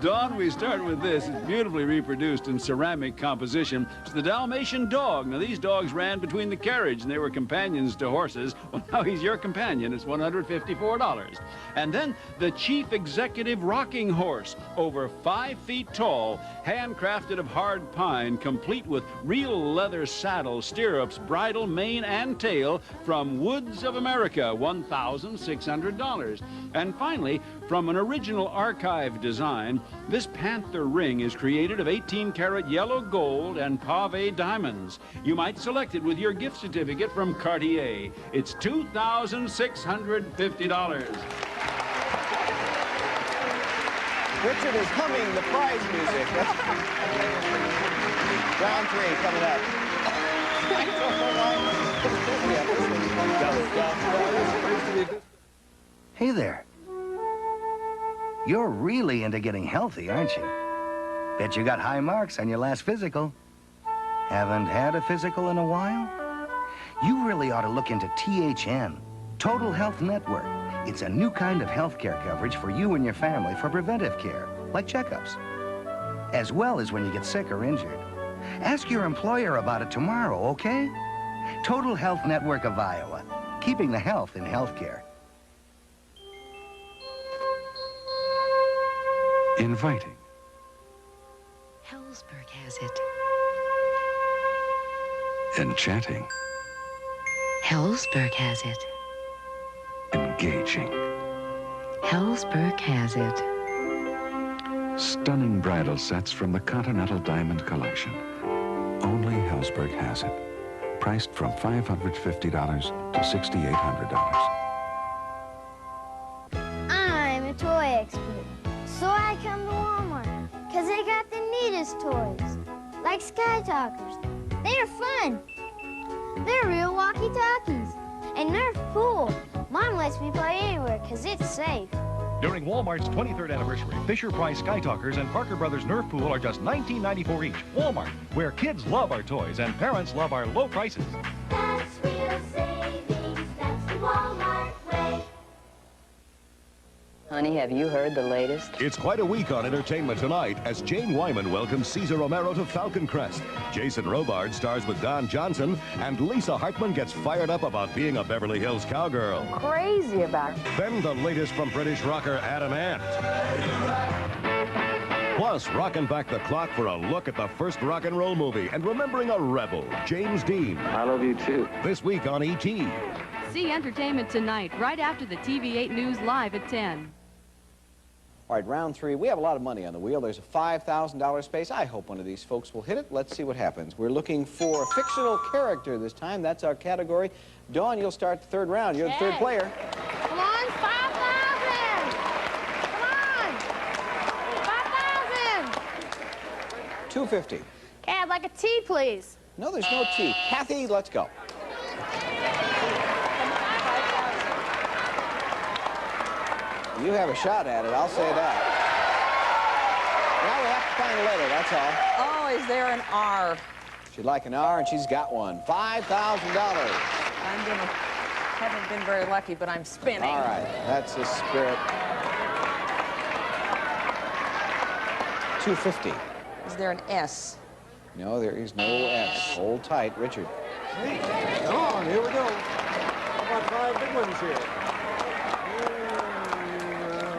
Dawn, we start with this. It's beautifully reproduced in ceramic composition. It's the Dalmatian dog. Now, these dogs ran between the carriage, and they were companions to horses. Well, now he's your companion. It's $154. And then the chief executive rocking horse, over 5 feet tall, handcrafted of hard pine, complete with real leather saddle, stirrups, bridle, mane, and tail from Woods of America, $1,600. And finally, from an original archive design, this panther ring is created of 18-karat yellow gold and pave diamonds. You might select it with your gift certificate from Cartier. It's $2,650. Richard is humming the prize music. Round 3 coming up. Hey there. You're really into getting healthy, aren't you? Bet you got high marks on your last physical. Haven't had a physical in a while? You really ought to look into THN, Total Health Network. It's a new kind of health care coverage for you and your family for preventive care, like checkups, as well as when you get sick or injured. Ask your employer about it tomorrow, okay? Total Health Network of Iowa, keeping the health in healthcare. Inviting. Hellsberg has it. Enchanting. Hellsberg has it. Engaging. Hellsberg has it. Stunning bridal sets from the Continental Diamond Collection. Only Hellsberg has it. Priced from $550 to $6,800. I'm a toy expert, so I come to Walmart, because they got the neatest toys, like Sky Talkers. They're fun. They're real walkie-talkies, and they're cool. Mom lets me play anywhere, because it's safe. During Walmart's 23rd anniversary, Fisher-Price Sky Talkers and Parker Brothers Nerf Pool are just $19.94 each. Walmart, where kids love our toys and parents love our low prices. That's real savings. That's the Walmart way. Honey, have you heard the latest? It's quite a week on entertainment tonight as Jane Wyman welcomes Cesar Romero to Falcon Crest. Jason Robard stars with Don Johnson, and Lisa Hartman gets fired up about being a Beverly Hills cowgirl. Crazy about it. Then the latest from British rocker Adam Ant. Plus, rocking back the clock for a look at the first rock and roll movie and remembering a rebel, James Dean. I love you too. This week on E.T. See Entertainment Tonight, right after the TV8 News Live at 10. All right, round three. We have a lot of money on the wheel. There's a $5,000 space. I hope one of these folks will hit it. Let's see what happens. We're looking for a fictional character this time. That's our category. Dawn, you'll start the third round. You're the third player. Come on, 5,000! Come on! 5,000! $250. Okay, I'd like a tea, please. No, there's no tea. Kathy, let's go. You have a shot at it, I'll say that. Now we have to find a letter, that's all. Oh, is there an R? She'd like an R, and she's got one. $5,000. Haven't been very lucky, but I'm spinning. All right, that's the spirit. $250. Is there an S? No, there is no S. Hold tight, Richard. Hey, on, here we go. How about 5 big ones here?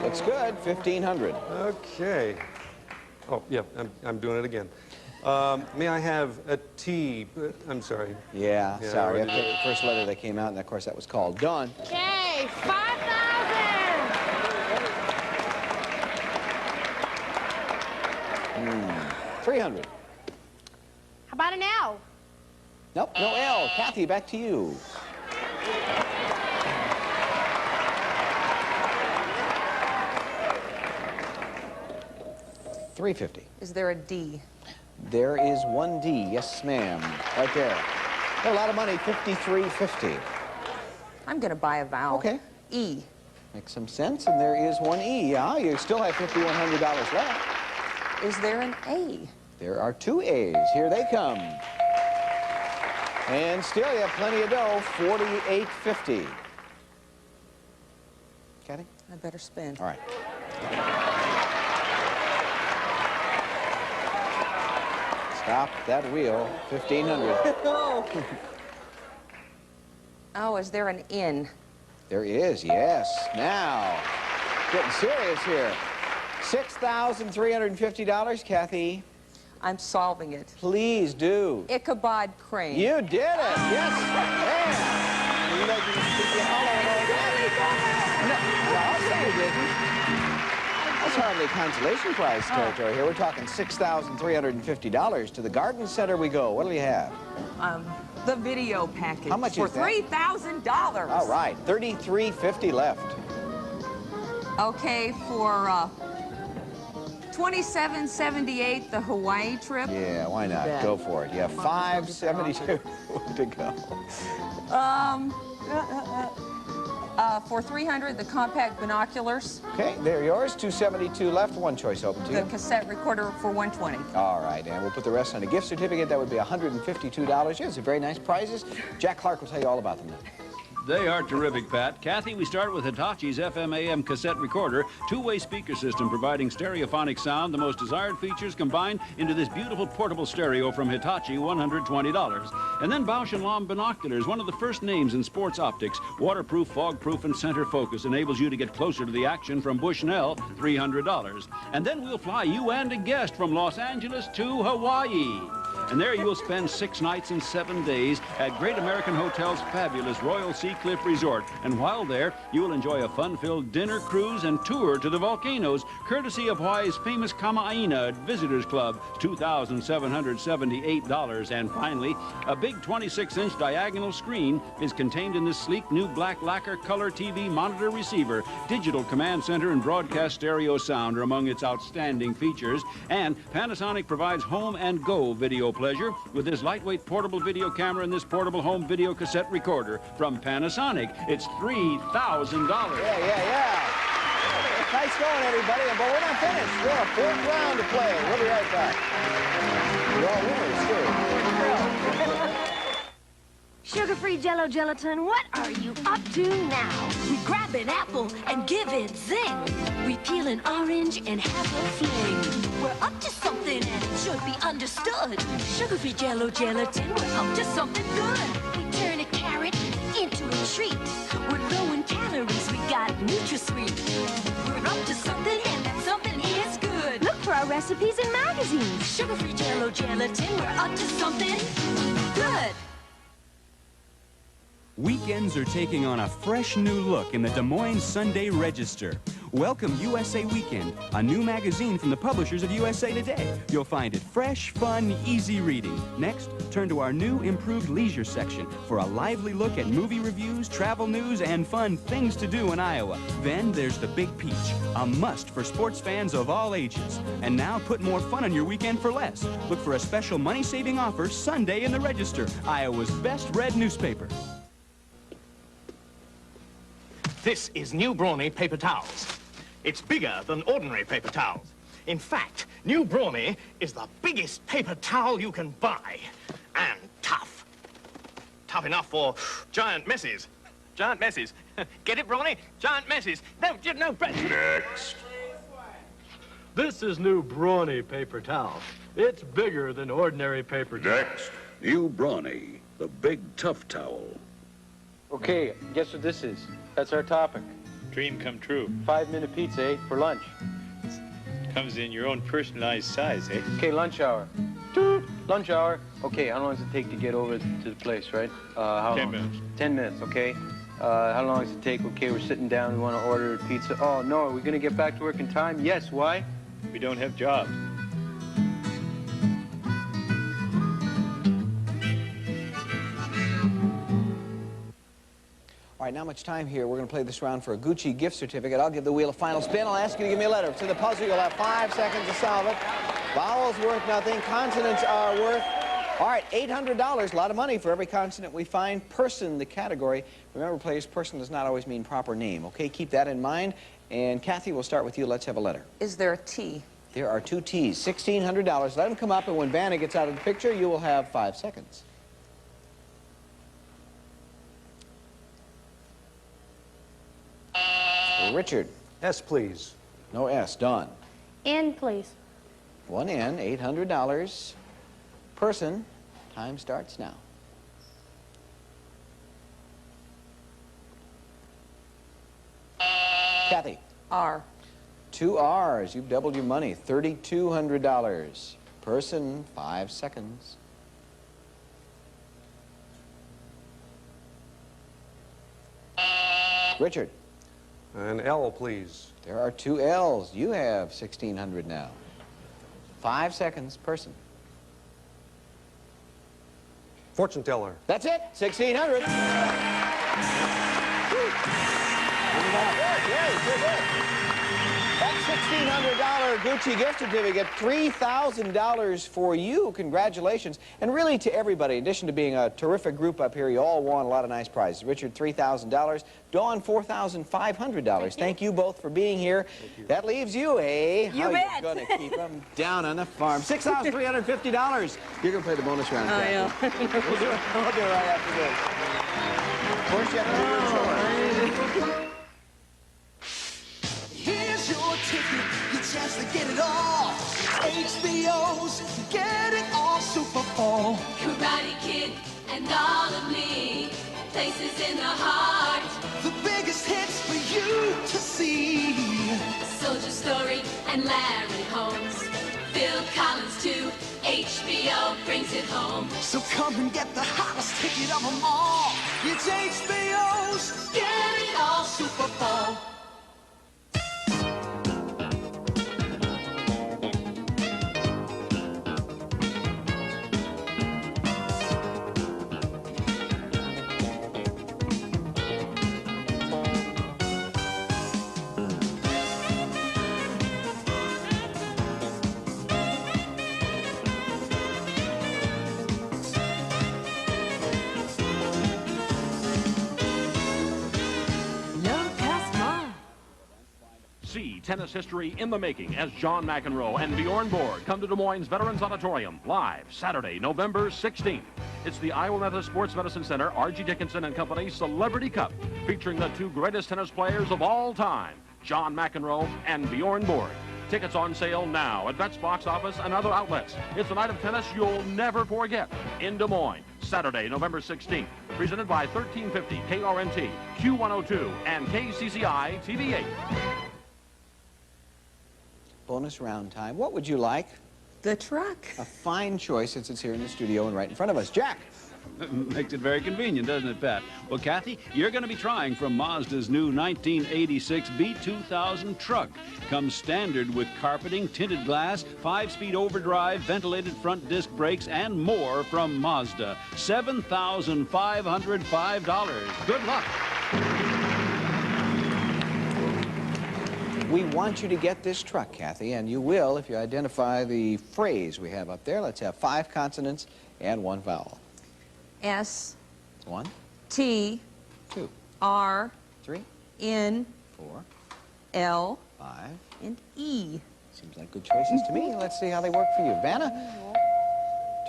Looks good, 1,500. Okay. Oh, yeah, I'm doing it again. May I have a T? I'm sorry. Yeah, sorry. I picked the first letter that came out, and of course that was called. Dawn. Okay, 5,000! 300. How about an L? Nope, no L. Kathy, back to you. $350. Is there a D? There is one D. Yes, ma'am. Right there. A lot of money, $53.50. I'm going to buy a vowel. Okay. E. Makes some sense, and there is one E. Yeah, you still have $5,100 left. Is there an A? There are 2 A's. Here they come. And still you have plenty of dough, $48.50. Kathy? I better spin. All right. Stop that wheel, 1,500. Oh, is there an N? There is, yes. Now, getting serious here. $6,350, Kathy. I'm solving it. Please do. Ichabod Crane. You did it. Yes, man. You know, you hollow no, I'll say you didn't. That's hardly consolation prize territory here. We're talking $6,350. To the garden center we go. What do we have? The video package. How much is that? For $3,000. All right, $33.50 left. Okay, for 2778, the Hawaii trip. Yeah, why not? Yeah. Go for it. Yeah, 572 to go. For 300, the compact binoculars. Okay, they're yours. 272 left. One choice open to The you. cassette recorder for 120. All right, and we'll put the rest on a gift certificate. That would be $152. Yes, very nice prizes. Jack Clark will tell you all about them now. They are terrific, Pat. Kathy, we start with Hitachi's FM/AM cassette recorder, two-way speaker system providing stereophonic sound, the most desired features combined into this beautiful portable stereo from Hitachi, $120. And then Bausch & Lomb binoculars, one of the first names in sports optics, waterproof, fog-proof, and center focus, enables you to get closer to the action from Bushnell, $300. And then we'll fly you and a guest from Los Angeles to Hawaii. And there you'll spend 6 nights and 7 days at Great American Hotel's fabulous Royal Sea Cliff Resort. And while there, you'll enjoy a fun-filled dinner, cruise, and tour to the volcanoes, courtesy of Hawaii's famous Kama'aina Visitors Club, $2,778. And finally, a big 26-inch diagonal screen is contained in this sleek new black lacquer color TV monitor receiver. Digital command center and broadcast stereo sound are among its outstanding features. And Panasonic provides home and go video pleasure with this lightweight portable video camera and this portable home video cassette recorder from Panasonic. It's $3,000. Yeah. Nice going, everybody. But we're not finished. Still a fourth round to play. We'll be right back. You're all winners, too. Sugar-free Jell-O gelatin, what are you up to now? We grab an apple and give it zing. We peel an orange and have a fling. We're up to something and it should be understood. Sugar-free Jell-O gelatin, we're up to something good. We turn a carrot into a treat. We're low in calories, we got NutraSweet. We're up to something and that something is good. Look for our recipes in magazines. Sugar-free Jell-O gelatin, we're up to something good. Weekends are taking on a fresh new look in the Des Moines Sunday Register. Welcome USA Weekend, a new magazine from the publishers of USA Today. You'll find it fresh, fun, easy reading. Next, turn to our new improved leisure section for a lively look at movie reviews, travel news, and fun things to do in Iowa. Then there's the Big Peach, a must for sports fans of all ages. And now put more fun on your weekend for less. Look for a special money-saving offer Sunday in the Register, Iowa's best read newspaper. This is New Brawny paper towels. It's bigger than ordinary paper towels. In fact, New Brawny is the biggest paper towel you can buy. And tough. Tough enough for giant messes. Giant messes. Get it, Brawny? Giant messes. No. Next. This is New Brawny paper towel. It's bigger than ordinary paper towel. Next. New Brawny, the big tough towel. Okay, guess what this is? That's our topic. Dream come true. 5-minute pizza, eh? For lunch. Comes in your own personalized size, eh? Okay, lunch hour. Toot. Lunch hour. Okay, how long does it take to get over to the place, right? How 10 long? minutes. 10 minutes, okay. How long does it take? Okay, we're sitting down, we want to order pizza. Oh, no, are we going to get back to work in time? Yes, why? We don't have jobs. All right, not much time here. We're going to play this round for a Gucci gift certificate. I'll give the wheel a final spin. I'll ask you to give me a letter. To the puzzle, you'll have 5 seconds to solve it. Vowels worth nothing. Consonants are worth... All right, $800, a lot of money for every consonant we find. Person, the category. Remember, players, person does not always mean proper name, okay? Keep that in mind. And Kathy, we'll start with you. Let's have a letter. Is there a T? There are 2 T's, $1,600. Let them come up, and when Vanna gets out of the picture, you will have 5 seconds. Richard. S, please. No S. Don. N, please. 1 N, $800. Person. Time starts now. Kathy. R. 2 R's. You've doubled your money. $3,200. Person. 5 seconds. Richard. An L, please. There are 2 L's. You have $1,600 now. 5 seconds. Person. Fortune teller. That's it. $1,600. That's $1,600 Gucci gift certificate, $3,000 for you. Congratulations. And really to everybody, in addition to being a terrific group up here, you all won a lot of nice prizes. Richard, $3,000. Dawn, $4,500. Thank you both for being here. That leaves you a... You bet. You're going to keep them down on the farm. $6,350. You're going to play the bonus round. I know. We'll do it right after this. Of course, you have to do your chores. Here's your ticket, your chance to get it all. HBO's Get It All Super Bowl. Karate Kid and all of me. Places in the heart. The biggest hits for you to see. Soldier Story and Larry Holmes. Phil Collins too. HBO brings it home. So come and get the hottest ticket of them all. It's HBO's Get It All Super Bowl. See tennis history in the making as John McEnroe and Bjorn Borg come to Des Moines Veterans Auditorium live Saturday, November 16th. It's the Iowa Methodist Sports Medicine Center, R.G. Dickinson and Company Celebrity Cup, featuring the two greatest tennis players of all time, John McEnroe and Bjorn Borg. Tickets on sale now at Bet's Box Office and other outlets. It's a night of tennis you'll never forget in Des Moines, Saturday, November 16th. Presented by 1350 KRNT, Q102, and KCCI TV8. Bonus round time. What would you like? The truck. A fine choice since it's here in the studio and right in front of us. Jack. Makes it very convenient, doesn't it, Pat? Well, Kathy, you're going to be trying from Mazda's new 1986 B2000 truck. Comes standard with carpeting, tinted glass, 5-speed overdrive, ventilated front disc brakes, and more from Mazda. $7,505. Good luck. We want you to get this truck, Kathy, and you will if you identify the phrase we have up there. Let's have 5 consonants and 1 vowel. S. 1. T. 2. R. 3. N. 4. L. 5. And E. Seems like good choices to me. Let's see how they work for you. Vanna,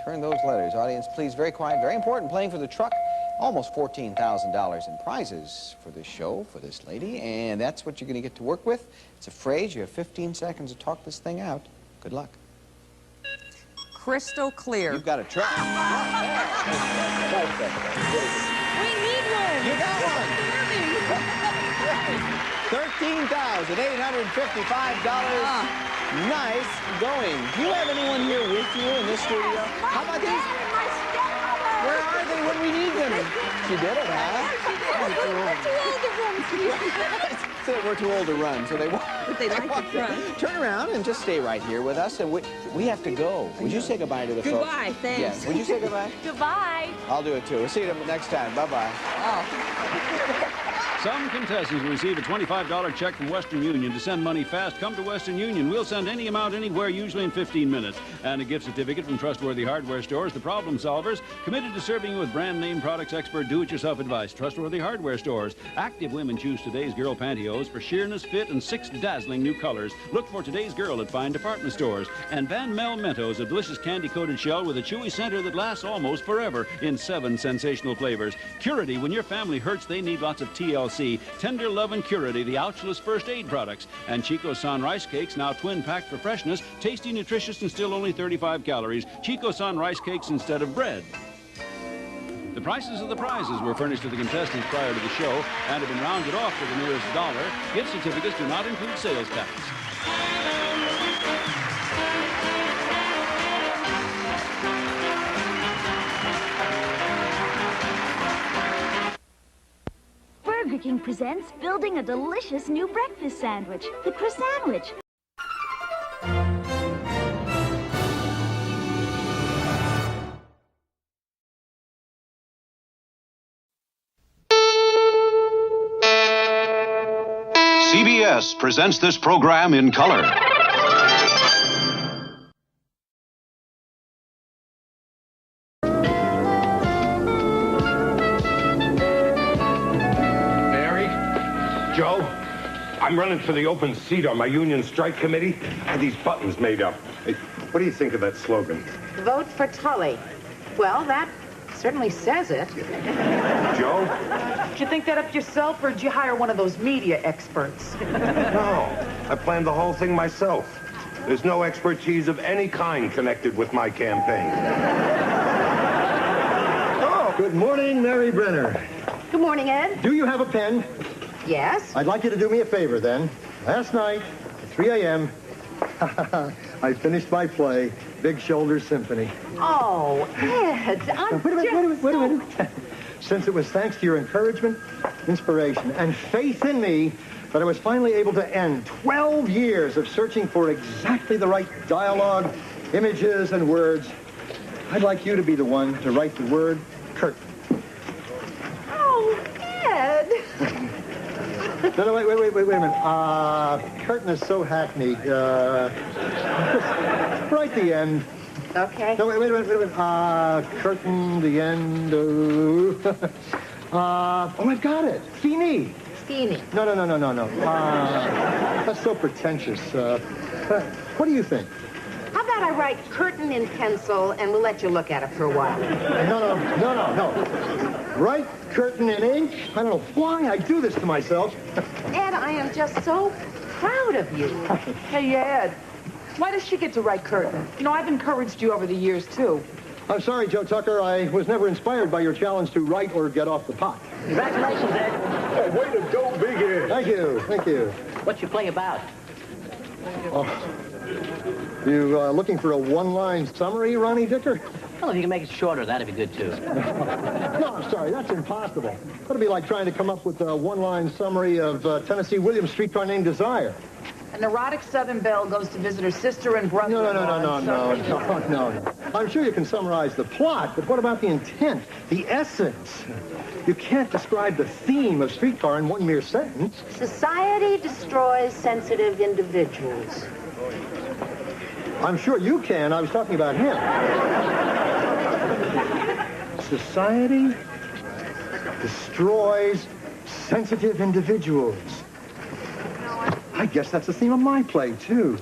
turn those letters. Audience, please, very quiet, very important. Playing for the truck. Almost $14,000 in prizes for this show, for this lady, and that's what you're going to get to work with. It's a phrase. You have 15 seconds to talk this thing out. Good luck. Crystal clear. You've got a truck. We need one. You got one. $13,855. Nice going. Do you have anyone here with you in this studio? How about these? Where are they when we need them? She did it, huh? We're too old to run, so they won't. But they like to run. Turn around and just stay right here with us, and we have to go. Would you say goodbye to the folks? Goodbye, thanks. Yes. Would you say goodbye? Goodbye. I'll do it too. We'll see you next time. Bye-bye. Oh. Some contestants will receive a $25 check from Western Union. To send money fast, come to Western Union. We'll send any amount anywhere, usually in 15 minutes. And a gift certificate from trustworthy hardware stores, the Problem Solvers, committed to serving you with brand name products, expert do-it-yourself advice. Trustworthy hardware stores. Active women choose today's girl pantyhose for sheerness, fit, and 6 dazzling new colors. Look for today's girl at fine department stores. And Van Mel Mentos, a delicious candy-coated shell with a chewy center that lasts almost forever in 7 sensational flavors. Curity, when your family hurts, they need lots of TLC. Tender Love and Curity, the ouchless first aid products. And Chico-san rice cakes, now twin-packed for freshness, tasty, nutritious, and still only 35 calories. Chico-san rice cakes instead of bread. The prices of the prizes were furnished to the contestants prior to the show and have been rounded off to the nearest dollar. Gift certificates do not include sales tax. Burger King presents building a delicious new breakfast sandwich, the Croissandwich. CBS presents this program in color. Mary? Joe? I'm running for the open seat on my union strike committee. I had these buttons made up. Hey, what do you think of that slogan? Vote for Tully. Well, that certainly says it. Joe? Did you think that up yourself, or did you hire one of those media experts? No, I planned the whole thing myself. There's no expertise of any kind connected with my campaign. Oh, good morning, Mary Brenner. Good morning, Ed. Do you have a pen? Yes? I'd like you to do me a favor, then. Last night, at 3 a.m., I finished my play, Big Shoulder Symphony. Oh, Ed, Wait a minute. Since it was thanks to your encouragement, inspiration, and faith in me that I was finally able to end 12 years of searching for exactly the right dialogue, images, and words, I'd like you to be the one to write the word curtain. Oh, Ed. No, wait a minute. Curtain is so hackneyed. Just write the end. Okay. No, wait a minute. Curtain, the end. I've got it. Fini. Fini. No. That's so pretentious. What do you think? How about I write curtain in pencil, and we'll let you look at it for a while? No. Write curtain in ink? I don't know why I do this to myself. Ed, I am just so proud of you. Hey, Ed, why does she get to write curtain? You know, I've encouraged you over the years, too. I'm sorry, Joe Tucker. I was never inspired by your challenge to write or get off the pot. Congratulations, Ed. Hey, way to go, Big Ed. Thank you. What's your play about? You looking for a one-line summary, Ronnie Dicker? Well, if you can make it shorter, that'd be good, too. No, I'm sorry. That's impossible. That'd be like trying to come up with a one-line summary of Tennessee Williams' streetcar named Desire. An erotic Southern belle goes to visit her sister and brother. No. I'm sure you can summarize the plot, but what about the intent, the essence? You can't describe the theme of Streetcar in one mere sentence. Society destroys sensitive individuals. I'm sure you can. I was talking about him. Society destroys sensitive individuals. I guess that's the theme of my play, too.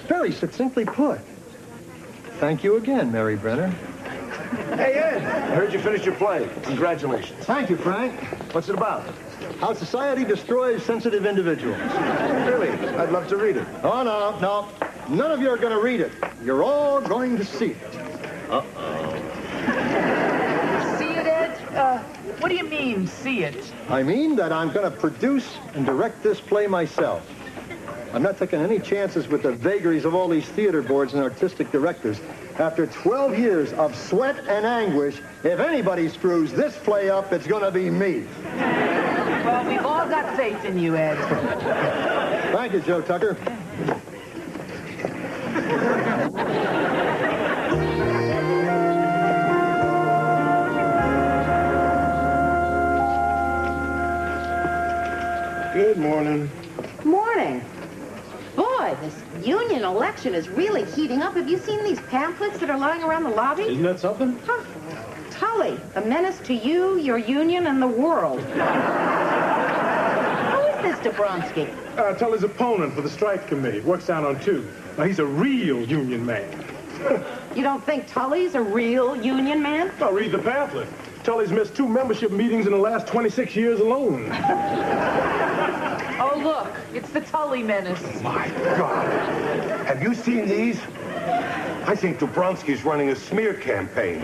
Very succinctly put. Thank you again, Mary Brenner. Hey, Ed, I heard you finished your play. Congratulations. Thank you, Frank. What's it about? How society destroys sensitive individuals. Really? I'd love to read it. Oh, no. None of you are going to read it. You're all going to see it. See it, Ed? What do you mean, see it? I mean that I'm going to produce and direct this play myself. I'm not taking any chances with the vagaries of all these theater boards and artistic directors. After 12 years of sweat and anguish, if anybody screws this play up, it's going to be me. Well, we've all got faith in you, Ed. Thank you, Joe Tucker. Good morning. Morning. Boy, this union election is really heating up. Have you seen these pamphlets that are lying around the lobby? Isn't that something? Huh. Tully, a menace to you, your union, and the world. Who is this Dobronsky? Tully's opponent for the strike committee. Works down on 2. Now, he's a real union man. You don't think Tully's a real union man? I'll read the pamphlet. Tully's missed 2 membership meetings in the last 26 years alone. Oh, look, it's the Tully menace. My God. Have you seen these? I think Dobronsky's running a smear campaign.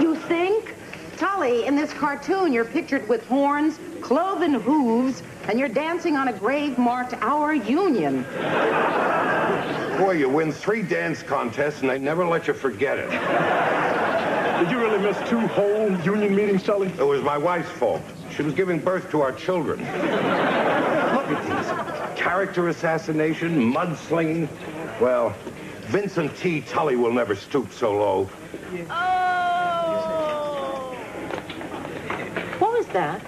You think? Tully, in this cartoon, you're pictured with horns, cloven hooves, and you're dancing on a grave marked Our Union. Boy, you win 3 dance contests, and they never let you forget it. Did you really miss 2 whole union meetings, Tully? It was my wife's fault. She was giving birth to our children. Look at these. Character assassination, mudslinging. Well, Vincent T. Tully will never stoop so low. What was that?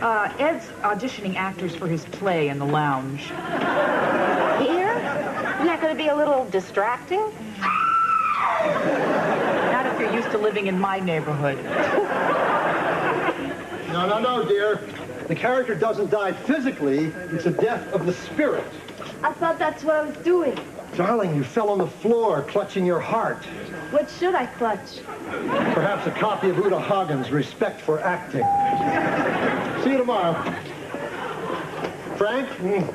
Ed's auditioning actors for his play in the lounge. Here? Isn't that going to be a little distracting? Not if you're used to living in my neighborhood. No, dear. The character doesn't die physically. It's a death of the spirit. I thought that's what I was doing. Darling, you fell on the floor, clutching your heart. What should I clutch? Perhaps a copy of Uta Hagen's Respect for Acting. See you tomorrow. Frank,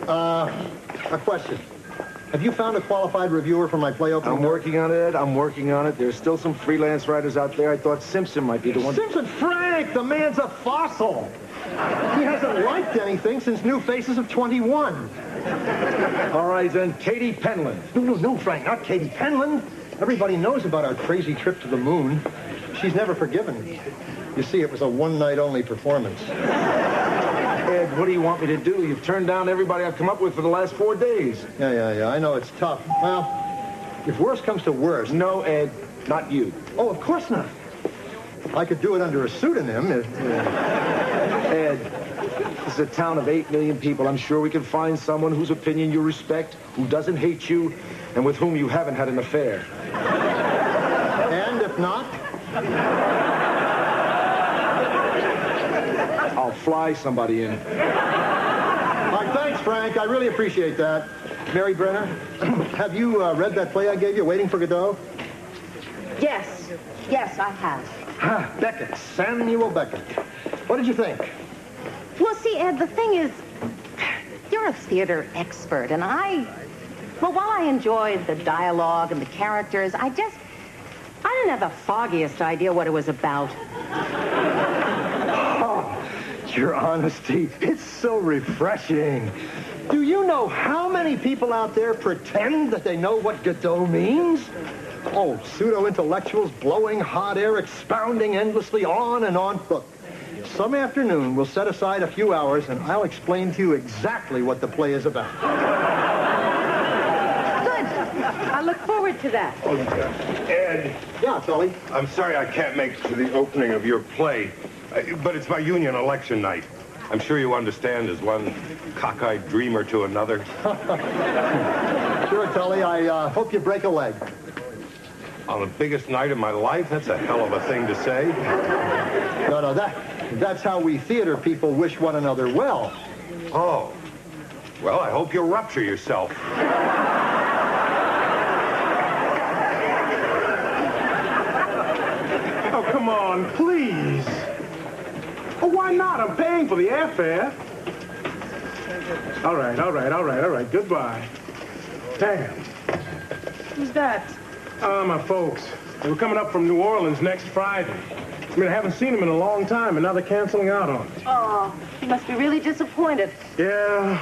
a question. Have you found a qualified reviewer for my play opening? I'm working on it, Ed. I'm working on it. There's still some freelance writers out there. I thought Simpson might be the one. Simpson? Frank, the man's a fossil. He hasn't liked anything since New Faces of 21. All right, then, Katie Penland. No, Frank, not Katie Penland. Everybody knows about our crazy trip to the moon. She's never forgiven me. You see, it was a one-night-only performance. Ed, what do you want me to do? You've turned down everybody I've come up with for the last 4 days. Yeah, I know it's tough. Well, if worse comes to worse... No, Ed, not you. Oh, of course not. I could do it under a pseudonym if... Ed, this is a town of 8 million people. I'm sure we can find someone whose opinion you respect, who doesn't hate you, and with whom you haven't had an affair. And if not? I'll fly somebody in. All right, thanks, Frank. I really appreciate that. Mary Brenner, have you read that play I gave you, Waiting for Godot? Yes, I have. Beckett, Samuel Beckett. What did you think? Well, see, Ed, the thing is, you're a theater expert, and while I enjoyed the dialogue and the characters, I didn't have the foggiest idea what it was about. Oh, your honesty, it's so refreshing. Do you know how many people out there pretend that they know what Godot means? Oh, pseudo-intellectuals blowing hot air, expounding endlessly on and on. Look, some afternoon we'll set aside a few hours and I'll explain to you exactly what the play is about. Good. I look forward to that. Oh, Ed. Yeah, Tully. I'm sorry I can't make it to the opening of your play, but it's my union election night. I'm sure you understand as one cockeyed dreamer to another. Sure, Tully. I hope you break a leg. On the biggest night of my life? That's a hell of a thing to say. No, that's how we theater people wish one another well. Oh. Well, I hope you rupture yourself. Oh, come on, please. Oh, why not? I'm paying for the airfare. All right. Goodbye. Damn. Who's that? My folks. They were coming up from New Orleans next Friday. I mean, I haven't seen them in a long time, and now they're canceling out on me. Oh, you must be really disappointed. Yeah,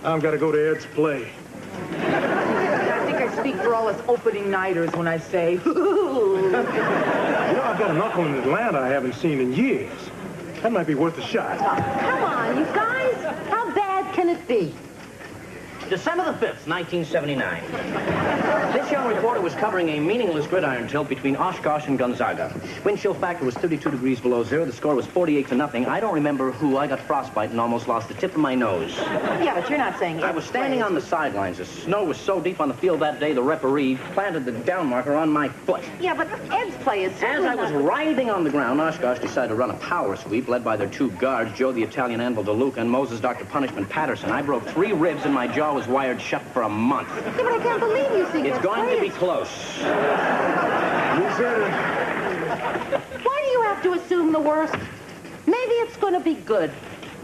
I've got to go to Ed's play. I think I speak for all us opening nighters when I say, You know, I've got an uncle in Atlanta I haven't seen in years. That might be worth a shot. Come on, you guys. How bad can it be? December the 5th, 1979. This young reporter was covering a meaningless gridiron tilt between Oshkosh and Gonzaga. Wind chill factor was 32 degrees below zero. The score was 48-0. I don't remember who. I got frostbite and almost lost the tip of my nose. Yeah, but you're not saying... I was standing on the sidelines. The snow was so deep on the field that day, the referee planted the down marker on my foot. Yeah, but Ed's play is... As I was writhing on the ground, Oshkosh decided to run a power sweep led by their two guards, Joe the Italian Anvil DeLuca and Moses Dr. Punishment Patterson. I broke 3 ribs and my jaw was wired shut for a month. Yeah, but I can't believe you think it's going to be close. Why do you have to assume the worst? Maybe it's going to be good.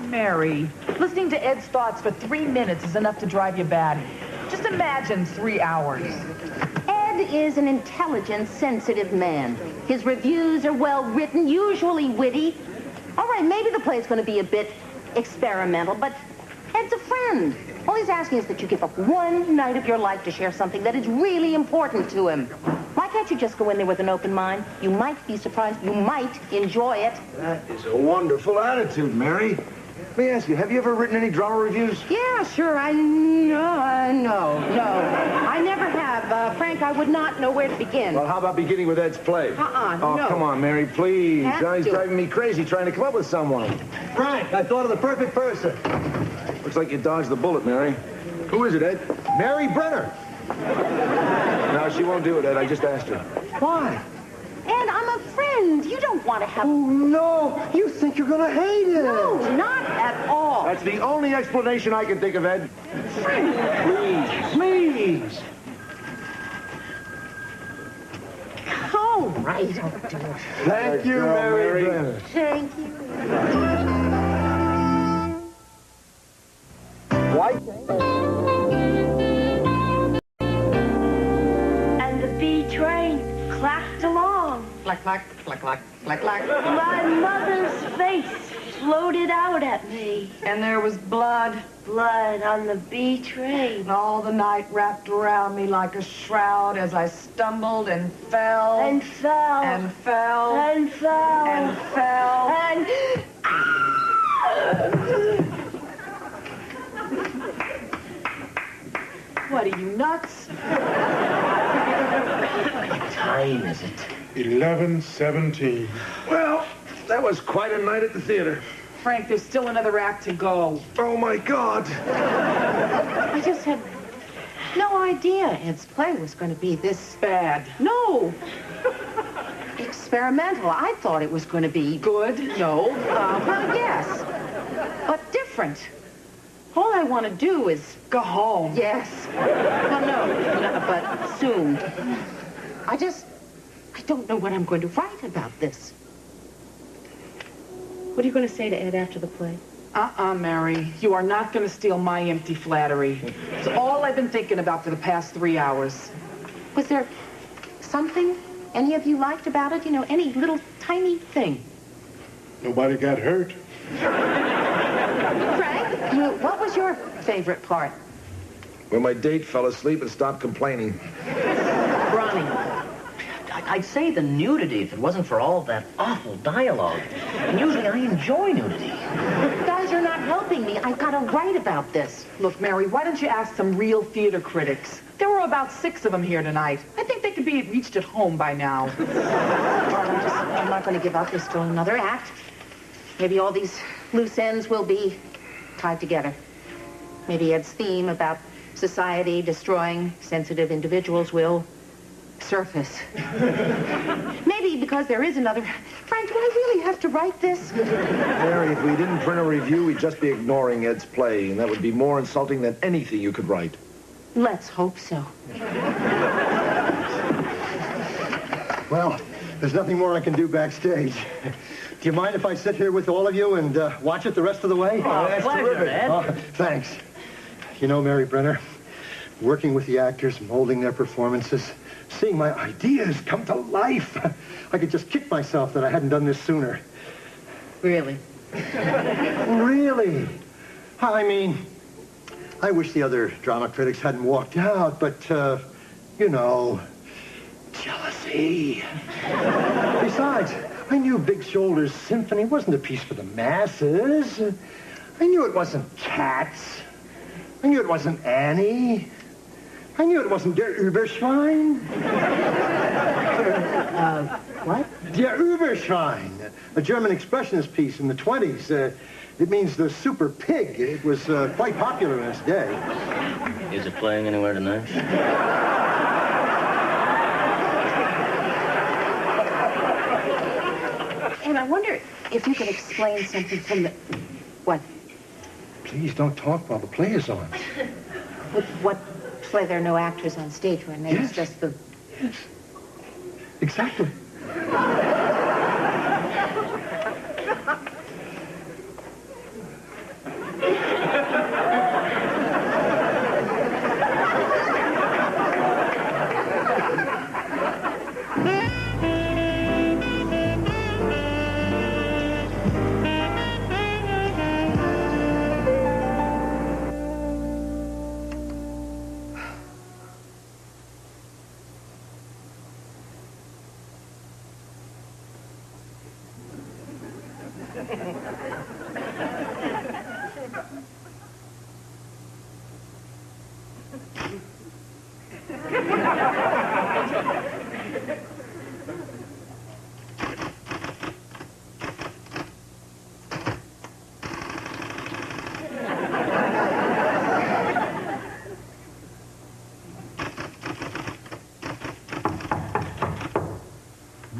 Mary, listening to Ed's thoughts for 3 minutes is enough to drive you batty. Just imagine 3 hours. Ed is an intelligent, sensitive man. His reviews are well written, usually witty. All right, maybe the play's going to be a bit experimental, but Ed's a friend. All he's asking is that you give up one night of your life to share something that is really important to him. Why can't you just go in there with an open mind? You might be surprised. You might enjoy it. That is a wonderful attitude, Mary. Let me ask you, have you ever written any drama reviews? Yeah, sure. No. I never have. Frank, I would not know where to begin. Well, how about beginning with Ed's play? No. Oh, come on, Mary, please. Have Now he's to. driving me crazy trying to come up with someone. Frank, I thought of the perfect person. Looks like you dodged the bullet, Mary. Who is it, Ed? Mary Brenner. No, she won't do it, Ed. I just asked her. Why? And I'm a friend. You don't want to have... Oh, no. You think you're going to hate it. No, not at all. That's the only explanation I can think of, Ed. Frank. Please. All right, I'll do it. Thank you, Mary Brenner. Thank you. White. And the B train clacked along. Clack, clack, clack, clack, clack, clack. My mother's face floated out at me. And there was blood. Blood on the B train. And all the night wrapped around me like a shroud as I stumbled and fell. And fell. And fell. And fell. And fell. And... What are you, nuts? What time is it? 11:17. Well, that was quite a night at the theater. Frank, there's still another act to go. Oh, my God. I just had no idea Ed's play was going to be this... Bad. No. Experimental. I thought it was going to be... Good? No. Well, yes. But different. All I want to do is... Go home. Yes. Well, no, but soon. I don't know what I'm going to write about this. What are you going to say to Ed after the play? Mary. You are not going to steal my empty flattery. It's all I've been thinking about for the past 3 hours. Was there something any of you liked about it? You know, any little tiny thing? Nobody got hurt. Frank, what was your favorite part? When my date fell asleep and stopped complaining. Ronnie. I'd say the nudity if it wasn't for all that awful dialogue. And usually I enjoy nudity. Guys, you're not helping me. I've got to write about this. Look, Mary, why don't you ask some real theater critics? There were about 6 of them here tonight. I think they could be reached at home by now. I'm not going to give up. There's still another act. Maybe all these loose ends will be tied together. Maybe Ed's theme about society destroying sensitive individuals will surface. Maybe because there is another... Frank, do I really have to write this? Mary, if we didn't print a review, we'd just be ignoring Ed's play, and that would be more insulting than anything you could write. Let's hope so. Well, there's nothing more I can do backstage. Do you mind if I sit here with all of you and watch it the rest of the way? Oh, that's terrific. Ed. Oh, thanks. You know, Mary Brenner, working with the actors, molding their performances, seeing my ideas come to life, I could just kick myself that I hadn't done this sooner. Really? Really? I mean, I wish the other drama critics hadn't walked out, but, you know, jealousy. Besides, I knew Big Shoulder's symphony wasn't a piece for the masses. I knew it wasn't Cats. I knew it wasn't Annie. I knew it wasn't Der Überschwein. What? Der Überschwein, a German expressionist piece in the 20s. It means the super pig. It was quite popular in its day. Is it playing anywhere tonight? And I wonder if you could explain something from the... What? Please don't talk while the play is on. What play? There are no actors on stage when it's just the... Yes. Exactly.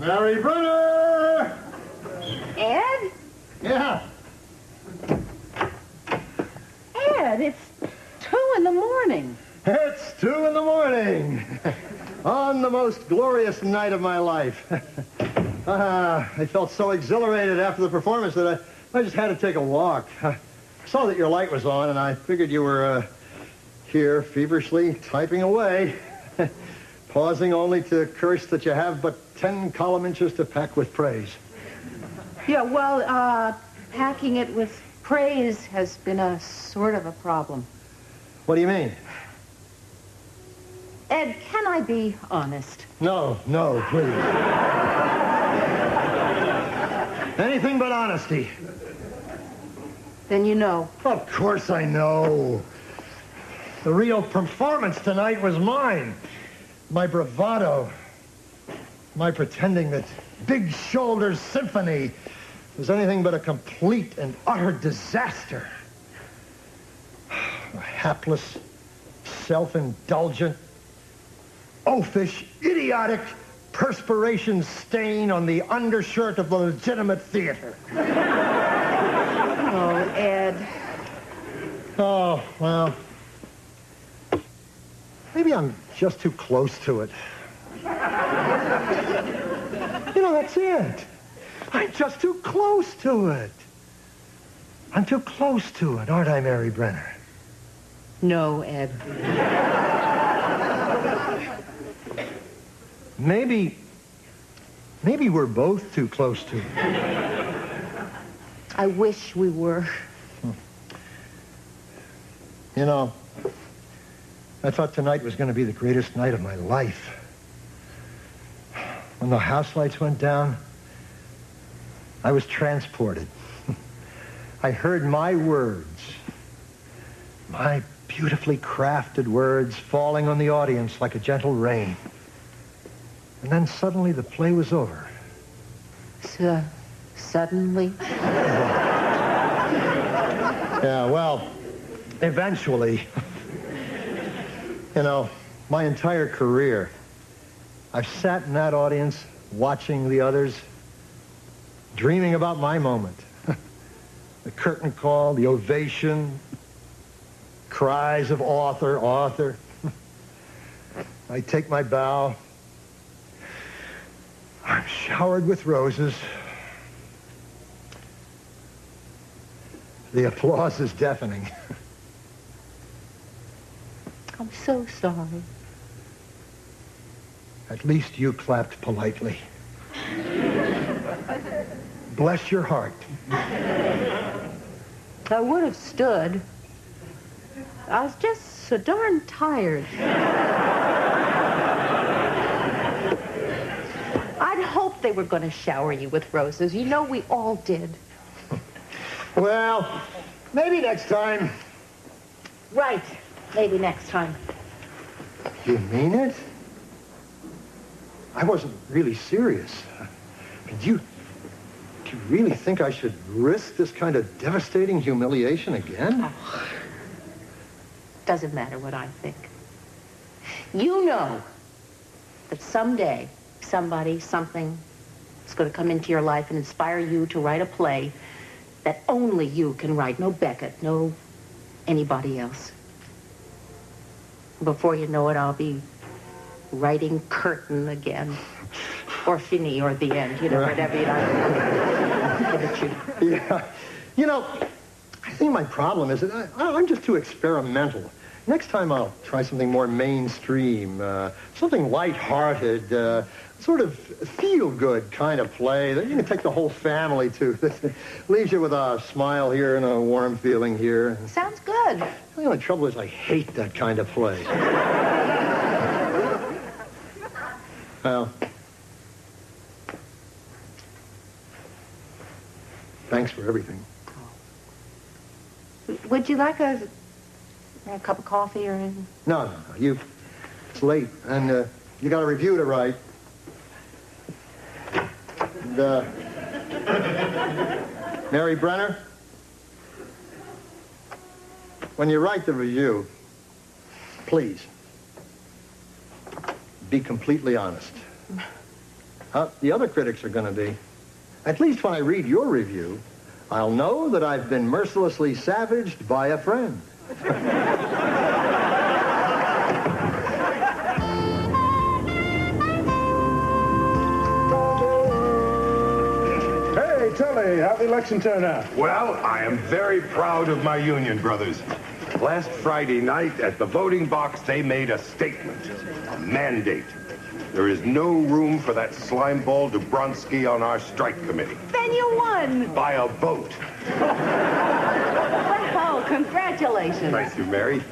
Mary Brenner! Ed? Yeah. Ed, it's 2 in the morning. It's 2 in the morning. On the most glorious night of my life. I felt so exhilarated after the performance that I just had to take a walk. I saw that your light was on, and I figured you were here feverishly typing away, pausing only to curse that you have but 10 column inches to pack with praise. Yeah, well, packing it with praise has been a sort of a problem. What do you mean? Ed, can I be honest? No, please. Anything but honesty. Then you know. Of course I know. The real performance tonight was mine. My bravado. My pretending that Big Shoulder's symphony was anything but a complete and utter disaster. A hapless, self-indulgent, oafish, idiotic perspiration stain on the undershirt of the legitimate theater. Oh, Ed. Oh, well, maybe I'm just too close to it. You know, that's it. I'm just too close to it. I'm too close to it, aren't I, Mary Brenner? No, Ed. Maybe we're both too close to it. I wish we were. You know, I thought tonight was going to be the greatest night of my life. When the house lights went down, I was transported. I heard my words, my beautifully crafted words falling on the audience like a gentle rain. And then suddenly the play was over. Suddenly? Yeah, well, eventually. You know, my entire career, I've sat in that audience watching the others, dreaming about my moment. The curtain call, the ovation, cries of author, author. I take my bow. I'm showered with roses. The applause is deafening. I'm so sorry. At least you clapped politely. Bless your heart. I would have stood. I was just so darn tired. I'd hoped they were going to shower you with roses. You know we all did. Well, maybe next time. Right. Maybe next time. You mean it? I wasn't really serious. Do you really think I should risk this kind of devastating humiliation again? Oh. Doesn't matter what I think. You know that someday somebody, something is going to come into your life and inspire you to write a play that only you can write. No Beckett, no anybody else. Before you know it, I'll be writing Curtain again. Or Finis, or The End, you know, right. Whatever you like. Give it you. Yeah. You know, I think my problem is that I'm just too experimental. Next time I'll try something more mainstream, something lighthearted, sort of feel-good kind of play that you can take the whole family to. That leaves you with a smile here and a warm feeling here. Sounds good. The only trouble is I hate that kind of play. Well, thanks for everything. Would you like a cup of coffee or anything? No. It's late, and you got a review to write. And, Mary Brenner, when you write the review, please, be completely honest. The other critics are going to be. At least when I read your review, I'll know that I've been mercilessly savaged by a friend. Hey, Tully, how'd the election turn out? Well, I am very proud of my union brothers. Last Friday night at the voting box, they made a statement, a mandate. There is no room for that slimeball Dubronsky on our strike committee. Then you won. By a vote. Well, congratulations. Thank you, Mary.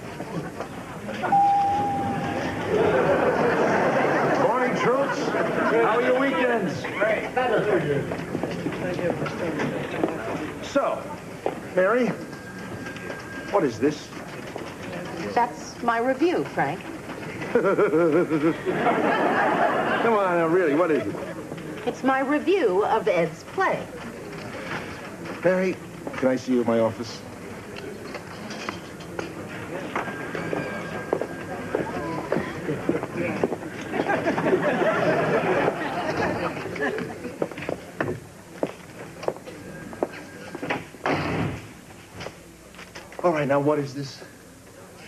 Morning, troops. How are your weekends? Great. So, Mary, what is this? That's my review, Frank. Come on, now, really, what is it? It's my review of Ed's play. Mary, can I see you at my office? All right, now, what is this?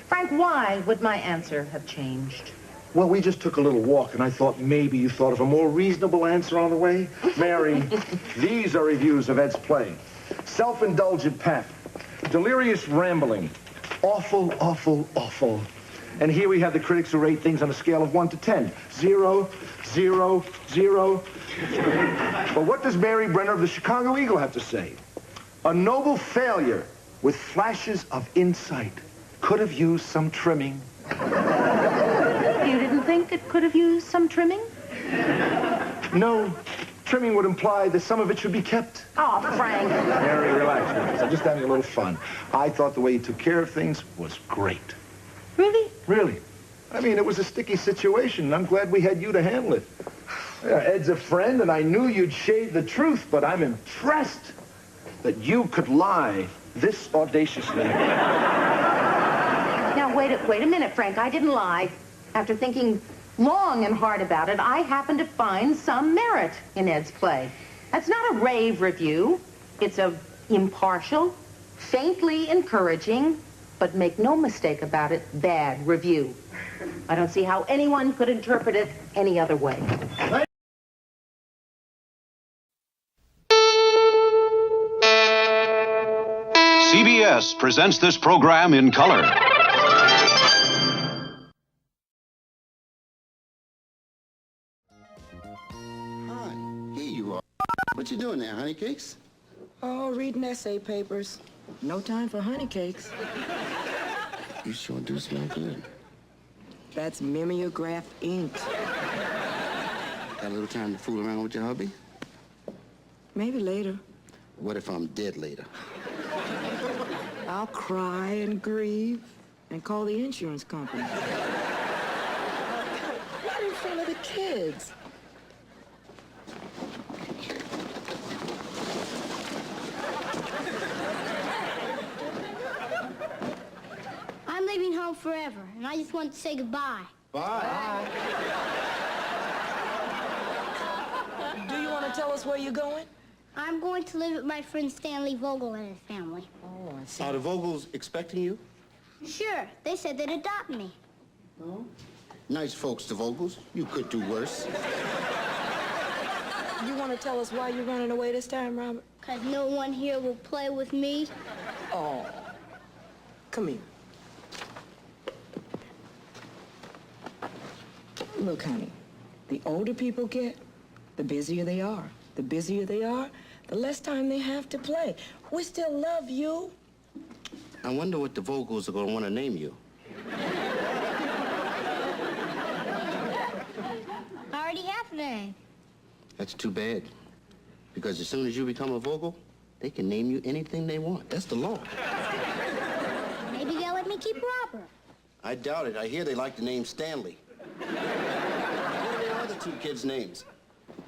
Frank, why would my answer have changed? Well, we just took a little walk, and I thought maybe you thought of a more reasonable answer on the way. Mary, these are reviews of Ed's play. Self-indulgent pap, delirious rambling, awful, awful, awful. And here we have the critics who rate things on a scale of 1 to 10. 0, 0, 0. But what does Mary Brenner of the Chicago Eagle have to say? A noble failure with flashes of insight. Could have used some trimming. You didn't think it could have used some trimming? No. Trimming would imply that some of it should be kept. Oh, Frank. Mary, relax, relax. I'm just having a little fun. I thought the way you took care of things was great. Really? Really. I mean, it was a sticky situation, and I'm glad we had you to handle it. Yeah, Ed's a friend, and I knew you'd shade the truth, but I'm impressed that you could lie this audaciously. Now, wait a minute, Frank. I didn't lie. After thinking long and hard about it, I happened to find some merit in Ed's play. That's not a rave review. It's a impartial, faintly encouraging, but make no mistake about it, bad review. I don't see how anyone could interpret it any other way. CBS presents this program in color. Hi, here you are. What you doing there, honey cakes? Oh, reading essay papers. No time for honey cakes. You sure do smell good. That's mimeograph ink. Got a little time to fool around with your hubby? Maybe later. What if I'm dead later? I'll cry and grieve and call the insurance company. Not in front of the kids. I'm leaving home forever, and I just want to say goodbye. Bye. Do you want to tell us where you're going? I'm going to live with my friend Stanley Vogel and his family. Oh, I see. Are the Vogels expecting you? Sure, they said they'd adopt me. Oh? Nice folks, the Vogels. You could do worse. You want to tell us why you're running away this time, Robert? Because no one here will play with me. Oh. Come here. Look, honey, the older people get, the busier they are. The busier they are, the less time they have to play. We still love you. I wonder what the Vogels are going to want to name you. I already have a name. That's too bad. Because as soon as you become a Vogel, they can name you anything they want. That's the law. Maybe they'll let me keep Robert. I doubt it. I hear they like the name Stanley. What are the other two kids' names?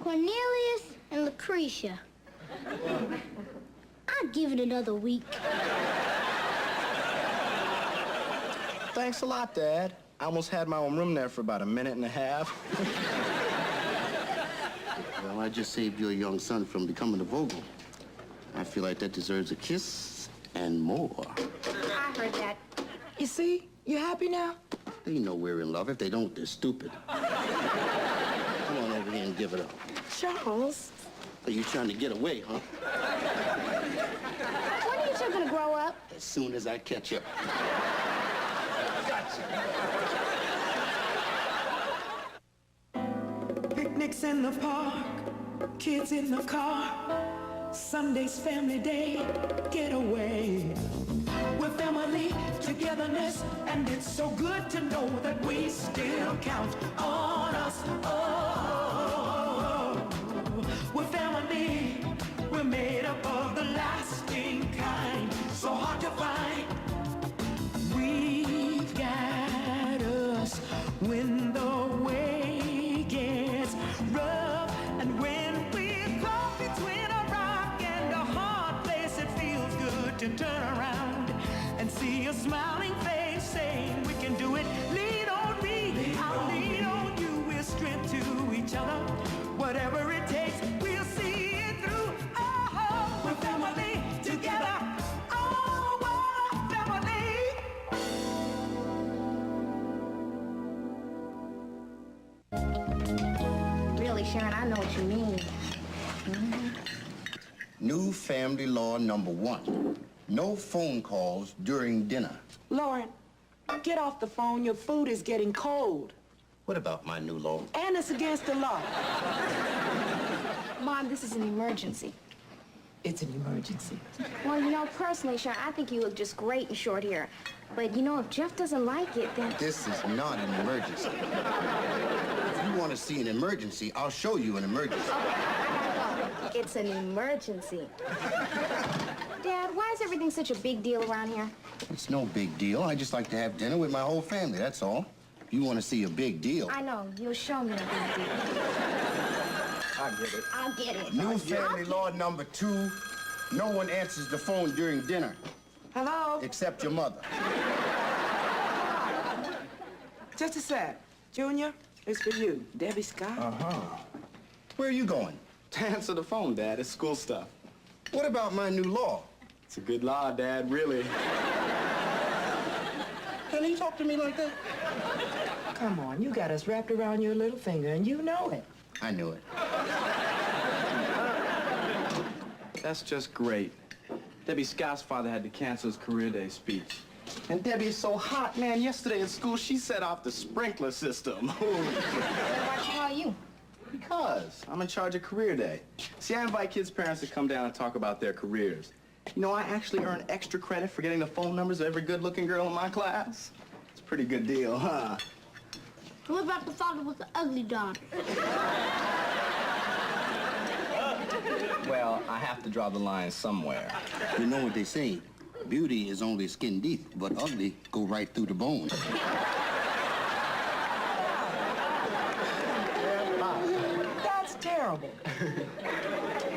Cornelius and Lucretia. I'd give it another week. Thanks a lot, Dad. I almost had my own room there for about a minute and a half. Well, I just saved your young son from becoming a Vogel. I feel like that deserves a kiss and more. I heard that. You see? You happy now? They know we're in love. If they don't, they're stupid. Come on over here and give it up. Charles. Are you trying to get away, huh? When are you two gonna grow up? As soon as I catch up. Picnics in the park, kids in the car, Sunday's family day, getaway. We're family, togetherness, and it's so good to know that we still count on us. Oh, we're family, we're made up of the lasting kind, so hard to find. We've got us when the way gets rough, and when we're caught between a rock and a hard place, it feels good to turn around and see a smiling face saying we can do it. Lean on me, I'll lean on you. We're strength to each other. Whatever it takes, we'll see it through. Oh, we're family together. Oh, we're family. Really, Sharon, I know what you mean. New family law number 1. No phone calls during dinner. Lauren, get off the phone. Your food is getting cold. What about my new law? And it's against the law. Mom, this is an emergency. It's an emergency. Well, you know, personally, Sharon, I think you look just great in short hair. But, you know, if Jeff doesn't like it, then... This is not an emergency. If you want to see an emergency, I'll show you an emergency. Okay, I gotta go. It's an emergency. Dad, why is everything such a big deal around here? It's no big deal. I just like to have dinner with my whole family, that's all. If you want to see a big deal... I know. You'll show me a big deal. I get it. I'll get it. New family law number 2. No one answers the phone during dinner. Hello? Except your mother. Just a sec. Junior, it's for you. Debbie Scott. Uh-huh. Where are you going? To answer the phone, Dad. It's school stuff. What about my new law? It's a good law, Dad, really. Can you talk to me like that? Come on, you got us wrapped around your little finger, and you know it. I knew it. That's just great. Debbie Scott's father had to cancel his career day speech. And Debbie is so hot, man. Yesterday at school, she set off the sprinkler system. Why'd she call you? Because I'm in charge of career day. See, I invite kids' parents to come down and talk about their careers. You know, I actually earn extra credit for getting the phone numbers of every good-looking girl in my class. It's a pretty good deal, huh? What about the father with the ugly daughter? Well, I have to draw the line somewhere. You know what they say? Beauty is only skin deep, but ugly go right through the bone. That's terrible.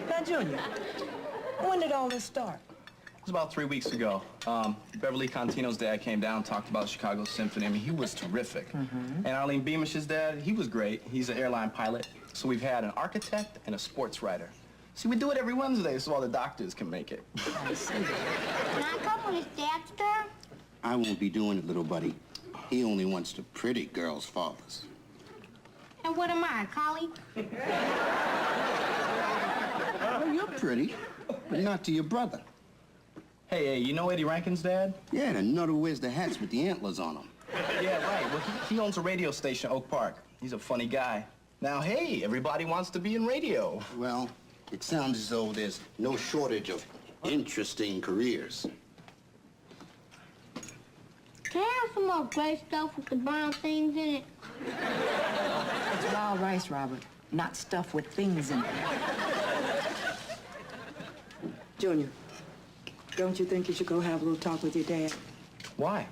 Now, Junior, when did all this start? It was about 3 weeks ago. Beverly Contino's dad came down and talked about Chicago Symphony. I mean, he was terrific. And Arlene Beamish's dad, he was great. He's an airline pilot. So we've had an architect and a sports writer. See, we do it every Wednesday so all the doctors can make it. Can I come with his dad's turn? I won't be doing it, little buddy. He only wants the pretty girls' fathers. And what am I, a collie? Well, you're pretty, but not to your brother. Hey, you know Eddie Rankin's dad? Yeah, the nut who wears the hats with the antlers on them. Yeah, right. Well, he owns a radio station in Oak Park. He's a funny guy. Now, hey, everybody wants to be in radio. Well, it sounds as though there's no shortage of interesting careers. Can I have some more gray stuff with the brown things in it? It's wild rice, Robert, not stuff with things in it. Junior, don't you think you should go have a little talk with your dad? Why?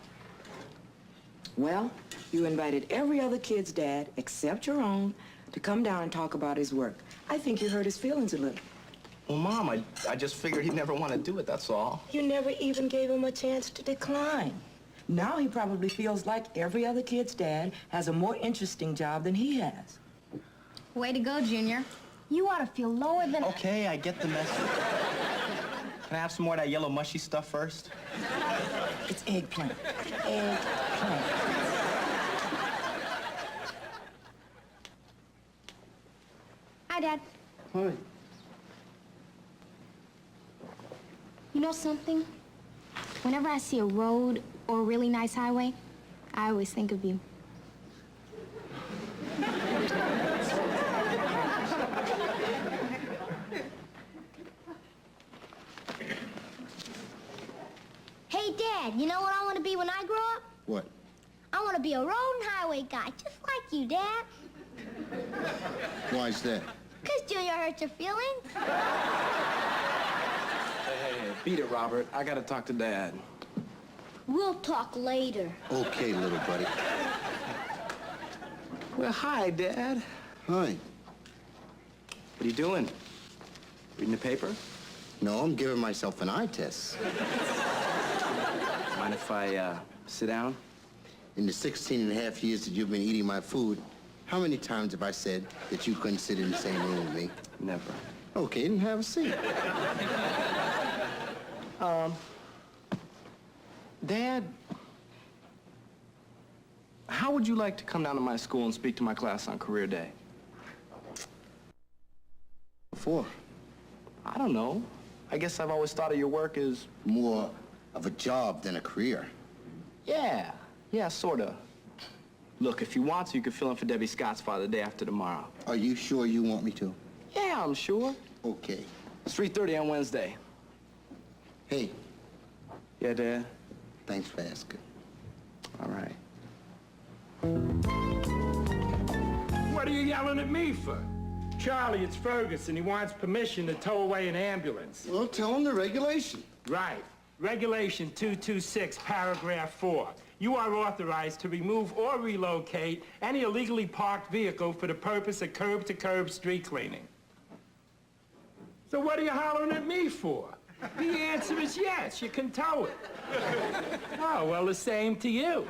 Well, you invited every other kid's dad, except your own, to come down and talk about his work. I think you hurt his feelings a little. Well, Mom, I just figured he'd never want to do it, that's all. You never even gave him a chance to decline. Now he probably feels like every other kid's dad has a more interesting job than he has. Way to go, Junior. You ought to feel lower than... Okay, I get the message. Can I have some more of that yellow mushy stuff first? It's eggplant. Eggplant. Hi, Dad. Hi. You know something? Whenever I see a road or a really nice highway, I always think of you. Hey, Dad, you know what I want to be when I grow up? What? I want to be a road and highway guy, just like you, Dad. Why's that? Because Junior hurt your feelings. Hey, beat it, Robert. I gotta talk to Dad. We'll talk later. Okay, little buddy. Well, hi, Dad. Hi. What are you doing? Reading the paper? No, I'm giving myself an eye test. Mind if I, sit down? In the 16 and a half years that you've been eating my food, how many times have I said that you couldn't sit in the same room with me? Never. Okay, then have a seat. Dad, how would you like to come down to my school and speak to my class on career day? Before? I don't know. I guess I've always thought of your work as... More of a job than a career. Yeah, sorta. Look, if you want to, you can fill in for Debbie Scott's father the day after tomorrow. Are you sure you want me to? Yeah, I'm sure. Okay. It's 3:30 on Wednesday. Hey. Yeah, Dad? Thanks for asking. All right. What are you yelling at me for? Charlie, it's Ferguson. He wants permission to tow away an ambulance. Well, tell him the regulation. Right. Regulation 226, paragraph 4. You are authorized to remove or relocate any illegally parked vehicle for the purpose of curb-to-curb street cleaning. So what are you hollering at me for? The answer is yes, you can tow it. Oh, well, the same to you.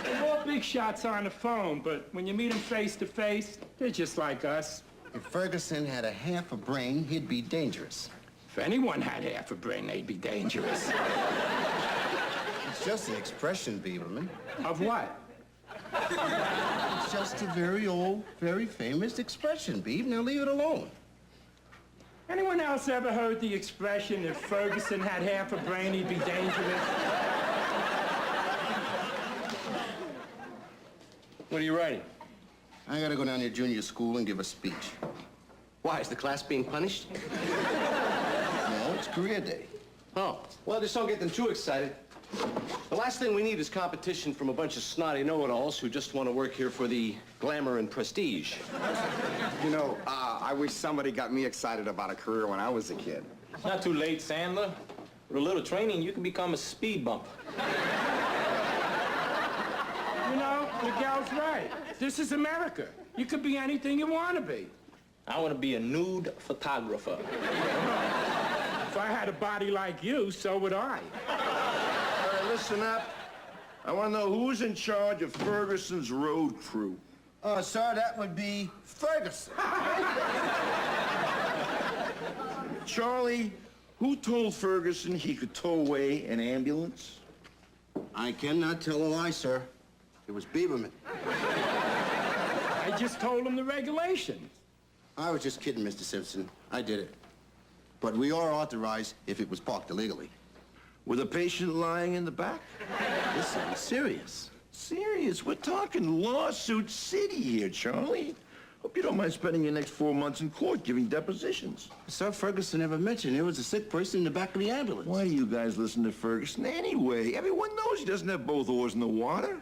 They're all big shots on the phone, but when you meet them face to face, they're just like us. If Ferguson had a half a brain, he'd be dangerous. If anyone had half a brain, they'd be dangerous. It's just an expression, Bieberman. Of what? It's just a very old, very famous expression, Beeb. Now leave it alone. Anyone else ever heard the expression, if Ferguson had half a brain, he'd be dangerous? What are you writing? I gotta go down to junior school and give a speech. Why, is the class being punished? No, it's career day. Oh, well, just don't get them too excited. The last thing we need is competition from a bunch of snotty know-it-alls who just want to work here for the glamour and prestige. You know, I wish somebody got me excited about a career when I was a kid. It's not too late, Sandler. With a little training, you can become a speed bump. You know, Miguel's right. This is America. You could be anything you want to be. I want to be a nude photographer. If I had a body like you, so would I. All right, listen up. I want to know who's in charge of Ferguson's road crew. Sir, that would be Ferguson. Charlie, who told Ferguson he could tow away an ambulance? I cannot tell a lie, sir. It was Bieberman. I just told him the regulations. I was just kidding, Mr. Simpson. I did it. But we are authorized if it was parked illegally. With a patient lying in the back? This sounds serious. Serious? We're talking lawsuit city here, Charlie. Hope you don't mind spending your next 4 months in court giving depositions. Sir, Ferguson never mentioned there was a sick person in the back of the ambulance. Why do you guys listen to Ferguson anyway? Everyone knows he doesn't have both oars in the water.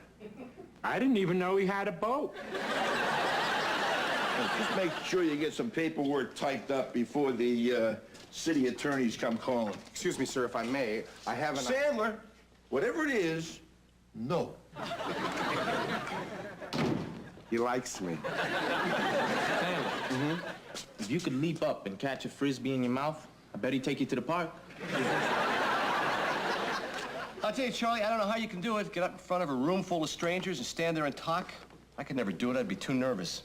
I didn't even know he had a boat. Just make sure you get some paperwork typed up before the city attorneys come calling. Excuse me, sir, if I may. I haven't... Sandler, whatever it is, no. He likes me. Sandler, if you could leap up and catch a frisbee in your mouth, I bet he'd take you to the park. I'll tell you, Charlie, I don't know how you can do it. Get up in front of a room full of strangers and stand there and talk. I could never do it. I'd be too nervous.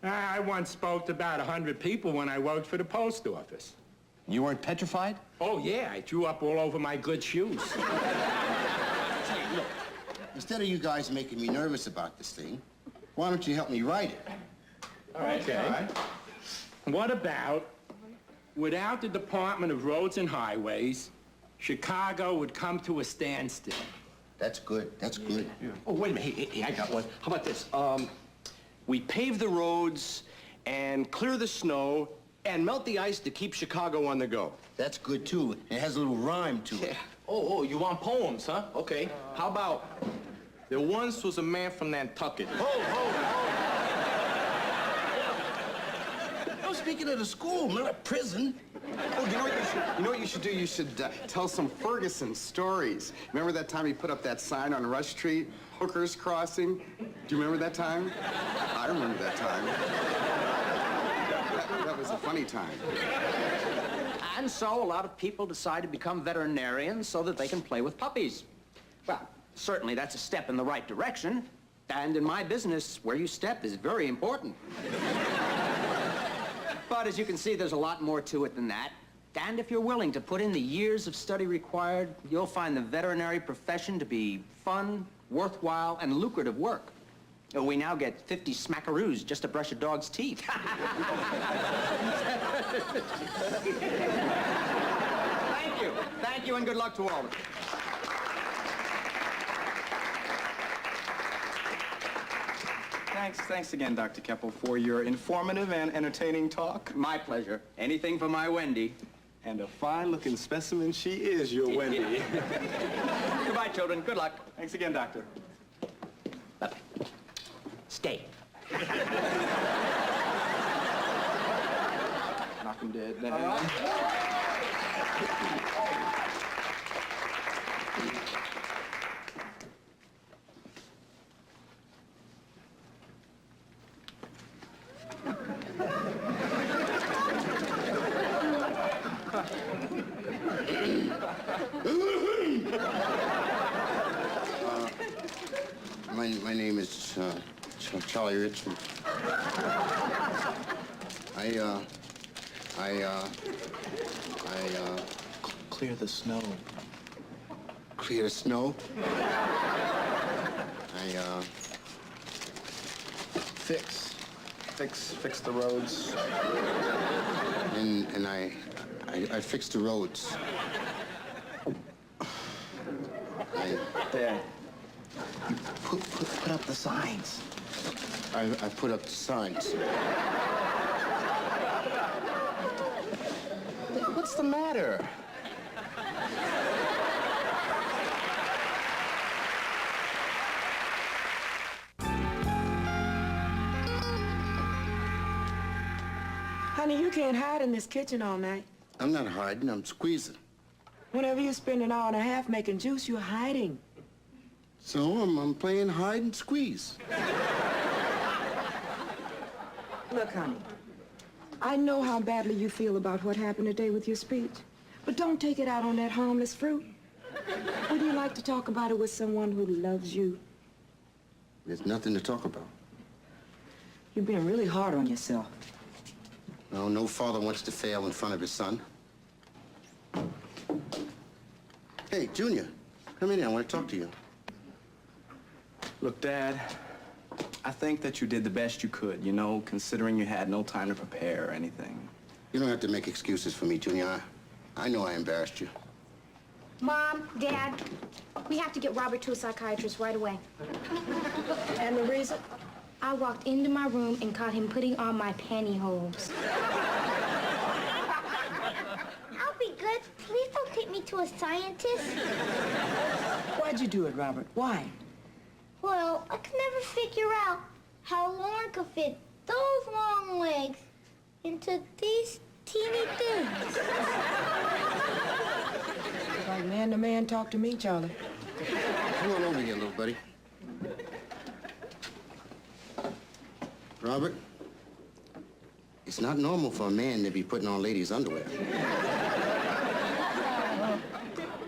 I once spoke to about 100 people when I worked for the post office. You weren't petrified? Oh, yeah, I threw up all over my good shoes. Hey, look, instead of you guys making me nervous about this thing, why don't you help me write it? All right, okay. All right. What about, without the Department of Roads and Highways, Chicago would come to a standstill? That's good. That's good. Yeah. Oh, wait a minute. Hey, I got one. How about this? We pave the roads and clear the snow and melt the ice to keep Chicago on the go. That's good, too. It has a little rhyme to it. Yeah. Oh, you want poems, huh? Okay. How about, there once was a man from Nantucket. I was speaking at a school, not a prison. Oh, you know what you should do? You should tell some Ferguson stories. Remember that time he put up that sign on Rush Street, Hooker's Crossing? Do you remember that time? I remember that time. That was a funny time. And so a lot of people decide to become veterinarians so that they can play with puppies. Well, certainly that's a step in the right direction. And in my business, where you step is very important. But as you can see, there's a lot more to it than that. And if you're willing to put in the years of study required, you'll find the veterinary profession to be fun, worthwhile, and lucrative work. We now get 50 smackaroos just to brush a dog's teeth. Thank you. Thank you, and good luck to all of you. Thanks again, Dr. Keppel, for your informative and entertaining talk. My pleasure. Anything for my Wendy. And a fine-looking specimen she is, your Wendy. Goodbye, children. Good luck. Thanks again, Doctor. Stay. Knock him dead. My name is Charlie Richmond. Clear the snow. Clear the snow? Fix the roads. And I fix the roads. There. You put up the signs. I put up the signs. What's the matter? Honey, you can't hide in this kitchen all night. I'm not hiding, I'm squeezing. Whenever you spend an hour and a half making juice, you're hiding. So I'm playing hide and squeeze. Look, honey, I know how badly you feel about what happened today with your speech, but don't take it out on that harmless fruit. Would you like to talk about it with someone who loves you? There's nothing to talk about. You've been really hard on yourself. No, no father wants to fail in front of his son. Hey, Junior, come in here. I want to talk to you. Look, Dad, I think that you did the best you could, you know, considering you had no time to prepare or anything. You don't have to make excuses for me, Junior. I know I embarrassed you. Mom, Dad, we have to get Robert to a psychiatrist right away. And the reason? I walked into my room and caught him putting on my pantyhose. I'll be good. Please don't take me to a scientist. Why'd you do it, Robert? Why? Well, I could never figure out how Lauren could fit those long legs into these teeny things. Like man-to-man talk to me, Charlie. Come on over here, little buddy. Robert, it's not normal for a man to be putting on ladies' underwear.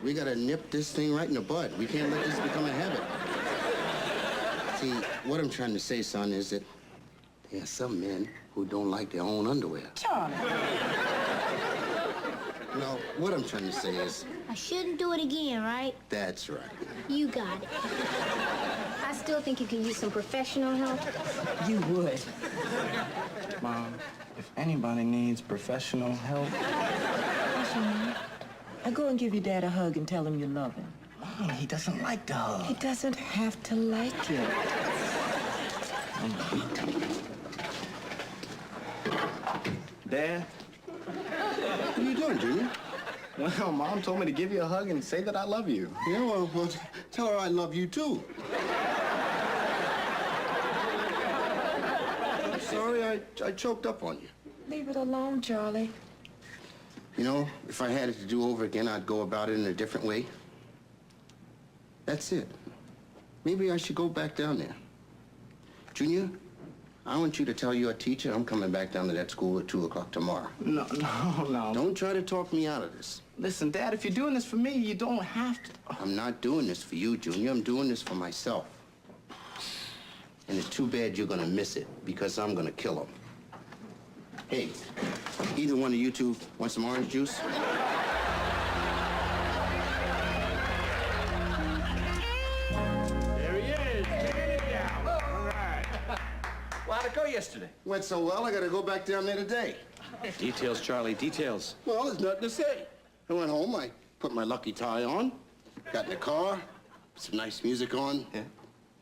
We gotta nip this thing right in the bud. We can't let this become a habit. See, what I'm trying to say, son, is that There are some men who don't like their own underwear. Charlie. No, what I'm trying to say is... I shouldn't do it again, right? That's right. You got it. I still think you can use some professional help. You would. Mom, if anybody needs professional help... Now go and give your dad a hug and tell him you love him. Mom, he doesn't like the hug. He doesn't have to like it. Dad? What are you doing, Junior? Well, Mom told me to give you a hug and say that I love you. Yeah, well, tell her I love you, too. I'm sorry I choked up on you. Leave it alone, Charlie. You know, if I had it to do over again, I'd go about it in a different way. That's it. Maybe I should go back down there. Junior, I want you to tell your teacher I'm coming back down to that school at 2 o'clock tomorrow. No. Don't try to talk me out of this. Listen, Dad, if you're doing this for me, you don't have to. I'm not doing this for you, Junior. I'm doing this for myself. And it's too bad you're gonna miss it, because I'm gonna kill him. Hey, either one of you two want some orange juice? There he is, taking it down. All right. Well, how'd it go yesterday? Went so well, I gotta go back down there today. Details, Charlie, details. Well, there's nothing to say. I went home, I put my lucky tie on, got in the car, put some nice music on. Yeah.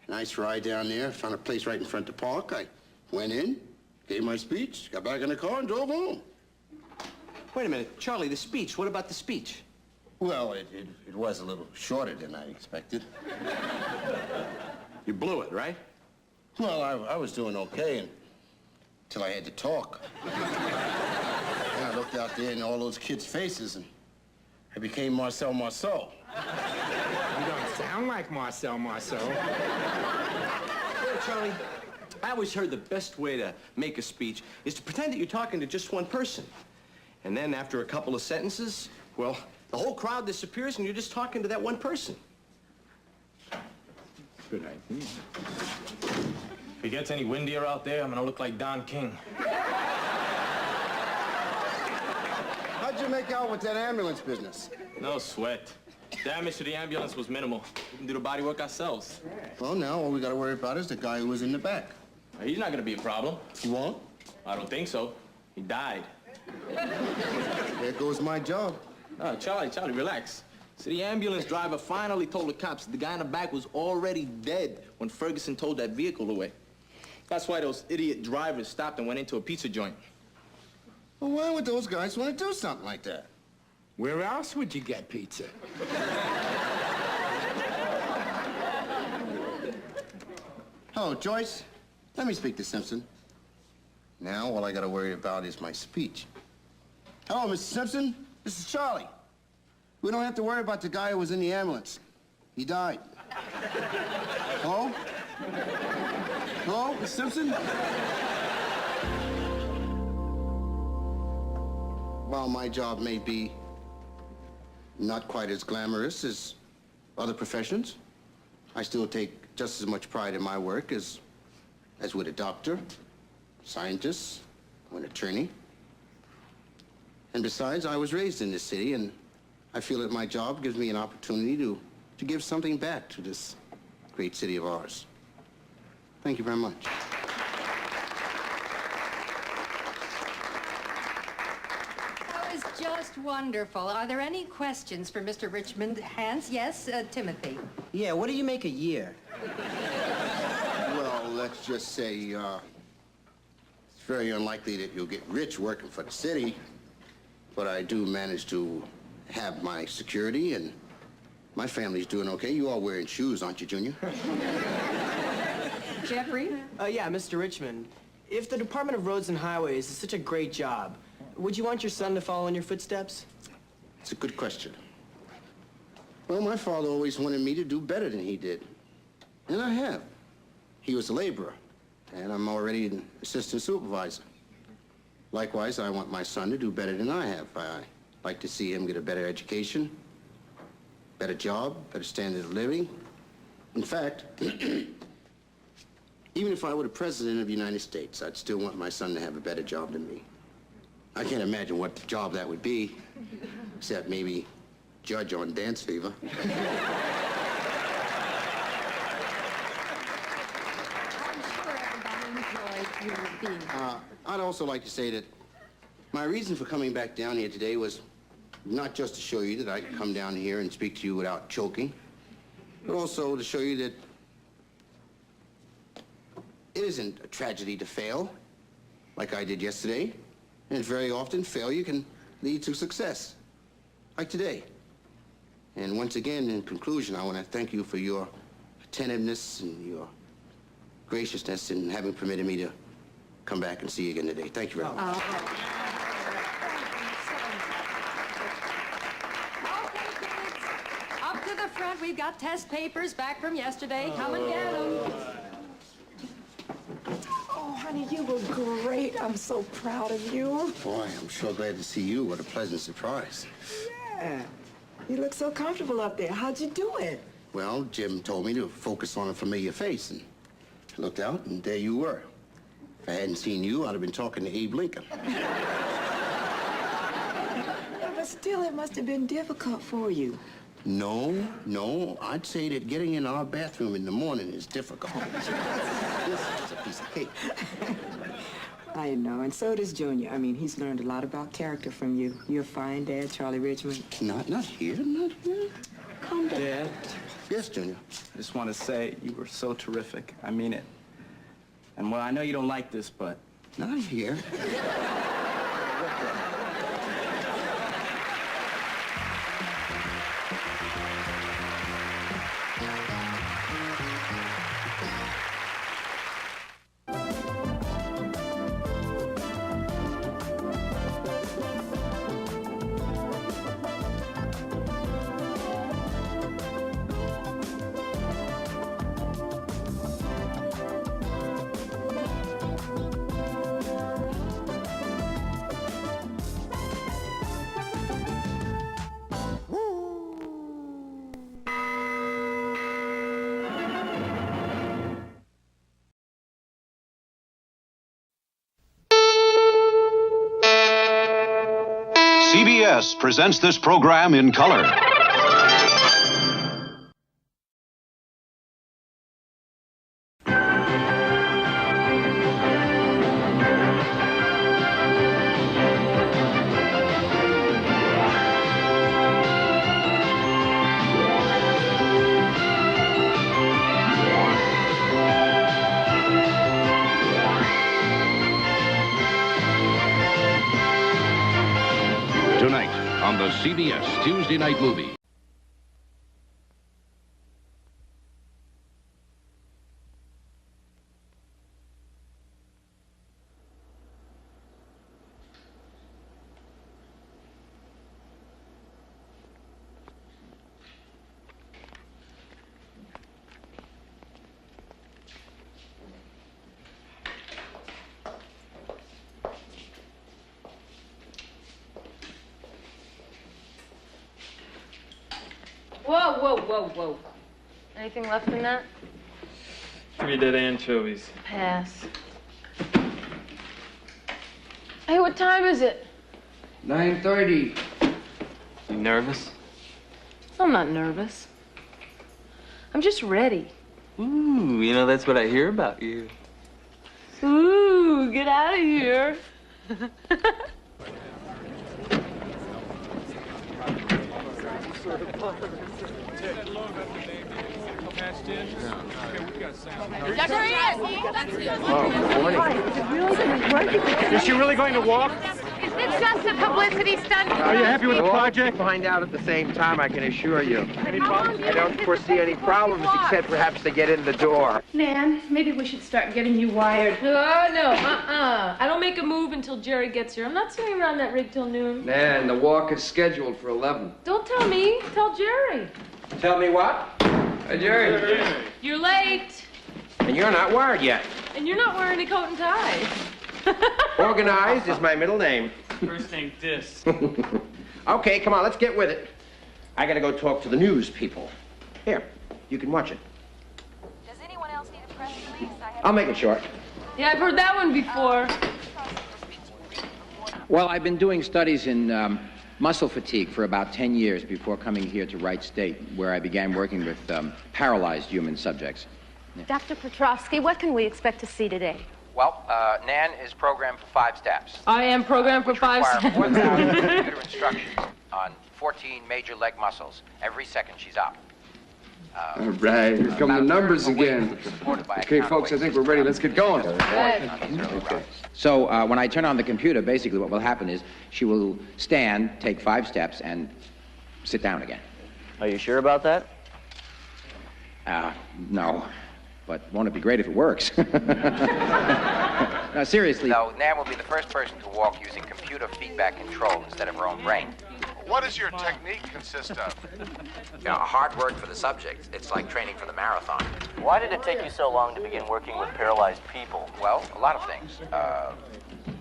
Nice ride down there, found a place right in front of the park. I went in, gave my speech, got back in the car and drove home. Wait a minute, Charlie, the speech. What about the speech? Well, it was a little shorter than I expected. You blew it, right? Well, I was doing okay until I had to talk. And I looked out there in all those kids' faces, and I became Marcel Marceau. You don't sound like Marcel Marceau. Well, Charlie, I always heard the best way to make a speech is to pretend that you're talking to just one person. And then after a couple of sentences, well, the whole crowd disappears and you're just talking to that one person. Good idea. If it gets any windier out there, I'm gonna look like Don King. How'd you make out with that ambulance business? No sweat. Damage to the ambulance was minimal. We can do the body work ourselves. Well, now all we gotta worry about is the guy who was in the back. He's not gonna be a problem. He won't? I don't think so. He died. There goes my job. Oh, Charlie, relax. So the ambulance driver finally told the cops that the guy in the back was already dead when Ferguson towed that vehicle away. That's why those idiot drivers stopped and went into a pizza joint. Well, why would those guys want to do something like that? Where else would you get pizza? Hello, Joyce. Let me speak to Simpson. Now, all I gotta worry about is my speech. Hello, Mr. Simpson. This is Charlie. We don't have to worry about the guy who was in the ambulance. He died. Hello? Hello, Mr. Simpson? While my job may be not quite as glamorous as other professions, I still take just as much pride in my work as would a doctor, scientist, or an attorney. And besides, I was raised in this city, and I feel that my job gives me an opportunity to give something back to this great city of ours. Thank you very much. That was just wonderful. Are there any questions for Mr. Richmond? Hans? Yes, Timothy. Yeah, what do you make a year? Well, let's just say, it's very unlikely that you'll get rich working for the city, but I do manage to have my security, and my family's doing okay. You all wearing shoes, aren't you, Junior? Jeffrey? Yeah, Mr. Richmond. If the Department of Roads and Highways is such a great job, would you want your son to follow in your footsteps? It's a good question. Well, my father always wanted me to do better than he did. And I have. He was a laborer, and I'm already an assistant supervisor. Likewise, I want my son to do better than I have. I like to see him get a better education, better job, better standard of living. In fact, Even if I were the president of the United States, I'd still want my son to have a better job than me. I can't imagine what job that would be, except maybe judge on Dance Fever. I'd also like to say that my reason for coming back down here today was not just to show you that I could come down here and speak to you without choking, but also to show you that it isn't a tragedy to fail, like I did yesterday. And very often, failure can lead to success, like today. And once again, in conclusion, I want to thank you for your attentiveness and your graciousness in having permitted me to come back and see you again today. Thank you very much. Up to the front, we've got test papers back from yesterday. Come and get them. Oh, honey, you were great. I'm so proud of you. Boy, I'm sure glad to see you. What a pleasant surprise. Yeah. You look so comfortable up there. How'd you do it? Well, Jim told me to focus on a familiar face, and I looked out, and there you were. If I hadn't seen you, I'd have been talking to Abe Lincoln. But still, it must have been difficult for you. No. I'd say that getting in our bathroom in the morning is difficult. This is a piece of cake. I know, and so does Junior. I mean, he's learned a lot about character from you. You're a fine dad, Charlie Richmond. Not here. Calm down. Dad? Yes, Junior? I just want to say you were so terrific. I mean it. And well, I know you don't like this, but... Not here. CBS presents this program in color. Tonight on the CBS Tuesday Night Movie. Whoa. Anything left in that? 3 dead anchovies. Pass. Hey, what time is it? 9:30. You nervous? I'm not nervous. I'm just ready. Ooh, you know, that's what I hear about you. Ooh, get out of here. Is she really going to walk? Is this just a publicity stunt? Are you happy with the project? Find out at the same time, I can assure you. Any problems? I don't foresee any problems except perhaps to get in the door. Nan, maybe we should start getting you wired. No. I don't make a move until Jerry gets here. I'm not sitting around that rig till noon. And the walk is scheduled for 11. Don't tell me. Tell Jerry. Tell me what? Jerry. You're late. And you're not wired yet. And you're not wearing a coat and tie. Organized is my middle name. First name Dis. Okay, come on, let's get with it. I gotta go talk to the news people. Here, you can watch it. Does anyone else need a press release? I have I'll make it short. Yeah, I've heard that one before. Well, I've been doing studies in muscle fatigue for about 10 years before coming here to Wright State, where I began working with paralyzed human subjects. Dr. Petrovsky, what can we expect to see today? Well, Nan is programmed for 5 steps. I am programmed for 5 steps. 4,000 computer instructions on 14 major leg muscles every second she's up. All right, here come the numbers again. Okay, folks, I think we're ready. Let's get going. Okay. So when I turn on the computer, basically what will happen is she will stand, take 5 steps, and sit down again. Are you sure about that? No. But won't it be great if it works? No, seriously. No, Nan will be the first person to walk using computer feedback control instead of her own brain. What does your technique consist of? Hard work for the subject. It's like training for the marathon. Why did it take you so long to begin working with paralyzed people? Well, a lot of things.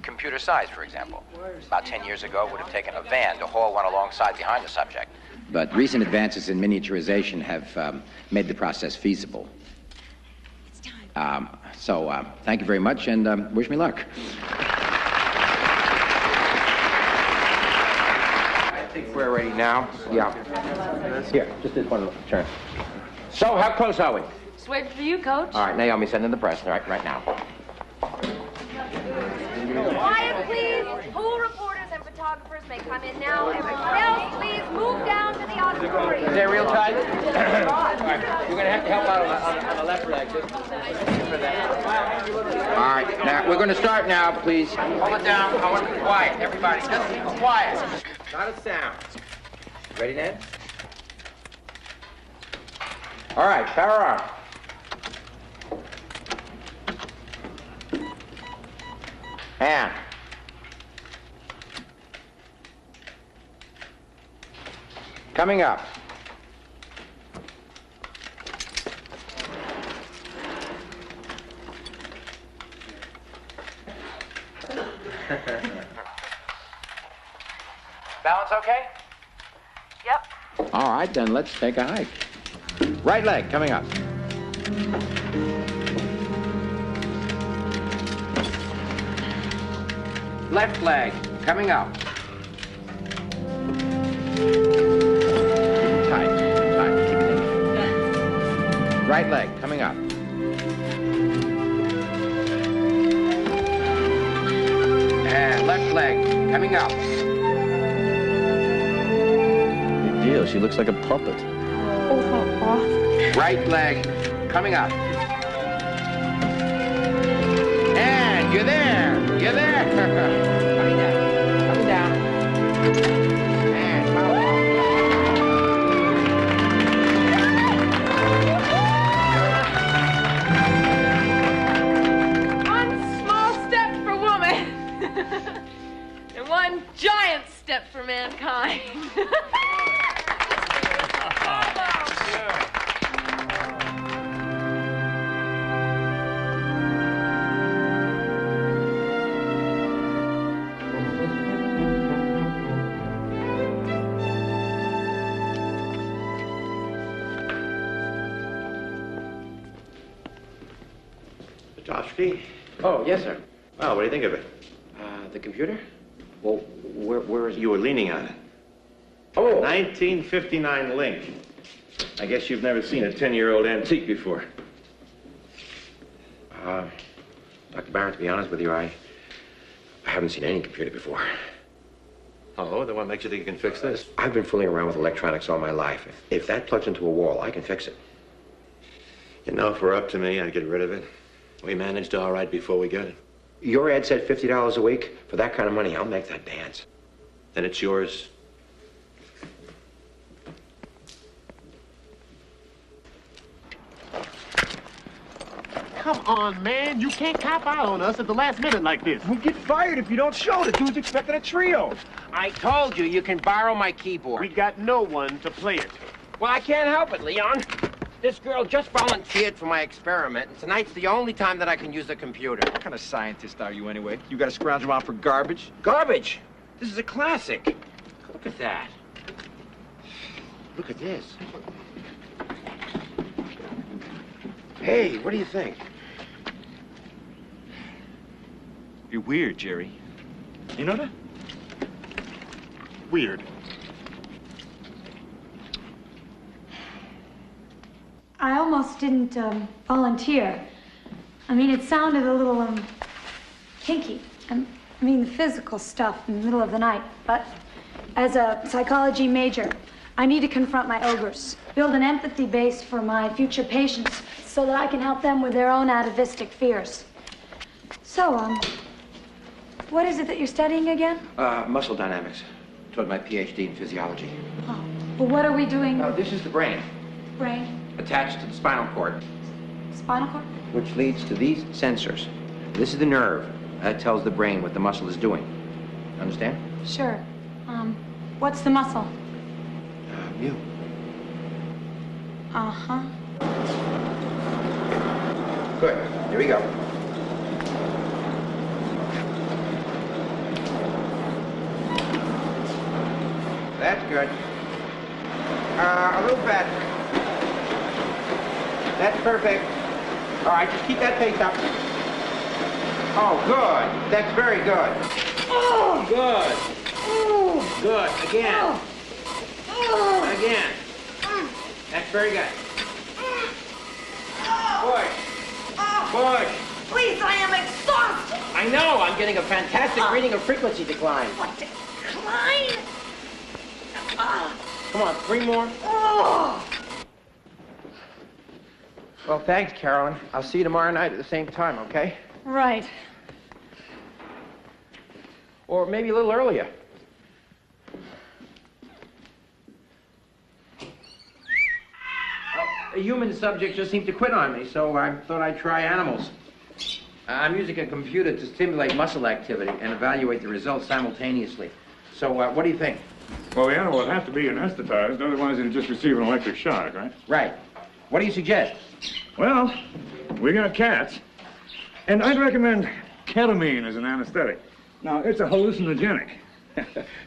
Computer size, for example. About 10 years ago, it would have taken a van to haul one alongside behind the subject. But recent advances in miniaturization have made the process feasible. So thank you very much, and wish me luck. I think we're ready now. Yeah. Here, just this one turn. So, how close are we? Just waiting for you, Coach. All right, Naomi, send in the press. All right now. Quiet, please. Pool reporters and photographers may come in now. Everyone else, please move down to the auditorium. Is that real tight? All right, you're going to have to help out on the left leg. All right, now, we're going to start now, please. Hold it down. I want to be quiet. Everybody, just be quiet. Not a sound. Ready, Ned? All right, power on. And coming up. Balance okay? Yep. All right, then let's take a hike. Right leg coming up. Left leg coming up. Tight, keep it in. Right leg coming up. And left leg coming up. Big deal. She looks like a puppet. Oh, how awful. Right leg coming up. And you're there. You're there. Coming down. Coming down. And power off. One small step for woman. And one giant step for mankind. Petrovsky? Oh, yes, sir. Well, what do you think of it? The computer? Well, where is it? You were leaning on it. Oh! 1959 Link. I guess you've never seen a 10-year-old antique before. Dr. Barrett, to be honest with you, I haven't seen any computer before. Oh, then what makes you think you can fix this? I've been fooling around with electronics all my life. If that plugs into a wall, I can fix it. You know, if it were up to me, I'd get rid of it. We managed all right before we got it. Your ad said $50 a week. For that kind of money, I'll make that dance. Then it's yours. Come on, man. You can't cop out on us at the last minute like this. We'll get fired if you don't show. The dude's expecting a trio. I told you, you can borrow my keyboard. We got no one to play it. Well, I can't help it, Leon. This girl just volunteered for my experiment, and tonight's the only time that I can use the computer. What kind of scientist are you, anyway? You gotta scrounge around for garbage? Garbage? This is a classic. Look at that. Look at this. Hey, what do you think? You're weird, Jerry. You know that? Weird. I almost didn't volunteer. I mean, it sounded a little kinky. I mean, the physical stuff in the middle of the night. But as a psychology major, I need to confront my ogres, build an empathy base for my future patients so that I can help them with their own atavistic fears. So, what is it that you're studying again? Muscle dynamics, toward my PhD in physiology. Oh, well, what are we doing? This is the brain, Brain? attached to the spinal cord, Spinal cord? which leads to these sensors. This is the nerve that tells the brain what the muscle is doing. Understand? Sure. What's the muscle? You. Uh-huh. Good. Here we go. That's good. A little faster. That's perfect. All right, just keep that pace up. Oh, good. That's very good. Oh! Good. Oh! Good. Again. Oh! Again. That's very good. Push. Push. Please, I am exhausted. I know. I'm getting a fantastic reading of frequency decline. What decline? Come on, 3 more. Oh! Well, thanks, Carolyn. I'll see you tomorrow night at the same time, okay? Right. Or maybe a little earlier. A human subject just seemed to quit on me, so I thought I'd try animals. I'm using a computer to stimulate muscle activity and evaluate the results simultaneously. So, what do you think? Well, the animal would have to be anesthetized, otherwise it'd just receive an electric shock, right? Right. What do you suggest? Well, we got cats, and I'd recommend ketamine as an anesthetic. Now, it's a hallucinogenic.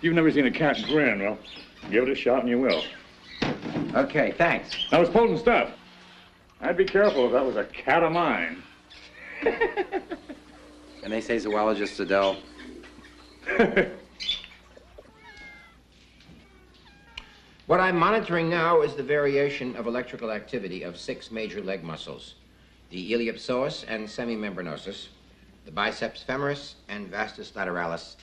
You've never seen a cat grin. Well, give it a shot and you will. Okay, thanks. That was potent stuff. I'd be careful if that was a cat of mine. And they say zoologists are dull. What I'm monitoring now is the variation of electrical activity of 6 major leg muscles: the iliopsoas and semimembranosus, the biceps femoris and vastus lateralis,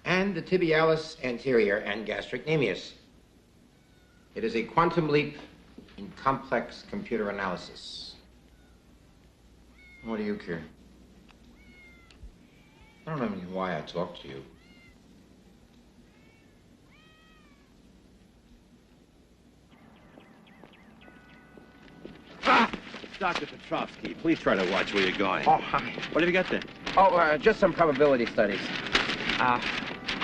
and the tibialis anterior and gastrocnemius. It is a quantum leap in complex computer analysis. What do you care? I don't know why I talk to you. Dr. Petrovsky, please try to watch where you're going. Oh, hi. What have you got there? Oh, just some probability studies. Well,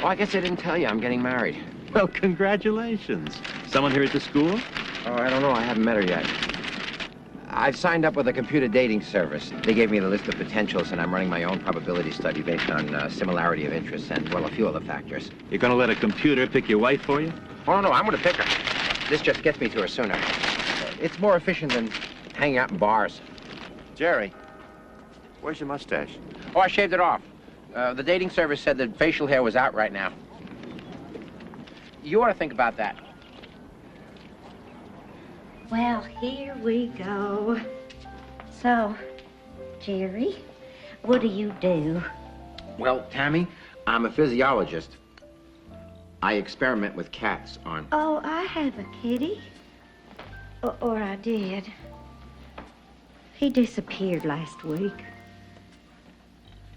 I guess I didn't tell you I'm getting married. Well, congratulations. Someone here at the school? Oh, I don't know. I haven't met her yet. I've signed up with a computer dating service. They gave me the list of potentials, and I'm running my own probability study based on similarity of interests and, well, a few other factors. You're going to let a computer pick your wife for you? Oh, no, I'm going to pick her. This just gets me to her sooner. It's more efficient than hanging out in bars. Jerry, where's your mustache? Oh, I shaved it off. The dating service said that facial hair was out right now. You ought to think about that. Well, here we go. So, Jerry, what do you do? Well, Tammy, I'm a physiologist. I experiment with cats on... Oh, I have a kitty. Or I did. He disappeared last week.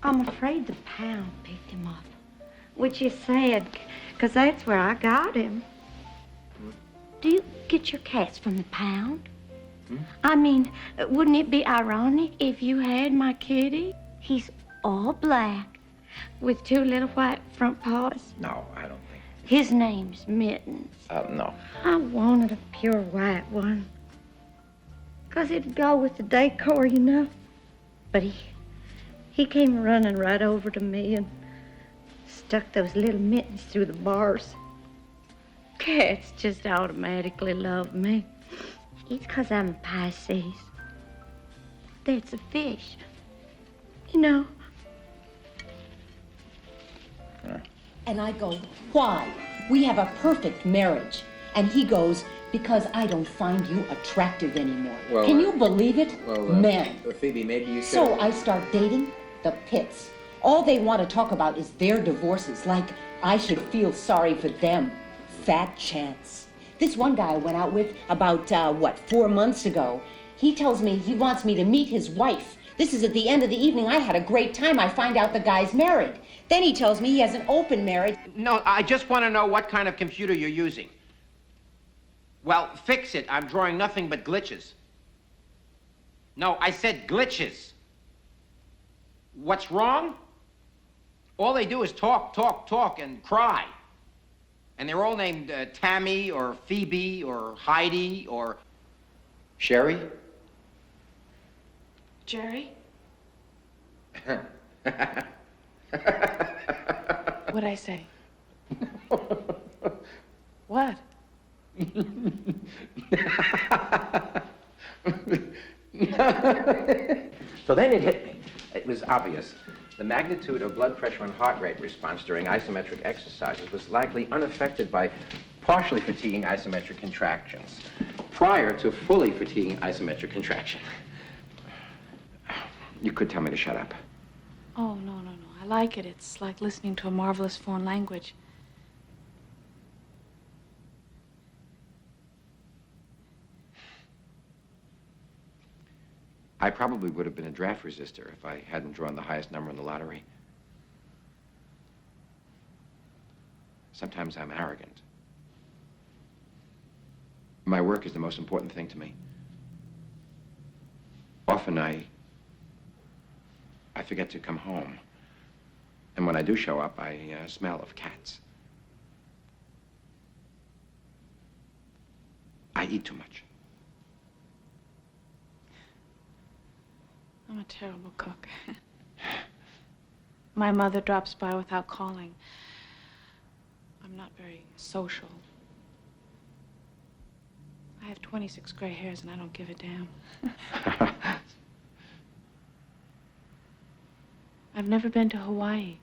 I'm afraid the pound picked him up, which is sad, because that's where I got him. Do you get your cats from the pound? I mean, wouldn't it be ironic if you had my kitty? He's all black with 2 little white front paws. No, I don't think... His name's Mittens. No. I wanted a pure white one, 'cause it'd go with the decor, you know. But he came running right over to me and stuck those little mittens through the bars. Cats just automatically love me. It's 'cause I'm a Pisces. That's a fish. You know, And I go, why? We have a perfect marriage. And he goes, because I don't find you attractive anymore. Well, Can you believe it? Men. Phoebe, maybe you So I start dating the Pitts. All they want to talk about is their divorces, like I should feel sorry for them. Fat chance. This one guy I went out with about, 4 months ago, he tells me he wants me to meet his wife. This is at the end of the evening. I had a great time. I find out the guy's married. Then he tells me he has an open marriage. No, I just want to know what kind of computer you're using. Well, fix it. I'm drawing nothing but glitches. No, I said glitches. What's wrong? All they do is talk, talk, talk, and cry. And they're all named Tammy or Phoebe or Heidi or... Sherry? Jerry? What'd I say? What? So then it hit me. It was obvious. The magnitude of blood pressure and heart rate response during isometric exercises was likely unaffected by partially fatiguing isometric contractions prior to fully fatiguing isometric contraction. You could tell me to shut up. Oh, no. I like it. It's like listening to a marvelous foreign language. I probably would have been a draft resistor if I hadn't drawn the highest number in the lottery. Sometimes I'm arrogant. My work is the most important thing to me. Often I forget to come home. And when I do show up, I smell of cats. I eat too much. I'm a terrible cook. My mother drops by without calling. I'm not very social. I have 26 gray hairs and I don't give a damn. I've never been to Hawaii.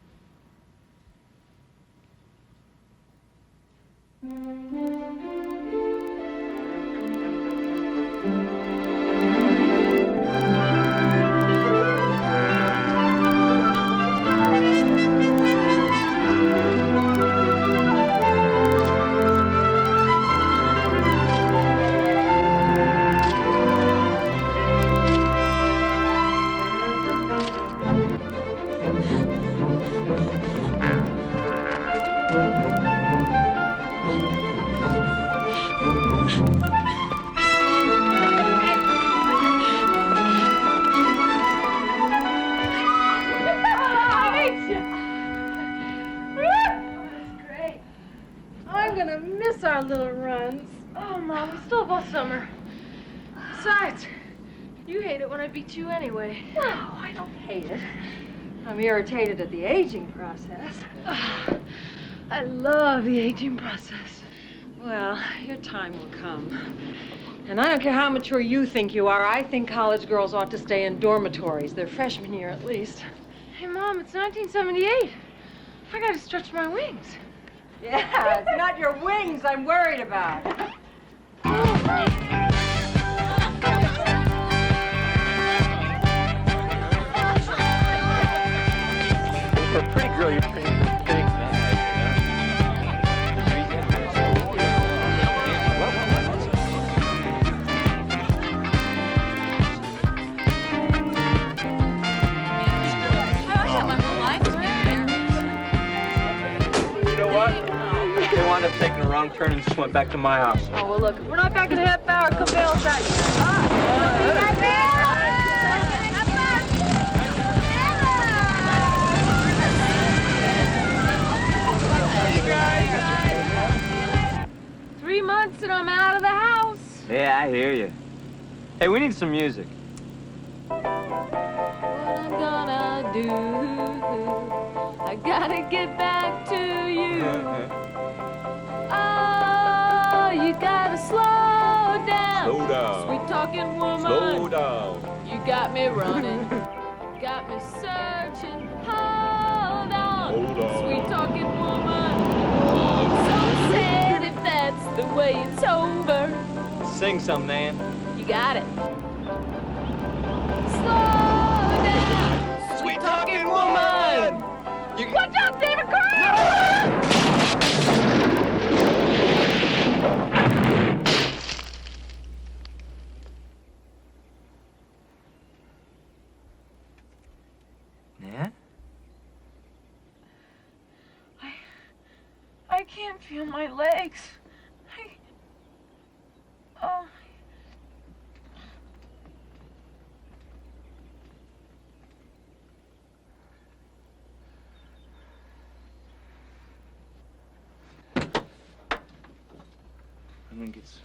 I'm gonna miss our little runs. Oh, Mom, we still have all summer. Besides, you hate it when I beat you anyway. No, I don't hate it. I'm irritated at the aging process. I love the aging process. Well, your time will come. And I don't care how mature you think you are, I think college girls ought to stay in dormitories, their freshman year at least. Hey, Mom, it's 1978. I gotta stretch my wings. Yeah, it's not your wings I'm worried about. For a pretty girl, you're pretty big. They wound up taking a wrong turn and just went back to my house. Oh, well, look, if we're not back in a half hour, come bail us out. You guys. 3 months and I'm out of the house. Yeah, I hear you. Hey, we need some music. What I'm gonna do, I gotta get back to you. Oh, you gotta slow down. Slow down. Sweet talking woman. Slow down. You got me running. Got me searching. Hold on. Hold on. Sweet talking woman. the way it's over. Sing some, Nan. You got it. Slow down, sweet talking woman. Watch out, David Crow! Nan? I can't feel my legs. Oh. I think it's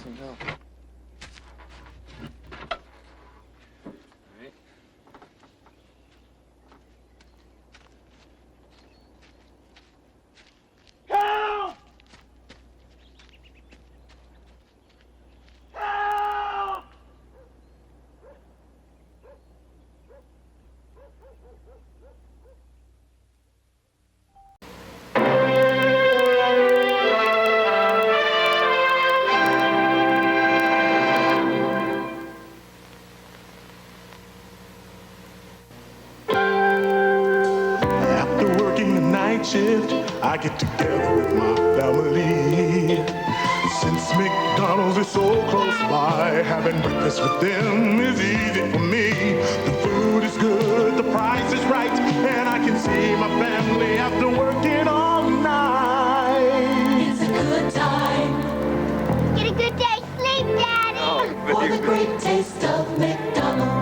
some help. Help! Help! After working the night shift, I get together with my family. Since McDonald's is so close by, having breakfast with them is easy for me. The food is good, the price is right, and I can see my family after working all night. It's a good time. Get a good day's sleep, Daddy. For the great taste of McDonald's.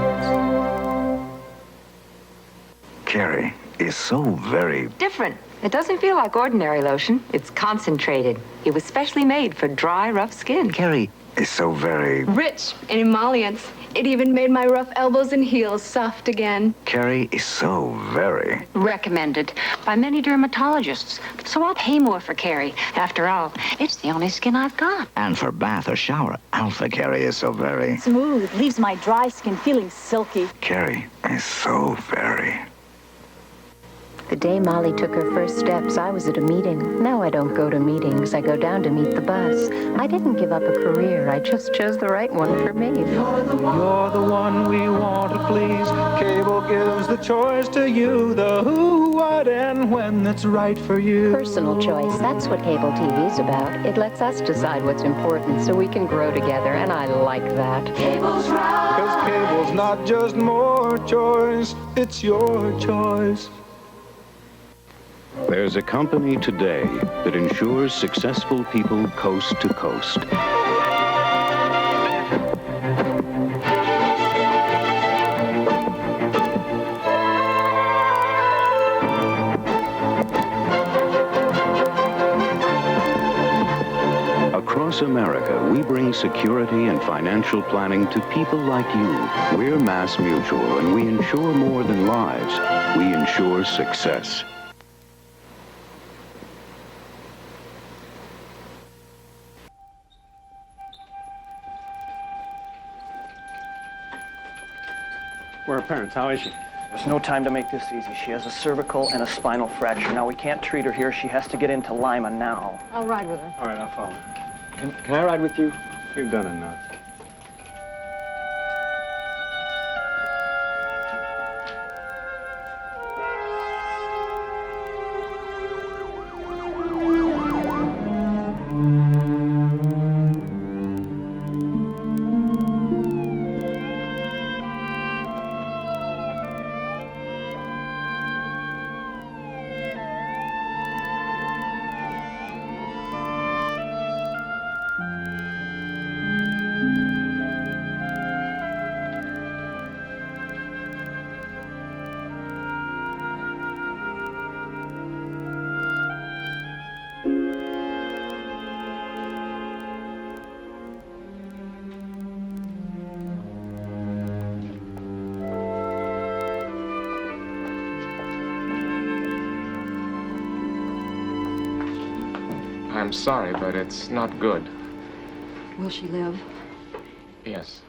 Carrie is so very... Different. It doesn't feel like ordinary lotion. It's concentrated. It was specially made for dry, rough skin. Carrie is so very... Rich in emollients. It even made my rough elbows and heels soft again. Carrie is so very... Recommended by many dermatologists. So I'll pay more for Carrie. After all, it's the only skin I've got. And for bath or shower, Alpha Carrie is so very... Smooth. Leaves my dry skin feeling silky. Carrie is so very... The day Molly took her first steps, I was at a meeting. Now I don't go to meetings. I go down to meet the bus. I didn't give up a career. I just chose the right one for me. You're the one we want to please. Cable gives the choice to you, the who, what, and when that's right for you. Personal choice. That's what cable TV's about. It lets us decide what's important so we can grow together, and I like that. Cable's right. Because cable's not just more choice, it's your choice. There's a company today that ensures successful people coast to coast. Across America, we bring security and financial planning to people like you. We're Mass Mutual, and we insure more than lives. We insure success. Where are her parents? How is she? There's no time to make this easy. She has a cervical and a spinal fracture. Now, we can't treat her here. She has to get into Lima now. I'll ride with her. All right, I'll follow. Can I ride with you? You've done enough. I'm sorry, but it's not good. Will she live? Yes.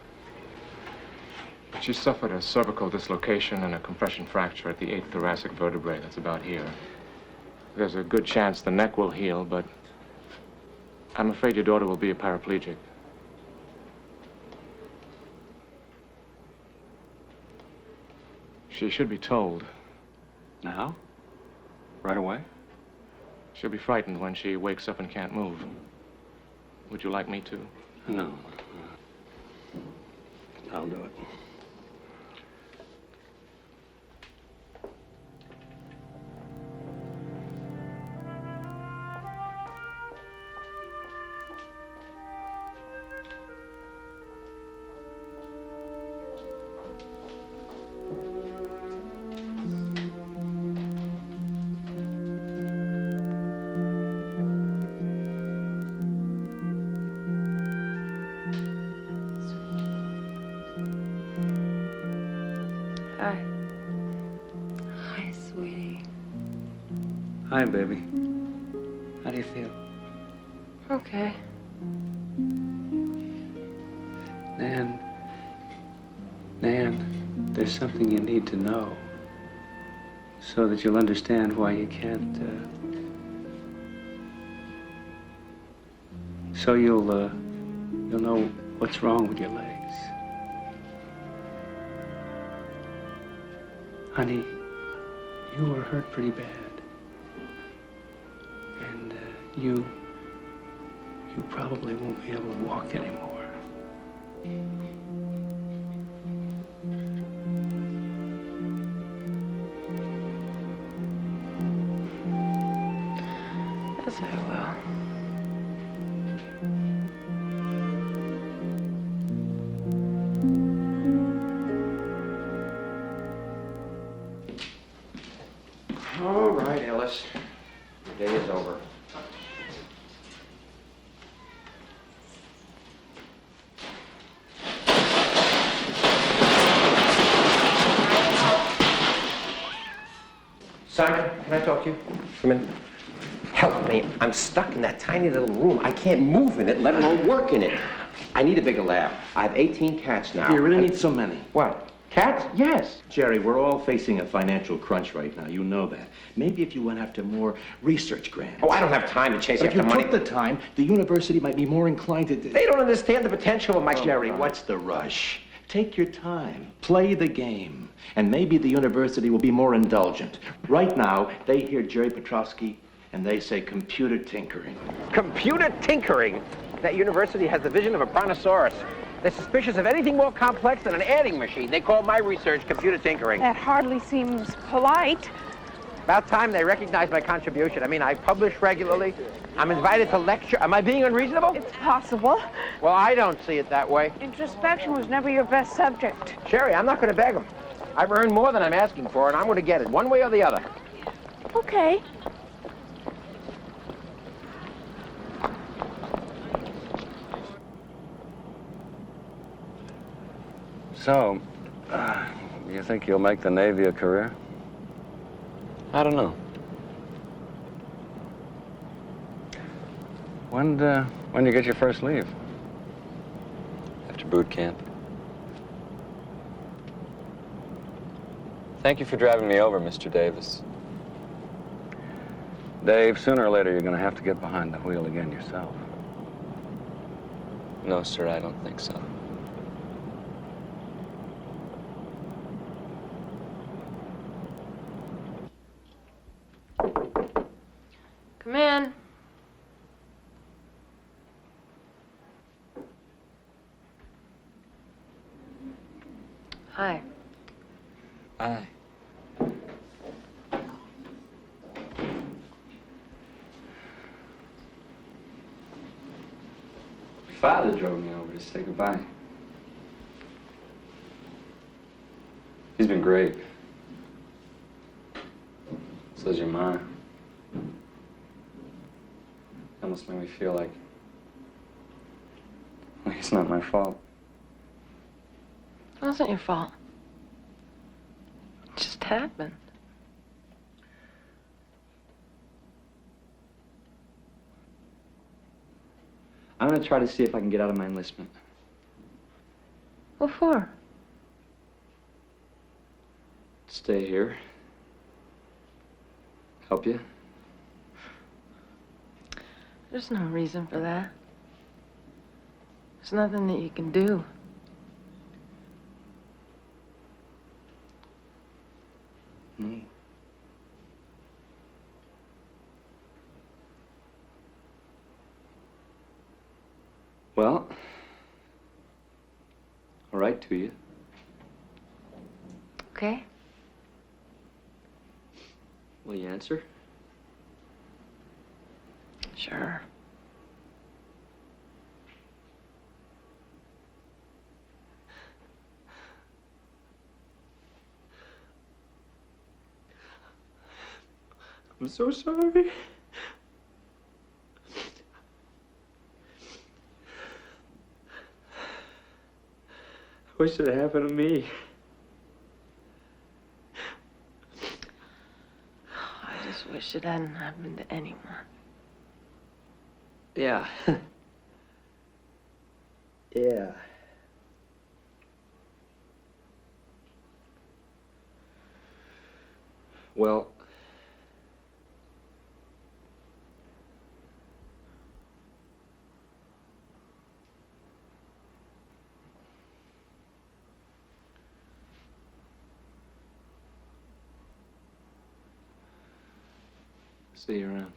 She suffered a cervical dislocation and a compression fracture at the 8th thoracic vertebrae. That's about here. There's a good chance the neck will heal, but I'm afraid your daughter will be a paraplegic. She should be told. Now? Right away? She'll be frightened when she wakes up and can't move. Would you like me to? No. I'll do it. Hi. Hi, sweetie. Hi, baby. How do you feel? Okay. Nan, there's something you need to know so that you'll understand why you can't, so you'll know what's wrong with your legs. Honey, you were hurt pretty bad. And you probably won't be able to walk anymore. Yes, I will. All right, Ellis. Your day is over. Simon, can I talk to you? Come in. Help me. I'm stuck in that tiny little room. I can't move in it, let alone work in it. I need a bigger lab. I have 18 cats now. Do you really need so many? What? Cats? Yes. Jerry, we're all facing a financial crunch right now. You know that. Maybe if you went after more research grants. Oh, I don't have time to chase But after if you money. took the time, the university might be more inclined to... They don't understand the potential of my... Jerry, what's the rush? Take your time. Play the game. And maybe the university will be more indulgent. Right now, they hear Jerry Petrowski and they say computer tinkering. Computer tinkering? That university has the vision of a brontosaurus. They're suspicious of anything more complex than an adding machine. They call my research computer tinkering. That hardly seems polite. About time they recognize my contribution. I mean, I publish regularly. I'm invited to lecture. Am I being unreasonable? It's possible. Well, I don't see it that way. Introspection was never your best subject. Sherry, I'm not going to beg them. I've earned more than I'm asking for, and I'm going to get it, one way or the other. Okay. So, you think you'll make the Navy a career? I don't know. When do you get your first leave? After boot camp. Thank you for driving me over, Mr. Davis. Dave, sooner or later you're going to have to get behind the wheel again yourself. No, sir, I don't think so. Come in. Hi. Hi. Father drove me over to say goodbye. He's been great. So's your ma. Almost made me feel like it's not my fault. It wasn't your fault. It just happened. I'm gonna try to see if I can get out of my enlistment. What for? Stay here. Help you. There's no reason for that. There's nothing that you can do. Well, I'll write to you. Okay? Will you answer? Sure. I'm so sorry. I wish it had happened to me. I just wish it hadn't happened to anyone. Yeah. Yeah. Well, see you around.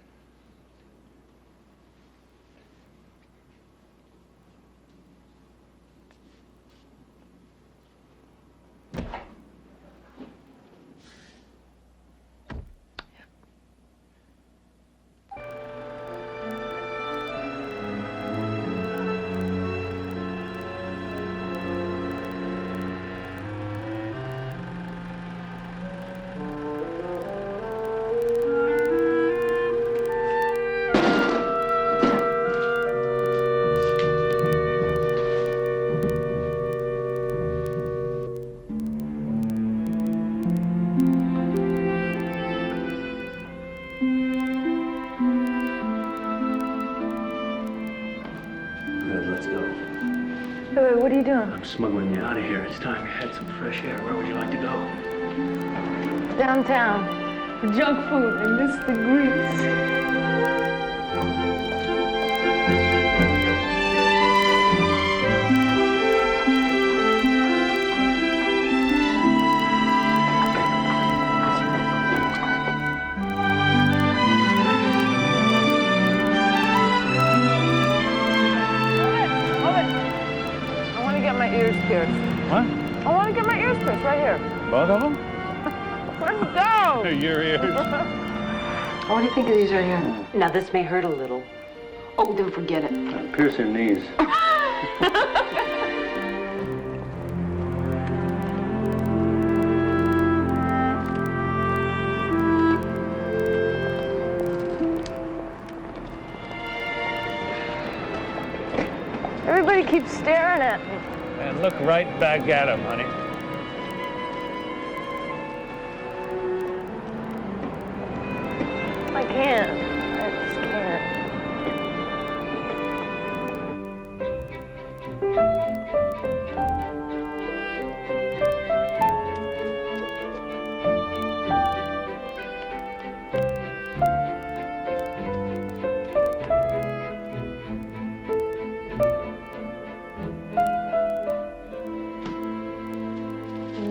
Good, let's go. Wait, what are you doing? I'm smuggling you out of here. It's time you had some fresh air. Where would you like to go? Downtown. For junk food. I miss the grease. I want to get my ears pierced. What? I want to get my ears pierced right here. Both of them? Let's go! Your ears. What do you think of these right here? Now, this may hurt a little. Oh, then forget it. Pierce their knees. Everybody keeps staring at me. And look right back at him, honey. I can't. I just can't.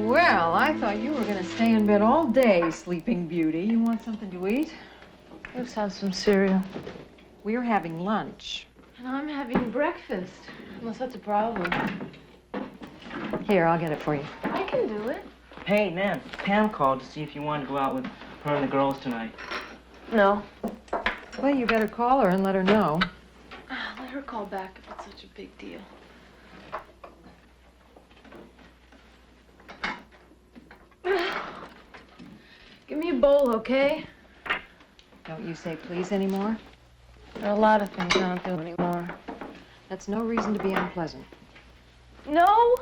Well, I thought you were going to stay in bed all day, Sleeping Beauty. You want something to eat? Let's have some cereal. We're having lunch. And I'm having breakfast. Unless that's a problem. Here, I'll get it for you. I can do it. Hey, Nan, Pam called to see if you wanted to go out with her and the girls tonight. No. Well, you better call her and let her know. Let her call back if it's such a big deal. Give me a bowl, okay? Don't you say please anymore? There are a lot of things I don't do anymore. That's no reason to be unpleasant. No?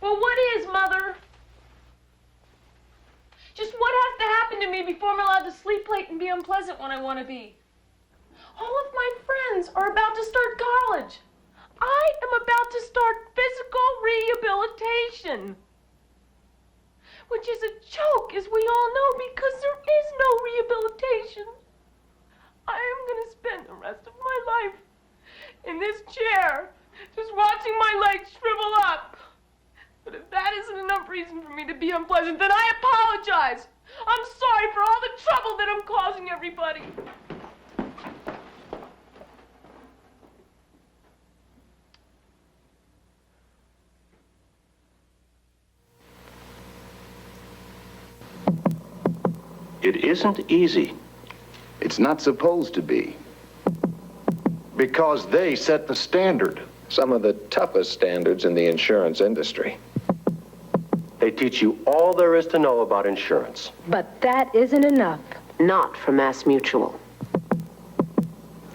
Well, what is, Mother? Just what has to happen to me before I'm allowed to sleep late and be unpleasant when I want to be? All of my friends are about to start college. I am about to start physical rehabilitation. Which is a joke, as we all know, because there is no rehabilitation. I am going to spend the rest of my life in this chair, just watching my legs shrivel up. But if that isn't enough reason for me to be unpleasant, then I apologize. I'm sorry for all the trouble that I'm causing everybody. It isn't easy. It's not supposed to be. Because they set the standard. Some of the toughest standards in the insurance industry. They teach you all there is to know about insurance. But that isn't enough. Not for Mass Mutual.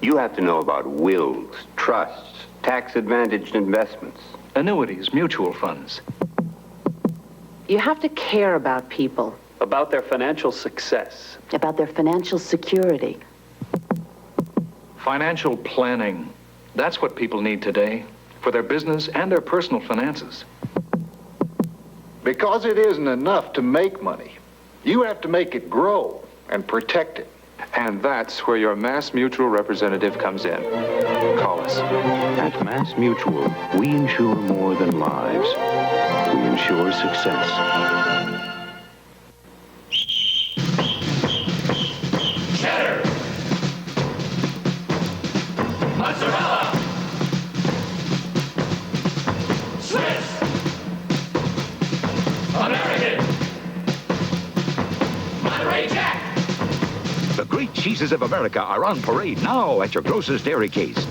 You have to know about wills, trusts, tax-advantaged investments. Annuities, mutual funds. You have to care about people. About their financial success. About their financial security. Financial planning. That's what people need today for their business and their personal finances. Because it isn't enough to make money. You have to make it grow and protect it. And that's where your Mass Mutual representative comes in. Call us. At Mass Mutual, we insure more than lives. We insure success. Cheddar! Mozzarella! Swiss! American! Monterey Jack! The great cheeses of America are on parade now at your grocer's dairy case.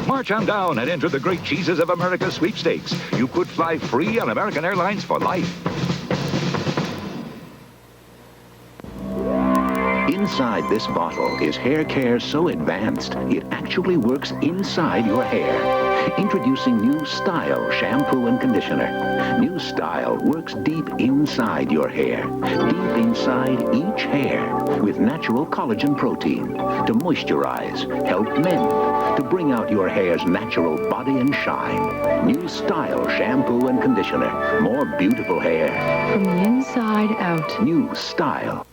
March on down and enter the Great Cheeses of America sweepstakes. You could fly free on American Airlines for life. Inside this bottle is hair care so advanced, it actually works inside your hair. Introducing New Style Shampoo and Conditioner. New Style works deep inside your hair, deep inside each hair, with natural collagen protein to moisturize, help mend, to bring out your hair's natural body and shine. New Style Shampoo and Conditioner. More beautiful hair. From the inside out. New Style.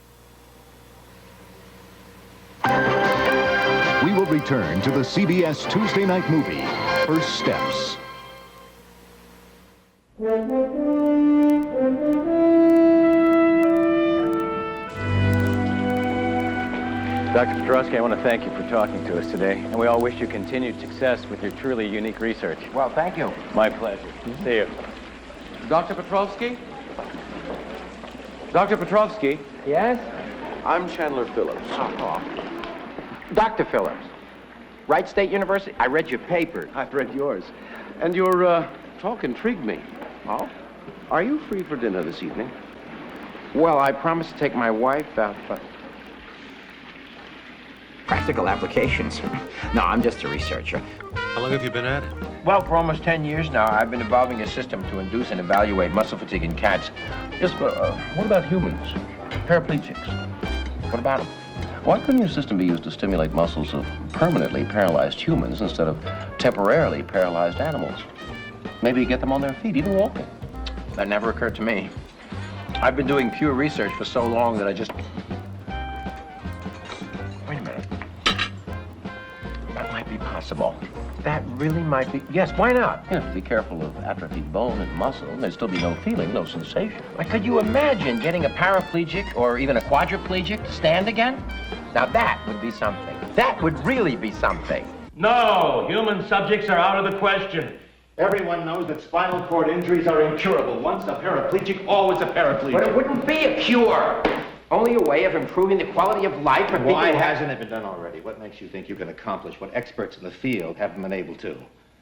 We will return to the CBS Tuesday night movie, First Steps. Dr. Petrosky, I want to thank you for talking to us today, and we all wish you continued success with your truly unique research. Well, thank you. My pleasure. See you. Dr. Petrovsky? Dr. Petrovsky? Yes? I'm Chandler Phillips. Dr. Phillips. Wright State University? I read your paper. I've read yours. And your talk intrigued me. Oh? Are you free for dinner this evening? Well, I promised to take my wife out, but... Practical applications. No, I'm just a researcher. How long have you been at it? Well, for almost 10 years now, I've been evolving a system to induce and evaluate muscle fatigue in cats. Yes, but what about humans? Paraplegics. What about them? Why couldn't your system be used to stimulate muscles of permanently paralyzed humans instead of temporarily paralyzed animals? Maybe get them on their feet, even walking. That never occurred to me. I've been doing pure research for so long that I just... Wait a minute. That might be possible. That really might be... Yes, why not? Yeah, be careful of atrophied bone and muscle. There'd still be no feeling, no sensation. Like, could you imagine getting a paraplegic or even a quadriplegic to stand again? Now that would be something. That would really be something. No, human subjects are out of the question. Everyone knows that spinal cord injuries are incurable. Once a paraplegic, always a paraplegic. But it wouldn't be a cure. Only a way of improving the quality of life for people. Why hasn't it been done already? What makes you think you can accomplish what experts in the field haven't been able to?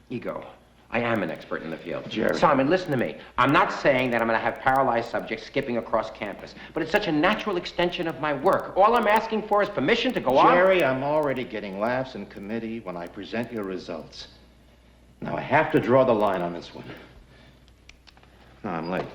Ego. I am an expert in the field. Jerry. Simon, listen to me. I'm not saying that I'm going to have paralyzed subjects skipping across campus, but it's such a natural extension of my work. All I'm asking for is permission to go on. Jerry, I'm already getting laughs in committee when I present your results. Now, I have to draw the line on this one. No, I'm late.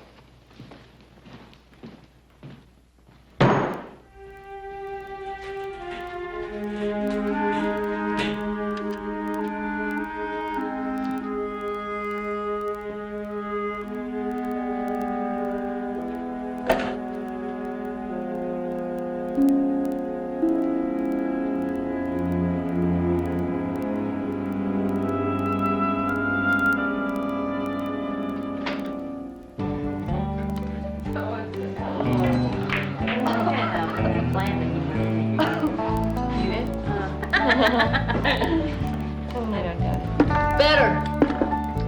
I don't doubt it. Better.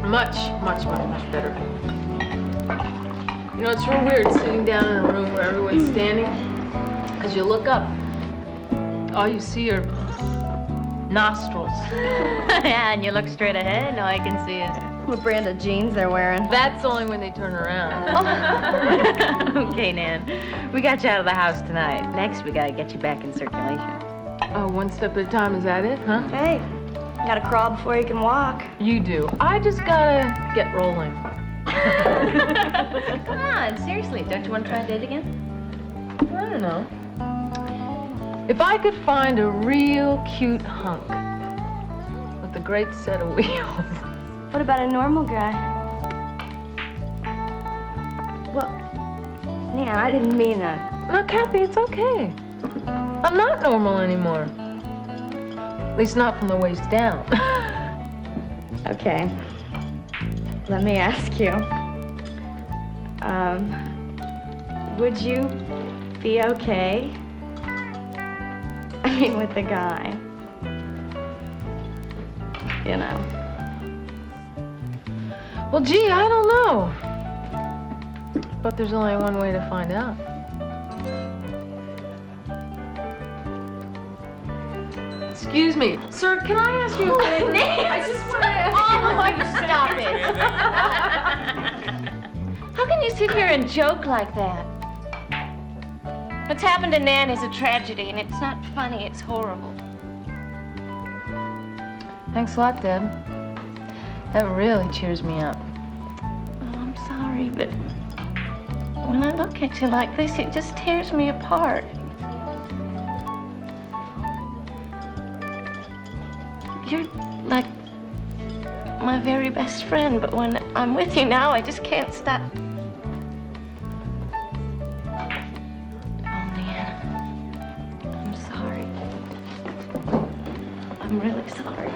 Much better. You know, it's real weird sitting down in a room where everyone's standing. As you look up, all you see are nostrils. Yeah, and you look straight ahead, and all I can see is what brand of jeans they're wearing. That's only when they turn around. Okay, Nan. We got you out of the house tonight. Next, we gotta get you back in circulation. Oh, one step at a time, is that it, huh? Hey, you gotta crawl before you can walk. You do. I just gotta get rolling. Come on, seriously, don't you want to try a date again? I don't know. If I could find a real cute hunk with a great set of wheels. What about a normal guy? Well, Nan, I didn't mean that. No, Kathy, it's okay. I'm not normal anymore. At least not from the waist down. Okay. Let me ask you. Would you be okay? I mean, with the guy. You know. Well, gee, I don't know. But there's only one way to find out. Excuse me. Sir, can I ask you a favor? I just want to ask you. Oh, stop it. How can you sit here and joke like that? What's happened to Nan is a tragedy, and it's not funny, it's horrible. Thanks a lot, Deb. That really cheers me up. Oh, I'm sorry, but when I look at you like this, it just tears me apart. You're like my very best friend, but when I'm with you now, I just can't stop. Oh, Nan, I'm sorry. I'm really sorry.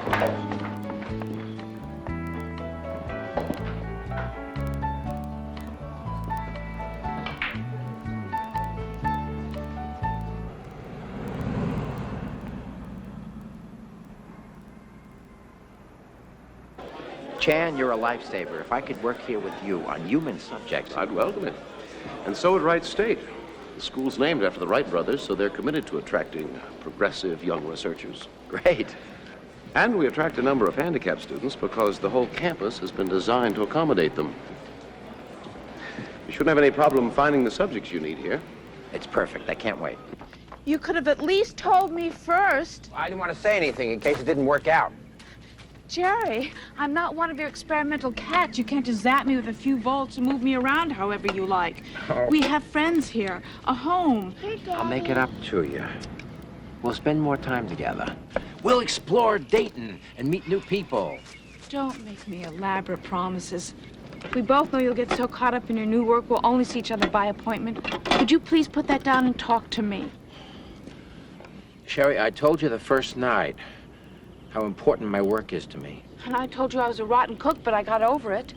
Chan, you're a lifesaver. If I could work here with you on human subjects... I'd welcome it. And so would Wright State. The school's named after the Wright brothers, so they're committed to attracting progressive young researchers. Great. And we attract a number of handicapped students because the whole campus has been designed to accommodate them. You shouldn't have any problem finding the subjects you need here. It's perfect. I can't wait. You could have at least told me first. I didn't want to say anything in case it didn't work out. Jerry, I'm not one of your experimental cats. You can't just zap me with a few volts and move me around however you like. Oh. We have friends here, a home. I'll make it up to you. We'll spend more time together. We'll explore Dayton and meet new people. Don't make me elaborate promises. We both know you'll get so caught up in your new work, we'll only see each other by appointment. Could you please put that down and talk to me? Sherry, I told you the first night how important my work is to me. And I told you I was a rotten cook, but I got over it.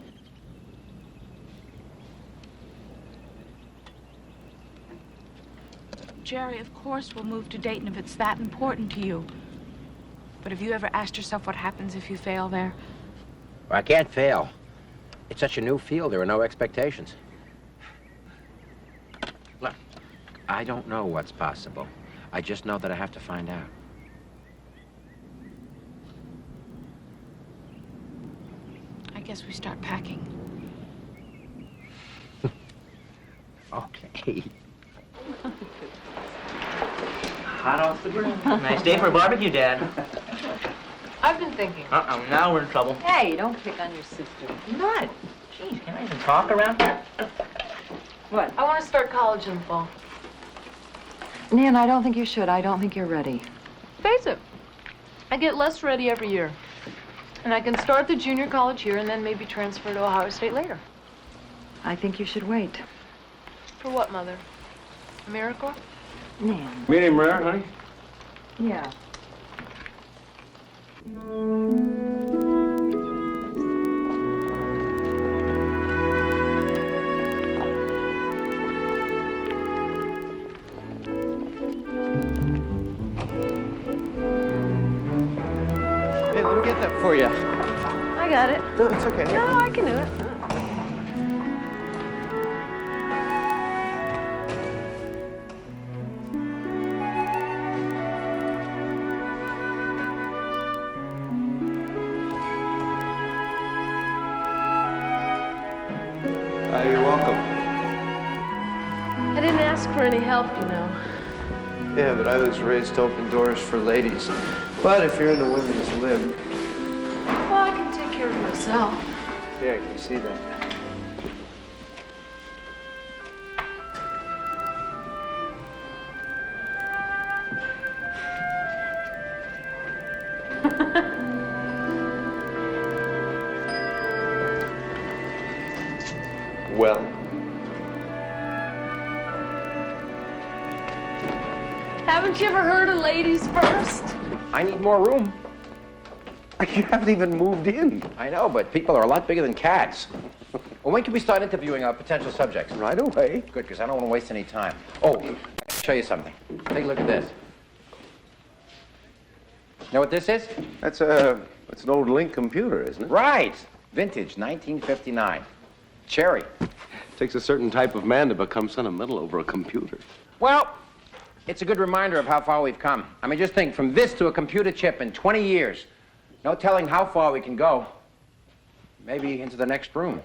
Jerry, of course we'll move to Dayton if it's that important to you. But have you ever asked yourself what happens if you fail there? I can't fail. It's such a new field, there are no expectations. Look, I don't know what's possible. I just know that I have to find out. I guess we start packing. Okay. Hot off the grill. Nice day for a barbecue, Dad. I've been thinking. Now we're in trouble. Hey, don't pick on your sister. Not. Jeez, can I even talk around here? What? I want to start college in the fall. Nan, I don't think you should. I don't think you're ready. Face it, I get less ready every year. And I can start the junior college here and then maybe transfer to Ohio State later. I think you should wait. For what, Mother? AmeriCorps? Nan. Medium rare, honey? Yeah. get that for you. I got it. No, it's okay. No, I can do it. You're welcome. I didn't ask for any help, you know. Yeah, but I was raised to open doors for ladies. But if you're into women's lib, Well, I can take care of myself. yeah, I can see that. Well, Haven't you ever heard of ladies first? I need more room. You haven't even moved in. I know, but people are a lot bigger than cats. Well, when can we start interviewing our potential subjects? Right away. Good, because I don't want to waste any time. Oh, I'll show you something. Take a look at this. Know what this is? That's an old Link computer, isn't it? Right. Vintage, 1959. Cherry. Takes a certain type of man to become sentimental over a computer. Well, it's a good reminder of how far we've come. I mean, just think, from this to a computer chip in 20 years. No telling how far we can go. Maybe into the next room.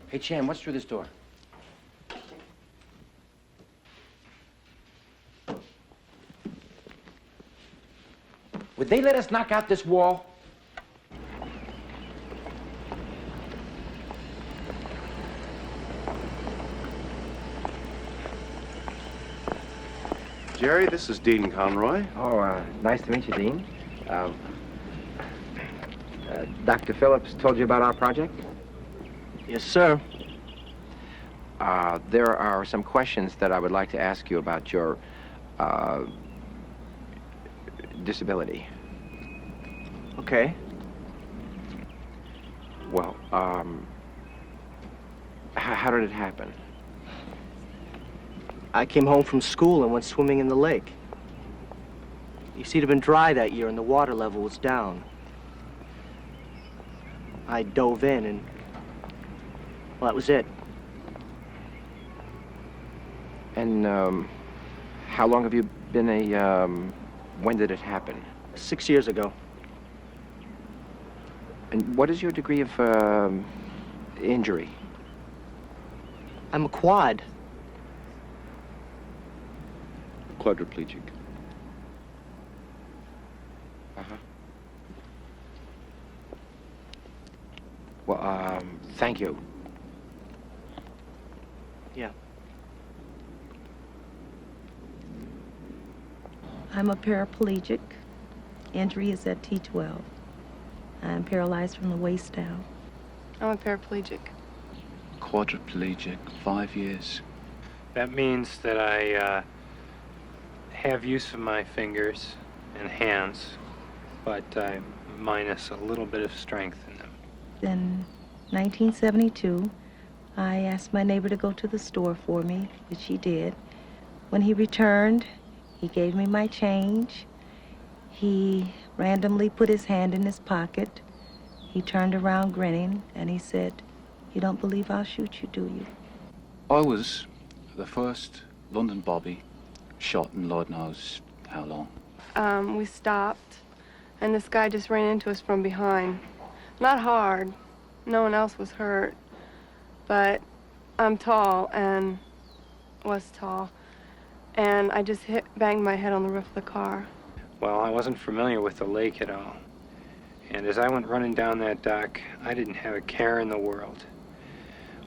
Hey, Chan, what's through this door? Would they let us knock out this wall? Jerry, this is Dean Conroy. Oh, nice to meet you, Dean. Dr. Phillips told you about our project? yes, sir. There are some questions that I would like to ask you about your disability. Okay. Well, how did it happen? I came home from school and went swimming in the lake. You see, it had been dry that year and the water level was down. I dove in and, well, that was it. And, how long have you been when did it happen? 6 years ago. And what is your degree of, injury? I'm a quad. Quadriplegic. Uh-huh. Well, thank you. Yeah. I'm a paraplegic. Injury is at T12. I'm paralyzed from the waist down. I'm a paraplegic. Quadriplegic, 5 years. That means that I have use of my fingers and hands, but I minus a little bit of strength in them. In 1972, I asked my neighbor to go to the store for me, which he did. When he returned, he gave me my change. He randomly put his hand in his pocket. He turned around grinning, and he said, "You don't believe I'll shoot you, do you?" I was the first London Bobby shot in Lord knows how long. We stopped, and this guy just ran into us from behind. Not hard. No one else was hurt. But I'm tall, and was tall. And I just banged my head on the roof of the car. Well, I wasn't familiar with the lake at all. And as I went running down that dock, I didn't have a care in the world.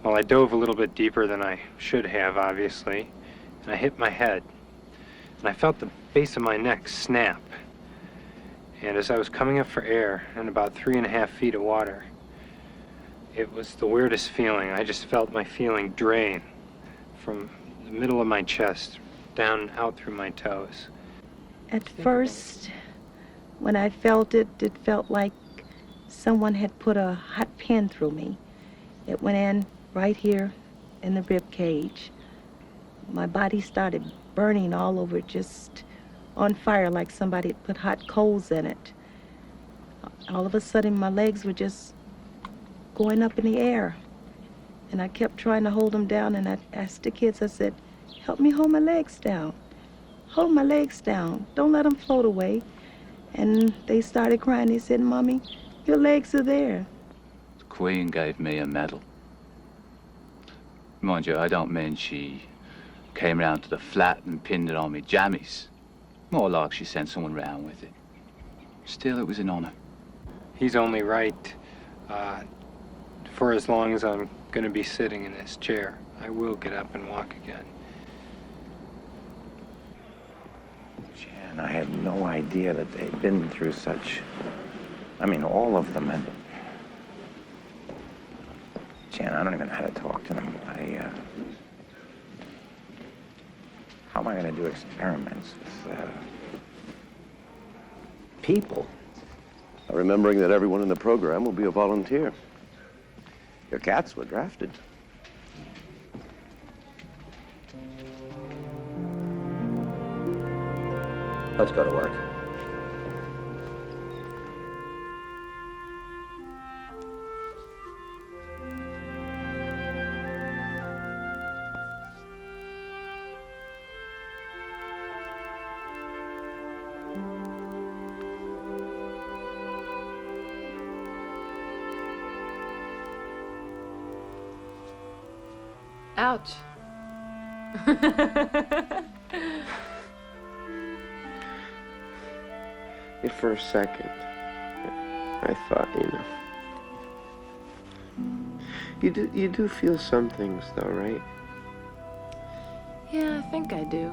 Well, I dove a little bit deeper than I should have, obviously, and I hit my head. And I felt the base of my neck snap. And as I was coming up for air in about 3.5 feet of water, it was the weirdest feeling. I just felt my feeling drain from the middle of my chest down out through my toes. At first, when I felt it, it felt like someone had put a hot pin through me. It went in right here in the rib cage. My body started burning all over, just on fire, like somebody had put hot coals in it. all of a sudden my legs were just going up in the air. And I kept trying to hold them down, and I asked the kids, I said, help me hold my legs down. Hold my legs down. Don't let them float away. And they started crying. They said, Mommy, your legs are there. The Queen gave me a medal. Mind you, I don't mean she came round to the flat and pinned it on me jammies. More like she sent someone round with it. Still, it was an honor. He's only right. For as long as I'm going to be sitting in this chair, I will get up and walk again. Jan, I had no idea that they'd been through such... I mean, all of them had... Jan, I don't even know how to talk to them. How am I going to do experiments with, people? Remembering that everyone in the program will be a volunteer. Your cats were drafted. Let's go to work. Ouch. For a second, I thought, you do feel some things, though, right? Yeah, I think I do.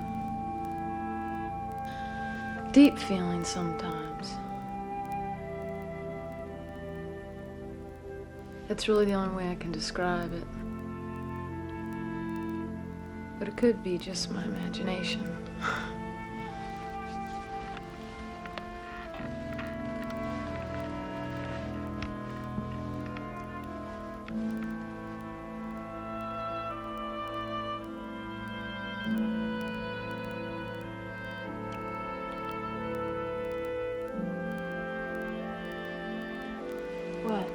Deep feelings sometimes. That's really the only way I can describe it. But it could be just my imagination. What?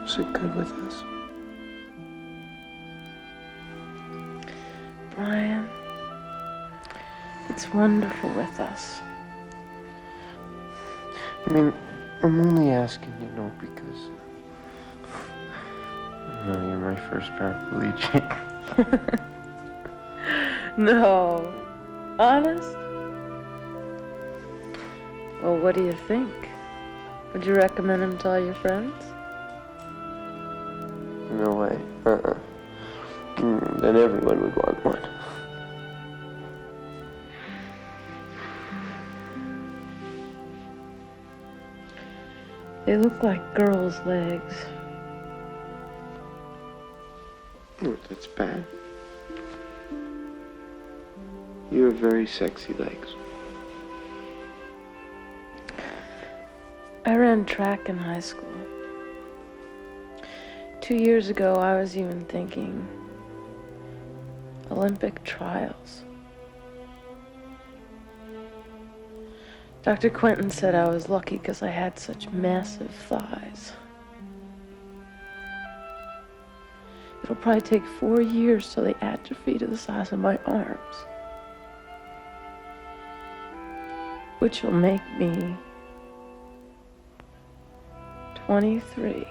Is it good with us? Brian, it's wonderful with us. I mean, I'm only asking, because... you're my first paraplegic. No. Honest? Well, what do you think? Would you recommend him to all your friends? No way. Then everyone would want one. They look like girls' legs. Oh, that's bad. You have very sexy legs. I ran track in high school. 2 years ago, I was even thinking Olympic trials. Dr. Quentin said I was lucky because I had such massive thighs. It'll probably take 4 years till they atrophy to the size of my arms, which will make me 23.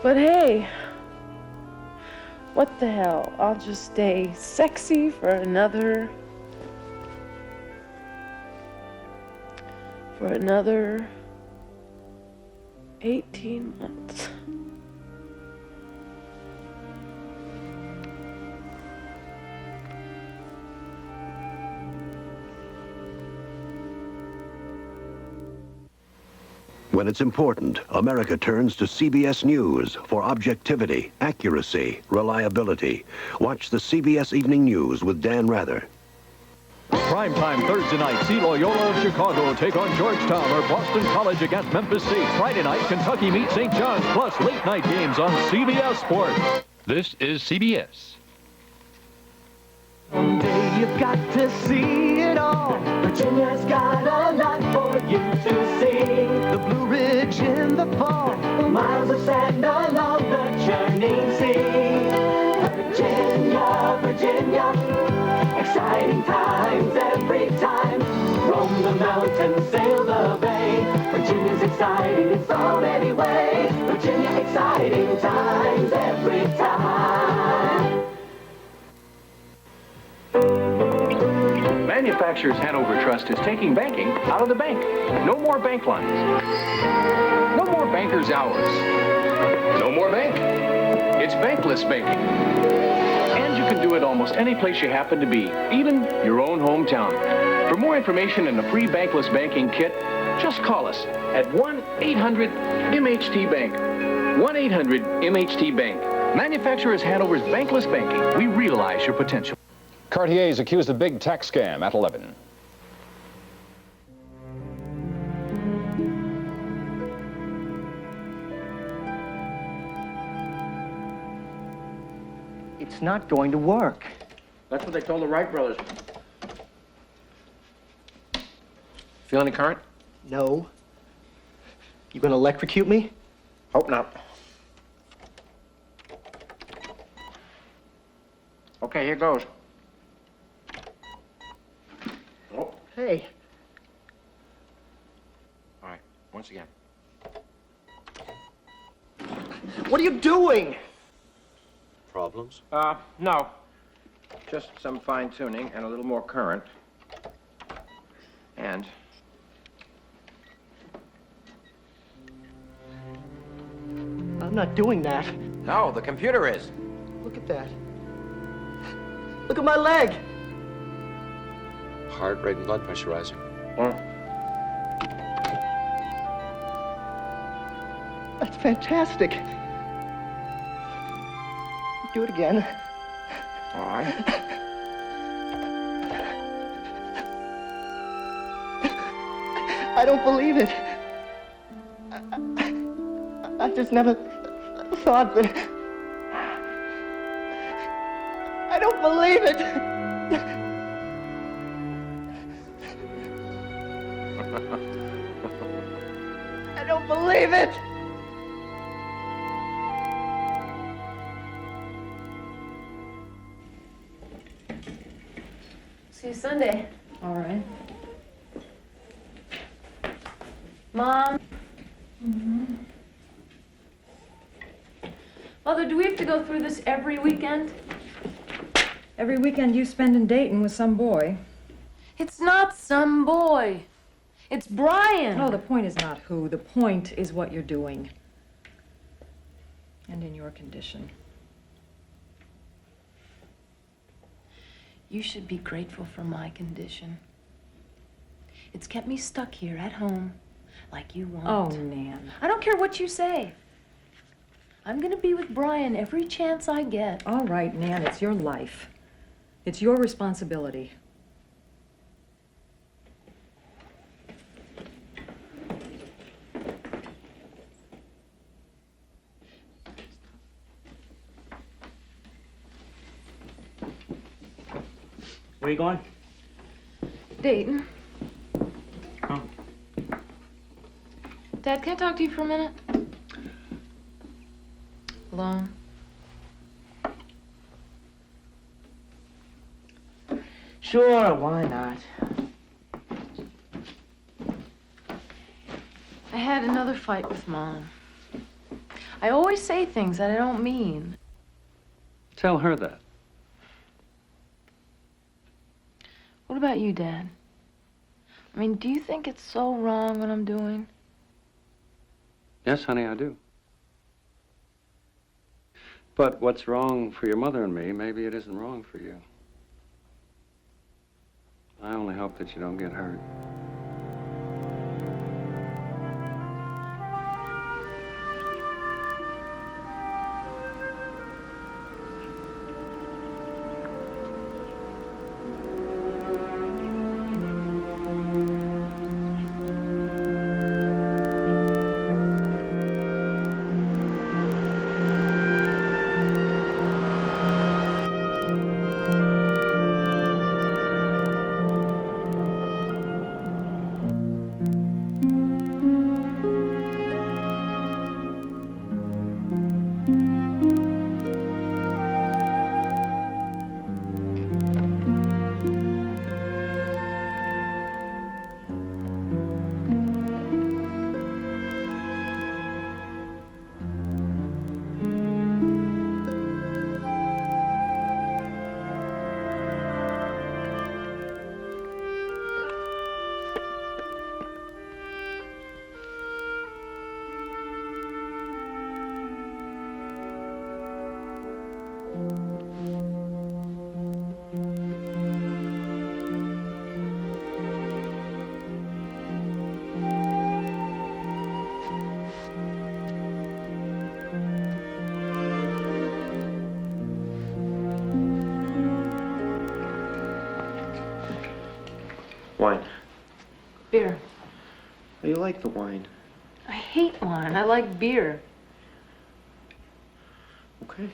But hey, what the hell? I'll just stay sexy for another 18 months. When it's important, America turns to CBS News for objectivity, accuracy, reliability. Watch the CBS Evening News with Dan Rather. Primetime Thursday night, see Loyola of Chicago take on Georgetown or Boston College against Memphis State. Friday night, Kentucky meets St. John's, plus late night games on CBS Sports. This is CBS. Someday you've got to see it all. Virginia's got a lot for you to see. The Blue Ridge in the fall, miles of sand along the churning sea. Virginia, Virginia, exciting times every time. Roam the mountains, sail the bay. Virginia's exciting in so many ways. Virginia, exciting times every time. Manufacturers Hanover Trust is taking banking out of the bank. No more bank lines. No more banker's hours. No more bank. It's bankless banking. And you can do it almost any place you happen to be, even your own hometown. For more information and a free bankless banking kit, just call us at 1-800-MHT-BANK. 1-800-MHT-BANK. Manufacturers Hanover's bankless banking. We realize your potential. Cartier is accused of big tax scam at 11. It's not going to work. That's what they told the Wright brothers. Feel any current? No. You gonna electrocute me? Hope not. Okay, here goes. Oh. Hey. All right, once again. What are you doing? Problems? No. Just some fine tuning and a little more current. And I'm not doing that. no, the computer is. Look at that. Look at my leg. Heart rate and blood pressure rising. That's fantastic. Do it again. All right. I don't believe it. I just never thought that. I don't believe it. I don't believe it. See you Sunday. All right. Mom? Mother, do we have to go through this every weekend? Every weekend you spend in Dayton with some boy. It's not some boy. It's Brian. No, the point is not who. The point is what you're doing. And in your condition. You should be grateful for my condition. It's kept me stuck here at home like you want. Oh, Nan. I don't care what you say. I'm gonna be with Brian every chance I get. All right, Nan, it's your life. It's your responsibility. Where are you going? Dayton. Oh. Dad, can I talk to you for a minute? Alone. Sure, why not? I had another fight with Mom. I always say things that I don't mean. Tell her that. What about you, Dad? I mean, do you think it's so wrong what I'm doing? Yes, honey, I do. But what's wrong for your mother and me, maybe it isn't wrong for you. I only hope that you don't get hurt. Wine. Beer. Oh, you like the wine? I hate wine. I like beer. Okay.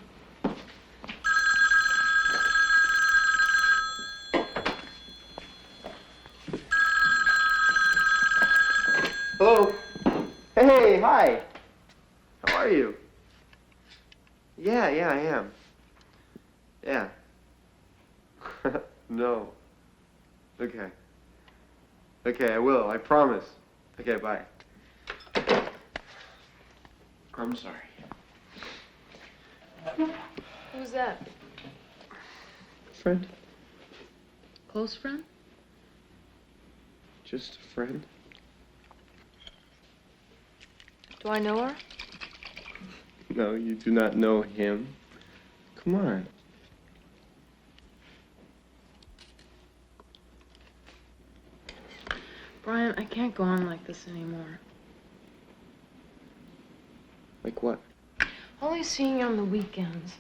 Hello. Hey, hi. How are you? Yeah, I am. Yeah. No. Okay. Okay, I will. I promise. Okay, bye. I'm sorry. Who's that? Friend? Close friend? Just a friend? Do I know her? No, you do not know him. Come on. Brian, I can't go on like this anymore. Like what? Only seeing you on the weekends.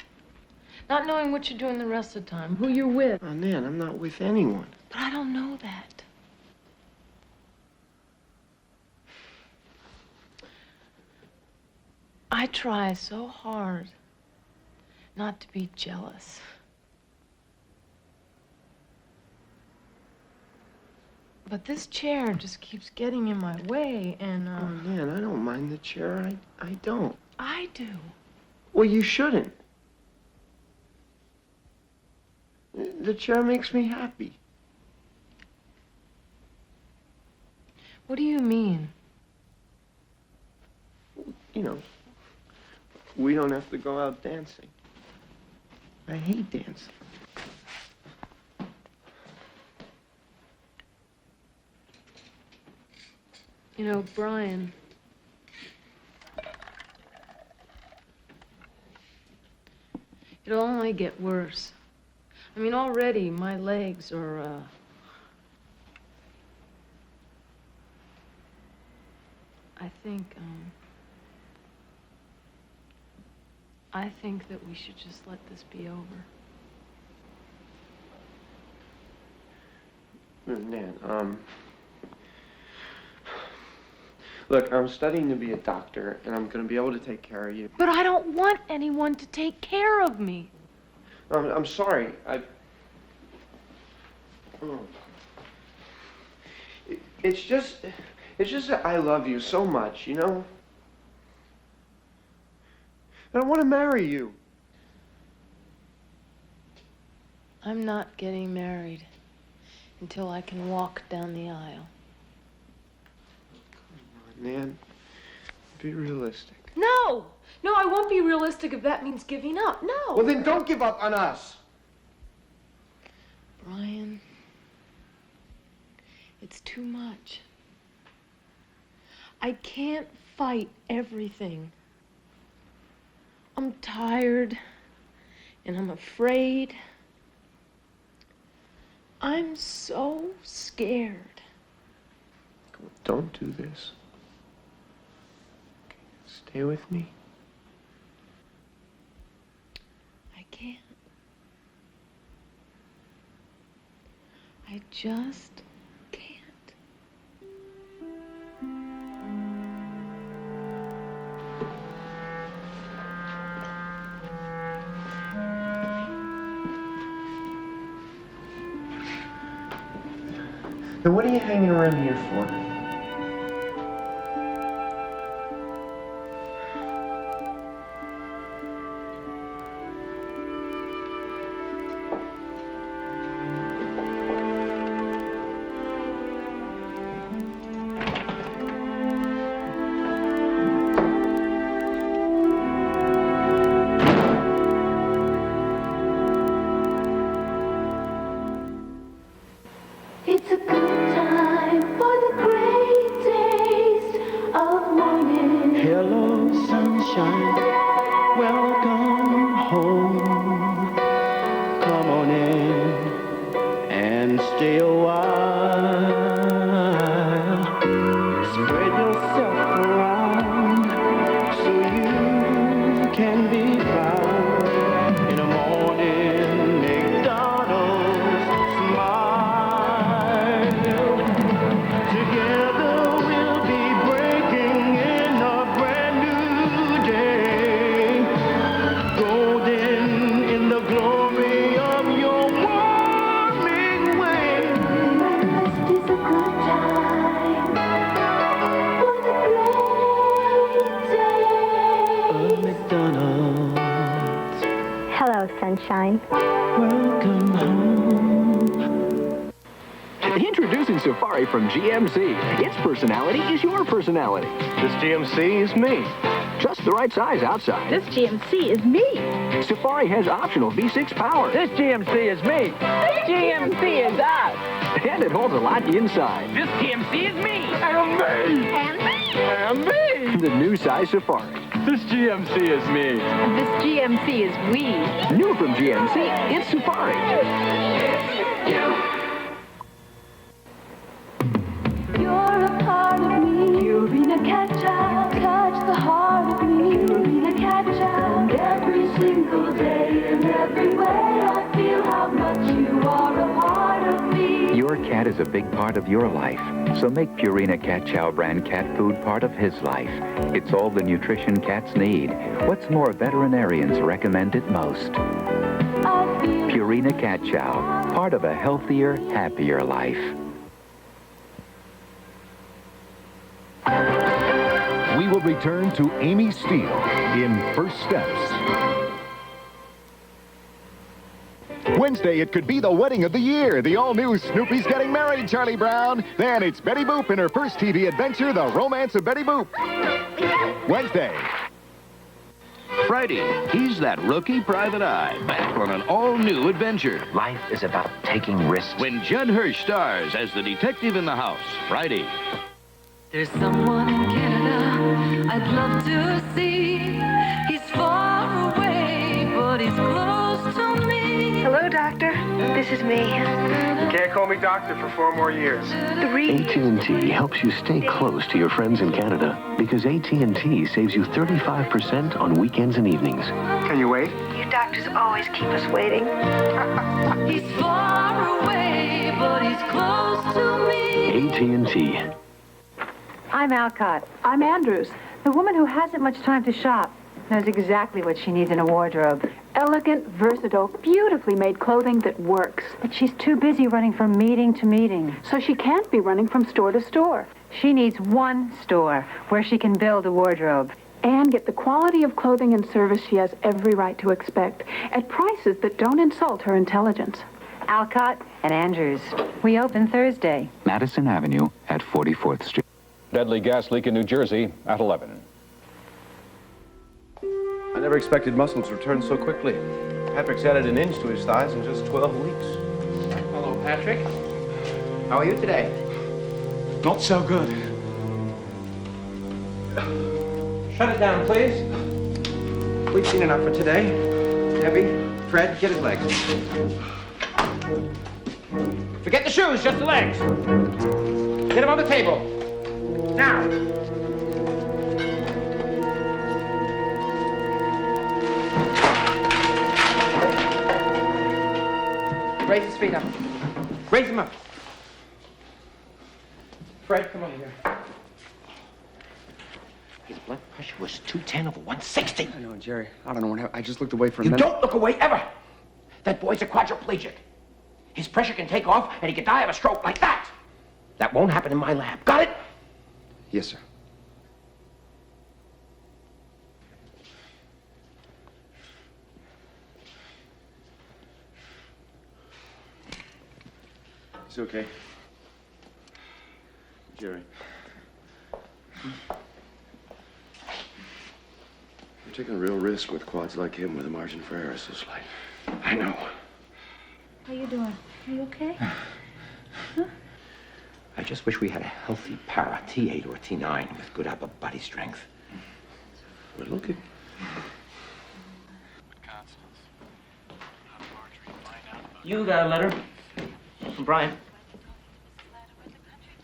Not knowing what you're doing the rest of the time, who you're with. Oh, Nan, I'm not with anyone. But I don't know that. I try so hard not to be jealous. But this chair just keeps getting in my way, and, Oh, Nan, I don't mind the chair. I don't. I do. Well, you shouldn't. The chair makes me happy. What do you mean? You know, we don't have to go out dancing. I hate dancing. You know, Brian, it'll only get worse. I mean, already my legs are, I think that we should just let this be over. Nan, look, I'm studying to be a doctor, and I'm gonna be able to take care of you. But I don't want anyone to take care of me. I'm sorry. It's just that I love you so much, you know? And I want to marry you. I'm not getting married until I can walk down the aisle. Nan, be realistic. No! No, I won't be realistic if that means giving up. No! Well, then don't give up on us. Brian, it's too much. I can't fight everything. I'm tired, and I'm afraid. I'm so scared. Don't do this. Stay with me. I can't. I just can't. Then what are you hanging around here for? It's a good time for the great. night. Welcome home. Introducing Safari from GMC. Its personality is your personality. This GMC is me. Just the right size outside. This GMC is me. Safari has optional V6 power. This GMC is me. This GMC is us. And it holds a lot inside. This GMC is me. And me. And me. And me. The new size Safari. This GMC is me. This GMC is we. New from GMC, it's Safari. You're a part of me. Purina Catch-Up. Touch the heart of me. Purina Catch-Up. And every single day in every way I feel how much you are a part of me. Your cat is a big part of your life, so make Purina Cat Chow brand cat food part of his life. It's all the nutrition cats need. What's more, veterinarians recommend it most. Purina Cat Chow, part of a healthier, happier life. We will return to Amy Steele in First Steps. Wednesday, it could be the wedding of the year. The all-new Snoopy's Getting Married, Charlie Brown. Then it's Betty Boop in her first TV adventure, The Romance of Betty Boop. Wednesday. Friday, he's that rookie private eye, back on an all-new adventure. Life is about taking risks. When Judd Hirsch stars as the detective in the house. Friday. There's someone in Canada I'd love to see. He's far away, but he's close to me. Hello, Doctor. This is me. You can't call me doctor for 4 more years. AT&T helps you stay close to your friends in Canada because AT&T saves you 35% on weekends and evenings. Can you wait? You doctors always keep us waiting. He's far away, but he's close to me. AT&T. I'm Alcott. I'm Andrews. The woman who hasn't much time to shop knows exactly what she needs in a wardrobe. Elegant, versatile, beautifully made clothing that works. But she's too busy running from meeting to meeting. So she can't be running from store to store. She needs one store where she can build a wardrobe. And get the quality of clothing and service she has every right to expect at prices that don't insult her intelligence. Alcott and Andrews. We open Thursday. Madison Avenue at 44th Street. Deadly gas leak in New Jersey at 11. I never expected muscle to return so quickly. Patrick's added an inch to his thighs in just 12 weeks. Hello, Patrick. How are you today? Not so good. Shut it down, please. We've seen enough for today. Debbie, Fred, get his legs. Forget the shoes, just the legs. Get him on the table. Now. Raise his feet up. Raise him up. Fred, come over here. His blood pressure was 210/160. I know, Jerry. I don't know what happened. I just looked away for a You minute. don't look away ever. That boy's a quadriplegic. His pressure can take off, and he could die of a stroke like that. That won't happen in my lab. Got it? Yes, sir. It's okay. Jerry. You're taking a real risk with quads like him where the margin for error is so slight. I know. How you doing? Are you okay? I just wish we had a healthy para, T8 or T9, with good upper body strength. We're looking. You got a letter from Brian.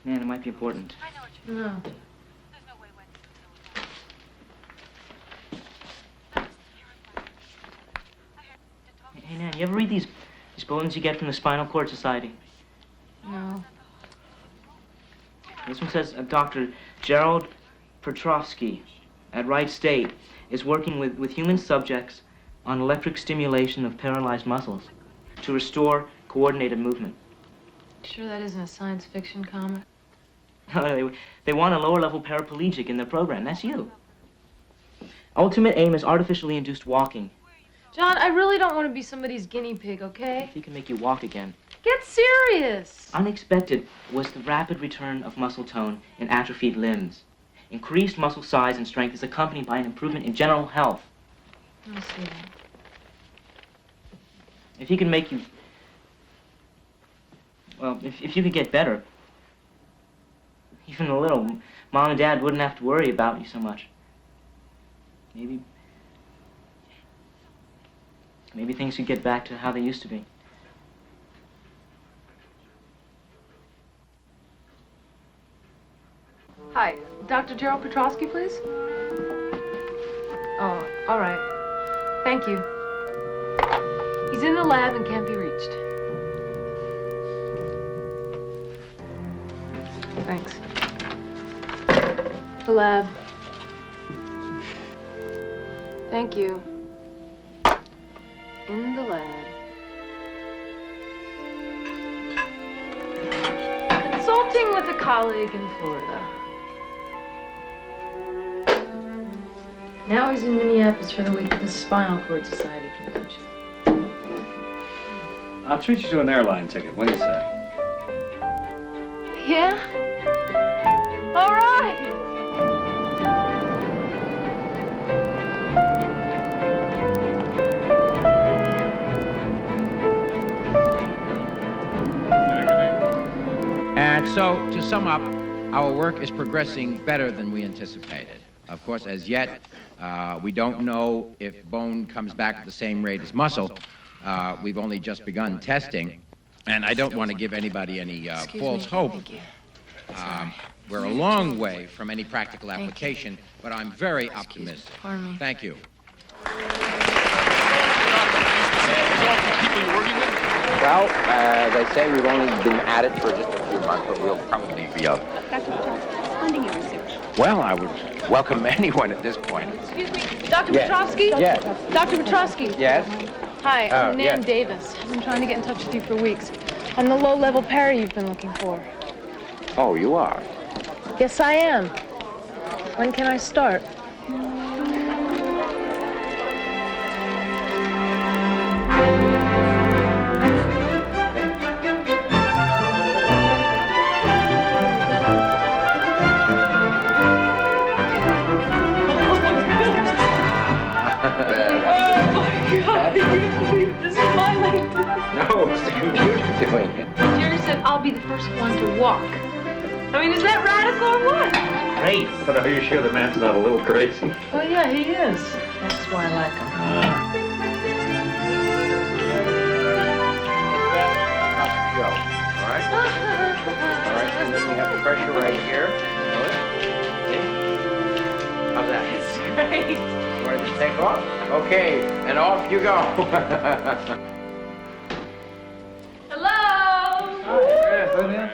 Man, it might be important. No. Hey, Nan, you ever read these bulletins you get from the Spinal Cord Society? No. This one says Dr. Gerald Petrovsky at Wright State is working with human subjects on electric stimulation of paralyzed muscles to restore coordinated movement. Sure that isn't a science fiction comic? They want a lower-level paraplegic in their program. That's you. Ultimate aim is artificially induced walking, John, I really don't want to be somebody's guinea pig, okay? If he can make you walk again. Get serious. Unexpected was the rapid return of muscle tone in atrophied limbs. Increased muscle size and strength is accompanied by an improvement in general health. I see that. If he can make you... Well, if you could get better, even a little, Mom and Dad wouldn't have to worry about you so much. Maybe things could get back to how they used to be. Hi, Dr. Gerald Petrosky, please? Oh, all right. Thank you. He's in the lab and can't be reached. Thanks. The lab. Thank you. In the lab. Consulting with a colleague in Florida. Now he's in Minneapolis for the week of the Spinal Cord Society convention. I'll treat you to an airline ticket. What do you say? Yeah? All right! And so, to sum up, our work is progressing better than we anticipated. Of course, as yet, we don't know if bone comes back at the same rate as muscle. We've only just begun testing, and I don't want to give anybody any false hope. Thank you. We're a long way from any practical application, but I'm very optimistic. Pardon me. Thank you. Well, as I say, we've only been at it for just a few months, but we'll probably be up. Dr. Petrosky, funding your research. Well, I would welcome anyone at this point. Excuse me, Dr. Yes. Petrosky? Yes. Dr. Petrosky? Yes? Hi, I'm Nan yes. Davis. I've been trying to get in touch with you for weeks. I'm the low-level parry you've been looking for. Oh, you are? Yes, I am. When can I start? This is my leg. No, it's the computer doing it. Jerry said I'll be the first one to walk. I mean, is that radical or what? Great. But are you sure the man's not a little crazy? Oh, yeah, he is. That's why I like him. Go. All right? All right, and then we have the pressure right here. How's that? It's great. Ready to take off? Okay, and off you go. Hello? Hi, man.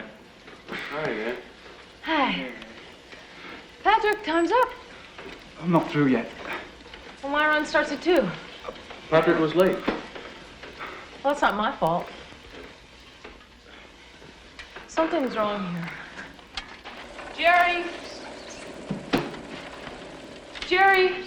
Hi. Patrick, time's up. I'm not through yet. Well, my run starts at 2. Patrick was late. Well, that's not my fault. Something's wrong here. Jerry! Jerry!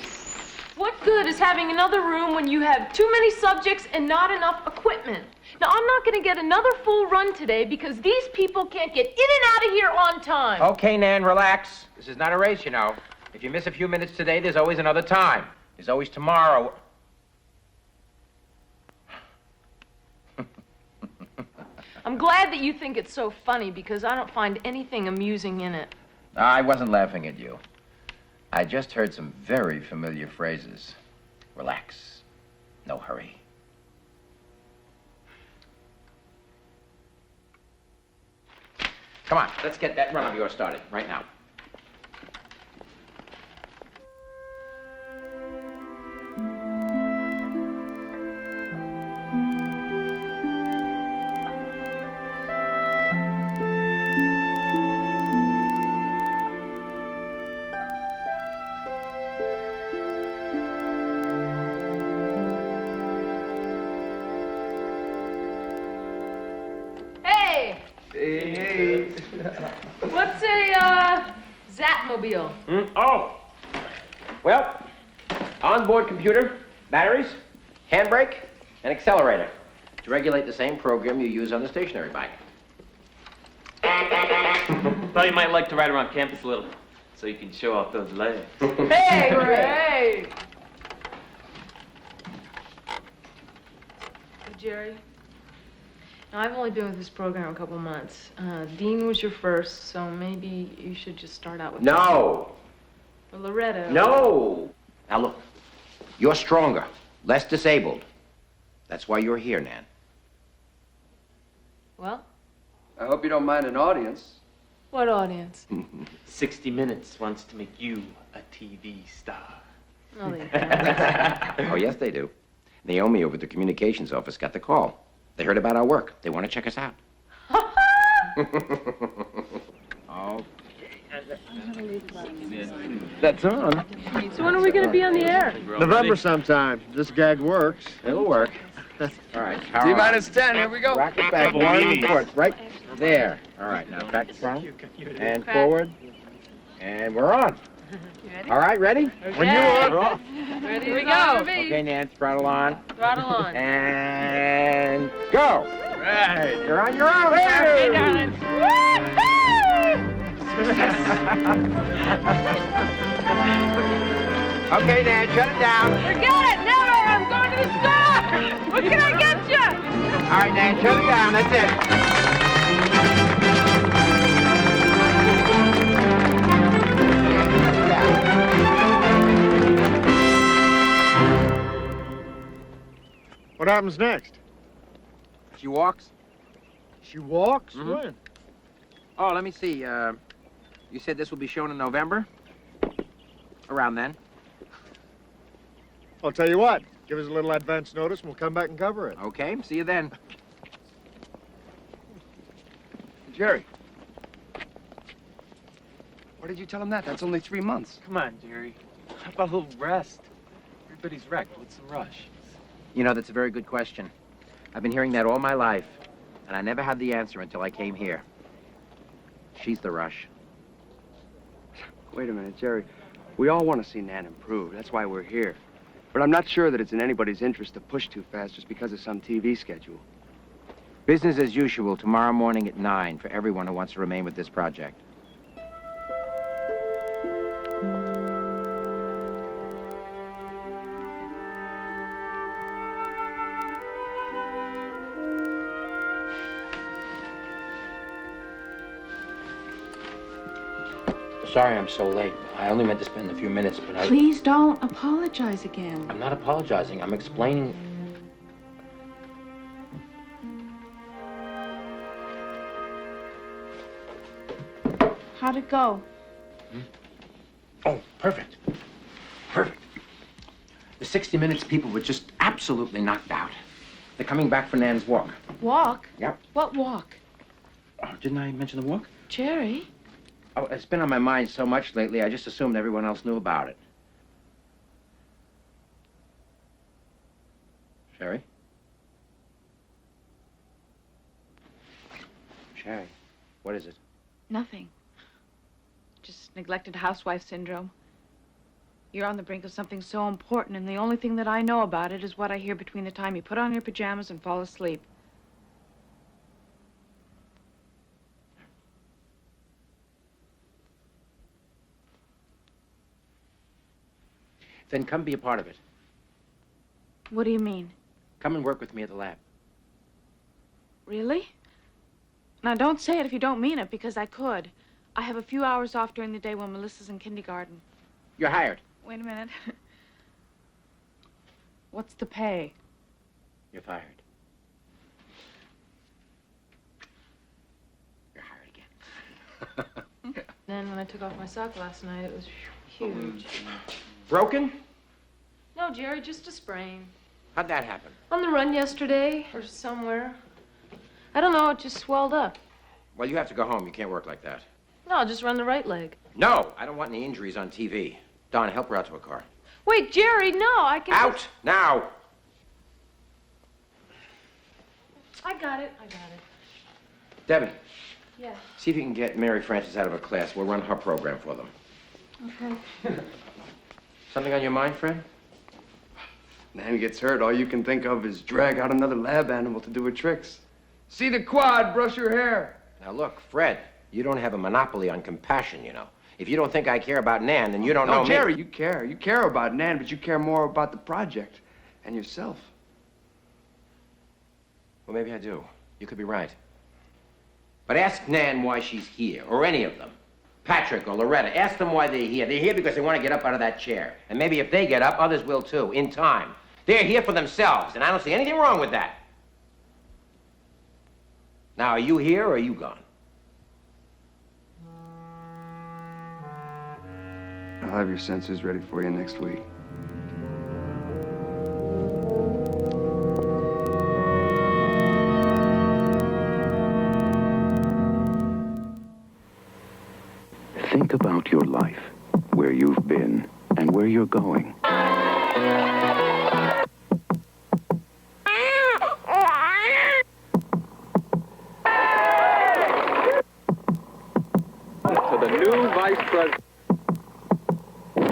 What good is having another room when you have too many subjects and not enough equipment? Now, I'm not going to get another full run today because these people can't get in and out of here on time. Okay, Nan, relax. This is not a race, you know. If you miss a few minutes today, there's always another time. There's always tomorrow. I'm glad that you think it's so funny because I don't find anything amusing in it. I wasn't laughing at you. I just heard some very familiar phrases. Relax. No hurry. Come on, let's get that run of yours started right now. Hey! Hey. What's a, Zapmobile? Oh! Well, onboard computer, batteries, handbrake, and accelerator to regulate the same program you use on the stationary bike. Thought you might like to ride around campus a little, so you can show off those legs. Hey, great! Jerry, now, I've only been with this program a couple months. Dean was your first, so maybe you should just start out with... No! Or Loretto. No! Now look, you're stronger, less disabled. That's why you're here, Nan. Well? I hope you don't mind an audience. What audience? 60 Minutes wants to make you a TV star. No, they don't. Oh, yes, they do. Naomi over at the communications office got the call. They heard about our work. They want to check us out. Oh. That's on. So when are we going to be on the air? November sometime. This gag works. It'll work. All right. T-minus 10, here we go. Rock it back. One forward. Right there. All right, now back to front. And forward. And we're on. All right, ready? Okay. When you are. Ready to go. Okay, Nan, throttle on. Throttle on. And go. Right. You're on your own. Okay, darling. Okay, Nan, shut it down. Forget it. Never. I'm going to the store. What can I get you? All right, Nan, shut it down. That's it. What happens next? She walks? She walks? Mhm. When? Oh, let me see. You said this will be shown in November? Around then. I'll tell you what. Give us a little advance notice and we'll come back and cover it. Okay, see you then. Jerry. Why did you tell him that? That's only 3 months. Come on, Jerry. How about a little rest? Everybody's wrecked. What's the rush? You know, that's a very good question. I've been hearing that all my life, and I never had the answer until I came here. She's the rush. Wait a minute, Jerry. We all want to see Nan improve. That's why we're here. But I'm not sure that it's in anybody's interest to push too fast just because of some TV schedule. Business as usual tomorrow morning at 9 for everyone who wants to remain with this project. Sorry I'm so late. I only meant to spend a few minutes, but I... Please don't apologize again. I'm not apologizing. I'm explaining... How'd it go? Oh, perfect. Perfect. The 60 Minutes people were just absolutely knocked out. They're coming back for Nan's walk. Walk? Yep. What walk? Oh, didn't I mention the walk? Jerry? Oh, it's been on my mind so much lately, I just assumed everyone else knew about it. Sherry? Sherry, what is it? Nothing. Just neglected housewife syndrome. You're on the brink of something so important, and the only thing that I know about it is what I hear between the time you put on your pajamas and fall asleep. Then come be a part of it. What do you mean? Come and work with me at the lab. Really? Now, don't say it if you don't mean it, because I could. I have a few hours off during the day when Melissa's in kindergarten. You're hired. Wait a minute. What's the pay? You're fired. You're hired again. Then when I took off my sock last night, it was huge. Broken? No, Jerry, just a sprain. How'd that happen? On the run yesterday, or somewhere. I don't know, it just swelled up. Well, you have to go home. You can't work like that. No, I'll just run the right leg. No, I don't want any injuries on TV. Don, help her out to a car. Wait, Jerry, no, I can... Out, now! I got it. Debbie, Yeah. see if you can get Mary Frances out of her class. We'll run her program for them. Okay. Something on your mind, Fred? Nan gets hurt, all you can think of is drag out another lab animal to do her tricks. See the quad, brush your hair. Now look, Fred, you don't have a monopoly on compassion, you know. If you don't think I care about Nan, then you don't know No, Jerry, me. you care. You care about Nan, but you care more about the project and yourself. Well, maybe I do. You could be right. But ask Nan why she's here, or any of them. Patrick or Loretta, ask them why they're here. They're here because they want to get up out of that chair. And maybe if they get up, others will too, in time. They're here for themselves, and I don't see anything wrong with that. Now, are you here or are you gone? I'll have your sensors ready for you next week. Think about your life, where you've been, and where you're going. To the new vice president.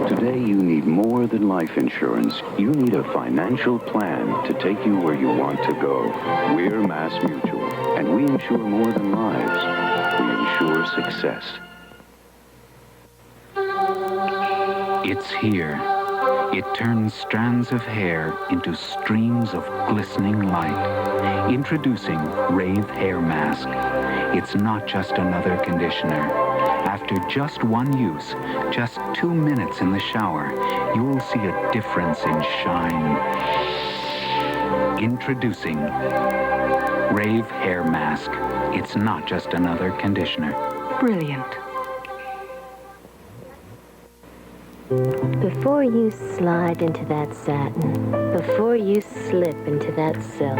Today, you need more than life insurance. You need a financial plan to take you where you want to go. We're Mass Mutual, and we insure more than lives. We insure success. It's here. It turns strands of hair into streams of glistening light. Introducing Rave Hair Mask. It's not just another conditioner. After just one use, just 2 minutes in the shower, you'll see a difference in shine. Introducing Rave Hair Mask. It's not just another conditioner. Brilliant. Before you slide into that satin, before you slip into that silk,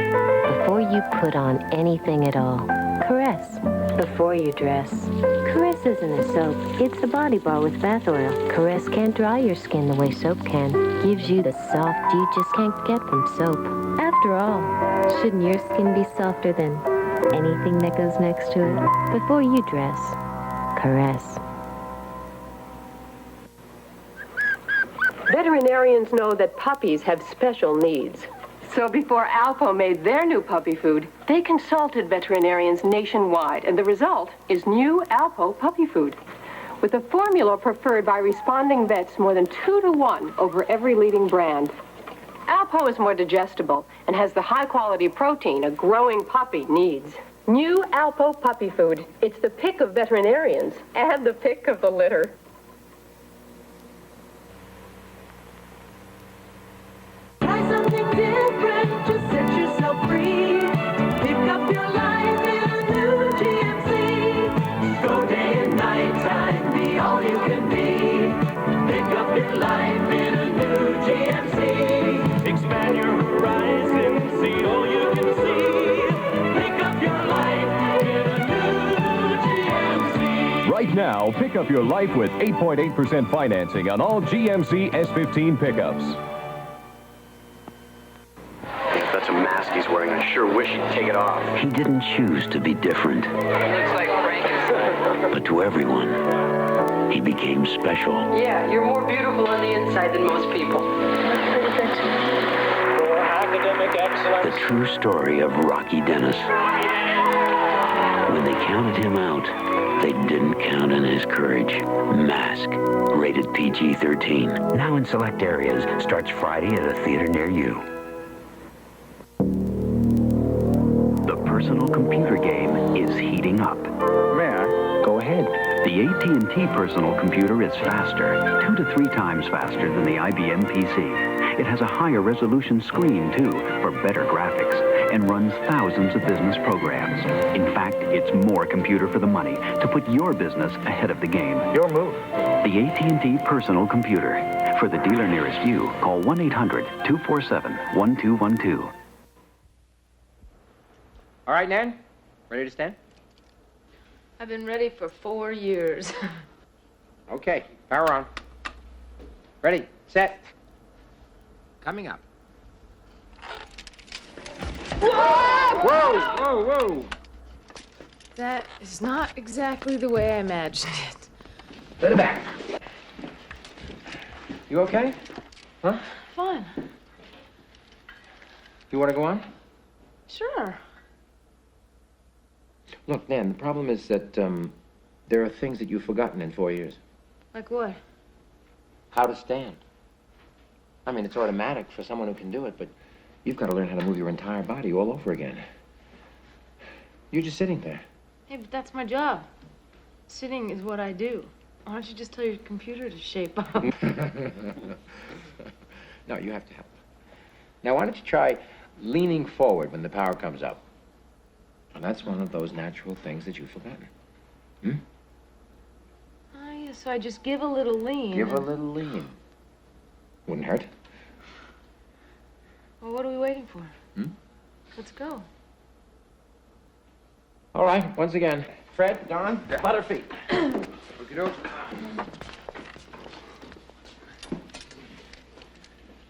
before you put on anything at all, caress. Before you dress, Caress isn't a soap. It's a body bar with bath oil. Caress can't dry your skin the way soap can. Gives you the soft you just can't get from soap. After all, shouldn't your skin be softer than anything that goes next to it? Before you dress, Caress. Veterinarians know that puppies have special needs. So before Alpo made their new puppy food, they consulted veterinarians nationwide, and the result is new Alpo puppy food. With a formula preferred by responding vets more than 2 to 1 over every leading brand. Alpo is more digestible and has the high-quality protein a growing puppy needs. New Alpo puppy food. It's the pick of veterinarians and the pick of the litter. Try something different to set yourself free. Pick up your life in a new GMC. Go day and night time, be all you can be. Pick up your life in a new GMC. Expand your horizon, see all you can see. Pick up your life in a new GMC. Right now, pick up your life with 8.8% financing on all GMC S15 pickups. That's a mask he's wearing. I sure wish he'd take it off. He didn't choose to be different. Looks like Frankenstein. But to everyone, he became special. Yeah, you're more beautiful on the inside than most people. For academic excellence. The true story of Rocky Dennis. When they counted him out, they didn't count on his courage. Mask, rated PG-13. Now in select areas, starts Friday at a theater near you. The personal computer game is heating up. May I? Go ahead. The AT&T personal computer is faster, 2 to 3 times faster than the IBM PC. It has a higher resolution screen, too, for better graphics, and runs thousands of business programs. In fact, it's more computer for the money to put your business ahead of the game. Your move. The AT&T personal computer. For the dealer nearest you, call 1-800-247-1212. All right, Nan? Ready to stand? I've been ready for 4 years. Okay, power on. Ready, set. Coming up. Whoa! Whoa, whoa! That is not exactly the way I imagined it. Put it back. You okay? Huh? Fine. You want to go on? Sure. Look, Nan, the problem is that there are things that you've forgotten in 4 years. Like what? How to stand. I mean, it's automatic for someone who can do it, but you've got to learn how to move your entire body all over again. You're just sitting there. Hey, but that's my job. Sitting is what I do. Why don't you just tell your computer to shape up? No, you have to help. Now, why don't you try leaning forward when the power comes up? And that's one of those natural things that you've forgotten. Hmm? Oh, yeah, so I just give a little lean. Give a little lean. Wouldn't hurt. Well, what are we waiting for? Hmm? Let's go. All right, once again. Fred, Don, Butterfeet. Okey-doke.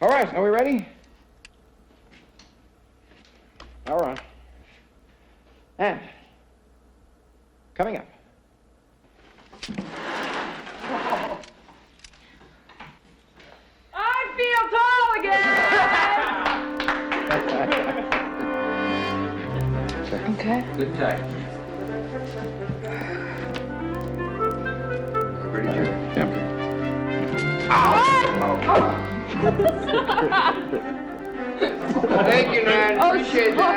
All right, are we ready? All right. And coming up. I feel tall again! Okay. Good tight. Ready, Jerry? Yeah. Thank you, Nan. Appreciate that.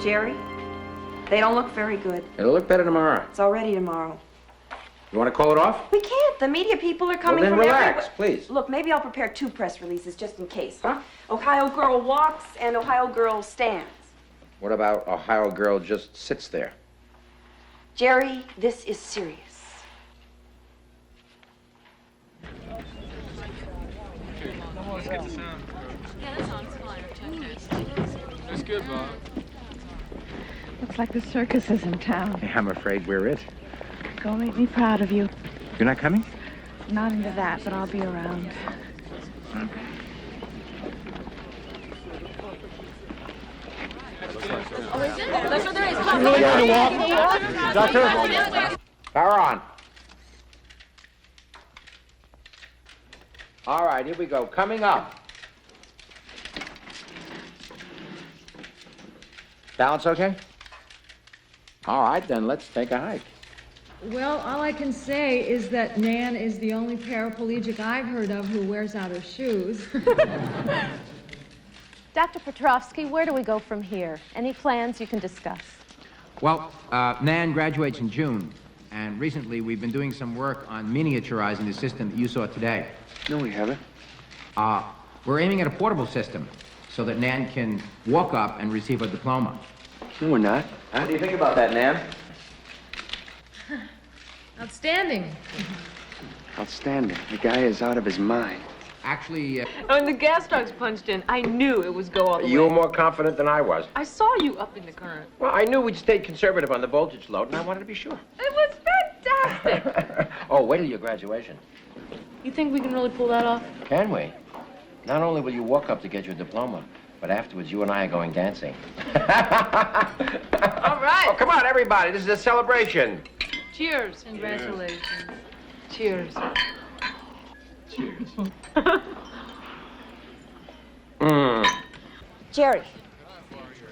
Jerry, they don't look very good. It'll look better tomorrow. It's already tomorrow. You want to call it off? We can't. The media people are coming Well, then from relax, everywhere. please. Look, maybe I'll prepare 2 press releases just in case. Huh? Ohio Girl walks and Ohio Girl stands. What about Ohio Girl just sits there? Jerry, this is serious. Let's get the sound. That's good, Bob. Looks like the circus is in town. I'm afraid we're it. Go make me proud of you. You're not coming? Not into that, but I'll be around. That's what there is. You really going to walk? Doctor? Power on. All right, here we go. Coming up. Balance okay? All right, then let's take a hike. Well, all I can say is that Nan is the only paraplegic I've heard of who wears out her shoes. Dr. Petrovsky, where do we go from here? Any plans you can discuss? Well, Nan graduates in June, and recently we've been doing some work on miniaturizing the system that you saw today. No, we haven't. We're aiming at a portable system so that Nan can walk up and receive a diploma. No, we're not. What do you think about that, Nan? Outstanding. Outstanding. The guy is out of his mind. Actually, When the gas dogs punched in, I knew it was go all the way. You were more confident than I was. I saw you up in the current. Well, I knew we'd stayed conservative on the voltage load, and I wanted to be sure. It was fantastic. Oh, wait till your graduation. You think we can really pull that off? Can we? Not only will you walk up to get your diploma, but afterwards you and I are going dancing. All right. Oh, come on, everybody. This is a celebration. Cheers. Congratulations. Cheers. Cheers. Jerry.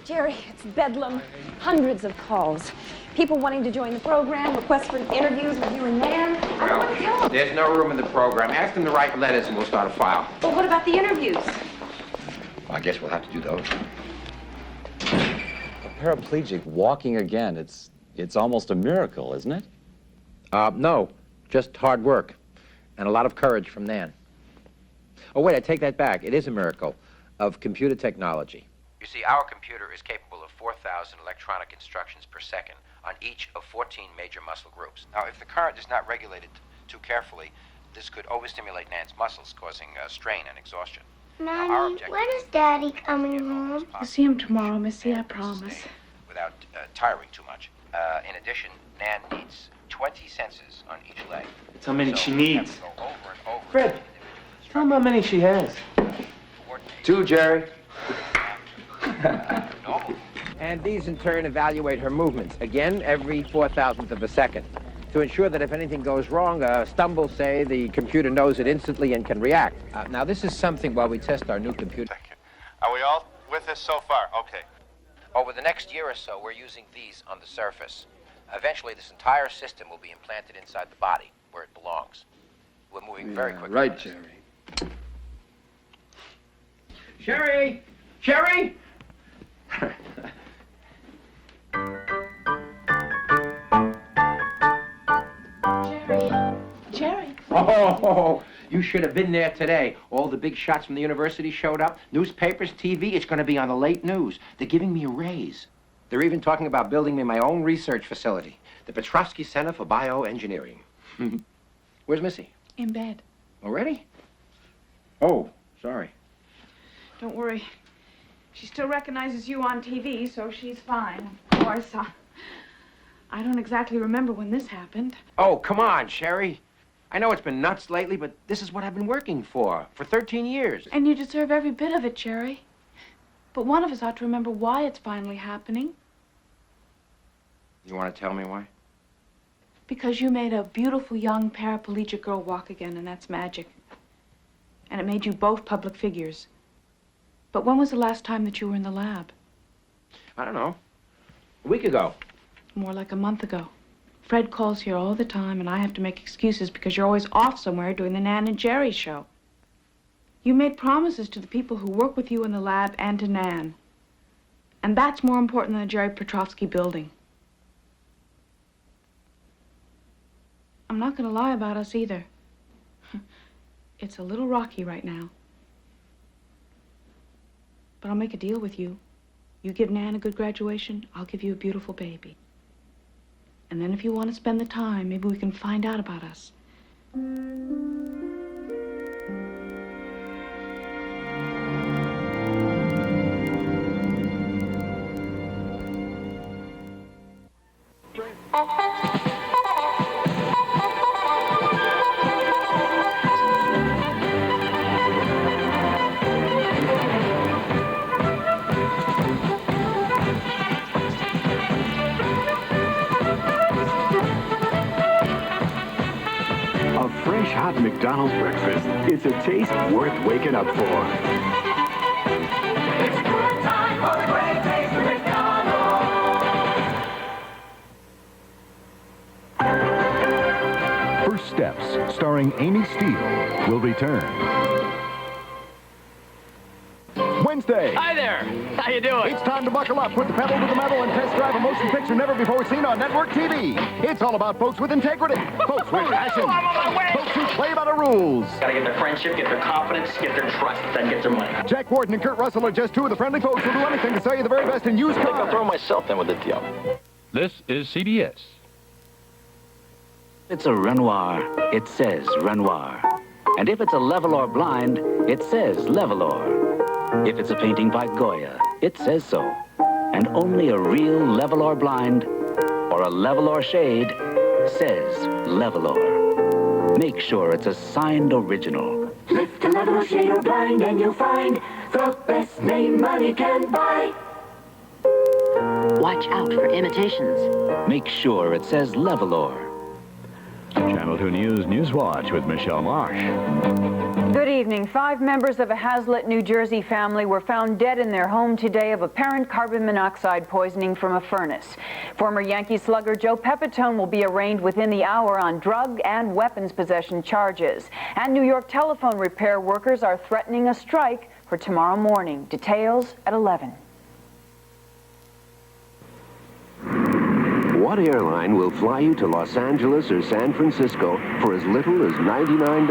Jerry, it's bedlam. Hundreds of calls. People wanting to join the program, requests for interviews with you and Nan. I don't know what to tell them. There's no room in the program. Ask them to write letters and we'll start a file. Well, what about the interviews? I guess we'll have to do those. A paraplegic walking again, it's almost a miracle, isn't it? No, just hard work and a lot of courage from Nan. Oh, wait, I take that back. It is a miracle of computer technology. You see, our computer is capable of 4,000 electronic instructions per second on each of 14 major muscle groups. Now, if the current is not regulated too carefully, this could overstimulate Nan's muscles, causing strain and exhaustion. Mommy, when is Daddy coming home? I'll see him tomorrow, Missy, I promise. Without tiring too much. In addition, Nan needs 20 senses on each leg. That's how many she needs. Over and over. Fred, tell him how many she has. 2, Jerry. And these in turn evaluate her movements, again, every 4,000th of a second. To ensure that if anything goes wrong, a stumble, say, the computer knows it instantly and can react. Now, this is something while we test our new computer. Are we all with us so far? Okay. Over the next year or so, we're using these on the surface. Eventually, this entire system will be implanted inside the body, where it belongs. We're moving very quickly. Right, Jerry. Sherry! Sherry! Jerry. Oh, you should have been there today. All the big shots from the university showed up. Newspapers, TV, it's going to be on the late news. They're giving me a raise. They're even talking about building me my own research facility, the Petrovsky Center for Bioengineering. Where's Missy? In bed. Already? Oh, sorry. Don't worry. She still recognizes you on TV, so she's fine. Of course, I don't exactly remember when this happened. Oh, come on, Sherry. I know it's been nuts lately, but this is what I've been working for 13 years. And you deserve every bit of it, Jerry. But one of us ought to remember why it's finally happening. You want to tell me why? Because you made a beautiful young paraplegic girl walk again, and that's magic. And it made you both public figures. But when was the last time that you were in the lab? I don't know. A week ago. More like a month ago. Fred calls here all the time, and I have to make excuses because you're always off somewhere doing the Nan and Jerry show. You made promises to the people who work with you in the lab and to Nan. And that's more important than the Jerry Petrovsky building. I'm not going to lie about us either. It's a little rocky right now. But I'll make a deal with you. You give Nan a good graduation, I'll give you a beautiful baby. And then if you want to spend the time, maybe we can find out about us. Fresh hot McDonald's breakfast. It's a taste worth waking up for. It's a good time for the great taste of McDonald's. First Steps, starring Amy Steele, will return Wednesday. Hi there. How you doing? It's time to buckle up, put the pedal to the metal, and test drive a motion picture never before seen on network TV. It's all about folks with integrity, folks with passion, I'm on my way. folks who play by the rules. Gotta get their friendship, get their confidence, get their trust, then get their money. Jack Warden and Kurt Russell are just two of the friendly folks who'll do anything to sell you the very best in used I think I'll cars. throw myself in with the deal. This is CBS. It's a Renoir, it says Renoir. And if it's a level or blind, it says Levelor. If it's a painting by Goya, it says so. And only a real level or blind or a level or shade says Levelor. Make sure it's a signed original. Lift a level or shade or blind and you'll find the best name money can buy. Watch out for imitations. Make sure it says Levelor. Channel 2 News Newswatch with Michelle Marsh. Good evening. 5 members of a Hazlitt, New Jersey family were found dead in their home today of apparent carbon monoxide poisoning from a furnace. Former Yankee slugger Joe Pepitone will be arraigned within the hour on drug and weapons possession charges. And New York telephone repair workers are threatening a strike for tomorrow morning. Details at 11. What airline will fly you to Los Angeles or San Francisco for as little as $99?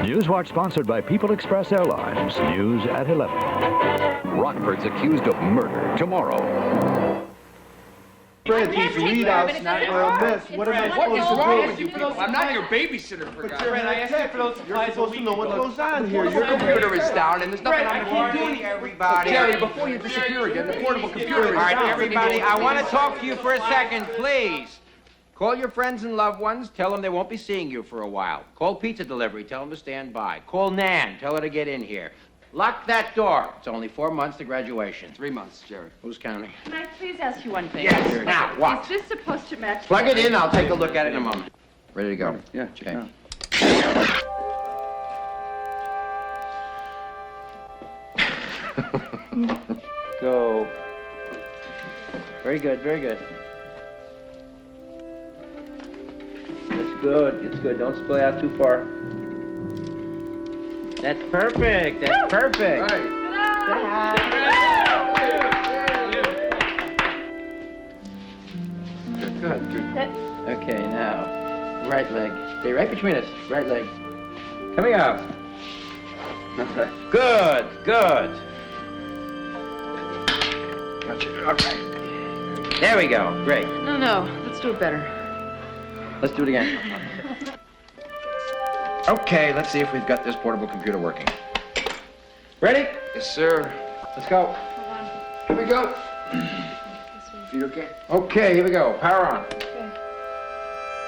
Newswatch sponsored by People Express Airlines. News at 11. Rockford's accused of murder tomorrow. These readouts not for a miss. What am I supposed to do? I'm not your babysitter, for God's sake. I asked you for those supplies. You're supposed to know what goes on here. Your computer is down, and there's nothing I can do. Everybody. Jerry, before you disappear again, the portable computer is down. All right, everybody, I want to talk to you for a second, please. Call your friends and loved ones. Tell them they won't be seeing you for a while. Call pizza delivery. Tell them to stand by. Call Nan. Tell her to get in here. Lock that door. It's only 4 months to graduation. 3 months, Jerry. Who's counting? Can I please ask you one thing? Yes. Now, what? Is this supposed to match? Plug it in. I'll take a look at it in a moment. Ready to go? Yeah, Okay. Go. Very good, very good. That's good, it's good. Don't splay out too far. That's perfect, that's perfect. Good, good. Okay, now, right leg. Stay right between us, right leg. Coming up. Good, good. Okay. There we go, great. No, let's do it better. Let's do it again. Okay, let's see if we've got this portable computer working. Ready? Yes, sir. Let's go. Here we go. You okay? Okay, here we go. Power on. Okay.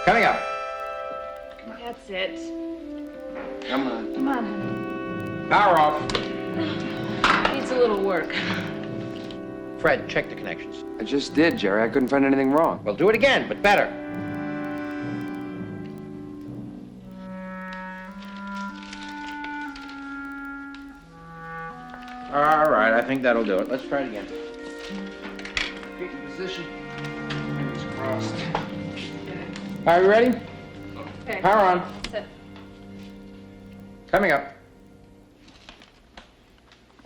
Coming up. That's it. Come on. Come on, honey. Power off. Needs a little work. Fred, check the connections. I just did, Jerry. I couldn't find anything wrong. Well, do it again, but better. All right, I think that'll do it. Let's try it again. Keep in position. Fingers crossed. Are you ready? Okay. Power on. Sit. Coming up.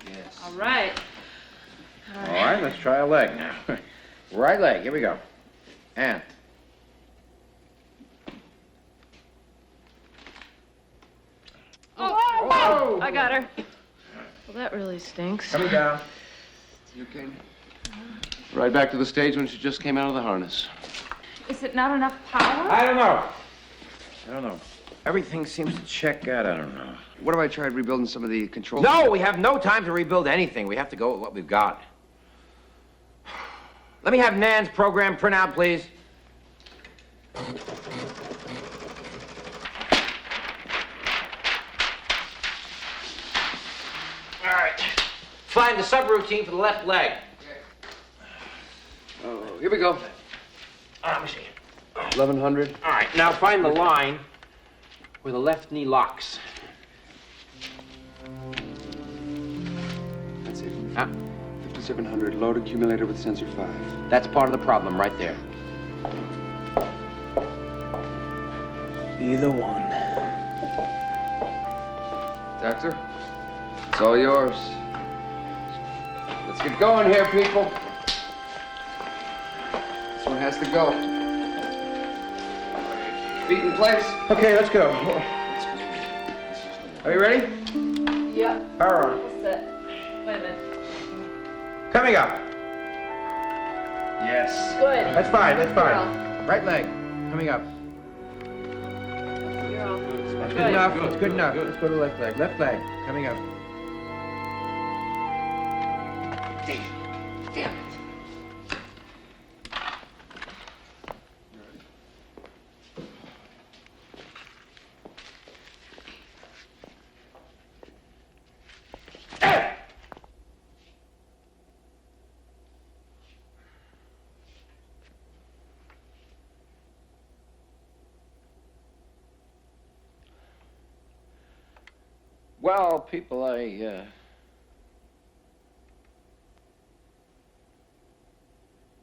Yes. All right. All right, let's try a leg now. Right leg, here we go. And. Oh, I got her. Well, that really stinks. Coming down. You okay? Right back to the stage when she just came out of the harness. Is it not enough power? I don't know. Everything seems to check out. I don't know. What if I tried rebuilding some of the controls? No, we have no time to rebuild anything. We have to go with what we've got. Let me have Nan's program printout, please. All right. Find the subroutine for the left leg. Oh, here we go. Let me see. 1100. All right, now find the line where the left knee locks. That's it. Huh? 5700. Load accumulator with sensor 5. That's part of the problem right there. Either one. Doctor, it's all yours. Let's get going here, people. This one has to go. Feet in place. Okay, let's go. Are you ready? Yep. Power on. Sit. Wait a minute. Coming up. Yes. Good. That's fine, that's You're fine. Right leg, coming up. You're all That's good enough, that's good enough. Let's go to left leg. Left leg, coming up. Damn it. Well, people,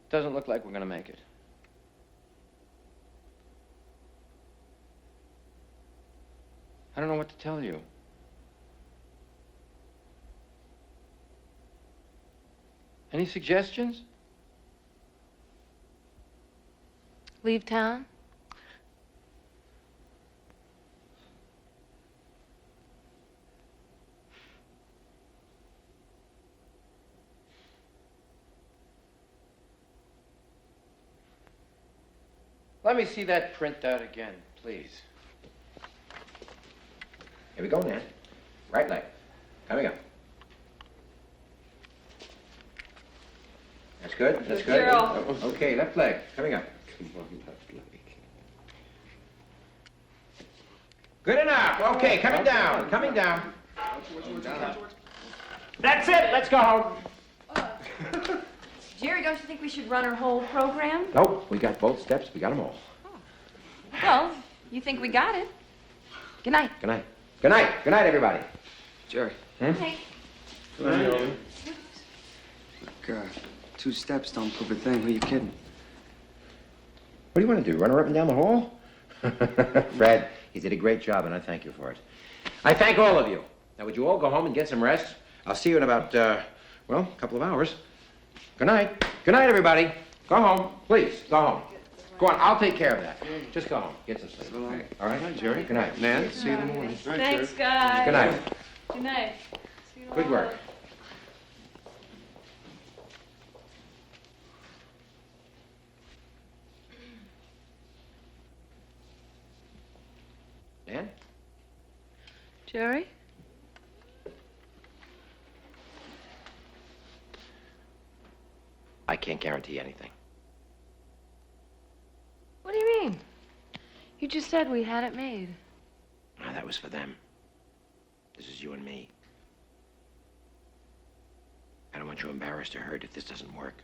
doesn't look like we're gonna make it. I don't know what to tell you. Any suggestions? Leave town? Let me see that printout again, please. Here we go, Nan. Right leg. Coming up. That's good. That's good. Girl. Okay, left leg. Coming up. Good enough. Okay, coming down. Coming down. That's it. Let's go home. Jerry, don't you think we should run our whole program? Nope. We got both steps. We got them all. Well, you think we got it. Good night. Good night. Good night. Good night, everybody. Jerry. Good night. Look, 2 steps don't prove a thing. Who are you kidding? What do you want to do? Run her up and down the hall? Fred, you did a great job, and I thank you for it. I thank all of you. Now, would you all go home and get some rest? I'll see you in about, well, a couple of hours. Good night. Good night, everybody. Go home. Please, go home. Go on, I'll take care of that. Just go home. Get some sleep. All right? Good night, Jerry. Good night. Nan, see you in the morning. Thanks, guys. Good night. Good night. See you Good tomorrow. work. Nan? Jerry? I can't guarantee anything. What do you mean? You just said we had it made. Ah, that was for them. This is you and me. I don't want you embarrassed or hurt if this doesn't work.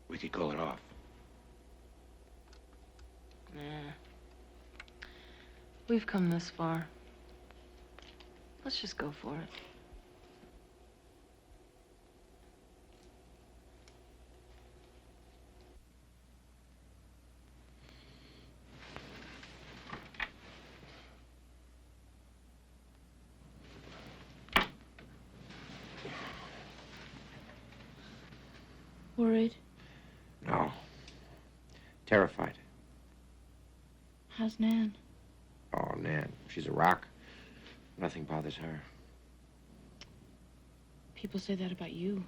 We could call it off. Nah. We've come this far. Let's just go for it. Worried? No. Terrified. How's Nan? Oh, Nan, she's a rock. Nothing bothers her. People say that about you.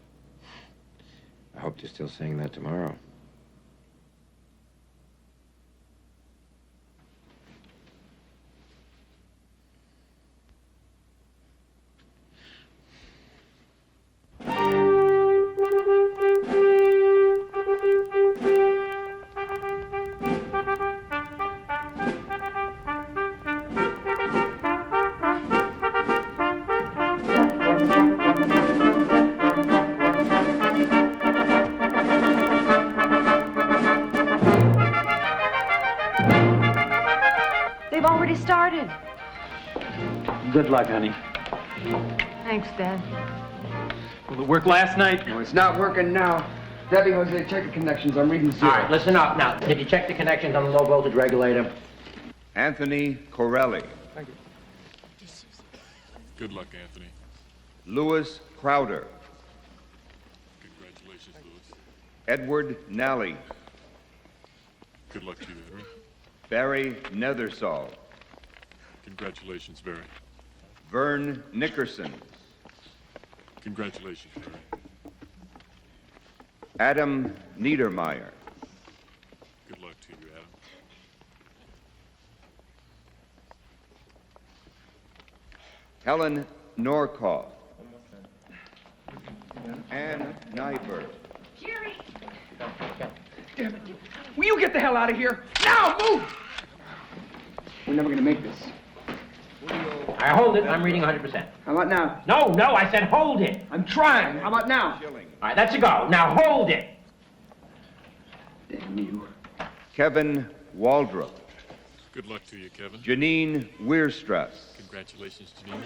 I hope they're still saying that tomorrow. They've already started. Good luck, honey. Thanks, Dad. Will it work last night? No, it's not working now. Debbie, Jose, check the connections. I'm reading 0. All right, listen up. Now, did you check the connections on the low voltage regulator? Anthony Corelli. Thank you. Good luck, Anthony. Louis Crowder. Congratulations, Louis. Edward Nally. Good luck to you, Henry. Barry Nethersall. Congratulations, Barry. Vern Nickerson. Congratulations, Barry. Adam Niedermeyer. Good luck to you, Adam. Helen Norkoff. Ann Nyberg. Jerry! Damn it. Will you get the hell out of here? Now, move! We're never gonna make this. I hold it. I'm reading 100%. How about now? No, I said hold it. I'm trying. How about now? All right, that's a go. Now hold it. Damn you. Kevin Waldrop. Good luck to you, Kevin. Janine Weirstrass. Congratulations, Janine.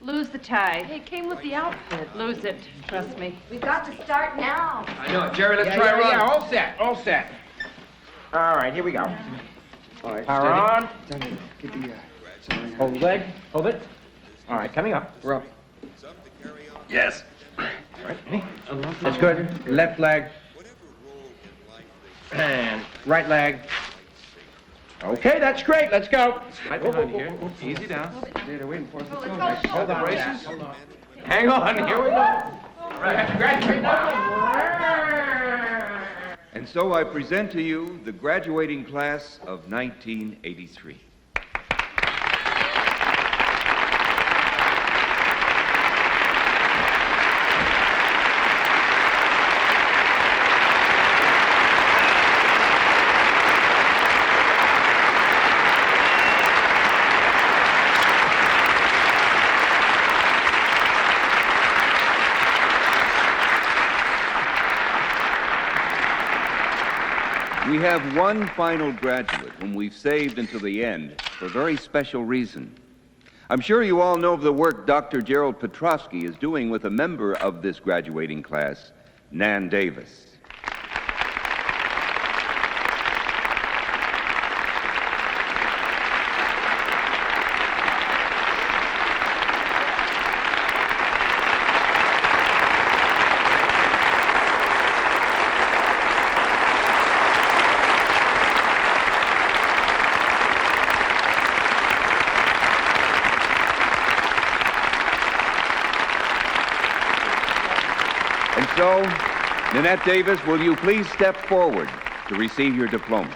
Lose the tie. Hey, it came with the outfit. Lose it. Trust me. We got to start now. I know. Jerry, let's try running. Yeah, all set. All set. All right, here we go. All right, Power on. steady. Get the, Hold the leg. Hold it. All right, coming up. We're up. Yes. All right, ready? That's good. Left leg. And right leg. Okay, that's great. Let's go. Right behind you here. Easy down. They're waiting for us. Let's go. Hold on. Braces. Hold on. Hang on. Here we go. All right, graduate now. And so I present to you the graduating class of 1983. We have one final graduate whom we've saved until the end for a very special reason. I'm sure you all know of the work Dr. Gerald Petrovsky is doing with a member of this graduating class, Nan Davis. And so, Nanette Davis, will you please step forward to receive your diploma?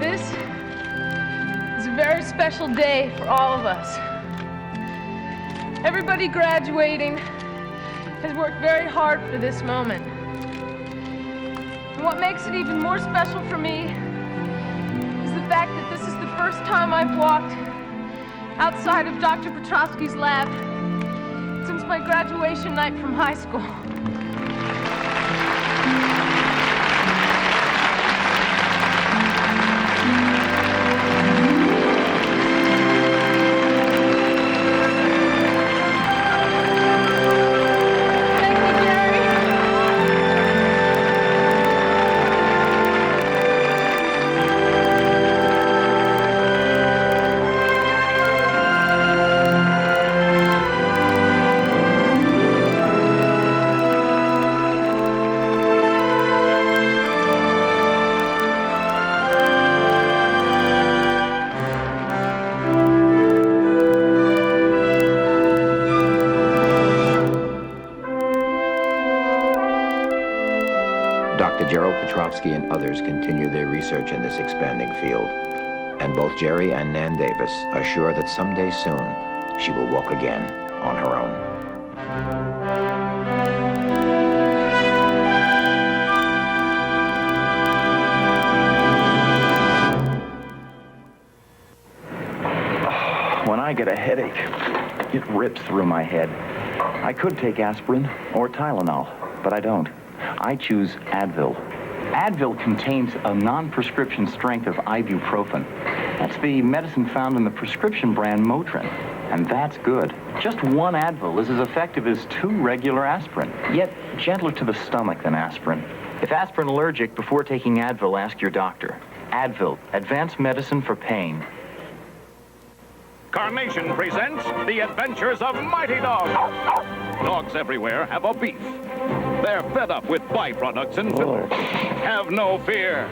This is a very special day for all of us. Everybody graduating has worked very hard for this moment. And what makes it even more special for me is the fact that this is the first time I've walked outside of Dr. Petrovsky's lab since my graduation night from high school. Dr. Gerald Petrovsky and others continue their research in this expanding field. And both Jerry and Nan Davis are sure that someday soon she will walk again on her own. When I get a headache, it rips through my head. I could take aspirin or Tylenol, but I don't. I choose Advil. Advil contains a non-prescription strength of ibuprofen. That's the medicine found in the prescription brand Motrin, and that's good. Just one Advil is as effective as 2 regular aspirin, yet gentler to the stomach than aspirin. If aspirin allergic, before taking Advil, ask your doctor. Advil, advanced medicine for pain. Carnation presents The Adventures of Mighty Dog. Dogs everywhere have a beef. They're fed up with byproducts and fillers. Have no fear.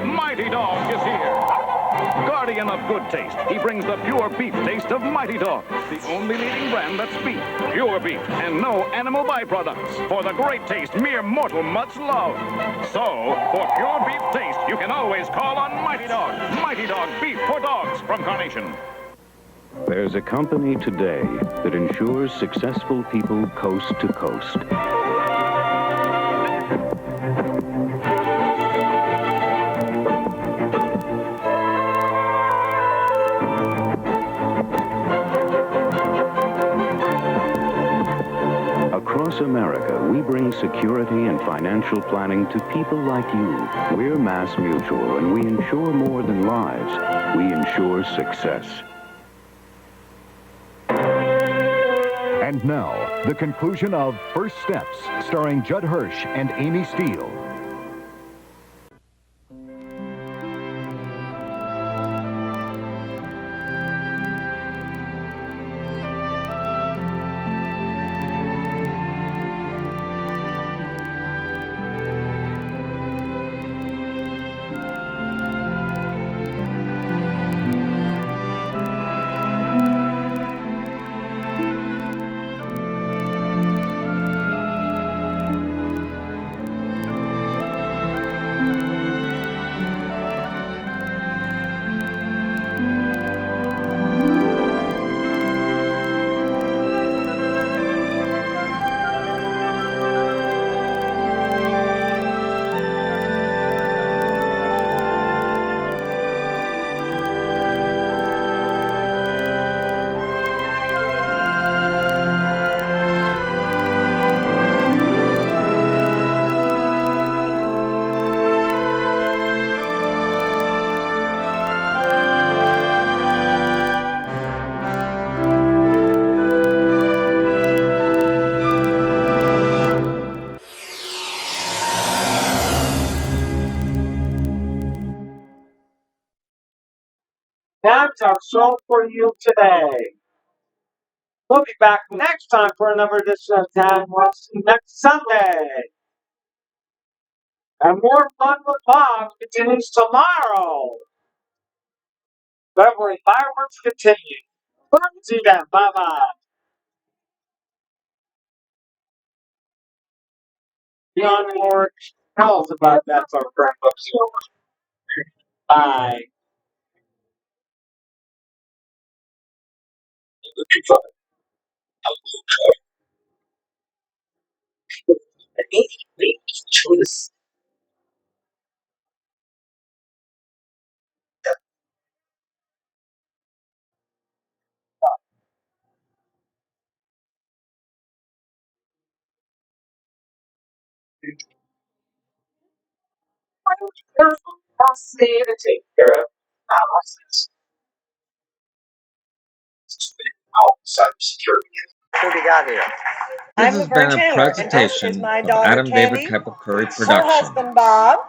Mighty Dog is here. Guardian of good taste, he brings the pure beef taste of Mighty Dog, the only leading brand that's beef, pure beef, and no animal byproducts. For the great taste mere mortal mutts love. So, for pure beef taste, you can always call on Mighty Dog. Mighty Dog beef for dogs from Carnation. There's a company today that ensures successful people coast to coast. Across America, we bring security and financial planning to people like you. We're Mass Mutual, and we insure more than lives. We insure success. And now, the conclusion of First Steps, starring Judd Hirsch and Amy Steele. That's our show for you today. We'll be back next time for another edition of Town West next Sunday. And more fun with Bob continues tomorrow. February fireworks continue. See you then. Bye-bye. Beyond Lord, tell us about that, our friend. Bye. Choice. To take care of houses. Cybersecurity. What do we got here? This has been a presentation of Adam David Kepper Curry production. Bob.